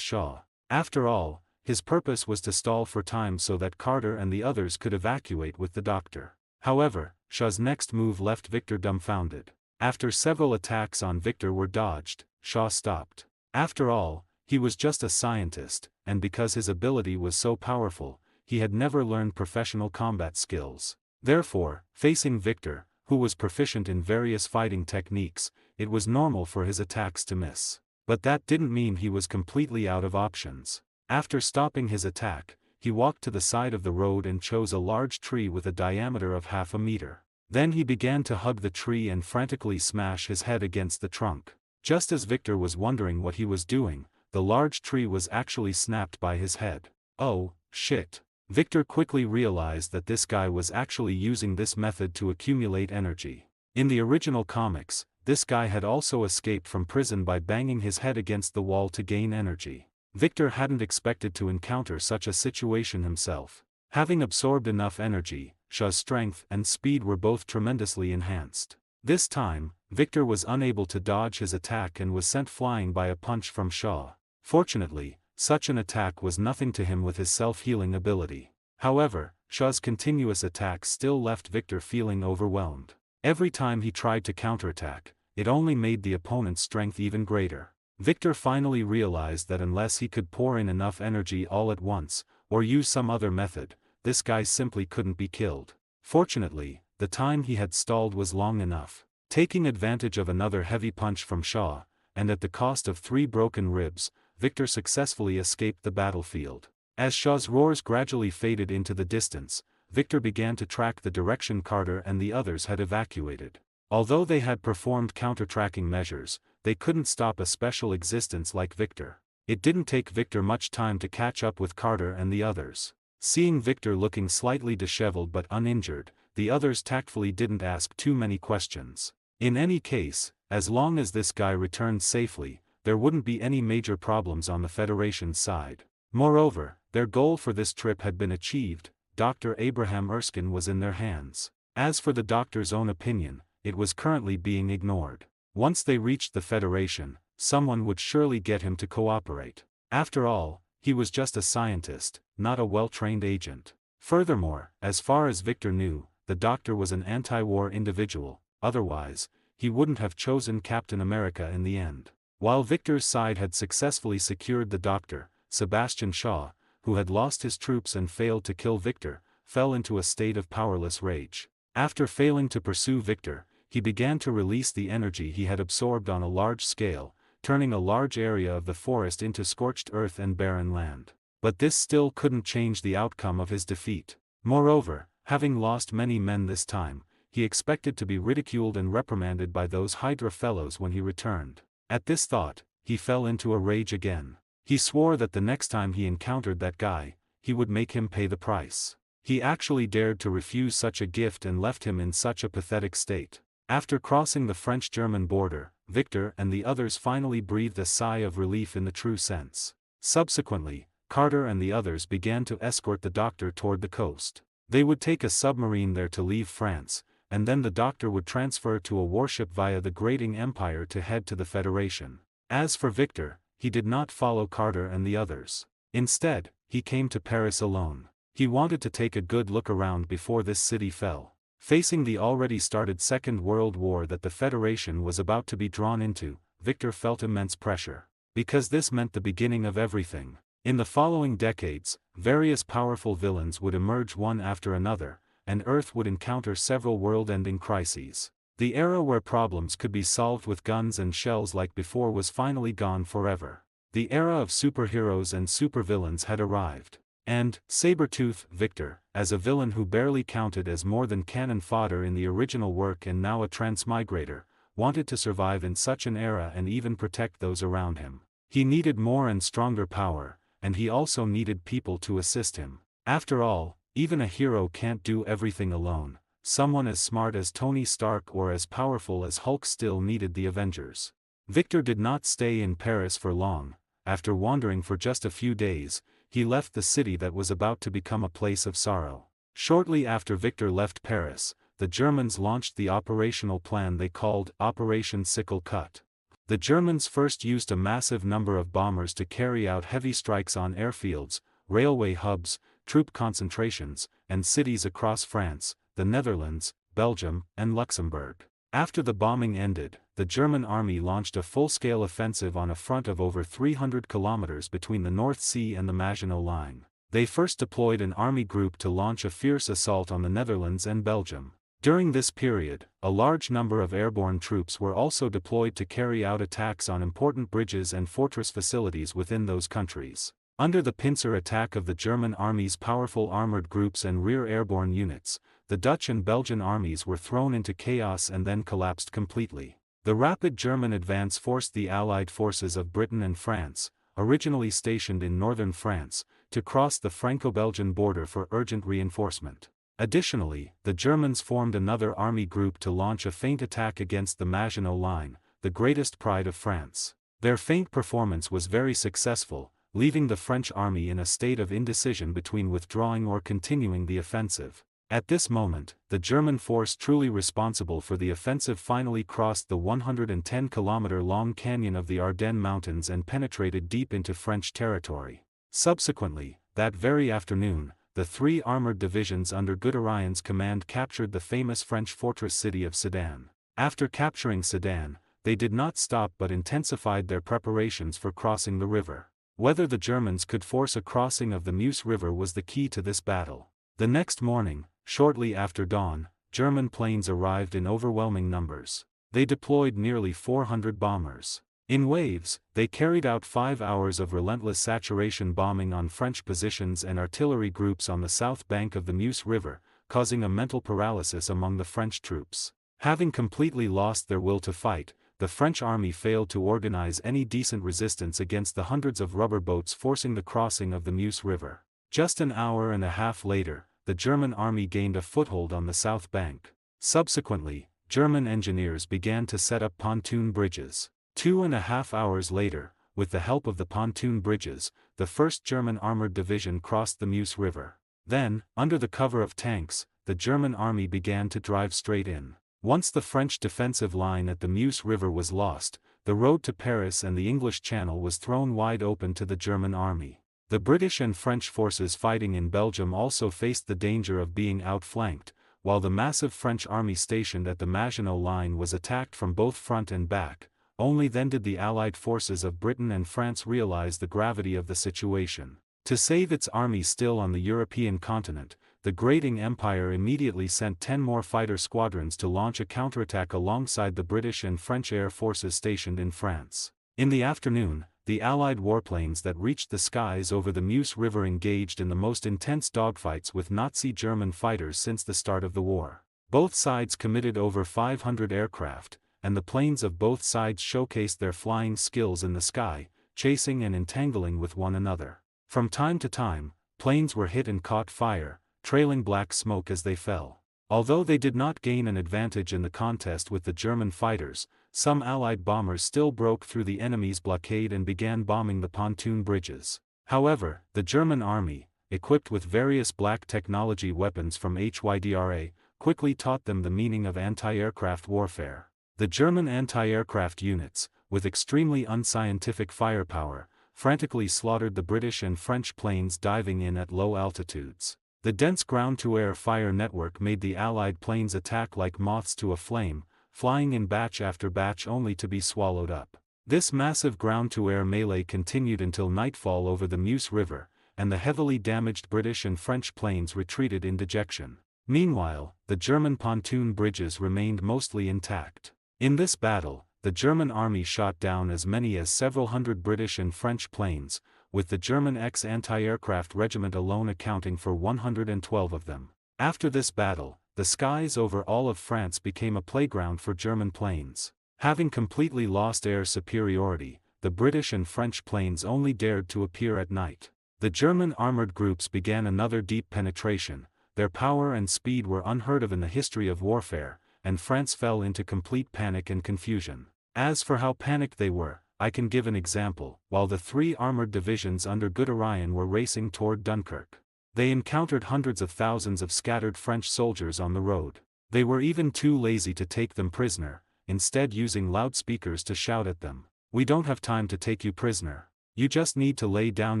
Shaw. After all, his purpose was to stall for time so that Carter and the others could evacuate with the doctor. However, Shaw's next move left Victor dumbfounded. After several attacks on Victor were dodged, Shaw stopped. After all, he was just a scientist, and because his ability was so powerful, he had never learned professional combat skills. Therefore, facing Victor, who was proficient in various fighting techniques, it was normal for his attacks to miss. But that didn't mean he was completely out of options. After stopping his attack, he walked to the side of the road and chose a large tree with a diameter of half a meter. Then he began to hug the tree and frantically smash his head against the trunk. Just as Victor was wondering what he was doing, the large tree was actually snapped by his head. Oh, shit. Victor quickly realized that this guy was actually using this method to accumulate energy. In the original comics, this guy had also escaped from prison by banging his head against the wall to gain energy. Victor hadn't expected to encounter such a situation himself. Having absorbed enough energy, Shaw's strength and speed were both tremendously enhanced. This time, Victor was unable to dodge his attack and was sent flying by a punch from Shaw. Fortunately, such an attack was nothing to him with his self-healing ability. However, Shaw's continuous attacks still left Victor feeling overwhelmed. Every time he tried to counterattack, it only made the opponent's strength even greater. Victor finally realized that unless he could pour in enough energy all at once, or use some other method, this guy simply couldn't be killed. Fortunately, the time he had stalled was long enough. Taking advantage of another heavy punch from Shaw, and at the cost of 3 broken ribs, Victor successfully escaped the battlefield. As Shaw's roars gradually faded into the distance, Victor began to track the direction Carter and the others had evacuated. Although they had performed counter-tracking measures, they couldn't stop a special existence like Victor. It didn't take Victor much time to catch up with Carter and the others. Seeing Victor looking slightly disheveled but uninjured, the others tactfully didn't ask too many questions. In any case, as long as this guy returned safely, there wouldn't be any major problems on the Federation's side. Moreover, their goal for this trip had been achieved. Dr. Abraham Erskine was in their hands. As for the doctor's own opinion, it was currently being ignored. Once they reached the Federation, someone would surely get him to cooperate. After all, he was just a scientist, not a well-trained agent. Furthermore, as far as Victor knew, the doctor was an anti-war individual, otherwise, he wouldn't have chosen Captain America in the end. While Victor's side had successfully secured the doctor, Sebastian Shaw, who had lost his troops and failed to kill Victor, fell into a state of powerless rage. After failing to pursue Victor, he began to release the energy he had absorbed on a large scale, turning a large area of the forest into scorched earth and barren land. But this still couldn't change the outcome of his defeat. Moreover, having lost many men this time, he expected to be ridiculed and reprimanded by those Hydra fellows when he returned. At this thought, he fell into a rage again. He swore that the next time he encountered that guy, he would make him pay the price. He actually dared to refuse such a gift and left him in such a pathetic state. After crossing the French-German border, Victor and the others finally breathed a sigh of relief in the true sense. Subsequently, Carter and the others began to escort the doctor toward the coast. They would take a submarine there to leave France, and then the doctor would transfer to a warship via the Grating Empire to head to the Federation. As for Victor, he did not follow Carter and the others. Instead, he came to Paris alone. He wanted to take a good look around before this city fell. Facing the already started Second World War that the Federation was about to be drawn into, Victor felt immense pressure. Because this meant the beginning of everything. In the following decades, various powerful villains would emerge one after another, and Earth would encounter several world-ending crises. The era where problems could be solved with guns and shells like before was finally gone forever. The era of superheroes and supervillains had arrived. And, sabretooth Victor, as a villain who barely counted as more than cannon fodder in the original work and now a transmigrator, wanted to survive in such an era and even protect those around him. He needed more and stronger power, and he also needed people to assist him. After all, even a hero can't do everything alone. Someone as smart as Tony Stark or as powerful as Hulk still needed the Avengers. Victor did not stay in Paris for long. After wandering for just a few days, he left the city that was about to become a place of sorrow. Shortly after Victor left Paris, the Germans launched the operational plan they called Operation Sickle Cut. The Germans first used a massive number of bombers to carry out heavy strikes on airfields, railway hubs, troop concentrations, and cities across France, the Netherlands, Belgium, and Luxembourg. After the bombing ended, the German army launched a full-scale offensive on a front of over 300 kilometers between the North Sea and the Maginot Line. They first deployed an army group to launch a fierce assault on the Netherlands and Belgium. During this period, a large number of airborne troops were also deployed to carry out attacks on important bridges and fortress facilities within those countries. Under the pincer attack of the German army's powerful armored groups and rear airborne units, the Dutch and Belgian armies were thrown into chaos and then collapsed completely. The rapid German advance forced the Allied forces of Britain and France, originally stationed in northern France, to cross the Franco-Belgian border for urgent reinforcement. Additionally, the Germans formed another army group to launch a feint attack against the Maginot Line, the greatest pride of France. Their feint performance was very successful, leaving the French army in a state of indecision between withdrawing or continuing the offensive. At this moment, the German force truly responsible for the offensive finally crossed the 110-kilometer-long canyon of the Ardennes Mountains and penetrated deep into French territory. Subsequently, that very afternoon, the three armored divisions under Guderian's command captured the famous French fortress city of Sedan. After capturing Sedan, they did not stop but intensified their preparations for crossing the river. Whether the Germans could force a crossing of the Meuse River was the key to this battle. The next morning, shortly after dawn, German planes arrived in overwhelming numbers. They deployed nearly 400 bombers. In waves, they carried out 5 hours of relentless saturation bombing on French positions and artillery groups on the south bank of the Meuse River, causing a mental paralysis among the French troops. Having completely lost their will to fight, the French army failed to organize any decent resistance against the hundreds of rubber boats forcing the crossing of the Meuse River. Just an hour and a half later, the German army gained a foothold on the south bank. Subsequently, German engineers began to set up pontoon bridges. 2.5 hours later, with the help of the pontoon bridges, the 1st German Armored Division crossed the Meuse River. Then, under the cover of tanks, the German army began to drive straight in. Once the French defensive line at the Meuse River was lost, the road to Paris and the English Channel was thrown wide open to the German army. The British and French forces fighting in Belgium also faced the danger of being outflanked, while the massive French army stationed at the Maginot Line was attacked from both front and back. Only then did the Allied forces of Britain and France realize the gravity of the situation. To save its army still on the European continent, the Great Empire immediately sent 10 more fighter squadrons to launch a counterattack alongside the British and French air forces stationed in France. In the afternoon, the Allied warplanes that reached the skies over the Meuse River engaged in the most intense dogfights with Nazi German fighters since the start of the war. Both sides committed over 500 aircraft, and the planes of both sides showcased their flying skills in the sky, chasing and entangling with one another. From time to time, planes were hit and caught fire, trailing black smoke as they fell. Although they did not gain an advantage in the contest with the German fighters, some Allied bombers still broke through the enemy's blockade and began bombing the pontoon bridges. However, the German army, equipped with various black technology weapons from HYDRA, quickly taught them the meaning of anti-aircraft warfare. The German anti-aircraft units, with extremely unscientific firepower, frantically slaughtered the British and French planes diving in at low altitudes. The dense ground-to-air fire network made the Allied planes attack like moths to a flame, flying in batch after batch only to be swallowed up. This massive ground-to-air melee continued until nightfall over the Meuse River, and the heavily damaged British and French planes retreated in dejection. Meanwhile, the German pontoon bridges remained mostly intact. In this battle, the German army shot down as many as several hundred British and French planes, with the German Anti-Aircraft Regiment alone accounting for 112 of them. After this battle, the skies over all of France became a playground for German planes. Having completely lost air superiority, the British and French planes only dared to appear at night. The German armored groups began another deep penetration. Their power and speed were unheard of in the history of warfare, and France fell into complete panic and confusion. As for how panicked they were, I can give an example. While the 3 armored divisions under Guderian were racing toward Dunkirk, They encountered hundreds of thousands of scattered French soldiers on the road. They were even too lazy to take them prisoner, instead using loudspeakers to shout at them, "We don't have time to take you prisoner. You just need to lay down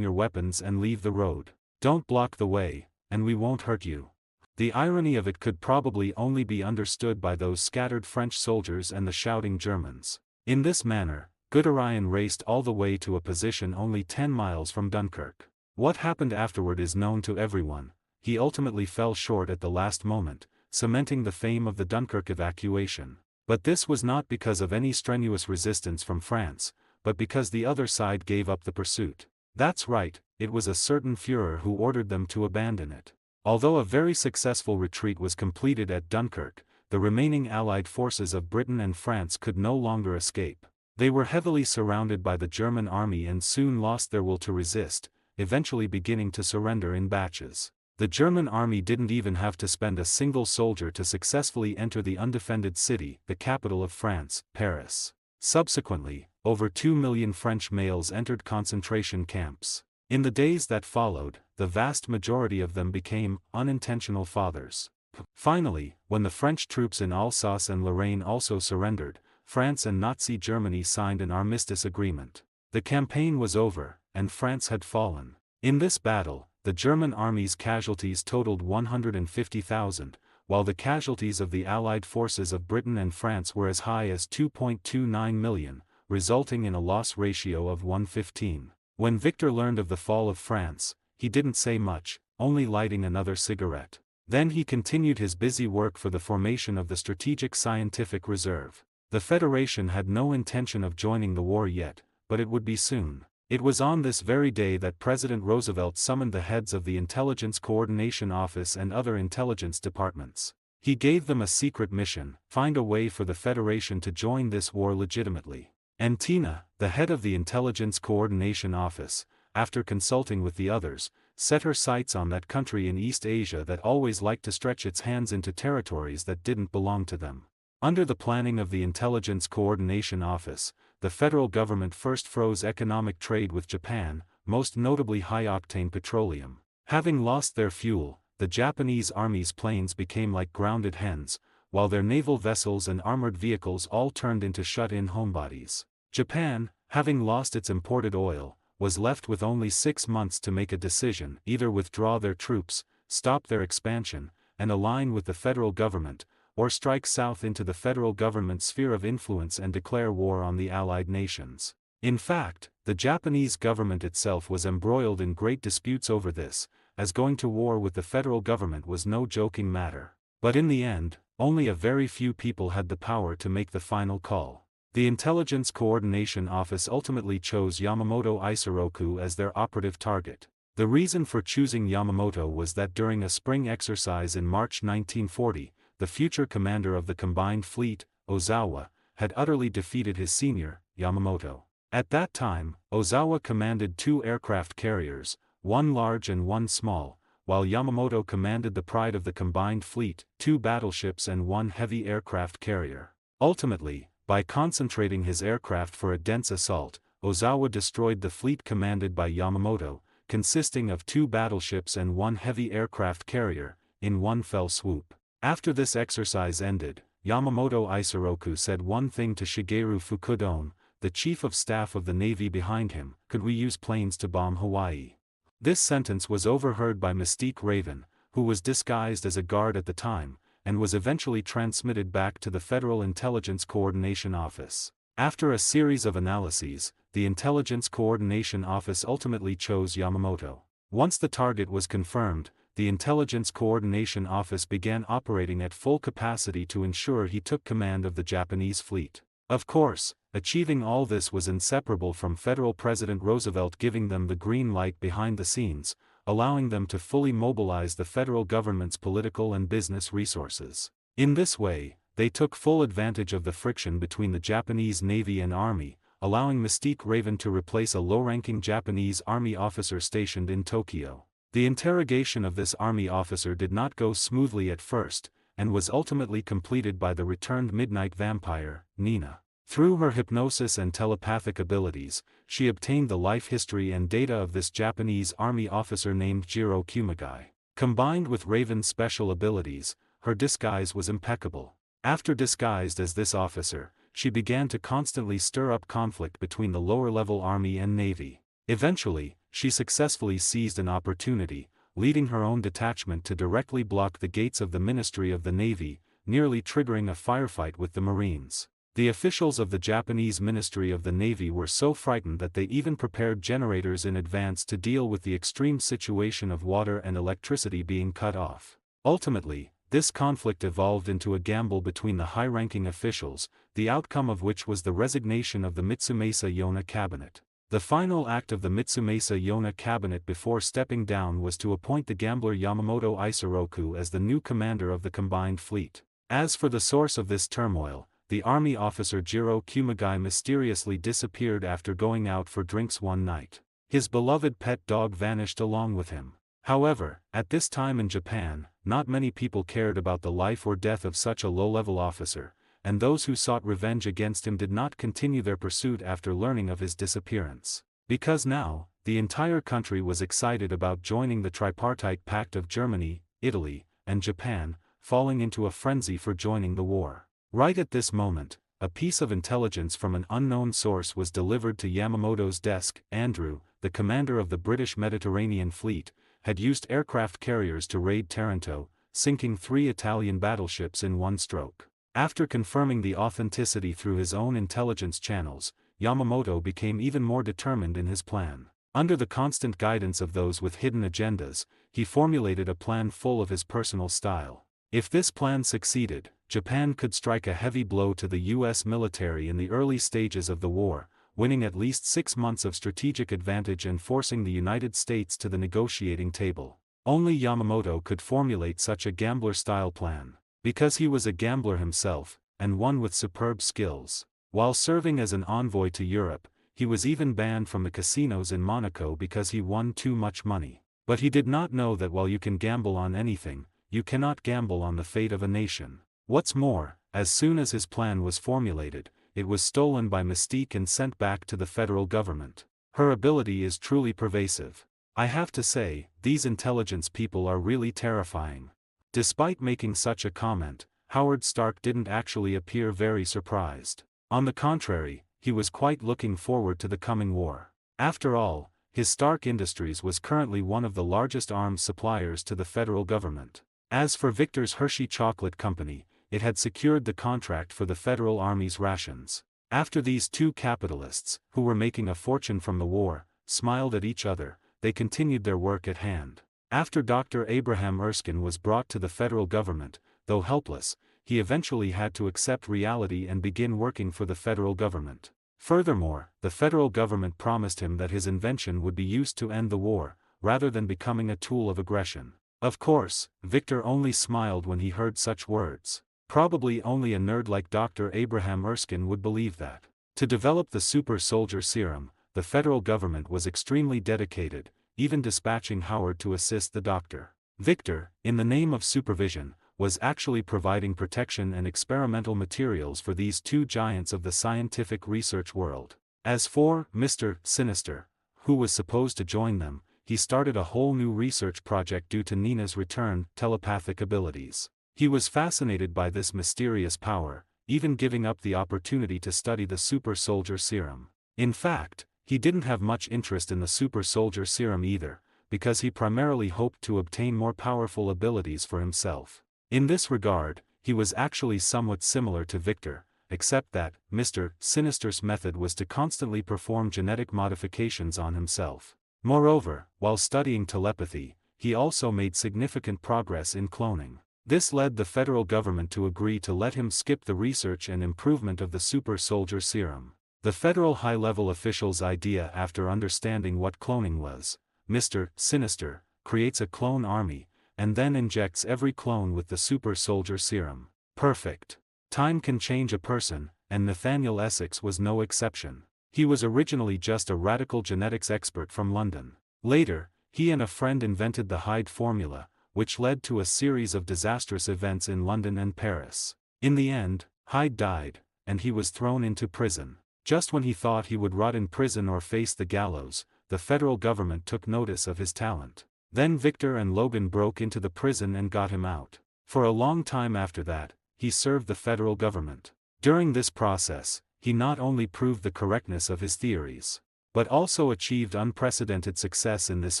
your weapons and leave the road. Don't block the way, and we won't hurt you." The irony of it could probably only be understood by those scattered French soldiers and the shouting Germans. In this manner, Guderian raced all the way to a position only 10 miles from Dunkirk. What happened afterward is known to everyone. He ultimately fell short at the last moment, cementing the fame of the Dunkirk evacuation. But this was not because of any strenuous resistance from France, but because the other side gave up the pursuit. That's right, it was a certain Führer who ordered them to abandon it. Although a very successful retreat was completed at Dunkirk, the remaining Allied forces of Britain and France could no longer escape. They were heavily surrounded by the German army and soon lost their will to resist, eventually beginning to surrender in batches. The German army didn't even have to spend a single soldier to successfully enter the undefended city, the capital of France, Paris. Subsequently, over 2 million French males entered concentration camps. In the days that followed, the vast majority of them became unintentional fathers. Finally, when the French troops in Alsace and Lorraine also surrendered, France and Nazi Germany signed an armistice agreement. The campaign was over, and France had fallen. In this battle, the German army's casualties totaled 150,000, while the casualties of the Allied forces of Britain and France were as high as 2.29 million, resulting in a loss ratio of 1:15. When Victor learned of the fall of France, he didn't say much, only lighting another cigarette. Then he continued his busy work for the formation of the Strategic Scientific Reserve. The Federation had no intention of joining the war yet, but it would be soon. It was on this very day that President Roosevelt summoned the heads of the Intelligence Coordination Office and other intelligence departments. He gave them a secret mission: find a way for the Federation to join this war legitimately. And Tina, the head of the Intelligence Coordination Office, after consulting with the others, set her sights on that country in East Asia that always liked to stretch its hands into territories that didn't belong to them. Under the planning of the Intelligence Coordination Office, the federal government first froze economic trade with Japan, most notably high-octane petroleum. Having lost their fuel, the Japanese army's planes became like grounded hens, while their naval vessels and armored vehicles all turned into shut-in homebodies. Japan, having lost its imported oil, was left with only 6 months to make a decision: either withdraw their troops, stop their expansion, and align with the federal government, or strike south into the federal government's sphere of influence and declare war on the Allied nations. In fact, the Japanese government itself was embroiled in great disputes over this, as going to war with the federal government was no joking matter. But in the end, only a very few people had the power to make the final call. The Intelligence Coordination Office ultimately chose Yamamoto Isoroku as their operative target. The reason for choosing Yamamoto was that during a spring exercise in March 1940, the future commander of the combined fleet, Ozawa, had utterly defeated his senior, Yamamoto. At that time, Ozawa commanded 2 aircraft carriers, one large and one small, while Yamamoto commanded the pride of the combined fleet, 2 battleships and 1 heavy aircraft carrier. Ultimately, by concentrating his aircraft for a dense assault, Ozawa destroyed the fleet commanded by Yamamoto, consisting of 2 battleships and 1 heavy aircraft carrier, in one fell swoop. After this exercise ended, Yamamoto Isoroku said one thing to Shigeru Fukudome, the chief of staff of the Navy behind him: "Could we use planes to bomb Hawaii?" This sentence was overheard by Mystique Raven, who was disguised as a guard at the time, and was eventually transmitted back to the Federal Intelligence Coordination Office. After a series of analyses, the Intelligence Coordination Office ultimately chose Yamamoto. Once the target was confirmed, the Intelligence Coordination Office began operating at full capacity to ensure he took command of the Japanese fleet. Of course, achieving all this was inseparable from Federal President Roosevelt giving them the green light behind the scenes, allowing them to fully mobilize the federal government's political and business resources. In this way, they took full advantage of the friction between the Japanese Navy and Army, allowing Mystique Raven to replace a low-ranking Japanese Army officer stationed in Tokyo. The interrogation of this Army officer did not go smoothly at first, and was ultimately completed by the returned Midnight Vampire, Nina. Through her hypnosis and telepathic abilities, she obtained the life history and data of this Japanese army officer named Jiro Kumagai. Combined with Raven's special abilities, her disguise was impeccable. After disguised as this officer, she began to constantly stir up conflict between the lower-level army and navy. Eventually, she successfully seized an opportunity, leading her own detachment to directly block the gates of the Ministry of the Navy, nearly triggering a firefight with the Marines. The officials of the Japanese Ministry of the Navy were so frightened that they even prepared generators in advance to deal with the extreme situation of water and electricity being cut off. Ultimately, this conflict evolved into a gamble between the high-ranking officials, the outcome of which was the resignation of the Mitsumasa Yona cabinet. The final act of the Mitsumasa Yona cabinet before stepping down was to appoint the gambler Yamamoto Isoroku as the new commander of the combined fleet. As for the source of this turmoil, the army officer Jiro Kumagai mysteriously disappeared after going out for drinks one night. His beloved pet dog vanished along with him. However, at this time in Japan, not many people cared about the life or death of such a low-level officer, and those who sought revenge against him did not continue their pursuit after learning of his disappearance. Because now, the entire country was excited about joining the tripartite pact of Germany, Italy, and Japan, falling into a frenzy for joining the war. Right at this moment, a piece of intelligence from an unknown source was delivered to Yamamoto's desk. Andrew, the commander of the British Mediterranean Fleet, had used aircraft carriers to raid Taranto, sinking 3 Italian battleships in one stroke. After confirming the authenticity through his own intelligence channels, Yamamoto became even more determined in his plan. Under the constant guidance of those with hidden agendas, he formulated a plan full of his personal style. If this plan succeeded, Japan could strike a heavy blow to the U.S. military in the early stages of the war, winning at least 6 months of strategic advantage and forcing the United States to the negotiating table. Only Yamamoto could formulate such a gambler-style plan. Because he was a gambler himself, and one with superb skills. While serving as an envoy to Europe, he was even banned from the casinos in Monaco because he won too much money. But he did not know that while you can gamble on anything, you cannot gamble on the fate of a nation. What's more, as soon as his plan was formulated, it was stolen by Mystique and sent back to the federal government. Her ability is truly pervasive. I have to say, these intelligence people are really terrifying. Despite making such a comment, Howard Stark didn't actually appear very surprised. On the contrary, he was quite looking forward to the coming war. After all, his Stark Industries was currently one of the largest arms suppliers to the federal government. As for Victor's Hershey Chocolate Company, it had secured the contract for the Federal Army's rations. After these two capitalists, who were making a fortune from the war, smiled at each other, they continued their work at hand. After Dr. Abraham Erskine was brought to the federal government, though helpless, he eventually had to accept reality and begin working for the federal government. Furthermore, the federal government promised him that his invention would be used to end the war, rather than becoming a tool of aggression. Of course, Victor only smiled when he heard such words. Probably only a nerd like Dr. Abraham Erskine would believe that. To develop the super soldier serum, the federal government was extremely dedicated, even dispatching Howard to assist the doctor. Victor, in the name of supervision, was actually providing protection and experimental materials for these two giants of the scientific research world. As for Mr. Sinister, who was supposed to join them, he started a whole new research project due to Nina's return, telepathic abilities. He was fascinated by this mysterious power, even giving up the opportunity to study the super soldier serum. In fact, he didn't have much interest in the super soldier serum either, because he primarily hoped to obtain more powerful abilities for himself. In this regard, he was actually somewhat similar to Victor, except that Mr. Sinister's method was to constantly perform genetic modifications on himself. Moreover, while studying telepathy, he also made significant progress in cloning. This led the federal government to agree to let him skip the research and improvement of the super soldier serum. The federal high-level official's idea, after understanding what cloning was, Mr. Sinister creates a clone army, and then injects every clone with the super soldier serum. Perfect. Time can change a person, and Nathaniel Essex was no exception. He was originally just a radical genetics expert from London. Later, he and a friend invented the Hyde formula, which led to a series of disastrous events in London and Paris. In the end, Hyde died, and he was thrown into prison. Just when he thought he would rot in prison or face the gallows, the federal government took notice of his talent. Then Victor and Logan broke into the prison and got him out. For a long time after that, he served the federal government. During this process, he not only proved the correctness of his theories, but also achieved unprecedented success in this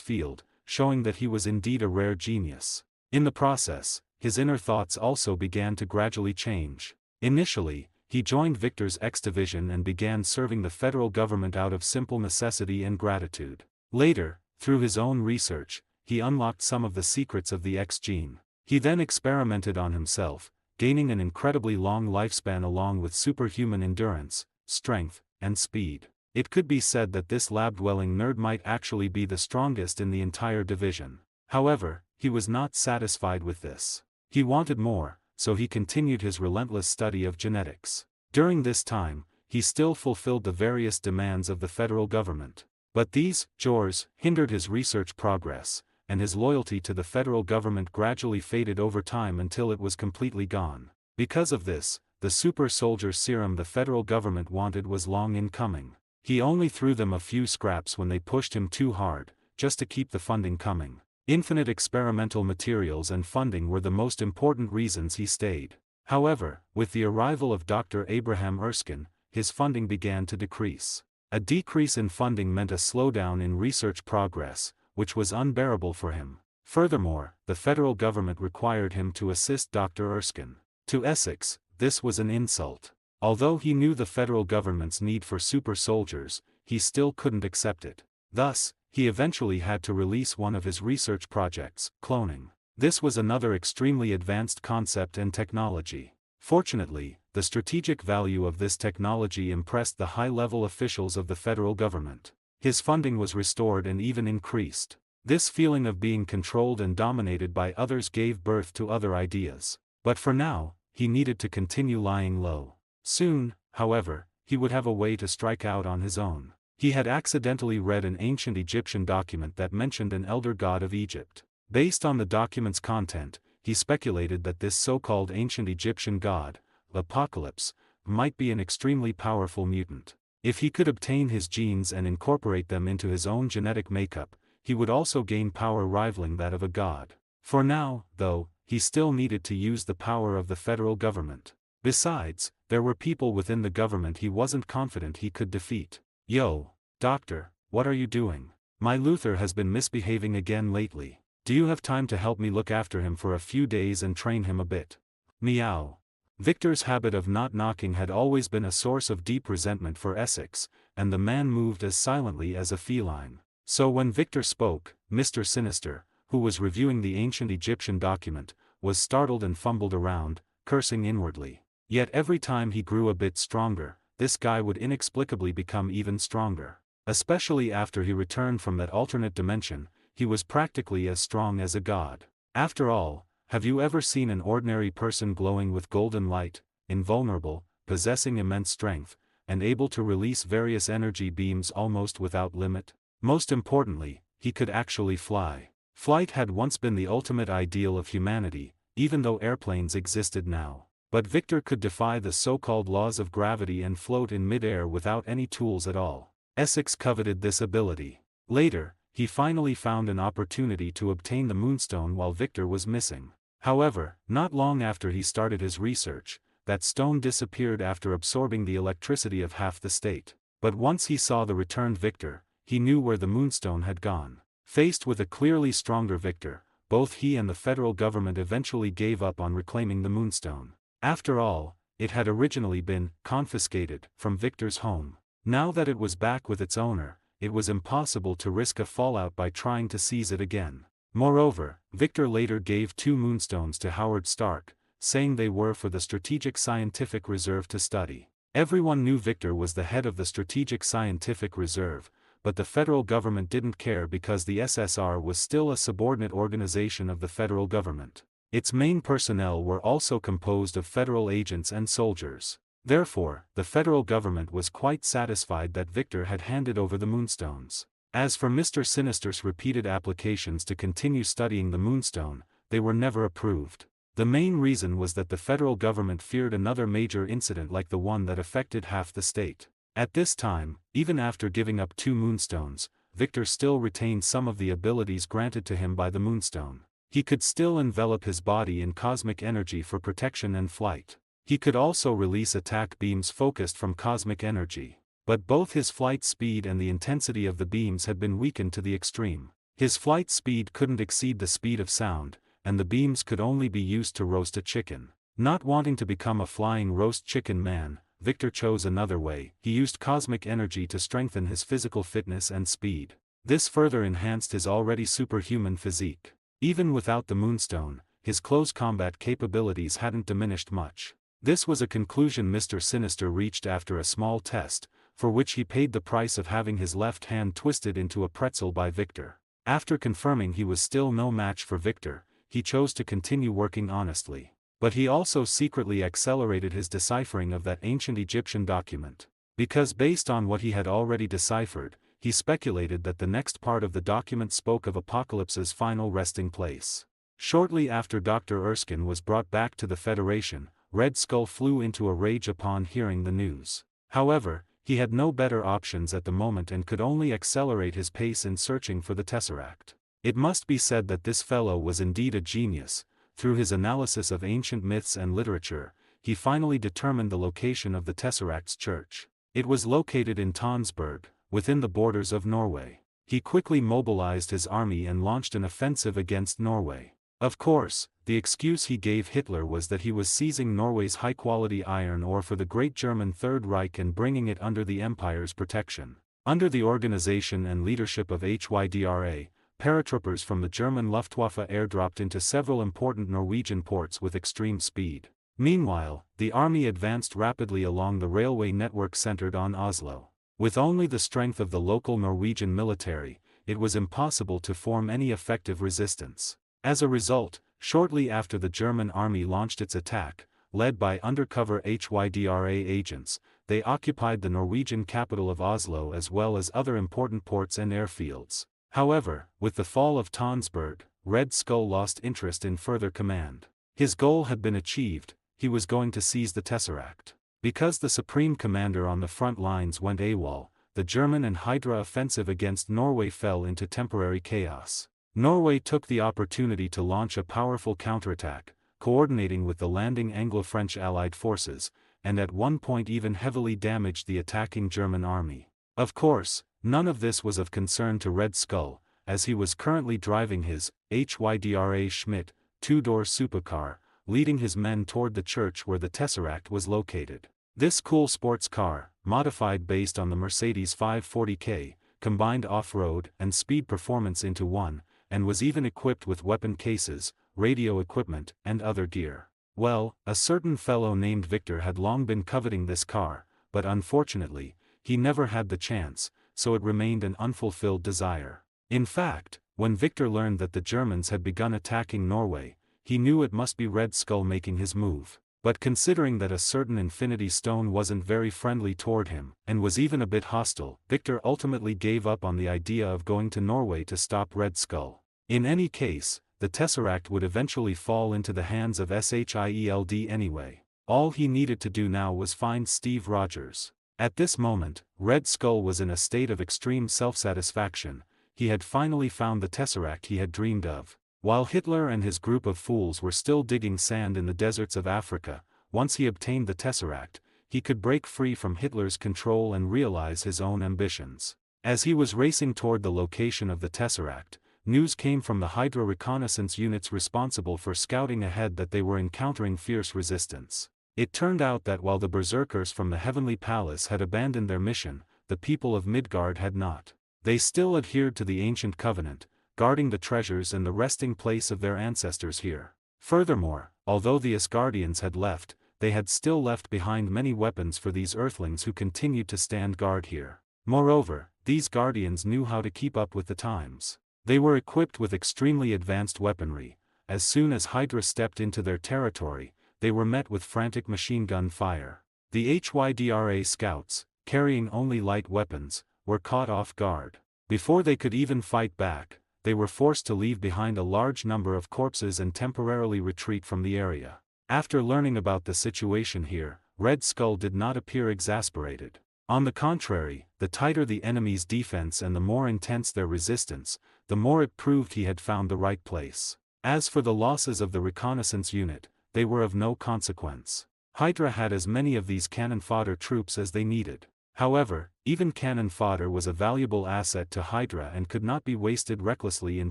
field, showing that he was indeed a rare genius. In the process, his inner thoughts also began to gradually change. Initially, he joined Victor's X division and began serving the federal government out of simple necessity and gratitude. Later, through his own research, he unlocked some of the secrets of the X gene. He then experimented on himself, gaining an incredibly long lifespan along with superhuman endurance, strength, and speed. It could be said that this lab-dwelling nerd might actually be the strongest in the entire division. However, he was not satisfied with this. He wanted more, so he continued his relentless study of genetics. During this time, he still fulfilled the various demands of the federal government. But these chores hindered his research progress, and his loyalty to the federal government gradually faded over time until it was completely gone. Because of this, the super soldier serum the federal government wanted was long in coming. He only threw them a few scraps when they pushed him too hard, just to keep the funding coming. Infinite experimental materials and funding were the most important reasons he stayed. However, with the arrival of Dr. Abraham Erskine, his funding began to decrease. A decrease in funding meant a slowdown in research progress, which was unbearable for him. Furthermore, the federal government required him to assist Dr. Erskine. To Essex, this was an insult. Although he knew the federal government's need for super soldiers, he still couldn't accept it. Thus, he eventually had to release one of his research projects, cloning. This was another extremely advanced concept and technology. Fortunately, the strategic value of this technology impressed the high-level officials of the federal government. His funding was restored and even increased. This feeling of being controlled and dominated by others gave birth to other ideas. But for now, he needed to continue lying low. Soon, however, he would have a way to strike out on his own. He had accidentally read an ancient Egyptian document that mentioned an elder god of Egypt. Based on the document's content, he speculated that this so-called ancient Egyptian god, Apocalypse, might be an extremely powerful mutant. If he could obtain his genes and incorporate them into his own genetic makeup, he would also gain power rivaling that of a god. For now, though, he still needed to use the power of the federal government. Besides, there were people within the government he wasn't confident he could defeat. Yo, doctor, what are you doing? My Luther has been misbehaving again lately. Do you have time to help me look after him for a few days and train him a bit? Meow. Victor's habit of not knocking had always been a source of deep resentment for Essex, and the man moved as silently as a feline. So when Victor spoke, Mr. Sinister, who was reviewing the ancient Egyptian document, was startled and fumbled around, cursing inwardly. Yet every time he grew a bit stronger, this guy would inexplicably become even stronger. Especially after he returned from that alternate dimension, he was practically as strong as a god. After all, have you ever seen an ordinary person glowing with golden light, invulnerable, possessing immense strength, and able to release various energy beams almost without limit? Most importantly, he could actually fly. Flight had once been the ultimate ideal of humanity, even though airplanes existed now. But Victor could defy the so-called laws of gravity and float in mid-air without any tools at all. Essex coveted this ability. Later, he finally found an opportunity to obtain the Moonstone while Victor was missing. However, not long after he started his research, that stone disappeared after absorbing the electricity of half the state. But once he saw the returned Victor, he knew where the Moonstone had gone. Faced with a clearly stronger Victor, both he and the federal government eventually gave up on reclaiming the Moonstone. After all, it had originally been confiscated from Victor's home. Now that it was back with its owner, it was impossible to risk a fallout by trying to seize it again. Moreover, Victor later gave 2 Moonstones to Howard Stark, saying they were for the Strategic Scientific Reserve to study. Everyone knew Victor was the head of the Strategic Scientific Reserve, but the federal government didn't care because the SSR was still a subordinate organization of the federal government. Its main personnel were also composed of federal agents and soldiers. Therefore, the federal government was quite satisfied that Victor had handed over the Moonstones. As for Mr. Sinister's repeated applications to continue studying the Moonstone, they were never approved. The main reason was that the federal government feared another major incident like the one that affected half the state. At this time, even after giving up 2 moonstones, Victor still retained some of the abilities granted to him by the moonstone. He could still envelop his body in cosmic energy for protection and flight. He could also release attack beams focused from cosmic energy. But both his flight speed and the intensity of the beams had been weakened to the extreme. His flight speed couldn't exceed the speed of sound, and the beams could only be used to roast a chicken. Not wanting to become a flying roast chicken man, Victor chose another way. He used cosmic energy to strengthen his physical fitness and speed. This further enhanced his already superhuman physique. Even without the moonstone, his close combat capabilities hadn't diminished much. This was a conclusion Mr. Sinister reached after a small test, for which he paid the price of having his left hand twisted into a pretzel by Victor. After confirming he was still no match for Victor, he chose to continue working honestly. But he also secretly accelerated his deciphering of that ancient Egyptian document. Because based on what he had already deciphered, he speculated that the next part of the document spoke of Apocalypse's final resting place. Shortly after Dr. Erskine was brought back to the Federation, Red Skull flew into a rage upon hearing the news. However, he had no better options at the moment and could only accelerate his pace in searching for the Tesseract. It must be said that this fellow was indeed a genius. Through his analysis of ancient myths and literature, he finally determined the location of the Tesseract's church. It was located in Tonsberg, within the borders of Norway. He quickly mobilized his army and launched an offensive against Norway. Of course, the excuse he gave Hitler was that he was seizing Norway's high-quality iron ore for the Great German Third Reich and bringing it under the Empire's protection. Under the organization and leadership of HYDRA, paratroopers from the German Luftwaffe airdropped into several important Norwegian ports with extreme speed. Meanwhile, the army advanced rapidly along the railway network centered on Oslo. With only the strength of the local Norwegian military, it was impossible to form any effective resistance. As a result, shortly after the German army launched its attack, led by undercover HYDRA agents, they occupied the Norwegian capital of Oslo as well as other important ports and airfields. However, with the fall of Tonsberg, Red Skull lost interest in further command. His goal had been achieved, he was going to seize the Tesseract. Because the supreme commander on the front lines went AWOL, the German and Hydra offensive against Norway fell into temporary chaos. Norway took the opportunity to launch a powerful counterattack, coordinating with the landing Anglo-French allied forces, and at one point even heavily damaged the attacking German army. Of course, none of this was of concern to Red Skull, as he was currently driving his HYDRA Schmidt 2-door supercar, leading his men toward the church where the Tesseract was located. This cool sports car, modified based on the Mercedes 540K, combined off-road and speed performance into one, and was even equipped with weapon cases, radio equipment, and other gear. Well, a certain fellow named Victor had long been coveting this car, but unfortunately, he never had the chance, so it remained an unfulfilled desire. In fact, when Victor learned that the Germans had begun attacking Norway, he knew it must be Red Skull making his move. But considering that a certain Infinity Stone wasn't very friendly toward him, and was even a bit hostile, Victor ultimately gave up on the idea of going to Norway to stop Red Skull. In any case, the Tesseract would eventually fall into the hands of SHIELD anyway. All he needed to do now was find Steve Rogers. At this moment, Red Skull was in a state of extreme self-satisfaction. He had finally found the Tesseract he had dreamed of. While Hitler and his group of fools were still digging sand in the deserts of Africa, once he obtained the Tesseract, he could break free from Hitler's control and realize his own ambitions. As he was racing toward the location of the Tesseract, news came from the Hydra reconnaissance units responsible for scouting ahead that they were encountering fierce resistance. It turned out that while the berserkers from the Heavenly Palace had abandoned their mission, the people of Midgard had not. They still adhered to the ancient covenant, guarding the treasures and the resting place of their ancestors here. Furthermore, although the Asgardians had left, they had still left behind many weapons for these Earthlings who continued to stand guard here. Moreover, these Guardians knew how to keep up with the times. They were equipped with extremely advanced weaponry. As soon as Hydra stepped into their territory, they were met with frantic machine gun fire. The HYDRA scouts, carrying only light weapons, were caught off guard. Before they could even fight back, they were forced to leave behind a large number of corpses and temporarily retreat from the area. After learning about the situation here, Red Skull did not appear exasperated. On the contrary, the tighter the enemy's defense and the more intense their resistance, the more it proved he had found the right place. As for the losses of the reconnaissance unit, they were of no consequence. Hydra had as many of these cannon fodder troops as they needed. However, even cannon fodder was a valuable asset to Hydra and could not be wasted recklessly in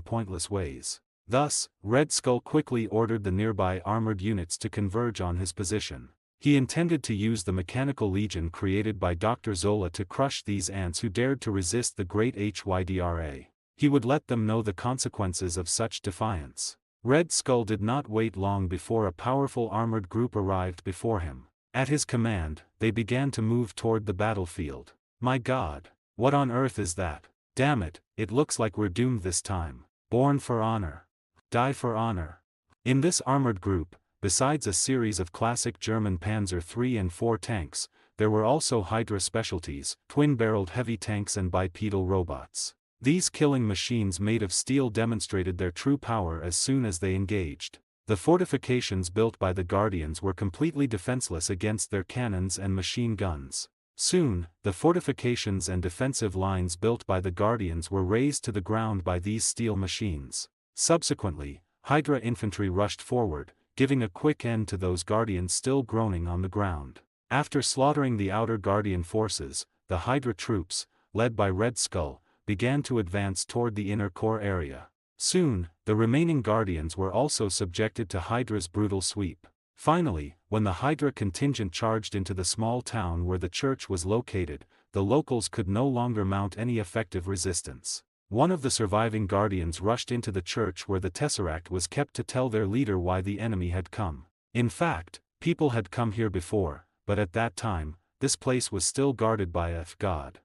pointless ways. Thus, Red Skull quickly ordered the nearby armored units to converge on his position. He intended to use the mechanical legion created by Dr. Zola to crush these ants who dared to resist the great Hydra. He would let them know the consequences of such defiance. Red Skull did not wait long before a powerful armored group arrived before him. At his command, they began to move toward the battlefield. My God! What on earth is that? Damn it, it looks like we're doomed this time. Born for honor. Die for honor. In this armored group, besides a series of classic German Panzer III and IV tanks, there were also Hydra specialties, twin-barreled heavy tanks and bipedal robots. These killing machines made of steel demonstrated their true power as soon as they engaged. The fortifications built by the Guardians were completely defenseless against their cannons and machine guns. Soon, the fortifications and defensive lines built by the Guardians were razed to the ground by these steel machines. Subsequently, Hydra infantry rushed forward, giving a quick end to those Guardians still groaning on the ground. After slaughtering the outer Guardian forces, the Hydra troops, led by Red Skull, began to advance toward the inner core area. Soon, the remaining Guardians were also subjected to Hydra's brutal sweep. Finally, when the Hydra contingent charged into the small town where the church was located, the locals could no longer mount any effective resistance. One of the surviving Guardians rushed into the church where the Tesseract was kept to tell their leader why the enemy had come. In fact, people had come here before, but at that time, this place was still guarded by a god.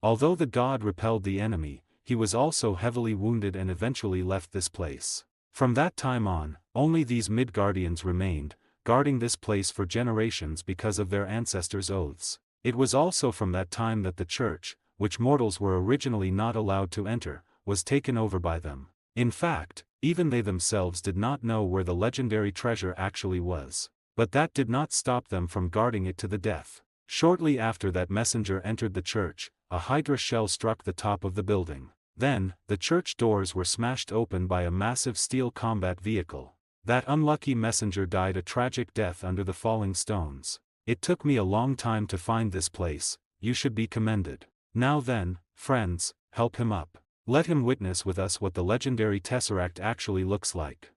Although the god repelled the enemy, he was also heavily wounded and eventually left this place. From that time on, only these Midgardians remained, guarding this place for generations because of their ancestors' oaths. It was also from that time that the church, which mortals were originally not allowed to enter, was taken over by them. In fact, even they themselves did not know where the legendary treasure actually was. But that did not stop them from guarding it to the death. Shortly after that messenger entered the church, a Hydra shell struck the top of the building. Then, the church doors were smashed open by a massive steel combat vehicle. That unlucky messenger died a tragic death under the falling stones. It took me a long time to find this place, you should be commended. Now then, friends, help him up. Let him witness with us what the legendary Tesseract actually looks like.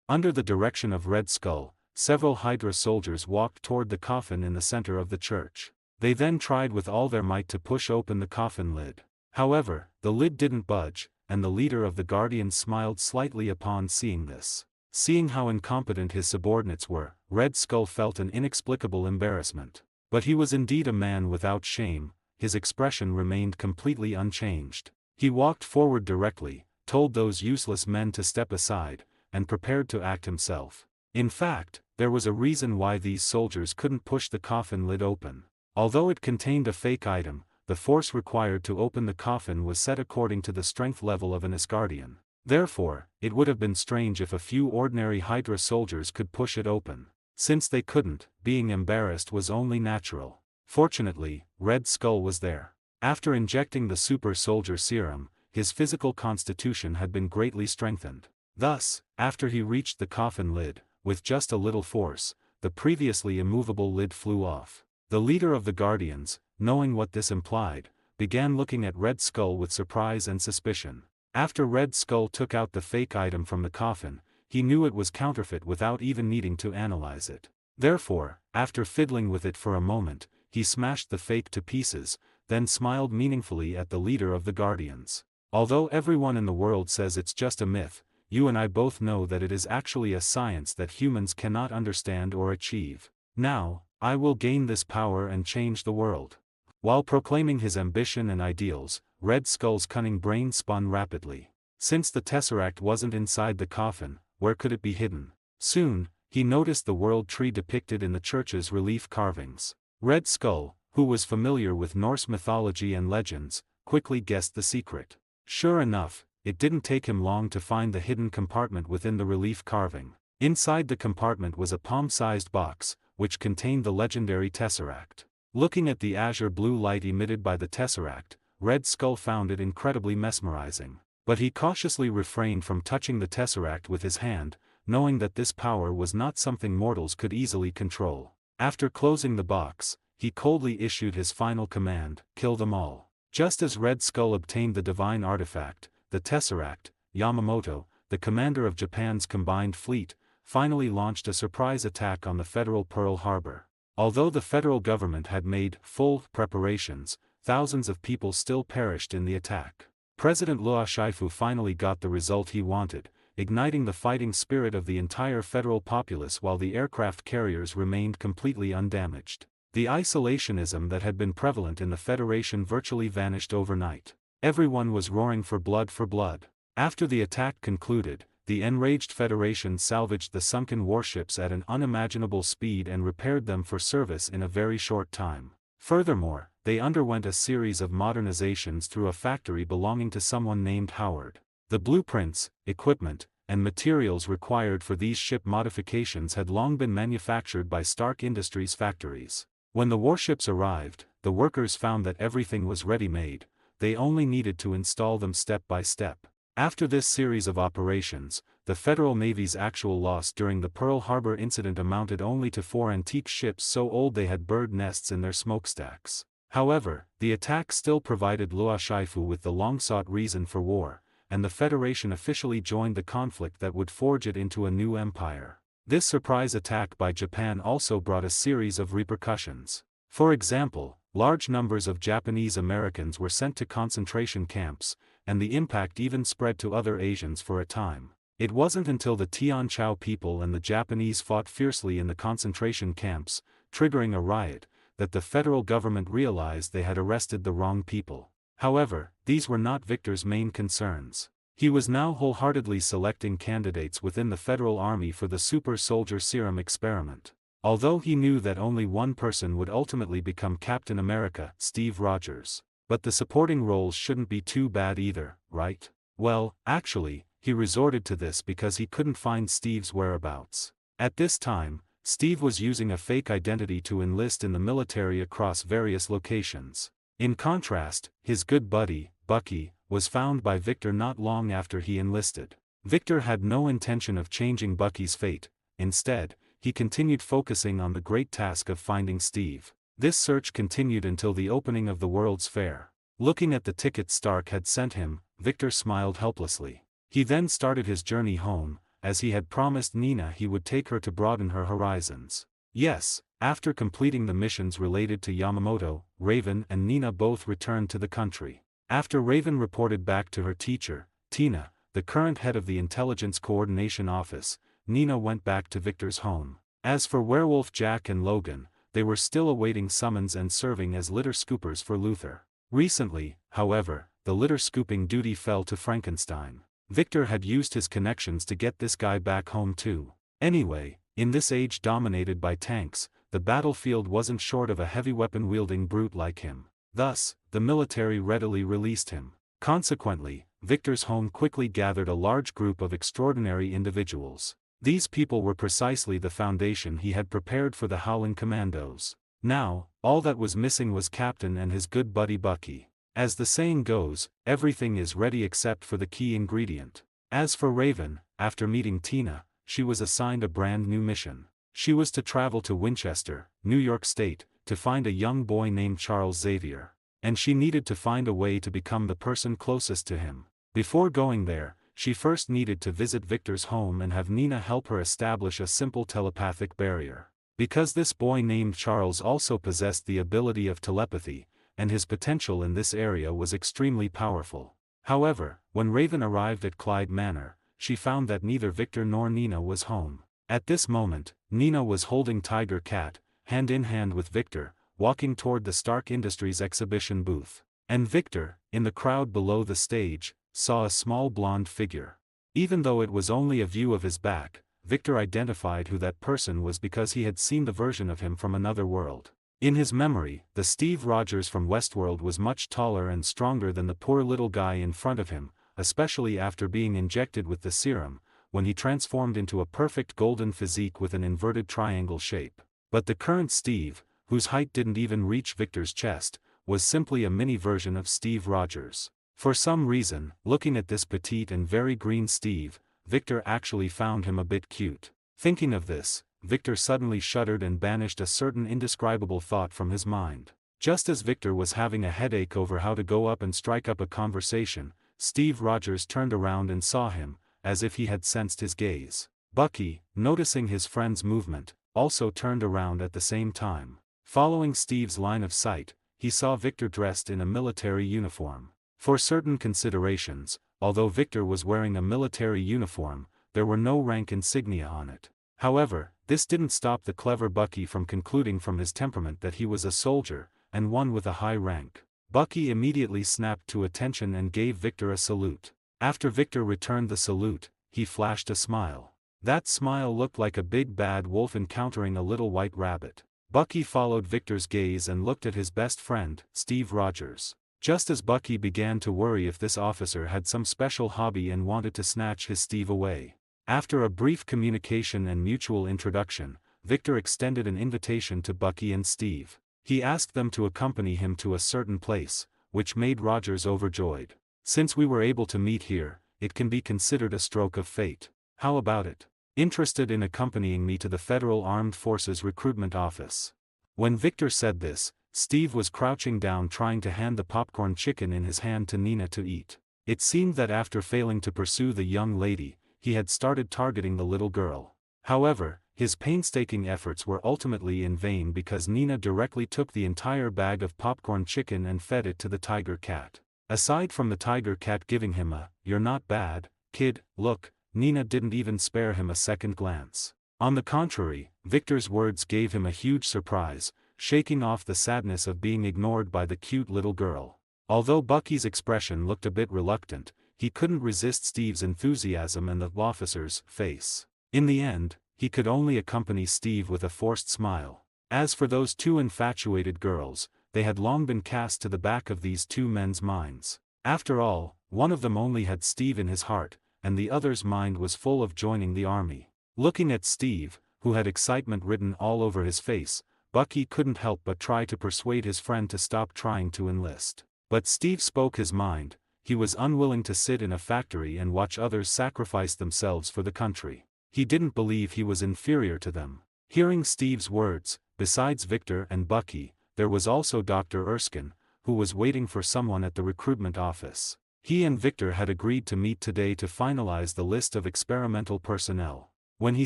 Under the direction of Red Skull, several Hydra soldiers walked toward the coffin in the center of the church. They then tried with all their might to push open the coffin lid. However, the lid didn't budge, and the leader of the Guardians smiled slightly upon seeing this. Seeing how incompetent his subordinates were, Red Skull felt an inexplicable embarrassment. But he was indeed a man without shame, his expression remained completely unchanged. He walked forward directly, told those useless men to step aside, and prepared to act himself. In fact, there was a reason why these soldiers couldn't push the coffin lid open. Although it contained a fake item, the force required to open the coffin was set according to the strength level of an Asgardian. Therefore, it would have been strange if a few ordinary Hydra soldiers could push it open. Since they couldn't, being embarrassed was only natural. Fortunately, Red Skull was there. After injecting the super soldier serum, his physical constitution had been greatly strengthened. Thus, after he reached the coffin lid, with just a little force, the previously immovable lid flew off. The leader of the Guardians, knowing what this implied, began looking at Red Skull with surprise and suspicion. After Red Skull took out the fake item from the coffin, he knew it was counterfeit without even needing to analyze it. Therefore, after fiddling with it for a moment, he smashed the fake to pieces, then smiled meaningfully at the leader of the Guardians. Although everyone in the world says it's just a myth, you and I both know that it is actually a science that humans cannot understand or achieve. Now, I will gain this power and change the world. While proclaiming his ambition and ideals, Red Skull's cunning brain spun rapidly. Since the Tesseract wasn't inside the coffin, where could it be hidden? Soon, he noticed the world tree depicted in the church's relief carvings. Red Skull, who was familiar with Norse mythology and legends, quickly guessed the secret. Sure enough, it didn't take him long to find the hidden compartment within the relief carving. Inside the compartment was a palm-sized box, which contained the legendary tesseract. Looking at the azure blue light emitted by the tesseract, Red Skull found it incredibly mesmerizing. But he cautiously refrained from touching the tesseract with his hand, knowing that this power was not something mortals could easily control. After closing the box, he coldly issued his final command: kill them all. Just as Red Skull obtained the divine artifact, the tesseract, Yamamoto, the commander of Japan's combined fleet, finally launched a surprise attack on the federal Pearl Harbor. Although the federal government had made full preparations, thousands of people still perished in the attack. President Luo Shifu finally got the result he wanted, igniting the fighting spirit of the entire federal populace while the aircraft carriers remained completely undamaged. The isolationism that had been prevalent in the Federation virtually vanished overnight. Everyone was roaring for blood for blood. After the attack concluded, the enraged Federation salvaged the sunken warships at an unimaginable speed and repaired them for service in a very short time. Furthermore, they underwent a series of modernizations through a factory belonging to someone named Howard. The blueprints, equipment, and materials required for these ship modifications had long been manufactured by Stark Industries factories. When the warships arrived, the workers found that everything was ready-made, they only needed to install them step by step. After this series of operations, the Federal Navy's actual loss during the Pearl Harbor incident amounted only to 4 antique ships so old they had bird nests in their smokestacks. However, the attack still provided Luo Shifu with the long-sought reason for war, and the Federation officially joined the conflict that would forge it into a new empire. This surprise attack by Japan also brought a series of repercussions. For example, large numbers of Japanese Americans were sent to concentration camps, and the impact even spread to other Asians for a time. It wasn't until the Tian Chao people and the Japanese fought fiercely in the concentration camps, triggering a riot, that the federal government realized they had arrested the wrong people. However, these were not Victor's main concerns. He was now wholeheartedly selecting candidates within the Federal Army for the Super Soldier Serum experiment. Although he knew that only one person would ultimately become Captain America, Steve Rogers. But the supporting roles shouldn't be too bad either, right? Well, actually, he resorted to this because he couldn't find Steve's whereabouts. At this time, Steve was using a fake identity to enlist in the military across various locations. In contrast, his good buddy, Bucky, was found by Victor not long after he enlisted. Victor had no intention of changing Bucky's fate. Instead, he continued focusing on the great task of finding Steve. This search continued until the opening of the World's Fair. Looking at the tickets Stark had sent him, Victor smiled helplessly. He then started his journey home, as he had promised Nina he would take her to broaden her horizons. Yes, after completing the missions related to Yamamoto, Raven and Nina both returned to the country. After Raven reported back to her teacher, Tina, the current head of the Intelligence Coordination Office, Nina went back to Victor's home. As for Werewolf Jack and Logan, they were still awaiting summons and serving as litter scoopers for Luther. Recently, however, the litter scooping duty fell to Frankenstein. Victor had used his connections to get this guy back home too. Anyway, in this age dominated by tanks, the battlefield wasn't short of a heavy weapon-wielding brute like him. Thus, the military readily released him. Consequently, Victor's home quickly gathered a large group of extraordinary individuals. These people were precisely the foundation he had prepared for the Howling Commandos. Now, all that was missing was Captain and his good buddy Bucky. As the saying goes, everything is ready except for the key ingredient. As for Raven, after meeting Tina, she was assigned a brand new mission. She was to travel to Winchester, New York State, to find a young boy named Charles Xavier. And she needed to find a way to become the person closest to him. Before going there, she first needed to visit Victor's home and have Nina help her establish a simple telepathic barrier. Because this boy named Charles also possessed the ability of telepathy, and his potential in this area was extremely powerful. However, when Raven arrived at Clyde Manor, she found that neither Victor nor Nina was home. At this moment, Nina was holding Tiger Cat, hand in hand with Victor, walking toward the Stark Industries exhibition booth. And Victor, in the crowd below the stage, saw a small blonde figure. Even though it was only a view of his back, Victor identified who that person was because he had seen the version of him from another world. In his memory, the Steve Rogers from Westworld was much taller and stronger than the poor little guy in front of him, especially after being injected with the serum, when he transformed into a perfect golden physique with an inverted triangle shape. But the current Steve, whose height didn't even reach Victor's chest, was simply a mini version of Steve Rogers. For some reason, looking at this petite and very green Steve, Victor actually found him a bit cute. Thinking of this, Victor suddenly shuddered and banished a certain indescribable thought from his mind. Just as Victor was having a headache over how to go up and strike up a conversation, Steve Rogers turned around and saw him, as if he had sensed his gaze. Bucky, noticing his friend's movement, also turned around at the same time. Following Steve's line of sight, he saw Victor dressed in a military uniform. For certain considerations, although Victor was wearing a military uniform, there were no rank insignia on it. However, this didn't stop the clever Bucky from concluding from his temperament that he was a soldier, and one with a high rank. Bucky immediately snapped to attention and gave Victor a salute. After Victor returned the salute, he flashed a smile. That smile looked like a big bad wolf encountering a little white rabbit. Bucky followed Victor's gaze and looked at his best friend, Steve Rogers. Just as Bucky began to worry if this officer had some special hobby and wanted to snatch his Steve away. After a brief communication and mutual introduction, Victor extended an invitation to Bucky and Steve. He asked them to accompany him to a certain place, which made Rogers overjoyed. "Since we were able to meet here, it can be considered a stroke of fate. How about it? Interested in accompanying me to the Federal Armed Forces Recruitment Office?" When Victor said this, Steve was crouching down trying to hand the popcorn chicken in his hand to Nina to eat. It seemed that after failing to pursue the young lady, he had started targeting the little girl. However, his painstaking efforts were ultimately in vain because Nina directly took the entire bag of popcorn chicken and fed it to the tiger cat. Aside from the tiger cat giving him a "you're not bad, kid" look, Nina didn't even spare him a second glance. On the contrary, Victor's words gave him a huge surprise, shaking off the sadness of being ignored by the cute little girl. Although Bucky's expression looked a bit reluctant, he couldn't resist Steve's enthusiasm and the officer's face. In the end, he could only accompany Steve with a forced smile. As for those two infatuated girls, they had long been cast to the back of these two men's minds. After all, one of them only had Steve in his heart, and the other's mind was full of joining the army. Looking at Steve, who had excitement written all over his face, Bucky couldn't help but try to persuade his friend to stop trying to enlist. But Steve spoke his mind. He was unwilling to sit in a factory and watch others sacrifice themselves for the country. He didn't believe he was inferior to them. Hearing Steve's words, besides Victor and Bucky, there was also Dr. Erskine, who was waiting for someone at the recruitment office. He and Victor had agreed to meet today to finalize the list of experimental personnel. When he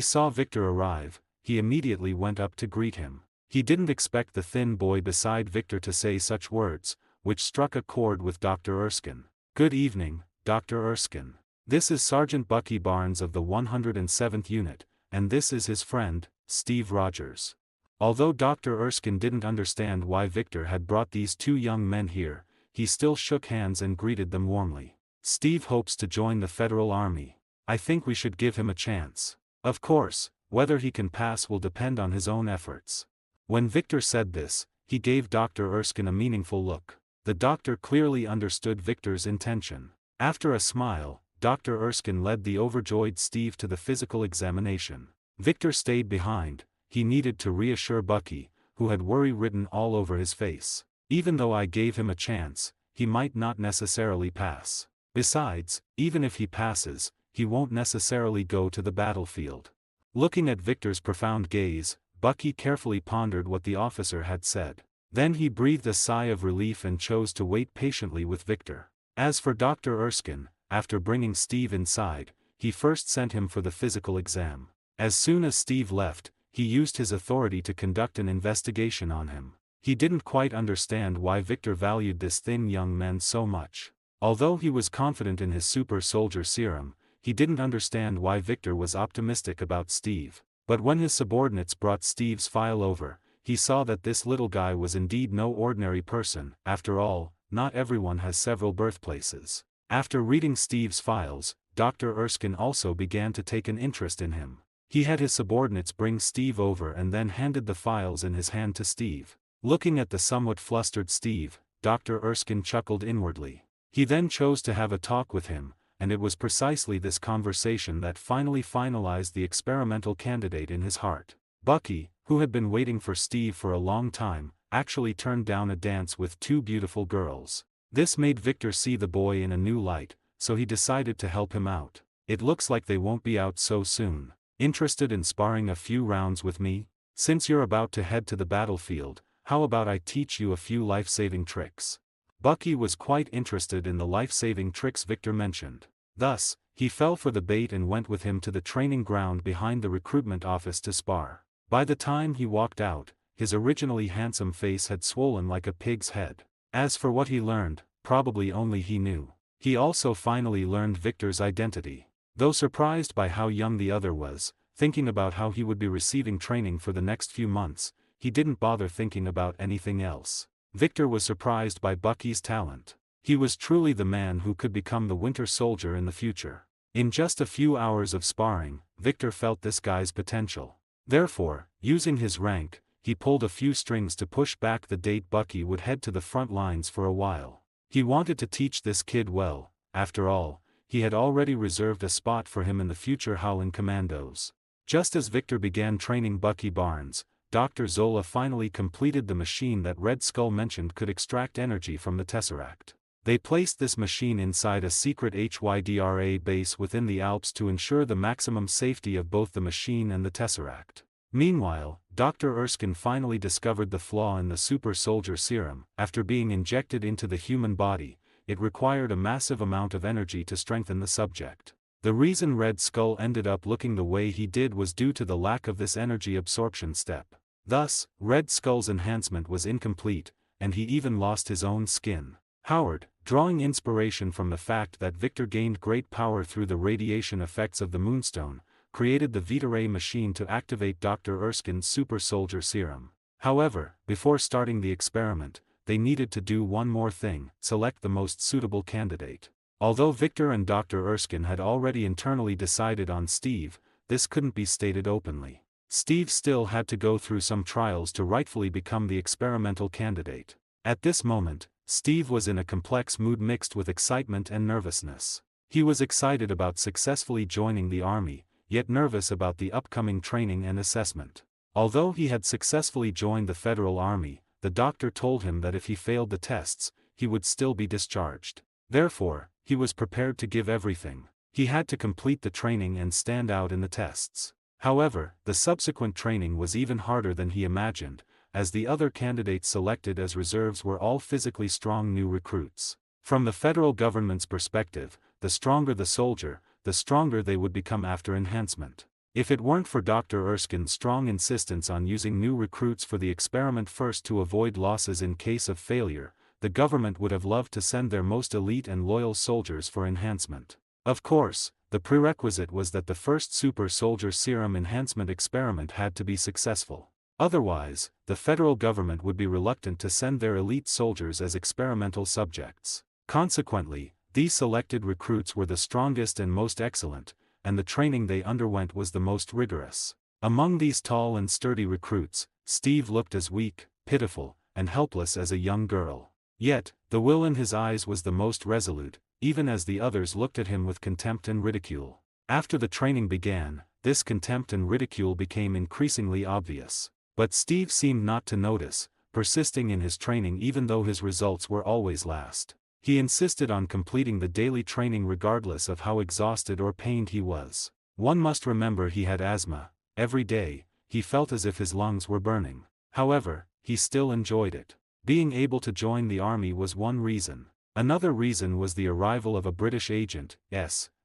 saw Victor arrive, he immediately went up to greet him. He didn't expect the thin boy beside Victor to say such words, which struck a chord with Dr. Erskine. "Good evening, Dr. Erskine. This is Sergeant Bucky Barnes of the 107th Unit, and this is his friend, Steve Rogers." Although Dr. Erskine didn't understand why Victor had brought these two young men here, he still shook hands and greeted them warmly. "Steve hopes to join the Federal Army. I think we should give him a chance. Of course, whether he can pass will depend on his own efforts." When Victor said this, he gave Dr. Erskine a meaningful look. The doctor clearly understood Victor's intention. After a smile, Dr. Erskine led the overjoyed Steve to the physical examination. Victor stayed behind. He needed to reassure Bucky, who had worry written all over his face. "Even though I gave him a chance, he might not necessarily pass. Besides, even if he passes, he won't necessarily go to the battlefield." Looking at Victor's profound gaze, Bucky carefully pondered what the officer had said. Then he breathed a sigh of relief and chose to wait patiently with Victor. As for Dr. Erskine, after bringing Steve inside, he first sent him for the physical exam. As soon as Steve left, he used his authority to conduct an investigation on him. He didn't quite understand why Victor valued this thin young man so much. Although he was confident in his super soldier serum, he didn't understand why Victor was optimistic about Steve. But when his subordinates brought Steve's file over, he saw that this little guy was indeed no ordinary person. After all, not everyone has several birthplaces. After reading Steve's files, Dr. Erskine also began to take an interest in him. He had his subordinates bring Steve over and then handed the files in his hand to Steve. Looking at the somewhat flustered Steve, Dr. Erskine chuckled inwardly. He then chose to have a talk with him, and it was precisely this conversation that finally finalized the experimental candidate in his heart. Bucky, who had been waiting for Steve for a long time, actually turned down a dance with two beautiful girls. This made Victor see the boy in a new light, so he decided to help him out. It looks like they won't be out so soon. Interested in sparring a few rounds with me? Since you're about to head to the battlefield, how about I teach you a few life-saving tricks? Bucky was quite interested in the life-saving tricks Victor mentioned. Thus, he fell for the bait and went with him to the training ground behind the recruitment office to spar. By the time he walked out, his originally handsome face had swollen like a pig's head. As for what he learned, probably only he knew. He also finally learned Victor's identity. Though surprised by how young the other was, thinking about how he would be receiving training for the next few months, he didn't bother thinking about anything else. Victor was surprised by Bucky's talent. He was truly the man who could become the Winter Soldier in the future. In just a few hours of sparring, Victor felt this guy's potential. Therefore, using his rank, he pulled a few strings to push back the date Bucky would head to the front lines for a while. He wanted to teach this kid well. After all, he had already reserved a spot for him in the future Howling Commandos. Just as Victor began training Bucky Barnes, Dr. Zola finally completed the machine that Red Skull mentioned could extract energy from the Tesseract. They placed this machine inside a secret HYDRA base within the Alps to ensure the maximum safety of both the machine and the Tesseract. Meanwhile, Dr. Erskine finally discovered the flaw in the super soldier serum. After being injected into the human body, it required a massive amount of energy to strengthen the subject. The reason Red Skull ended up looking the way he did was due to the lack of this energy absorption step. Thus, Red Skull's enhancement was incomplete, and he even lost his own skin. Howard, drawing inspiration from the fact that Victor gained great power through the radiation effects of the Moonstone, created the Vita-Ray machine to activate Dr. Erskine's super soldier serum. However, before starting the experiment, they needed to do one more thing: select the most suitable candidate. Although Victor and Dr. Erskine had already internally decided on Steve, this couldn't be stated openly. Steve still had to go through some trials to rightfully become the experimental candidate. At this moment, Steve was in a complex mood mixed with excitement and nervousness. He was excited about successfully joining the army, yet nervous about the upcoming training and assessment. Although he had successfully joined the Federal Army, the doctor told him that if he failed the tests, he would still be discharged. Therefore, he was prepared to give everything. He had to complete the training and stand out in the tests. However, the subsequent training was even harder than he imagined, as the other candidates selected as reserves were all physically strong new recruits. From the federal government's perspective, the stronger the soldier, the stronger they would become after enhancement. If it weren't for Dr. Erskine's strong insistence on using new recruits for the experiment first to avoid losses in case of failure, the government would have loved to send their most elite and loyal soldiers for enhancement. Of course, the prerequisite was that the first super soldier serum enhancement experiment had to be successful. Otherwise, the federal government would be reluctant to send their elite soldiers as experimental subjects. Consequently, these selected recruits were the strongest and most excellent, and the training they underwent was the most rigorous. Among these tall and sturdy recruits, Steve looked as weak, pitiful, and helpless as a young girl. Yet, the will in his eyes was the most resolute, even as the others looked at him with contempt and ridicule. After the training began, this contempt and ridicule became increasingly obvious. But Steve seemed not to notice, persisting in his training even though his results were always last. He insisted on completing the daily training regardless of how exhausted or pained he was. One must remember he had asthma. Every day, he felt as if his lungs were burning. However, he still enjoyed it. Being able to join the army was one reason. Another reason was the arrival of a British agent,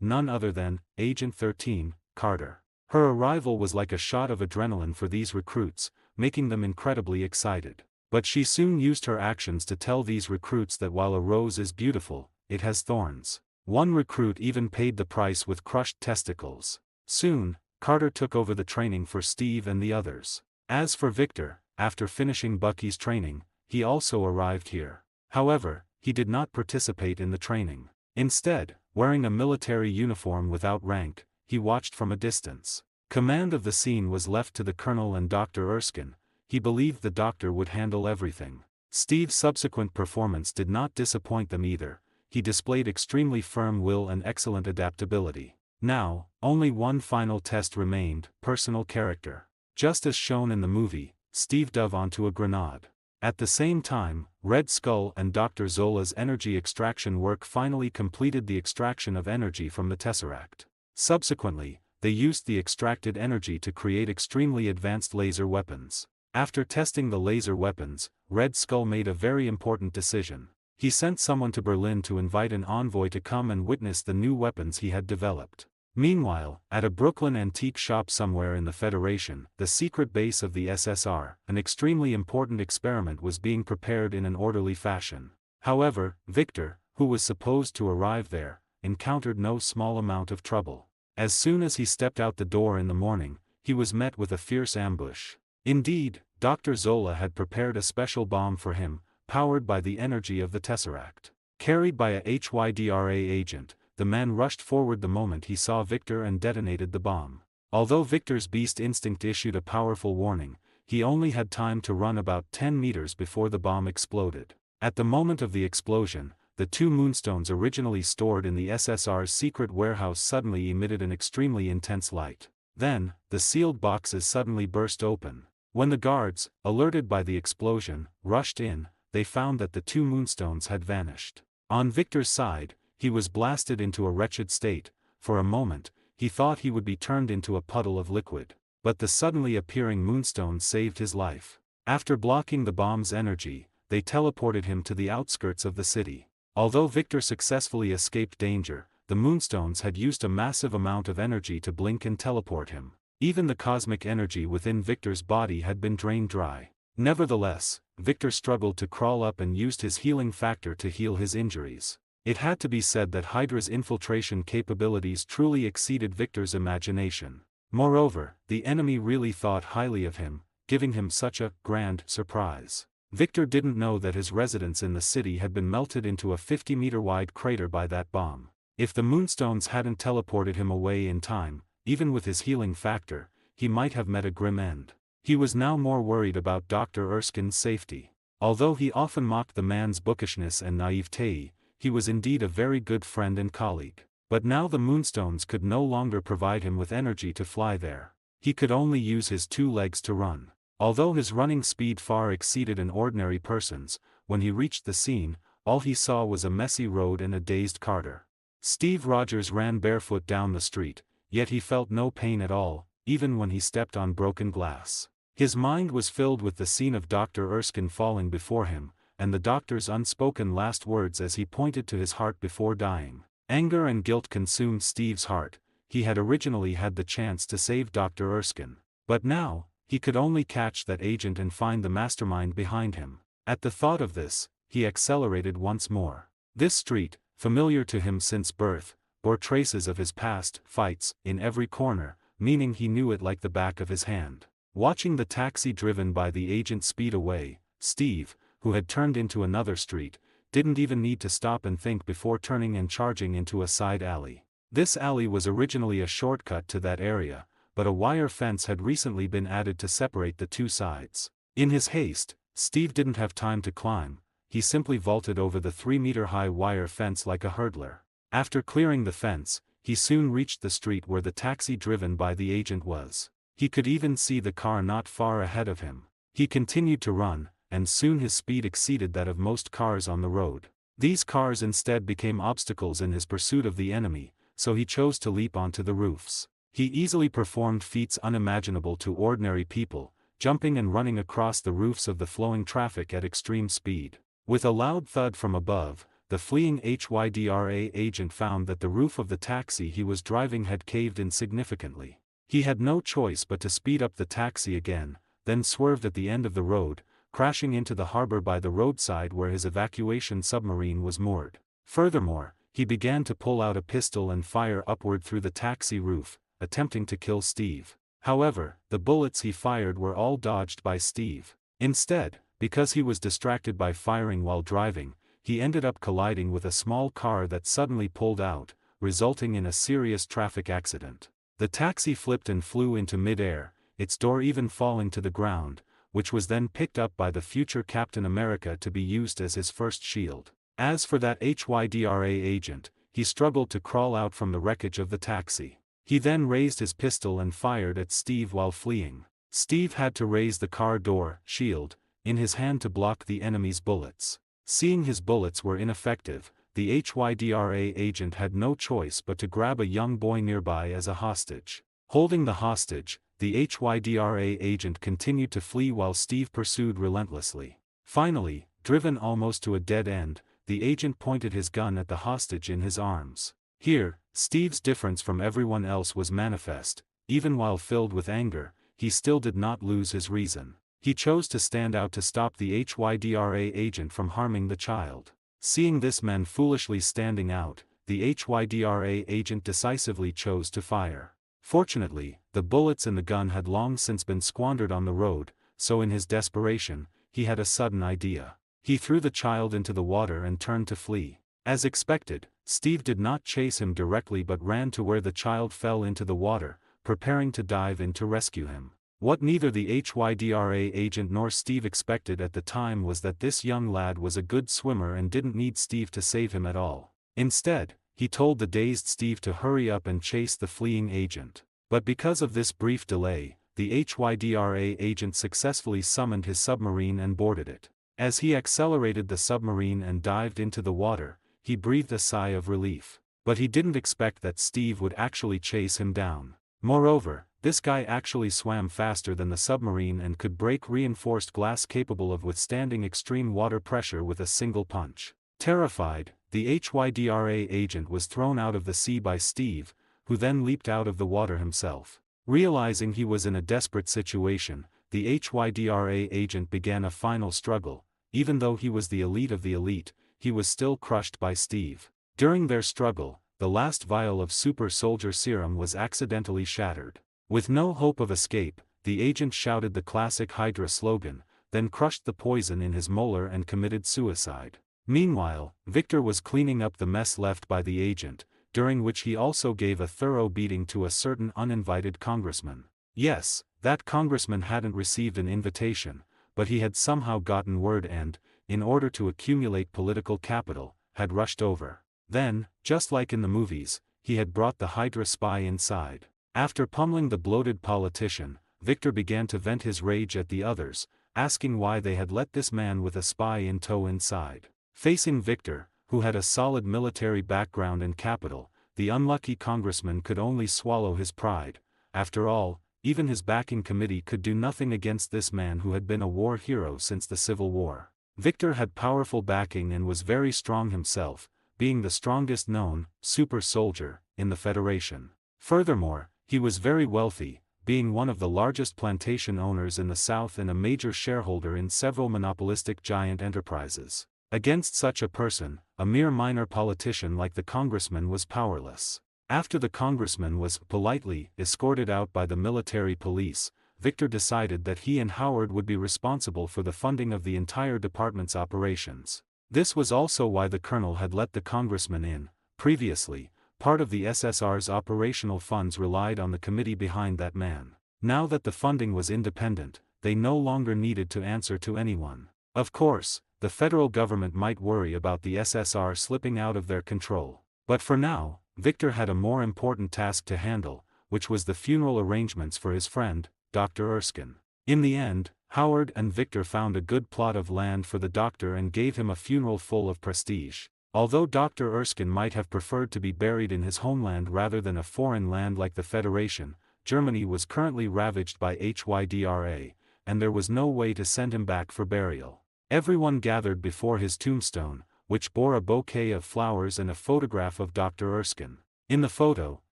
none other than Agent 13, Carter. Her arrival was like a shot of adrenaline for these recruits, making them incredibly excited. But she soon used her actions to tell these recruits that while a rose is beautiful, it has thorns. One recruit even paid the price with crushed testicles. Soon, Carter took over the training for Steve and the others. As for Victor, after finishing Bucky's training, he also arrived here. However, he did not participate in the training. Instead, wearing a military uniform without rank, he watched from a distance. Command of the scene was left to the Colonel and Dr. Erskine. He believed the doctor would handle everything. Steve's subsequent performance did not disappoint them either. he displayed extremely firm will and excellent adaptability. Now, only one final test remained: personal character. Just as shown in the movie, Steve dove onto a grenade. At the same time, Red Skull and Dr. Zola's energy extraction work finally completed the extraction of energy from the Tesseract. Subsequently, they used the extracted energy to create extremely advanced laser weapons. After testing the laser weapons, Red Skull made a very important decision. He sent someone to Berlin to invite an envoy to come and witness the new weapons he had developed. Meanwhile, at a Brooklyn antique shop somewhere in the Federation, the secret base of the SSR, an extremely important experiment was being prepared in an orderly fashion. However, Victor, who was supposed to arrive there, encountered no small amount of trouble. As soon as he stepped out the door in the morning, he was met with a fierce ambush. Indeed, Dr. Zola had prepared a special bomb for him, powered by the energy of the Tesseract. Carried by a HYDRA agent, the man rushed forward the moment he saw Victor and detonated the bomb. Although Victor's beast instinct issued a powerful warning, he only had time to run about 10 meters before the bomb exploded. At the moment of the explosion, the 2 moonstones originally stored in the SSR's secret warehouse suddenly emitted an extremely intense light. Then, the sealed boxes suddenly burst open. When the guards, alerted by the explosion, rushed in, they found that the 2 moonstones had vanished. On Victor's side, he was blasted into a wretched state. For a moment, he thought he would be turned into a puddle of liquid. But the suddenly appearing moonstones saved his life. After blocking the bomb's energy, they teleported him to the outskirts of the city. Although Victor successfully escaped danger, the moonstones had used a massive amount of energy to blink and teleport him. Even the cosmic energy within Victor's body had been drained dry. Nevertheless, Victor struggled to crawl up and used his healing factor to heal his injuries. It had to be said that Hydra's infiltration capabilities truly exceeded Victor's imagination. Moreover, the enemy really thought highly of him, giving him such a grand surprise. Victor didn't know that his residence in the city had been melted into a 50-meter-wide crater by that bomb. If the moonstones hadn't teleported him away in time, even with his healing factor, he might have met a grim end. He was now more worried about Dr. Erskine's safety. Although he often mocked the man's bookishness and naivete, he was indeed a very good friend and colleague. But now the moonstones could no longer provide him with energy to fly there. He could only use his 2 legs to run. Although his running speed far exceeded an ordinary person's, when he reached the scene, all he saw was a messy road and a dazed Carter. Steve Rogers ran barefoot down the street, yet he felt no pain at all, even when he stepped on broken glass. His mind was filled with the scene of Dr. Erskine falling before him, and the doctor's unspoken last words as he pointed to his heart before dying. Anger and guilt consumed Steve's heart. He had originally had the chance to save Dr. Erskine. But now, he could only catch that agent and find the mastermind behind him. At the thought of this, he accelerated once more. This street, familiar to him since birth, bore traces of his past fights in every corner, meaning he knew it like the back of his hand. Watching the taxi driven by the agent speed away, Steve, who had turned into another street, didn't even need to stop and think before turning and charging into a side alley. This alley was originally a shortcut to that area, but a wire fence had recently been added to separate the 2 sides. In his haste, Steve didn't have time to climb. He simply vaulted over the 3-meter-high wire fence like a hurdler. After clearing the fence, he soon reached the street where the taxi driven by the agent was. He could even see the car not far ahead of him. He continued to run, and soon his speed exceeded that of most cars on the road. These cars instead became obstacles in his pursuit of the enemy, so he chose to leap onto the roofs. He easily performed feats unimaginable to ordinary people, jumping and running across the roofs of the flowing traffic at extreme speed. With a loud thud from above, the fleeing HYDRA agent found that the roof of the taxi he was driving had caved in significantly. He had no choice but to speed up the taxi again, then swerved at the end of the road, crashing into the harbor by the roadside where his evacuation submarine was moored. Furthermore, he began to pull out a pistol and fire upward through the taxi roof, attempting to kill Steve. However, the bullets he fired were all dodged by Steve. Instead, because he was distracted by firing while driving, he ended up colliding with a small car that suddenly pulled out, resulting in a serious traffic accident. The taxi flipped and flew into mid-air, its door even falling to the ground, which was then picked up by the future Captain America to be used as his first shield. As for that HYDRA agent, he struggled to crawl out from the wreckage of the taxi. He then raised his pistol and fired at Steve while fleeing. Steve had to raise the car door shield in his hand to block the enemy's bullets. Seeing his bullets were ineffective, the HYDRA agent had no choice but to grab a young boy nearby as a hostage. Holding the hostage, the HYDRA agent continued to flee while Steve pursued relentlessly. Finally, driven almost to a dead end, the agent pointed his gun at the hostage in his arms. Here, Steve's difference from everyone else was manifest. Even while filled with anger, he still did not lose his reason. He chose to stand out to stop the HYDRA agent from harming the child. Seeing this man foolishly standing out, the HYDRA agent decisively chose to fire. Fortunately, the bullets in the gun had long since been squandered on the road, so in his desperation, he had a sudden idea. He threw the child into the water and turned to flee. As expected, Steve did not chase him directly but ran to where the child fell into the water, preparing to dive in to rescue him. What neither the HYDRA agent nor Steve expected at the time was that this young lad was a good swimmer and didn't need Steve to save him at all. Instead, he told the dazed Steve to hurry up and chase the fleeing agent. But because of this brief delay, the HYDRA agent successfully summoned his submarine and boarded it. As he accelerated the submarine and dived into the water, he breathed a sigh of relief. But he didn't expect that Steve would actually chase him down. Moreover, this guy actually swam faster than the submarine and could break reinforced glass capable of withstanding extreme water pressure with a single punch. Terrified, the HYDRA agent was thrown out of the sea by Steve, who then leaped out of the water himself. Realizing he was in a desperate situation, the HYDRA agent began a final struggle. Even though he was the elite of the elite, he was still crushed by Steve. During their struggle, the last vial of super soldier serum was accidentally shattered. With no hope of escape, the agent shouted the classic Hydra slogan, then crushed the poison in his molar and committed suicide. Meanwhile, Victor was cleaning up the mess left by the agent, during which he also gave a thorough beating to a certain uninvited congressman. Yes, that congressman hadn't received an invitation, but he had somehow gotten word and, in order to accumulate political capital, had rushed over. Then, just like in the movies, he had brought the Hydra spy inside. After pummeling the bloated politician, Victor began to vent his rage at the others, asking why they had let this man with a spy in tow inside. Facing Victor, who had a solid military background and capital, the unlucky congressman could only swallow his pride. After all, even his backing committee could do nothing against this man who had been a war hero since the Civil War. Victor had powerful backing and was very strong himself, being the strongest known super soldier in the Federation. Furthermore, he was very wealthy, being one of the largest plantation owners in the South and a major shareholder in several monopolistic giant enterprises. Against such a person, a mere minor politician like the congressman was powerless. After the congressman was politely escorted out by the military police, Victor decided that he and Howard would be responsible for the funding of the entire department's operations. This was also why the colonel had let the congressman in. Previously, part of the SSR's operational funds relied on the committee behind that man. Now that the funding was independent, they no longer needed to answer to anyone. Of course, the federal government might worry about the SSR slipping out of their control. But for now, Victor had a more important task to handle, which was the funeral arrangements for his friend, Dr. Erskine. In the end, Howard and Victor found a good plot of land for the doctor and gave him a funeral full of prestige. Although Dr. Erskine might have preferred to be buried in his homeland rather than a foreign land like the Federation, Germany was currently ravaged by HYDRA, and there was no way to send him back for burial. Everyone gathered before his tombstone, which bore a bouquet of flowers and a photograph of Dr. Erskine. In the photo,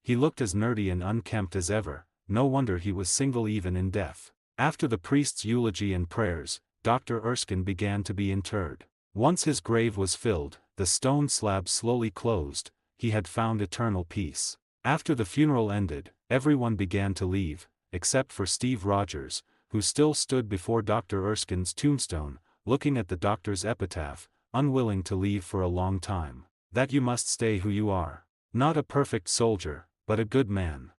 he looked as nerdy and unkempt as ever. No wonder he was single even in death. After the priest's eulogy and prayers, Dr. Erskine began to be interred. Once his grave was filled, the stone slab slowly closed, he had found eternal peace. After the funeral ended, everyone began to leave, except for Steve Rogers, who still stood before Dr. Erskine's tombstone, looking at the doctor's epitaph, unwilling to leave for a long time. That you must stay who you are. Not a perfect soldier, but a good man.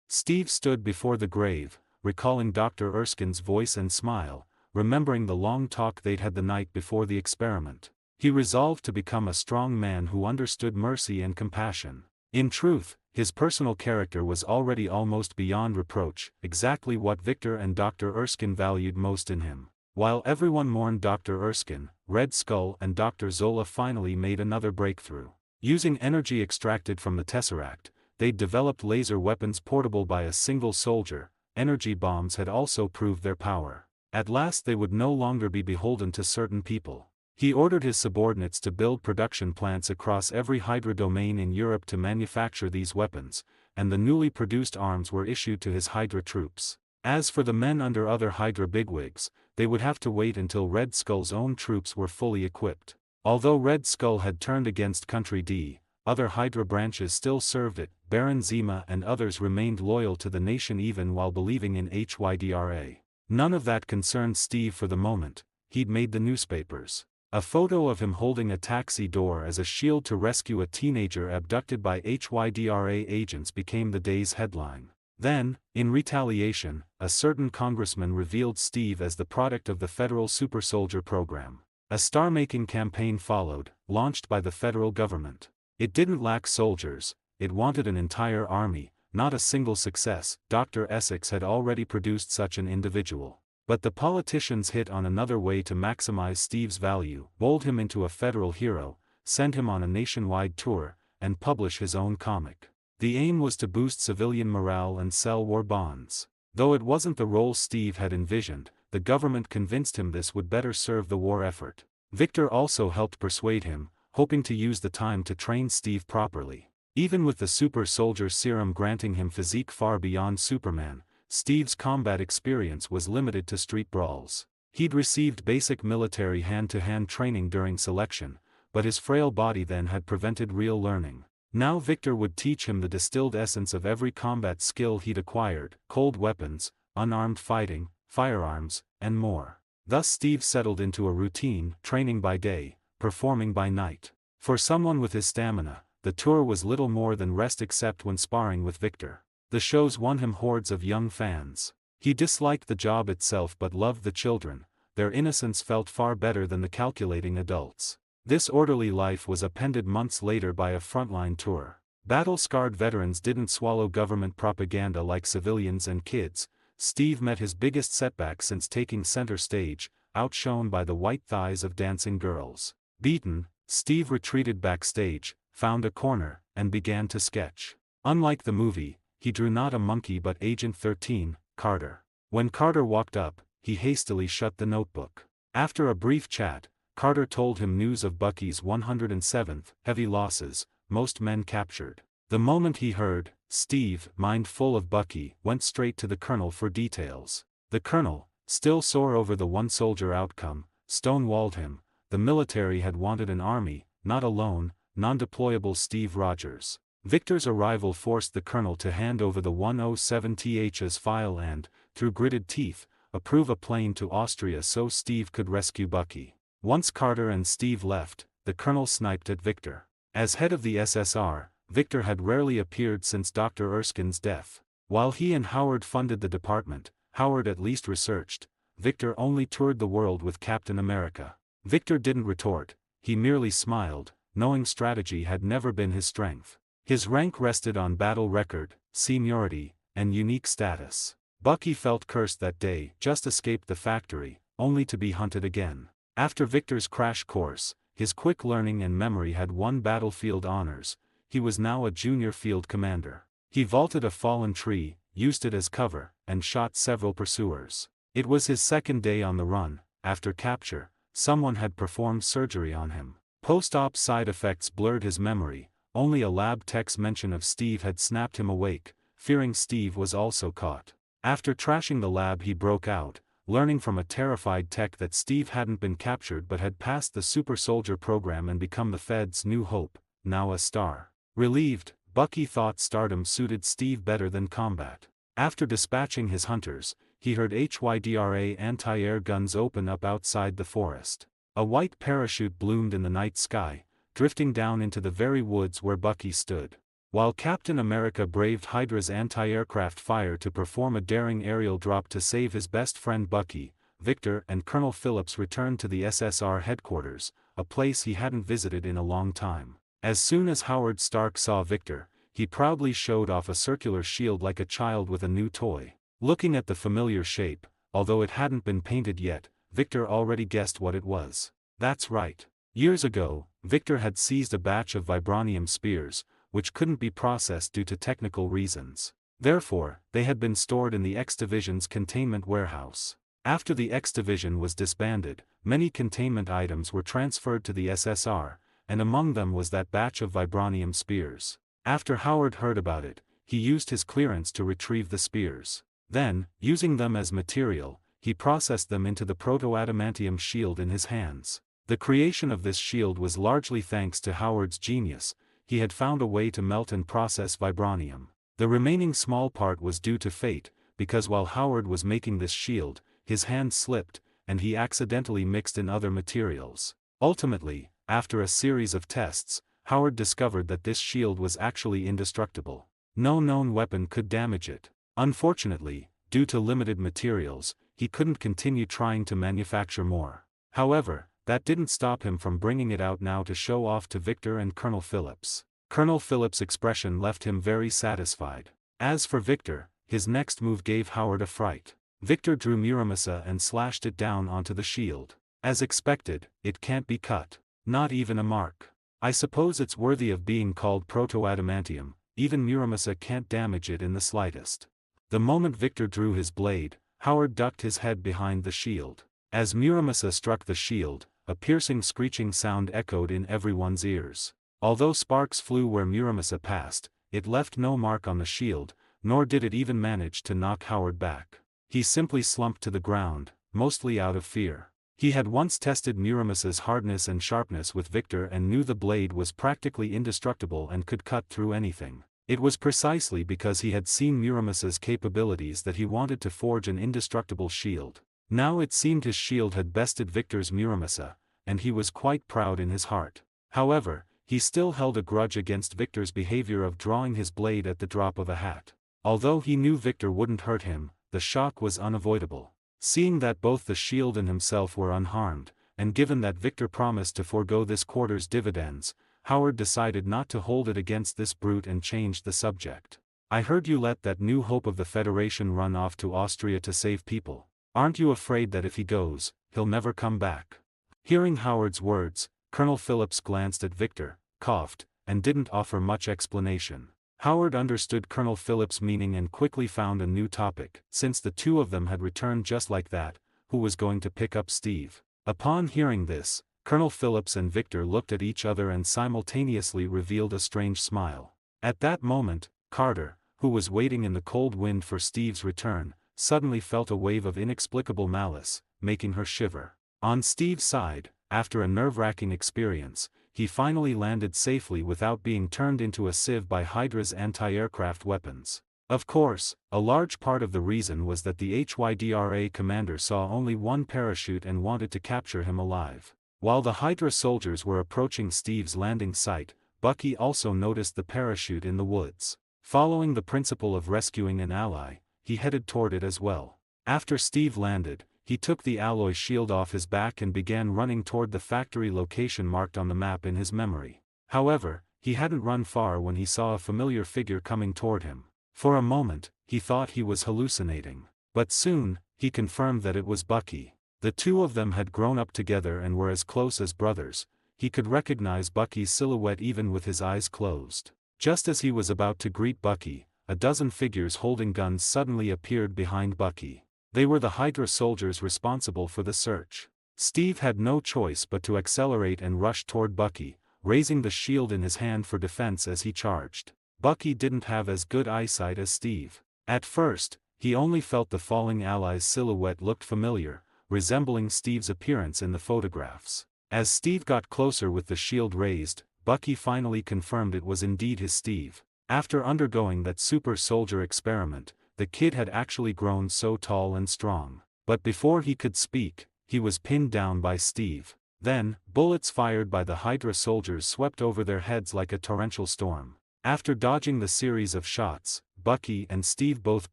Steve stood before the grave, recalling Dr. Erskine's voice and smile, remembering the long talk they'd had the night before the experiment. He resolved to become a strong man who understood mercy and compassion. In truth, his personal character was already almost beyond reproach, exactly what Victor and Dr. Erskine valued most in him. While everyone mourned Dr. Erskine, Red Skull and Dr. Zola finally made another breakthrough. Using energy extracted from the Tesseract, they'd developed laser weapons portable by a single soldier. Energy bombs had also proved their power. At last they would no longer be beholden to certain people. He ordered his subordinates to build production plants across every Hydra domain in Europe to manufacture these weapons, and the newly produced arms were issued to his Hydra troops. As for the men under other Hydra bigwigs, they would have to wait until Red Skull's own troops were fully equipped. Although Red Skull had turned against Country D, other Hydra branches still served it. Baron Zima and others remained loyal to the nation even while believing in HYDRA. None of that concerned Steve for the moment. He'd made the newspapers. A photo of him holding a taxi door as a shield to rescue a teenager abducted by HYDRA agents became the day's headline. Then, in retaliation, a certain congressman revealed Steve as the product of the federal super soldier program. A star-making campaign followed, launched by the federal government. It didn't lack soldiers, it wanted an entire army, not a single success. Dr. Essex had already produced such an individual. But the politicians hit on another way to maximize Steve's value, mold him into a federal hero, send him on a nationwide tour, and publish his own comic. The aim was to boost civilian morale and sell war bonds. Though it wasn't the role Steve had envisioned, the government convinced him this would better serve the war effort. Victor also helped persuade him, hoping to use the time to train Steve properly. Even with the super soldier serum granting him physique far beyond Superman, Steve's combat experience was limited to street brawls. He'd received basic military hand-to-hand training during selection, but his frail body then had prevented real learning. Now Victor would teach him the distilled essence of every combat skill he'd acquired: cold weapons, unarmed fighting, firearms, and more. Thus Steve settled into a routine, training by day, performing by night. For someone with his stamina, the tour was little more than rest except when sparring with Victor. The shows won him hordes of young fans. He disliked the job itself but loved the children. Their innocence felt far better than the calculating adults. This orderly life was appended months later by a frontline tour. Battle-scarred veterans didn't swallow government propaganda like civilians and kids. Steve met his biggest setback since taking center stage, outshone by the white thighs of dancing girls. Beaten, Steve retreated backstage, found a corner, and began to sketch. Unlike the movie, he drew not a monkey but Agent 13, Carter. When Carter walked up, he hastily shut the notebook. After a brief chat, Carter told him news of Bucky's 107th, heavy losses, most men captured. The moment he heard, Steve, mind full of Bucky, went straight to the colonel for details. The colonel, still sore over the one-soldier outcome, stonewalled him. The military had wanted an army, not a lone, non-deployable Steve Rogers. Victor's arrival forced the colonel to hand over the 107th's file and, through gritted teeth, approve a plane to Austria so Steve could rescue Bucky. Once Carter and Steve left, the colonel sniped at Victor. As head of the SSR, Victor had rarely appeared since Dr. Erskine's death. While he and Howard funded the department, Howard at least researched. Victor only toured the world with Captain America. Victor didn't retort, he merely smiled, knowing strategy had never been his strength. His rank rested on battle record, seniority, and unique status. Bucky felt cursed that day, just escaped the factory, only to be hunted again. After Victor's crash course, his quick learning and memory had won battlefield honors. He was now a junior field commander. He vaulted a fallen tree, used it as cover, and shot several pursuers. It was his second day on the run. After capture, someone had performed surgery on him. Post-op side effects blurred his memory. Only a lab tech's mention of Steve had snapped him awake, fearing Steve was also caught. After trashing the lab he broke out, learning from a terrified tech that Steve hadn't been captured but had passed the super soldier program and become the Fed's new hope, now a star. Relieved, Bucky thought stardom suited Steve better than combat. After dispatching his hunters, he heard HYDRA anti-air guns open up outside the forest. A white parachute bloomed in the night sky, drifting down into the very woods where Bucky stood. While Captain America braved Hydra's anti-aircraft fire to perform a daring aerial drop to save his best friend Bucky, Victor and Colonel Phillips returned to the SSR headquarters, a place he hadn't visited in a long time. As soon as Howard Stark saw Victor, he proudly showed off a circular shield like a child with a new toy. Looking at the familiar shape, although it hadn't been painted yet, Victor already guessed what it was. That's right. Years ago, Victor had seized a batch of vibranium spears, which couldn't be processed due to technical reasons. Therefore, they had been stored in the X Division's containment warehouse. After the X Division was disbanded, many containment items were transferred to the SSR, and among them was that batch of vibranium spears. After Howard heard about it, he used his clearance to retrieve the spears. Then, using them as material, he processed them into the proto-adamantium shield in his hands. The creation of this shield was largely thanks to Howard's genius. He had found a way to melt and process vibranium. The remaining small part was due to fate, because while Howard was making this shield, his hand slipped, and he accidentally mixed in other materials. Ultimately, after a series of tests, Howard discovered that this shield was actually indestructible. No known weapon could damage it. Unfortunately, due to limited materials, he couldn't continue trying to manufacture more. However, that didn't stop him from bringing it out now to show off to Victor and Colonel Phillips. Colonel Phillips' expression left him very satisfied. As for Victor, his next move gave Howard a fright. Victor drew Muramasa and slashed it down onto the shield. As expected, it can't be cut. Not even a mark. I suppose it's worthy of being called proto-adamantium. Even Muramasa can't damage it in the slightest. The moment Victor drew his blade, Howard ducked his head behind the shield. As Muramasa struck the shield, a piercing screeching sound echoed in everyone's ears. Although sparks flew where Muramasa passed, it left no mark on the shield, nor did it even manage to knock Howard back. He simply slumped to the ground, mostly out of fear. He had once tested Muramasa's hardness and sharpness with Victor and knew the blade was practically indestructible and could cut through anything. It was precisely because he had seen Muramasa's capabilities that he wanted to forge an indestructible shield. Now it seemed his shield had bested Victor's Muramasa, and he was quite proud in his heart. However, he still held a grudge against Victor's behavior of drawing his blade at the drop of a hat. Although he knew Victor wouldn't hurt him, the shock was unavoidable. Seeing that both the shield and himself were unharmed, and given that Victor promised to forego this quarter's dividends, Howard decided not to hold it against this brute and changed the subject. I heard you let that new hope of the Federation run off to Austria to save people. Aren't you afraid that if he goes, he'll never come back? Hearing Howard's words, Colonel Phillips glanced at Victor, coughed, and didn't offer much explanation. Howard understood Colonel Phillips' meaning and quickly found a new topic. Since the two of them had returned just like that, who was going to pick up Steve? Upon hearing this, Colonel Phillips and Victor looked at each other and simultaneously revealed a strange smile. At that moment, Carter, who was waiting in the cold wind for Steve's return, suddenly felt a wave of inexplicable malice, making her shiver. On Steve's side, after a nerve-wracking experience, he finally landed safely without being turned into a sieve by Hydra's anti-aircraft weapons. Of course, a large part of the reason was that the HYDRA commander saw only one parachute and wanted to capture him alive. While the Hydra soldiers were approaching Steve's landing site, Bucky also noticed the parachute in the woods. Following the principle of rescuing an ally, he headed toward it as well. After Steve landed, he took the alloy shield off his back and began running toward the factory location marked on the map in his memory. However, he hadn't run far when he saw a familiar figure coming toward him. For a moment, he thought he was hallucinating. But soon, he confirmed that it was Bucky. The two of them had grown up together and were as close as brothers. He could recognize Bucky's silhouette even with his eyes closed. Just as he was about to greet Bucky, a dozen figures holding guns suddenly appeared behind Bucky. They were the Hydra soldiers responsible for the search. Steve had no choice but to accelerate and rush toward Bucky, raising the shield in his hand for defense as he charged. Bucky didn't have as good eyesight as Steve. At first, he only felt the falling ally's silhouette looked familiar, resembling Steve's appearance in the photographs. As Steve got closer with the shield raised, Bucky finally confirmed it was indeed his Steve. After undergoing that super soldier experiment, the kid had actually grown so tall and strong. But before he could speak, he was pinned down by Steve. Then, bullets fired by the Hydra soldiers swept over their heads like a torrential storm. After dodging the series of shots, Bucky and Steve both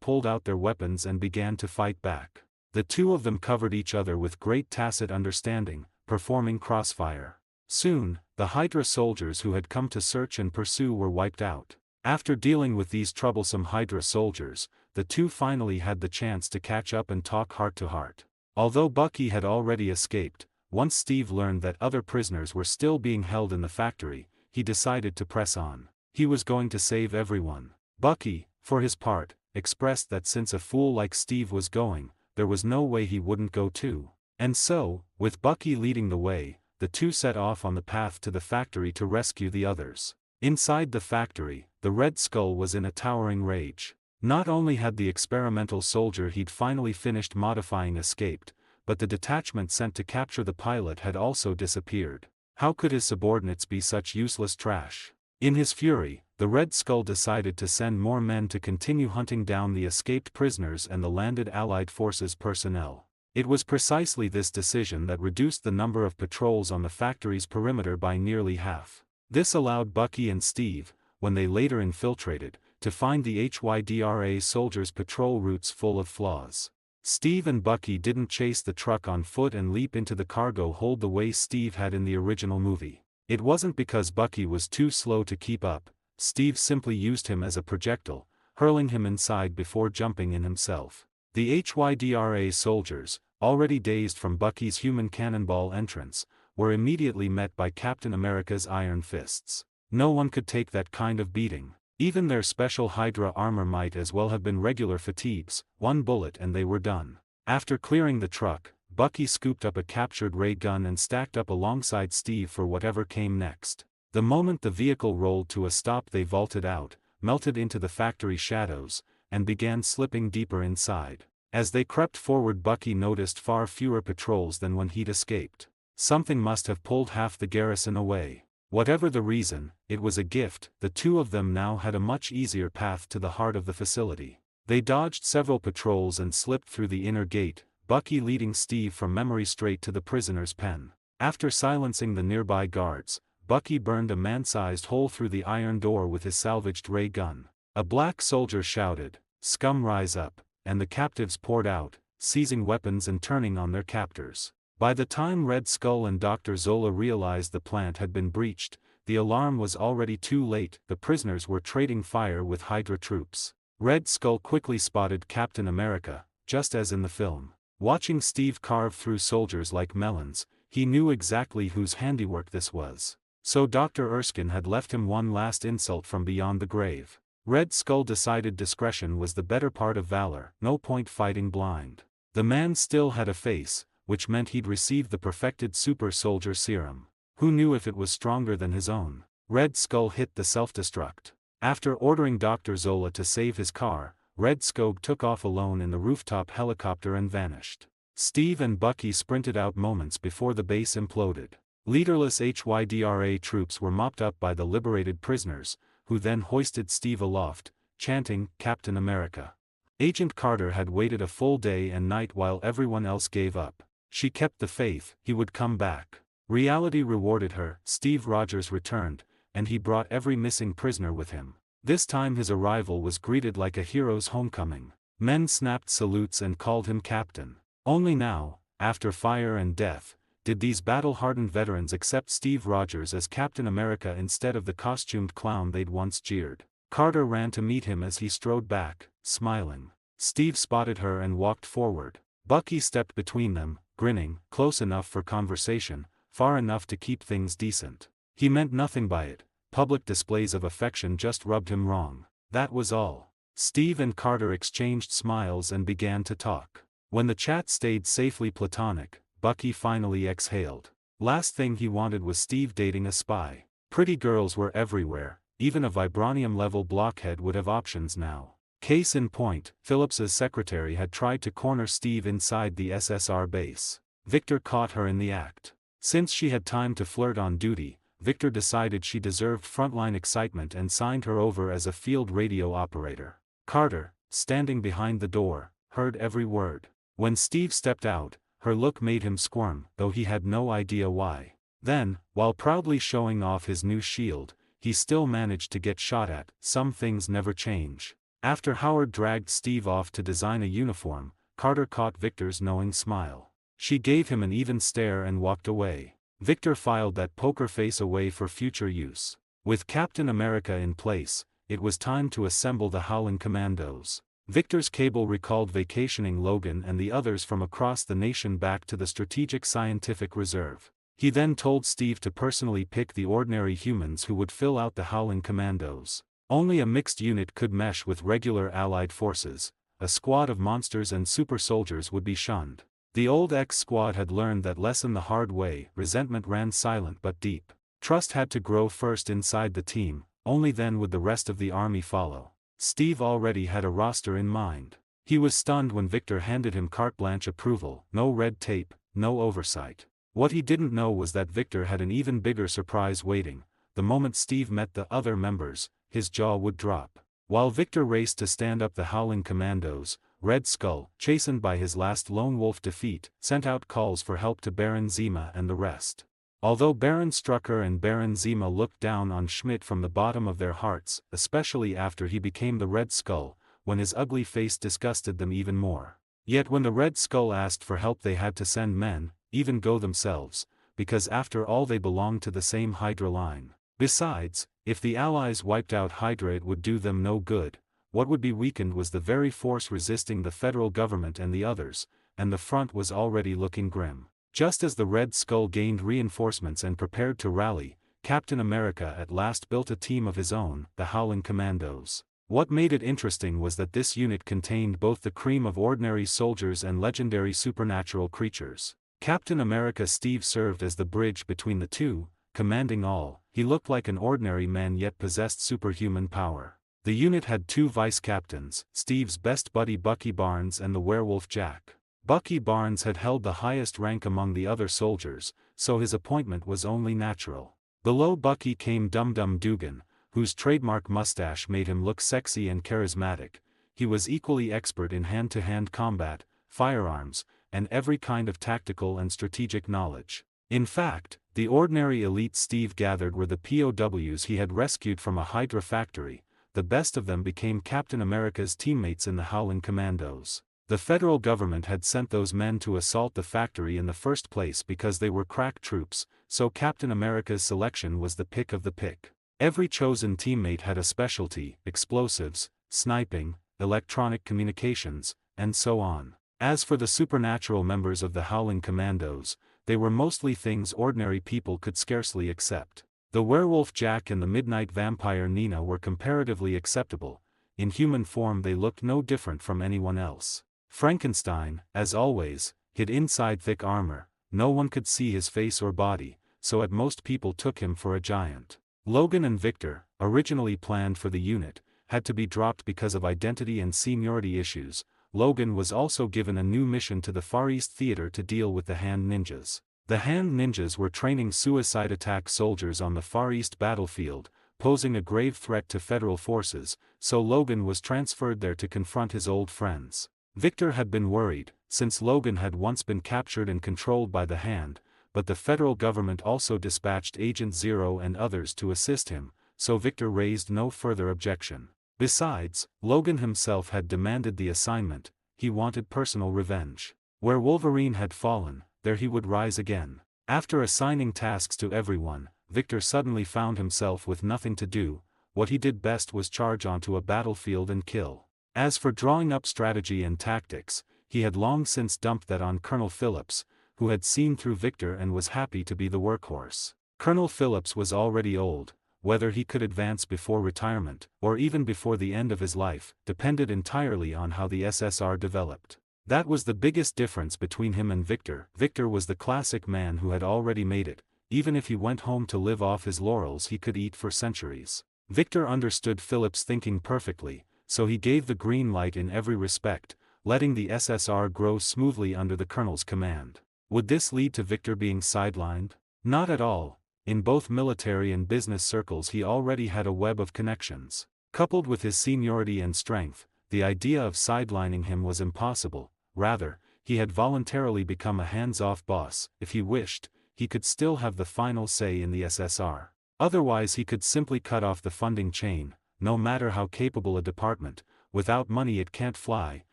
pulled out their weapons and began to fight back. The two of them covered each other with great tacit understanding, performing crossfire. Soon, the Hydra soldiers who had come to search and pursue were wiped out. After dealing with these troublesome Hydra soldiers, the two finally had the chance to catch up and talk heart to heart. Although Bucky had already escaped, once Steve learned that other prisoners were still being held in the factory, he decided to press on. He was going to save everyone. Bucky, for his part, expressed that since a fool like Steve was going, there was no way he wouldn't go too. And so, with Bucky leading the way, the two set off on the path to the factory to rescue the others. Inside the factory, the Red Skull was in a towering rage. Not only had the experimental soldier he'd finally finished modifying escaped, but the detachment sent to capture the pilot had also disappeared. How could his subordinates be such useless trash? In his fury, the Red Skull decided to send more men to continue hunting down the escaped prisoners and the landed Allied forces personnel. It was precisely this decision that reduced the number of patrols on the factory's perimeter by nearly half. This allowed Bucky and Steve, when they later infiltrated, to find the HYDRA soldiers' patrol routes full of flaws. Steve and Bucky didn't chase the truck on foot and leap into the cargo hold the way Steve had in the original movie. It wasn't because Bucky was too slow to keep up. Steve simply used him as a projectile, hurling him inside before jumping in himself. The HYDRA soldiers, already dazed from Bucky's human cannonball entrance, were immediately met by Captain America's iron fists. No one could take that kind of beating. Even their special Hydra armor might as well have been regular fatigues. One bullet and they were done. After clearing the truck, Bucky scooped up a captured ray gun and stacked up alongside Steve for whatever came next. The moment the vehicle rolled to a stop, they vaulted out, melted into the factory shadows, and began slipping deeper inside. As they crept forward, Bucky noticed far fewer patrols than when he'd escaped. Something must have pulled half the garrison away. Whatever the reason, it was a gift. The two of them now had a much easier path to the heart of the facility. They dodged several patrols and slipped through the inner gate, Bucky leading Steve from memory straight to the prisoner's pen. After silencing the nearby guards, Bucky burned a man-sized hole through the iron door with his salvaged ray gun. A black soldier shouted, "Scum, rise up," and the captives poured out, seizing weapons and turning on their captors. By the time Red Skull and Dr. Zola realized the plant had been breached, the alarm was already too late. The prisoners were trading fire with Hydra troops. Red Skull quickly spotted Captain America, just as in the film. Watching Steve carve through soldiers like melons, he knew exactly whose handiwork this was. So Dr. Erskine had left him one last insult from beyond the grave. Red Skull decided discretion was the better part of valor. No point fighting blind. The man still had a face, which meant he'd received the perfected super soldier serum. Who knew if it was stronger than his own? Red Skull hit the self-destruct. After ordering Dr. Zola to save his car, Red Skull took off alone in the rooftop helicopter and vanished. Steve and Bucky sprinted out moments before the base imploded. Leaderless HYDRA troops were mopped up by the liberated prisoners, who then hoisted Steve aloft, chanting, "Captain America." Agent Carter had waited a full day and night while everyone else gave up. She kept the faith, he would come back. Reality rewarded her. Steve Rogers returned, and he brought every missing prisoner with him. This time his arrival was greeted like a hero's homecoming. Men snapped salutes and called him captain. Only now, after fire and death, did these battle-hardened veterans accept Steve Rogers as Captain America instead of the costumed clown they'd once jeered. Carter ran to meet him as he strode back, smiling. Steve spotted her and walked forward. Bucky stepped between them, grinning, close enough for conversation, far enough to keep things decent. He meant nothing by it. Public displays of affection just rubbed him wrong. That was all. Steve and Carter exchanged smiles and began to talk. When the chat stayed safely platonic, Bucky finally exhaled. Last thing he wanted was Steve dating a spy. Pretty girls were everywhere, even a vibranium-level blockhead would have options now. Case in point, Phillips's secretary had tried to corner Steve inside the SSR base. Victor caught her in the act. Since she had time to flirt on duty, Victor decided she deserved frontline excitement and signed her over as a field radio operator. Carter, standing behind the door, heard every word. When Steve stepped out, her look made him squirm, though he had no idea why. Then, while proudly showing off his new shield, he still managed to get shot at. Some things never change. After Howard dragged Steve off to design a uniform, Carter caught Victor's knowing smile. She gave him an even stare and walked away. Victor filed that poker face away for future use. With Captain America in place, it was time to assemble the Howling Commandos. Victor's cable recalled vacationing Logan and the others from across the nation back to the Strategic Scientific Reserve. He then told Steve to personally pick the ordinary humans who would fill out the Howling Commandos. Only a mixed unit could mesh with regular Allied forces. A squad of monsters and super soldiers would be shunned. The old X squad had learned that lesson the hard way. Resentment ran silent but deep. Trust had to grow first inside the team, only then would the rest of the army follow. Steve already had a roster in mind. He was stunned when Victor handed him carte blanche approval, no red tape, no oversight. What he didn't know was that Victor had an even bigger surprise waiting. The moment Steve met the other members, his jaw would drop. While Victor raced to stand up the Howling Commandos, Red Skull, chastened by his last lone wolf defeat, sent out calls for help to Baron Zemo and the rest. Although Baron Strucker and Baron Zemo looked down on Schmidt from the bottom of their hearts, especially after he became the Red Skull, when his ugly face disgusted them even more. Yet when the Red Skull asked for help they had to send men, even go themselves, because after all they belonged to the same Hydra line. Besides, if the Allies wiped out Hydra it would do them no good. What would be weakened was the very force resisting the federal government and the others, and the front was already looking grim. Just as the Red Skull gained reinforcements and prepared to rally, Captain America at last built a team of his own, the Howling Commandos. What made it interesting was that this unit contained both the cream of ordinary soldiers and legendary supernatural creatures. Captain America Steve served as the bridge between the two, commanding all. He looked like an ordinary man yet possessed superhuman power. The unit had two vice-captains, Steve's best buddy Bucky Barnes and the werewolf Jack. Bucky Barnes had held the highest rank among the other soldiers, so his appointment was only natural. Below Bucky came Dum Dum Dugan, whose trademark mustache made him look sexy and charismatic. He was equally expert in hand-to-hand combat, firearms, and every kind of tactical and strategic knowledge. In fact, the ordinary elite Steve gathered were the POWs he had rescued from a Hydra factory. The best of them became Captain America's teammates in the Howling Commandos. The federal government had sent those men to assault the factory in the first place because they were crack troops, so Captain America's selection was the pick of the pick. Every chosen teammate had a specialty: explosives, sniping, electronic communications, and so on. As for the supernatural members of the Howling Commandos, they were mostly things ordinary people could scarcely accept. The werewolf Jack and the midnight vampire Nina were comparatively acceptable. In human form they looked no different from anyone else. Frankenstein, as always, hid inside thick armor. No one could see his face or body, so at most people took him for a giant. Logan and Victor, originally planned for the unit, had to be dropped because of identity and seniority issues. Logan was also given a new mission to the Far East Theater to deal with the Hand Ninjas. The Hand Ninjas were training suicide attack soldiers on the Far East battlefield, posing a grave threat to federal forces, so Logan was transferred there to confront his old friends. Victor had been worried, since Logan had once been captured and controlled by the Hand, but the federal government also dispatched Agent Zero and others to assist him, so Victor raised no further objection. Besides, Logan himself had demanded the assignment. He wanted personal revenge. Where Wolverine had fallen, there he would rise again. After assigning tasks to everyone, Victor suddenly found himself with nothing to do. What he did best was charge onto a battlefield and kill. As for drawing up strategy and tactics, he had long since dumped that on Colonel Phillips, who had seen through Victor and was happy to be the workhorse. Colonel Phillips was already old. Whether he could advance before retirement, or even before the end of his life, depended entirely on how the SSR developed. That was the biggest difference between him and Victor. Victor was the classic man who had already made it. Even if he went home to live off his laurels he could eat for centuries. Victor understood Phillips' thinking perfectly, so he gave the green light in every respect, letting the SSR grow smoothly under the colonel's command. Would this lead to Victor being sidelined? Not at all. In both military and business circles he already had a web of connections. Coupled with his seniority and strength, the idea of sidelining him was impossible. Rather, he had voluntarily become a hands-off boss. If he wished, he could still have the final say in the SSR. Otherwise he could simply cut off the funding chain. No matter how capable a department, without money it can't fly,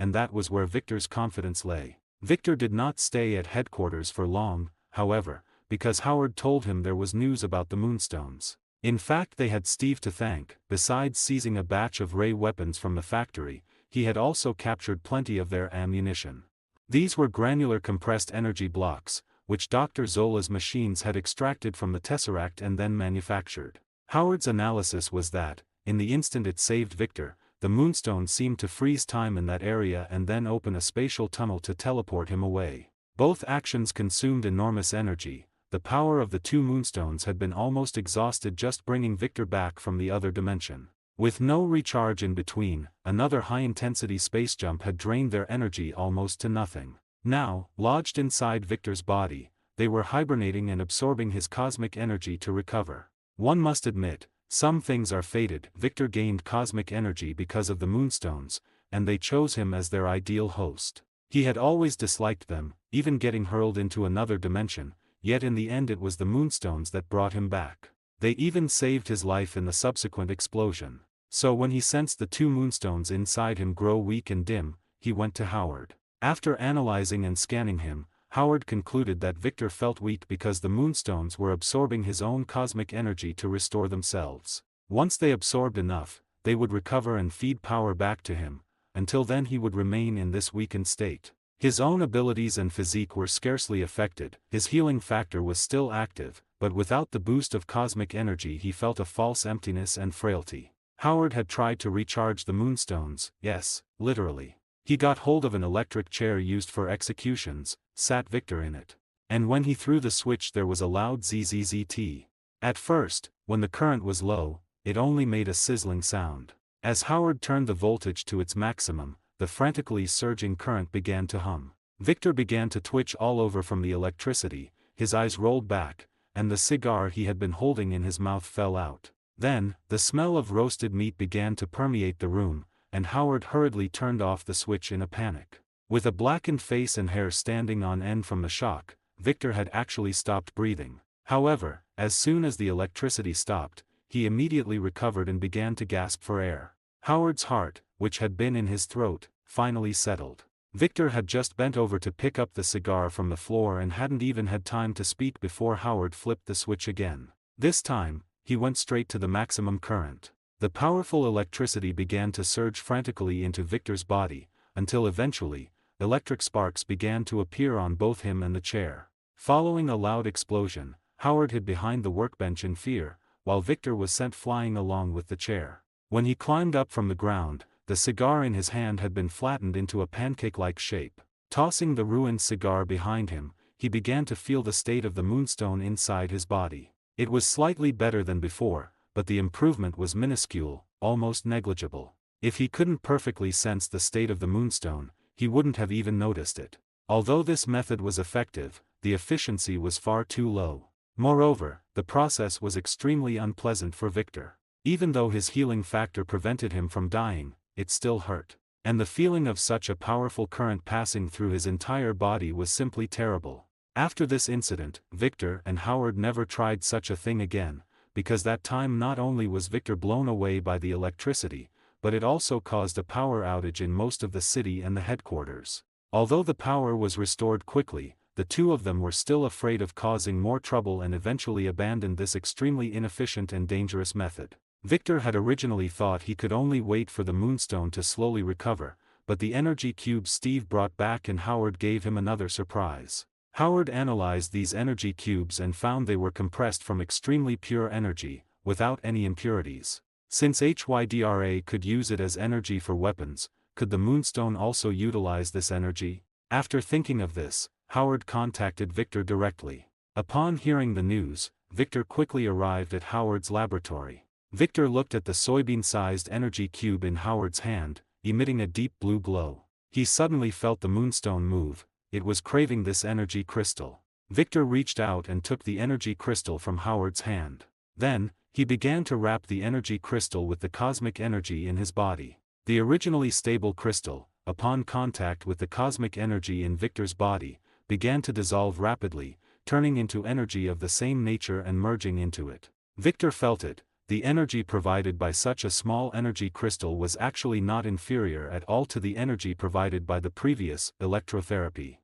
and that was where Victor's confidence lay. Victor did not stay at headquarters for long, however, because Howard told him there was news about the Moonstones. In fact, they had Steve to thank. Besides seizing a batch of ray weapons from the factory, he had also captured plenty of their ammunition. These were granular compressed energy blocks, which Dr. Zola's machines had extracted from the Tesseract and then manufactured. Howard's analysis was that, in the instant it saved Victor, the Moonstone seemed to freeze time in that area and then open a spatial tunnel to teleport him away. Both actions consumed enormous energy. The power of the two Moonstones had been almost exhausted just bringing Victor back from the other dimension. With no recharge in between, another high-intensity space jump had drained their energy almost to nothing. Now, lodged inside Victor's body, they were hibernating and absorbing his cosmic energy to recover. One must admit, some things are fated. Victor gained cosmic energy because of the Moonstones, and they chose him as their ideal host. He had always disliked them, even getting hurled into another dimension, yet in the end it was the Moonstones that brought him back. They even saved his life in the subsequent explosion. So when he sensed the two Moonstones inside him grow weak and dim, he went to Howard. After analyzing and scanning him, Howard concluded that Victor felt weak because the Moonstones were absorbing his own cosmic energy to restore themselves. Once they absorbed enough, they would recover and feed power back to him. Until then he would remain in this weakened state. His own abilities and physique were scarcely affected, his healing factor was still active, but without the boost of cosmic energy he felt a false emptiness and frailty. Howard had tried to recharge the Moonstones, yes, literally. He got hold of an electric chair used for executions, sat Victor in it. And when he threw the switch there was a loud zzzzt. At first, when the current was low, it only made a sizzling sound. As Howard turned the voltage to its maximum, the frantically surging current began to hum. Victor began to twitch all over from the electricity, his eyes rolled back, and the cigar he had been holding in his mouth fell out. Then, the smell of roasted meat began to permeate the room, and Howard hurriedly turned off the switch in a panic. With a blackened face and hair standing on end from the shock, Victor had actually stopped breathing. However, as soon as the electricity stopped, he immediately recovered and began to gasp for air. Howard's heart, which had been in his throat, finally settled. Victor had just bent over to pick up the cigar from the floor and hadn't even had time to speak before Howard flipped the switch again. This time, he went straight to the maximum current. The powerful electricity began to surge frantically into Victor's body, until eventually, electric sparks began to appear on both him and the chair. Following a loud explosion, Howard hid behind the workbench in fear, while Victor was sent flying along with the chair. When he climbed up from the ground, the cigar in his hand had been flattened into a pancake-like shape. Tossing the ruined cigar behind him, he began to feel the state of the Moonstone inside his body. It was slightly better than before, but the improvement was minuscule, almost negligible. If he couldn't perfectly sense the state of the Moonstone, he wouldn't have even noticed it. Although this method was effective, the efficiency was far too low. Moreover, the process was extremely unpleasant for Victor. Even though his healing factor prevented him from dying, it still hurt. And the feeling of such a powerful current passing through his entire body was simply terrible. After this incident, Victor and Howard never tried such a thing again, because that time not only was Victor blown away by the electricity, but it also caused a power outage in most of the city and the headquarters. Although the power was restored quickly, the two of them were still afraid of causing more trouble and eventually abandoned this extremely inefficient and dangerous method. Victor had originally thought he could only wait for the Moonstone to slowly recover, but the energy cubes Steve brought back and Howard gave him another surprise. Howard analyzed these energy cubes and found they were compressed from extremely pure energy, without any impurities. Since HYDRA could use it as energy for weapons, could the Moonstone also utilize this energy? After thinking of this, Howard contacted Victor directly. Upon hearing the news, Victor quickly arrived at Howard's laboratory. Victor looked at the soybean-sized energy cube in Howard's hand, emitting a deep blue glow. He suddenly felt the Moonstone move. It was craving this energy crystal. Victor reached out and took the energy crystal from Howard's hand. Then, he began to wrap the energy crystal with the cosmic energy in his body. The originally stable crystal, upon contact with the cosmic energy in Victor's body, began to dissolve rapidly, turning into energy of the same nature and merging into it. Victor felt it. the energy provided by such a small energy crystal was actually not inferior at all to the energy provided by the previous electrotherapy.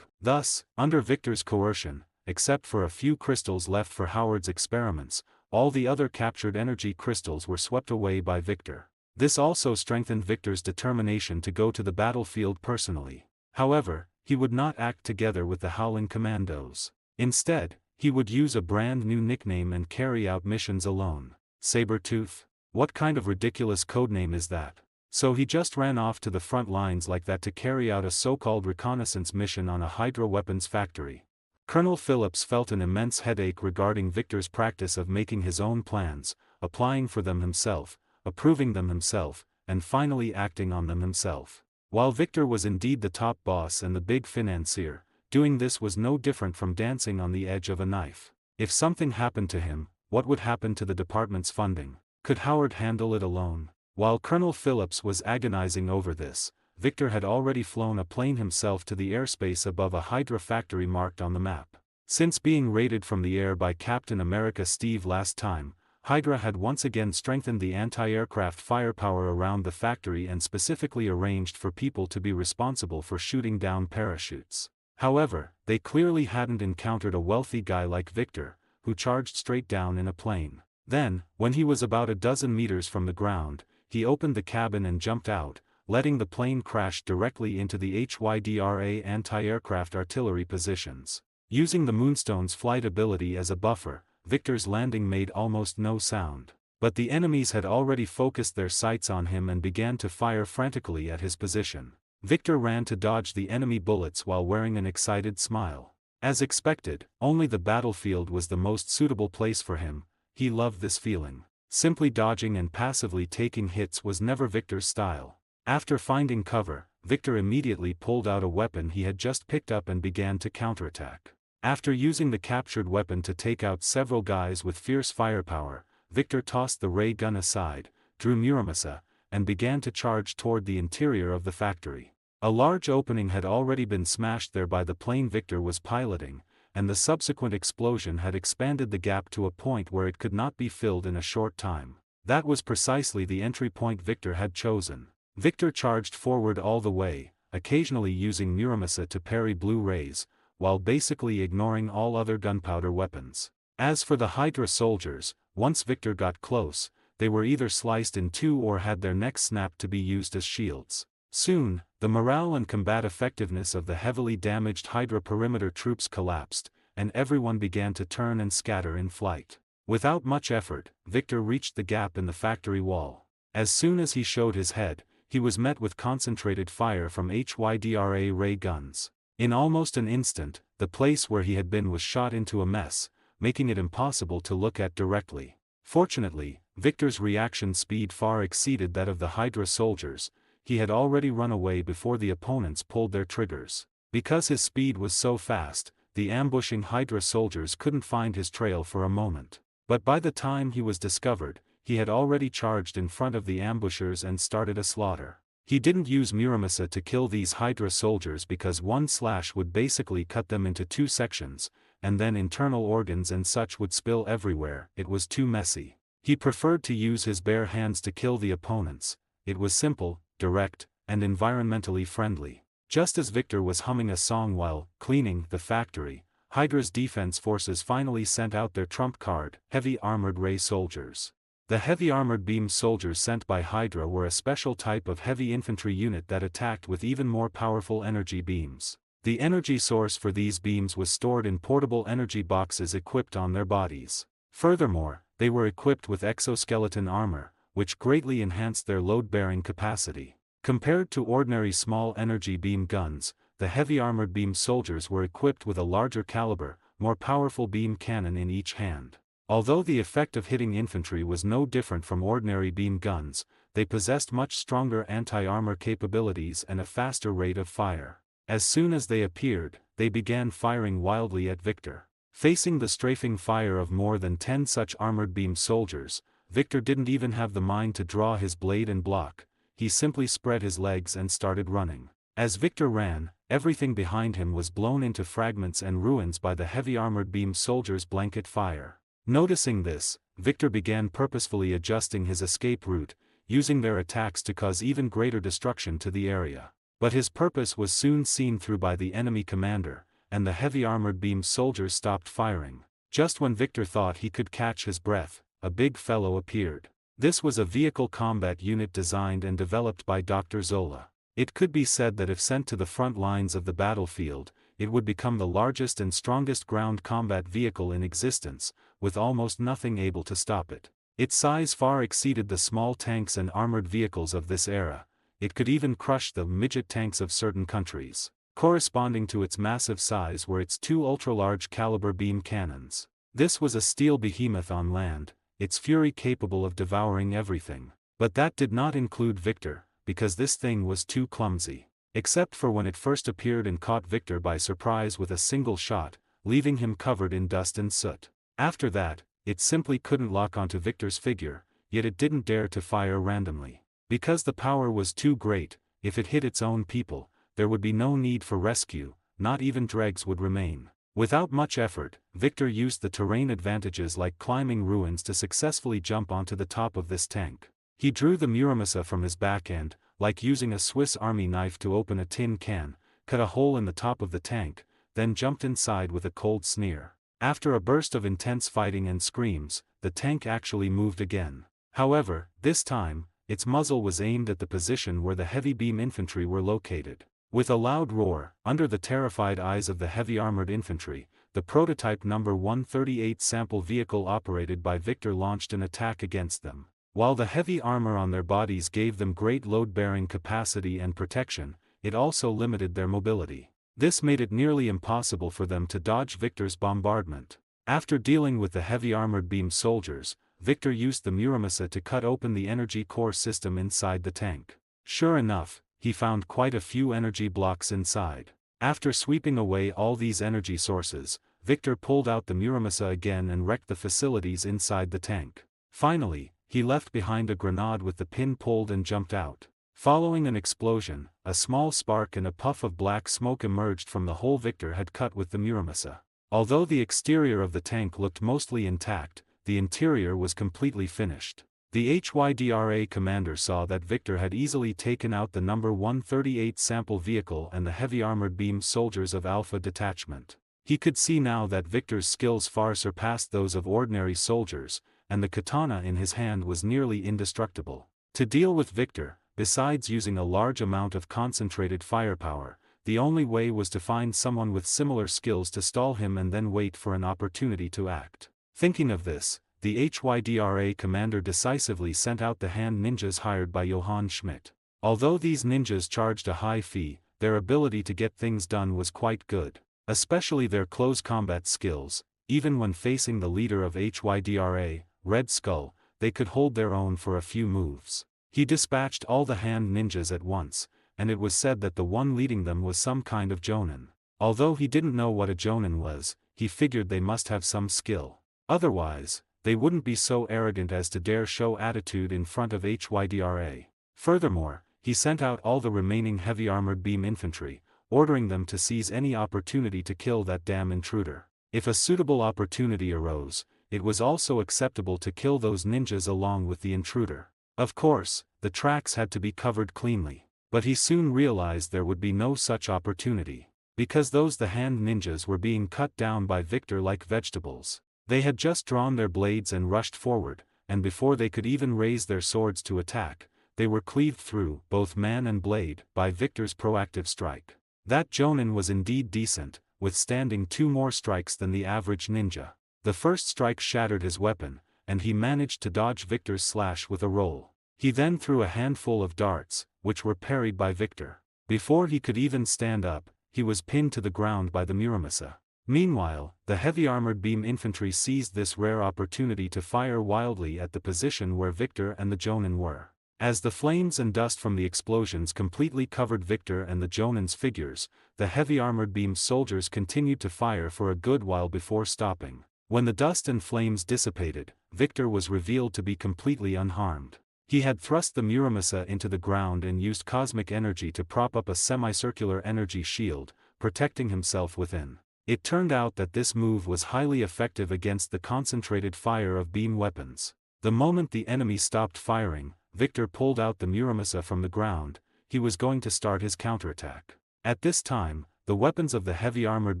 Thus, under Victor's coercion, except for a few crystals left for Howard's experiments, all the other captured energy crystals were swept away by Victor. This also strengthened Victor's determination to go to the battlefield personally. However, he would not act together with the Howling Commandos. Instead, he would use a brand new nickname and carry out missions alone. Sabretooth? What kind of ridiculous codename is that? So he just ran off to the front lines like that to carry out a so-called reconnaissance mission on a Hydra weapons factory. Colonel Phillips felt an immense headache regarding Victor's practice of making his own plans, applying for them himself, approving them himself, and finally acting on them himself. While Victor was indeed the top boss and the big financier, doing this was no different from dancing on the edge of a knife. If something happened to him, what would happen to the department's funding? Could Howard handle it alone? While Colonel Phillips was agonizing over this, Victor had already flown a plane himself to the airspace above a Hydra factory marked on the map. Since being raided from the air by Captain America Steve last time, Hydra had once again strengthened the anti-aircraft firepower around the factory and specifically arranged for people to be responsible for shooting down parachutes. However, they clearly hadn't encountered a wealthy guy like Victor, who charged straight down in a plane. Then, when he was about a dozen meters from the ground, he opened the cabin and jumped out, letting the plane crash directly into the HYDRA anti-aircraft artillery positions. Using the Moonstone's flight ability as a buffer, Victor's landing made almost no sound. But the enemies had already focused their sights on him and began to fire frantically at his position. Victor ran to dodge the enemy bullets while wearing an excited smile. As expected, only the battlefield was the most suitable place for him. He loved this feeling. Simply dodging and passively taking hits was never Victor's style. After finding cover, Victor immediately pulled out a weapon he had just picked up and began to counterattack. After using the captured weapon to take out several guys with fierce firepower, Victor tossed the ray gun aside, drew Muramasa, and began to charge toward the interior of the factory. A large opening had already been smashed there by the plane Victor was piloting, and the subsequent explosion had expanded the gap to a point where it could not be filled in a short time. That was precisely the entry point Victor had chosen. Victor charged forward all the way, occasionally using Muramasa to parry blue rays, while basically ignoring all other gunpowder weapons. As for the Hydra soldiers, once Victor got close, they were either sliced in two or had their necks snapped to be used as shields. Soon, the morale and combat effectiveness of the heavily damaged Hydra perimeter troops collapsed, and everyone began to turn and scatter in flight. Without much effort, Victor reached the gap in the factory wall. As soon as he showed his head, he was met with concentrated fire from HYDRA ray guns. In almost an instant, the place where he had been was shot into a mess, making it impossible to look at directly. Fortunately, Victor's reaction speed far exceeded that of the Hydra soldiers. He had already run away before the opponents pulled their triggers. Because his speed was so fast, the ambushing Hydra soldiers couldn't find his trail for a moment. But by the time he was discovered, he had already charged in front of the ambushers and started a slaughter. He didn't use Muramasa to kill these Hydra soldiers because one slash would basically cut them into two sections, and then internal organs and such would spill everywhere. It was too messy. He preferred to use his bare hands to kill the opponents. It was simple, direct, and environmentally friendly. Just as Victor was humming a song while cleaning the factory, Hydra's defense forces finally sent out their trump card, heavy armored ray soldiers. The heavy armored beam soldiers sent by Hydra were a special type of heavy infantry unit that attacked with even more powerful energy beams. The energy source for these beams was stored in portable energy boxes equipped on their bodies. Furthermore, they were equipped with exoskeleton armor, which greatly enhanced their load-bearing capacity. Compared to ordinary small energy beam guns, the heavy armored beam soldiers were equipped with a larger caliber, more powerful beam cannon in each hand. Although the effect of hitting infantry was no different from ordinary beam guns, they possessed much stronger anti-armor capabilities and a faster rate of fire. As soon as they appeared, they began firing wildly at Victor. Facing the strafing fire of more than 10 such armored beam soldiers, Victor didn't even have the mind to draw his blade and block. He simply spread his legs and started running. As Victor ran, everything behind him was blown into fragments and ruins by the heavy armored beam soldiers' blanket fire. Noticing this, Victor began purposefully adjusting his escape route, using their attacks to cause even greater destruction to the area. But his purpose was soon seen through by the enemy commander, and the heavy armored beam soldiers stopped firing. Just when Victor thought he could catch his breath, a big fellow appeared. This was a vehicle combat unit designed and developed by Dr. Zola. It could be said that if sent to the front lines of the battlefield, it would become the largest and strongest ground combat vehicle in existence, with almost nothing able to stop it. Its size far exceeded the small tanks and armored vehicles of this era. It could even crush the midget tanks of certain countries. Corresponding to its massive size were its two ultra-large caliber beam cannons. This was a steel behemoth on land, its fury capable of devouring everything. But that did not include Victor, because this thing was too clumsy. Except for when it first appeared and caught Victor by surprise with a single shot, leaving him covered in dust and soot. After that, it simply couldn't lock onto Victor's figure, yet it didn't dare to fire randomly. Because the power was too great, if it hit its own people, there would be no need for rescue, not even dregs would remain. Without much effort, Victor used the terrain advantages like climbing ruins to successfully jump onto the top of this tank. He drew the Muramasa from his back end, like using a Swiss Army knife to open a tin can, cut a hole in the top of the tank, then jumped inside with a cold sneer. After a burst of intense fighting and screams, the tank actually moved again. However, this time, its muzzle was aimed at the position where the heavy beam infantry were located. With a loud roar, under the terrified eyes of the heavy armored infantry, the prototype number 138 sample vehicle operated by Victor launched an attack against them. While the heavy armor on their bodies gave them great load-bearing capacity and protection, it also limited their mobility. This made it nearly impossible for them to dodge Victor's bombardment. After dealing with the heavy armored beam soldiers, Victor used the Muramasa to cut open the energy core system inside the tank. Sure enough, he found quite a few energy blocks inside. After sweeping away all these energy sources, Victor pulled out the Muramasa again and wrecked the facilities inside the tank. Finally, he left behind a grenade with the pin pulled and jumped out. Following an explosion, a small spark and a puff of black smoke emerged from the hole Victor had cut with the Muramasa. Although the exterior of the tank looked mostly intact, the interior was completely finished. The HYDRA commander saw that Victor had easily taken out the number 138 sample vehicle and the heavy armored beam soldiers of Alpha Detachment. He could see now that Victor's skills far surpassed those of ordinary soldiers, and the katana in his hand was nearly indestructible. To deal with Victor, besides using a large amount of concentrated firepower, the only way was to find someone with similar skills to stall him and then wait for an opportunity to act. Thinking of this, the HYDRA commander decisively sent out the hand ninjas hired by Johann Schmidt. Although these ninjas charged a high fee, their ability to get things done was quite good. Especially their close combat skills. Even when facing the leader of HYDRA, Red Skull, they could hold their own for a few moves. He dispatched all the hand ninjas at once, and it was said that the one leading them was some kind of jonin. Although he didn't know what a jonin was, he figured they must have some skill. Otherwise, they wouldn't be so arrogant as to dare show attitude in front of HYDRA. Furthermore, he sent out all the remaining heavy armored beam infantry, ordering them to seize any opportunity to kill that damn intruder. If a suitable opportunity arose, it was also acceptable to kill those ninjas along with the intruder. Of course, the tracks had to be covered cleanly. But he soon realized there would be no such opportunity. Because the hand ninjas were being cut down by Victor like vegetables. They had just drawn their blades and rushed forward, and before they could even raise their swords to attack, they were cleaved through, both man and blade, by Victor's proactive strike. That jonin was indeed decent, withstanding 2 more strikes than the average ninja. The first strike shattered his weapon, and he managed to dodge Victor's slash with a roll. He then threw a handful of darts, which were parried by Victor. Before he could even stand up, he was pinned to the ground by the Muramasa. Meanwhile, the heavy armored beam infantry seized this rare opportunity to fire wildly at the position where Victor and the jonin were. As the flames and dust from the explosions completely covered Victor and the jonin's figures, the heavy armored beam soldiers continued to fire for a good while before stopping. When the dust and flames dissipated, Victor was revealed to be completely unharmed. He had thrust the Muramasa into the ground and used cosmic energy to prop up a semicircular energy shield, protecting himself within. It turned out that this move was highly effective against the concentrated fire of beam weapons. The moment the enemy stopped firing, Victor pulled out the Muramasa from the ground. He was going to start his counterattack. At this time, the weapons of the heavy armored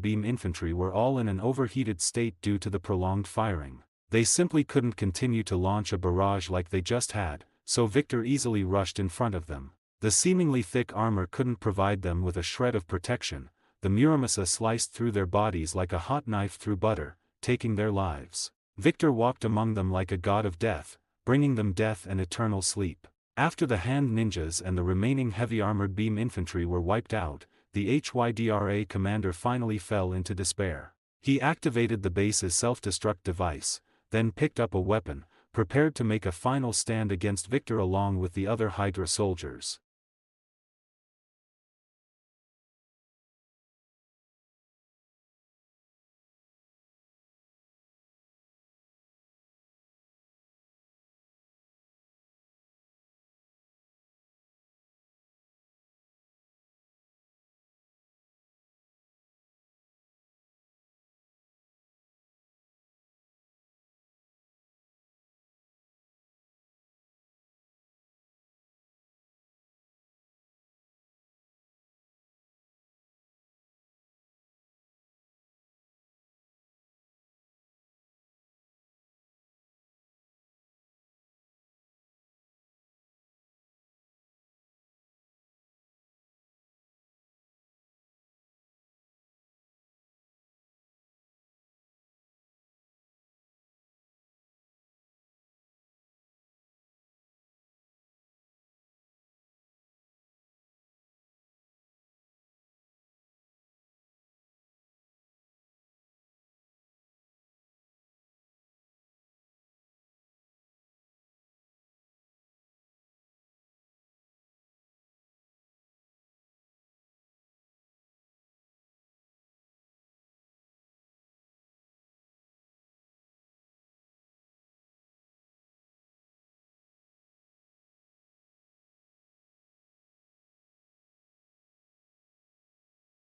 beam infantry were all in an overheated state due to the prolonged firing. They simply couldn't continue to launch a barrage like they just had, so Victor easily rushed in front of them. The seemingly thick armor couldn't provide them with a shred of protection. The Muramasa sliced through their bodies like a hot knife through butter, taking their lives. Victor walked among them like a god of death, bringing them death and eternal sleep. After the hand ninjas and the remaining heavy armored beam infantry were wiped out, the HYDRA commander finally fell into despair. He activated the base's self-destruct device, then picked up a weapon, prepared to make a final stand against Victor along with the other Hydra soldiers.